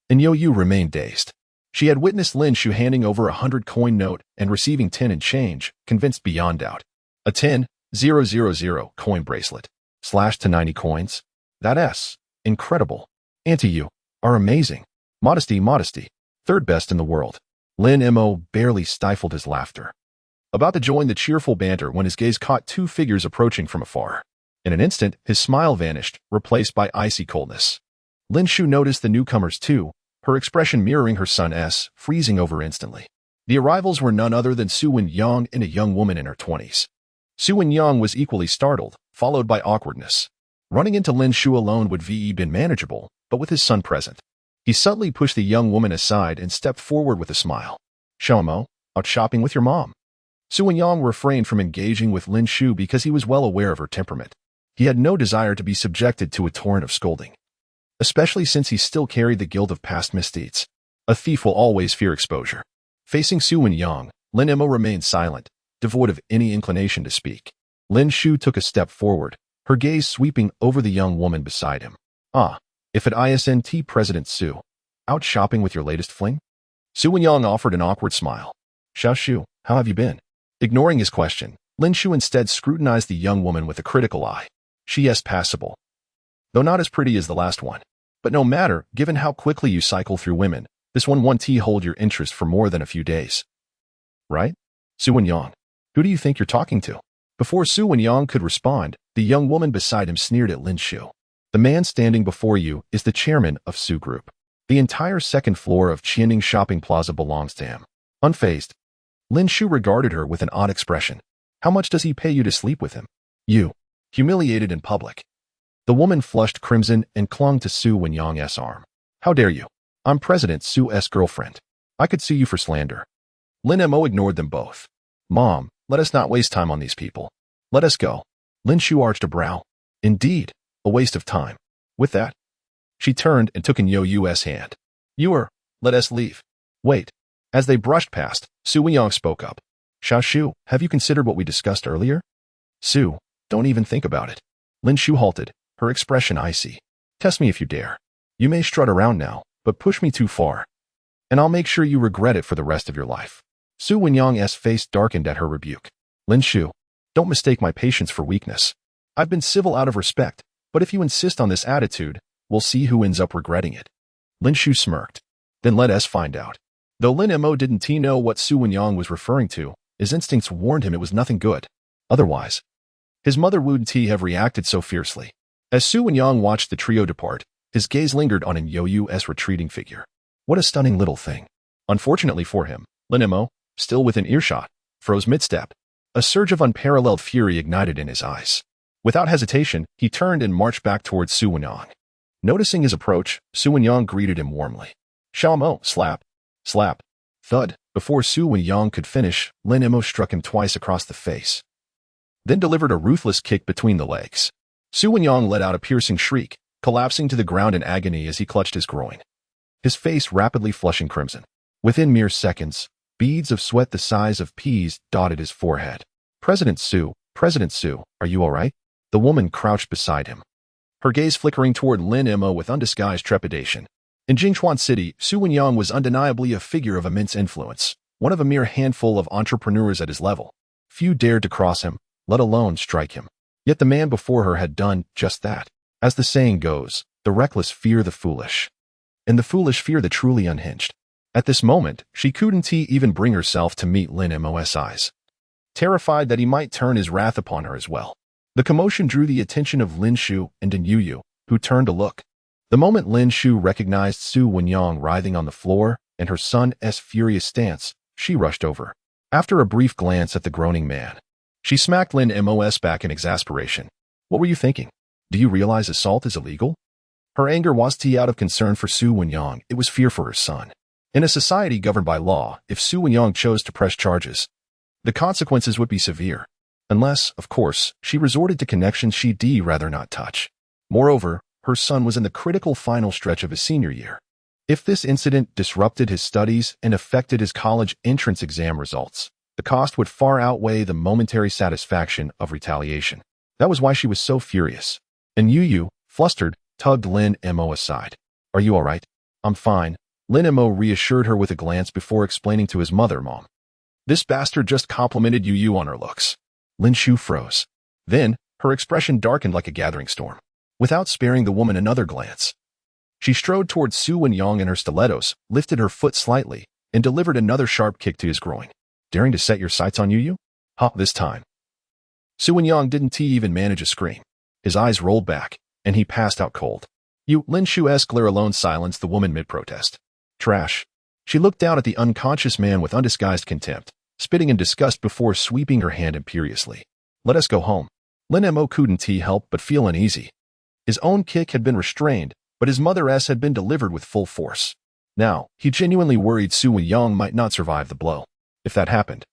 A: And Yoyu remained dazed. She had witnessed Lin Shu handing over a 100-coin note and receiving 10 in change, convinced beyond doubt. A 10,000 coin bracelet. Slashed to 90 coins. That's incredible. Auntie, you are amazing. Modesty. Third best in the world. Lin Mo barely stifled his laughter. About to join the cheerful banter when his gaze caught two figures approaching from afar. In an instant, his smile vanished, replaced by icy coldness. Lin Shu noticed the newcomers too, her expression mirroring her son's, freezing over instantly. The arrivals were none other than Su Wen-yang and a young woman in her 20s. Su Wen-yang was equally startled, followed by awkwardness. Running into Lin Shu alone would been manageable, but with his son present. He subtly pushed the young woman aside and stepped forward with a smile. Xiaomo, out shopping with your mom. Su Wen-yang refrained from engaging with Lin Shu because he was well aware of her temperament. He had no desire to be subjected to a torrent of scolding, especially since he still carried the guilt of past misdeeds. A thief will always fear exposure. Facing Su Wen-yang, Lin Mo remained silent, devoid of any inclination to speak. Lin Shu took a step forward, her gaze sweeping over the young woman beside him. If at ISNT President Su, out shopping with your latest fling? Su Wen-yang offered an awkward smile. Xiao Shu, how have you been? Ignoring his question, Lin Shu instead scrutinized the young woman with a critical eye. She is passable, though not as pretty as the last one. But no matter, given how quickly you cycle through women, this one won't hold your interest for more than a few days. Right? Su Wen-yang, who do you think you're talking to? Before Su Wen-yang could respond, the young woman beside him sneered at Lin Shu. The man standing before you is the chairman of Su Group. The entire second floor of Qianning Shopping Plaza belongs to him. Unfazed, Lin Shu regarded her with an odd expression. How much does he pay you to sleep with him? You. Humiliated in public. The woman flushed crimson and clung to Su Wen-yang's arm. How dare you? I'm President Su's girlfriend. I could sue you for slander. Lin Mo ignored them both. Mom, let us not waste time on these people. Let us go. Lin Shu arched a brow. Indeed, a waste of time. With that, she turned and took in Yoyu's hand. Let us leave. Wait. As they brushed past, Su Wenyang spoke up. Xiaoshu, have you considered what we discussed earlier? Su, don't even think about it. Lin Shu halted, her expression icy. Test me if you dare. You may strut around now, but push me too far. And I'll make sure you regret it for the rest of your life. Su Wenyang's face darkened at her rebuke. Lin Shu, don't mistake my patience for weakness. I've been civil out of respect, but if you insist on this attitude, we'll see who ends up regretting it. Lin Shu smirked. Then let us find out. Though Lin Mo didn't know what Su Wenyang was referring to, his instincts warned him it was nothing good. Otherwise, his mother wouldn't have reacted so fiercely. As Su Wenyang watched the trio depart, his gaze lingered on An You's retreating figure. What a stunning little thing. Unfortunately for him, Lin Mo, still within earshot, froze mid-step. A surge of unparalleled fury ignited in his eyes. Without hesitation, he turned and marched back towards Su Wenyang. Noticing his approach, Su Wenyang greeted him warmly. Xiaomo, slap, slap, thud. Before Su Wenyang could finish, Lin Mo struck him twice across the face, then delivered a ruthless kick between the legs. Su Wenyang let out a piercing shriek, collapsing to the ground in agony as he clutched his groin, his face rapidly flushing crimson. Within mere seconds, beads of sweat the size of peas dotted his forehead. President Su, are you all right? The woman crouched beside him, her gaze flickering toward Lin Mo with undisguised trepidation. In Jingchuan City, Su Wenyang was undeniably a figure of immense influence, one of a mere handful of entrepreneurs at his level. Few dared to cross him, let alone strike him. Yet the man before her had done just that. As the saying goes, the reckless fear the foolish, and the foolish fear the truly unhinged. At this moment, she couldn't even bring herself to meet Lin Mo's eyes, terrified that he might turn his wrath upon her as well. The commotion drew the attention of Lin Shu and An Yu, who turned to look. The moment Lin Shu recognized Su Wenyang writhing on the floor and her son's furious stance, she rushed over. After a brief glance at the groaning man, she smacked Lin Mo's back in exasperation. What were you thinking? Do you realize assault is illegal? Her anger wasn't out of concern for Su Wenyang, it was fear for her son. In a society governed by law, if Su Wenyang chose to press charges, the consequences would be severe. Unless, of course, she resorted to connections she'd rather not touch. Moreover, her son was in the critical final stretch of his senior year. If this incident disrupted his studies and affected his college entrance exam results, the cost would far outweigh the momentary satisfaction of retaliation. That was why she was so furious. And Yu, flustered, tugged Lin Mo aside. Are you all right? I'm fine. Lin Mo reassured her with a glance before explaining to his mother, Mom. This bastard just complimented Yu on her looks. Lin Shu froze. Then, her expression darkened like a gathering storm. Without sparing the woman another glance, she strode towards Su Wenyang in her stilettos, lifted her foot slightly, and delivered another sharp kick to his groin. Daring to set your sights on Yu? Ha, this time. Su Wenyang didn't even manage a scream. His eyes rolled back, and he passed out cold. Lin Shu's glare alone silenced the woman mid-protest. Trash. She looked down at the unconscious man with undisguised contempt, spitting in disgust before sweeping her hand imperiously. Let us go home. Lin Mo couldn't help but feel uneasy. His own kick had been restrained, but his mother's had been delivered with full force. Now, he genuinely worried Su Wenyang might not survive the blow. If that happened,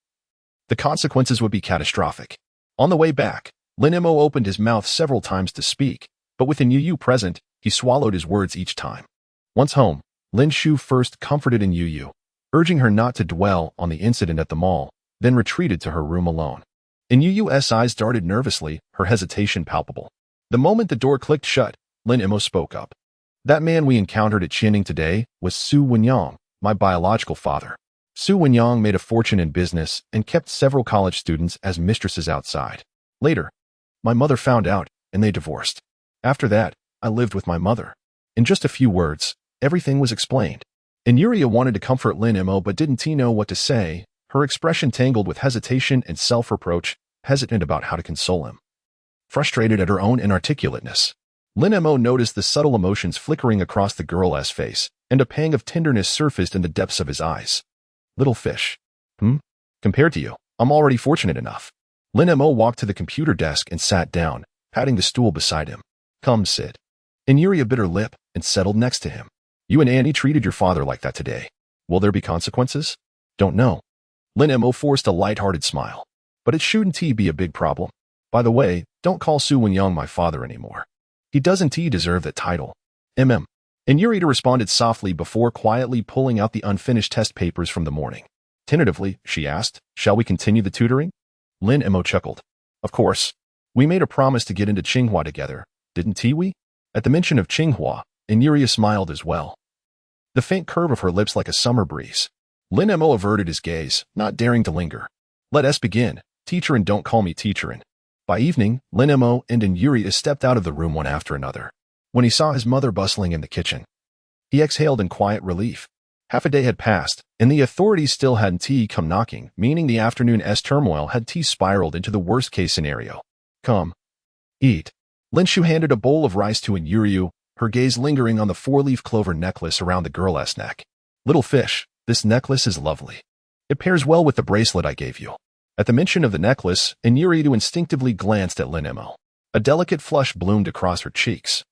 A: the consequences would be catastrophic. On the way back, Lin Mo opened his mouth several times to speak, but with An Yu present, he swallowed his words each time. Once home, Lin Shu first comforted An Yu, urging her not to dwell on the incident at the mall, then retreated to her room alone. An Yu's eyes darted nervously, her hesitation palpable. The moment the door clicked shut, Lin Mo spoke up. That man we encountered at Qianning today was Su Wenyang, my biological father. Su Wenyang made a fortune in business and kept several college students as mistresses outside. Later, my mother found out, and they divorced. After that, I lived with my mother. In just a few words, everything was explained. And Yuria wanted to comfort Lin Mo but didn't know what to say, her expression tangled with hesitation and self-reproach, hesitant about how to console him. Frustrated at her own inarticulateness, Lin Mo noticed the subtle emotions flickering across the girl's face, and a pang of tenderness surfaced in the depths of his eyes. Little fish. Compared to you, I'm already fortunate enough. Lin Mo walked to the computer desk and sat down, patting the stool beside him. Come sit. And Yuria bit her lip and settled next to him. You and Annie treated your father like that today. Will there be consequences? Don't know. Lin Mo forced a light-hearted smile. But it shouldn't be a big problem. By the way, don't call Su Wenyang my father anymore. He doesn't deserve that title. And Yurita responded softly before quietly pulling out the unfinished test papers from the morning. Tentatively, she asked, "Shall we continue the tutoring?" Lin Mo chuckled. "Of course. We made a promise to get into Tsinghua together, didn't we?" At the mention of Tsinghua, Yurita smiled as well. The faint curve of her lips like a summer breeze. Lin Mo averted his gaze, not daring to linger. "Let us begin, teacher, and don't call me teacher." By evening, Lin Mo and Yurita stepped out of the room one after another. When he saw his mother bustling in the kitchen, he exhaled in quiet relief. Half a day had passed, and the authorities still hadn't come knocking, meaning the afternoon's turmoil had spiraled into the worst-case scenario. "Come. Eat." Lin Shu handed a bowl of rice to Yuryu, her gaze lingering on the four-leaf clover necklace around the girl's neck. "Little fish, this necklace is lovely. It pairs well with the bracelet I gave you." At the mention of the necklace, Yuryu instinctively glanced at Lin Mo. A delicate flush bloomed across her cheeks,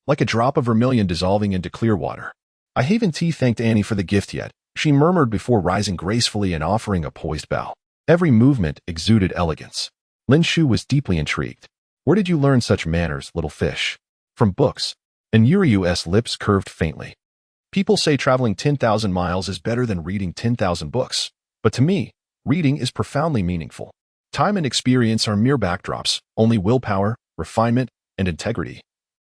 A: like a drop of vermilion dissolving into clear water. "I haven't thanked Annie for the gift yet," she murmured before rising gracefully and offering a poised bow. Every movement exuded elegance. Lin Shu was deeply intrigued. "Where did you learn such manners, little fish?" "From books." And Yuryu's lips curved faintly. "People say traveling 10,000 miles is better than reading 10,000 books. But to me, reading is profoundly meaningful. Time and experience are mere backdrops. Only willpower, refinement, and integrity,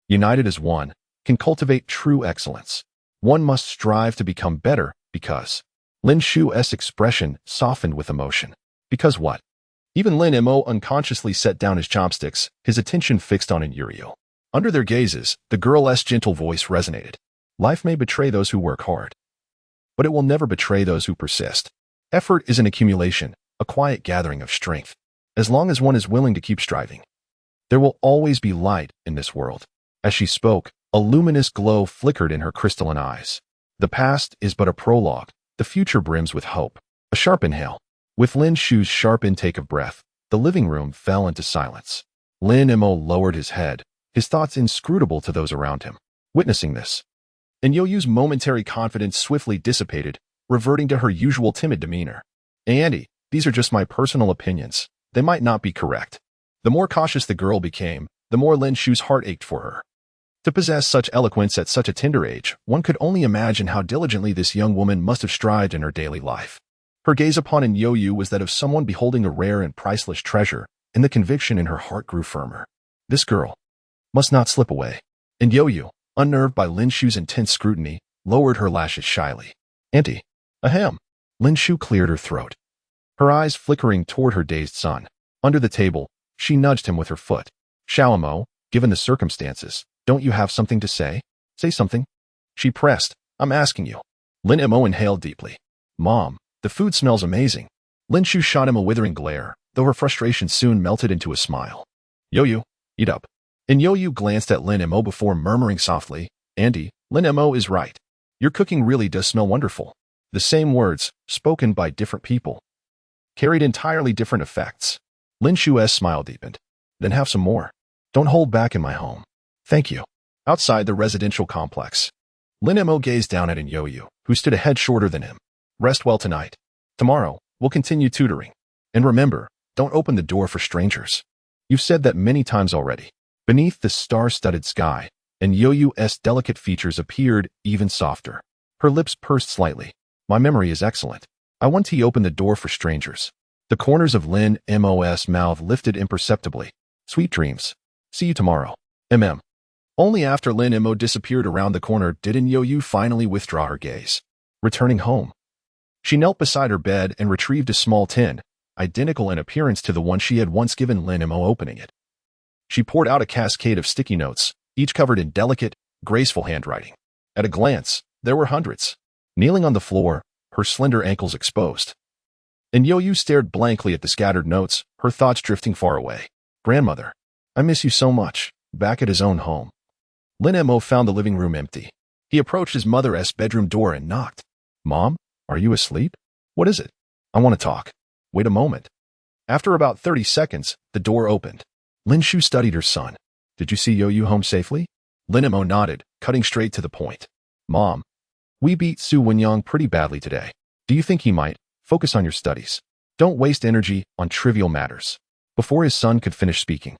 A: united as one, can cultivate true excellence. One must strive to become better because..." Lin Shu's expression softened with emotion. "Because what?" Even Lin Mo unconsciously set down his chopsticks, his attention fixed on Yuryu. Under their gazes, the girl's gentle voice resonated. "Life may betray those who work hard, but it will never betray those who persist. Effort is an accumulation, a quiet gathering of strength. As long as one is willing to keep striving, there will always be light in this world." As she spoke, a luminous glow flickered in her crystalline eyes. "The past is but a prologue. The future brims with hope." A sharp inhale. With Lin Shu's sharp intake of breath, the living room fell into silence. Lin Mo lowered his head, his thoughts inscrutable to those around him. Witnessing this, Yuryu's momentary confidence swiftly dissipated, reverting to her usual timid demeanor. "Andy, these are just my personal opinions. They might not be correct." The more cautious the girl became, the more Lin Shu's heart ached for her. To possess such eloquence at such a tender age, one could only imagine how diligently this young woman must have strived in her daily life. Her gaze upon Yuryu was that of someone beholding a rare and priceless treasure, and the conviction in her heart grew firmer. This girl must not slip away. And Yuryu, unnerved by Lin Shu's intense scrutiny, lowered her lashes shyly. "Auntie." "Ahem." Lin Shu cleared her throat, her eyes flickering toward her dazed son. Under the table, she nudged him with her foot. "Xiaomo, given the circumstances, don't you have something to say? Say something." She pressed. "I'm asking you." Lin Mo inhaled deeply. "Mom, the food smells amazing." Lin Shu shot him a withering glare, though her frustration soon melted into a smile. "Yuryu, eat up." And Yuryu glanced at Lin Mo before murmuring softly, "Andy, Lin Mo is right. Your cooking really does smell wonderful." The same words, spoken by different people, carried entirely different effects. Lin Shu's smile deepened. "Then have some more. Don't hold back in my home." "Thank you." Outside the residential complex, Lin Mo gazed down at Yuryu, who stood a head shorter than him. "Rest well tonight. Tomorrow, we'll continue tutoring. And remember, don't open the door for strangers. You've said that many times already." Beneath the star-studded sky, Yuryu's delicate features appeared even softer. Her lips pursed slightly. "My memory is excellent. I want to open the door for strangers." The corners of Lin Mo's mouth lifted imperceptibly. "Sweet dreams. See you tomorrow. MM." Only after Lin Mo disappeared around the corner did Yuryu finally withdraw her gaze. Returning home, she knelt beside her bed and retrieved a small tin, identical in appearance to the one she had once given Lin Mo. Opening it, she poured out a cascade of sticky notes, each covered in delicate, graceful handwriting. At a glance, there were hundreds. Kneeling on the floor, her slender ankles exposed, and Yuryu stared blankly at the scattered notes, her thoughts drifting far away. "Grandmother, I miss you so much." Back at his own home, Lin Mo found the living room empty. He approached his mother's bedroom door and knocked. "Mom, are you asleep?" "What is it?" "I want to talk." "Wait a moment." After about 30 seconds, the door opened. Lin Shu studied her son. "Did you see Yuryu home safely?" Lin Mo nodded, cutting straight to the point. "Mom, we beat Su Wenyang pretty badly today. Do you think he might focus on your studies? Don't waste energy on trivial matters." Before his son could finish speaking,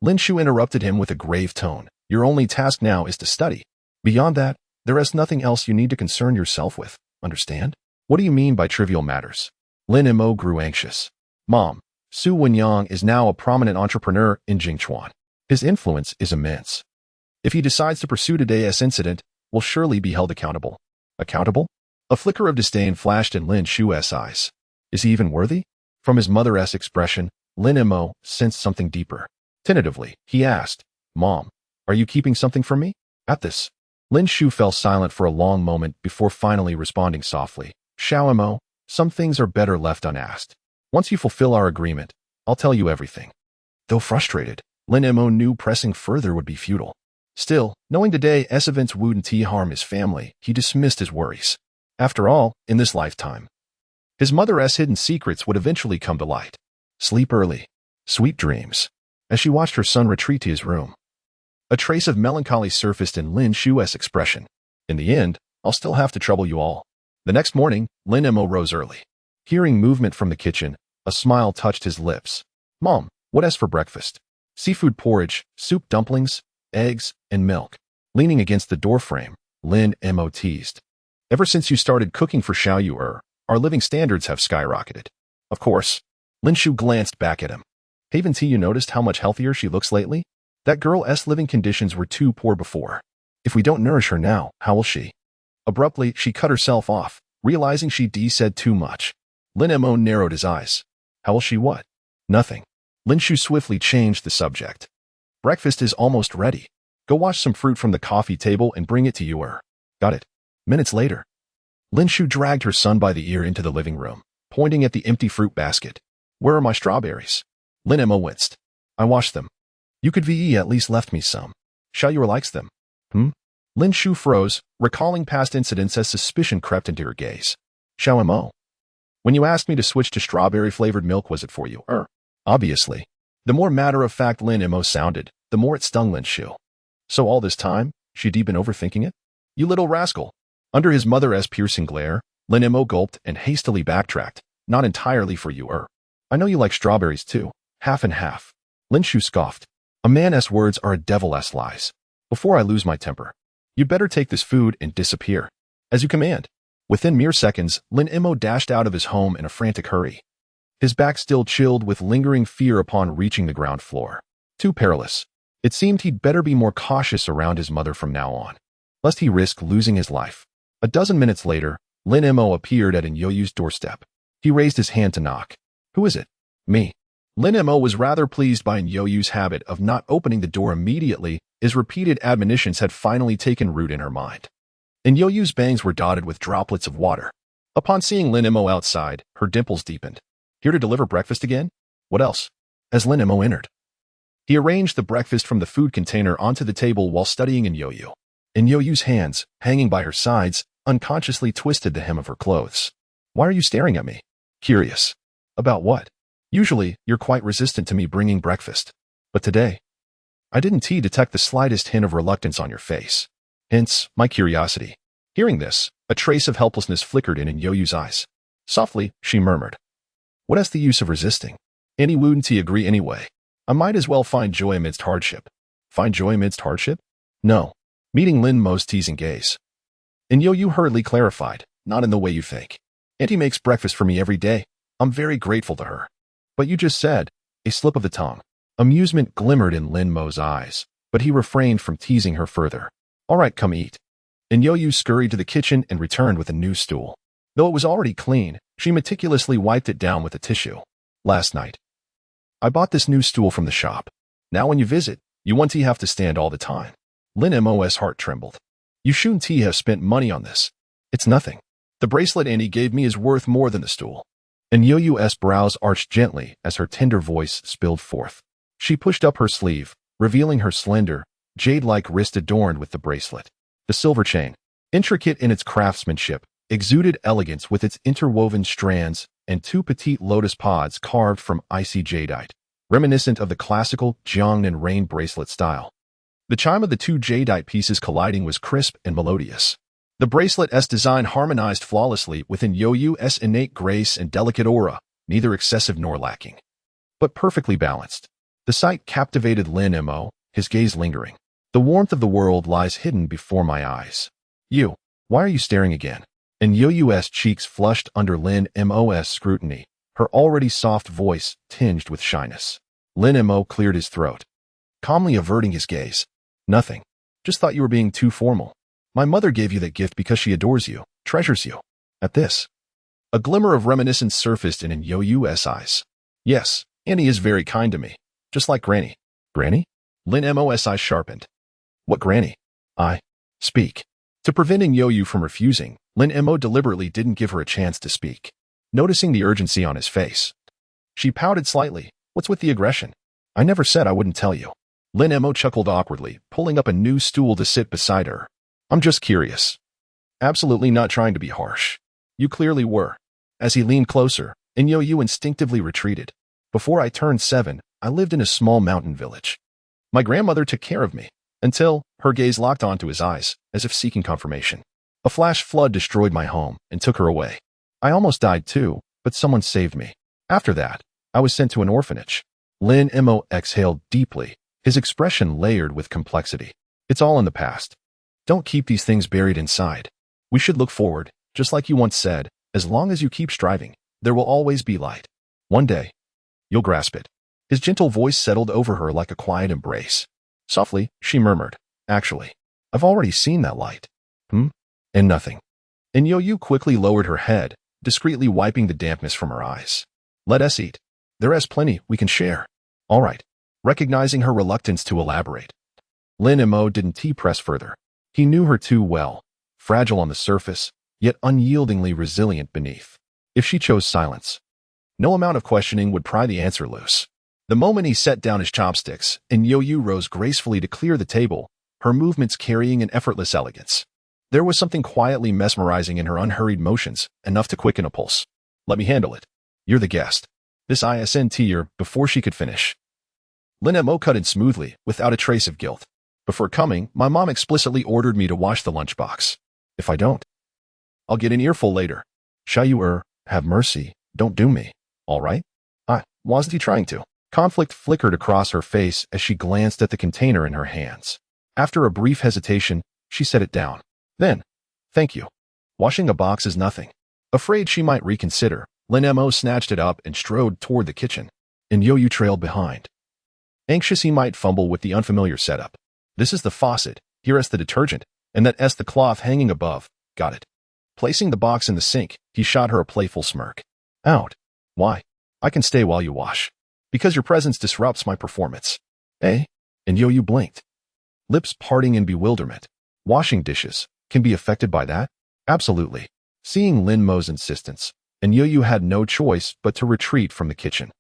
A: Lin Shu interrupted him with a grave tone. "Your only task now is to study. Beyond that, there is nothing else you need to concern yourself with, understand? What do you mean by trivial matters? Lin Mo grew anxious. Mom, Su Wenyang is now a prominent entrepreneur in Jingchuan. His influence is immense. If he decides to pursue today's incident, will surely be held accountable. Accountable? A flicker of disdain flashed in Lin Shu's eyes. Is he even worthy? From his mother's expression, Lin Mo sensed something deeper. Tentatively, he asked, Mom, are you keeping something from me? At this, Lin Shu fell silent for a long moment before finally responding softly. Xiao Mo, some things are better left unasked. Once you fulfill our agreement, I'll tell you everything. Though frustrated, Lin Mo knew pressing further would be futile. Still, knowing today's events wouldn't harm his family, he dismissed his worries. After all, in this lifetime, his mother's hidden secrets would eventually come to light. Sleep early. Sweet dreams. As she watched her son retreat to his room, a trace of melancholy surfaced in Lin Shu's expression. In the end, I'll still have to trouble you all. The next morning, Lin Mo rose early. Hearing movement from the kitchen, a smile touched his lips. Mom, what is for breakfast? Seafood porridge, soup dumplings, eggs, and milk. Leaning against the doorframe, Lin Mo teased. Ever since you started cooking for Xiao Yu, our living standards have skyrocketed. Of course. Lin Shu glanced back at him. Haven't you noticed how much healthier she looks lately? That girl's living conditions were too poor before. If we don't nourish her now, how will she? Abruptly, she cut herself off, realizing she'd said too much. Lin Mo narrowed his eyes. How will she what? Nothing. Lin Shu swiftly changed the subject. Breakfast is almost ready. Go wash some fruit from the coffee table and bring it to Yu. Got it. Minutes later, Lin Shu dragged her son by the ear into the living room, pointing at the empty fruit basket. Where are my strawberries? Lin Mo winced. I washed them. You could at least left me some. Xiao Yu likes them. Lin Shu froze, recalling past incidents as suspicion crept into her gaze. Xiao Mo. When you asked me to switch to strawberry-flavored milk, was it for you? Obviously. The more matter-of-fact Lin Mo sounded, the more it stung Lin Shu. So all this time, she'd been overthinking it? You little rascal. Under his mother's piercing glare, Lin Mo gulped and hastily backtracked. Not entirely for you, I know you like strawberries too. Half and half. Lin Shu scoffed. A man's words are a devil's lies. Before I lose my temper, you'd better take this food and disappear. As you command. Within mere seconds, Lin Mo dashed out of his home in a frantic hurry. His back still chilled with lingering fear upon reaching the ground floor. Too perilous. It seemed he'd better be more cautious around his mother from now on, lest he risk losing his life. A dozen minutes later, Lin Mo appeared at Yoyu's doorstep. He raised his hand to knock. Who is it? Me. Lin Mo was rather pleased by Yoyu's habit of not opening the door immediately, as repeated admonitions had finally taken root in her mind. Yoyu's bangs were dotted with droplets of water. Upon seeing Lin Mo outside, her dimples deepened. Here to deliver breakfast again? What else? As Lin Mo entered, he arranged the breakfast from the food container onto the table while studying Yoyu. Yoyu's hands, hanging by her sides, unconsciously twisted the hem of her clothes. Why are you staring at me? Curious. About what? Usually, you're quite resistant to me bringing breakfast. But today, I didn't detect the slightest hint of reluctance on your face. Hence, my curiosity. Hearing this, a trace of helplessness flickered in Yoyu's eyes. Softly, she murmured. What is the use of resisting? Any wouldn't agree anyway. I might as well find joy amidst hardship. Find joy amidst hardship? No. Meeting Lin Mo's teasing gaze. Yoyu hurriedly clarified, not in the way you think. Auntie makes breakfast for me every day. I'm very grateful to her. But you just said, a slip of the tongue. Amusement glimmered in Lin Mo's eyes, but he refrained from teasing her further. All right, come eat. Yoyu scurried to the kitchen and returned with a new stool. Though it was already clean, she meticulously wiped it down with a tissue. Last night, I bought this new stool from the shop. Now when you visit, you won't have to stand all the time. Lin Mo's heart trembled. You shouldn't have spent money on this. It's nothing. The bracelet Annie gave me is worth more than the stool. Yoyu's brows arched gently as her tender voice spilled forth. She pushed up her sleeve, revealing her slender, jade-like wrist adorned with the bracelet. The silver chain, intricate in its craftsmanship, exuded elegance with its interwoven strands and two petite lotus pods carved from icy jadeite, reminiscent of the classical Jiangnan rain bracelet style. The chime of the two jadeite pieces colliding was crisp and melodious. The bracelet's design harmonized flawlessly within Yoyu's innate grace and delicate aura, neither excessive nor lacking, but perfectly balanced. The sight captivated Lin Mo, his gaze lingering. The warmth of the world lies hidden before my eyes. You, why are you staring again? And Yo-Yo's cheeks flushed under Lin Mo's scrutiny, her already soft voice tinged with shyness. Lin Mo cleared his throat, calmly averting his gaze. Nothing. Just thought you were being too formal. My mother gave you that gift because she adores you, treasures you. At this, a glimmer of reminiscence surfaced in Yo-Yo's eyes. Yes, Annie is very kind to me, just like Granny. Granny? Lin Mo's eyes sharpened. What Granny? Speak. To prevent Yo-Yo from refusing, Lin Mo deliberately didn't give her a chance to speak. Noticing the urgency on his face, she pouted slightly. What's with the aggression? I never said I wouldn't tell you. Lin Mo chuckled awkwardly, pulling up a new stool to sit beside her. I'm just curious. Absolutely not trying to be harsh. You clearly were. As he leaned closer, Yo-Yo instinctively retreated. Before I turned 7, I lived in a small mountain village. My grandmother took care of me, until her gaze locked onto his eyes, as if seeking confirmation. A flash flood destroyed my home and took her away. I almost died too, but someone saved me. After that, I was sent to an orphanage. Lin Mo exhaled deeply, his expression layered with complexity. It's all in the past. Don't keep these things buried inside. We should look forward, just like you once said, as long as you keep striving, there will always be light. One day, you'll grasp it. His gentle voice settled over her like a quiet embrace. Softly, she murmured, actually, I've already seen that light. And nothing. And Yo-Yo quickly lowered her head, discreetly wiping the dampness from her eyes. Let us eat. There is plenty we can share. All right. Recognizing her reluctance to elaborate, Lin Mo didn't press further. He knew her too well, fragile on the surface, yet unyieldingly resilient beneath. If she chose silence, no amount of questioning would pry the answer loose. The moment he set down his chopsticks, and Yo-Yo rose gracefully to clear the table, her movements carrying an effortless elegance. There was something quietly mesmerizing in her unhurried motions, enough to quicken a pulse. Let me handle it. You're the guest. This isn't her. Before she could finish, Lin Mo cut in smoothly, without a trace of guilt. Before coming, my mom explicitly ordered me to wash the lunchbox. If I don't, I'll get an earful later. Shall you have mercy, don't do me, all right? Wasn't he trying to? Conflict flickered across her face as she glanced at the container in her hands. After a brief hesitation, she set it down. Then, thank you. Washing a box is nothing. Afraid she might reconsider, Lin Mo snatched it up and strode toward the kitchen, and Yo-Yo trailed behind. Anxious he might fumble with the unfamiliar setup. This is the faucet, here is the detergent, and that is the cloth hanging above. Got it. Placing the box in the sink, he shot her a playful smirk. Out. Why? I can stay while you wash. Because your presence disrupts my performance. Eh? And Yo-Yo blinked, lips parting in bewilderment. Washing dishes can be affected by that? Absolutely. Seeing Lin Mo's insistence, and Yo-Yo had no choice but to retreat from the kitchen.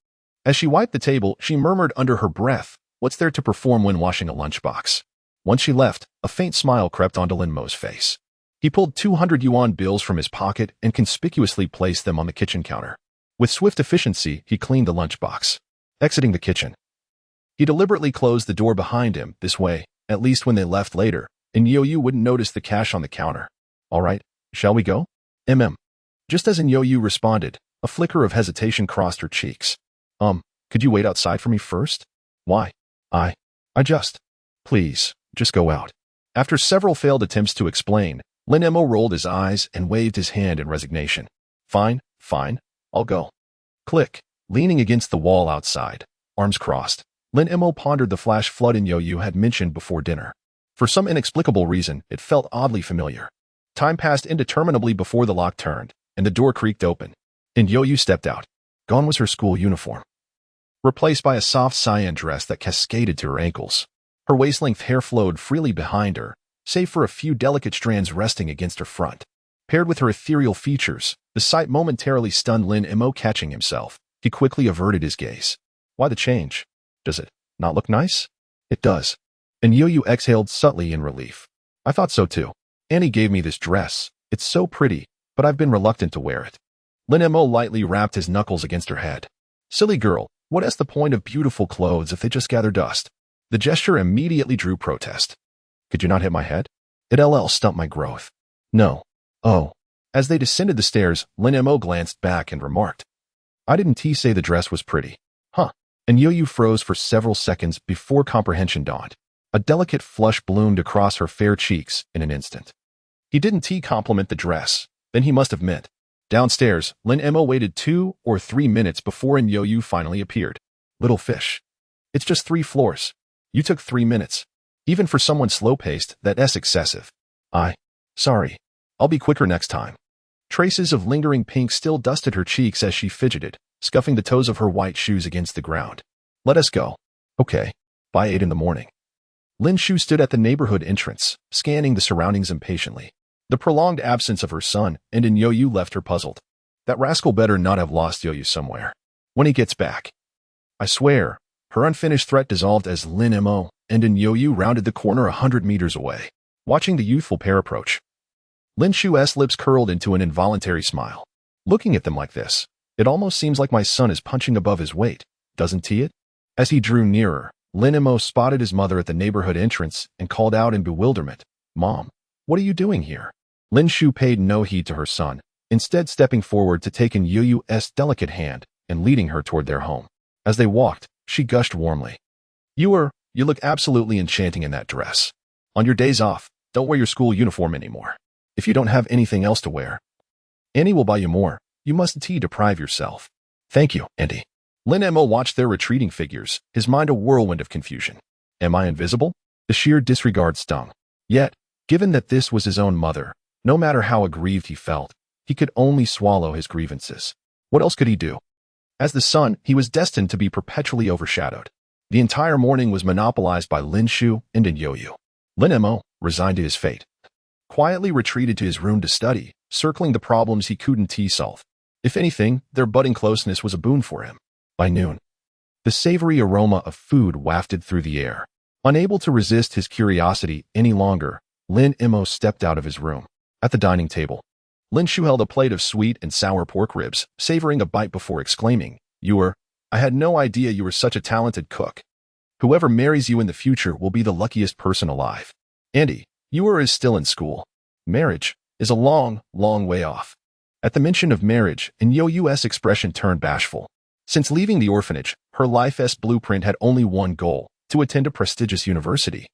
A: As she wiped the table, she murmured under her breath, what's there to perform when washing a lunchbox? Once she left, a faint smile crept onto Lin Mo's face. He pulled 200 yuan bills from his pocket and conspicuously placed them on the kitchen counter. With swift efficiency, he cleaned the lunchbox. Exiting the kitchen, he deliberately closed the door behind him. This way, at least when they left later, and Yo-Yo wouldn't notice the cash on the counter. All right, shall we go? Just as Yo-Yo responded, a flicker of hesitation crossed her cheeks. Could you wait outside for me first? Why? I just... Please, just go out. After several failed attempts to explain, Lin Mo rolled his eyes and waved his hand in resignation. Fine, I'll go. Click. Leaning against the wall outside, arms crossed, Lin Mo pondered the flash flood Yo-Yo had mentioned before dinner. For some inexplicable reason, it felt oddly familiar. Time passed indeterminably before the lock turned, and the door creaked open, and Yo-Yo stepped out. Gone was her school uniform, replaced by a soft cyan dress that cascaded to her ankles. Her waist-length hair flowed freely behind her, save for a few delicate strands resting against her front. Paired with her ethereal features, the sight momentarily stunned Lin Mo. Catching himself, he quickly averted his gaze. Why the change? Does it not look nice? It does. And Yo-Yo exhaled subtly in relief. I thought so too. Annie gave me this dress. It's so pretty, but I've been reluctant to wear it. Lin Mo lightly rapped his knuckles against her head. Silly girl, what is the point of beautiful clothes if they just gather dust? The gesture immediately drew protest. Could you not hit my head? It stumped my growth. No. Oh. As they descended the stairs, Lin Mo glanced back and remarked, I didn't say the dress was pretty. Huh. And Yo-Yo froze for several seconds before comprehension dawned. A delicate flush bloomed across her fair cheeks in an instant. He didn't compliment the dress, then he must have meant. Downstairs, Lin Mo waited 2 or 3 minutes before Yo-Yu finally appeared. Little fish. It's just 3 floors. You took 3 minutes. Even for someone slow-paced, that's excessive. Sorry. I'll be quicker next time. Traces of lingering pink still dusted her cheeks as she fidgeted, scuffing the toes of her white shoes against the ground. Let us go. Okay. By 8 in the morning. Lin Shu stood at the neighborhood entrance, scanning the surroundings impatiently. The prolonged absence of her son and Yo-Yu left her puzzled. That rascal better not have lost Yo-Yu somewhere. When he gets back. I swear, her unfinished threat dissolved as Lin Mo and Yo-Yu rounded the corner 100 meters away. Watching the youthful pair approach, Lin Shu's lips curled into an involuntary smile. Looking at them like this, it almost seems like my son is punching above his weight, doesn't he? As he drew nearer, Lin Mo spotted his mother at the neighborhood entrance and called out in bewilderment, "Mom, what are you doing here?" Lin Shu paid no heed to her son, instead stepping forward to take Yo-Yu's delicate hand and leading her toward their home. As they walked, she gushed warmly. You look absolutely enchanting in that dress. On your days off, don't wear your school uniform anymore. If you don't have anything else to wear, Annie will buy you more. You mustn't deprive yourself. Thank you, Auntie. Lin Mo watched their retreating figures, his mind a whirlwind of confusion. Am I invisible? The sheer disregard stung. Yet, given that this was his own mother, no matter how aggrieved he felt, he could only swallow his grievances. What else could he do? As the son, he was destined to be perpetually overshadowed. The entire morning was monopolized by Lin Shu and Yo-Yu. Lin Mo, resigned to his fate, quietly retreated to his room to study, circling the problems he couldn't solve. If anything, their budding closeness was a boon for him. By noon, the savory aroma of food wafted through the air. Unable to resist his curiosity any longer, Lin Mo stepped out of his room. At the dining table, Lin Shu held a plate of sweet and sour pork ribs, savoring a bite before exclaiming, I had no idea you were such a talented cook. Whoever marries you in the future will be the luckiest person alive. Andy, is still in school. Marriage is a long, long way off. At the mention of marriage, Yo-Yu's expression turned bashful. Since leaving the orphanage, her life's blueprint had only one goal, to attend a prestigious university,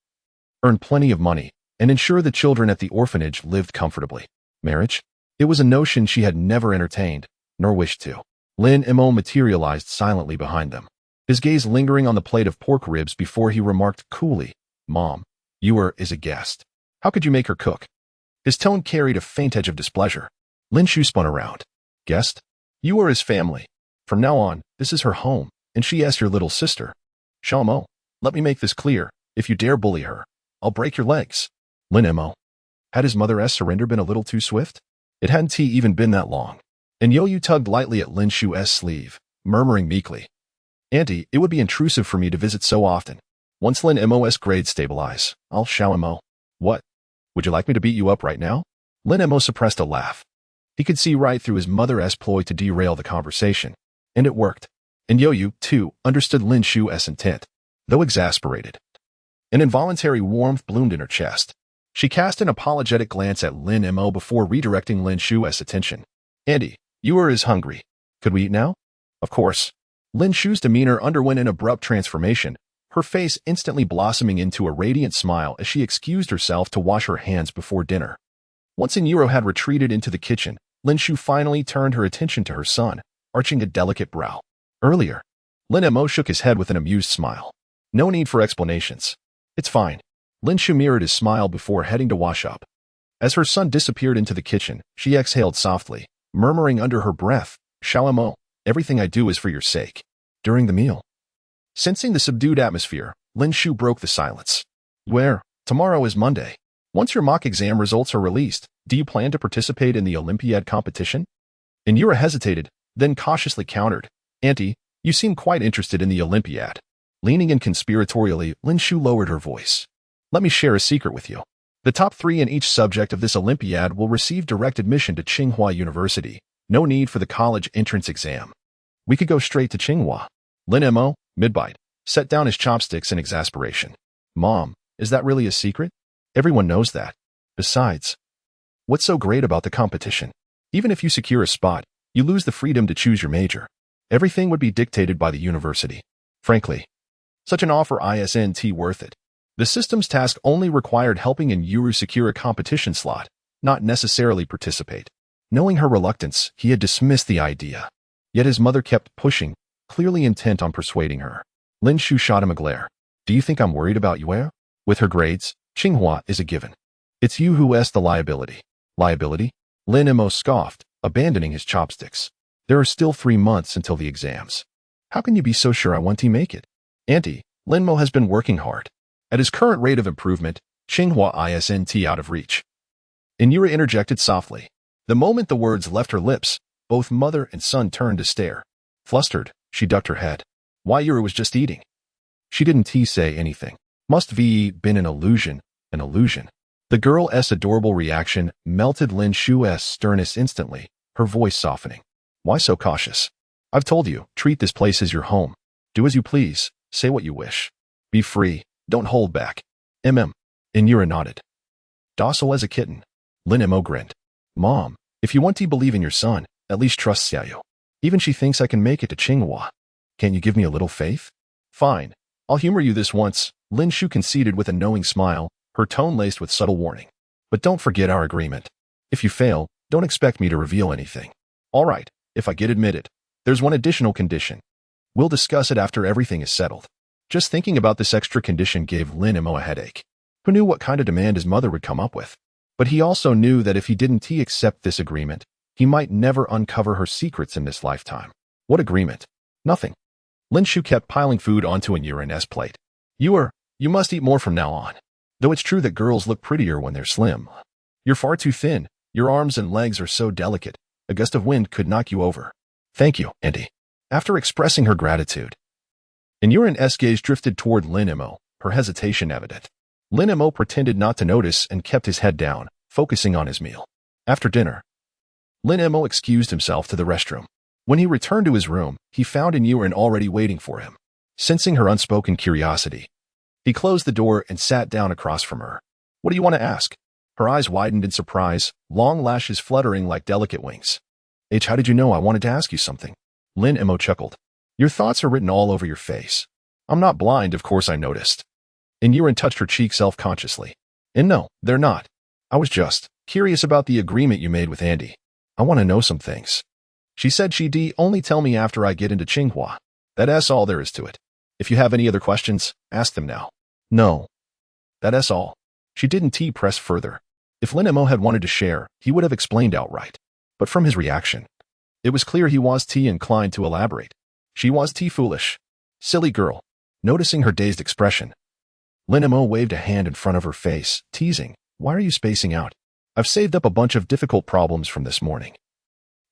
A: earn plenty of money, and ensure the children at the orphanage lived comfortably. Marriage? It was a notion she had never entertained, nor wished to. Lin Mo materialized silently behind them, his gaze lingering on the plate of pork ribs before he remarked coolly, Mom, is a guest. How could you make her cook? His tone carried a faint edge of displeasure. Lin Shu spun around. Guest? Is family. From now on, this is her home, and she is your little sister. Xiaomo, let me make this clear. If you dare bully her, I'll break your legs. Lin Mo. Had his mother's surrender been a little too swift? It hadn't even been that long. And Yo-Yu tugged lightly at Lin Shu's sleeve, murmuring meekly, Auntie, it would be intrusive for me to visit so often. Once Lin Mo's grades stabilize, I'll Xiaomo. What? Would you like me to beat you up right now? Lin Mo suppressed a laugh. He could see right through his mother's ploy to derail the conversation. And it worked. And Yo-Yu, too, understood Lin Shu's intent, though exasperated. An involuntary warmth bloomed in her chest. She cast an apologetic glance at Lin Mo before redirecting Lin Shu's attention. Andy, is hungry. Could we eat now? Of course. Lin Shu's demeanor underwent an abrupt transformation, her face instantly blossoming into a radiant smile as she excused herself to wash her hands before dinner. Once Nero had retreated into the kitchen, Lin Shu finally turned her attention to her son, arching a delicate brow. Earlier, Lin Mo shook his head with an amused smile. No need for explanations. It's fine. Lin Shu mirrored his smile before heading to wash up. As her son disappeared into the kitchen, she exhaled softly, murmuring under her breath, Xiaomo, everything I do is for your sake. During the meal, sensing the subdued atmosphere, Lin Shu broke the silence. Tomorrow is Monday. Once your mock exam results are released, do you plan to participate in the Olympiad competition? Yura hesitated, then cautiously countered, Auntie, you seem quite interested in the Olympiad. Leaning in conspiratorially, Lin Shu lowered her voice. Let me share a secret with you. The top 3 in each subject of this Olympiad will receive direct admission to Tsinghua University. No need for the college entrance exam. We could go straight to Tsinghua. Lin Mo, mid-bite, set down his chopsticks in exasperation. Mom, is that really a secret? Everyone knows that. Besides, what's so great about the competition? Even if you secure a spot, you lose the freedom to choose your major. Everything would be dictated by the university. Frankly, such an offer isn't worth it. The system's task only required helping Yuru secure a competition slot, not necessarily participate. Knowing her reluctance, he had dismissed the idea. Yet his mother kept pushing, clearly intent on persuading her. Lin Shu shot him a glare. Do you think I'm worried about Yue? With her grades, Tsinghua is a given. It's you who's the liability. Liability? Lin Mo scoffed, abandoning his chopsticks. There are still 3 months until the exams. How can you be so sure I want to make it? Auntie, Lin Mo has been working hard. At his current rate of improvement, Tsinghua isn't out of reach. Yura interjected softly. The moment the words left her lips, both mother and son turned to stare. Flustered, she ducked her head. Why, Yura was just eating. She didn't say anything. Must be been an illusion, an illusion. The girl's adorable reaction melted Lin Shu's sternness instantly, her voice softening. Why so cautious? I've told you, treat this place as your home. Do as you please, say what you wish. Be free, don't hold back. Yura nodded. Docile as a kitten. Lin Mo grinned. Mom, if you want to believe in your son, at least trust Xiaoyu. Even she thinks I can make it to Tsinghua. Can't you give me a little faith? Fine. I'll humor you this once, Lin Shu conceded with a knowing smile, her tone laced with subtle warning. But don't forget our agreement. If you fail, don't expect me to reveal anything. All right, if I get admitted. There's one additional condition. We'll discuss it after everything is settled. Just thinking about this extra condition gave Lin Mo a headache. Who knew what kind of demand his mother would come up with? But he also knew that if he didn't accept this agreement, he might never uncover her secrets in this lifetime. What agreement? Nothing. Lin Shu kept piling food onto Yura's plate. You must eat more from now on. Though it's true that girls look prettier when they're slim. You're far too thin, your arms and legs are so delicate, a gust of wind could knock you over. Thank you, Auntie. After expressing her gratitude, Yura's gaze drifted toward Lin Mo, her hesitation evident. Lin Mo pretended not to notice and kept his head down, focusing on his meal. After dinner, Lin Mo excused himself to the restroom. When he returned to his room, he found Yura already waiting for him. Sensing her unspoken curiosity, he closed the door and sat down across from her. What do you want to ask? Her eyes widened in surprise, long lashes fluttering like delicate wings. How did you know I wanted to ask you something? Lin Mo chuckled. Your thoughts are written all over your face. I'm not blind, of course I noticed. Yura touched her cheek self-consciously. No, they're not. I was just curious about the agreement you made with Andy. I want to know some things. She said she'd only tell me after I get into Tsinghua. That's all there is to it. If you have any other questions, ask them now. No. That's all. She didn't press further. If Lin Mo had wanted to share, he would have explained outright. But from his reaction, it was clear he was inclined to elaborate. She was foolish. Silly girl. Noticing her dazed expression, Lin Mo waved a hand in front of her face, teasing, Why are you spacing out? I've saved up a bunch of difficult problems from this morning.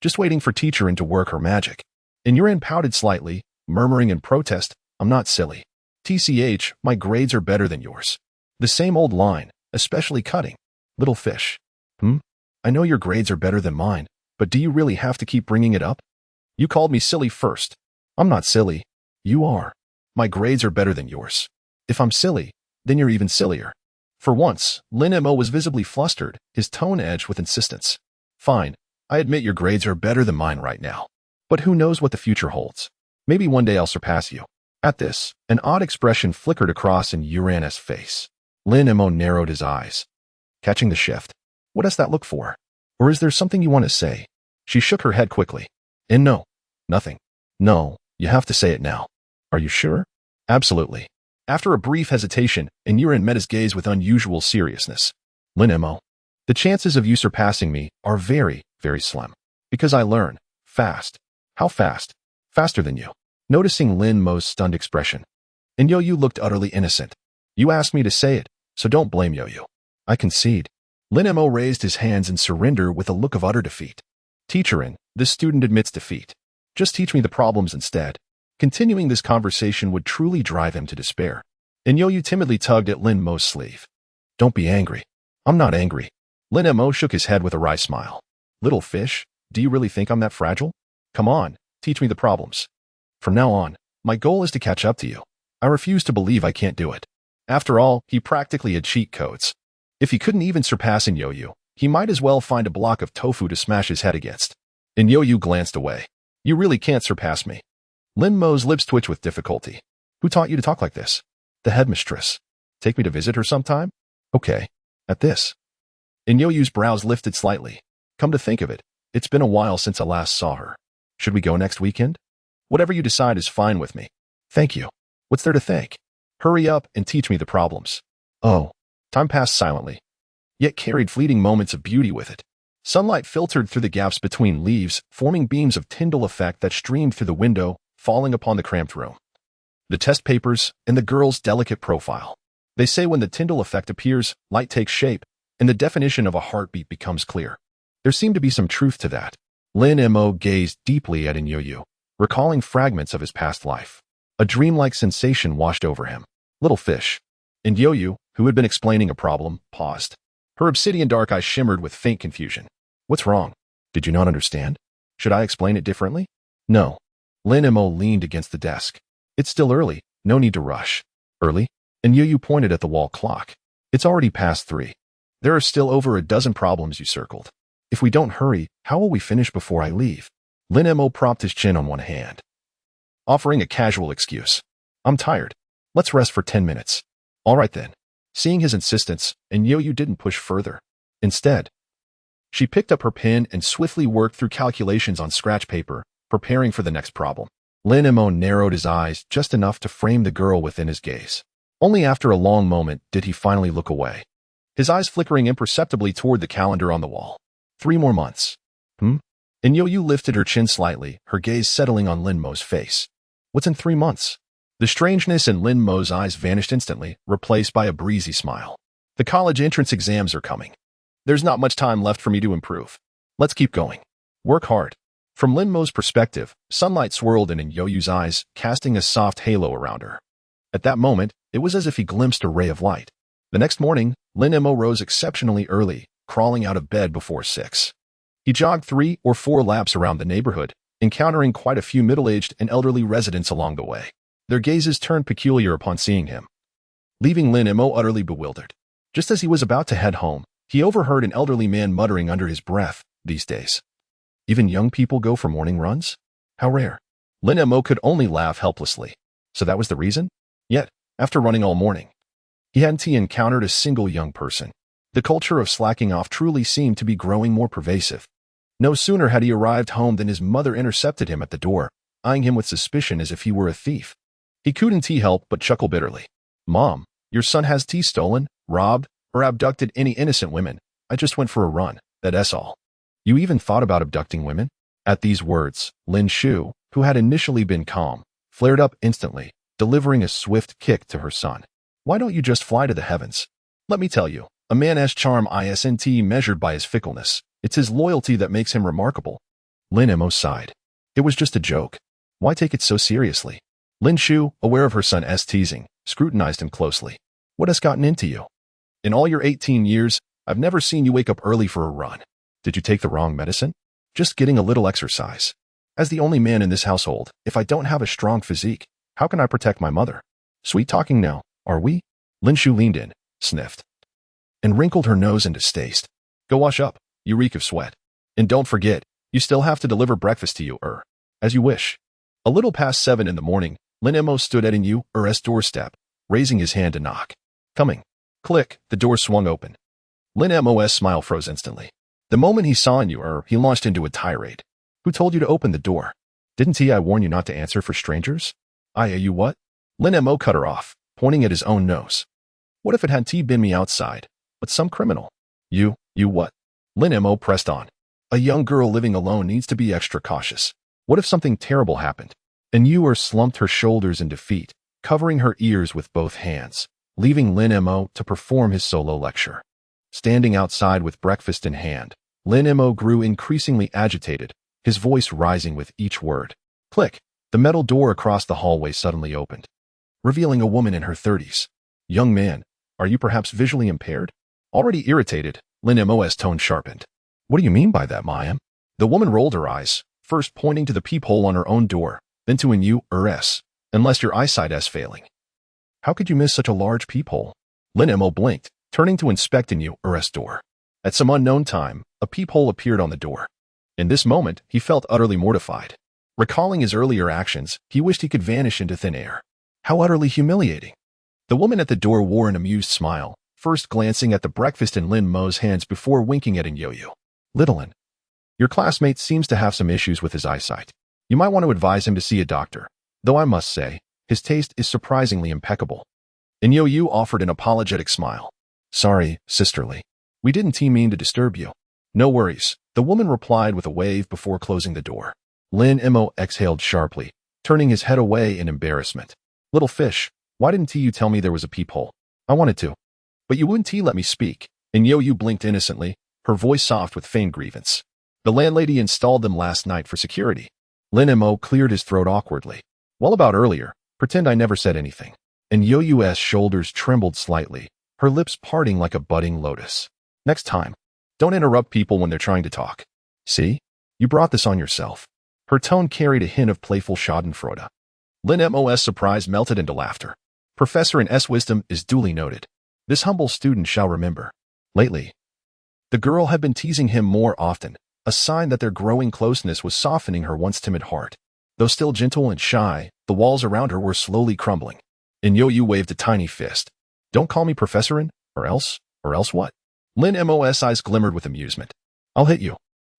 A: Just waiting for teacher to work her magic. Yura pouted slightly, murmuring in protest, I'm not silly. TCH, my grades are better than yours. The same old line, especially cutting. Little fish. I know your grades are better than mine, but do you really have to keep bringing it up? You called me silly first. I'm not silly. You are. My grades are better than yours. If I'm silly, then you're even sillier. For once, Lin Mo was visibly flustered, his tone edged with insistence. Fine, I admit your grades are better than mine right now. But who knows what the future holds? Maybe one day I'll surpass you. At this, an odd expression flickered across Yura's face. Lin Mo narrowed his eyes, catching the shift. What does that look for? Or is there something you want to say? She shook her head quickly. No. Nothing. No, you have to say it now. Are you sure? Absolutely. After a brief hesitation, Yura met his gaze with unusual seriousness. Lin Mo, the chances of you surpassing me are very, very slim. Because I learn fast. How fast? Faster than you. Noticing Lin Mo's stunned expression, Yo-Yu looked utterly innocent. You asked me to say it, so don't blame Yo-Yu. I concede. Lin Mo raised his hands in surrender with a look of utter defeat. Teacher, this student admits defeat. Just teach me the problems instead. Continuing this conversation would truly drive him to despair. Yo-Yu timidly tugged at Lin Mo's sleeve. Don't be angry. I'm not angry. Lin Mo shook his head with a wry smile. Little fish, do you really think I'm that fragile? Come on, teach me the problems. From now on, my goal is to catch up to you. I refuse to believe I can't do it. After all, he practically had cheat codes. If he couldn't even surpass Yo-Yu, he might as well find a block of tofu to smash his head against. Yo-Yu glanced away. You really can't surpass me. Lin Mo's lips twitched with difficulty. Who taught you to talk like this? The headmistress. Take me to visit her sometime? Okay. At this. In Yo-Yu's brows lifted slightly. Come to think of it, it's been a while since I last saw her. Should we go next weekend? Whatever you decide is fine with me. Thank you. What's there to thank? Hurry up and teach me the problems. Oh. Time passed silently, yet carried fleeting moments of beauty with it. Sunlight filtered through the gaps between leaves, forming beams of Tyndall effect that streamed through the window, falling upon the cramped room. The test papers and the girl's delicate profile. They say when the Tyndall effect appears, light takes shape, and the definition of a heartbeat becomes clear. There seemed to be some truth to that. Lin Mo gazed deeply at Yo-Yu, recalling fragments of his past life. A dreamlike sensation washed over him. Little fish. And Yo-Yu, who had been explaining a problem, paused. Her obsidian dark eyes shimmered with faint confusion. What's wrong? Did you not understand? Should I explain it differently? No. Lin Mo leaned against the desk. It's still early. No need to rush. Early? And Yo-Yu pointed at the wall clock. It's already past 3. There are still over a dozen problems you circled. If we don't hurry, how will we finish before I leave? Lin Mo propped his chin on one hand, offering a casual excuse. I'm tired. Let's rest for 10 minutes. All right then. Seeing his insistence, and Yo-Yu didn't push further. Instead, she picked up her pen and swiftly worked through calculations on scratch paper, preparing for the next problem. Lin Mo narrowed his eyes just enough to frame the girl within his gaze. Only after a long moment did he finally look away, his eyes flickering imperceptibly toward the calendar on the wall. 3 more months. And Yo-Yu lifted her chin slightly, her gaze settling on Lin Mo's face. What's in 3 months? The strangeness in Lin Mo's eyes vanished instantly, replaced by a breezy smile. The college entrance exams are coming. There's not much time left for me to improve. Let's keep going. Work hard. From Lin Mo's perspective, sunlight swirled in Yo-Yu's eyes, casting a soft halo around her. At that moment, it was as if he glimpsed a ray of light. The next morning, Lin Mo rose exceptionally early, crawling out of bed before 6. He jogged 3 or 4 laps around the neighborhood, encountering quite a few middle-aged and elderly residents along the way. Their gazes turned peculiar upon seeing him, leaving Lin Mo utterly bewildered. Just as he was about to head home, he overheard an elderly man muttering under his breath, these days. Even young people go for morning runs? How rare. Lin Mo could only laugh helplessly. So that was the reason? Yet, after running all morning, he hadn't encountered a single young person. The culture of slacking off truly seemed to be growing more pervasive. No sooner had he arrived home than his mother intercepted him at the door, eyeing him with suspicion as if he were a thief. He couldn't help but chuckle bitterly. Mom, your son has stolen, robbed, or abducted any innocent women. I just went for a run, that's all. You even thought about abducting women? At these words, Lin Shu, who had initially been calm, flared up instantly, delivering a swift kick to her son. Why don't you just fly to the heavens? Let me tell you, a man's charm isn't measured by his fickleness. It's his loyalty that makes him remarkable. Lin Mo sighed. It was just a joke. Why take it so seriously? Lin Shu, aware of her son's teasing, scrutinized him closely. What has gotten into you? In all your 18 years, I've never seen you wake up early for a run. Did you take the wrong medicine? Just getting a little exercise. As the only man in this household, if I don't have a strong physique, how can I protect my mother? Sweet talking now, are we? Lin Shu leaned in, sniffed, and wrinkled her nose in distaste. Go wash up, you reek of sweat. And don't forget, you still have to deliver breakfast to you, as you wish. A little past 7 in the morning, Lin Mo stood at Yu's doorstep, raising his hand to knock. Coming. Click, the door swung open. Lin Mo's smile froze instantly. The moment he saw Yu, he launched into a tirade. Who told you to open the door? Didn't I warn you not to answer for strangers? You what? Lin Mo cut her off, pointing at his own nose. What if it had been me outside, but some criminal? You what? Lin Mo pressed on. A young girl living alone needs to be extra cautious. What if something terrible happened? And Yu slumped her shoulders in defeat, covering her ears with both hands, leaving Lin Mo to perform his solo lecture. Standing outside with breakfast in hand, Lin Mo grew increasingly agitated, his voice rising with each word. Click! The metal door across the hallway suddenly opened, revealing a woman in her 30s. Young man, are you perhaps visually impaired? Already irritated, Lin Mo's tone sharpened. What do you mean by that, ma'am? The woman rolled her eyes, first pointing to the peephole on her own door, then to Yu's. Unless your eyesight is failing. How could you miss such a large peephole? Lin Mo blinked, turning to inspect Yu's door. At some unknown time, a peephole appeared on the door. In this moment, he felt utterly mortified. Recalling his earlier actions, he wished he could vanish into thin air. How utterly humiliating. The woman at the door wore an amused smile, first glancing at the breakfast in Lin Mo's hands before winking at Inyoyu. Littlin, your classmate seems to have some issues with his eyesight. You might want to advise him to see a doctor, though I must say, his taste is surprisingly impeccable. Inyoyu offered an apologetic smile. Sorry, sisterly. We didn't mean to disturb you. No worries, the woman replied with a wave before closing the door. Lin Mo exhaled sharply, turning his head away in embarrassment. Little fish, why didn't you tell me there was a peephole? I wanted to. But you wouldn't let me speak. Inyoyu blinked innocently, her voice soft with feigned grievance. The landlady installed them last night for security. Lin Mo cleared his throat awkwardly. Well, about earlier, pretend I never said anything. Inyoyu's shoulders trembled slightly, her lips parting like a budding lotus. Next time, don't interrupt people when they're trying to talk. See? You brought this on yourself. Her tone carried a hint of playful schadenfreude. Lin Mo's surprise melted into laughter. Professor in S wisdom is duly noted. This humble student shall remember. Lately, the girl had been teasing him more often, a sign that their growing closeness was softening her once timid heart. Though still gentle and shy, the walls around her were slowly crumbling. Inyoyu waved a tiny fist. Don't call me Professorin, or else what? Lin Mo's eyes glimmered with amusement. I'll hit you.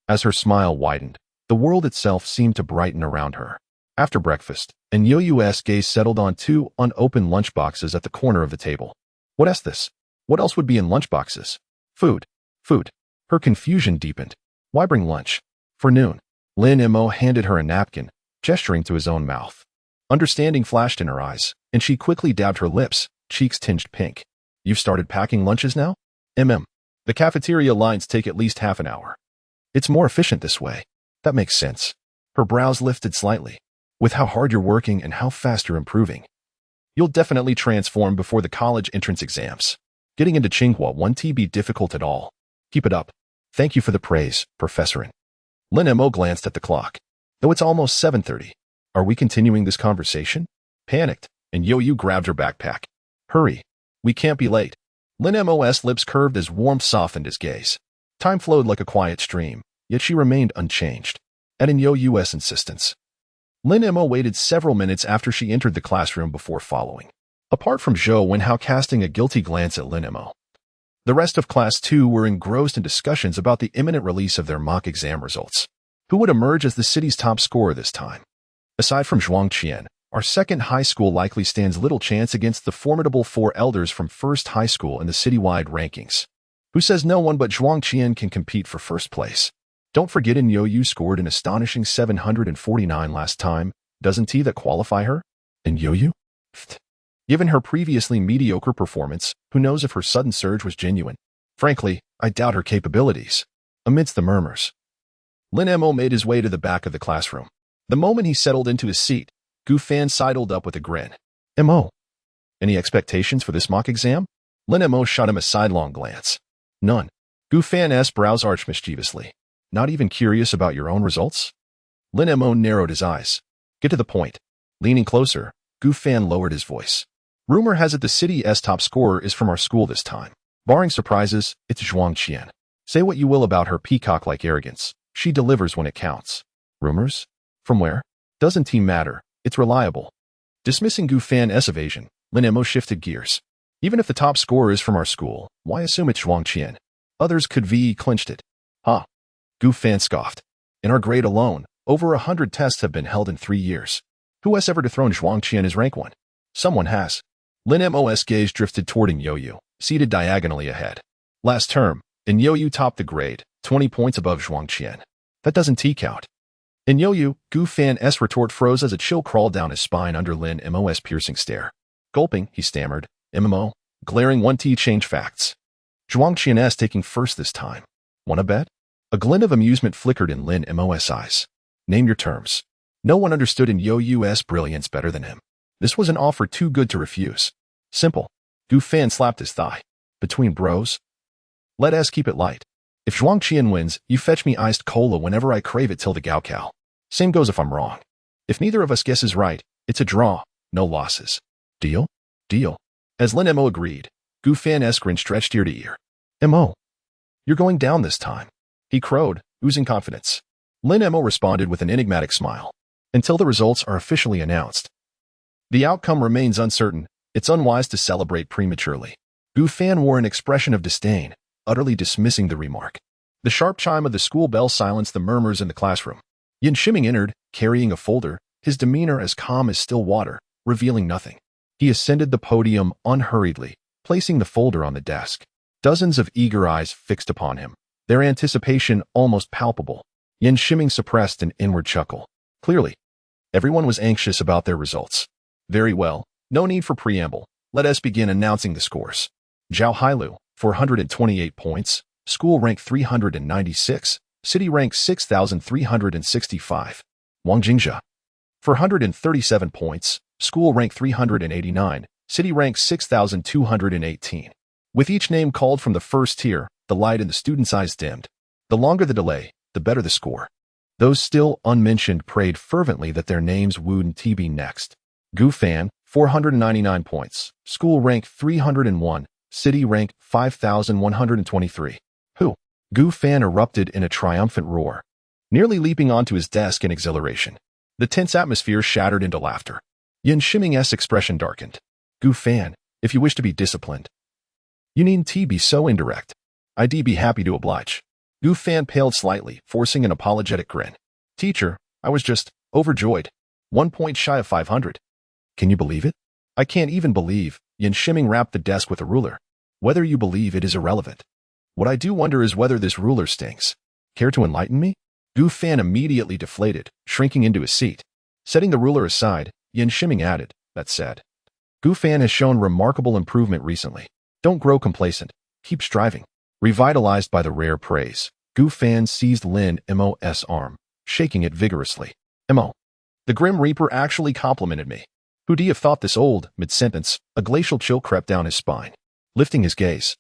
A: As her smile widened, the world itself seemed to brighten around her. After breakfast, Inyoyu's gaze settled on two unopened lunchboxes at the corner of the table. What's this? What else would be in lunchboxes? Food. Food. Her confusion deepened. Why bring lunch? For noon. Lin Mo handed her a napkin, gesturing to his own mouth. Understanding flashed in her eyes, and she quickly dabbed her lips, cheeks tinged pink. You've started packing lunches now? The cafeteria lines take at least half an hour. It's more efficient this way. That makes sense. Her brows lifted slightly. With how hard you're working and how fast you're improving, you'll definitely transform before the college entrance exams. Getting into Tsinghua won't be difficult at all. Keep it up. Thank you for the praise, Professorin. Lin Mo glanced at the clock. Though it's almost 7:30. Are we continuing this conversation? Panicked, Inyoyu grabbed her backpack. Hurry. We can't be late. Lin Mo's lips curved as warmth softened his gaze. Time flowed like a quiet stream, yet she remained unchanged. At Inyoyu's insistence, Lin Mo waited several minutes after she entered the classroom before following. Apart from Zhou Wenhao casting a guilty glance at Lin Mo, the rest of Class 2 were engrossed in discussions about the imminent release of their mock exam results. Who would emerge as the city's top scorer this time? Aside from Zhuangqian, our second high school likely stands little chance against the formidable four elders from First High School in the citywide rankings. Who says no one but Zhuangqian can compete for first place? Don't forget Inyoyu scored an astonishing 749 last time. Doesn't that qualify her? Inyoyu? Given her previously mediocre performance, who knows if her sudden surge was genuine? Frankly, I doubt her capabilities. Amidst the murmurs, Lin Mo made his way to the back of the classroom. The moment he settled into his seat, Gu Fan sidled up with a grin. Mo, any expectations for this mock exam? Lin Mo shot him a sidelong glance. None. Gu Fan's brows arched mischievously. Not even curious about your own results? Lin Mo narrowed his eyes. Get to the point. Leaning closer, Gu Fan lowered his voice. Rumor has it the city's top scorer is from our school this time. Barring surprises, it's Zhuangqian. Say what you will about her peacock-like arrogance. She delivers when it counts. Rumors? From where? Doesn't matter. It's reliable. Dismissing Gu Fan's evasion, Lin Mo shifted gears. Even if the top scorer is from our school, why assume it's Zhuangqian? Others could clinched it. Huh. Gu Fan scoffed. In our grade alone, over 100 tests have been held in 3 years. Who has ever dethroned Zhuangqian as rank 1? Someone has. Lin Mo's gaze drifted toward Inyoyu, seated diagonally ahead. Last term, Inyoyu topped the grade, 20 points above Zhuangqian. That doesn't count. Inyoyu, Gu Fan's retort froze as a chill crawled down his spine under Lin Mo's piercing stare. Gulping, he stammered, MMO, glaring 1T change facts. Zhuangqian's taking first this time. Wanna bet? A glint of amusement flickered in Lin Mo's eyes. Name your terms. No one understood Inyoyu's brilliance better than him. This was an offer too good to refuse. Simple. Gu Fan slapped his thigh. Between bros? Let us keep it light. If Zhuangqian wins, you fetch me iced cola whenever I crave it till the Gaokao. Same goes if I'm wrong. If neither of us guesses right, it's a draw, no losses. Deal? Deal. As Lin Mo agreed, Gu Fan's grin stretched ear to ear. Mo, you're going down this time. He crowed, oozing confidence. Lin Mo responded with an enigmatic smile. Until the results are officially announced. The outcome remains uncertain, It's unwise to celebrate prematurely. Gu Fan wore an expression of disdain, utterly dismissing the remark. The sharp chime of the school bell silenced the murmurs in the classroom. Yin Shiming entered, carrying a folder, his demeanor as calm as still water, revealing nothing. He ascended the podium unhurriedly, placing the folder on the desk. Dozens of eager eyes fixed upon him, their anticipation almost palpable. Yin Shiming suppressed an inward chuckle. Clearly, everyone was anxious about their results. Very well, no need for preamble. Let us begin announcing the scores. Zhao Hailu, 428 points, school rank 396, city rank 6,365. Wang Jingjia, 437 points, school rank 389, city rank 6,218. With each name called from the first tier, the light in the students' eyes dimmed. The longer the delay, the better the score. Those still unmentioned prayed fervently that their names wouldn't be next. Gu Fan, 499 points, school rank 301, city rank 5,123. Who? Gu Fan erupted in a triumphant roar, nearly leaping onto his desk in exhilaration. The tense atmosphere shattered into laughter. Yin Shiming's expression darkened. Gu Fan, if you wish to be disciplined, you needn't be so indirect. I'd be happy to oblige. Gu Fan paled slightly, forcing an apologetic grin. Teacher, I was just overjoyed. 1 point shy of 500. Can you believe it? I can't even believe. Yin Shiming rapped the desk with a ruler. Whether you believe it is irrelevant. What I do wonder is whether this ruler stings. Care to enlighten me? Gu Fan immediately deflated, shrinking into his seat. Setting the ruler aside, Yin Shiming added, that said, Gu Fan has shown remarkable improvement recently. Don't grow complacent. Keep striving. Revitalized by the rare praise, Gu Fan seized Lin Mo's arm, shaking it vigorously. Mo. The Grim Reaper actually complimented me. Who'd have thought this old, mid-sentence, a glacial chill crept down his spine. Lifting his gaze,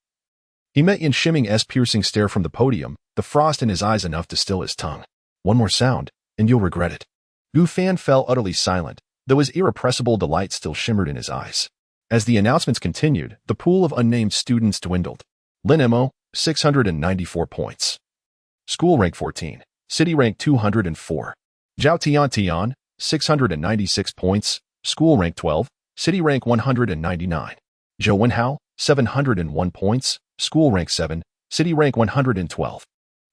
A: he met Yin Shiming's piercing stare from the podium, the frost in his eyes enough to still his tongue. One more sound, and you'll regret it. Gu Fan fell utterly silent, though his irrepressible delight still shimmered in his eyes. As the announcements continued, the pool of unnamed students dwindled. Lin Mo, 694 points. School rank 14. City rank 204. Zhao Tian, 696 points. School rank 12. City rank 199. Zhou Wenhao, 701 points. School rank 7. City rank 112.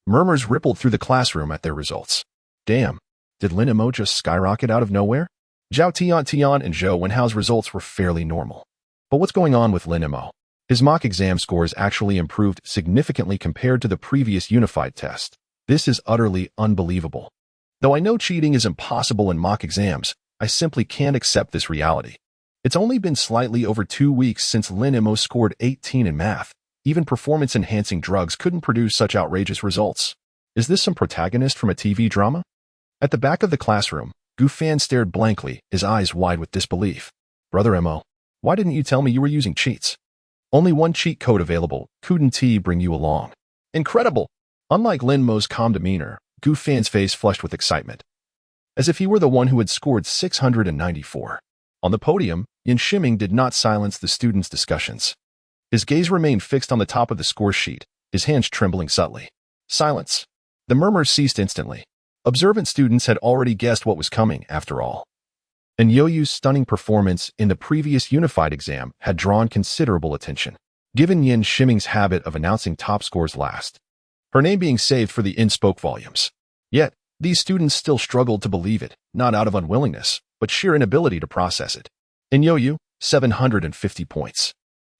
A: Murmurs rippled through the classroom at their results. Damn, did Lin Mo just skyrocket out of nowhere? Zhao Tian and Zhou Wenhao's results were fairly normal. But what's going on with Lin Mo? His mock exam scores actually improved significantly compared to the previous unified test. This is utterly unbelievable. Though I know cheating is impossible in mock exams, I simply can't accept this reality. It's only been slightly over 2 weeks since Lin Mo scored 18 in math. Even performance-enhancing drugs couldn't produce such outrageous results. Is this some protagonist from a TV drama? At the back of the classroom, Gu Fan stared blankly, his eyes wide with disbelief. Brother Mo, why didn't you tell me you were using cheats? Only one cheat code available. Couldn't bring you along? Incredible! Unlike Lin Mo's calm demeanor, Gu Fan's face flushed with excitement, as if he were the one who had scored 694. On the podium, Yin Shiming did not silence the students' discussions. His gaze remained fixed on the top of the score sheet, his hands trembling subtly. Silence. The murmurs ceased instantly. Observant students had already guessed what was coming, after all. And Yoyu's stunning performance in the previous unified exam had drawn considerable attention, given Yin Shiming's habit of announcing top scores last, her name being saved for the in-spoke volumes. Yet, these students still struggled to believe it, not out of unwillingness, but sheer inability to process it. In Yoyu, 750 points.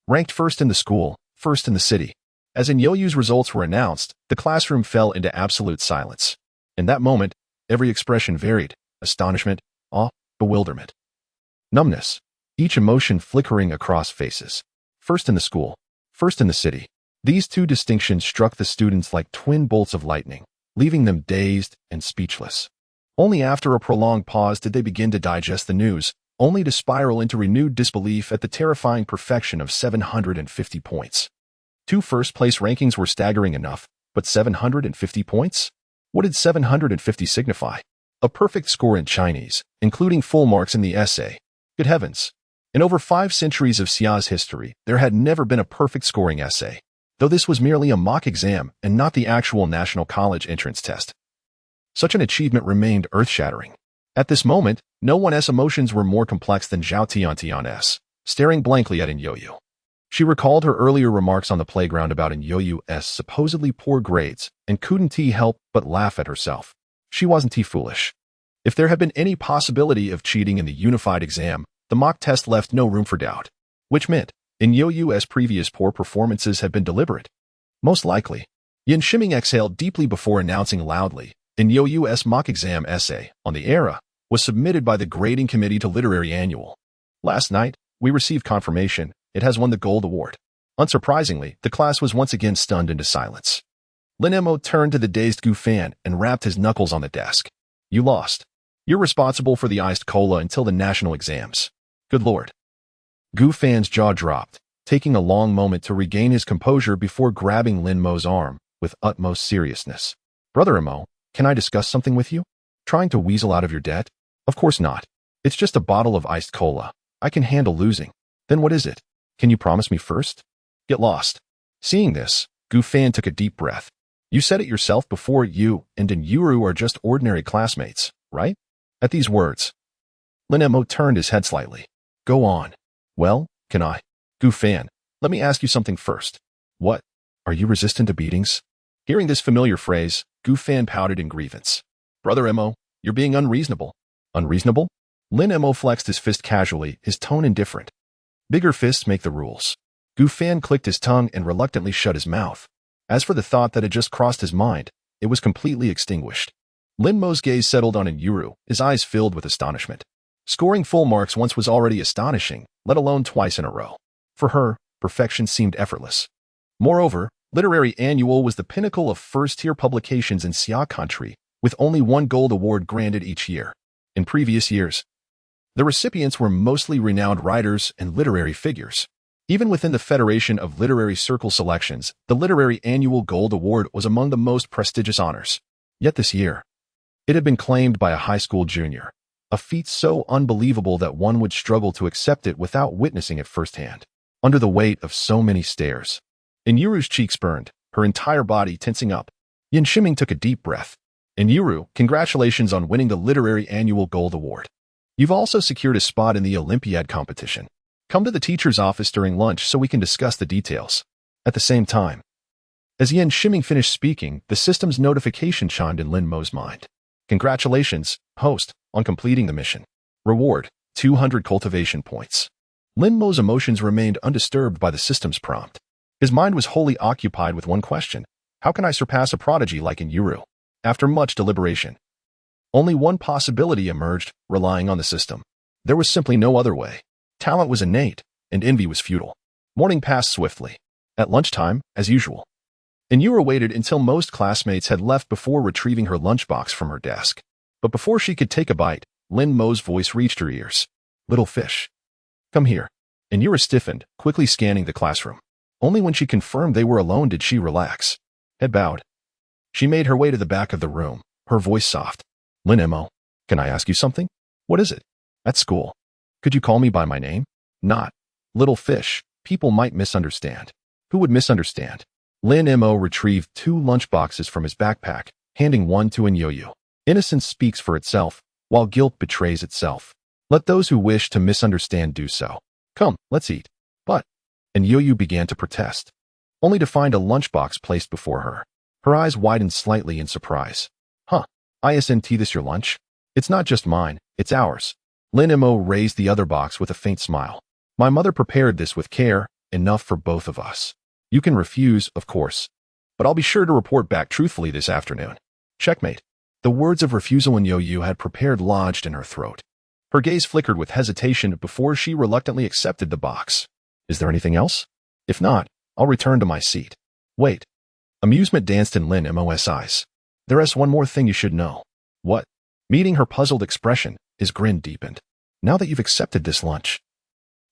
A: Ranked first in the school, first in the city. As In Yoyu's results were announced, the classroom fell into absolute silence. In that moment, every expression varied: astonishment, awe, bewilderment, numbness, each emotion flickering across faces. First in the school, first in the city. These two distinctions struck the students like twin bolts of lightning, leaving them dazed and speechless. Only after a prolonged pause did they begin to digest the news, only to spiral into renewed disbelief at the terrifying perfection of 750 points. 2 first-place rankings were staggering enough, but 750 points? What did 750 signify? A perfect score in Chinese, including full marks in the essay. Good heavens! In over 5 centuries of Xia's history, there had never been a perfect scoring essay, though this was merely a mock exam and not the actual National College entrance test. Such an achievement remained earth-shattering. At this moment, no one's emotions were more complex than Zhao Tian's. staring blankly at Inyoyu. She recalled her earlier remarks on the playground about Inyoyu's supposedly poor grades and couldn't help but laugh at herself. She wasn't foolish. If there had been any possibility of cheating in the unified exam, the mock test left no room for doubt, which meant Inyoyu's previous poor performances had been deliberate. Most likely. Yin Shiming exhaled deeply before announcing loudly, Inyoyu's mock exam essay on the era was submitted by the grading committee to Literary Annual. Last night, we received confirmation it has won the Gold Award. Unsurprisingly, the class was once again stunned into silence. Lin Emo turned to the dazed Gu Fan and rapped his knuckles on the desk. You lost. You're responsible for the iced cola until the national exams. Good lord. Gu Fan's jaw dropped, taking a long moment to regain his composure before grabbing Lin Mo's arm with utmost seriousness. Brother Emo, can I discuss something with you? Trying to weasel out of your debt? Of course not. It's just a bottle of iced cola. I can handle losing. Then what is it? Can you promise me first? Get lost. Seeing this, Gu Fan took a deep breath. You said it yourself before. You and Yuru are just ordinary classmates, right? At these words, Lin Emo turned his head slightly. Go on. Well, can I? Gu Fan, let me ask you something first. What? Are you resistant to beatings? Hearing this familiar phrase, Gu Fan pouted in grievance. Brother Emo, you're being unreasonable. Unreasonable? Lin Emo flexed his fist casually, his tone indifferent. Bigger fists make the rules. Gu Fan clicked his tongue and reluctantly shut his mouth. As for the thought that had just crossed his mind, it was completely extinguished. Lin Mo's gaze settled on Yuru, his eyes filled with astonishment. Scoring full marks once was already astonishing, let alone twice in a row. For her, perfection seemed effortless. Moreover, Literary Annual was the pinnacle of first-tier publications in Xia country, with only one gold award granted each year. In previous years, the recipients were mostly renowned writers and literary figures. Even within the Federation of Literary Circle selections, the Literary Annual Gold Award was among the most prestigious honors. Yet this year, it had been claimed by a high school junior, a feat so unbelievable that one would struggle to accept it without witnessing it firsthand. Under the weight of so many stares, Inyuru's cheeks burned, her entire body tensing up. Yin Shiming took a deep breath. Inyuru, congratulations on winning the Literary Annual Gold Award. You've also secured a spot in the Olympiad competition. Come to the teacher's office during lunch so we can discuss the details. At the same time, as Yin Shiming finished speaking, the system's notification chimed in Lin Mo's mind. Congratulations, host, on completing the mission. Reward, 200 cultivation points. Lin Mo's emotions remained undisturbed by the system's prompt. His mind was wholly occupied with one question. How can I surpass a prodigy like Inyuru? After much deliberation, only one possibility emerged, relying on the system. There was simply no other way. Talent was innate, and envy was futile. Morning passed swiftly. At lunchtime, as usual, Inyuru waited until most classmates had left before retrieving her lunchbox from her desk. But before she could take a bite, Lin Mo's voice reached her ears. Little fish. Come here. Inyuru stiffened, quickly scanning the classroom. Only when she confirmed they were alone did she relax. Head bowed. She made her way to the back of the room, her voice soft. Lin Emo, can I ask you something? What is it? At school. Could you call me by my name? Not. Little fish. People might misunderstand. Who would misunderstand? Lin Emo retrieved 2 lunchboxes from his backpack, handing one to Inyoyu. Innocence speaks for itself, while guilt betrays itself. Let those who wish to misunderstand do so. Come, let's eat. But Inyoyu began to protest, only to find a lunchbox placed before her. Her eyes widened slightly in surprise. Huh, isn't this your lunch? It's not just mine, it's ours. Lin Emo raised the other box with a faint smile. My mother prepared this with care, enough for both of us. You can refuse, of course, but I'll be sure to report back truthfully this afternoon. Checkmate. The words of refusal Inyoyu had prepared lodged in her throat. Her gaze flickered with hesitation before she reluctantly accepted the box. Is there anything else? If not, I'll return to my seat. Wait. Amusement danced in Lin Mo's eyes. There is one more thing you should know. What? Meeting her puzzled expression, his grin deepened. Now that you've accepted this lunch,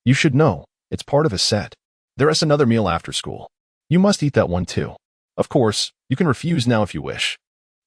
A: you should know, it's part of a set. There is another meal after school. You must eat that one too. Of course, you can refuse now if you wish.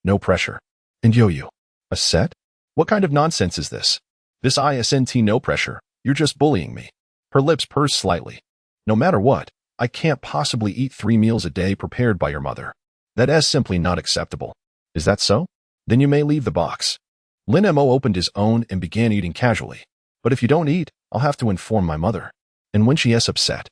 A: No pressure. And Yoyu, a set? What kind of nonsense is this? This isn't no pressure, you're just bullying me. Her lips pursed slightly. No matter what, I can't possibly eat 3 meals a day prepared by your mother. That is simply not acceptable. Is that so? Then you may leave the box. Lin Mo opened his own and began eating casually. But if you don't eat, I'll have to inform my mother. And when she is upset,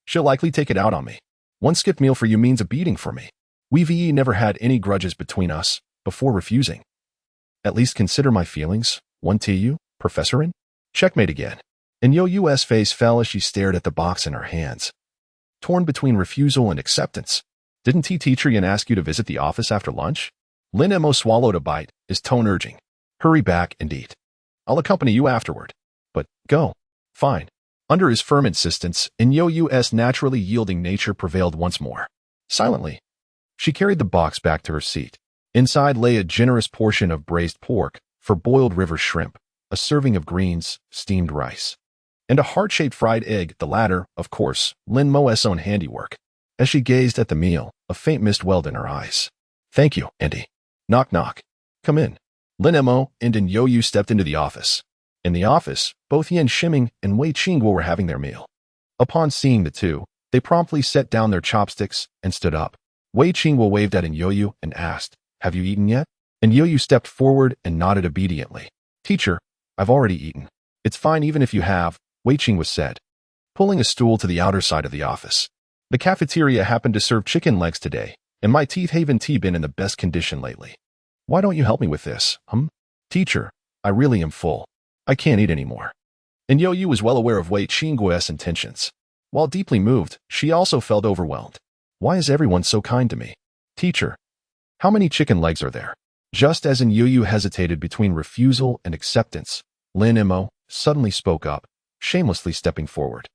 A: she'll likely take it out on me. One skipped meal for you means a beating for me. We've never had any grudges between us before refusing. At least consider my feelings. 1 TU, Professorin? Checkmate again. And Yo-Yu's face fell as she stared at the box in her hands, torn between refusal and acceptance. Didn't Teacher Yin ask you to visit the office after lunch? Lin Mo swallowed a bite, his tone urging. Hurry back and eat. I'll accompany you afterward. But go. Fine. Under his firm insistence, and Yo-Yu's naturally yielding nature prevailed once more. Silently, she carried the box back to her seat. Inside lay a generous portion of braised pork, for boiled river shrimp, a serving of greens, steamed rice, and a heart-shaped fried egg, the latter, of course, Lin Mo's own handiwork. As she gazed at the meal, a faint mist welled in her eyes. Thank you, Andy. Knock knock. Come in. Lin Mo and Yo-Yu stepped into the office. In the office, both Yin Shiming and Wei Qingguo were having their meal. Upon seeing the two, they promptly set down their chopsticks and stood up. Wei Qingguo waved at Yo-Yu and asked, Have you eaten yet? And Yo-Yu stepped forward and nodded obediently. Teacher, I've already eaten. It's fine even if you have, Wei Qingguo said, pulling a stool to the outer side of the office. The cafeteria happened to serve chicken legs today, and my teeth haven't been in the best condition lately. Why don't you help me with this, Teacher, I really am full. I can't eat anymore. And Yo-Yu was well aware of Wei Qingguo's intentions. While deeply moved, she also felt overwhelmed. Why is everyone so kind to me? Teacher, how many chicken legs are there? Just as Yo-Yu hesitated between refusal and acceptance, Lin Mo suddenly spoke up, shamelessly stepping forward.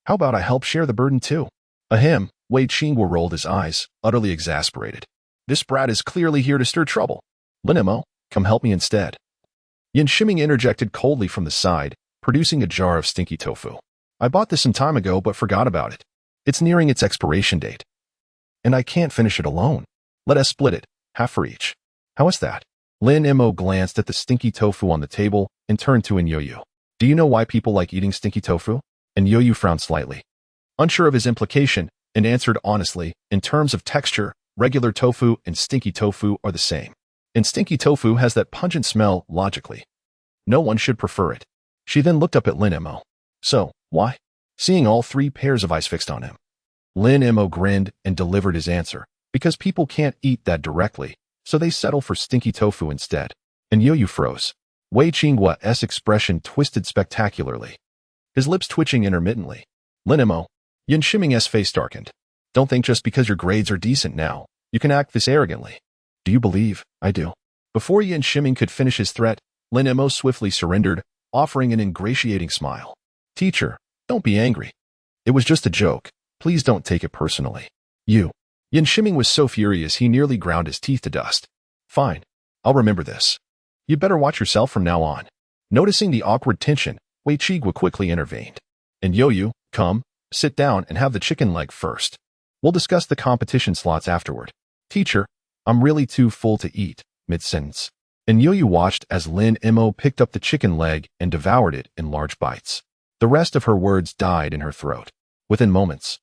A: How about I help share the burden too? Ahem, Wei Qingguo rolled his eyes, utterly exasperated. This brat is clearly here to stir trouble. Lin Mo, come help me instead. Yin Shiming interjected coldly from the side, producing a jar of stinky tofu. I bought this some time ago but forgot about it. It's nearing its expiration date. And I can't finish it alone. Let us split it, half for each. How is that? Lin Mo glanced at the stinky tofu on the table and turned to Yo-Yu. Do you know why people like eating stinky tofu? And Yo-Yu frowned slightly, unsure of his implication, and answered honestly, in terms of texture, regular tofu and stinky tofu are the same. And stinky tofu has that pungent smell, logically. No one should prefer it. She then looked up at Lin Mo. So, why? Seeing all three pairs of eyes fixed on him, Lin Mo grinned and delivered his answer. Because people can't eat that directly, so they settle for stinky tofu instead. And Yo-Yu froze. Wei Qingguo's expression twisted spectacularly, his lips twitching intermittently. Lin Mo, Yin Shiming's face darkened. Don't think just because your grades are decent now, you can act this arrogantly. Do you believe I do? Before Yin Shiming could finish his threat, Lin Mo swiftly surrendered, offering an ingratiating smile. Teacher, don't be angry. It was just a joke. Please don't take it personally. Yin Shiming was so furious he nearly ground his teeth to dust. Fine. I'll remember this. You better watch yourself from now on. Noticing the awkward tension, Wei Qingguo quickly intervened. And Yo-Yu, come, sit down and have the chicken leg first. We'll discuss the competition slots afterward. Teacher, I'm really too full to eat, mid-sentence. And Yo-Yu watched as Lin Mo picked up the chicken leg and devoured it in large bites. The rest of her words died in her throat. Within moments,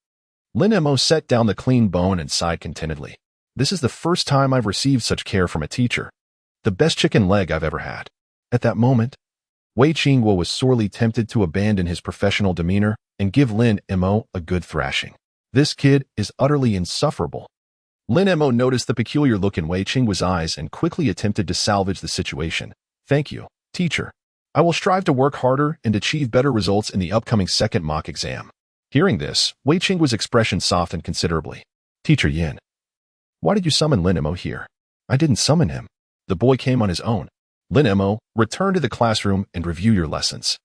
A: Lin Mo set down the clean bone and sighed contentedly. This is the first time I've received such care from a teacher. The best chicken leg I've ever had. At that moment, Wei Qingguo was sorely tempted to abandon his professional demeanor and give Lin Mo a good thrashing. This kid is utterly insufferable. Lin Mo noticed the peculiar look in Wei Qingguo's eyes and quickly attempted to salvage the situation. Thank you, teacher. I will strive to work harder and achieve better results in the upcoming second mock exam. Hearing this, Wei Qingguo's expression softened considerably. Teacher Yin, why did you summon Lin Mo here? I didn't summon him. The boy came on his own. Lin Mo, return to the classroom and review your lessons.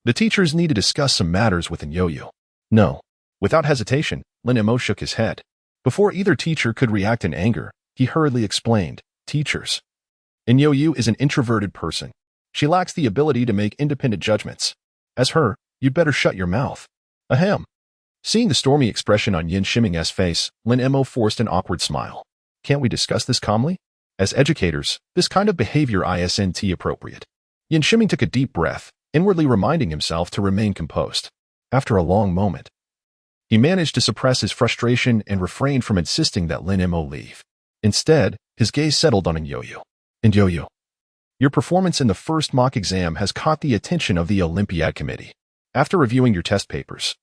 A: The teachers need to discuss some matters with Yo-Yu. No. Without hesitation, Lin Mo shook his head. Before either teacher could react in anger, he hurriedly explained, Teachers. Yo-Yu is an introverted person. She lacks the ability to make independent judgments. As her, you'd better shut your mouth. Ahem. Seeing the stormy expression on Yin Shiming's face, Lin Mo forced an awkward smile. Can't we discuss this calmly? As educators, this kind of behavior isn't appropriate. Yin Shiming took a deep breath, inwardly reminding himself to remain composed. After a long moment, he managed to suppress his frustration and refrained from insisting that Lin Mo leave. Instead, his gaze settled on Yo-Yu. And Yo-Yu, your performance in the first mock exam has caught the attention of the Olympiad Committee. After reviewing your test papers,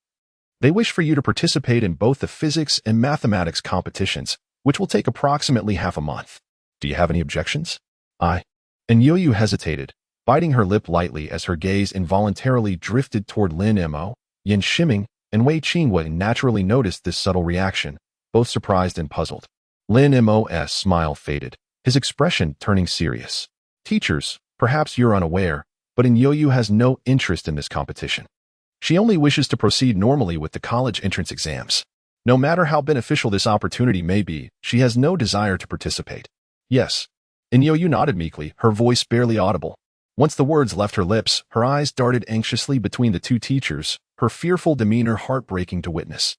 A: they wish for you to participate in both the physics and mathematics competitions, which will take approximately half a month. Do you have any objections? And Yo-Yo hesitated, biting her lip lightly as her gaze involuntarily drifted toward Lin Mo. Yan Shiming and Wei Qingwei naturally noticed this subtle reaction, both surprised and puzzled. Lin Mo's smile faded, his expression turning serious. Teachers, perhaps you're unaware, but Yo-Yo has no interest in this competition. She only wishes to proceed normally with the college entrance exams. No matter how beneficial this opportunity may be, she has no desire to participate. Yes. Yo-Yo nodded meekly, her voice barely audible. Once the words left her lips, her eyes darted anxiously between the two teachers, her fearful demeanor heartbreaking to witness.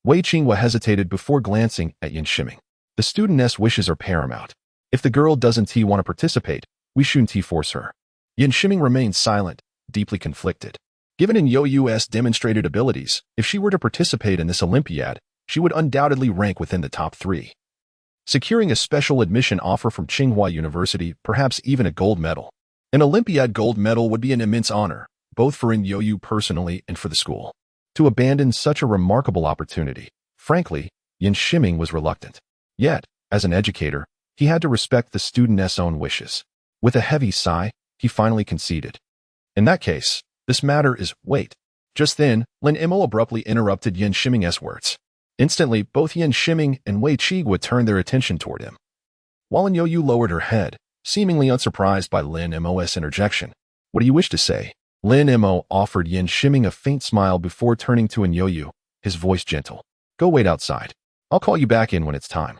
A: Wei Qingwa hesitated before glancing at Yan Shiming. The studentess' wishes are paramount. If the girl doesn't want to participate, we shouldn't force her. Yan Shiming remained silent, deeply conflicted. Given Yo-Yo's demonstrated abilities, if she were to participate in this Olympiad, she would undoubtedly rank within the top 3. Securing a special admission offer from Tsinghua University, perhaps even a gold medal. An Olympiad gold medal would be an immense honor, both for Yo-Yo personally and for the school. To abandon such a remarkable opportunity, frankly, Yan Shiming was reluctant. Yet, as an educator, he had to respect the studentess' own wishes. With a heavy sigh, he finally conceded. In that case, this matter is, wait. Just then, Lin Mo abruptly interrupted Yan Shiming's words. Instantly, both Yan Shiming and Wei Qingwa turned their attention toward him. While Yo-Yo lowered her head, seemingly unsurprised by Lin Mo's interjection. What do you wish to say? Lin Mo offered Yan Shiming a faint smile before turning to Yo-Yo, his voice gentle. Go wait outside. I'll call you back in when it's time.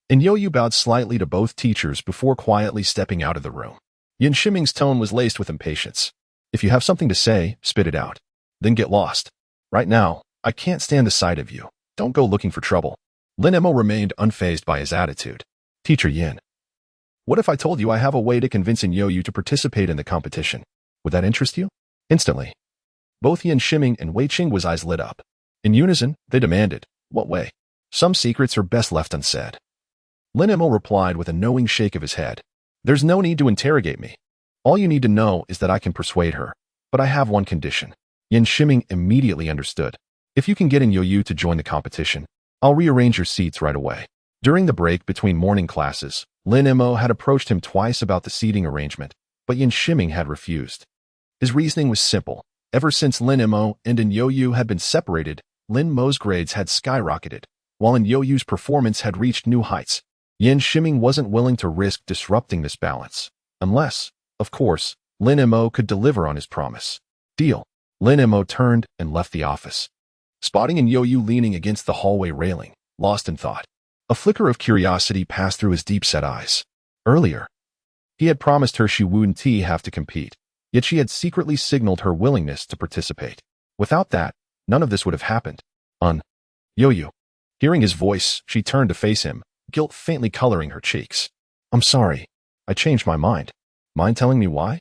A: Yo-Yo bowed slightly to both teachers before quietly stepping out of the room. Yan Shiming's tone was laced with impatience. If you have something to say, spit it out. Then get lost. Right now, I can't stand the sight of you. Don't go looking for trouble. Lin Mo remained unfazed by his attitude. Teacher Yin. What if I told you I have a way to convince Yo-Yo to participate in the competition? Would that interest you? Instantly, both Yan Shiming and Wei Qingwa's eyes lit up. In unison, they demanded, what way? Some secrets are best left unsaid. Lin Mo replied with a knowing shake of his head. There's no need to interrogate me. All you need to know is that I can persuade her. But I have one condition. Yan Shiming immediately understood. If you can get Yo-Yo to join the competition, I'll rearrange your seats right away. During the break between morning classes, Lin Mo had approached him twice about the seating arrangement, but Yan Shiming had refused. His reasoning was simple. Ever since Lin Mo and Yo-Yo had been separated, Lin Mo's grades had skyrocketed, while Yo-Yo's performance had reached new heights. Yan Shiming wasn't willing to risk disrupting this balance, unless, of course, Lin Mo could deliver on his promise. Deal. Lin Mo turned and left the office. Spotting Yo-Yo leaning against the hallway railing, lost in thought, a flicker of curiosity passed through his deep-set eyes. Earlier, he had promised her she wouldn't have to compete, yet she had secretly signaled her willingness to participate. Without that, none of this would have happened. Yo-Yo. Hearing his voice, she turned to face him, guilt faintly coloring her cheeks. I'm sorry. I changed my mind. Mind telling me why?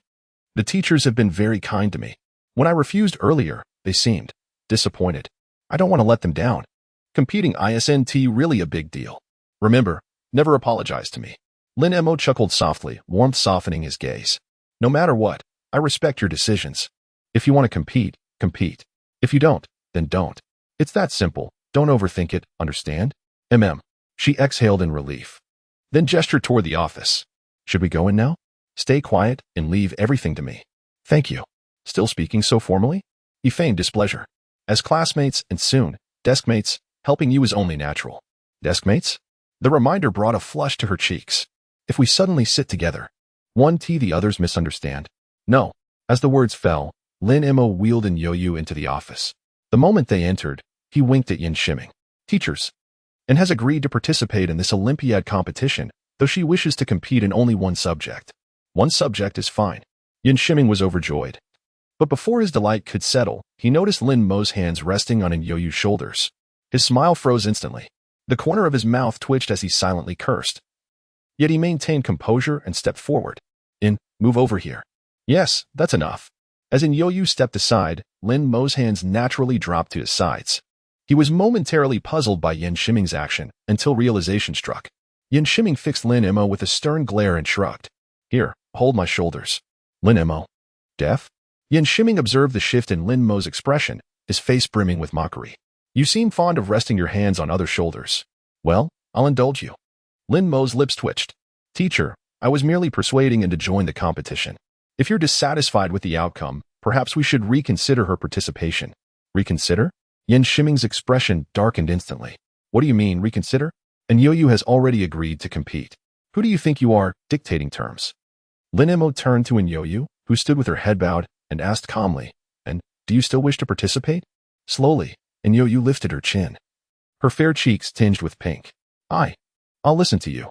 A: The teachers have been very kind to me. When I refused earlier, they seemed disappointed. I don't want to let them down. Competing isn't really a big deal. Remember, never apologize to me. Lin Mo chuckled softly, warmth softening his gaze. No matter what, I respect your decisions. If you want to compete, compete. If you don't, then don't. It's that simple. Don't overthink it, understand? She exhaled in relief. Then gestured toward the office. Should we go in now? Stay quiet and leave everything to me. Thank you. Still speaking so formally? He feigned displeasure. As classmates and soon, deskmates, helping you is only natural. Deskmates? The reminder brought a flush to her cheeks. If we suddenly sit together, the others misunderstand. No. As the words fell, Lin Mo wheeled Yo-Yo into the office. The moment they entered, he winked at Yan Shiming. Teachers. And has agreed to participate in this Olympiad competition, though she wishes to compete in only one subject. One subject is fine. Yan Shiming was overjoyed. But before his delight could settle, he noticed Lin Mo's hands resting on Yo-Yo's shoulders. His smile froze instantly. The corner of his mouth twitched as he silently cursed. Yet he maintained composure and stepped forward. Move over here. Yes, that's enough. As Yo-Yo stepped aside, Lin Mo's hands naturally dropped to his sides. He was momentarily puzzled by Yan Shiming's action until realization struck. Yan Shiming fixed Lin Mo with a stern glare and shrugged. Here, hold my shoulders. Lin Mo. Deaf? Yan Shiming observed the shift in Lin Mo's expression, his face brimming with mockery. You seem fond of resting your hands on other shoulders. Well, I'll indulge you. Lin Mo's lips twitched. Teacher, I was merely persuading him to join the competition. If you're dissatisfied with the outcome, perhaps we should reconsider her participation. Reconsider? Yan Shiming's expression darkened instantly. What do you mean, reconsider? And Yoyu has already agreed to compete. Who do you think you are, dictating terms? Lin Mo turned to Yoyu, who stood with her head bowed, and asked calmly, And, do you still wish to participate? Slowly, Yoyu lifted her chin. Her fair cheeks tinged with pink. I'll listen to you.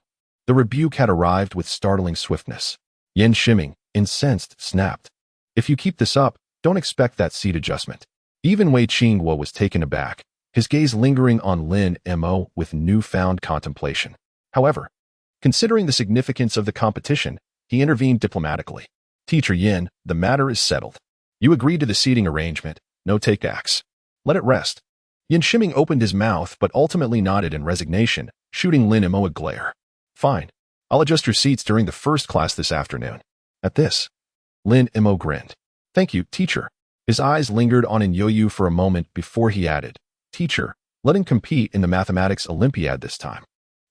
A: The rebuke had arrived with startling swiftness. Yan Shiming, incensed, snapped. If you keep this up, don't expect that seat adjustment. Even Wei Qingguo was taken aback, his gaze lingering on Lin Mo with newfound contemplation. However, considering the significance of the competition, he intervened diplomatically. Teacher Yin, the matter is settled. You agreed to the seating arrangement, no take-backs. Let it rest. Yan Shiming opened his mouth but ultimately nodded in resignation, shooting Lin Mo a glare. Fine. I'll adjust your seats during the first class this afternoon. At this, Lin Mo grinned. Thank you, teacher. His eyes lingered on Yoyu for a moment before he added, Teacher, let him compete in the Mathematics Olympiad this time.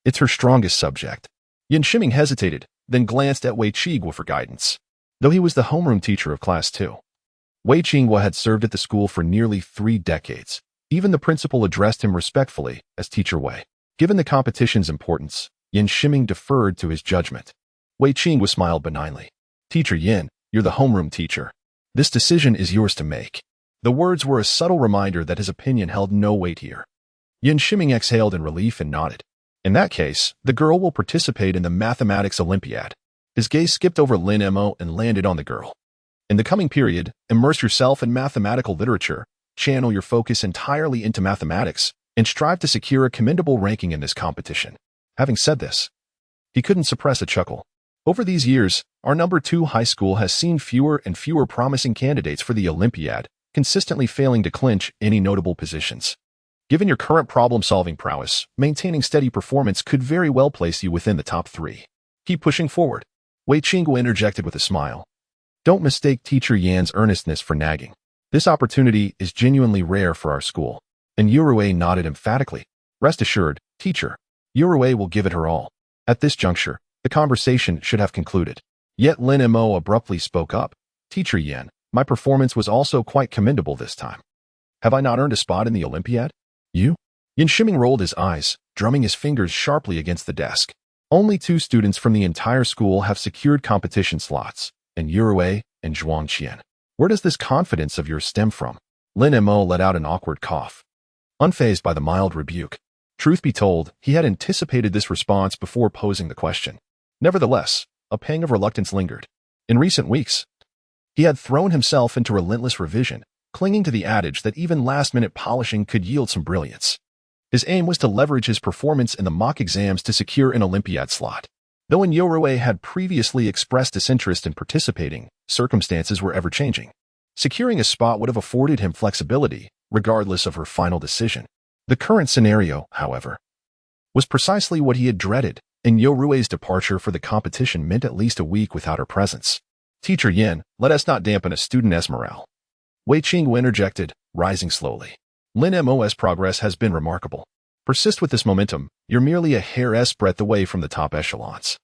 A: It's her strongest subject. Yan Shiming hesitated, then glanced at Wei Qingguo for guidance. Though he was the homeroom teacher of Class 2, Wei Qingguo had served at the school for nearly 3 decades. Even the principal addressed him respectfully as Teacher Wei. Given the competition's importance, Yan Shiming deferred to his judgment. Wei Qingguo smiled benignly. Teacher Yin, you're the homeroom teacher. This decision is yours to make. The words were a subtle reminder that his opinion held no weight here. Yan Shiming exhaled in relief and nodded. In that case, the girl will participate in the Mathematics Olympiad. His gaze skipped over Lin Mo and landed on the girl. In the coming period, immerse yourself in mathematical literature, channel your focus entirely into mathematics, and strive to secure a commendable ranking in this competition. Having said this, he couldn't suppress a chuckle. Over these years, our number 2 high school has seen fewer and fewer promising candidates for the Olympiad, consistently failing to clinch any notable positions. Given your current problem-solving prowess, maintaining steady performance could very well place you within the top 3. Keep pushing forward. Wei Qingguo interjected with a smile. Don't mistake Teacher Yan's earnestness for nagging. This opportunity is genuinely rare for our school. And Yurue nodded emphatically. Rest assured, teacher, Yurue will give it her all. At this juncture, the conversation should have concluded. Yet Lin Mo abruptly spoke up. Teacher Yan, my performance was also quite commendable this time. Have I not earned a spot in the Olympiad? You? Yan Shiming rolled his eyes, drumming his fingers sharply against the desk. Only 2 students from the entire school have secured competition slots, and Yurue and Zhuang Qian. Where does this confidence of yours stem from? Lin Mo let out an awkward cough. Unfazed by the mild rebuke. Truth be told, he had anticipated this response before posing the question. Nevertheless, a pang of reluctance lingered. In recent weeks, he had thrown himself into relentless revision, clinging to the adage that even last-minute polishing could yield some brilliance. His aim was to leverage his performance in the mock exams to secure an Olympiad slot. Though Yurue had previously expressed disinterest in participating, circumstances were ever-changing. Securing a spot would have afforded him flexibility, regardless of her final decision. The current scenario, however, was precisely what he had dreaded, and Yurue's departure for the competition meant at least a week without her presence. Teacher Yin, let us not dampen a student's morale. Wei Qingguo interjected, rising slowly. Lin Mo's progress has been remarkable. Persist with this momentum, you're merely a hair's breadth away from the top echelons.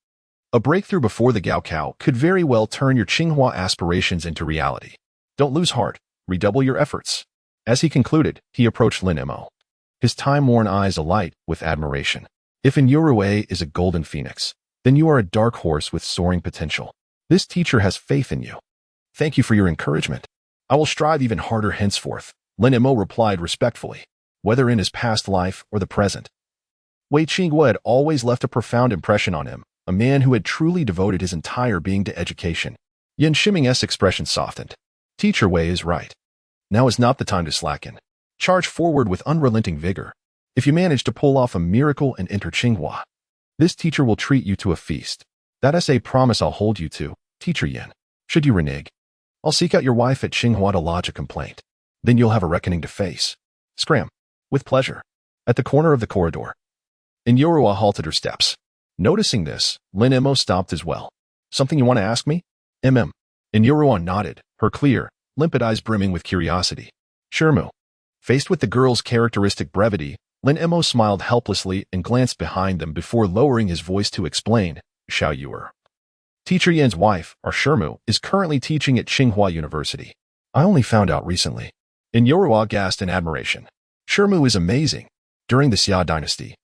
A: A breakthrough before the Gaokao could very well turn your Tsinghua aspirations into reality. Don't lose heart, redouble your efforts. As he concluded, he approached Lin Mo, his time-worn eyes alight with admiration. If Yurue is a golden phoenix, then you are a dark horse with soaring potential. This teacher has faith in you. Thank you for your encouragement. I will strive even harder henceforth, Lin Mo replied respectfully, whether in his past life or the present. Wei Qingguo had always left a profound impression on him, a man who had truly devoted his entire being to education. Yan Shiming's expression softened. Teacher Wei is right. Now is not the time to slacken. Charge forward with unrelenting vigor. If you manage to pull off a miracle and enter Tsinghua, this teacher will treat you to a feast. That is a promise I'll hold you to, Teacher Yan. Should you renege, I'll seek out your wife at Tsinghua to lodge a complaint. Then you'll have a reckoning to face. Scram. With pleasure. At the corner of the corridor, Yurue halted her steps. Noticing this, Lin Mo stopped as well. Something you want to ask me? Yurue nodded, her clear, limpid eyes brimming with curiosity. Shermu. Faced with the girl's characteristic brevity, Lin Emo smiled helplessly and glanced behind them before lowering his voice to explain, Xiao Yuer. Teacher Yan's wife, our Shermu, is currently teaching at Tsinghua University. I only found out recently. In Yorua gasped in admiration. Shermu is amazing. During the Xia dynasty,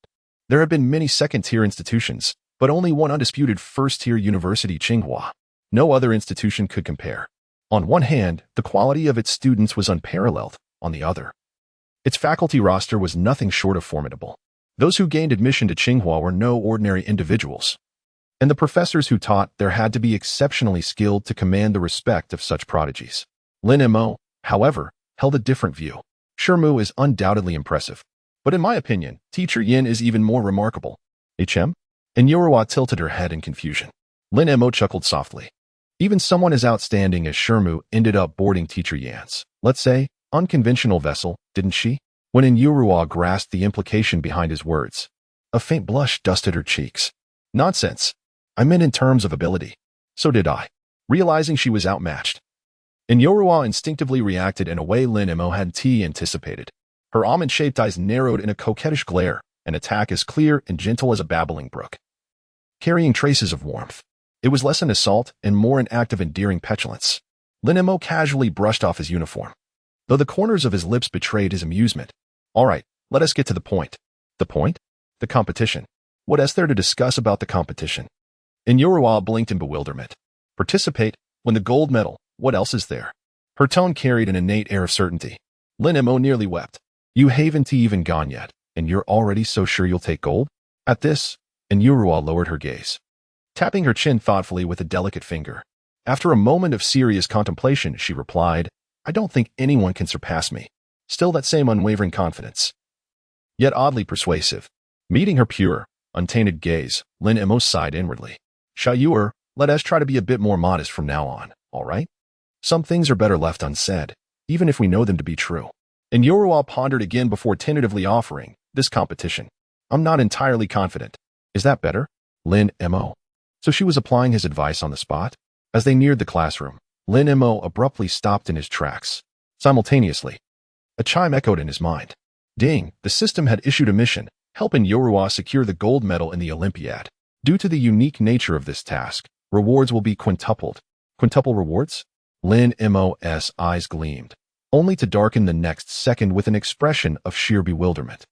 A: there have been many second-tier institutions, but only one undisputed first-tier university, Tsinghua. No other institution could compare. On one hand, the quality of its students was unparalleled. On the other, its faculty roster was nothing short of formidable. Those who gained admission to Tsinghua were no ordinary individuals. And the professors who taught there had to be exceptionally skilled to command the respect of such prodigies. Lin Mo, however, held a different view. Shermu is undoubtedly impressive. But in my opinion, Teacher Yin is even more remarkable. HM? And Yorua tilted her head in confusion. Lin Mo chuckled softly. Even someone as outstanding as Shermu ended up boarding Teacher Yan's, let's say, unconventional vessel, didn't she? When Yorua grasped the implication behind his words, a faint blush dusted her cheeks. Nonsense. I meant in terms of ability. So did I, realizing she was outmatched. And Yorua instinctively reacted in a way Lin Mo hadn't anticipated. Her almond-shaped eyes narrowed in a coquettish glare, an attack as clear and gentle as a babbling brook, carrying traces of warmth. It was less an assault and more an act of endearing petulance. Lin Mo casually brushed off his uniform, though the corners of his lips betrayed his amusement. All right, let us get to the point. The point? The competition. What is there to discuss about the competition? And Yorua blinked in bewilderment. Participate? Win the gold medal. What else is there? Her tone carried an innate air of certainty. Lin Mo nearly wept. You haven't even gone yet, and you're already so sure you'll take gold? At this, and Yorua lowered her gaze, tapping her chin thoughtfully with a delicate finger. After a moment of serious contemplation, she replied, I don't think anyone can surpass me. Still that same unwavering confidence, yet oddly persuasive. Meeting her pure, untainted gaze, Lin Mo sighed inwardly. Xiao Yuer, let us try to be a bit more modest from now on, all right? Some things are better left unsaid, even if we know them to be true. And Yorua pondered again before tentatively offering, this competition. I'm not entirely confident. Is that better? Lin Mo. So she was applying his advice on the spot? As they neared the classroom, Lin Mo abruptly stopped in his tracks. Simultaneously, a chime echoed in his mind. Ding, the system had issued a mission, helping Yorua secure the gold medal in the Olympiad. Due to the unique nature of this task, rewards will be quintupled. Quintuple rewards? Lin Mo's eyes gleamed, only to darken the next second with an expression of sheer bewilderment.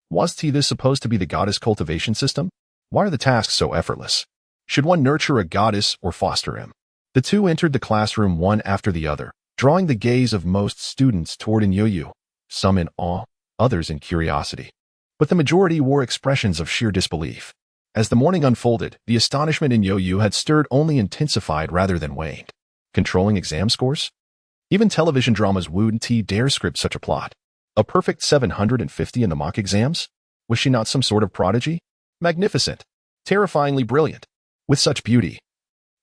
A: Was this supposed to be the goddess cultivation system? Why are the tasks so effortless? Should one nurture a goddess or foster him? The two entered the classroom one after the other, drawing the gaze of most students toward Inyoyu, some in awe, others in curiosity. But the majority wore expressions of sheer disbelief. As the morning unfolded, the astonishment in Yoyu had stirred only intensified rather than waned. Controlling exam scores? Even television dramas wouldn't dare script such a plot. A perfect 750 in the mock exams? Was she not some sort of prodigy? Magnificent. Terrifyingly brilliant. With such beauty.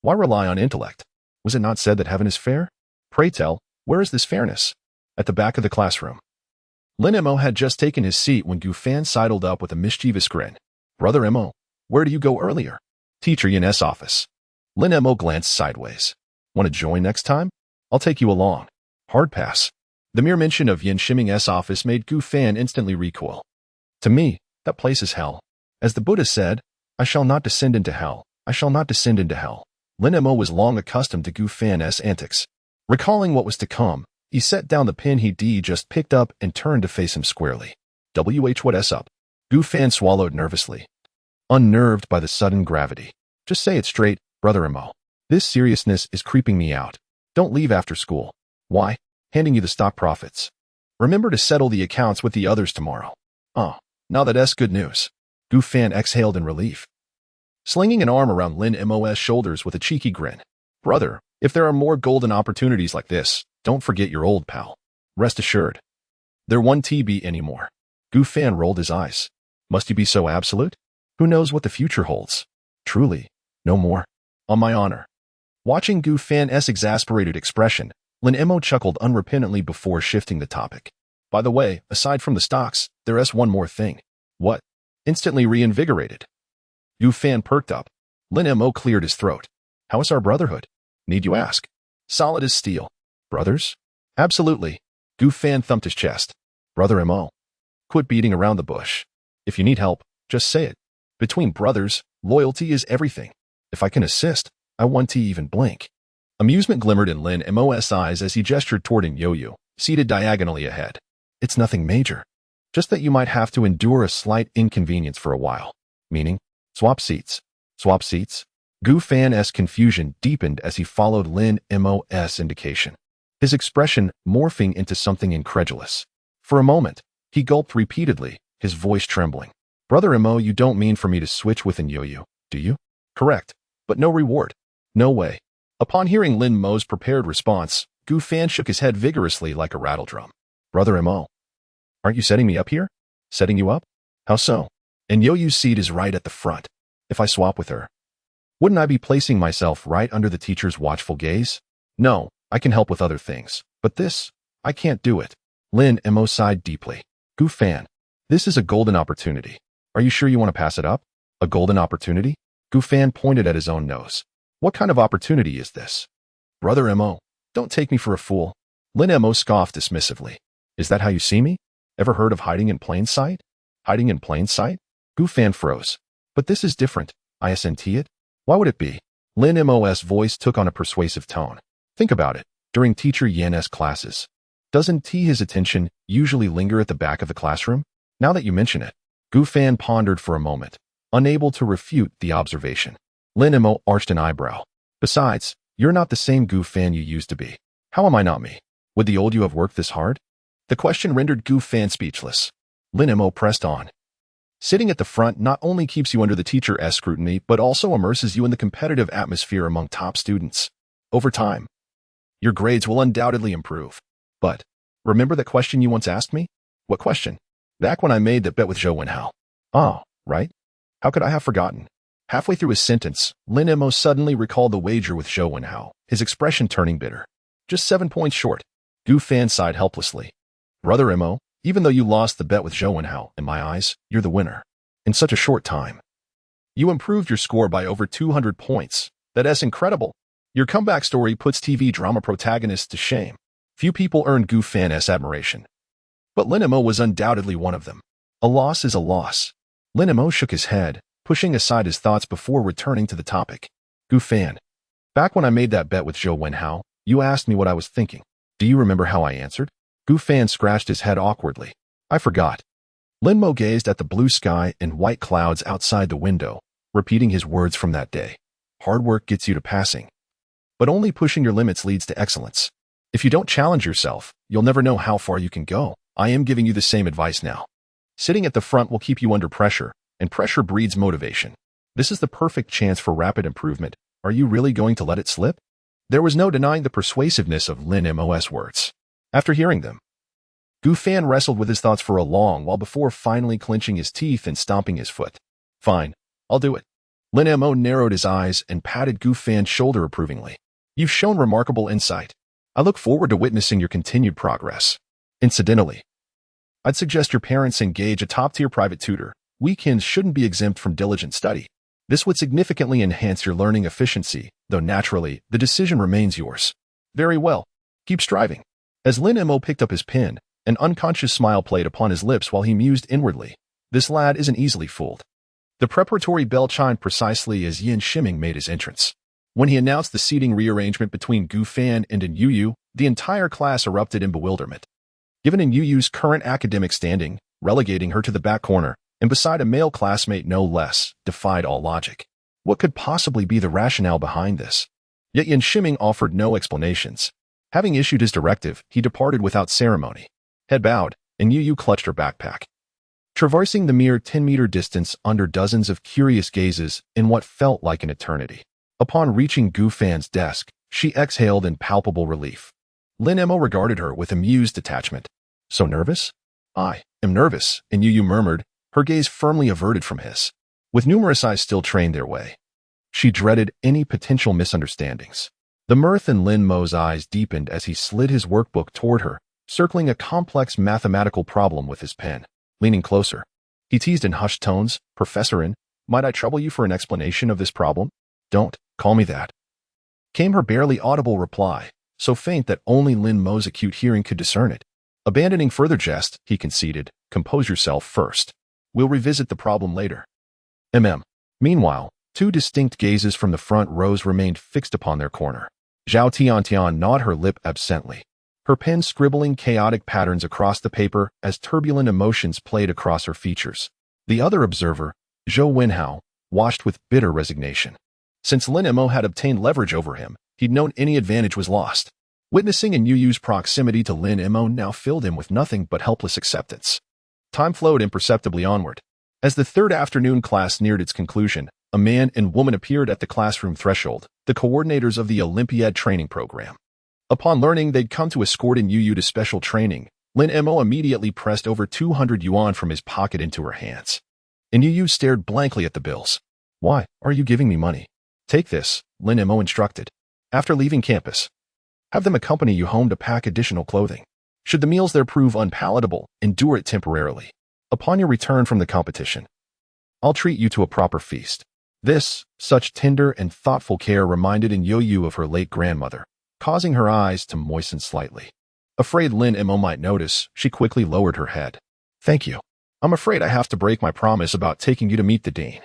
A: Why rely on intellect? Was it not said that heaven is fair? Pray tell, where is this fairness? At the back of the classroom. Lin Mo had just taken his seat when Gu Fan sidled up with a mischievous grin. Brother Mo, where do you go earlier? Teacher Yan's office. Lin Mo glanced sideways. Want to join next time? I'll take you along. Hard pass. The mere mention of Yin Shiming's office made Gu Fan instantly recoil. To me, that place is hell. As the Buddha said, I shall not descend into hell. I shall not descend into hell. Lin Mo was long accustomed to Gu Fan's antics. Recalling what was to come, he set down the pen he'd just picked up and turned to face him squarely. What's up? Gu Fan swallowed nervously, unnerved by the sudden gravity. Just say it straight, Brother Mo. This seriousness is creeping me out. Don't leave after school. Why? Handing you the stock profits. Remember to settle the accounts with the others tomorrow. Oh, now that's good news. Gu Fan exhaled in relief, slinging an arm around Lin Mo's shoulders with a cheeky grin. Brother, if there are more golden opportunities like this, don't forget your old pal. Rest assured. There won't be anymore. Gu Fan rolled his eyes. Must you be so absolute? Who knows what the future holds? Truly, no more. On my honor. Watching Gu Fan's exasperated expression, Lin Mo chuckled unrepentantly before shifting the topic. By the way, aside from the stocks, there's one more thing. What? Instantly reinvigorated. Gu Fan perked up. Lin Mo cleared his throat. How is our brotherhood? Need you ask? Solid as steel. Brothers? Absolutely. Gu Fan thumped his chest. Brother Mo. Quit beating around the bush. If you need help, just say it. Between brothers, loyalty is everything. If I can assist, I want to even blink. Amusement glimmered in Lin Mo's eyes as he gestured toward Yoyu, seated diagonally ahead. It's nothing major. Just that you might have to endure a slight inconvenience for a while. Meaning, swap seats. Swap seats? Gu Fan's confusion deepened as he followed Lin Mo's indication, his expression morphing into something incredulous. For a moment, he gulped repeatedly, his voice trembling. Brother Mo, you don't mean for me to switch with Yoyu, do you? Correct, but no reward. No way. Upon hearing Lin Mo's prepared response, Gu Fan shook his head vigorously like a rattledrum. Brother Mo, aren't you setting me up here? Setting you up? How so? And Yoyu's seat is right at the front. If I swap with her, wouldn't I be placing myself right under the teacher's watchful gaze? No, I can help with other things, but this, I can't do it. Lin Mo sighed deeply. Gu Fan, this is a golden opportunity. Are you sure you want to pass it up? A golden opportunity? Gu Fan pointed at his own nose. What kind of opportunity is this? Brother Mo, don't take me for a fool. Lin Mo scoffed dismissively. Is that how you see me? Ever heard of hiding in plain sight? Hiding in plain sight? Gu Fan froze. But this is different. Isn't it? Why would it be? Lin Mo's voice took on a persuasive tone. Think about it. During teacher Yan's classes, doesn't his attention usually linger at the back of the classroom? Now that you mention it, Gu Fan pondered for a moment, unable to refute the observation. Lin Mo arched an eyebrow. Besides, you're not the same Gu Fan you used to be. How am I not me? Would the old you have worked this hard? The question rendered Gu Fan speechless. Lin Mo pressed on. Sitting at the front not only keeps you under the teacher's scrutiny, but also immerses you in the competitive atmosphere among top students. Over time, your grades will undoubtedly improve. But, remember that question you once asked me? What question? Back when I made that bet with Zhou Wenhao. Oh, right? How could I have forgotten? Halfway through his sentence, Lin Mo suddenly recalled the wager with Zhou Wenhao, his expression turning bitter. Just 7 points short. Gu Fan sighed helplessly. Brother Mo, even though you lost the bet with Zhou Wenhao, in my eyes, you're the winner. In such a short time. You improved your score by over 200 points. That's incredible. Your comeback story puts TV drama protagonists to shame. Few people earned Gu Fan's admiration. But Lin Mo was undoubtedly one of them. A loss is a loss. Lin Mo shook his head, pushing aside his thoughts before returning to the topic. Gu Fan, back when I made that bet with Zhou Wenhao, you asked me what I was thinking. Do you remember how I answered? Gu Fan scratched his head awkwardly. I forgot. Lin Mo gazed at the blue sky and white clouds outside the window, repeating his words from that day. Hard work gets you to passing. But only pushing your limits leads to excellence. If you don't challenge yourself, you'll never know how far you can go. I am giving you the same advice now. Sitting at the front will keep you under pressure, and pressure breeds motivation. This is the perfect chance for rapid improvement. Are you really going to let it slip? There was no denying the persuasiveness of Lin Mo's words. After hearing them, Gu Fan wrestled with his thoughts for a long while before finally clenching his teeth and stomping his foot. Fine, I'll do it. Lin Mo narrowed his eyes and patted Gu Fan's shoulder approvingly. You've shown remarkable insight. I look forward to witnessing your continued progress. Incidentally, I'd suggest your parents engage a top-tier private tutor. Weekends shouldn't be exempt from diligent study. This would significantly enhance your learning efficiency, though naturally, the decision remains yours. Very well. Keep striving. As Lin Mo picked up his pen, an unconscious smile played upon his lips while he mused inwardly. This lad isn't easily fooled. The preparatory bell chimed precisely as Yin Shiming made his entrance. When he announced the seating rearrangement between Gu Fan and Yoyu, the entire class erupted in bewilderment. Given Yoyu's current academic standing, relegating her to the back corner, and beside a male classmate no less, defied all logic. What could possibly be the rationale behind this? Yet Yin Shiming offered no explanations. Having issued his directive, he departed without ceremony. Head bowed, and Yoyu clutched her backpack. Traversing the mere 10-meter distance under dozens of curious gazes in what felt like an eternity. Upon reaching Gu Fan's desk, she exhaled in palpable relief. Lin Mo regarded her with amused detachment. So nervous? I am nervous, and Yoyu murmured, her gaze firmly averted from his. With numerous eyes still trained their way, she dreaded any potential misunderstandings. The mirth in Lin Mo's eyes deepened as he slid his workbook toward her, circling a complex mathematical problem with his pen. Leaning closer, he teased in hushed tones, Professorin, might I trouble you for an explanation of this problem? Don't call me that, came her barely audible reply, so faint that only Lin Mo's acute hearing could discern it. Abandoning further jest, he conceded, "Compose yourself first. We'll revisit the problem later." Meanwhile, two distinct gazes from the front rows remained fixed upon their corner. Zhao Tiantian gnawed her lip absently, her pen scribbling chaotic patterns across the paper as turbulent emotions played across her features. The other observer, Zhou Wenhao, watched with bitter resignation. Since Lin Mo had obtained leverage over him, he'd known any advantage was lost. Witnessing Yu Yu's proximity to Lin Mo now filled him with nothing but helpless acceptance. Time flowed imperceptibly onward. As the third afternoon class neared its conclusion, a man and woman appeared at the classroom threshold, the coordinators of the Olympiad training program. Upon learning they'd come to escort Yu Yu to special training, Lin Mo immediately pressed over 200 yuan from his pocket into her hands. Yu Yu stared blankly at the bills. "Why are you giving me money?" "Take this," Lin Mo instructed. "After leaving campus, have them accompany you home to pack additional clothing. Should the meals there prove unpalatable, endure it temporarily. Upon your return from the competition, I'll treat you to a proper feast." Such tender and thoughtful care reminded Yu Yu of her late grandmother, causing her eyes to moisten slightly. Afraid Lin Mo might notice, she quickly lowered her head. "Thank you. I'm afraid I have to break my promise about taking you to meet the dean."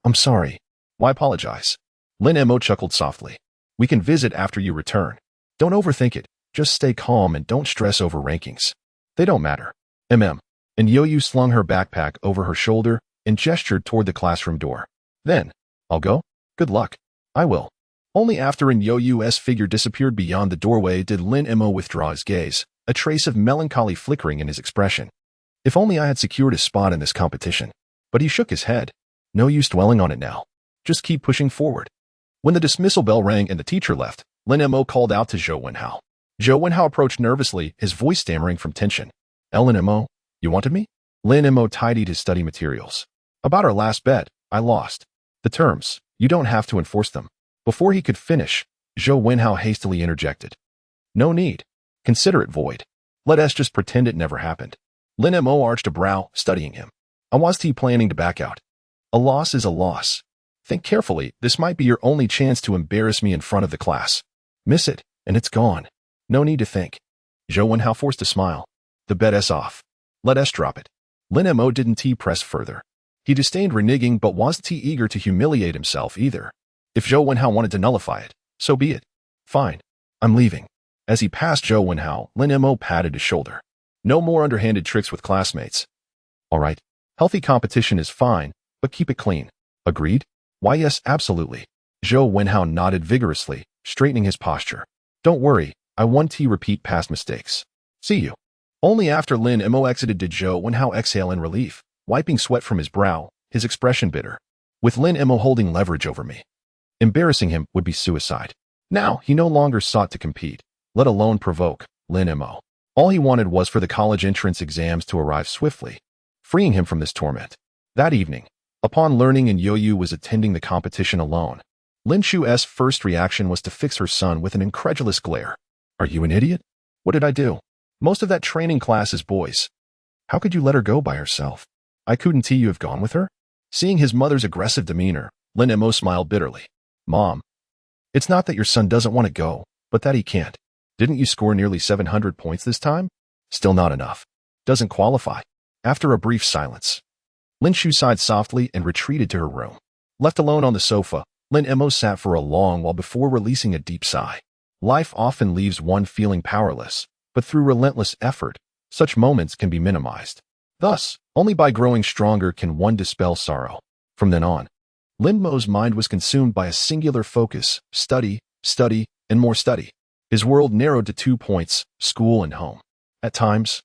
A: "I'm sorry." "Why apologize?" Lin Mo chuckled softly. "We can visit after you return. Don't overthink it. Just stay calm and don't stress over rankings. They don't matter." And Yu Yu slung her backpack over her shoulder and gestured toward the classroom door. "Then, I'll go? Good luck." "I will." Only after Yu Yu's figure disappeared beyond the doorway did Lin Mo withdraw his gaze, a trace of melancholy flickering in his expression. "If only I had secured a spot in this competition." But he shook his head. "No use dwelling on it now. Just keep pushing forward." When the dismissal bell rang and the teacher left, Lin Mo called out to Zhou Wenhao. Zhou Wenhao approached nervously, his voice stammering from tension. "Lin Mo, you wanted me?" Lin Mo tidied his study materials. "About our last bet, I lost. The terms, you don't have to enforce them." Before he could finish, Zhou Wenhao hastily interjected. "No need. Consider it void. Let us just pretend it never happened." Lin Mo arched a brow, studying him. "Was he planning to back out?" "A loss is a loss. Think carefully, this might be your only chance to embarrass me in front of the class. Miss it, and it's gone. No need to think." Zhou Wenhao forced a smile. "The bet is off. Let us drop it." Lin Mo didn't press further. He disdained reneging but wasn't eager to humiliate himself either. If Zhou Wenhao wanted to nullify it, so be it. "Fine. I'm leaving." As he passed Zhou Wenhao, Lin Mo patted his shoulder. "No more underhanded tricks with classmates." "All right. Healthy competition is fine, but keep it clean." "Agreed?" "Why yes, absolutely." Zhou Wenhao nodded vigorously, straightening his posture. "Don't worry, I won't repeat past mistakes. See you." Only after Lin Mo exited did Zhou Wenhao exhale in relief, wiping sweat from his brow, his expression bitter. With Lin Mo holding leverage over me, embarrassing him would be suicide. Now, he no longer sought to compete, let alone provoke Lin Mo. All he wanted was for the college entrance exams to arrive swiftly, freeing him from this torment. That evening, upon learning Yu Yu was attending the competition alone, Lin Chu's first reaction was to fix her son with an incredulous glare. "Are you an idiot? What did I do? Most of that training class is boys. How could you let her go by herself? I couldn't you have gone with her?" Seeing his mother's aggressive demeanor, Lin Mo smiled bitterly. "Mom, it's not that your son doesn't want to go, but that he can't. Didn't you score nearly 700 points this time? Still not enough. Doesn't qualify." After a brief silence, Lin Chu sighed softly and retreated to her room. Left alone on the sofa, Lin Mo sat for a long while before releasing a deep sigh. Life often leaves one feeling powerless, but through relentless effort, such moments can be minimized. Thus, only by growing stronger can one dispel sorrow. From then on, Lin Mo's mind was consumed by a singular focus: study, study, and more study. His world narrowed to 2 points: school and home. At times,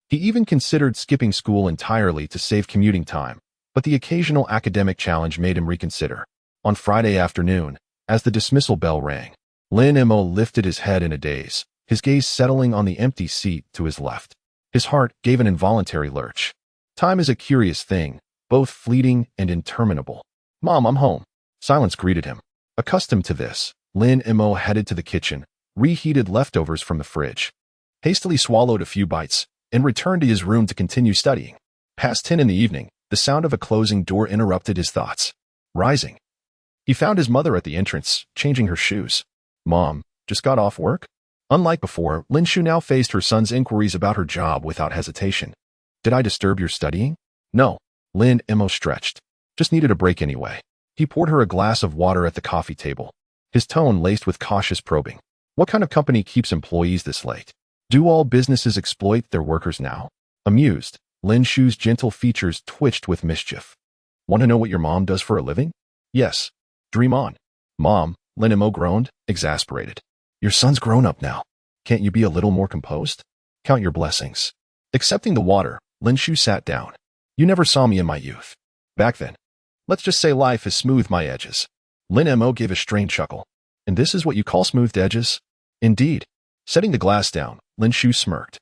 A: he even considered skipping school entirely to save commuting time, but the occasional academic challenge made him reconsider. On Friday afternoon, as the dismissal bell rang, Lin Mo lifted his head in a daze, his gaze settling on the empty seat to his left. His heart gave an involuntary lurch. Time is a curious thing, both fleeting and interminable. "Mom, I'm home." Silence greeted him. Accustomed to this, Lin Mo headed to the kitchen, reheated leftovers from the fridge, hastily swallowed a few bites, and returned to his room to continue studying. Past 10 in the evening, the sound of a closing door interrupted his thoughts. Rising, he found his mother at the entrance, changing her shoes. "Mom, just got off work?" Unlike before, Lin Shu now faced her son's inquiries about her job without hesitation. Did I disturb your studying? No. Lin Mo stretched. Just needed a break anyway. He poured her a glass of water at the coffee table, his tone laced with cautious probing. What kind of company keeps employees this late? Do all businesses exploit their workers now? Amused, Lin Shu's gentle features twitched with mischief. Want to know what your mom does for a living? Yes. Dream on. Mom, Lin Mo groaned, exasperated. Your son's grown up now. Can't you be a little more composed? Count your blessings. Accepting the water, Lin Shu sat down. You never saw me in my youth. Back then. Let's just say life has smoothed my edges. Lin Mo gave a strained chuckle. And this is what you call smoothed edges? Indeed. Setting the glass down, Lin Shu smirked.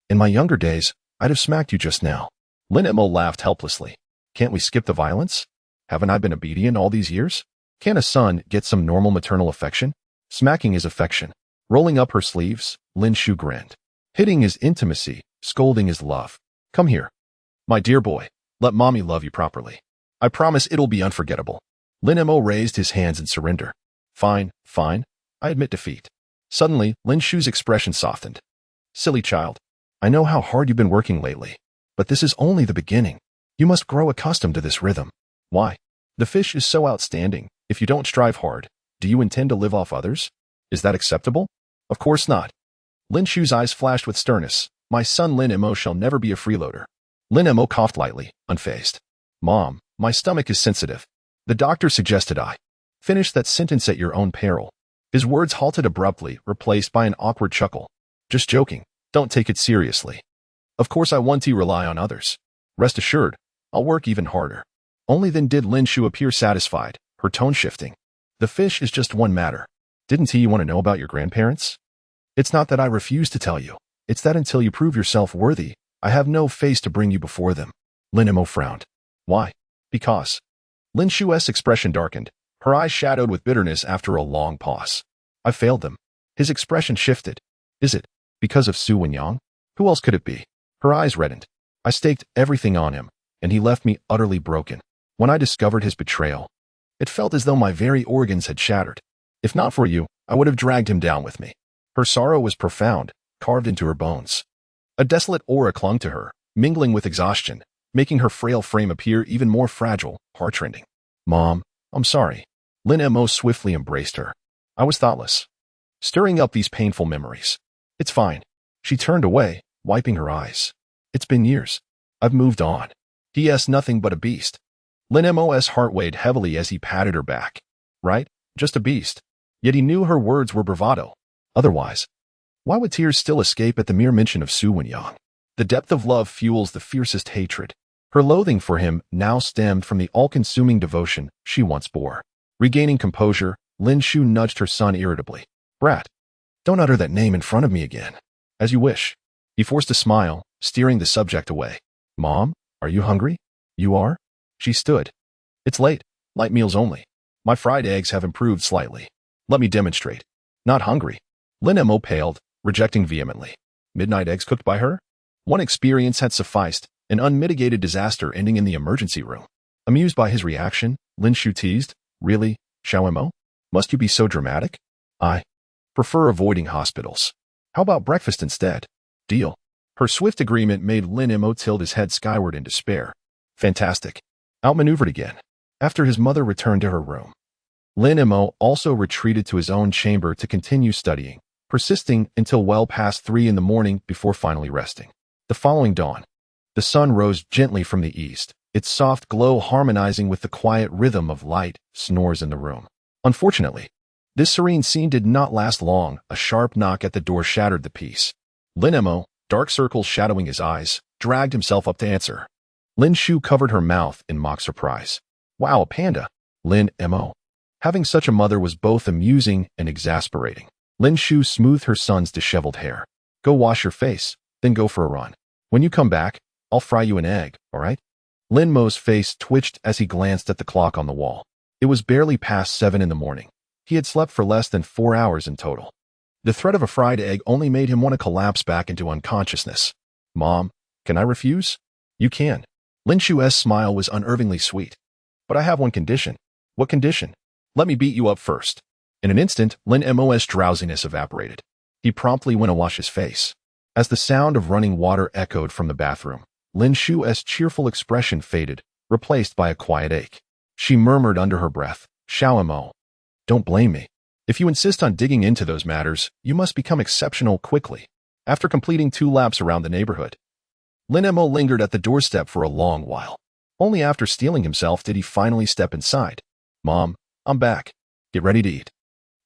A: In my younger days, I'd have smacked you just now. Lin Mo laughed helplessly. Can't we skip the violence? Haven't I been obedient all these years? Can't a son get some normal maternal affection? Smacking is affection. Rolling up her sleeves, Lin Shu grinned. Hitting is intimacy, scolding is love. Come here. My dear boy, let mommy love you properly. I promise it'll be unforgettable. Lin Mo raised his hands in surrender. Fine, fine. I admit defeat. Suddenly, Lin Shu's expression softened. Silly child. I know how hard you've been working lately, but this is only the beginning. You must grow accustomed to this rhythm. Why? The fish is so outstanding. If you don't strive hard, do you intend to live off others? Is that acceptable? Of course not. Lin Shu's eyes flashed with sternness. My son Lin Mo shall never be a freeloader. Lin Mo coughed lightly, unfazed. Mom, my stomach is sensitive. The doctor suggested I finish that sentence at your own peril. His words halted abruptly, replaced by an awkward chuckle. Just joking. Don't take it seriously. Of course I want to rely on others. Rest assured, I'll work even harder. Only then did Lin Shu appear satisfied, her tone shifting. The fish is just one matter. Didn't he want to know about your grandparents? It's not that I refuse to tell you. It's that until you prove yourself worthy, I have no face to bring you before them. Lin Mo frowned. Why? Because. Lin Shu's expression darkened, her eyes shadowed with bitterness after a long pause. I failed them. His expression shifted. Is it because of Su Wenyang? Who else could it be? Her eyes reddened. I staked everything on him, and he left me utterly broken. When I discovered his betrayal, it felt as though my very organs had shattered. If not for you, I would have dragged him down with me. Her sorrow was profound, carved into her bones. A desolate aura clung to her, mingling with exhaustion, making her frail frame appear even more fragile, heartrending. Mom, I'm sorry. Lin Mo swiftly embraced her. I was thoughtless, stirring up these painful memories. It's fine. She turned away, wiping her eyes. It's been years. I've moved on. He.S. nothing but a beast. Lin Mo's heart weighed heavily as he patted her back. Right? Just a beast. Yet he knew her words were bravado. Otherwise, why would tears still escape at the mere mention of Su Wenyang? The depth of love fuels the fiercest hatred. Her loathing for him now stemmed from the all-consuming devotion she once bore. Regaining composure, Lin Shu nudged her son irritably. Brat, don't utter that name in front of me again. As you wish. He forced a smile, steering the subject away. Mom, are you hungry? You are? She stood. It's late. Light meals only. My fried eggs have improved slightly. Let me demonstrate. Not hungry. Lin Mo paled, rejecting vehemently. Midnight eggs cooked by her? One experience had sufficed, an unmitigated disaster ending in the emergency room. Amused by his reaction, Lin Shu teased, Really, Xiao Mo? Must you be so dramatic? I prefer avoiding hospitals. How about breakfast instead? Deal. Her swift agreement made Lin Mo tilt his head skyward in despair. Fantastic. Outmaneuvered again. After his mother returned to her room, Lin Mo also retreated to his own chamber to continue studying, persisting until well past 3 in the morning before finally resting. The following dawn, the sun rose gently from the east, its soft glow harmonizing with the quiet rhythm of light snores in the room. Unfortunately, this serene scene did not last long. A sharp knock at the door shattered the peace. Lin Mo, dark circles shadowing his eyes, dragged himself up to answer. Lin Shu covered her mouth in mock surprise. Wow, a panda. Lin Mo. Having such a mother was both amusing and exasperating. Lin Shu smoothed her son's disheveled hair. Go wash your face, then go for a run. When you come back, I'll fry you an egg, all right? Lin Mo's face twitched as he glanced at the clock on the wall. It was barely past 7 in the morning. He had slept for less than 4 hours in total. The threat of a fried egg only made him want to collapse back into unconsciousness. Mom, can I refuse? You can. Lin Shu's smile was unnervingly sweet. But I have one condition. What condition? Let me beat you up first. In an instant, Lin Mo's drowsiness evaporated. He promptly went to wash his face. As the sound of running water echoed from the bathroom, Lin Shu's cheerful expression faded, replaced by a quiet ache. She murmured under her breath, "Xiao Mo, don't blame me. If you insist on digging into those matters, you must become exceptional quickly." After completing 2 laps around the neighborhood, Lin Mo lingered at the doorstep for a long while. Only after steeling himself did he finally step inside. "Mom, I'm back. Get ready to eat."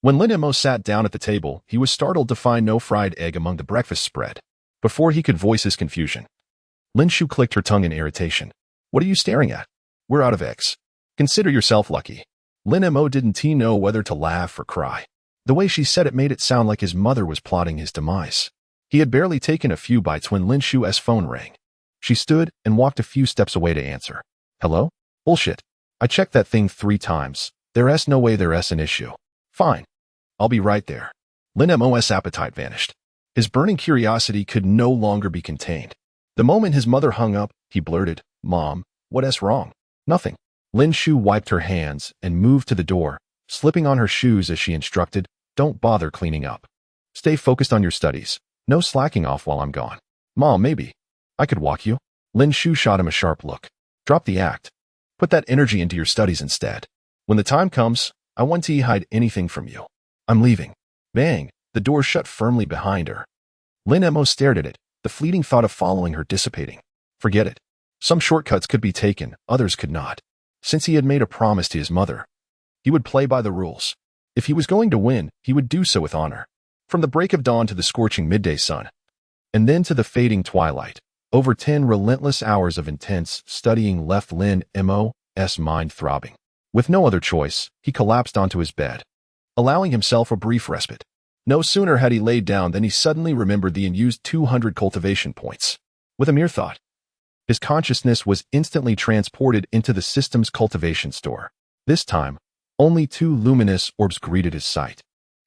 A: When Lin Mo sat down at the table, he was startled to find no fried egg among the breakfast spread. Before he could voice his confusion, Lin Shu clicked her tongue in irritation. "What are you staring at? We're out of eggs. Consider yourself lucky." Lin Mo didn't know whether to laugh or cry. The way she said it made it sound like his mother was plotting his demise. He had barely taken a few bites when Lin Shu's phone rang. She stood and walked a few steps away to answer. "Hello? Bullshit. I checked that thing 3 times. There's no way there's an issue." "Fine. I'll be right there." Lin Mo's appetite vanished. His burning curiosity could no longer be contained. The moment his mother hung up, he blurted, "Mom, what's wrong?" "Nothing." Lin Shu wiped her hands and moved to the door, slipping on her shoes as she instructed, "Don't bother cleaning up. Stay focused on your studies. No slacking off while I'm gone." "Mom, maybe I could walk you." Lin Shu shot him a sharp look. "Drop the act. Put that energy into your studies instead. When the time comes, I won't hide anything from you. I'm leaving." Bang! The door shut firmly behind her. Lin Mo stared at it, the fleeting thought of following her dissipating. Forget it. Some shortcuts could be taken, others could not. Since he had made a promise to his mother, he would play by the rules. If he was going to win, he would do so with honor. From the break of dawn to the scorching midday sun, and then to the fading twilight, over 10 relentless hours of intense studying left Lin Mo's mind throbbing. With no other choice, he collapsed onto his bed, allowing himself a brief respite. No sooner had he laid down than he suddenly remembered the unused 200 cultivation points. With a mere thought, his consciousness was instantly transported into the system's cultivation store. This time, only 2 luminous orbs greeted his sight.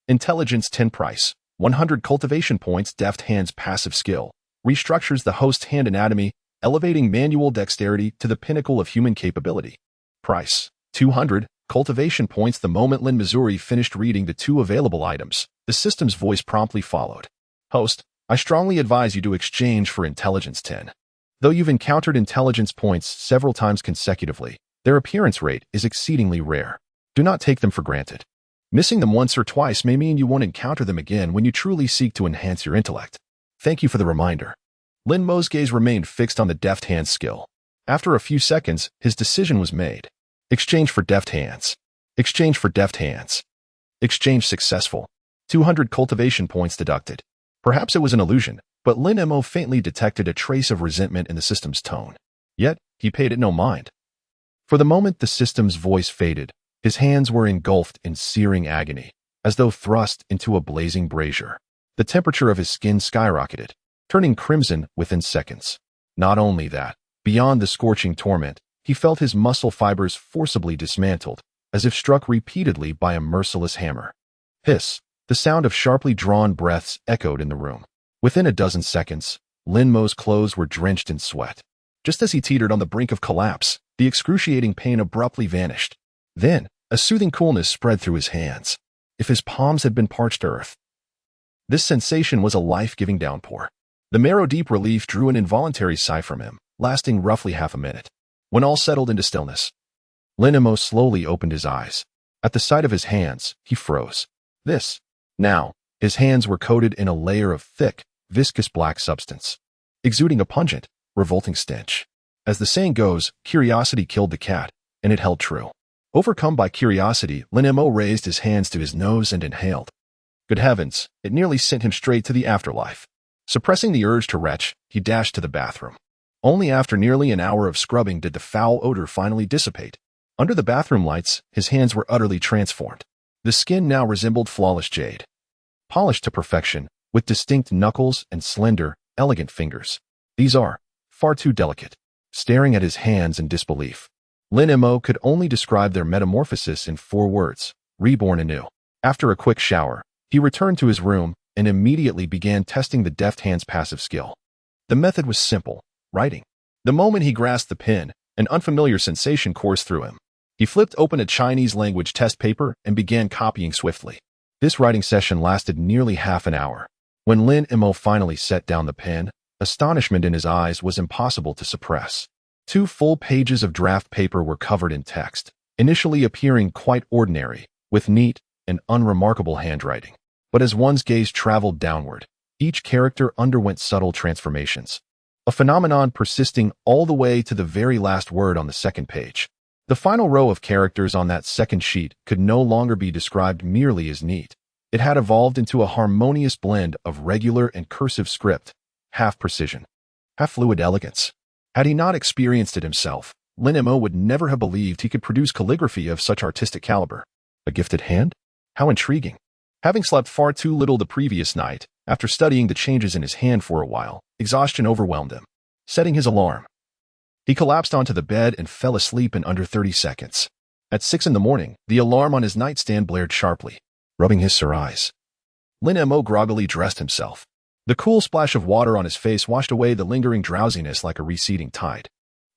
A: Intelligence 10 price, 100 cultivation points. Deft Hand's passive skill restructures the host hand anatomy, elevating manual dexterity to the pinnacle of human capability. Price, 200 cultivation points. The moment Lin Missouri finished reading the 2 available items, the system's voice promptly followed. "Host, I strongly advise you to exchange for Intelligence 10. Though you've encountered intelligence points several times consecutively, their appearance rate is exceedingly rare. Do not take them for granted. Missing them once or twice may mean you won't encounter them again when you truly seek to enhance your intellect. Thank you for the reminder." Lin Mo's gaze remained fixed on the Deft Hand skill. After a few seconds, his decision was made. Exchange for Deft Hands. Exchange for Deft Hands. Exchange successful. 200 cultivation points deducted. Perhaps it was an illusion, but Lin Mo faintly detected a trace of resentment in the system's tone. Yet, he paid it no mind. For the moment the system's voice faded, his hands were engulfed in searing agony, as though thrust into a blazing brazier. The temperature of his skin skyrocketed, turning crimson within seconds. Not only that, beyond the scorching torment, he felt his muscle fibers forcibly dismantled, as if struck repeatedly by a merciless hammer. Hiss! The sound of sharply drawn breaths echoed in the room. Within a dozen seconds, Lin Mo's clothes were drenched in sweat. Just as he teetered on the brink of collapse, the excruciating pain abruptly vanished. Then, a soothing coolness spread through his hands. If his palms had been parched earth, this sensation was a life-giving downpour. The marrow-deep relief drew an involuntary sigh from him, lasting roughly half a minute. When all settled into stillness, Lin Mo slowly opened his eyes. At the sight of his hands, he froze. Now, his hands were coated in a layer of thick, viscous black substance, exuding a pungent, revolting stench. As the saying goes, curiosity killed the cat, and it held true. Overcome by curiosity, Lin Mo raised his hands to his nose and inhaled. Good heavens, it nearly sent him straight to the afterlife. Suppressing the urge to retch, he dashed to the bathroom. Only after nearly an hour of scrubbing did the foul odor finally dissipate. Under the bathroom lights, his hands were utterly transformed. The skin now resembled flawless jade, polished to perfection, with distinct knuckles and slender, elegant fingers. These are far too delicate. Staring at his hands in disbelief, Lin Mo could only describe their metamorphosis in 4 words: reborn anew. After a quick shower, he returned to his room and immediately began testing the Deft Hand's passive skill. The method was simple: writing. The moment he grasped the pen, an unfamiliar sensation coursed through him. He flipped open a Chinese language test paper and began copying swiftly. This writing session lasted nearly half an hour. When Lin Mo finally set down the pen, astonishment in his eyes was impossible to suppress. 2 full pages of draft paper were covered in text, initially appearing quite ordinary, with neat and unremarkable handwriting. But as one's gaze traveled downward, each character underwent subtle transformations, a phenomenon persisting all the way to the very last word on the second page. The final row of characters on that second sheet could no longer be described merely as neat. It had evolved into a harmonious blend of regular and cursive script, half precision, half fluid elegance. Had he not experienced it himself, Lin Mo would never have believed he could produce calligraphy of such artistic caliber. A gifted hand? How intriguing. Having slept far too little the previous night, after studying the changes in his hand for a while, exhaustion overwhelmed him. Setting his alarm, he collapsed onto the bed and fell asleep in under 30 seconds. At 6 in the morning, the alarm on his nightstand blared sharply, rubbing his sore eyes. Lin Mo groggily dressed himself. The cool splash of water on his face washed away the lingering drowsiness like a receding tide.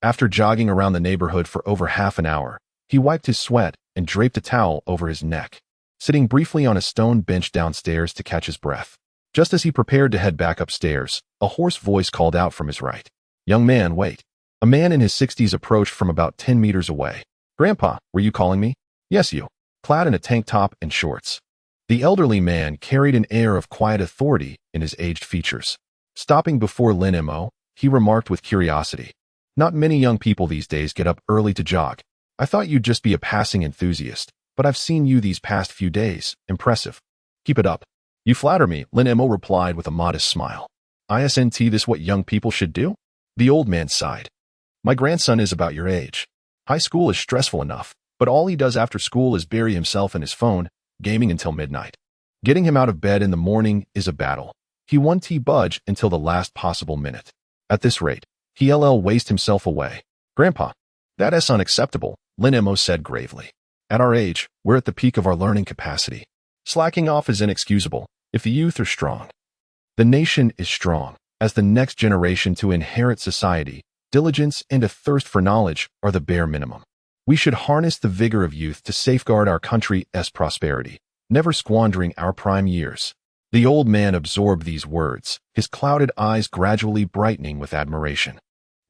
A: After jogging around the neighborhood for over half an hour, he wiped his sweat and draped a towel over his neck, sitting briefly on a stone bench downstairs to catch his breath. Just as he prepared to head back upstairs, a hoarse voice called out from his right. "Young man, wait." A man in his 60s approached from about 10 meters away. "Grandpa, were you calling me?" "Yes, you." Clad in a tank top and shorts. The elderly man carried an air of quiet authority in his aged features. Stopping before Lin Mo, he remarked with curiosity, "Not many young people these days get up early to jog. I thought you'd just be a passing enthusiast, but I've seen you these past few days. Impressive. Keep it up." "You flatter me," Lin Mo replied with a modest smile. "Isn't this what young people should do?" The old man sighed. "My grandson is about your age. High school is stressful enough, but all he does after school is bury himself in his phone, gaming until midnight. Getting him out of bed in the morning is a battle. He won't budge until the last possible minute. At this rate, he'll waste himself away." "Grandpa, that is unacceptable," Lin Mo said gravely. "At our age, we're at the peak of our learning capacity. Slacking off is inexcusable if the youth are strong. The nation is strong. As the next generation to inherit society, diligence and a thirst for knowledge are the bare minimum. We should harness the vigor of youth to safeguard our country's prosperity, never squandering our prime years." The old man absorbed these words, his clouded eyes gradually brightening with admiration.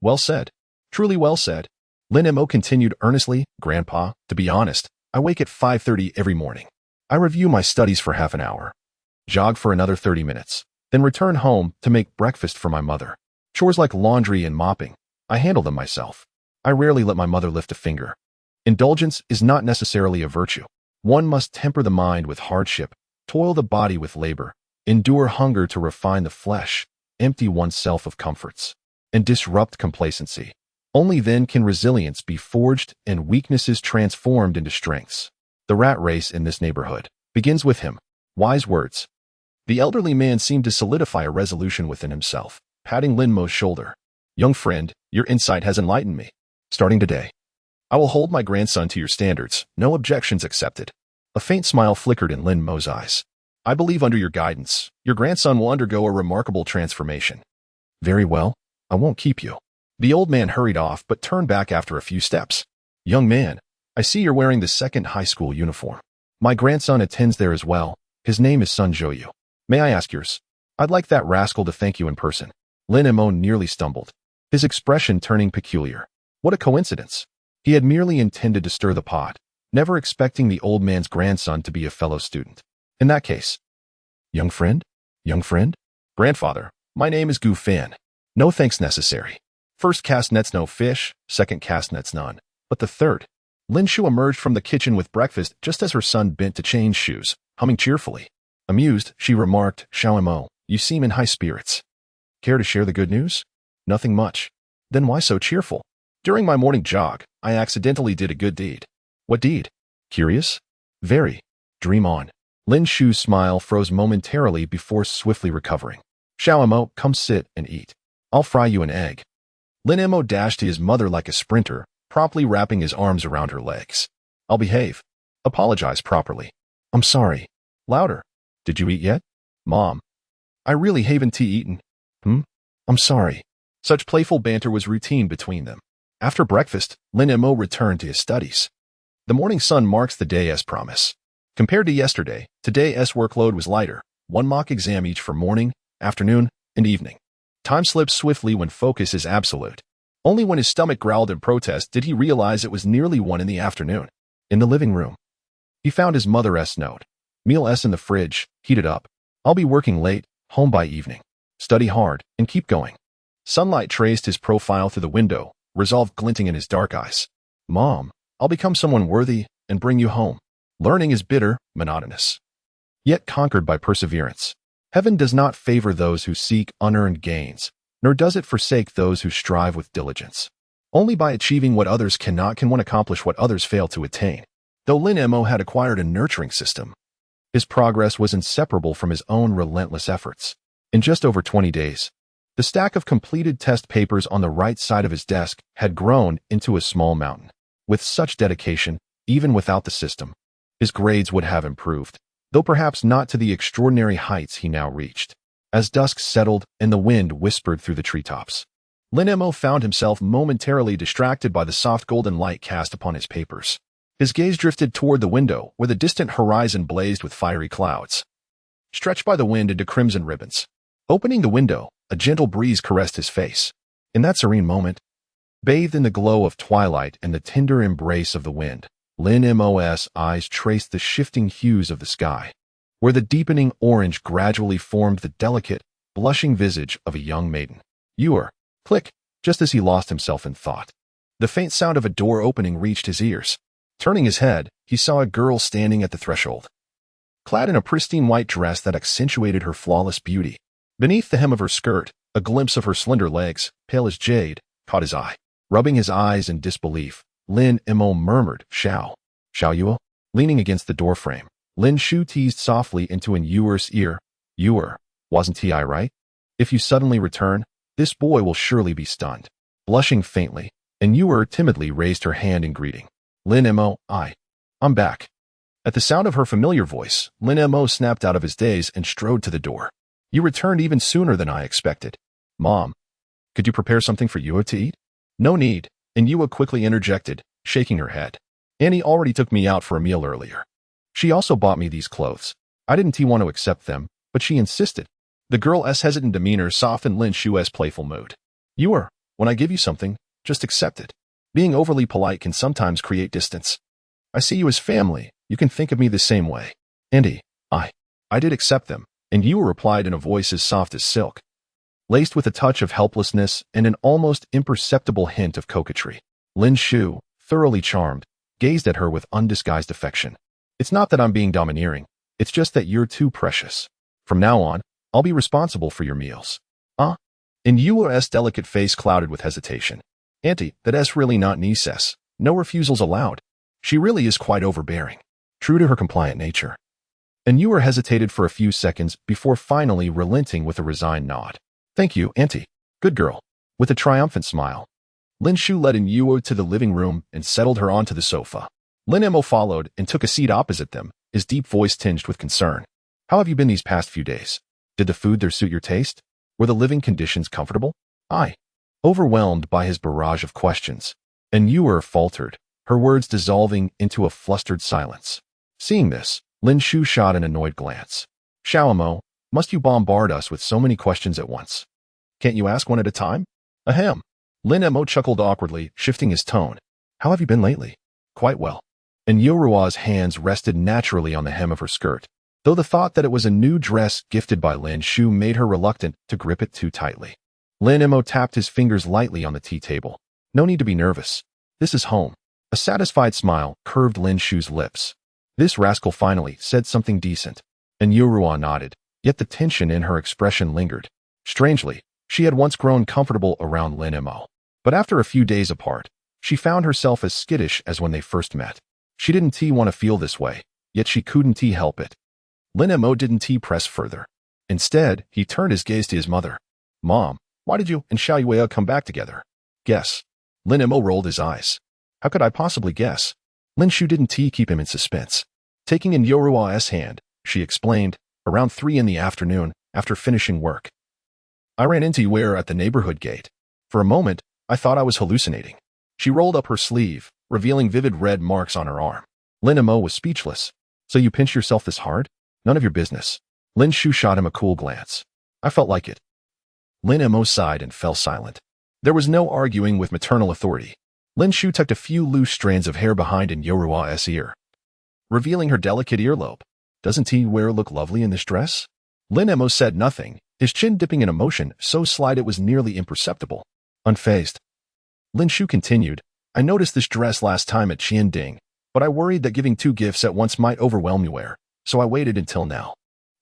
A: "Well said. Truly well said." Lin Mo continued earnestly, "Grandpa, to be honest, I wake at 5:30 every morning. I review my studies for half an hour, jog for another 30 minutes, then return home to make breakfast for my mother. Chores like laundry and mopping, I handle them myself. I rarely let my mother lift a finger. Indulgence is not necessarily a virtue. One must temper the mind with hardship, toil the body with labor, endure hunger to refine the flesh, empty oneself of comforts, and disrupt complacency. Only then can resilience be forged and weaknesses transformed into strengths. The rat race in this neighborhood begins with him." Wise words. The elderly man seemed to solidify a resolution within himself, patting Lin Mo's shoulder. "Young friend, your insight has enlightened me. Starting today, I will hold my grandson to your standards, no objections accepted." A faint smile flickered in Lin Mo's eyes. "I believe under your guidance, your grandson will undergo a remarkable transformation." "Very well, I won't keep you." The old man hurried off but turned back after a few steps. "Young man, I see you're wearing the second high school uniform. My grandson attends there as well. His name is Sun Joyu. May I ask yours?" "I'd like that rascal to thank you in person." Lin Mo nearly stumbled, his expression turning peculiar. What a coincidence. He had merely intended to stir the pot, never expecting the old man's grandson to be a fellow student. In that case, "Young friend? Young friend?" "Grandfather, my name is Gu Fan. No thanks necessary. First cast nets no fish, second cast nets none. But the third." Lin Shu emerged from the kitchen with breakfast just as her son bent to change shoes, humming cheerfully. Amused, she remarked, "Xiao Mo, you seem in high spirits. Care to share the good news?" "Nothing much." "Then why so cheerful?" "During my morning jog, I accidentally did a good deed." "What deed?" "Curious?" "Very." "Dream on." Lin Shu's smile froze momentarily before swiftly recovering. "Xiao Mo, come sit and eat. I'll fry you an egg." Lin Mo dashed to his mother like a sprinter, promptly wrapping his arms around her legs. "I'll behave. Apologize properly." "I'm sorry." Louder. "Did you eat yet?" "Mom, I really haven't eaten." "I'm sorry." Such playful banter was routine between them. After breakfast, Lin Mo returned to his studies. The morning sun marks the day as promise. Compared to yesterday, today's workload was lighter, one mock exam each for morning, afternoon, and evening. Time slips swiftly when focus is absolute. Only when his stomach growled in protest did he realize it was nearly 1 in the afternoon. In the living room, he found his mother's note. Meal S in the fridge, heat it up. I'll be working late, home by evening. Study hard, and keep going. Sunlight traced his profile through the window, resolve glinting in his dark eyes. Mom, I'll become someone worthy and bring you home. Learning is bitter, monotonous, yet conquered by perseverance. Heaven does not favor those who seek unearned gains, nor does it forsake those who strive with diligence. Only by achieving what others cannot can one accomplish what others fail to attain. Though Lin Mo had acquired a nurturing system, his progress was inseparable from his own relentless efforts. In just over 20 days, the stack of completed test papers on the right side of his desk had grown into a small mountain. With such dedication, even without the system, his grades would have improved, though perhaps not to the extraordinary heights he now reached. As dusk settled and the wind whispered through the treetops, Lin Mo found himself momentarily distracted by the soft golden light cast upon his papers. His gaze drifted toward the window where the distant horizon blazed with fiery clouds, stretched by the wind into crimson ribbons. Opening the window, a gentle breeze caressed his face. In that serene moment, bathed in the glow of twilight and the tender embrace of the wind, Lin Mo's eyes traced the shifting hues of the sky, where the deepening orange gradually formed the delicate, blushing visage of a young maiden. You are, click, just as he lost himself in thought. The faint sound of a door opening reached his ears. Turning his head, he saw a girl standing at the threshold, clad in a pristine white dress that accentuated her flawless beauty. Beneath the hem of her skirt, a glimpse of her slender legs, pale as jade, caught his eye. Rubbing his eyes in disbelief, Lin Mo murmured, Xiao Yuo? Leaning against the doorframe, Lin Shu teased softly into Yuer's ear. Yuer, wasn't he right? If you suddenly return, this boy will surely be stunned. Blushing faintly, Yuer timidly raised her hand in greeting. Lin Mo, I'm back. At the sound of her familiar voice, Lin Mo snapped out of his daze and strode to the door. You returned even sooner than I expected. Mom, could you prepare something for Yuo to eat? No need, Yuo quickly interjected, shaking her head. Annie already took me out for a meal earlier. She also bought me these clothes. I didn't want to accept them, but she insisted. The girl's hesitant demeanor softened Lin Shu's playful mood. Yuo, when I give you something, just accept it. Being overly polite can sometimes create distance. I see you as family. You can think of me the same way. Andy, I did accept them. Yuo replied in a voice as soft as silk, laced with a touch of helplessness and an almost imperceptible hint of coquetry. Lin Shu, thoroughly charmed, gazed at her with undisguised affection. It's not that I'm being domineering, it's just that you're too precious. From now on, I'll be responsible for your meals. Yuo's delicate face clouded with hesitation. Auntie, that's really not niece. No refusals allowed. She really is quite overbearing, true to her compliant nature. Yuo hesitated for a few seconds before finally relenting with a resigned nod. Thank you, Auntie. Good girl. With a triumphant smile, Lin Shu led Yuo to the living room and settled her onto the sofa. Lin Mo followed and took a seat opposite them, his deep voice tinged with concern. How have you been these past few days? Did the food there suit your taste? Were the living conditions comfortable? Overwhelmed by his barrage of questions, Yuo faltered, her words dissolving into a flustered silence. Seeing this, Lin Shu shot an annoyed glance. Xiaomo, must you bombard us with so many questions at once? Can't you ask one at a time? Ahem. Lin Mo chuckled awkwardly, shifting his tone. How have you been lately? Quite well. Yuo's hands rested naturally on the hem of her skirt, though the thought that it was a new dress gifted by Lin Shu made her reluctant to grip it too tightly. Lin Mo tapped his fingers lightly on the tea table. No need to be nervous. This is home. A satisfied smile curved Lin Shu's lips. This rascal finally said something decent. Yuo nodded, yet the tension in her expression lingered. Strangely, she had once grown comfortable around Lin Mo, but after a few days apart, she found herself as skittish as when they first met. She didn't want to feel this way, yet she couldn't help it. Lin Mo didn't press further. Instead, he turned his gaze to his mother. Mom, why did you and Xiao Yue come back together? Guess. Lin Mo rolled his eyes. How could I possibly guess? Lin Shu didn't keep him in suspense. Taking Yuo's hand, she explained, around 3 in the afternoon, after finishing work. I ran into Yue at the neighborhood gate. For a moment, I thought I was hallucinating. She rolled up her sleeve, revealing vivid red marks on her arm. Lin Mo was speechless. So you pinch yourself this hard? None of your business. Lin Shu shot him a cool glance. I felt like it. Lin Mo sighed and fell silent. There was no arguing with maternal authority. Lin Shu tucked a few loose strands of hair behind in Yorua's ear, revealing her delicate earlobe. Doesn't Ti Wear look lovely in this dress? Lin Mo said nothing, his chin dipping in emotion so slight it was nearly imperceptible. Unfazed. Lin Shu continued, I noticed this dress last time at Qian Ding, but I worried that giving 2 gifts at once might overwhelm you, so I waited until now.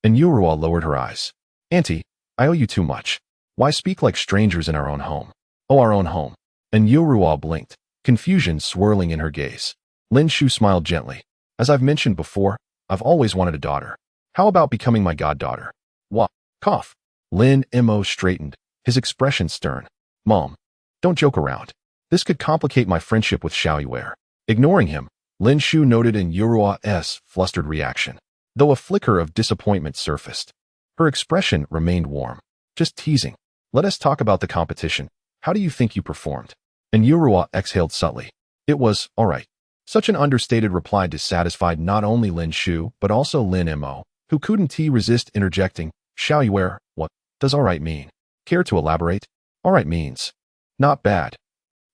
A: And Yorua lowered her eyes. Auntie, I owe you too much. Why speak like strangers in our own home? Oh, our own home. And Yorua blinked, confusion swirling in her gaze. Lin Shu smiled gently. As I've mentioned before, I've always wanted a daughter. How about becoming my goddaughter? What? Cough. Lin Mo straightened, his expression stern. Mom, don't joke around. This could complicate my friendship with Xiao Yue. Ignoring him, Lin Shu noted in Yorua's flustered reaction, though a flicker of disappointment surfaced. Her expression remained warm. Just teasing. Let us talk about the competition. How do you think you performed? And Yorua exhaled subtly. It was, all right. Such an understated reply dissatisfied not only Lin Shu, but also Lin Mo, who couldn't resist interjecting, Xiao Yue, what does all right mean? Care to elaborate? All right means not bad.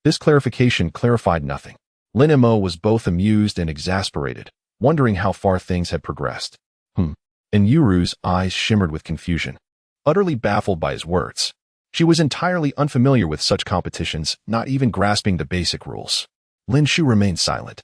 A: This clarification clarified nothing. Lin Mo was both amused and exasperated, wondering how far things had progressed. And Yuru's eyes shimmered with confusion, utterly baffled by his words. She was entirely unfamiliar with such competitions, not even grasping the basic rules. Lin Shu remained silent,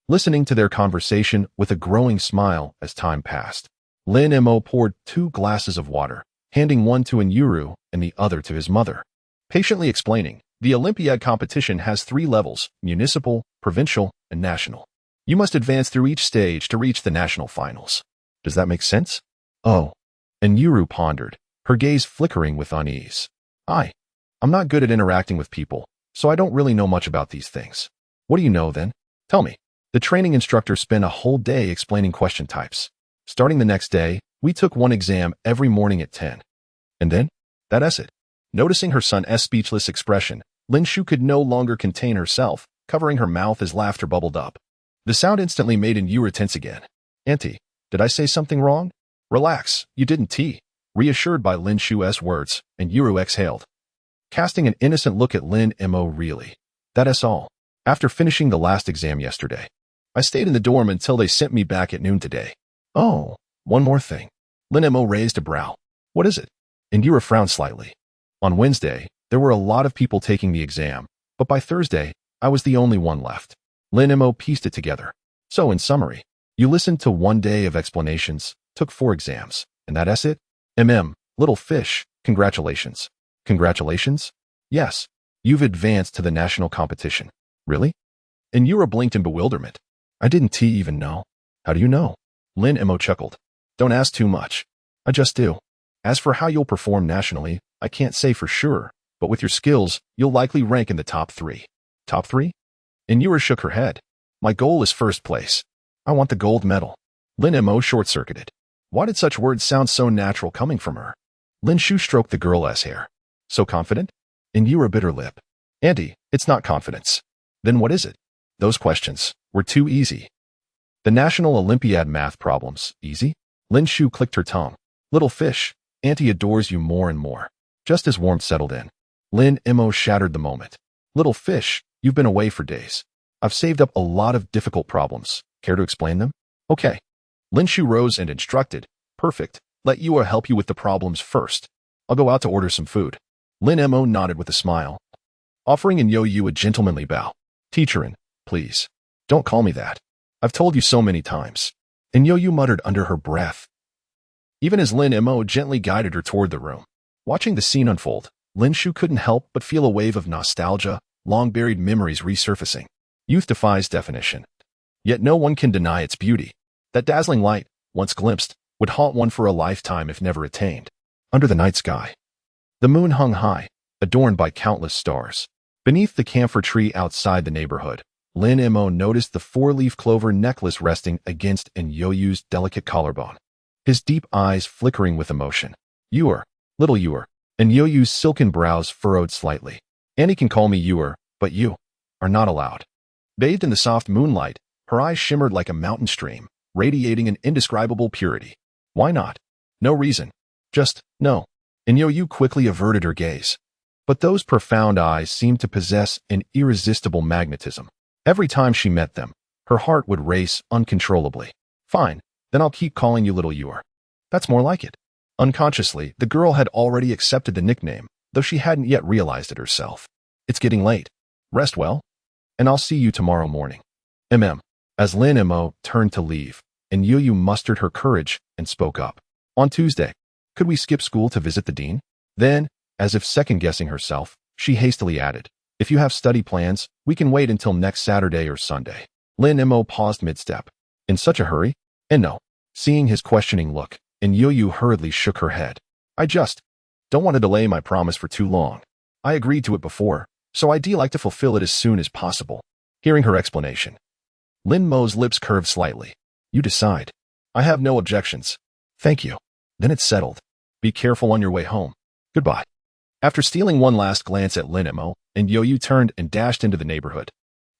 A: listening to their conversation with a growing smile as time passed. Lin Mo poured 2 glasses of water, handing one to Yuru and the other to his mother, patiently explaining, the Olympiad competition has 3 levels, municipal, provincial, and national. You must advance through each stage to reach the national finals. Does that make sense? Oh. And Yuru pondered, her gaze flickering with unease. I'm not good at interacting with people, so I don't really know much about these things. What do you know then? Tell me. The training instructor spent a whole day explaining question types. Starting the next day, we took 1 exam every morning at 10. And then? That's it. Noticing her son's speechless expression, Lin Shu could no longer contain herself, covering her mouth as laughter bubbled up. The sound instantly made Yuru tense again. Auntie, did I say something wrong? Relax, you didn't. Reassured by Lin Shu's words, and Yuru exhaled, casting an innocent look at Lin Mo. Really? That's all. After finishing the last exam yesterday, I stayed in the dorm until they sent me back at noon today. Oh, one more thing. Lin Mo raised a brow. What is it? And Yuru frowned slightly. On Wednesday, there were a lot of people taking the exam, but by Thursday, I was the only one left. Lin Mo pieced it together. So in summary, you listened to 1 day of explanations, took 4 exams, and that's it? Little fish, congratulations. Congratulations? Yes, you've advanced to the national competition. Really? And Yuru blinked in bewilderment. I didn't even know. How do you know? Lin Mo chuckled. Don't ask too much. I just do. As for how you'll perform nationally, I can't say for sure, but with your skills, you'll likely rank in the top 3. Top 3? And Yuru shook her head. My goal is 1st place. I want the gold medal. Lin Mo short-circuited. Why did such words sound so natural coming from her? Lin Shu stroked the girl's hair. So confident? And Yuru bit her lip. Auntie, it's not confidence. Then what is it? Those questions were too easy. The National Olympiad math problems, easy? Lin Shu clicked her tongue. Little fish, Auntie adores you more and more. Just as warmth settled in, Lin Mo shattered the moment. Little fish, you've been away for days. I've saved up a lot of difficult problems. Care to explain them? Okay. Lin Shu rose and instructed. Perfect. Let Yuru help you with the problems first. I'll go out to order some food. Lin Mo nodded with a smile, offering Yu a gentlemanly bow. Teacherin, please. Don't call me that. I've told you so many times. And Yu muttered under her breath, even as Lin Mo gently guided her toward the room. Watching the scene unfold, Lin Shu couldn't help but feel a wave of nostalgia, long-buried memories resurfacing. Youth defies definition. Yet no one can deny its beauty. That dazzling light, once glimpsed, would haunt one for a lifetime if never attained. Under the night sky, the moon hung high, adorned by countless stars. Beneath the camphor tree outside the neighborhood, Lin Mo noticed the 4-leaf clover necklace resting against Yu's delicate collarbone, his deep eyes flickering with emotion. Yuru, little Yuru, and Yu's silken brows furrowed slightly. Annie can call me Yuru, but you are not allowed. Bathed in the soft moonlight, her eyes shimmered like a mountain stream, radiating an indescribable purity. Why not? No reason. Just, no. And Yo-Yu quickly averted her gaze. But those profound eyes seemed to possess an irresistible magnetism. Every time she met them, her heart would race uncontrollably. Fine, then I'll keep calling you Little Yor. That's more like it. Unconsciously, the girl had already accepted the nickname, though she hadn't yet realized it herself. It's getting late. Rest well. And I'll see you tomorrow morning. As Lin Mo turned to leave, and Yo-Yu mustered her courage and spoke up. On Tuesday, could we skip school to visit the dean? Then, as if second-guessing herself, she hastily added, if you have study plans, we can wait until next Saturday or Sunday. Lin Mo paused mid-step. In such a hurry? And no. Seeing his questioning look, and Yo-Yu hurriedly shook her head. I just don't want to delay my promise for too long. I agreed to it before, so I'd like to fulfill it as soon as possible. Hearing her explanation, Lin Mo's lips curved slightly. You decide. I have no objections. Thank you. Then it's settled. Be careful on your way home. Goodbye. After stealing one last glance at Lin Mo, and Yo-Yu turned and dashed into the neighborhood.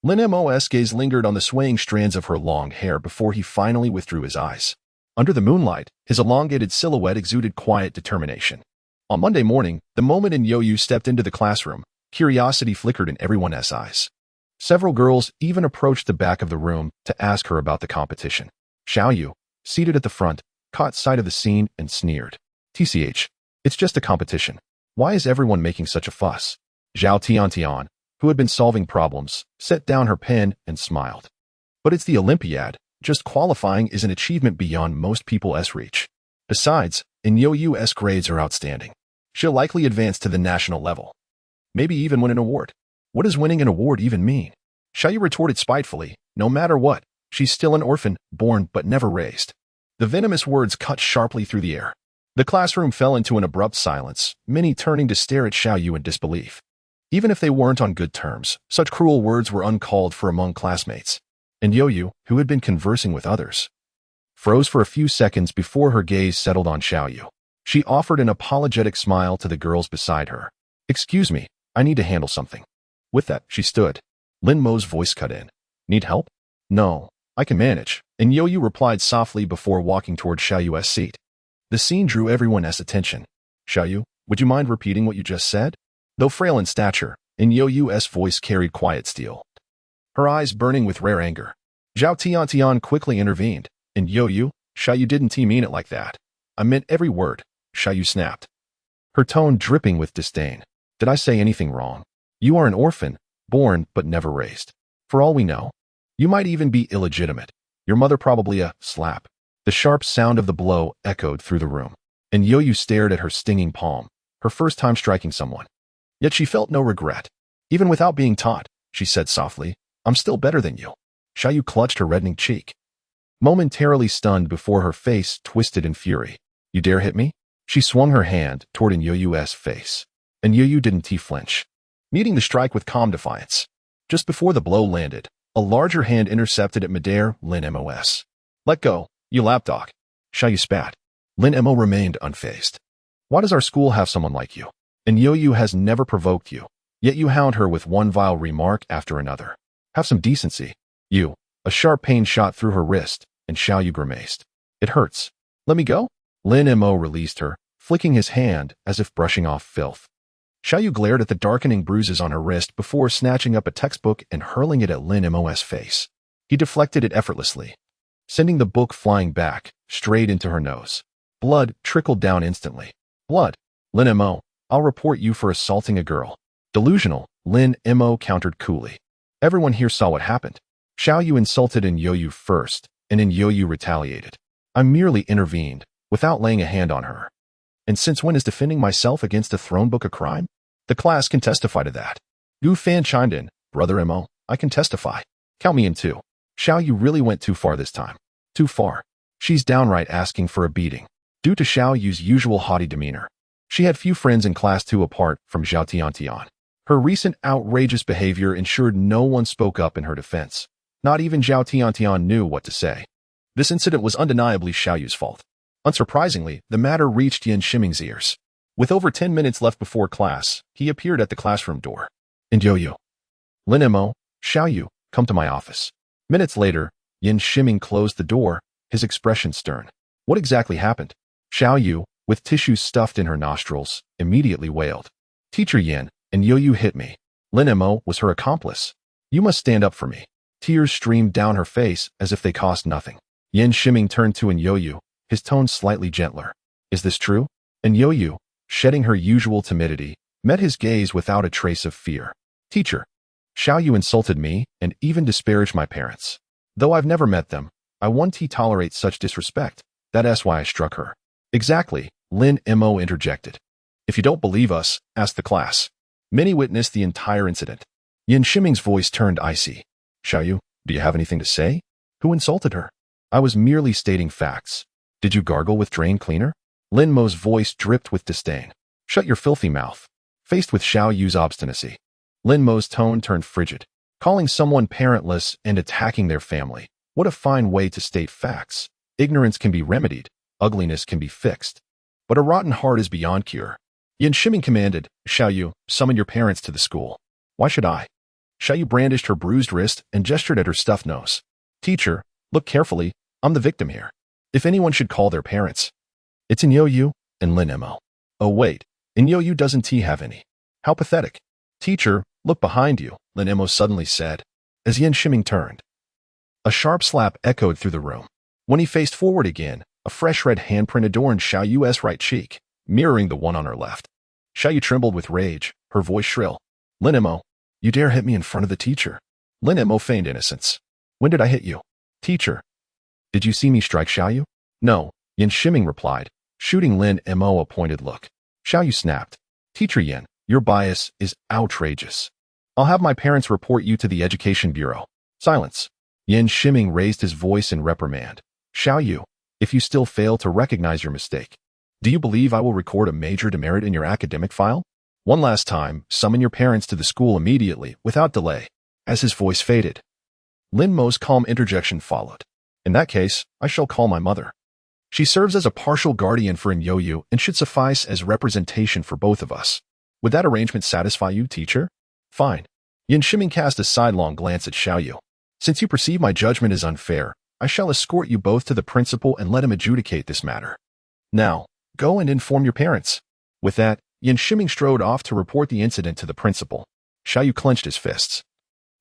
A: Lin Mo's gaze lingered on the swaying strands of her long hair before he finally withdrew his eyes. Under the moonlight, his elongated silhouette exuded quiet determination. On Monday morning, the moment Yo-Yu stepped into the classroom, curiosity flickered in everyone's eyes. Several girls even approached the back of the room to ask her about the competition. Xiaoyu, seated at the front, caught sight of the scene and sneered. TCH, it's just a competition. Why is everyone making such a fuss? Zhao Tiantian, who had been solving problems, set down her pen and smiled. But it's the Olympiad. Just qualifying is an achievement beyond most people's reach. Besides, Yo-Yu's grades are outstanding. She'll likely advance to the national level. Maybe even win an award. What does winning an award even mean? Xiaoyu retorted spitefully, no matter what, she's still an orphan, born but never raised. The venomous words cut sharply through the air. The classroom fell into an abrupt silence, many turning to stare at Xiaoyu in disbelief. Even if they weren't on good terms, such cruel words were uncalled for among classmates. And Yo-Yu, who had been conversing with others, froze for a few seconds before her gaze settled on Xiaoyu. She offered an apologetic smile to the girls beside her. Excuse me, I need to handle something. With that, she stood. Lin Mo's voice cut in. Need help? No, I can manage. And Yo-Yu replied softly before walking toward Xiaoyu's seat. The scene drew everyone's attention. Xiaoyu, would you mind repeating what you just said? Though frail in stature, Yo-Yu's voice carried quiet steel, her eyes burning with rare anger. Zhao Tiantian quickly intervened. And Yo-Yu, Xiaoyu didn't mean it like that. I meant every word, Xiaoyu snapped, her tone dripping with disdain. Did I say anything wrong? You are an orphan, born but never raised. For all we know, you might even be illegitimate. Your mother probably a slap. The sharp sound of the blow echoed through the room, and Yo-Yu stared at her stinging palm, her first time striking someone. Yet she felt no regret. Even without being taught, she said softly, I'm still better than you. Xiaoyu clutched her reddening cheek, momentarily stunned before her face twisted in fury. You dare hit me? She swung her hand toward Yo-Yu's face, and Yo-Yu didn't flinch, meeting the strike with calm defiance. Just before the blow landed, a larger hand intercepted it midair. Lin Mo's. Let go, you lapdog. Xiaoyu spat. Lin Mo remained unfazed. Why does our school have someone like you? And Yo-Yu has never provoked you, yet you hound her with one vile remark after another. Have some decency. You. A sharp pain shot through her wrist, and Xiaoyu grimaced. It hurts. Let me go? Lin Mo released her, flicking his hand as if brushing off filth. Xiaoyu glared at the darkening bruises on her wrist before snatching up a textbook and hurling it at Lin Mo's face. He deflected it effortlessly, sending the book flying back, straight into her nose. Blood trickled down instantly. Blood. Lin Mo, I'll report you for assaulting a girl. Delusional, Lin Mo countered coolly. Everyone here saw what happened. Xiaoyu insulted Yo-Yu first, and Yo-Yu retaliated. I merely intervened, without laying a hand on her. And since when is defending myself against a thrown book a crime? The class can testify to that. Gu Fan chimed in. Brother Mo, I can testify. Count me in too. Xiaoyu really went too far this time. Too far. She's downright asking for a beating. Due to Xiaoyu's usual haughty demeanor, she had few friends in class 2 apart from Zhao Tiantian. Her recent outrageous behavior ensured no one spoke up in her defense. Not even Zhao Tiantian knew what to say. This incident was undeniably Xiaoyu's fault. Unsurprisingly, the matter reached Yan Shiming's ears. With over 10 minutes left before class, he appeared at the classroom door. And Yo-Yu. Lin Mo, Xiaoyu, come to my office. Minutes later, Yan Shiming closed the door, his expression stern. What exactly happened? Xiao Yu, with tissues stuffed in her nostrils, immediately wailed. Teacher Yin, and Yo-Yu hit me. Lin Mo was her accomplice. You must stand up for me. Tears streamed down her face as if they cost nothing. Yin Shiming turned to Yo-Yu, his tone slightly gentler. Is this true? And Yo-Yu, shedding her usual timidity, met his gaze without a trace of fear. Teacher, Xiao Yu insulted me and even disparaged my parents. Though I've never met them, I won't tolerate such disrespect. That's why I struck her. Exactly, Lin Mo interjected. If you don't believe us, ask the class. Many witnessed the entire incident. Yin Shiming's voice turned icy. Xiao Yu, do you have anything to say? Who insulted her? I was merely stating facts. Did you gargle with drain cleaner? Lin Mo's voice dripped with disdain. Shut your filthy mouth. Faced with Xiao Yu's obstinacy, Lin Mo's tone turned frigid. Calling someone parentless and attacking their family. What a fine way to state facts. Ignorance can be remedied. Ugliness can be fixed. But a rotten heart is beyond cure. Yin Shiming commanded, Xiao Yu, summon your parents to the school. Why should I? Xiao Yu brandished her bruised wrist and gestured at her stuffed nose. Teacher, look carefully. I'm the victim here. If anyone should call their parents, it's in Yo-Yu and Lin Mo. Oh wait, in Yo-Yu doesn't he have any? How pathetic. Teacher, look behind you, Lin Mo suddenly said, as Yin Shiming turned. A sharp slap echoed through the room. When he faced forward again, a fresh red handprint adorned Xiao Yu's right cheek, mirroring the one on her left. Xiao Yu trembled with rage, her voice shrill. Lin Mo, you dare hit me in front of the teacher? Lin Mo feigned innocence. When did I hit you? Teacher, did you see me strike Xiao Yu? No, Yin Shiming replied, shooting Lin Mo a pointed look. Xiao Yu snapped. Teacher Yin, your bias is outrageous. I'll have my parents report you to the Education Bureau. Silence. Yin Shiming raised his voice in reprimand. Xiao Yu, if you still fail to recognize your mistake, do you believe I will record a major demerit in your academic file? One last time, summon your parents to the school immediately, without delay. As his voice faded, Lin Mo's calm interjection followed. In that case, I shall call my mother. She serves as a partial guardian for Yo-Yu and should suffice as representation for both of us. Would that arrangement satisfy you, teacher? Fine. Yin Shiming cast a sidelong glance at Xiao Yu. Since you perceive my judgment is unfair, I shall escort you both to the principal and let him adjudicate this matter. Now, go and inform your parents. With that, Yin Shiming strode off to report the incident to the principal. Xiao Yu clenched his fists,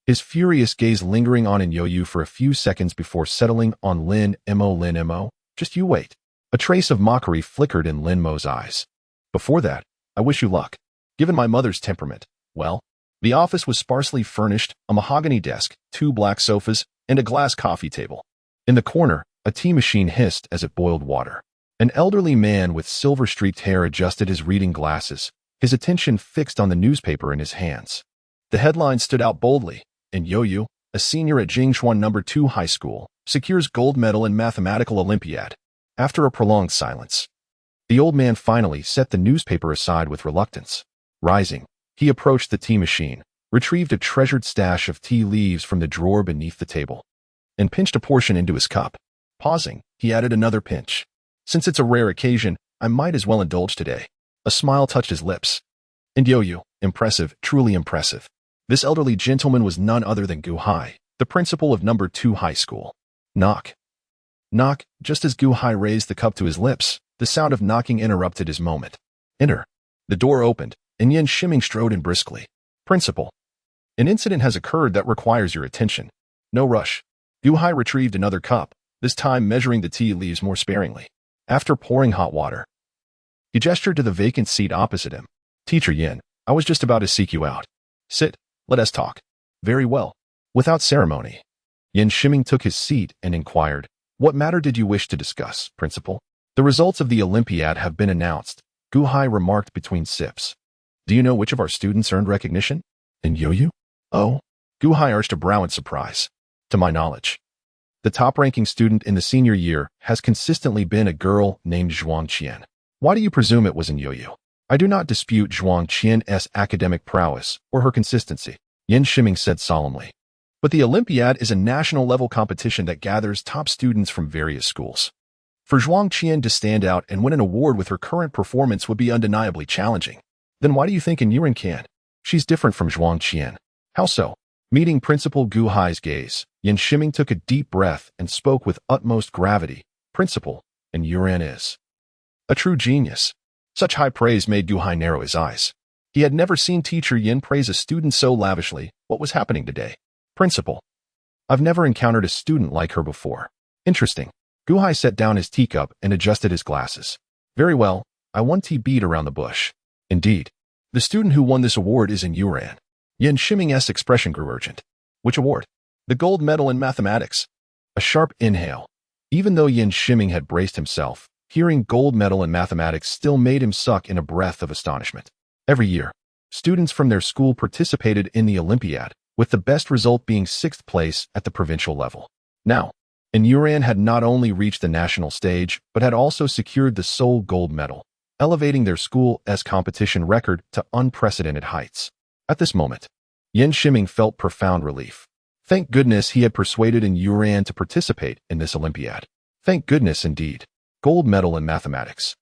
A: his furious gaze lingering on Yo-Yu for a few seconds before settling on Lin Mo. Just you wait. A trace of mockery flickered in Lin Mo's eyes. Before that, I wish you luck. Given my mother's temperament, well, the office was sparsely furnished, a mahogany desk, 2 black sofas, and a glass coffee table. In the corner, a tea machine hissed as it boiled water. An elderly man with silver-streaked hair adjusted his reading glasses, his attention fixed on the newspaper in his hands. The headline stood out boldly. And Yo-Yu, a senior at Jingchuan No. 2 High School, secures gold medal in Mathematical Olympiad. After a prolonged silence, the old man finally set the newspaper aside with reluctance. Rising, he approached the tea machine, retrieved a treasured stash of tea leaves from the drawer beneath the table, and pinched a portion into his cup. Pausing, he added another pinch. Since it's a rare occasion, I might as well indulge today. A smile touched his lips. And Yo-Yu, impressive, truly impressive. This elderly gentleman was none other than Gu Hai, the principal of No. 2 High School. Knock. Knock. Just as Gu Hai raised the cup to his lips, the sound of knocking interrupted his moment. Enter. The door opened, and Yin Shiming strode in briskly. Principal. An incident has occurred that requires your attention. No rush. Gu Hai retrieved another cup, this time measuring the tea leaves more sparingly. After pouring hot water, he gestured to the vacant seat opposite him. Teacher Yin, I was just about to seek you out. Sit. Let us talk. Very well. Without ceremony, Yin Shiming took his seat and inquired, what matter did you wish to discuss, principal? The results of the Olympiad have been announced, Gu Hai remarked between sips. Do you know which of our students earned recognition? And Yo-Yu? Oh, Gu Hai arched a brow in surprise. To my knowledge, the top-ranking student in the senior year has consistently been a girl named Zhuang Qian. Why do you presume it was in Yo-Yu? I do not dispute Zhuang Qian's academic prowess or her consistency, Yin Shiming said solemnly. But the Olympiad is a national-level competition that gathers top students from various schools. For Zhuang Qian to stand out and win an award with her current performance would be undeniably challenging. Then why do you think Yuren can? She's different from Zhuang Qian. How so? Meeting Principal Gu Hai's gaze, Yin Shiming took a deep breath and spoke with utmost gravity. Principal, and Yuren is A true genius. Such high praise made Gu Hai narrow his eyes. He had never seen Teacher Yin praise a student so lavishly. What was happening today? Principal. I've never encountered a student like her before. Interesting. Gu Hai set down his teacup and adjusted his glasses. Very well, I won beat around the bush. Indeed. The student who won this award is in Yuran. Yin Shiming's expression grew urgent. Which award? The gold medal in mathematics. A sharp inhale. Even though Yin Shiming had braced himself, hearing gold medal in mathematics still made him suck in a breath of astonishment. Every year, students from their school participated in the Olympiad, with the best result being 6th place at the provincial level. Now, Yuran had not only reached the national stage, but had also secured the sole gold medal, elevating their school's competition record to unprecedented heights. At this moment, Yin Shiming felt profound relief. Thank goodness he had persuaded Yuran to participate in this Olympiad. Thank goodness indeed. Gold medal in mathematics.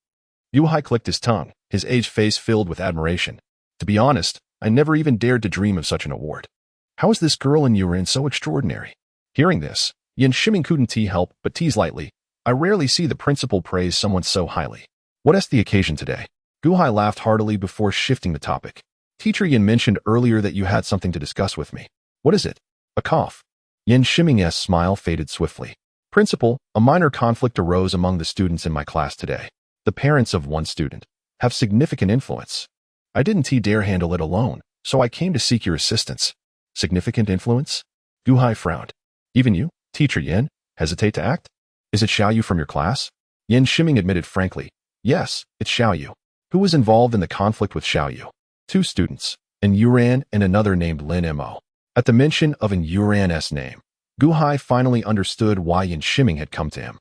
A: Gu Hai clicked his tongue, his aged face filled with admiration. To be honest, I never even dared to dream of such an award. How is this girl in Yuran so extraordinary? Hearing this, Yin Shiming couldn't help but tease lightly. I rarely see the principal praise someone so highly. What is the occasion today? Gu Hai laughed heartily before shifting the topic. Teacher Yin mentioned earlier that you had something to discuss with me. What is it? A cough. Yin Shiming's smile faded swiftly. Principal, a minor conflict arose among the students in my class today. The parents of one student have significant influence. I didn't dare handle it alone, so I came to seek your assistance. Significant influence? Gu Hai frowned. Even you, Teacher Yin, hesitate to act? Is it Xiaoyu from your class? Yin Shiming admitted frankly. Yes, it's Xiaoyu. Who was involved in the conflict with Xiaoyu? 2 students, an Yuran and another named Lin Mo. At the mention of an Yuran's name, Gu Hai finally understood why Yin Shiming had come to him.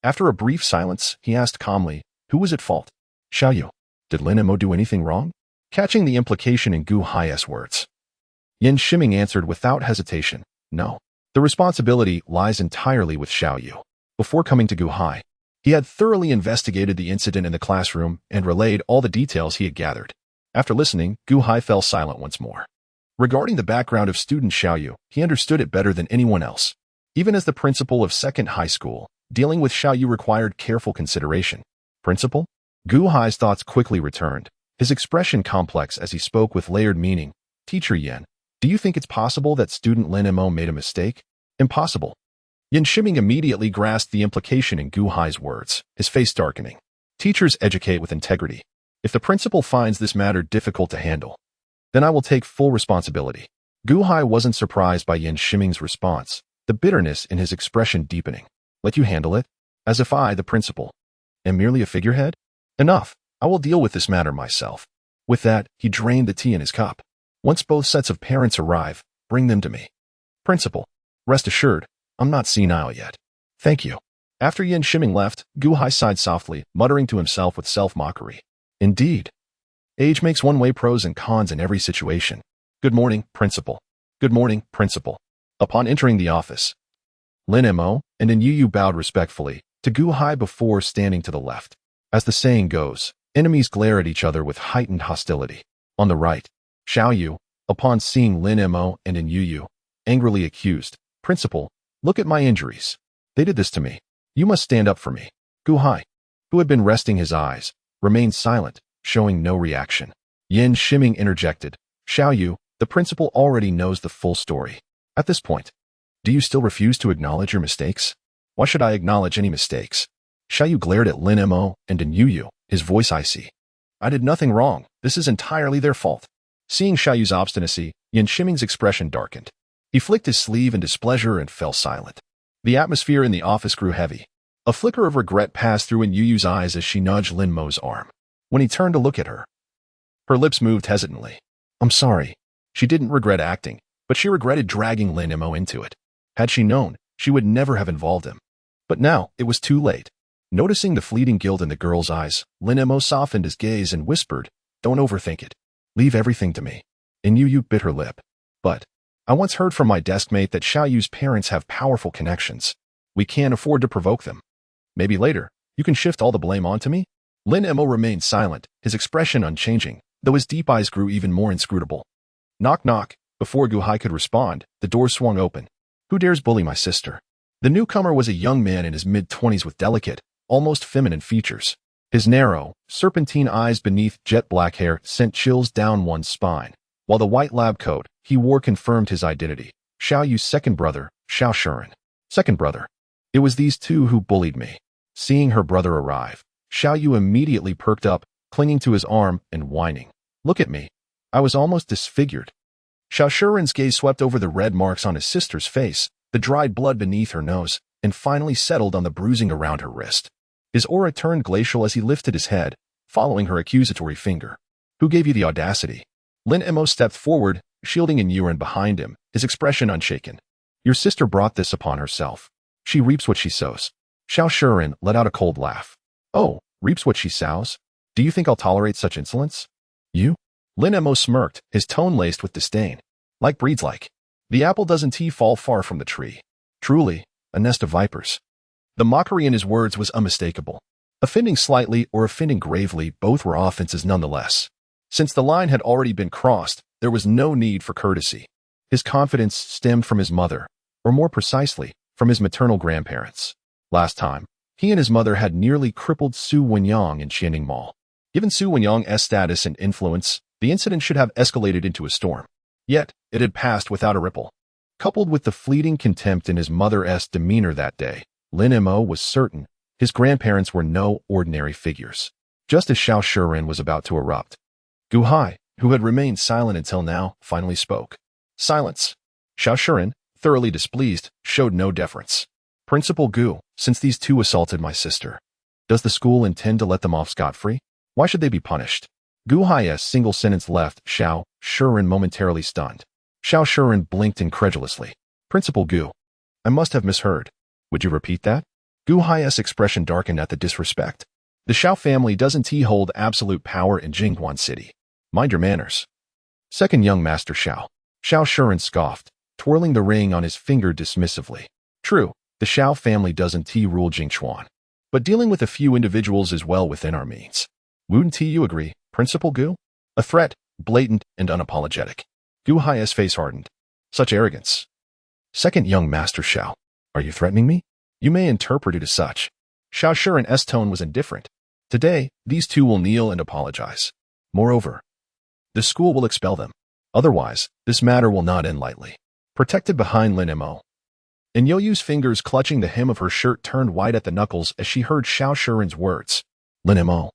A: After a brief silence, he asked calmly, who was at fault? Xiaoyu. Did Lin Mo do anything wrong? Catching the implication in Gu Hai's words, Yin Shiming answered without hesitation, no. The responsibility lies entirely with Xiaoyu. Before coming to Gu Hai, he had thoroughly investigated the incident in the classroom and relayed all the details he had gathered. After listening, Gu Hai fell silent once more. Regarding the background of student Xiaoyu, he understood it better than anyone else. Even as the principal of 2nd high school, dealing with Xiaoyu required careful consideration. Principal? Gu Hai's thoughts quickly returned, his expression complex as he spoke with layered meaning. Teacher Yin, do you think it's possible that student Lin Mo made a mistake? Impossible. Yin Shiming immediately grasped the implication in Gu Hai's words, his face darkening. Teachers educate with integrity. If the principal finds this matter difficult to handle, then I will take full responsibility. Gu Hai wasn't surprised by Yin Shiming's response, the bitterness in his expression deepening. Let you handle it? As if I, the principal, am merely a figurehead? Enough. I will deal with this matter myself. With that, he drained the tea in his cup. Once both sets of parents arrive, bring them to me. Principal, rest assured, I'm not senile yet. Thank you. After Yin Shiming left, Gu Hai sighed softly, muttering to himself with self-mockery. Indeed. Age makes one-way pros and cons in every situation. Good morning, Principal. Good morning, Principal. Upon entering the office, Lin Mo and Yu bowed respectfully to Gu Hai before standing to the left. As the saying goes, enemies glare at each other with heightened hostility. On the right, Xiaoyu, upon seeing Lin Mo and Yu, angrily accused, Principal, look at my injuries. They did this to me. You must stand up for me. Gu Hai, who had been resting his eyes, remained silent, showing no reaction. Yin Shiming interjected, Xiaoyu, the principal already knows the full story. At this point, do you still refuse to acknowledge your mistakes? Why should I acknowledge any mistakes? Xiaoyu glared at Lin Mo and Yu, his voice icy. I did nothing wrong. This is entirely their fault. Seeing Xiaoyu's obstinacy, Yin Shiming's expression darkened. He flicked his sleeve in displeasure and fell silent. The atmosphere in the office grew heavy. A flicker of regret passed through Yu's eyes as she nudged Lin Mo's arm. When he turned to look at her, her lips moved hesitantly. I'm sorry. She didn't regret acting, but she regretted dragging Lin Mo into it. Had she known, she would never have involved him. But now, it was too late. Noticing the fleeting guilt in the girl's eyes, Lin Mo softened his gaze and whispered, don't overthink it. Leave everything to me. Yu bit her lip. But I once heard from my deskmate that Xiaoyu's parents have powerful connections. We can't afford to provoke them. Maybe later, you can shift all the blame onto me? Lin Mo remained silent, his expression unchanging, though his deep eyes grew even more inscrutable. Knock knock. Before Gu Hai could respond, the door swung open. Who dares bully my sister? The newcomer was a young man in his mid-20s with delicate, almost feminine features. His narrow, serpentine eyes beneath jet-black hair sent chills down one's spine, while the white lab coat he wore confirmed his identity. Xiao Yu's second brother, Xiao Shuren. Second brother. It was these two who bullied me. Seeing her brother arrive, Xiao Yu immediately perked up, clinging to his arm and whining. Look at me. I was almost disfigured. Xiao Shuren's gaze swept over the red marks on his sister's face, the dried blood beneath her nose, and finally settled on the bruising around her wrist. His aura turned glacial as he lifted his head, following her accusatory finger. Who gave you the audacity? Lin Emo stepped forward, shielding Yin Yuren behind him, his expression unshaken. Your sister brought this upon herself. She reaps what she sows. Xiao Shuren let out a cold laugh. Oh, reaps what she sows? Do you think I'll tolerate such insolence? You? Lin Emo smirked, his tone laced with disdain. Like breeds like. The apple doesn't fall far from the tree. Truly, a nest of vipers. The mockery in his words was unmistakable. Offending slightly or offending gravely, both were offenses nonetheless. Since the line had already been crossed, there was no need for courtesy. His confidence stemmed from his mother, or more precisely, from his maternal grandparents. Last time, he and his mother had nearly crippled Su Wenyang in Qianing Mall. Given Su Wenyang's status and influence, the incident should have escalated into a storm. Yet, it had passed without a ripple. Coupled with the fleeting contempt in his mother's demeanor that day, Lin Mo was certain his grandparents were no ordinary figures. Just as Xiao Shuren was about to erupt, Gu Hai, who had remained silent until now, finally spoke. Silence. Xiao Shuren, thoroughly displeased, showed no deference. Principal Gu, since these two assaulted my sister, does the school intend to let them off scot-free? Why should they be punished? Gu Hai's single sentence left Xiao Shuren momentarily stunned. Xiao Shuren blinked incredulously. Principal Gu, I must have misheard. Would you repeat that? Gu Hai's expression darkened at the disrespect. The Xiao family doesn't hold absolute power in Jingguan City. Mind your manners. Second young master Xiao. Xiao Shuren scoffed, twirling the ring on his finger dismissively. True, the Xiao family doesn't rule Jingchuan. But dealing with a few individuals is well within our means. Wouldn't you agree, Principal Gu? A threat, blatant and unapologetic. Gu Hai's face hardened. Such arrogance. Second young master Xiao. Are you threatening me? You may interpret it as such. Xiao Shuren's tone was indifferent. Today, these two will kneel and apologize. Moreover, the school will expel them. Otherwise, this matter will not end lightly. Protected behind Lin Mo. And Yo-Yu's fingers clutching the hem of her shirt turned white at the knuckles as she heard Xiao Shuren's words. Lin Mo.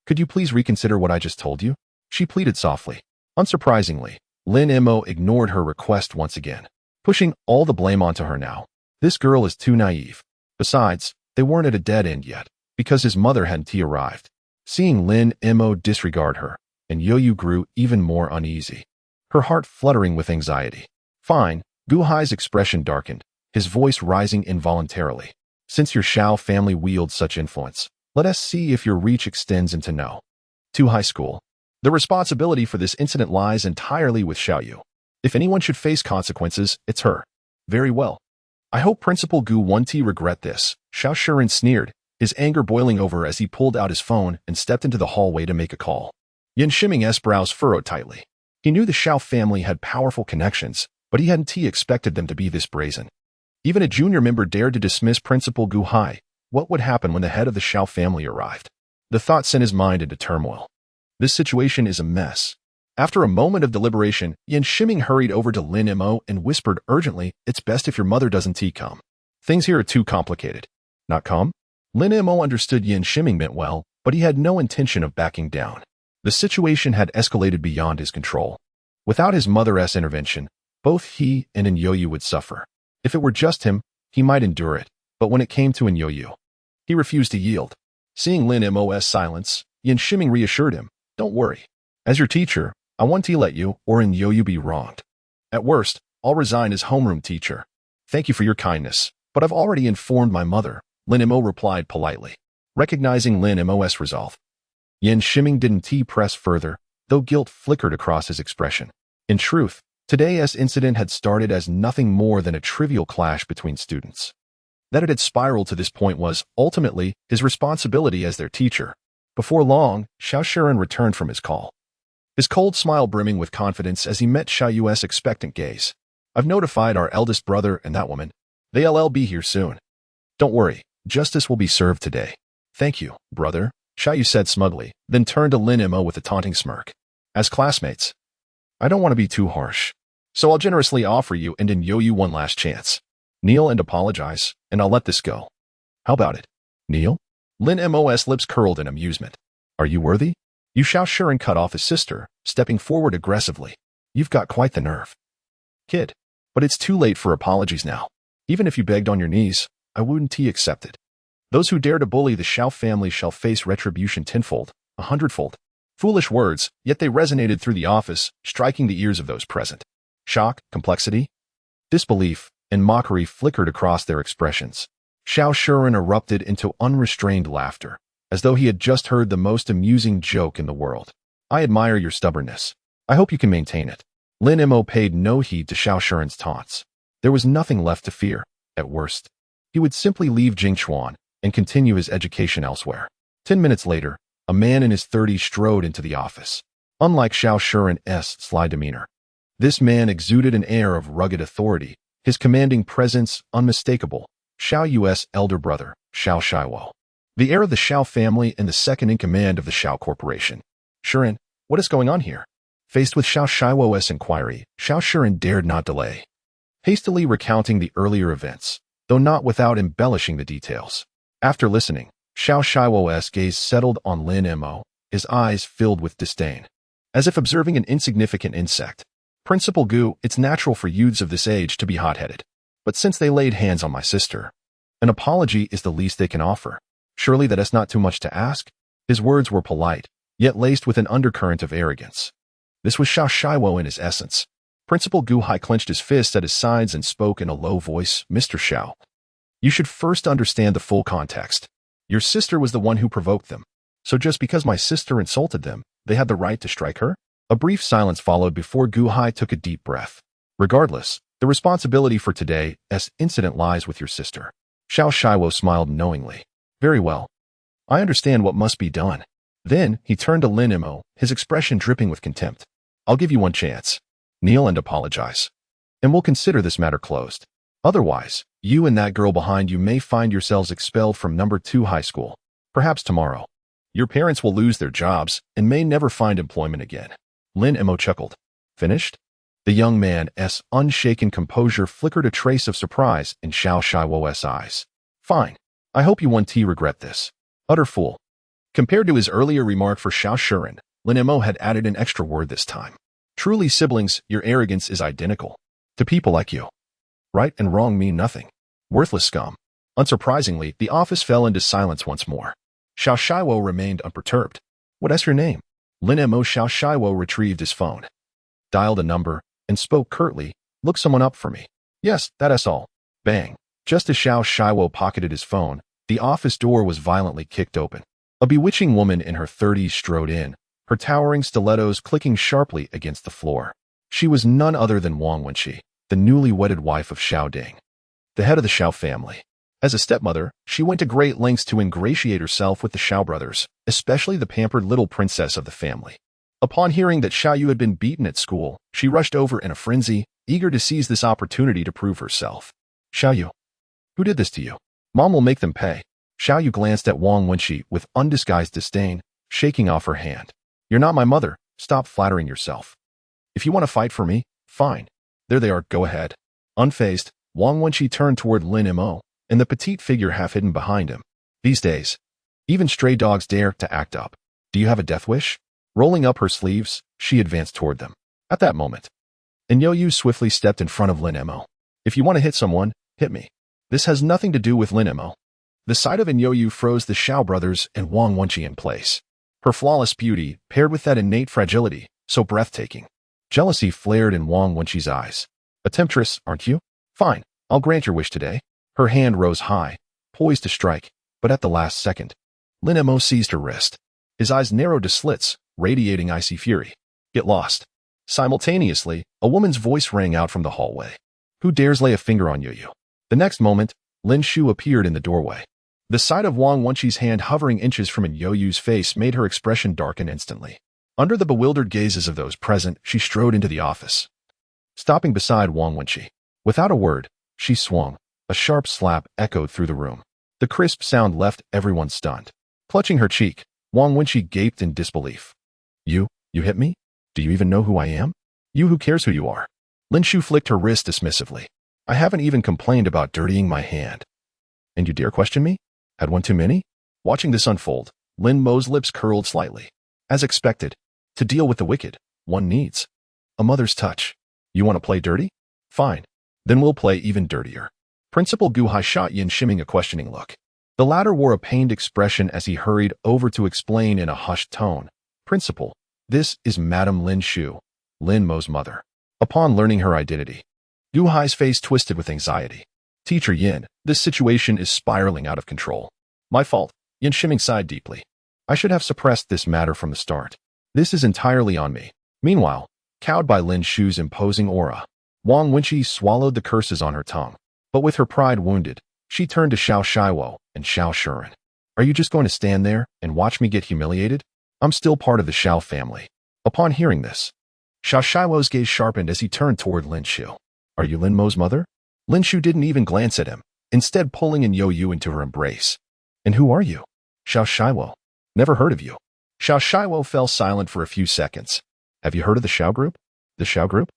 A: Could you please reconsider what I just told you? She pleaded softly. Unsurprisingly, Lin Mo ignored her request once again, pushing all the blame onto her now. This girl is too naive. Besides, they weren't at a dead end yet, because his mother hadn't arrived. Seeing Lin Mo disregard her, and Yo-Yu grew even more uneasy, her heart fluttering with anxiety. Fine, Gu Hai's expression darkened, his voice rising involuntarily. Since your Xiao family wields such influence, let us see if your reach extends into No. To high school. The responsibility for this incident lies entirely with Xiao Yu. If anyone should face consequences, it's her. Very well. I hope Principal Gu won't regret this. Xiao Shuren sneered, his anger boiling over as he pulled out his phone and stepped into the hallway to make a call. Yan Shiming's brows furrowed tightly. He knew the Xiao family had powerful connections, but he hadn't expected them to be this brazen. Even a junior member dared to dismiss Principal Gu Hai. What would happen when the head of the Xiao family arrived? The thought sent his mind into turmoil. This situation is a mess. After a moment of deliberation, Yan Shiming hurried over to Lin Mo and whispered urgently, it's best if your mother doesn't come. Things here are too complicated. Not come? Lin Mo understood Yan Shiming meant well, but he had no intention of backing down. The situation had escalated beyond his control. Without his mother's intervention, both he and Yo-Yu would suffer. If it were just him, he might endure it, but when it came to Yo-Yu, he refused to yield. Seeing Lin Mo's silence, Yan Shiming reassured him, don't worry. As your teacher, I won't let you or Yo-Yu be wronged. At worst, I'll resign as homeroom teacher. Thank you for your kindness, but I've already informed my mother, Lin Mo replied politely, recognizing Lin Mo's resolve. Yan Shiming didn't press further, though guilt flickered across his expression. In truth, today's incident had started as nothing more than a trivial clash between students. That it had spiraled to this point was, ultimately, his responsibility as their teacher. Before long, Xiao Shuren returned from his call. His cold smile brimming with confidence as he met Xiao Yu's expectant gaze. I've notified our eldest brother and that woman. They'll be here soon. Don't worry, justice will be served today. Thank you, brother, Xiao Yu said smugly, then turned to Lin Mo with a taunting smirk. As classmates, I don't want to be too harsh, so I'll generously offer you and Yu one last chance. Kneel and apologize, and I'll let this go. How about it? Kneel? Lin Mo's lips curled in amusement. Are you worthy? Yu Shaoshuren cut off his sister, stepping forward aggressively. You've got quite the nerve. Kid, but it's too late for apologies now. Even if you begged on your knees, I wouldn't accept it. Those who dare to bully the Xiao family shall face retribution tenfold, 100-fold. Foolish words, yet they resonated through the office, striking the ears of those present. Shock, complexity, disbelief, and mockery flickered across their expressions. Shaoshuren erupted into unrestrained laughter, as though he had just heard the most amusing joke in the world. I admire your stubbornness. I hope you can maintain it. Lin Mo paid no heed to Shaoshuren's taunts. There was nothing left to fear, at worst. He would simply leave Jingchuan and continue his education elsewhere. 10 minutes later, a man in his 30s strode into the office. Unlike Shaoshuren's sly demeanor, this man exuded an air of rugged authority, his commanding presence unmistakable. Xiao Yu's elder brother, Xiao Shiwo. The heir of the Xiao family and the second in command of the Xiao Corporation. Shuren, what is going on here? Faced with Xiao Shiwo's inquiry, Shaoshuren dared not delay. Hastily recounting the earlier events, though not without embellishing the details. After listening, Xiao Shiwo's gaze settled on Lin Mo, his eyes filled with disdain. As if observing an insignificant insect. Principal Gu, it's natural for youths of this age to be hot-headed. But since they laid hands on my sister, an apology is the least they can offer. Surely that is not too much to ask? His words were polite, yet laced with an undercurrent of arrogance. This was Xiao Shiwo in his essence. Principal Gu Hai clenched his fists at his sides and spoke in a low voice, Mr. Xiao. You should first understand the full context. Your sister was the one who provoked them. So just because my sister insulted them, they had the right to strike her? A brief silence followed before Gu Hai took a deep breath. Regardless, the responsibility for today's incident lies with your sister. Xiao Shiwo smiled knowingly. Very well. I understand what must be done. Then, he turned to Lin Mo, his expression dripping with contempt. I'll give you one chance. Kneel and apologize. And we'll consider this matter closed. Otherwise, you and that girl behind you may find yourselves expelled from number 2 high school. Perhaps tomorrow. Your parents will lose their jobs and may never find employment again. Lin Mo chuckled. Finished? The young man's unshaken composure flickered a trace of surprise in Xiao Shiwo's eyes. Fine. I hope you won't regret this. Utter fool. Compared to his earlier remark for Shaoshuren, Lin Mo had added an extra word this time. Truly siblings, your arrogance is identical. To people like you. Right and wrong mean nothing. Worthless scum. Unsurprisingly, the office fell into silence once more. Xiao Shiwo remained unperturbed. What's your name? Lin Mo. Xiao Shiwo retrieved his phone, dialed a number, and spoke curtly, look someone up for me. Yes, that's all. Bang. Just as Xiao Shiwo pocketed his phone, the office door was violently kicked open. A bewitching woman in her 30s strode in, her towering stilettos clicking sharply against the floor. She was none other than Wang Wenqi, the newly wedded wife of Xiao Ding, the head of the Xiao family. As a stepmother, she went to great lengths to ingratiate herself with the Xiao brothers, especially the pampered little princess of the family. Upon hearing that Xiao Yu had been beaten at school, she rushed over in a frenzy, eager to seize this opportunity to prove herself. Xiao Yu, who did this to you? Mom will make them pay. Xiao Yu glanced at Wang Wenqi with undisguised disdain, shaking off her hand. You're not my mother. Stop flattering yourself. If you want to fight for me, fine. There they are, go ahead. Unfazed, Wang Wenqi turned toward Lin Mo, and the petite figure half hidden behind him. These days, even stray dogs dare to act up. Do you have a death wish? Rolling up her sleeves, she advanced toward them. At that moment, Yu swiftly stepped in front of Lin Mo. If you want to hit someone, hit me. This has nothing to do with Lin Mo. The sight of Yu froze the Xiao brothers and Wang Wenqi in place. Her flawless beauty, paired with that innate fragility, so breathtaking. Jealousy flared in Wang Wenqi's eyes. A temptress, aren't you? Fine, I'll grant your wish today. Her hand rose high, poised to strike, but at the last second, Lin Mo seized her wrist. His eyes narrowed to slits, radiating icy fury. Get lost. Simultaneously, a woman's voice rang out from the hallway. Who dares lay a finger on Yu? The next moment, Lin Shu appeared in the doorway. The sight of Wang Wenqi's hand hovering inches from Yu's face made her expression darken instantly. Under the bewildered gazes of those present, she strode into the office, stopping beside Wang Wenqi. Without a word, she swung. A sharp slap echoed through the room. The crisp sound left everyone stunned. Clutching her cheek, Wang Wenqi gaped in disbelief. You hit me? Do you even know who I am? You who cares who you are? Lin Shu flicked her wrist dismissively. I haven't even complained about dirtying my hand. And you dare question me? Had one too many? Watching this unfold, Lin Mo's lips curled slightly. As expected, to deal with the wicked, one needs a mother's touch. You want to play dirty? Fine. Then we'll play even dirtier. Principal Gu Hai shot Yin Shiming a questioning look. The latter wore a pained expression as he hurried over to explain in a hushed tone. Principal, this is Madame Lin Shu, Lin Mo's mother. Upon learning her identity, Gu Hai's face twisted with anxiety. Teacher Yin, this situation is spiraling out of control. My fault. Yin Shiming sighed deeply. I should have suppressed this matter from the start. This is entirely on me. Meanwhile, cowed by Lin Shu's imposing aura, Wang Wenqi swallowed the curses on her tongue. But with her pride wounded, she turned to Xiao Shiwo and Xiao Shuren. Are you just going to stand there and watch me get humiliated? I'm still part of the Xiao family. Upon hearing this, Xiao Shiwo's gaze sharpened as he turned toward Lin Shu. Are you Lin Mo's mother? Lin Shu didn't even glance at him, instead pulling in Yo-Yu into her embrace. And who are you? Xiao Shiwo. Never heard of you. Xiao Shiwo fell silent for a few seconds. Have you heard of the Xiao Group? The Xiao Group?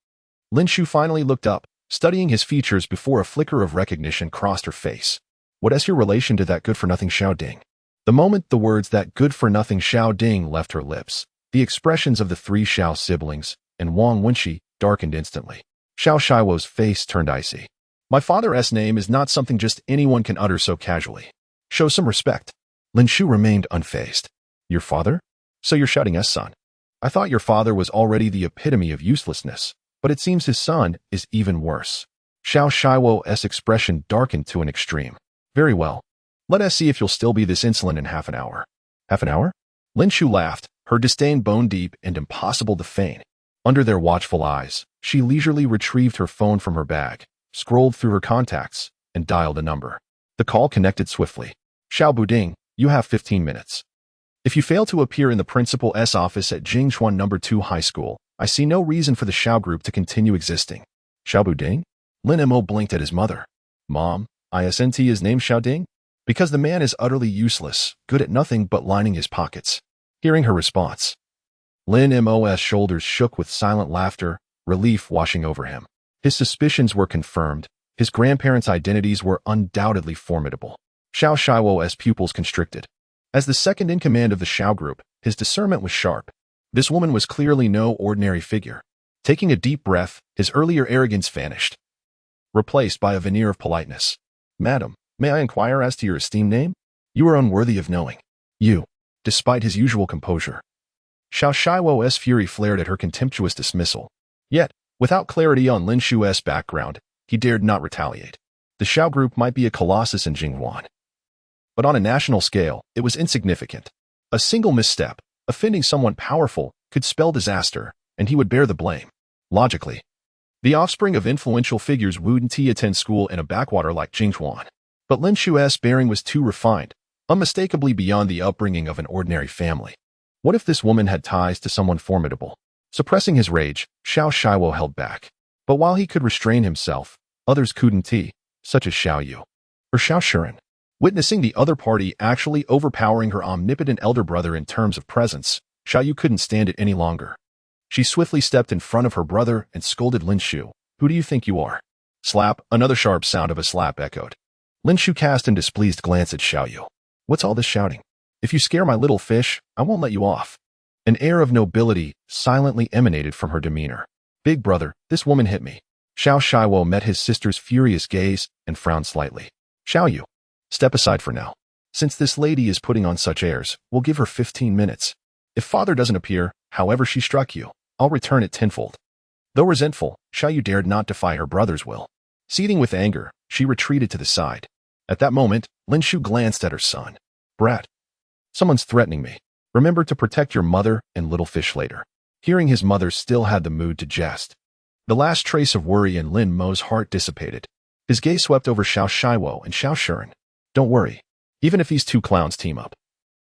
A: Lin Shu finally looked up, studying his features before a flicker of recognition crossed her face. What is your relation to that good-for-nothing Xiao Ding? The moment the words that good-for-nothing Xiao Ding left her lips, the expressions of the three Xiao siblings and Wang Wenqi darkened instantly. Xiao Shiwo's face turned icy. My father's name is not something just anyone can utter so casually. Show some respect. Lin Shu remained unfazed. Your father? So you're shouting son. I thought your father was already the epitome of uselessness, but it seems his son is even worse. Xiao Shiwo's expression darkened to an extreme. Very well. Let us see if you'll still be this insolent in half an hour. Half an hour? Lin Shu laughed, her disdain bone-deep and impossible to feign. Under their watchful eyes, she leisurely retrieved her phone from her bag, scrolled through her contacts, and dialed a number. The call connected swiftly. Xiao Buding, you have 15 minutes. If you fail to appear in the principal's office at Jingchuan No. 2 High School, I see no reason for the Xiao Group to continue existing. Xiao Buding? Lin Mo blinked at his mother. Mom, isn't his name Xiao Ding? Because the man is utterly useless, good at nothing but lining his pockets. Hearing her response, Lin Mo's shoulders shook with silent laughter, relief washing over him. His suspicions were confirmed. His grandparents' identities were undoubtedly formidable. Xiao Shiwo's pupils constricted. As the second in command of the Xiao Group, his discernment was sharp. This woman was clearly no ordinary figure. Taking a deep breath, his earlier arrogance vanished, replaced by a veneer of politeness. Madam, may I inquire as to your esteemed name? You are unworthy of knowing. You, despite his usual composure. Xiao Shiwo's fury flared at her contemptuous dismissal. Yet, without clarity on Lin Shu's background, he dared not retaliate. The Xiao Group might be a colossus in Jinghuan, but on a national scale, it was insignificant. A single misstep, offending someone powerful, could spell disaster, and he would bear the blame. Logically, the offspring of influential figures wouldn't attend school in a backwater like Jingchuan. But Lin Shu's bearing was too refined, unmistakably beyond the upbringing of an ordinary family. What if this woman had ties to someone formidable? Suppressing his rage, Xiao Shiwo held back. But while he could restrain himself, others couldn't, such as Xiao Yu or Xiao Shuren. Witnessing the other party actually overpowering her omnipotent elder brother in terms of presence, Xiao Yu couldn't stand it any longer. She swiftly stepped in front of her brother and scolded Lin Shu. Who do you think you are? Slap, another sharp sound of a slap echoed. Lin Shu cast a displeased glance at Xiao Yu. What's all this shouting? If you scare my little fish, I won't let you off. An air of nobility silently emanated from her demeanor. Big brother, this woman hit me. Xiao Shiwo met his sister's furious gaze and frowned slightly. Xiao Yu, step aside for now. Since this lady is putting on such airs, we'll give her 15 minutes. If father doesn't appear, however she struck you, I'll return it tenfold. Though resentful, Xiao Yu dared not defy her brother's will. Seething with anger, she retreated to the side. At that moment, Lin Shu glanced at her son. Brat, someone's threatening me. Remember to protect your mother and little fish later. Hearing his mother still had the mood to jest, the last trace of worry in Lin Mo's heart dissipated. His gaze swept over Xiao Shiwo and Xiao Shuren. Don't worry. Even if these two clowns team up,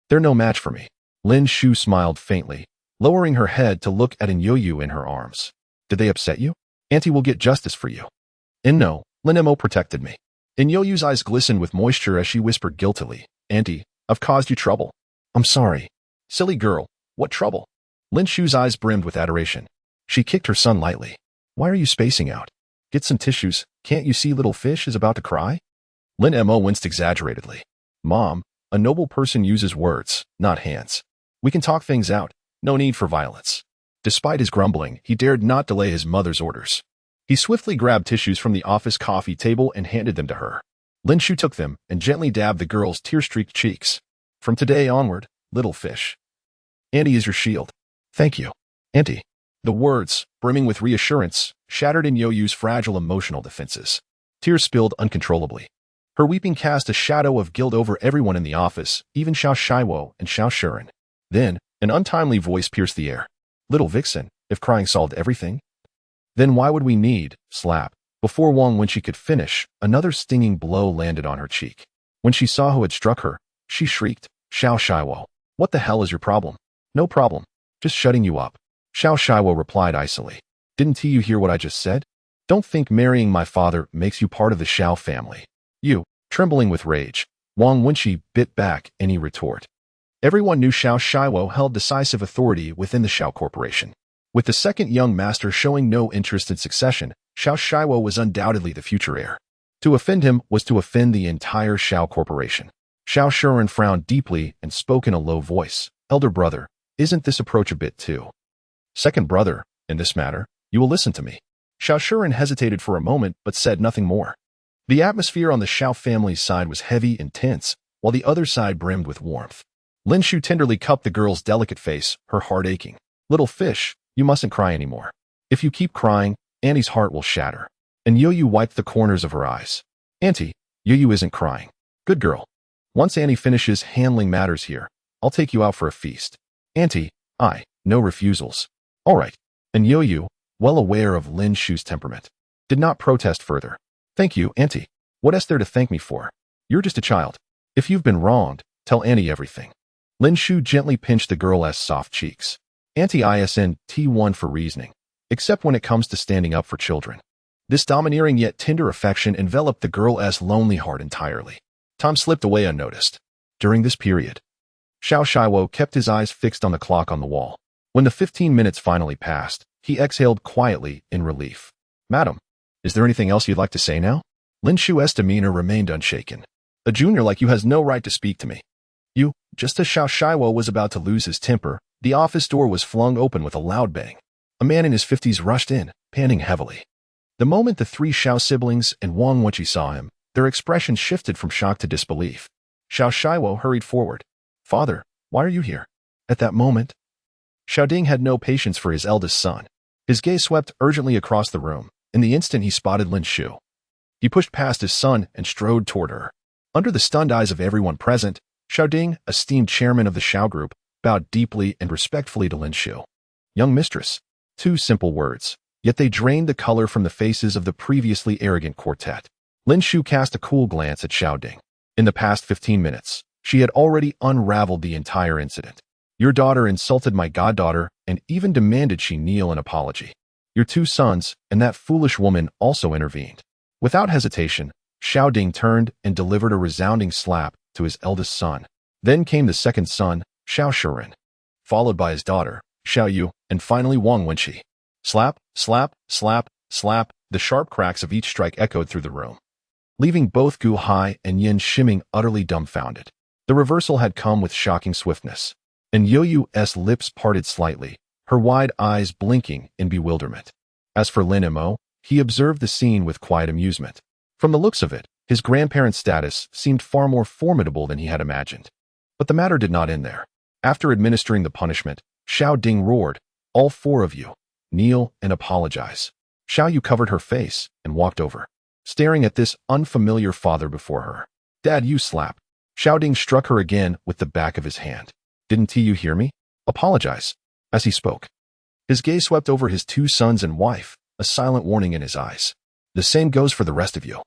A: they're no match for me. Lin Shu smiled faintly, lowering her head to look at an Yo-Yu in her arms. Did they upset you? Auntie will get justice for you. And no, Lin Mo protected me. In Yo-Yu's eyes glistened with moisture as she whispered guiltily, Auntie, I've caused you trouble. I'm sorry. Silly girl, what trouble? Lin Shu's eyes brimmed with adoration. She kicked her son lightly. Why are you spacing out? Get some tissues. Can't you see little fish is about to cry? Lin Mo winced exaggeratedly. Mom, a noble person uses words, not hands. We can talk things out. No need for violence. Despite his grumbling, he dared not delay his mother's orders. He swiftly grabbed tissues from the office coffee table and handed them to her. Lin Shu took them and gently dabbed the girl's tear-streaked cheeks. From today onward, little fish. Auntie is your shield. Thank you, Auntie. The words, brimming with reassurance, shattered in Yo-Yu's fragile emotional defenses. Tears spilled uncontrollably. Her weeping cast a shadow of guilt over everyone in the office, even Xiao Shiwo and Xiao Shuren. Then, an untimely voice pierced the air. Little vixen, if crying solved everything, then why would we need, slap? Before Wang Wenqi could finish, another stinging blow landed on her cheek. When she saw who had struck her, she shrieked, Xiao Shiwo, what the hell is your problem? No problem. Just shutting you up. Xiao Shiwo replied icily. Didn't you hear what I just said? Don't think marrying my father makes you part of the Xiao family. You, trembling with rage, Wang Wenqi bit back any retort. Everyone knew Xiao Shiwo held decisive authority within the Xiao Corporation. With the second young master showing no interest in succession, Xiao Shiwo was undoubtedly the future heir. To offend him was to offend the entire Xiao Corporation. Xiao Shuren frowned deeply and spoke in a low voice. Elder brother, isn't this approach a bit too? Second brother, in this matter, you will listen to me. Xiao Shuren hesitated for a moment but said nothing more. The atmosphere on the Xiao family's side was heavy and tense, while the other side brimmed with warmth. Lin Shu tenderly cupped the girl's delicate face, her heart aching. Little fish, you mustn't cry anymore. If you keep crying, Annie's heart will shatter. And Yo-Yu wiped the corners of her eyes. Auntie, Yo-Yu isn't crying. Good girl. Once Annie finishes handling matters here, I'll take you out for a feast. Auntie, no refusals. All right. And Yo-Yu, well aware of Lin Shu's temperament, did not protest further. Thank you, Auntie. What is there to thank me for? You're just a child. If you've been wronged, tell Annie everything. Lin Shu gently pinched the girl's soft cheeks. Auntie isn't one for reasoning, except when it comes to standing up for children. This domineering yet tender affection enveloped the girl's lonely heart entirely. Time slipped away unnoticed. During this period, Xiao Shiwo kept his eyes fixed on the clock on the wall. When the 15 minutes finally passed, he exhaled quietly in relief. Madam, is there anything else you'd like to say now? Lin Shu's demeanor remained unshaken. A junior like you has no right to speak to me. You, just as Xiao Shiwo was about to lose his temper, the office door was flung open with a loud bang. A man in his 50s rushed in, panting heavily. The moment the three Xiao siblings and Wang Wenqi saw him, their expressions shifted from shock to disbelief. Xiao Shiwo hurried forward. Father, why are you here? At that moment, Xiao Ding had no patience for his eldest son. His gaze swept urgently across the room. In the instant he spotted Lin Shu. He pushed past his son and strode toward her. Under the stunned eyes of everyone present, Xiao Ding, esteemed chairman of the Xiao Group, bowed deeply and respectfully to Lin Shu. Young mistress. 2 simple words, yet they drained the color from the faces of the previously arrogant quartet. Lin Shu cast a cool glance at Xiao Ding. In the past 15 minutes, she had already unraveled the entire incident. Your daughter insulted my goddaughter and even demanded she kneel in apology. Your 2 sons and that foolish woman also intervened. Without hesitation, Xiao Ding turned and delivered a resounding slap to his eldest son. Then came the second son, Xiao Shuren, followed by his daughter, Xiao Yu, and finally Wang Wenqi. Slap, slap, slap, slap, the sharp cracks of each strike echoed through the room, leaving both Gu Hai and Yin Shiming utterly dumbfounded. The reversal had come with shocking swiftness, and Yo-Yu's lips parted slightly, her wide eyes blinking in bewilderment. As for Lin Mo, he observed the scene with quiet amusement. From the looks of it, his grandparent's status seemed far more formidable than he had imagined. But the matter did not end there. After administering the punishment, Xiao Ding roared, all 4 of you, kneel and apologize. Xiao Yu covered her face and walked over, staring at this unfamiliar father before her. Dad, you slap. Xiao Ding struck her again with the back of his hand. Didn't you hear me? Apologize. As he spoke, his gaze swept over his 2 sons and wife, a silent warning in his eyes. The same goes for the rest of you.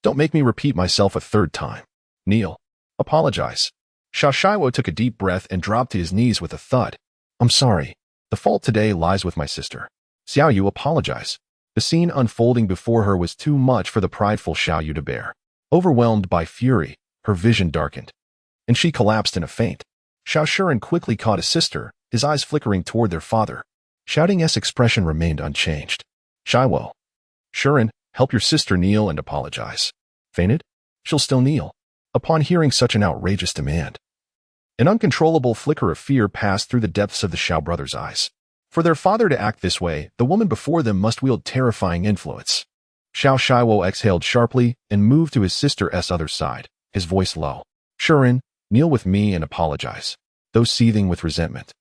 A: Don't make me repeat myself a 3rd time. Kneel. Apologize. Xiao Shiwo took a deep breath and dropped to his knees with a thud. I'm sorry. The fault today lies with my sister. Xiao Yu, apologize. The scene unfolding before her was too much for the prideful Xiao Yu to bear. Overwhelmed by fury, her vision darkened, and she collapsed in a faint. Xiao Shuren quickly caught his sister, his eyes flickering toward their father. Shouting's expression remained unchanged. Shiwo. Shuren, help your sister kneel and apologize. Fainted? She'll still kneel. Upon hearing such an outrageous demand, an uncontrollable flicker of fear passed through the depths of the Xiao brothers' eyes. For their father to act this way, the woman before them must wield terrifying influence. Xiao Shiwo exhaled sharply and moved to his sister's other side, his voice low. Shuren, kneel with me and apologize. Though seething with resentment,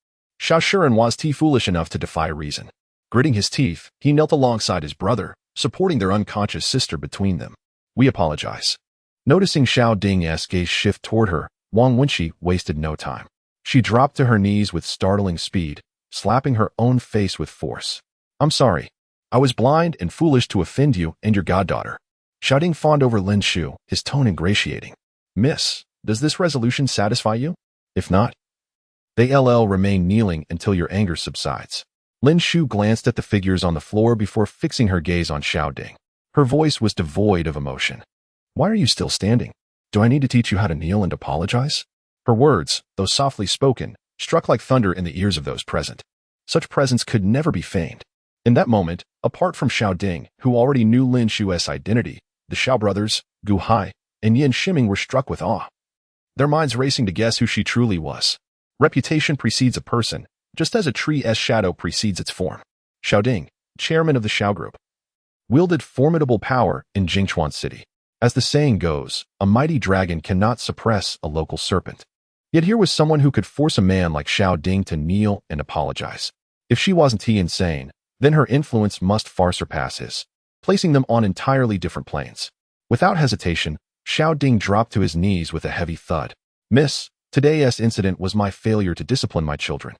A: Xiao Shuren was foolish enough to defy reason. Gritting his teeth, he knelt alongside his brother, supporting their unconscious sister between them. We apologize. Noticing Xiao Ding's gaze shift toward her, Wang Wenqi wasted no time. She dropped to her knees with startling speed, slapping her own face with force. I'm sorry. I was blind and foolish to offend you and your goddaughter. Xiao Ding fawned over Lin Shu, his tone ingratiating. Miss, does this resolution satisfy you? If not, they remain kneeling until your anger subsides. Lin Shu glanced at the figures on the floor before fixing her gaze on Xiao Ding. Her voice was devoid of emotion. Why are you still standing? Do I need to teach you how to kneel and apologize? Her words, though softly spoken, struck like thunder in the ears of those present. Such presence could never be feigned. In that moment, apart from Xiao Ding, who already knew Lin Shu's identity, the Xiao brothers, Gu Hai, and Yin Shiming were struck with awe. Their minds racing to guess who she truly was. Reputation precedes a person, just as a tree's shadow precedes its form. Xiao Ding, chairman of the Xiao Group, wielded formidable power in Jingchuan City. As the saying goes, a mighty dragon cannot suppress a local serpent. Yet here was someone who could force a man like Xiao Ding to kneel and apologize. If she wasn't insane, then her influence must far surpass his, placing them on entirely different planes. Without hesitation, Xiao Ding dropped to his knees with a heavy thud. Miss, today's incident was my failure to discipline my children.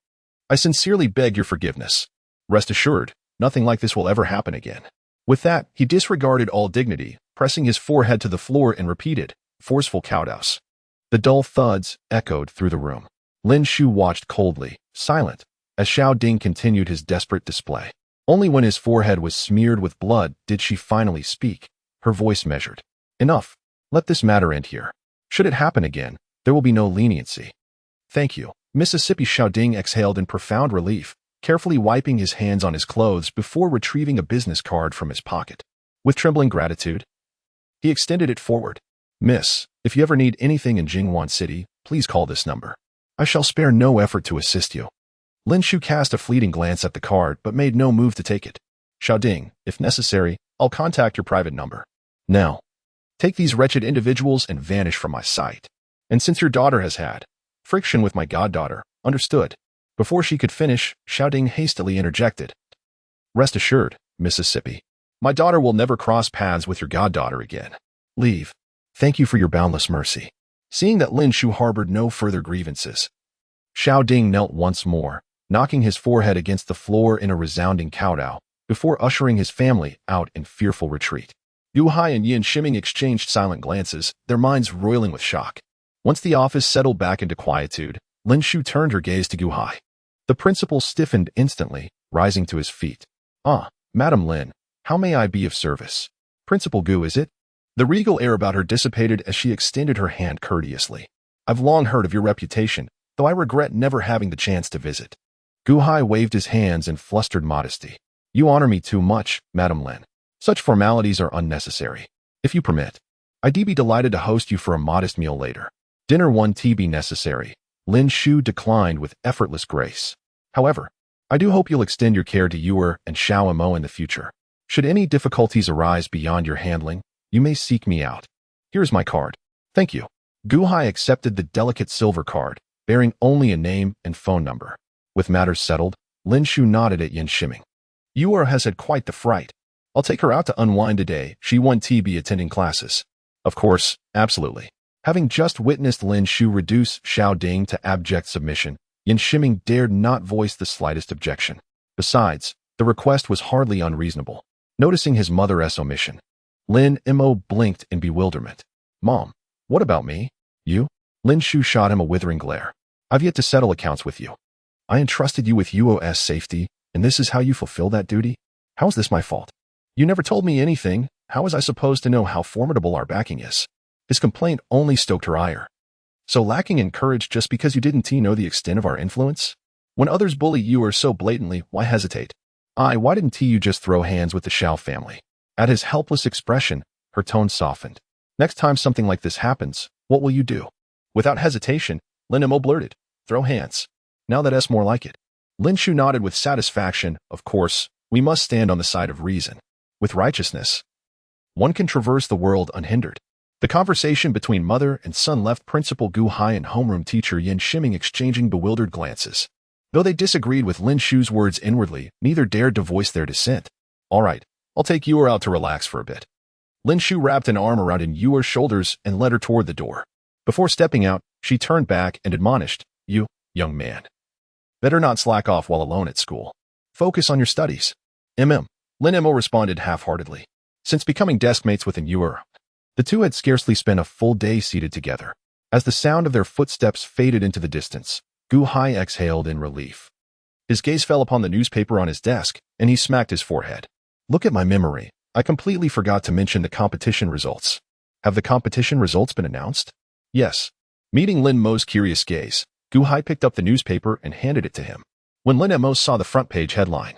A: I sincerely beg your forgiveness. Rest assured, nothing like this will ever happen again. With that, he disregarded all dignity, pressing his forehead to the floor and repeated, forceful kowtows. The dull thuds echoed through the room. Lin Shu watched coldly, silent, as Xiao Ding continued his desperate display. Only when his forehead was smeared with blood did she finally speak, her voice measured. Enough. Let this matter end here. Should it happen again, there will be no leniency. Thank you. Mississippi. Xiao Ding exhaled in profound relief, carefully wiping his hands on his clothes before retrieving a business card from his pocket. With trembling gratitude, he extended it forward. Miss, if you ever need anything in Jingchuan City, please call this number. I shall spare no effort to assist you. Lin Shu cast a fleeting glance at the card but made no move to take it. Xiao Ding, if necessary, I'll contact your private number. Now, take these wretched individuals and vanish from my sight. And since your daughter has had friction with my goddaughter, understood. Before she could finish, Xiao Ding hastily interjected. Rest assured, Mississippi. My daughter will never cross paths with your goddaughter again. Leave. Thank you for your boundless mercy. Seeing that Lin Shu harbored no further grievances, Xiao Ding knelt once more, knocking his forehead against the floor in a resounding kowtow, before ushering his family out in fearful retreat. Gu Hai and Yin Shiming exchanged silent glances, their minds roiling with shock. Once the office settled back into quietude, Lin Shu turned her gaze to Gu Hai. The principal stiffened instantly, rising to his feet. Ah, Madam Lin, how may I be of service? Principal Gu, is it? The regal air about her dissipated as she extended her hand courteously. I've long heard of your reputation, though I regret never having the chance to visit. Gu Hai waved his hands in flustered modesty. You honor me too much, Madam Lin. Such formalities are unnecessary. If you permit, I'd be delighted to host you for a modest meal later. Dinner won't be necessary. Lin Shu declined with effortless grace. However, I do hope you'll extend your care to Yuer and Xiao Mo in the future. Should any difficulties arise beyond your handling, you may seek me out. Here's my card. Thank you. Gu Hai accepted the delicate silver card, bearing only a name and phone number. With matters settled, Lin Shu nodded at Yin Shiming. Yuer has had quite the fright. I'll take her out to unwind today. She won't be attending classes. Of course, absolutely. Having just witnessed Lin Shu reduce Xiao Ding to abject submission, Yin Shiming dared not voice the slightest objection. Besides, the request was hardly unreasonable. Noticing his mother's omission, Lin Mo blinked in bewilderment. Mom, what about me? You? Lin Shu shot him a withering glare. I've yet to settle accounts with you. I entrusted you with Yuo's safety, and this is how you fulfill that duty? How is this my fault? You never told me anything. How was I supposed to know how formidable our backing is? His complaint only stoked her ire. So lacking in courage just because you didn't know the extent of our influence? When others bully you or so blatantly, why hesitate? Why didn't you just throw hands with the Xiao family? At his helpless expression, her tone softened. Next time something like this happens, what will you do? Without hesitation, Lin Mo blurted, throw hands. Now that's more like it. Lin Shu nodded with satisfaction. Of course, we must stand on the side of reason. With righteousness, one can traverse the world unhindered. The conversation between mother and son left Principal Gu Hai and homeroom teacher Yin Shiming exchanging bewildered glances. Though they disagreed with Lin Shu's words inwardly, neither dared to voice their dissent. All right, I'll take you out to relax for a bit. Lin Shu wrapped an arm around Yuer's shoulders and led her toward the door. Before stepping out, she turned back and admonished, you, young man. Better not slack off while alone at school. Focus on your studies. Lin Mo responded half-heartedly. Since becoming deskmates with Yuer, the two had scarcely spent a full day seated together. As the sound of their footsteps faded into the distance, Gu Hai exhaled in relief. His gaze fell upon the newspaper on his desk, and he smacked his forehead. Look at my memory. I completely forgot to mention the competition results. Have the competition results been announced? Yes. Meeting Lin Mo's curious gaze, Gu Hai picked up the newspaper and handed it to him. When Lin Mo saw the front page headline,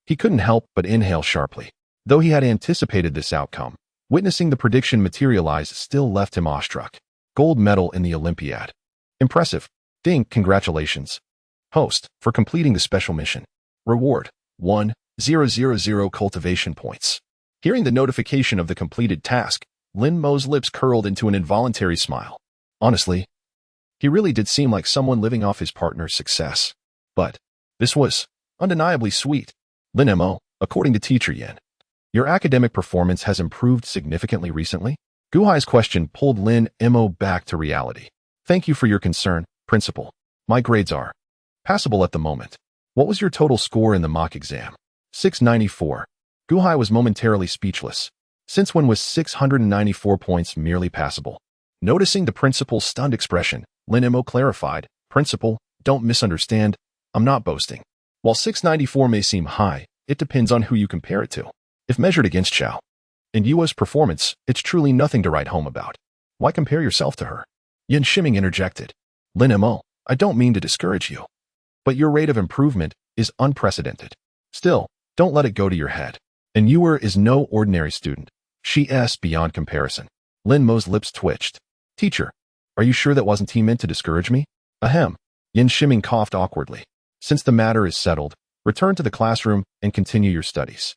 A: he couldn't help but inhale sharply. Though he had anticipated this outcome, witnessing the prediction materialize still left him awestruck. Gold medal in the Olympiad. Impressive. Ding, congratulations. Host, for completing the special mission. Reward, 1,000 cultivation points. Hearing the notification of the completed task, Lin Mo's lips curled into an involuntary smile. Honestly, he really did seem like someone living off his partner's success. But this was undeniably sweet. Lin Mo, according to Teacher Yin, your academic performance has improved significantly recently? Gu Hai's question pulled Lin Mo back to reality. Thank you for your concern, Principal. My grades are passable at the moment. What was your total score in the mock exam? 694. Gu Hai was momentarily speechless. Since when was 694 points merely passable? Noticing the principal's stunned expression, Lin Mo clarified, Principal, don't misunderstand. I'm not boasting. While 694 may seem high, it depends on who you compare it to. If measured against Xiao and Yua's performance, it's truly nothing to write home about. Why compare yourself to her? Yin Shiming interjected. Lin Mo, I don't mean to discourage you, but your rate of improvement is unprecedented. Still, don't let it go to your head. And Yuer is no ordinary student. She is beyond comparison. Lin Mo's lips twitched. Teacher, are you sure that wasn't he meant to discourage me? Ahem. Yin Shiming coughed awkwardly. Since the matter is settled, return to the classroom and continue your studies.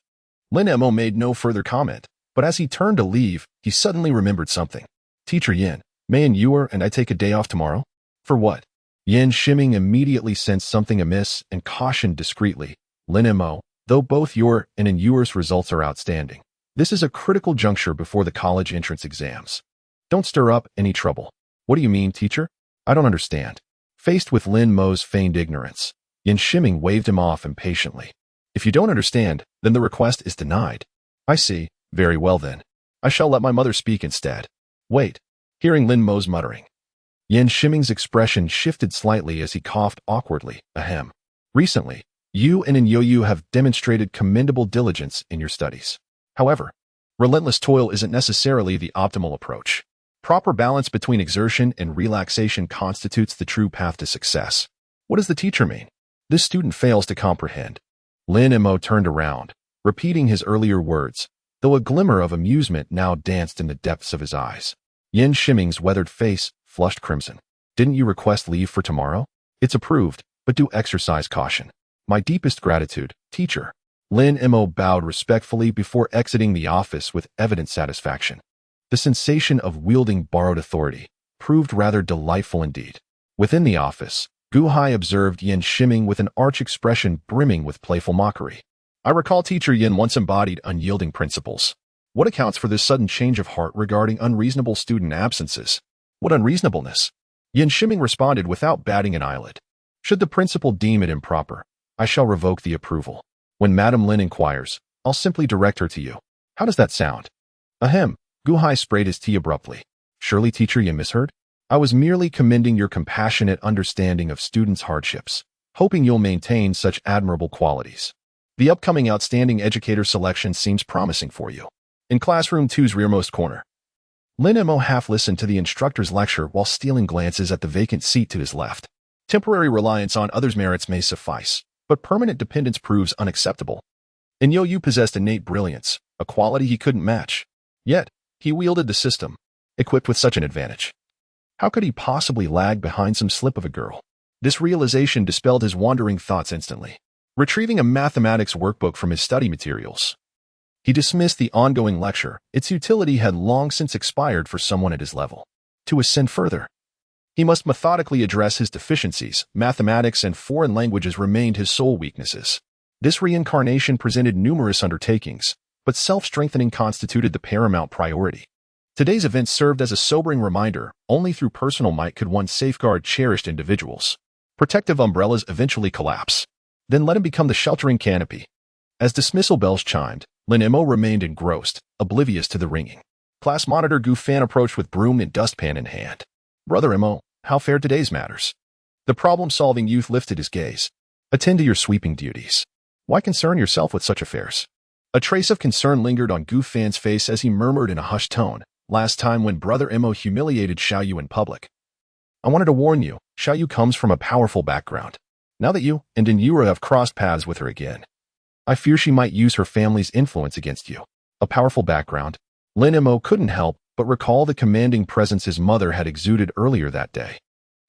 A: Lin Mo made no further comment, but as he turned to leave, he suddenly remembered something. Teacher Yin, may Yuer and I take a day off tomorrow? For what? Yin Shiming immediately sensed something amiss and cautioned discreetly. Lin Mo, though both your and Yuer's results are outstanding, this is a critical juncture before the college entrance exams. Don't stir up any trouble. What do you mean, teacher? I don't understand. Faced with Lin Mo's feigned ignorance, Yin Shiming waved him off impatiently. If you don't understand, then the request is denied. I see. Very well then. I shall let my mother speak instead. Wait. Hearing Lin Mo's muttering, Yin Shiming's expression shifted slightly as he coughed awkwardly. Ahem. Recently, you and Yu have demonstrated commendable diligence in your studies. However, relentless toil isn't necessarily the optimal approach. Proper balance between exertion and relaxation constitutes the true path to success. What does the teacher mean? This student fails to comprehend. Lin Mo turned around, repeating his earlier words, though a glimmer of amusement now danced in the depths of his eyes. Yin Shiming's weathered face flushed crimson. Didn't you request leave for tomorrow? It's approved, but do exercise caution. My deepest gratitude, teacher. Lin Mo bowed respectfully before exiting the office with evident satisfaction. The sensation of wielding borrowed authority proved rather delightful indeed. Within the office, Gu Hai observed Yin Shiming with an arch expression brimming with playful mockery. I recall Teacher Yin once embodied unyielding principles. What accounts for this sudden change of heart regarding unreasonable student absences? What unreasonableness? Yin Shiming responded without batting an eyelid. Should the principal deem it improper, I shall revoke the approval. When Madam Lin inquires, I'll simply direct her to you. How does that sound? Ahem. Gu Hai sprayed his tea abruptly. Surely, Teacher Yin misheard? I was merely commending your compassionate understanding of students' hardships, hoping you'll maintain such admirable qualities. The upcoming Outstanding Educator selection seems promising for you. In Classroom 2's rearmost corner, Lin Mo half listened to the instructor's lecture while stealing glances at the vacant seat to his left. Temporary reliance on others' merits may suffice, but permanent dependence proves unacceptable. And Yo Yu possessed innate brilliance, a quality he couldn't match. Yet, he wielded the system, equipped with such an advantage. How could he possibly lag behind some slip of a girl? This realization dispelled his wandering thoughts instantly. Retrieving a mathematics workbook from his study materials, he dismissed the ongoing lecture. Its utility had long since expired for someone at his level. To ascend further, he must methodically address his deficiencies. Mathematics and foreign languages remained his sole weaknesses. This reincarnation presented numerous undertakings, but self-strengthening constituted the paramount priority. Today's event served as a sobering reminder: only through personal might could one safeguard cherished individuals. Protective umbrellas eventually collapse. Then let him become the sheltering canopy. As dismissal bells chimed, Lin Mo remained engrossed, oblivious to the ringing. Class monitor Gu Fan approached with broom and dustpan in hand. Brother Mo, how fared today's matters? The problem-solving youth lifted his gaze. Attend to your sweeping duties. Why concern yourself with such affairs? A trace of concern lingered on Gu Fan's face as he murmured in a hushed tone, last time when Brother Mo humiliated Xiaoyu in public. I wanted to warn you, Xiaoyu comes from a powerful background. Now that you and Yura have crossed paths with her again, I fear she might use her family's influence against you. A powerful background. Lin Mo couldn't help but recall the commanding presence his mother had exuded earlier that day,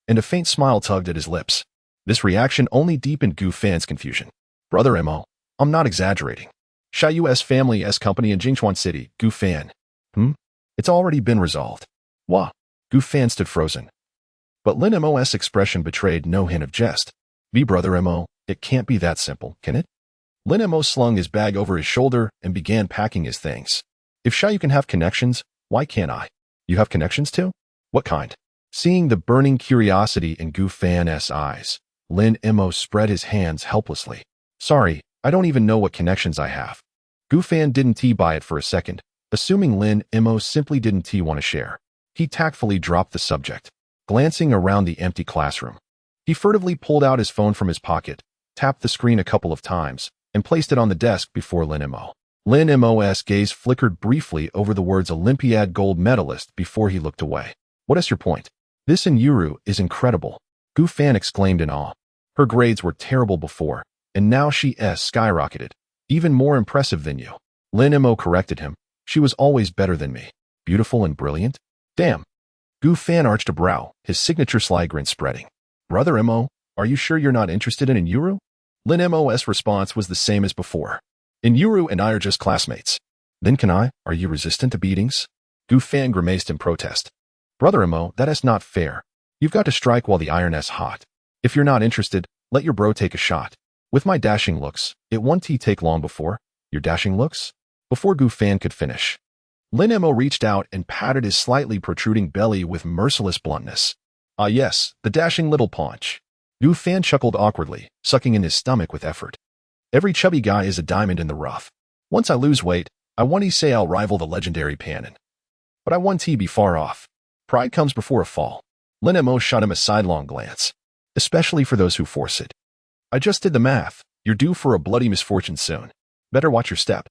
A: and a faint smile tugged at his lips. This reaction only deepened Gu Fan's confusion. Brother Mo, I'm not exaggerating. Xiaoyu's family's company in Jingchuan City, Gu Fan. It's already been resolved. Wah. Gu Fan stood frozen. But Lin Mo's expression betrayed no hint of jest. Brother Mo, it can't be that simple, can it? Lin Mo slung his bag over his shoulder and began packing his things. If Xiaoyu can have connections, why can't I? You have connections too? What kind? Seeing the burning curiosity in Gu Fan's eyes, Lin Mo spread his hands helplessly. Sorry, I don't even know what connections I have. Gu Fan didn't buy it for a second, assuming Lin Mo simply didn't want to share. He tactfully dropped the subject. Glancing around the empty classroom, he furtively pulled out his phone from his pocket, tapped the screen a couple of times, and placed it on the desk before Lin Mo. Lin Mo's gaze flickered briefly over the words Olympiad gold medalist before he looked away. What is your point? This in Yuru is incredible, Gu Fan exclaimed in awe. Her grades were terrible before, and now she's skyrocketed. Even more impressive than you. Lin Mo corrected him. She was always better than me. Beautiful and brilliant? Damn. Gu Fan arched a brow, his signature sly grin spreading. Brother Mo, are you sure you're not interested in Yuru? Lin Mo's response was the same as before. Yuru and I are just classmates. Then can I? Are you resistant to beatings? Gu Fan grimaced in protest. Brother Mo, that is not fair. You've got to strike while the iron is hot. If you're not interested, let your bro take a shot. With my dashing looks, it won't take long before. Your dashing looks? Before Gu Fan could finish, Lin Mo reached out and patted his slightly protruding belly with merciless bluntness. Ah yes, the dashing little paunch. Gu Fan chuckled awkwardly, sucking in his stomach with effort. Every chubby guy is a diamond in the rough. Once I lose weight, I want to say I'll rival the legendary Panin. But I want to be far off. Pride comes before a fall. Lin Mo shot him a sidelong glance. Especially for those who force it. I just did the math. You're due for a bloody misfortune soon. Better watch your step.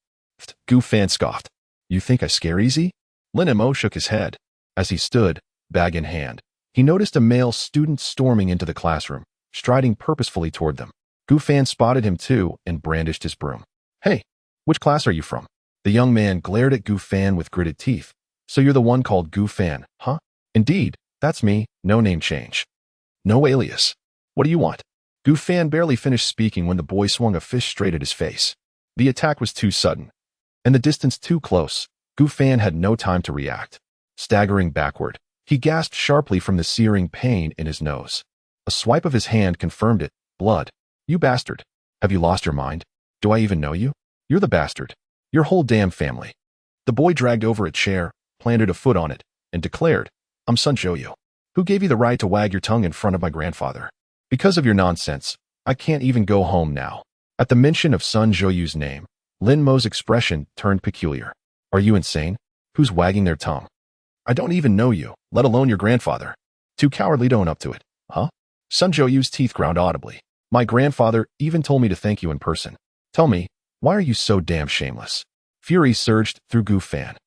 A: Gu Fan scoffed. You think I scare easy? Lin Mo shook his head. As he stood, bag in hand, he noticed a male student storming into the classroom, striding purposefully toward them. Gu Fan spotted him too and brandished his broom. Hey, which class are you from? The young man glared at Gu Fan with gritted teeth. So you're the one called Gu Fan, huh? Indeed, that's me, no name change. No alias. What do you want? Gu Fan barely finished speaking when the boy swung a fist straight at his face. The attack was too sudden, and the distance too close. Gu Fan had no time to react. Staggering backward, he gasped sharply from the searing pain in his nose. A swipe of his hand confirmed it. Blood. You bastard. Have you lost your mind? Do I even know you? You're the bastard. Your whole damn family. The boy dragged over a chair, planted a foot on it, and declared, I'm Sun Zhouyu. Who gave you the right to wag your tongue in front of my grandfather? Because of your nonsense, I can't even go home now. At the mention of Sun Zhouyu's name, Lin Mo's expression turned peculiar. Are you insane? Who's wagging their tongue? I don't even know you, let alone your grandfather. Too cowardly to own up to it, huh? Sun Zhouyu's teeth ground audibly. My grandfather even told me to thank you in person. Tell me, why are you so damn shameless? Fury surged through Gu Fan.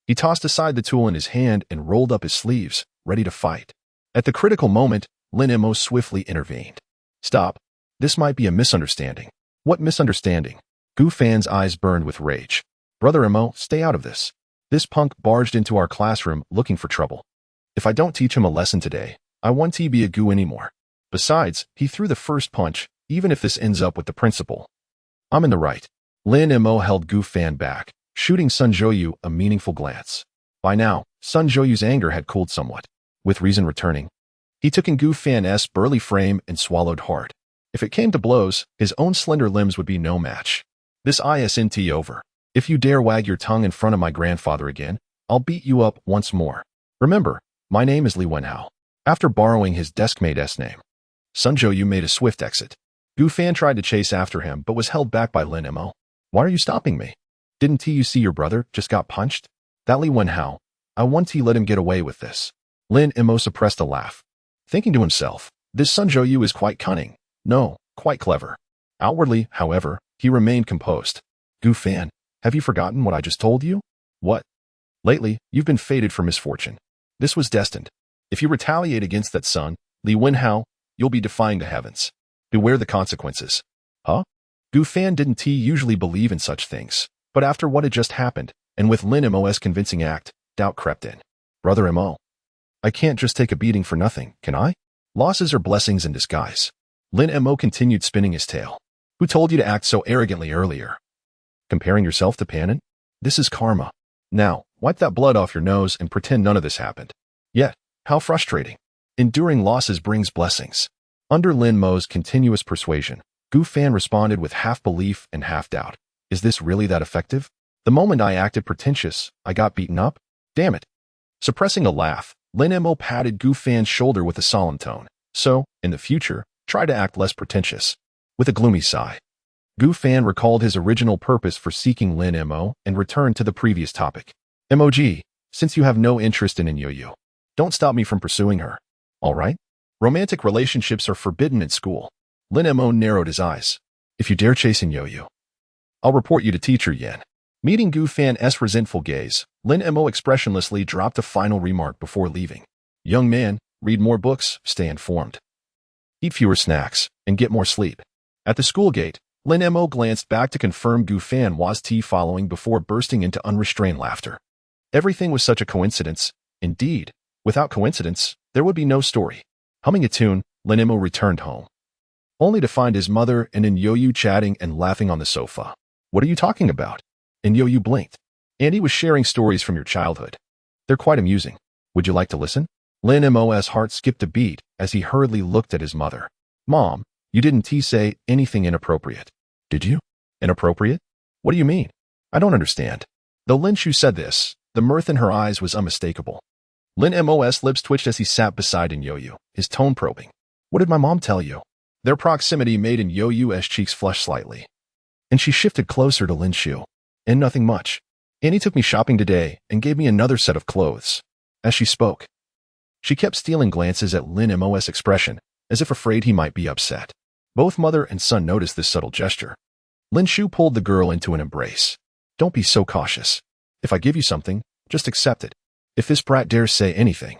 A: He tossed aside the tool in his hand and rolled up his sleeves, ready to fight. At the critical moment, Lin Mo swiftly intervened. Stop. This might be a misunderstanding. What misunderstanding? Gu Fan's eyes burned with rage. Brother Mo, stay out of this. This punk barged into our classroom looking for trouble. If I don't teach him a lesson today, I won't be a Gu anymore. Besides, he threw the first punch, even if this ends up with the principal. I'm in the right. Lin Mo held Gu Fan back, shooting Sun Zhouyu a meaningful glance. By now, Sun Zhouyu's anger had cooled somewhat. With reason returning, he took in Gu Fan's burly frame and swallowed hard. If it came to blows, his own slender limbs would be no match. This isn't over. If you dare wag your tongue in front of my grandfather again, I'll beat you up once more. Remember, my name is Li Wenhao. After borrowing his deskmate's name, Sun Zhouyu made a swift exit. Gu Fan tried to chase after him but was held back by Lin Mo. Why are you stopping me? Didn't you see your brother just got punched? That Li Wenhao. I want to let him get away with this. Lin Mo suppressed a laugh, thinking to himself, this Sun Zhouyu is quite cunning. No, quite clever. Outwardly, however, he remained composed. Gu Fan, have you forgotten what I just told you? What? Lately, you've been fated for misfortune. This was destined. If you retaliate against that son, Li Wenhao, you'll be defying the heavens. Beware the consequences. Huh? Gu Fan didn't usually believe in such things, but after what had just happened, and with Lin Mo's convincing act, doubt crept in. Brother Mo, I can't just take a beating for nothing, can I? Losses are blessings in disguise. Lin Mo continued spinning his tail. Who told you to act so arrogantly earlier? Comparing yourself to Panin? This is karma. Now, wipe that blood off your nose and pretend none of this happened. Yet, how frustrating. Enduring losses brings blessings. Under Lin Mo's continuous persuasion, Gu Fan responded with half belief and half doubt. Is this really that effective? The moment I acted pretentious, I got beaten up? Damn it. Suppressing a laugh, Lin Mo patted Gu Fan's shoulder with a solemn tone. So, in the future, try to act less pretentious. With a gloomy sigh, Gu Fan recalled his original purpose for seeking Lin Mo and returned to the previous topic. MOG, since you have no interest in Inyoyu, don't stop me from pursuing her. All right? Romantic relationships are forbidden in school. Lin Mo narrowed his eyes. If you dare chase Inyoyu, I'll report you to Teacher Yan. Meeting Gu Fan's resentful gaze, Lin Mo expressionlessly dropped a final remark before leaving. Young man, read more books, stay informed. Eat fewer snacks, and get more sleep. At the school gate, Lin Mo glanced back to confirm Gu Fan was following before bursting into unrestrained laughter. Everything was such a coincidence. Indeed, without coincidence, there would be no story. Humming a tune, Lin Mo returned home, only to find his mother and Inyoyu chatting and laughing on the sofa. What are you talking about? Inyoyu blinked. Andy was sharing stories from your childhood. They're quite amusing. Would you like to listen? Lin Mo's heart skipped a beat as he hurriedly looked at his mother. Mom, you didn't say anything inappropriate. Did you? Inappropriate? What do you mean? I don't understand. Though Lin Shu said this, the mirth in her eyes was unmistakable. Lin Mo's lips twitched as he sat beside Inyoyu, his tone probing. What did my mom tell you? Their proximity made Inyoyu's cheeks flush slightly, and she shifted closer to Lin Shu. And nothing much. Annie took me shopping today and gave me another set of clothes. As she spoke, she kept stealing glances at Lin Mo's expression, as if afraid he might be upset. Both mother and son noticed this subtle gesture. Lin Shu pulled the girl into an embrace. Don't be so cautious. If I give you something, just accept it. If this brat dares say anything,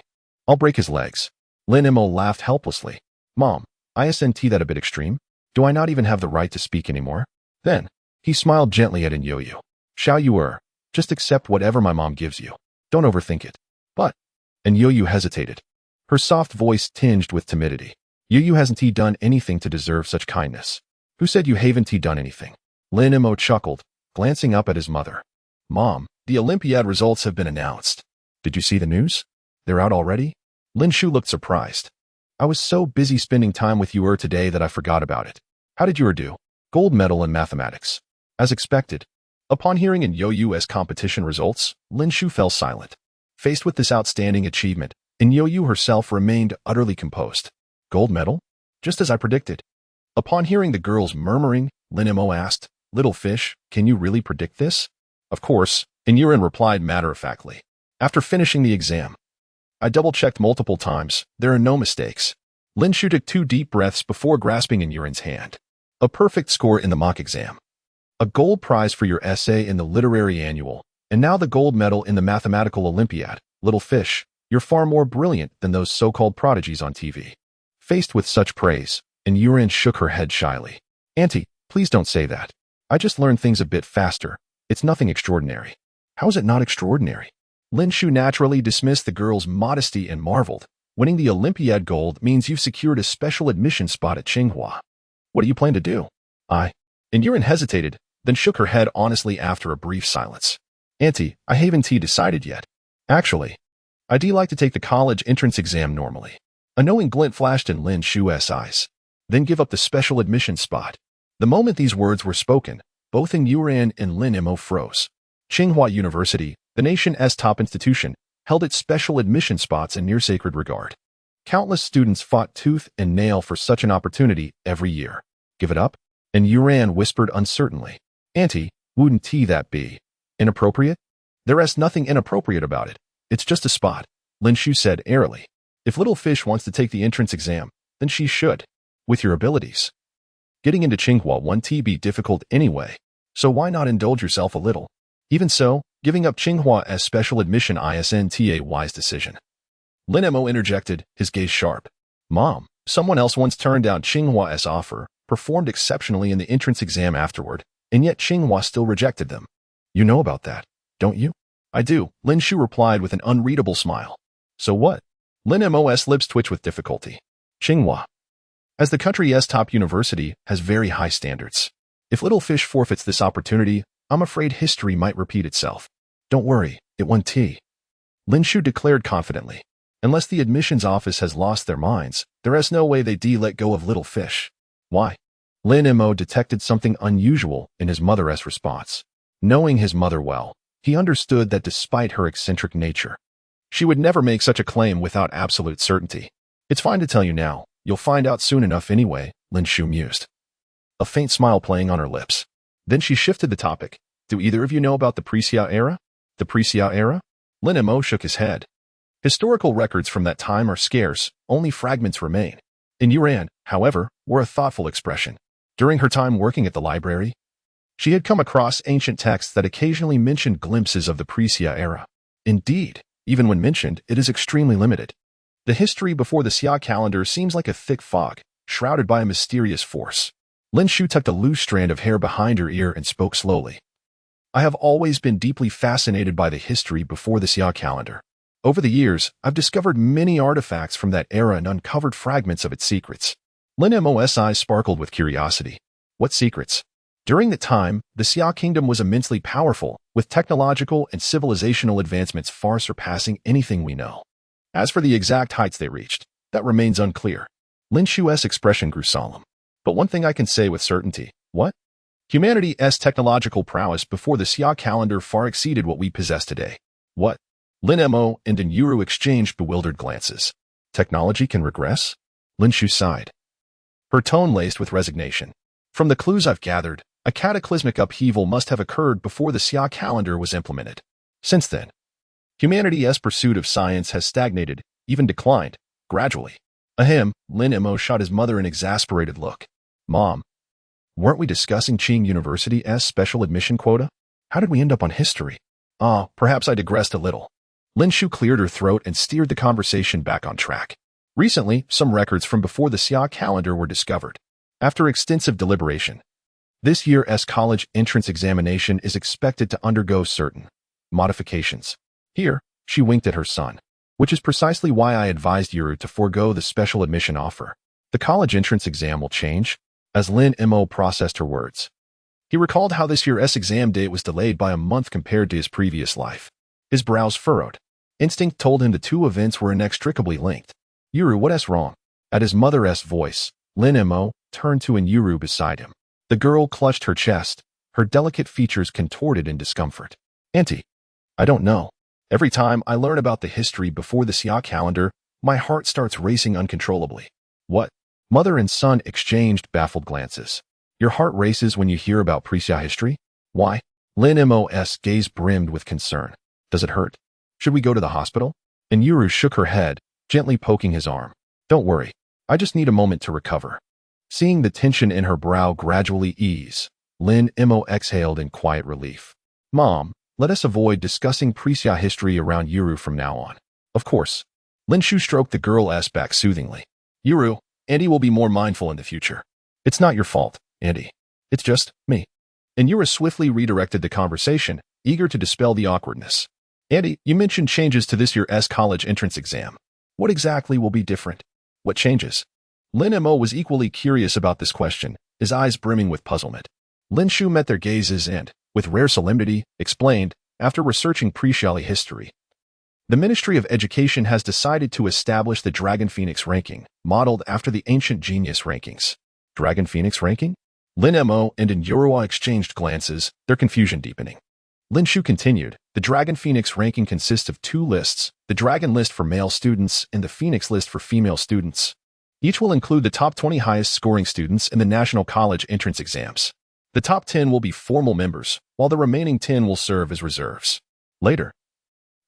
A: I'll break his legs. Lin Mo laughed helplessly. Mom, isn't that a bit extreme? Do I not even have the right to speak anymore? Then, he smiled gently at Inyoyu. Xiao Yuer, just accept whatever my mom gives you. Don't overthink it. But, Inyoyu hesitated, her soft voice tinged with timidity. Yu hasn't he done anything to deserve such kindness? Who said you haven't he done anything? Lin Mo chuckled, glancing up at his mother. Mom, the Olympiad results have been announced. Did you see the news? They're out already? Lin Shu looked surprised. I was so busy spending time with Yuer today that I forgot about it. How did Yuer do? Gold medal in mathematics. As expected. Upon hearing Inyoyu's competition results, Lin Shu fell silent. Faced with this outstanding achievement, Inyoyu herself remained utterly composed. Gold medal? Just as I predicted. Upon hearing the girl's murmuring, Lin Mo asked, Little fish, can you really predict this? Of course, Inyurin replied matter-of-factly. After finishing the exam, I double-checked multiple times. There are no mistakes. Lin Shu took 2 deep breaths before grasping Inyurin's hand. A perfect score in the mock exam. A gold prize for your essay in the literary annual. And now the gold medal in the mathematical Olympiad. Little fish, you're far more brilliant than those so-called prodigies on TV. Faced with such praise, and Yuran shook her head shyly. Auntie, please don't say that. I just learned things a bit faster. It's nothing extraordinary. How is it not extraordinary? Lin Shu naturally dismissed the girl's modesty and marveled. Winning the Olympiad gold means you've secured a special admission spot at Tsinghua. What do you plan to do? And Yuran hesitated, then shook her head honestly after a brief silence. Auntie, I haven't decided yet. Actually, I'd like to take the college entrance exam normally. A knowing glint flashed in Lin Shu's eyes. Then give up the special admission spot. The moment these words were spoken, both in Yuran and Lin Mo froze. Tsinghua University, the nation's top institution, held its special admission spots in near sacred regard. Countless students fought tooth and nail for such an opportunity every year. Give it up? And Yuran whispered uncertainly. Auntie, wouldn't that be inappropriate? There's nothing inappropriate about it. It's just a spot, Lin Shu said airily. If little fish wants to take the entrance exam, then she should. With your abilities. Getting into Tsinghua won't be difficult anyway, so why not indulge yourself a little? Even so, giving up Tsinghua as special admission isn't a wise decision. Lin Mo interjected, his gaze sharp. Mom, someone else once turned down Tsinghua's offer, performed exceptionally in the entrance exam afterward, and yet Tsinghua still rejected them. You know about that, don't you? I do, Lin Shu replied with an unreadable smile. So what? Lin Mo's lips twitched with difficulty. Tsinghua, as the country's top university, has very high standards. If little fish forfeits this opportunity, I'm afraid history might repeat itself. Don't worry, it won't. Lin Shu declared confidently. Unless the admissions office has lost their minds, there is no way they let go of little fish. Why? Lin Mo detected something unusual in his mother's response. Knowing his mother well, he understood that despite her eccentric nature, she would never make such a claim without absolute certainty. It's fine to tell you now. You'll find out soon enough anyway, Lin Shu mused. A faint smile playing on her lips. Then she shifted the topic. Do either of you know about the Prisia era? The Prisia era? Lin Mo shook his head. Historical records from that time are scarce, only fragments remain. In Yuran, however, were a thoughtful expression. During her time working at the library, she had come across ancient texts that occasionally mentioned glimpses of the Prisia era. Indeed, even when mentioned, it is extremely limited. The history before the Xia calendar seems like a thick fog, shrouded by a mysterious force. Lin Shu tucked a loose strand of hair behind her ear and spoke slowly. I have always been deeply fascinated by the history before the Xia calendar. Over the years, I've discovered many artifacts from that era and uncovered fragments of its secrets. Lin Mo's eyes sparkled with curiosity. What secrets? During that time, the Xia kingdom was immensely powerful, with technological and civilizational advancements far surpassing anything we know. As for the exact heights they reached, that remains unclear. Lin Shu's expression grew solemn. But one thing I can say with certainty. What? Humanity's technological prowess before the Xia calendar far exceeded what we possess today. What? Lin Mo and Yuru exchanged bewildered glances. Technology can regress? Lin Shu sighed. Her tone laced with resignation. From the clues I've gathered, a cataclysmic upheaval must have occurred before the Xia calendar was implemented. Since then, humanity's pursuit of science has stagnated, even declined, gradually. Ahem, Lin Mo shot his mother an exasperated look. Mom, weren't we discussing Qing University's special admission quota? How did we end up on history? Perhaps I digressed a little. Lin Shu cleared her throat and steered the conversation back on track. Recently, some records from before the Xia calendar were discovered. After extensive deliberation, this year's college entrance examination is expected to undergo certain modifications. Here, she winked at her son. Which is precisely why I advised Yuru to forego the special admission offer. The college entrance exam will change, as Lin Mo processed her words. He recalled how this year's exam date was delayed by a month compared to his previous life. His brows furrowed. Instinct told him the two events were inextricably linked. Yuru, what's wrong? At his mother's voice, Lin Mo turned to Yuru beside him. The girl clutched her chest, her delicate features contorted in discomfort. Auntie, I don't know. Every time I learn about the history before the Xia calendar, my heart starts racing uncontrollably. What? Mother and son exchanged baffled glances. Your heart races when you hear about Prisia history? Why? Lin Mo's gaze brimmed with concern. Does it hurt? Should we go to the hospital? And Yuru shook her head, gently poking his arm. Don't worry. I just need a moment to recover. Seeing the tension in her brow gradually ease, Lin Mo exhaled in quiet relief. Mom, Let us avoid discussing Prisia history around Yuru from now on. Of course. Lin Shu stroked the girl's back soothingly. Yuru, Andy will be more mindful in the future. It's not your fault, Andy. It's just me. And Yura swiftly redirected the conversation, eager to dispel the awkwardness. Andy, you mentioned changes to this year's college entrance exam. What exactly will be different? What changes? Lin Mo was equally curious about this question, his eyes brimming with puzzlement. Lin Shu met their gazes and, with rare solemnity, explained, after researching Prisia history. The Ministry of Education has decided to establish the Dragon Phoenix ranking, modeled after the ancient genius rankings. Dragon Phoenix ranking? Lin Mo and Yuru exchanged glances, their confusion deepening. Lin Shu continued, the Dragon Phoenix ranking consists of two lists, the Dragon list for male students and the Phoenix list for female students. Each will include the top 20 highest scoring students in the national college entrance exams. The top 10 will be formal members, while the remaining 10 will serve as reserves. Later,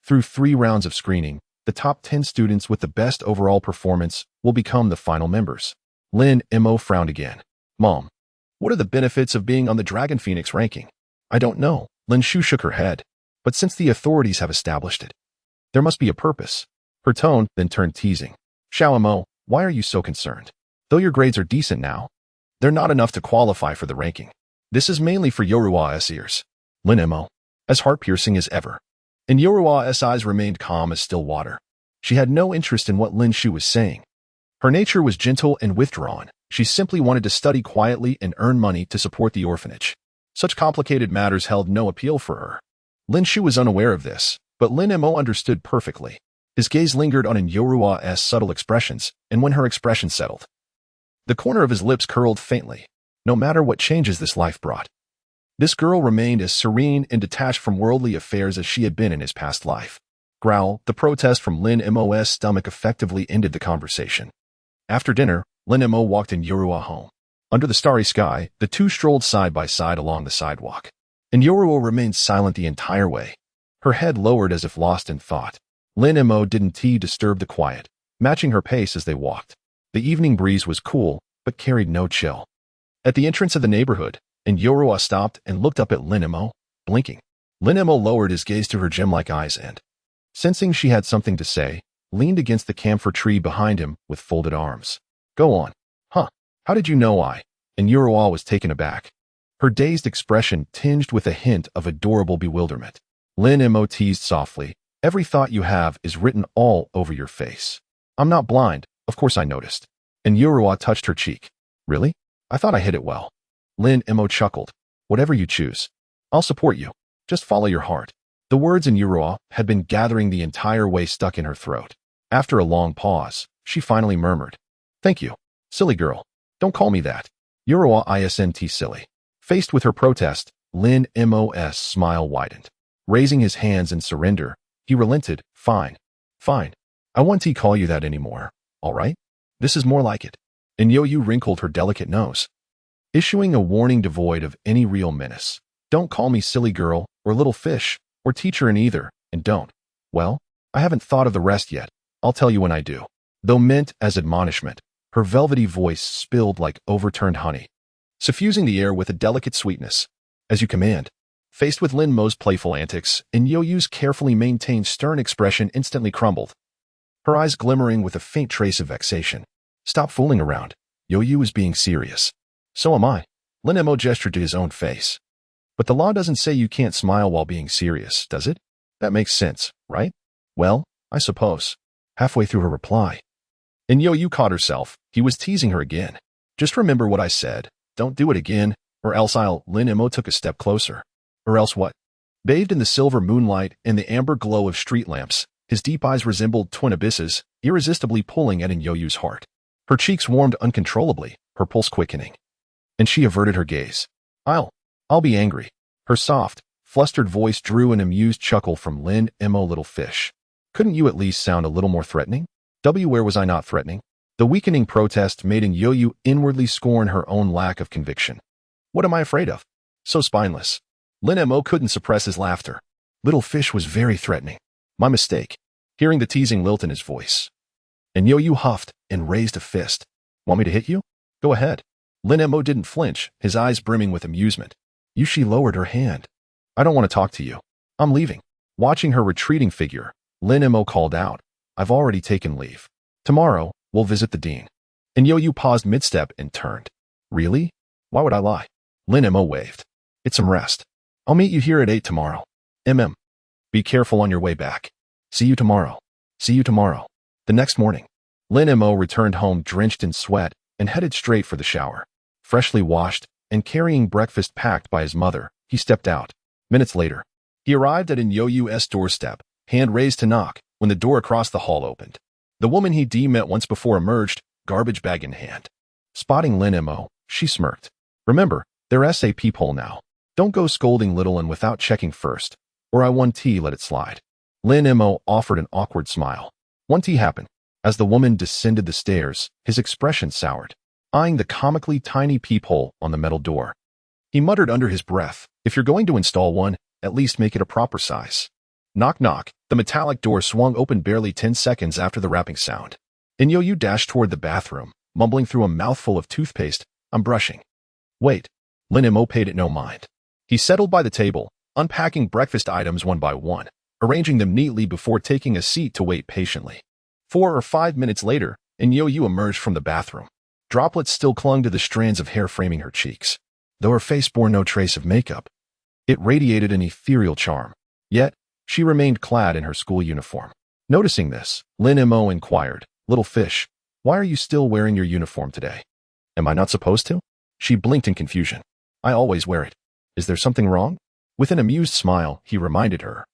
A: through 3 rounds of screening, the top 10 students with the best overall performance will become the final members. Lin Mo frowned again. Mom, what are the benefits of being on the Dragon Phoenix ranking? I don't know. Lin Shu shook her head. But since the authorities have established it, there must be a purpose. Her tone then turned teasing. Xiao Mo, why are you so concerned? Though your grades are decent now, they're not enough to qualify for the ranking. This is mainly for Yorua's ears. Lin Mo, as heart-piercing as ever. And Yorua's eyes remained calm as still water. She had no interest in what Lin Shu was saying. Her nature was gentle and withdrawn. She simply wanted to study quietly and earn money to support the orphanage. Such complicated matters held no appeal for her. Lin Shu was unaware of this, but Lin Mo understood perfectly. His gaze lingered on Yorua's subtle expressions, and when her expression settled, the corner of his lips curled faintly. No matter what changes this life brought, this girl remained as serene and detached from worldly affairs as she had been in his past life. Growl, the protest from Lin Mo's stomach effectively ended the conversation. After dinner, Lin Mo walked in Yorua home. Under the starry sky, the two strolled side by side along the sidewalk. And Yorua remained silent the entire way, her head lowered as if lost in thought. Lin Mo didn't disturb the quiet, matching her pace as they walked. The evening breeze was cool, but carried no chill. At the entrance of the neighborhood, and Yorua stopped and looked up at Lin Mo, blinking. Lin Mo lowered his gaze to her gem-like eyes and, sensing she had something to say, leaned against the camphor tree behind him with folded arms. Go on. Huh. How did you know I? And Yorua was taken aback. Her dazed expression tinged with a hint of adorable bewilderment. Lin Mo teased softly, every thought you have is written all over your face. I'm not blind, of course I noticed. And Yorua touched her cheek. Really? I thought I hit it well. Lin Mo chuckled. Whatever you choose. I'll support you. Just follow your heart. The words in Yorua had been gathering the entire way stuck in her throat. After a long pause, she finally murmured. Thank you. Silly girl. Don't call me that. Yorua isn't silly. Faced with her protest, Lin Mo's smile widened. Raising his hands in surrender, he relented. Fine. Fine. I won't call you that anymore. All right? This is more like it. And Yoyu wrinkled her delicate nose, issuing a warning devoid of any real menace. Don't call me silly girl, or little fish, or teacher in either, and don't. Well, I haven't thought of the rest yet. I'll tell you when I do. Though meant as admonishment, her velvety voice spilled like overturned honey, suffusing the air with a delicate sweetness. As you command. Faced with Lin Mo's playful antics, and Yoyu's carefully maintained stern expression instantly crumbled, her eyes glimmering with a faint trace of vexation. Stop fooling around. Yoyu is being serious. So am I. Lin Mo gestured to his own face. But the law doesn't say you can't smile while being serious, does it? That makes sense, right? Well, I suppose. Halfway through her reply, and Yoyu caught herself. He was teasing her again. Just remember what I said. Don't do it again, or else I'll. Lin Mo took a step closer. Or else what? Bathed in the silver moonlight and the amber glow of street lamps, his deep eyes resembled twin abysses, irresistibly pulling at Yoyu's heart. Her cheeks warmed uncontrollably, her pulse quickening. And she averted her gaze. I'll be angry. Her soft, flustered voice drew an amused chuckle from Lin Mo. Little fish. Couldn't you at least sound a little more threatening? Where was I not threatening? The weakening protest made Yoyu inwardly scorn her own lack of conviction. What am I afraid of? So spineless. Lin Mo couldn't suppress his laughter. Little fish was very threatening. My mistake. Hearing the teasing lilt in his voice. And Yoyu huffed and raised a fist. Want me to hit you? Go ahead. Lin Mo didn't flinch, his eyes brimming with amusement. Yushi lowered her hand. I don't want to talk to you. I'm leaving. Watching her retreating figure, Lin Mo called out, I've already taken leave. Tomorrow, we'll visit the dean. And Yo-Yu paused mid-step and turned. Really? Why would I lie? Lin Mo waved. Get some rest. I'll meet you here at 8 tomorrow. Be careful on your way back. See you tomorrow. See you tomorrow. The next morning, Lin Mo returned home drenched in sweat and headed straight for the shower. Freshly washed and carrying breakfast packed by his mother, he stepped out. Minutes later, he arrived at Yo-Yu's doorstep, hand raised to knock, when the door across the hall opened. The woman he met once before emerged, garbage bag in hand. Spotting Lin Mo, she smirked. Remember, they're SA peephole now. Don't go scolding little and without checking first, or I 1T let it slide. Lin Mo offered an awkward smile. 1T happened. As the woman descended the stairs, his expression soured, eyeing the comically tiny peephole on the metal door. He muttered under his breath, if you're going to install one, at least make it a proper size. Knock knock, the metallic door swung open barely 10 seconds after the rapping sound. Yo-Yu dashed toward the bathroom, mumbling through a mouthful of toothpaste, I'm brushing. Wait. Lin Mo paid it no mind. He settled by the table, unpacking breakfast items one by one, arranging them neatly before taking a seat to wait patiently. 4 or 5 minutes later, Yo-Yu emerged from the bathroom. Droplets still clung to the strands of hair framing her cheeks. Though her face bore no trace of makeup, it radiated an ethereal charm. Yet, she remained clad in her school uniform. Noticing this, Lin Mo inquired, Little fish, why are you still wearing your uniform today? Am I not supposed to? She blinked in confusion. I always wear it. Is there something wrong? With an amused smile, he reminded her.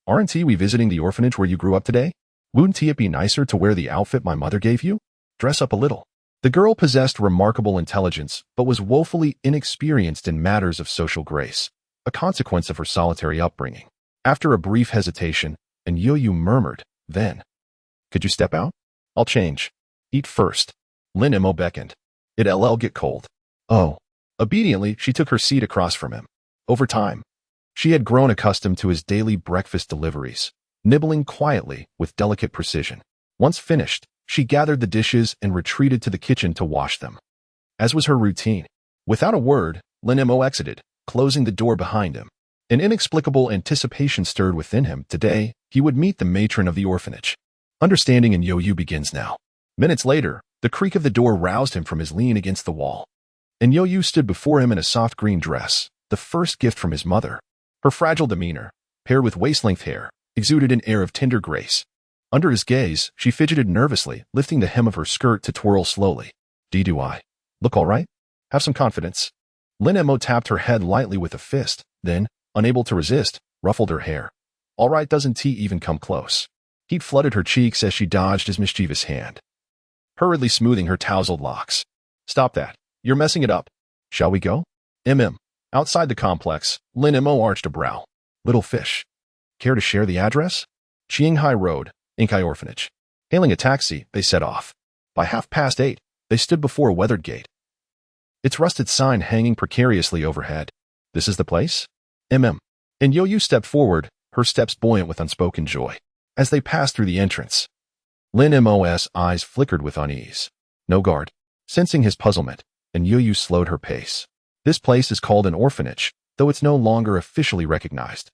A: Aren't we visiting the orphanage where you grew up today? Wouldn't it be nicer to wear the outfit my mother gave you? Dress up a little. The girl possessed remarkable intelligence, but was woefully inexperienced in matters of social grace, a consequence of her solitary upbringing. After a brief hesitation, Yo-Yu murmured, then, could you step out? I'll change. Eat first. Lin Mo beckoned. It'll get cold. Oh. Obediently, she took her seat across from him. Over time, she had grown accustomed to his daily breakfast deliveries, nibbling quietly with delicate precision. Once finished, she gathered the dishes and retreated to the kitchen to wash them. As was her routine, without a word, Lin Mo exited, closing the door behind him. An inexplicable anticipation stirred within him. Today, he would meet the matron of the orphanage. Understanding in Yo-Yu begins now. Minutes later, the creak of the door roused him from his lean against the wall. Yo-Yu stood before him in a soft green dress, the first gift from his mother. Her fragile demeanor, paired with waist-length hair, exuded an air of tender grace. Under his gaze, she fidgeted nervously, lifting the hem of her skirt to twirl slowly. Do I look all right? Have some confidence. Lin Mo tapped her head lightly with a fist, then, unable to resist, ruffled her hair. All right, doesn't he even come close? Heat flooded her cheeks as she dodged his mischievous hand, hurriedly smoothing her tousled locks. Stop that. You're messing it up. Shall we go? Outside the complex, Lin Mo arched a brow. Little fish. Care to share the address? Qinghai Road, Inkai Orphanage. Hailing a taxi, they set off. By 8:30, they stood before a weathered gate, its rusted sign hanging precariously overhead. This is the place? And Yo-Yu stepped forward, her steps buoyant with unspoken joy. As they passed through the entrance, Lin Mo's eyes flickered with unease. No guard. Sensing his puzzlement, Yo-Yu slowed her pace. This place is called an orphanage, though it's no longer officially recognized.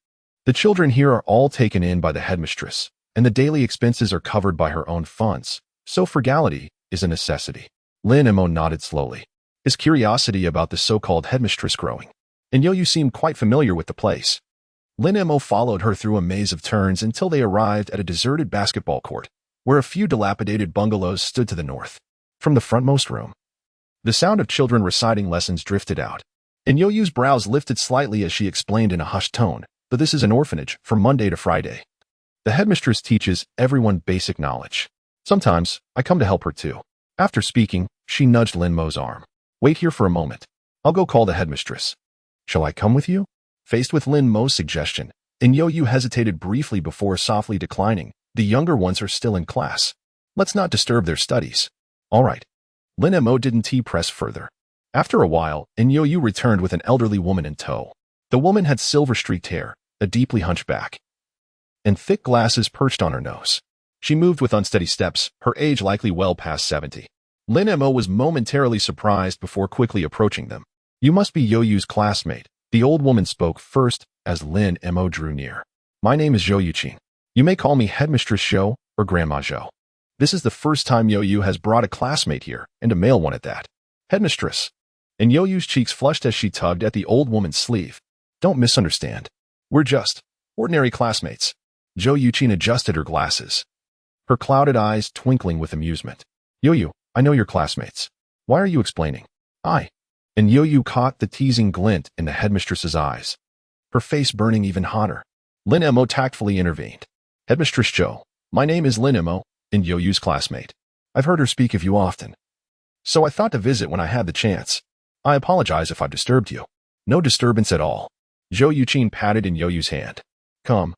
A: The children here are all taken in by the headmistress, and the daily expenses are covered by her own funds, so frugality is a necessity. Lin Mo nodded slowly, his curiosity about the so-called headmistress growing. Yo-Yu seemed quite familiar with the place. Lin Mo followed her through a maze of turns until they arrived at a deserted basketball court, where a few dilapidated bungalows stood to the north. From the frontmost room, the sound of children reciting lessons drifted out, Yo-Yu's brows lifted slightly as she explained in a hushed tone, that this is an orphanage from Monday to Friday. The headmistress teaches everyone basic knowledge. Sometimes, I come to help her too. After speaking, she nudged Lin Mo's arm. Wait here for a moment. I'll go call the headmistress. Shall I come with you? Faced with Lin Mo's suggestion, Yo-Yu hesitated briefly before softly declining. The younger ones are still in class. Let's not disturb their studies. All right. Lin Mo didn't press further. After a while, Yo-Yu returned with an elderly woman in tow. The woman had silver-streaked hair, a deeply hunched back, and thick glasses perched on her nose. She moved with unsteady steps, her age likely well past 70. Lin Mo was momentarily surprised before quickly approaching them. You must be Yo-Yu's classmate. The old woman spoke first, as Lin Mo drew near. My name is Zhou Yuqing. You may call me Headmistress Zhou or Grandma Zhou. This is the first time Yo-Yu has brought a classmate here, and a male one at that. Headmistress. And Yo-Yu's cheeks flushed as she tugged at the old woman's sleeve. Don't misunderstand. We're just ordinary classmates. Zhou Yuqing adjusted her glasses, her clouded eyes twinkling with amusement. Yo-Yu, I know your classmates. Why are you explaining? And Yo-Yu caught the teasing glint in the headmistress's eyes, her face burning even hotter. Lin Mo tactfully intervened. Headmistress Zhou, my name is Lin Mo, and Yo-Yu's classmate. I've heard her speak of you often, so I thought to visit when I had the chance. I apologize if I've disturbed you. No disturbance at all. Zhou Yuqing patted in Yo-Yu's hand. Come.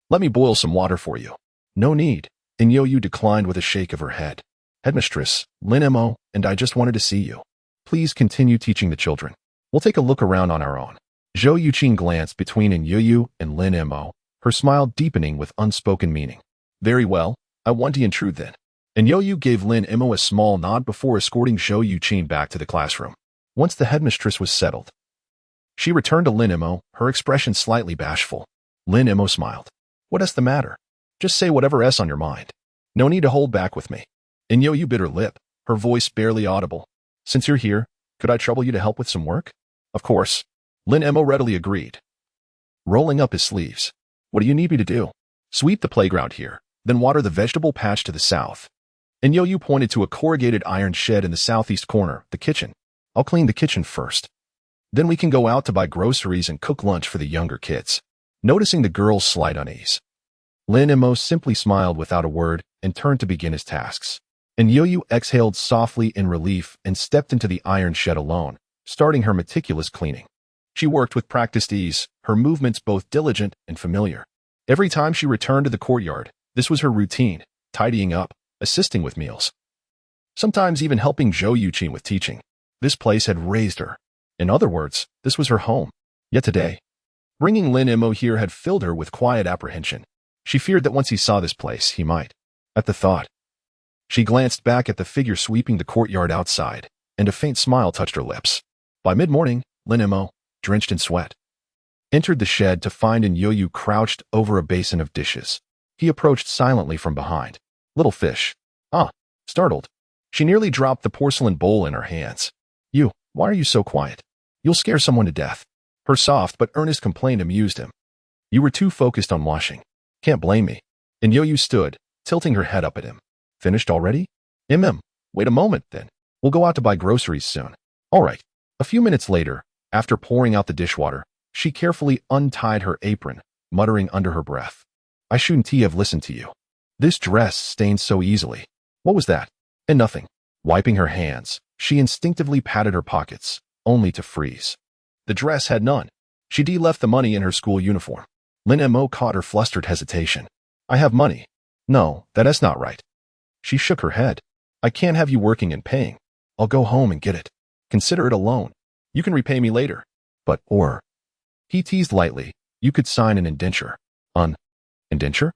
A: Let me boil some water for you. No need. And Yo-Yu declined with a shake of her head. Headmistress, Lin Mo, and I just wanted to see you. Please continue teaching the children. We'll take a look around on our own. Zhou Yuqing glanced between Yo-Yu and Lin Mo, her smile deepening with unspoken meaning. Very well, I want to intrude then. And Yo-Yu gave Lin Mo a small nod before escorting Zhou Yuqing back to the classroom. Once the headmistress was settled, she returned to Lin Mo, her expression slightly bashful. Lin Mo smiled. What's the matter? Just say whatever's on your mind. No need to hold back with me. And Yo-Yu bit her lip, her voice barely audible. Since you're here, could I trouble you to help with some work? Of course. Lin Mo readily agreed, rolling up his sleeves. What do you need me to do? Sweep the playground here, then water the vegetable patch to the south. And Yo-Yu pointed to a corrugated iron shed in the southeast corner, the kitchen. I'll clean the kitchen first. Then we can go out to buy groceries and cook lunch for the younger kids. Noticing the girl's slight unease, Lin Mo simply smiled without a word and turned to begin his tasks. And Yo-Yu exhaled softly in relief and stepped into the iron shed alone, starting her meticulous cleaning. She worked with practiced ease, her movements both diligent and familiar. Every time she returned to the courtyard, this was her routine, tidying up, assisting with meals, sometimes even helping Zhou Yuqing with teaching. This place had raised her. In other words, this was her home. Yet today, bringing Lin Mo here had filled her with quiet apprehension. She feared that once he saw this place, he might. At the thought, she glanced back at the figure sweeping the courtyard outside, and a faint smile touched her lips. By mid-morning, Lin Mo, drenched in sweat, entered the shed to find Yo-Yu crouched over a basin of dishes. He approached silently from behind. Little fish. Startled, she nearly dropped the porcelain bowl in her hands. Why are you so quiet? You'll scare someone to death. Her soft but earnest complaint amused him. You were too focused on washing. Can't blame me. And Yo-Yu stood, tilting her head up at him. Finished already? Wait a moment, then. We'll go out to buy groceries soon. All right. A few minutes later, after pouring out the dishwater, she carefully untied her apron, muttering under her breath. I shouldn't have listened to you. This dress stains so easily. What was that? And nothing. Wiping her hands, she instinctively patted her pockets, only to freeze. The dress had none. She left the money in her school uniform. Lin Mo caught her flustered hesitation. I have money. No, that's not right. She shook her head. I can't have you working and paying. I'll go home and get it. Consider it a loan. You can repay me later. But, he teased lightly, you could sign an indenture. Indenture?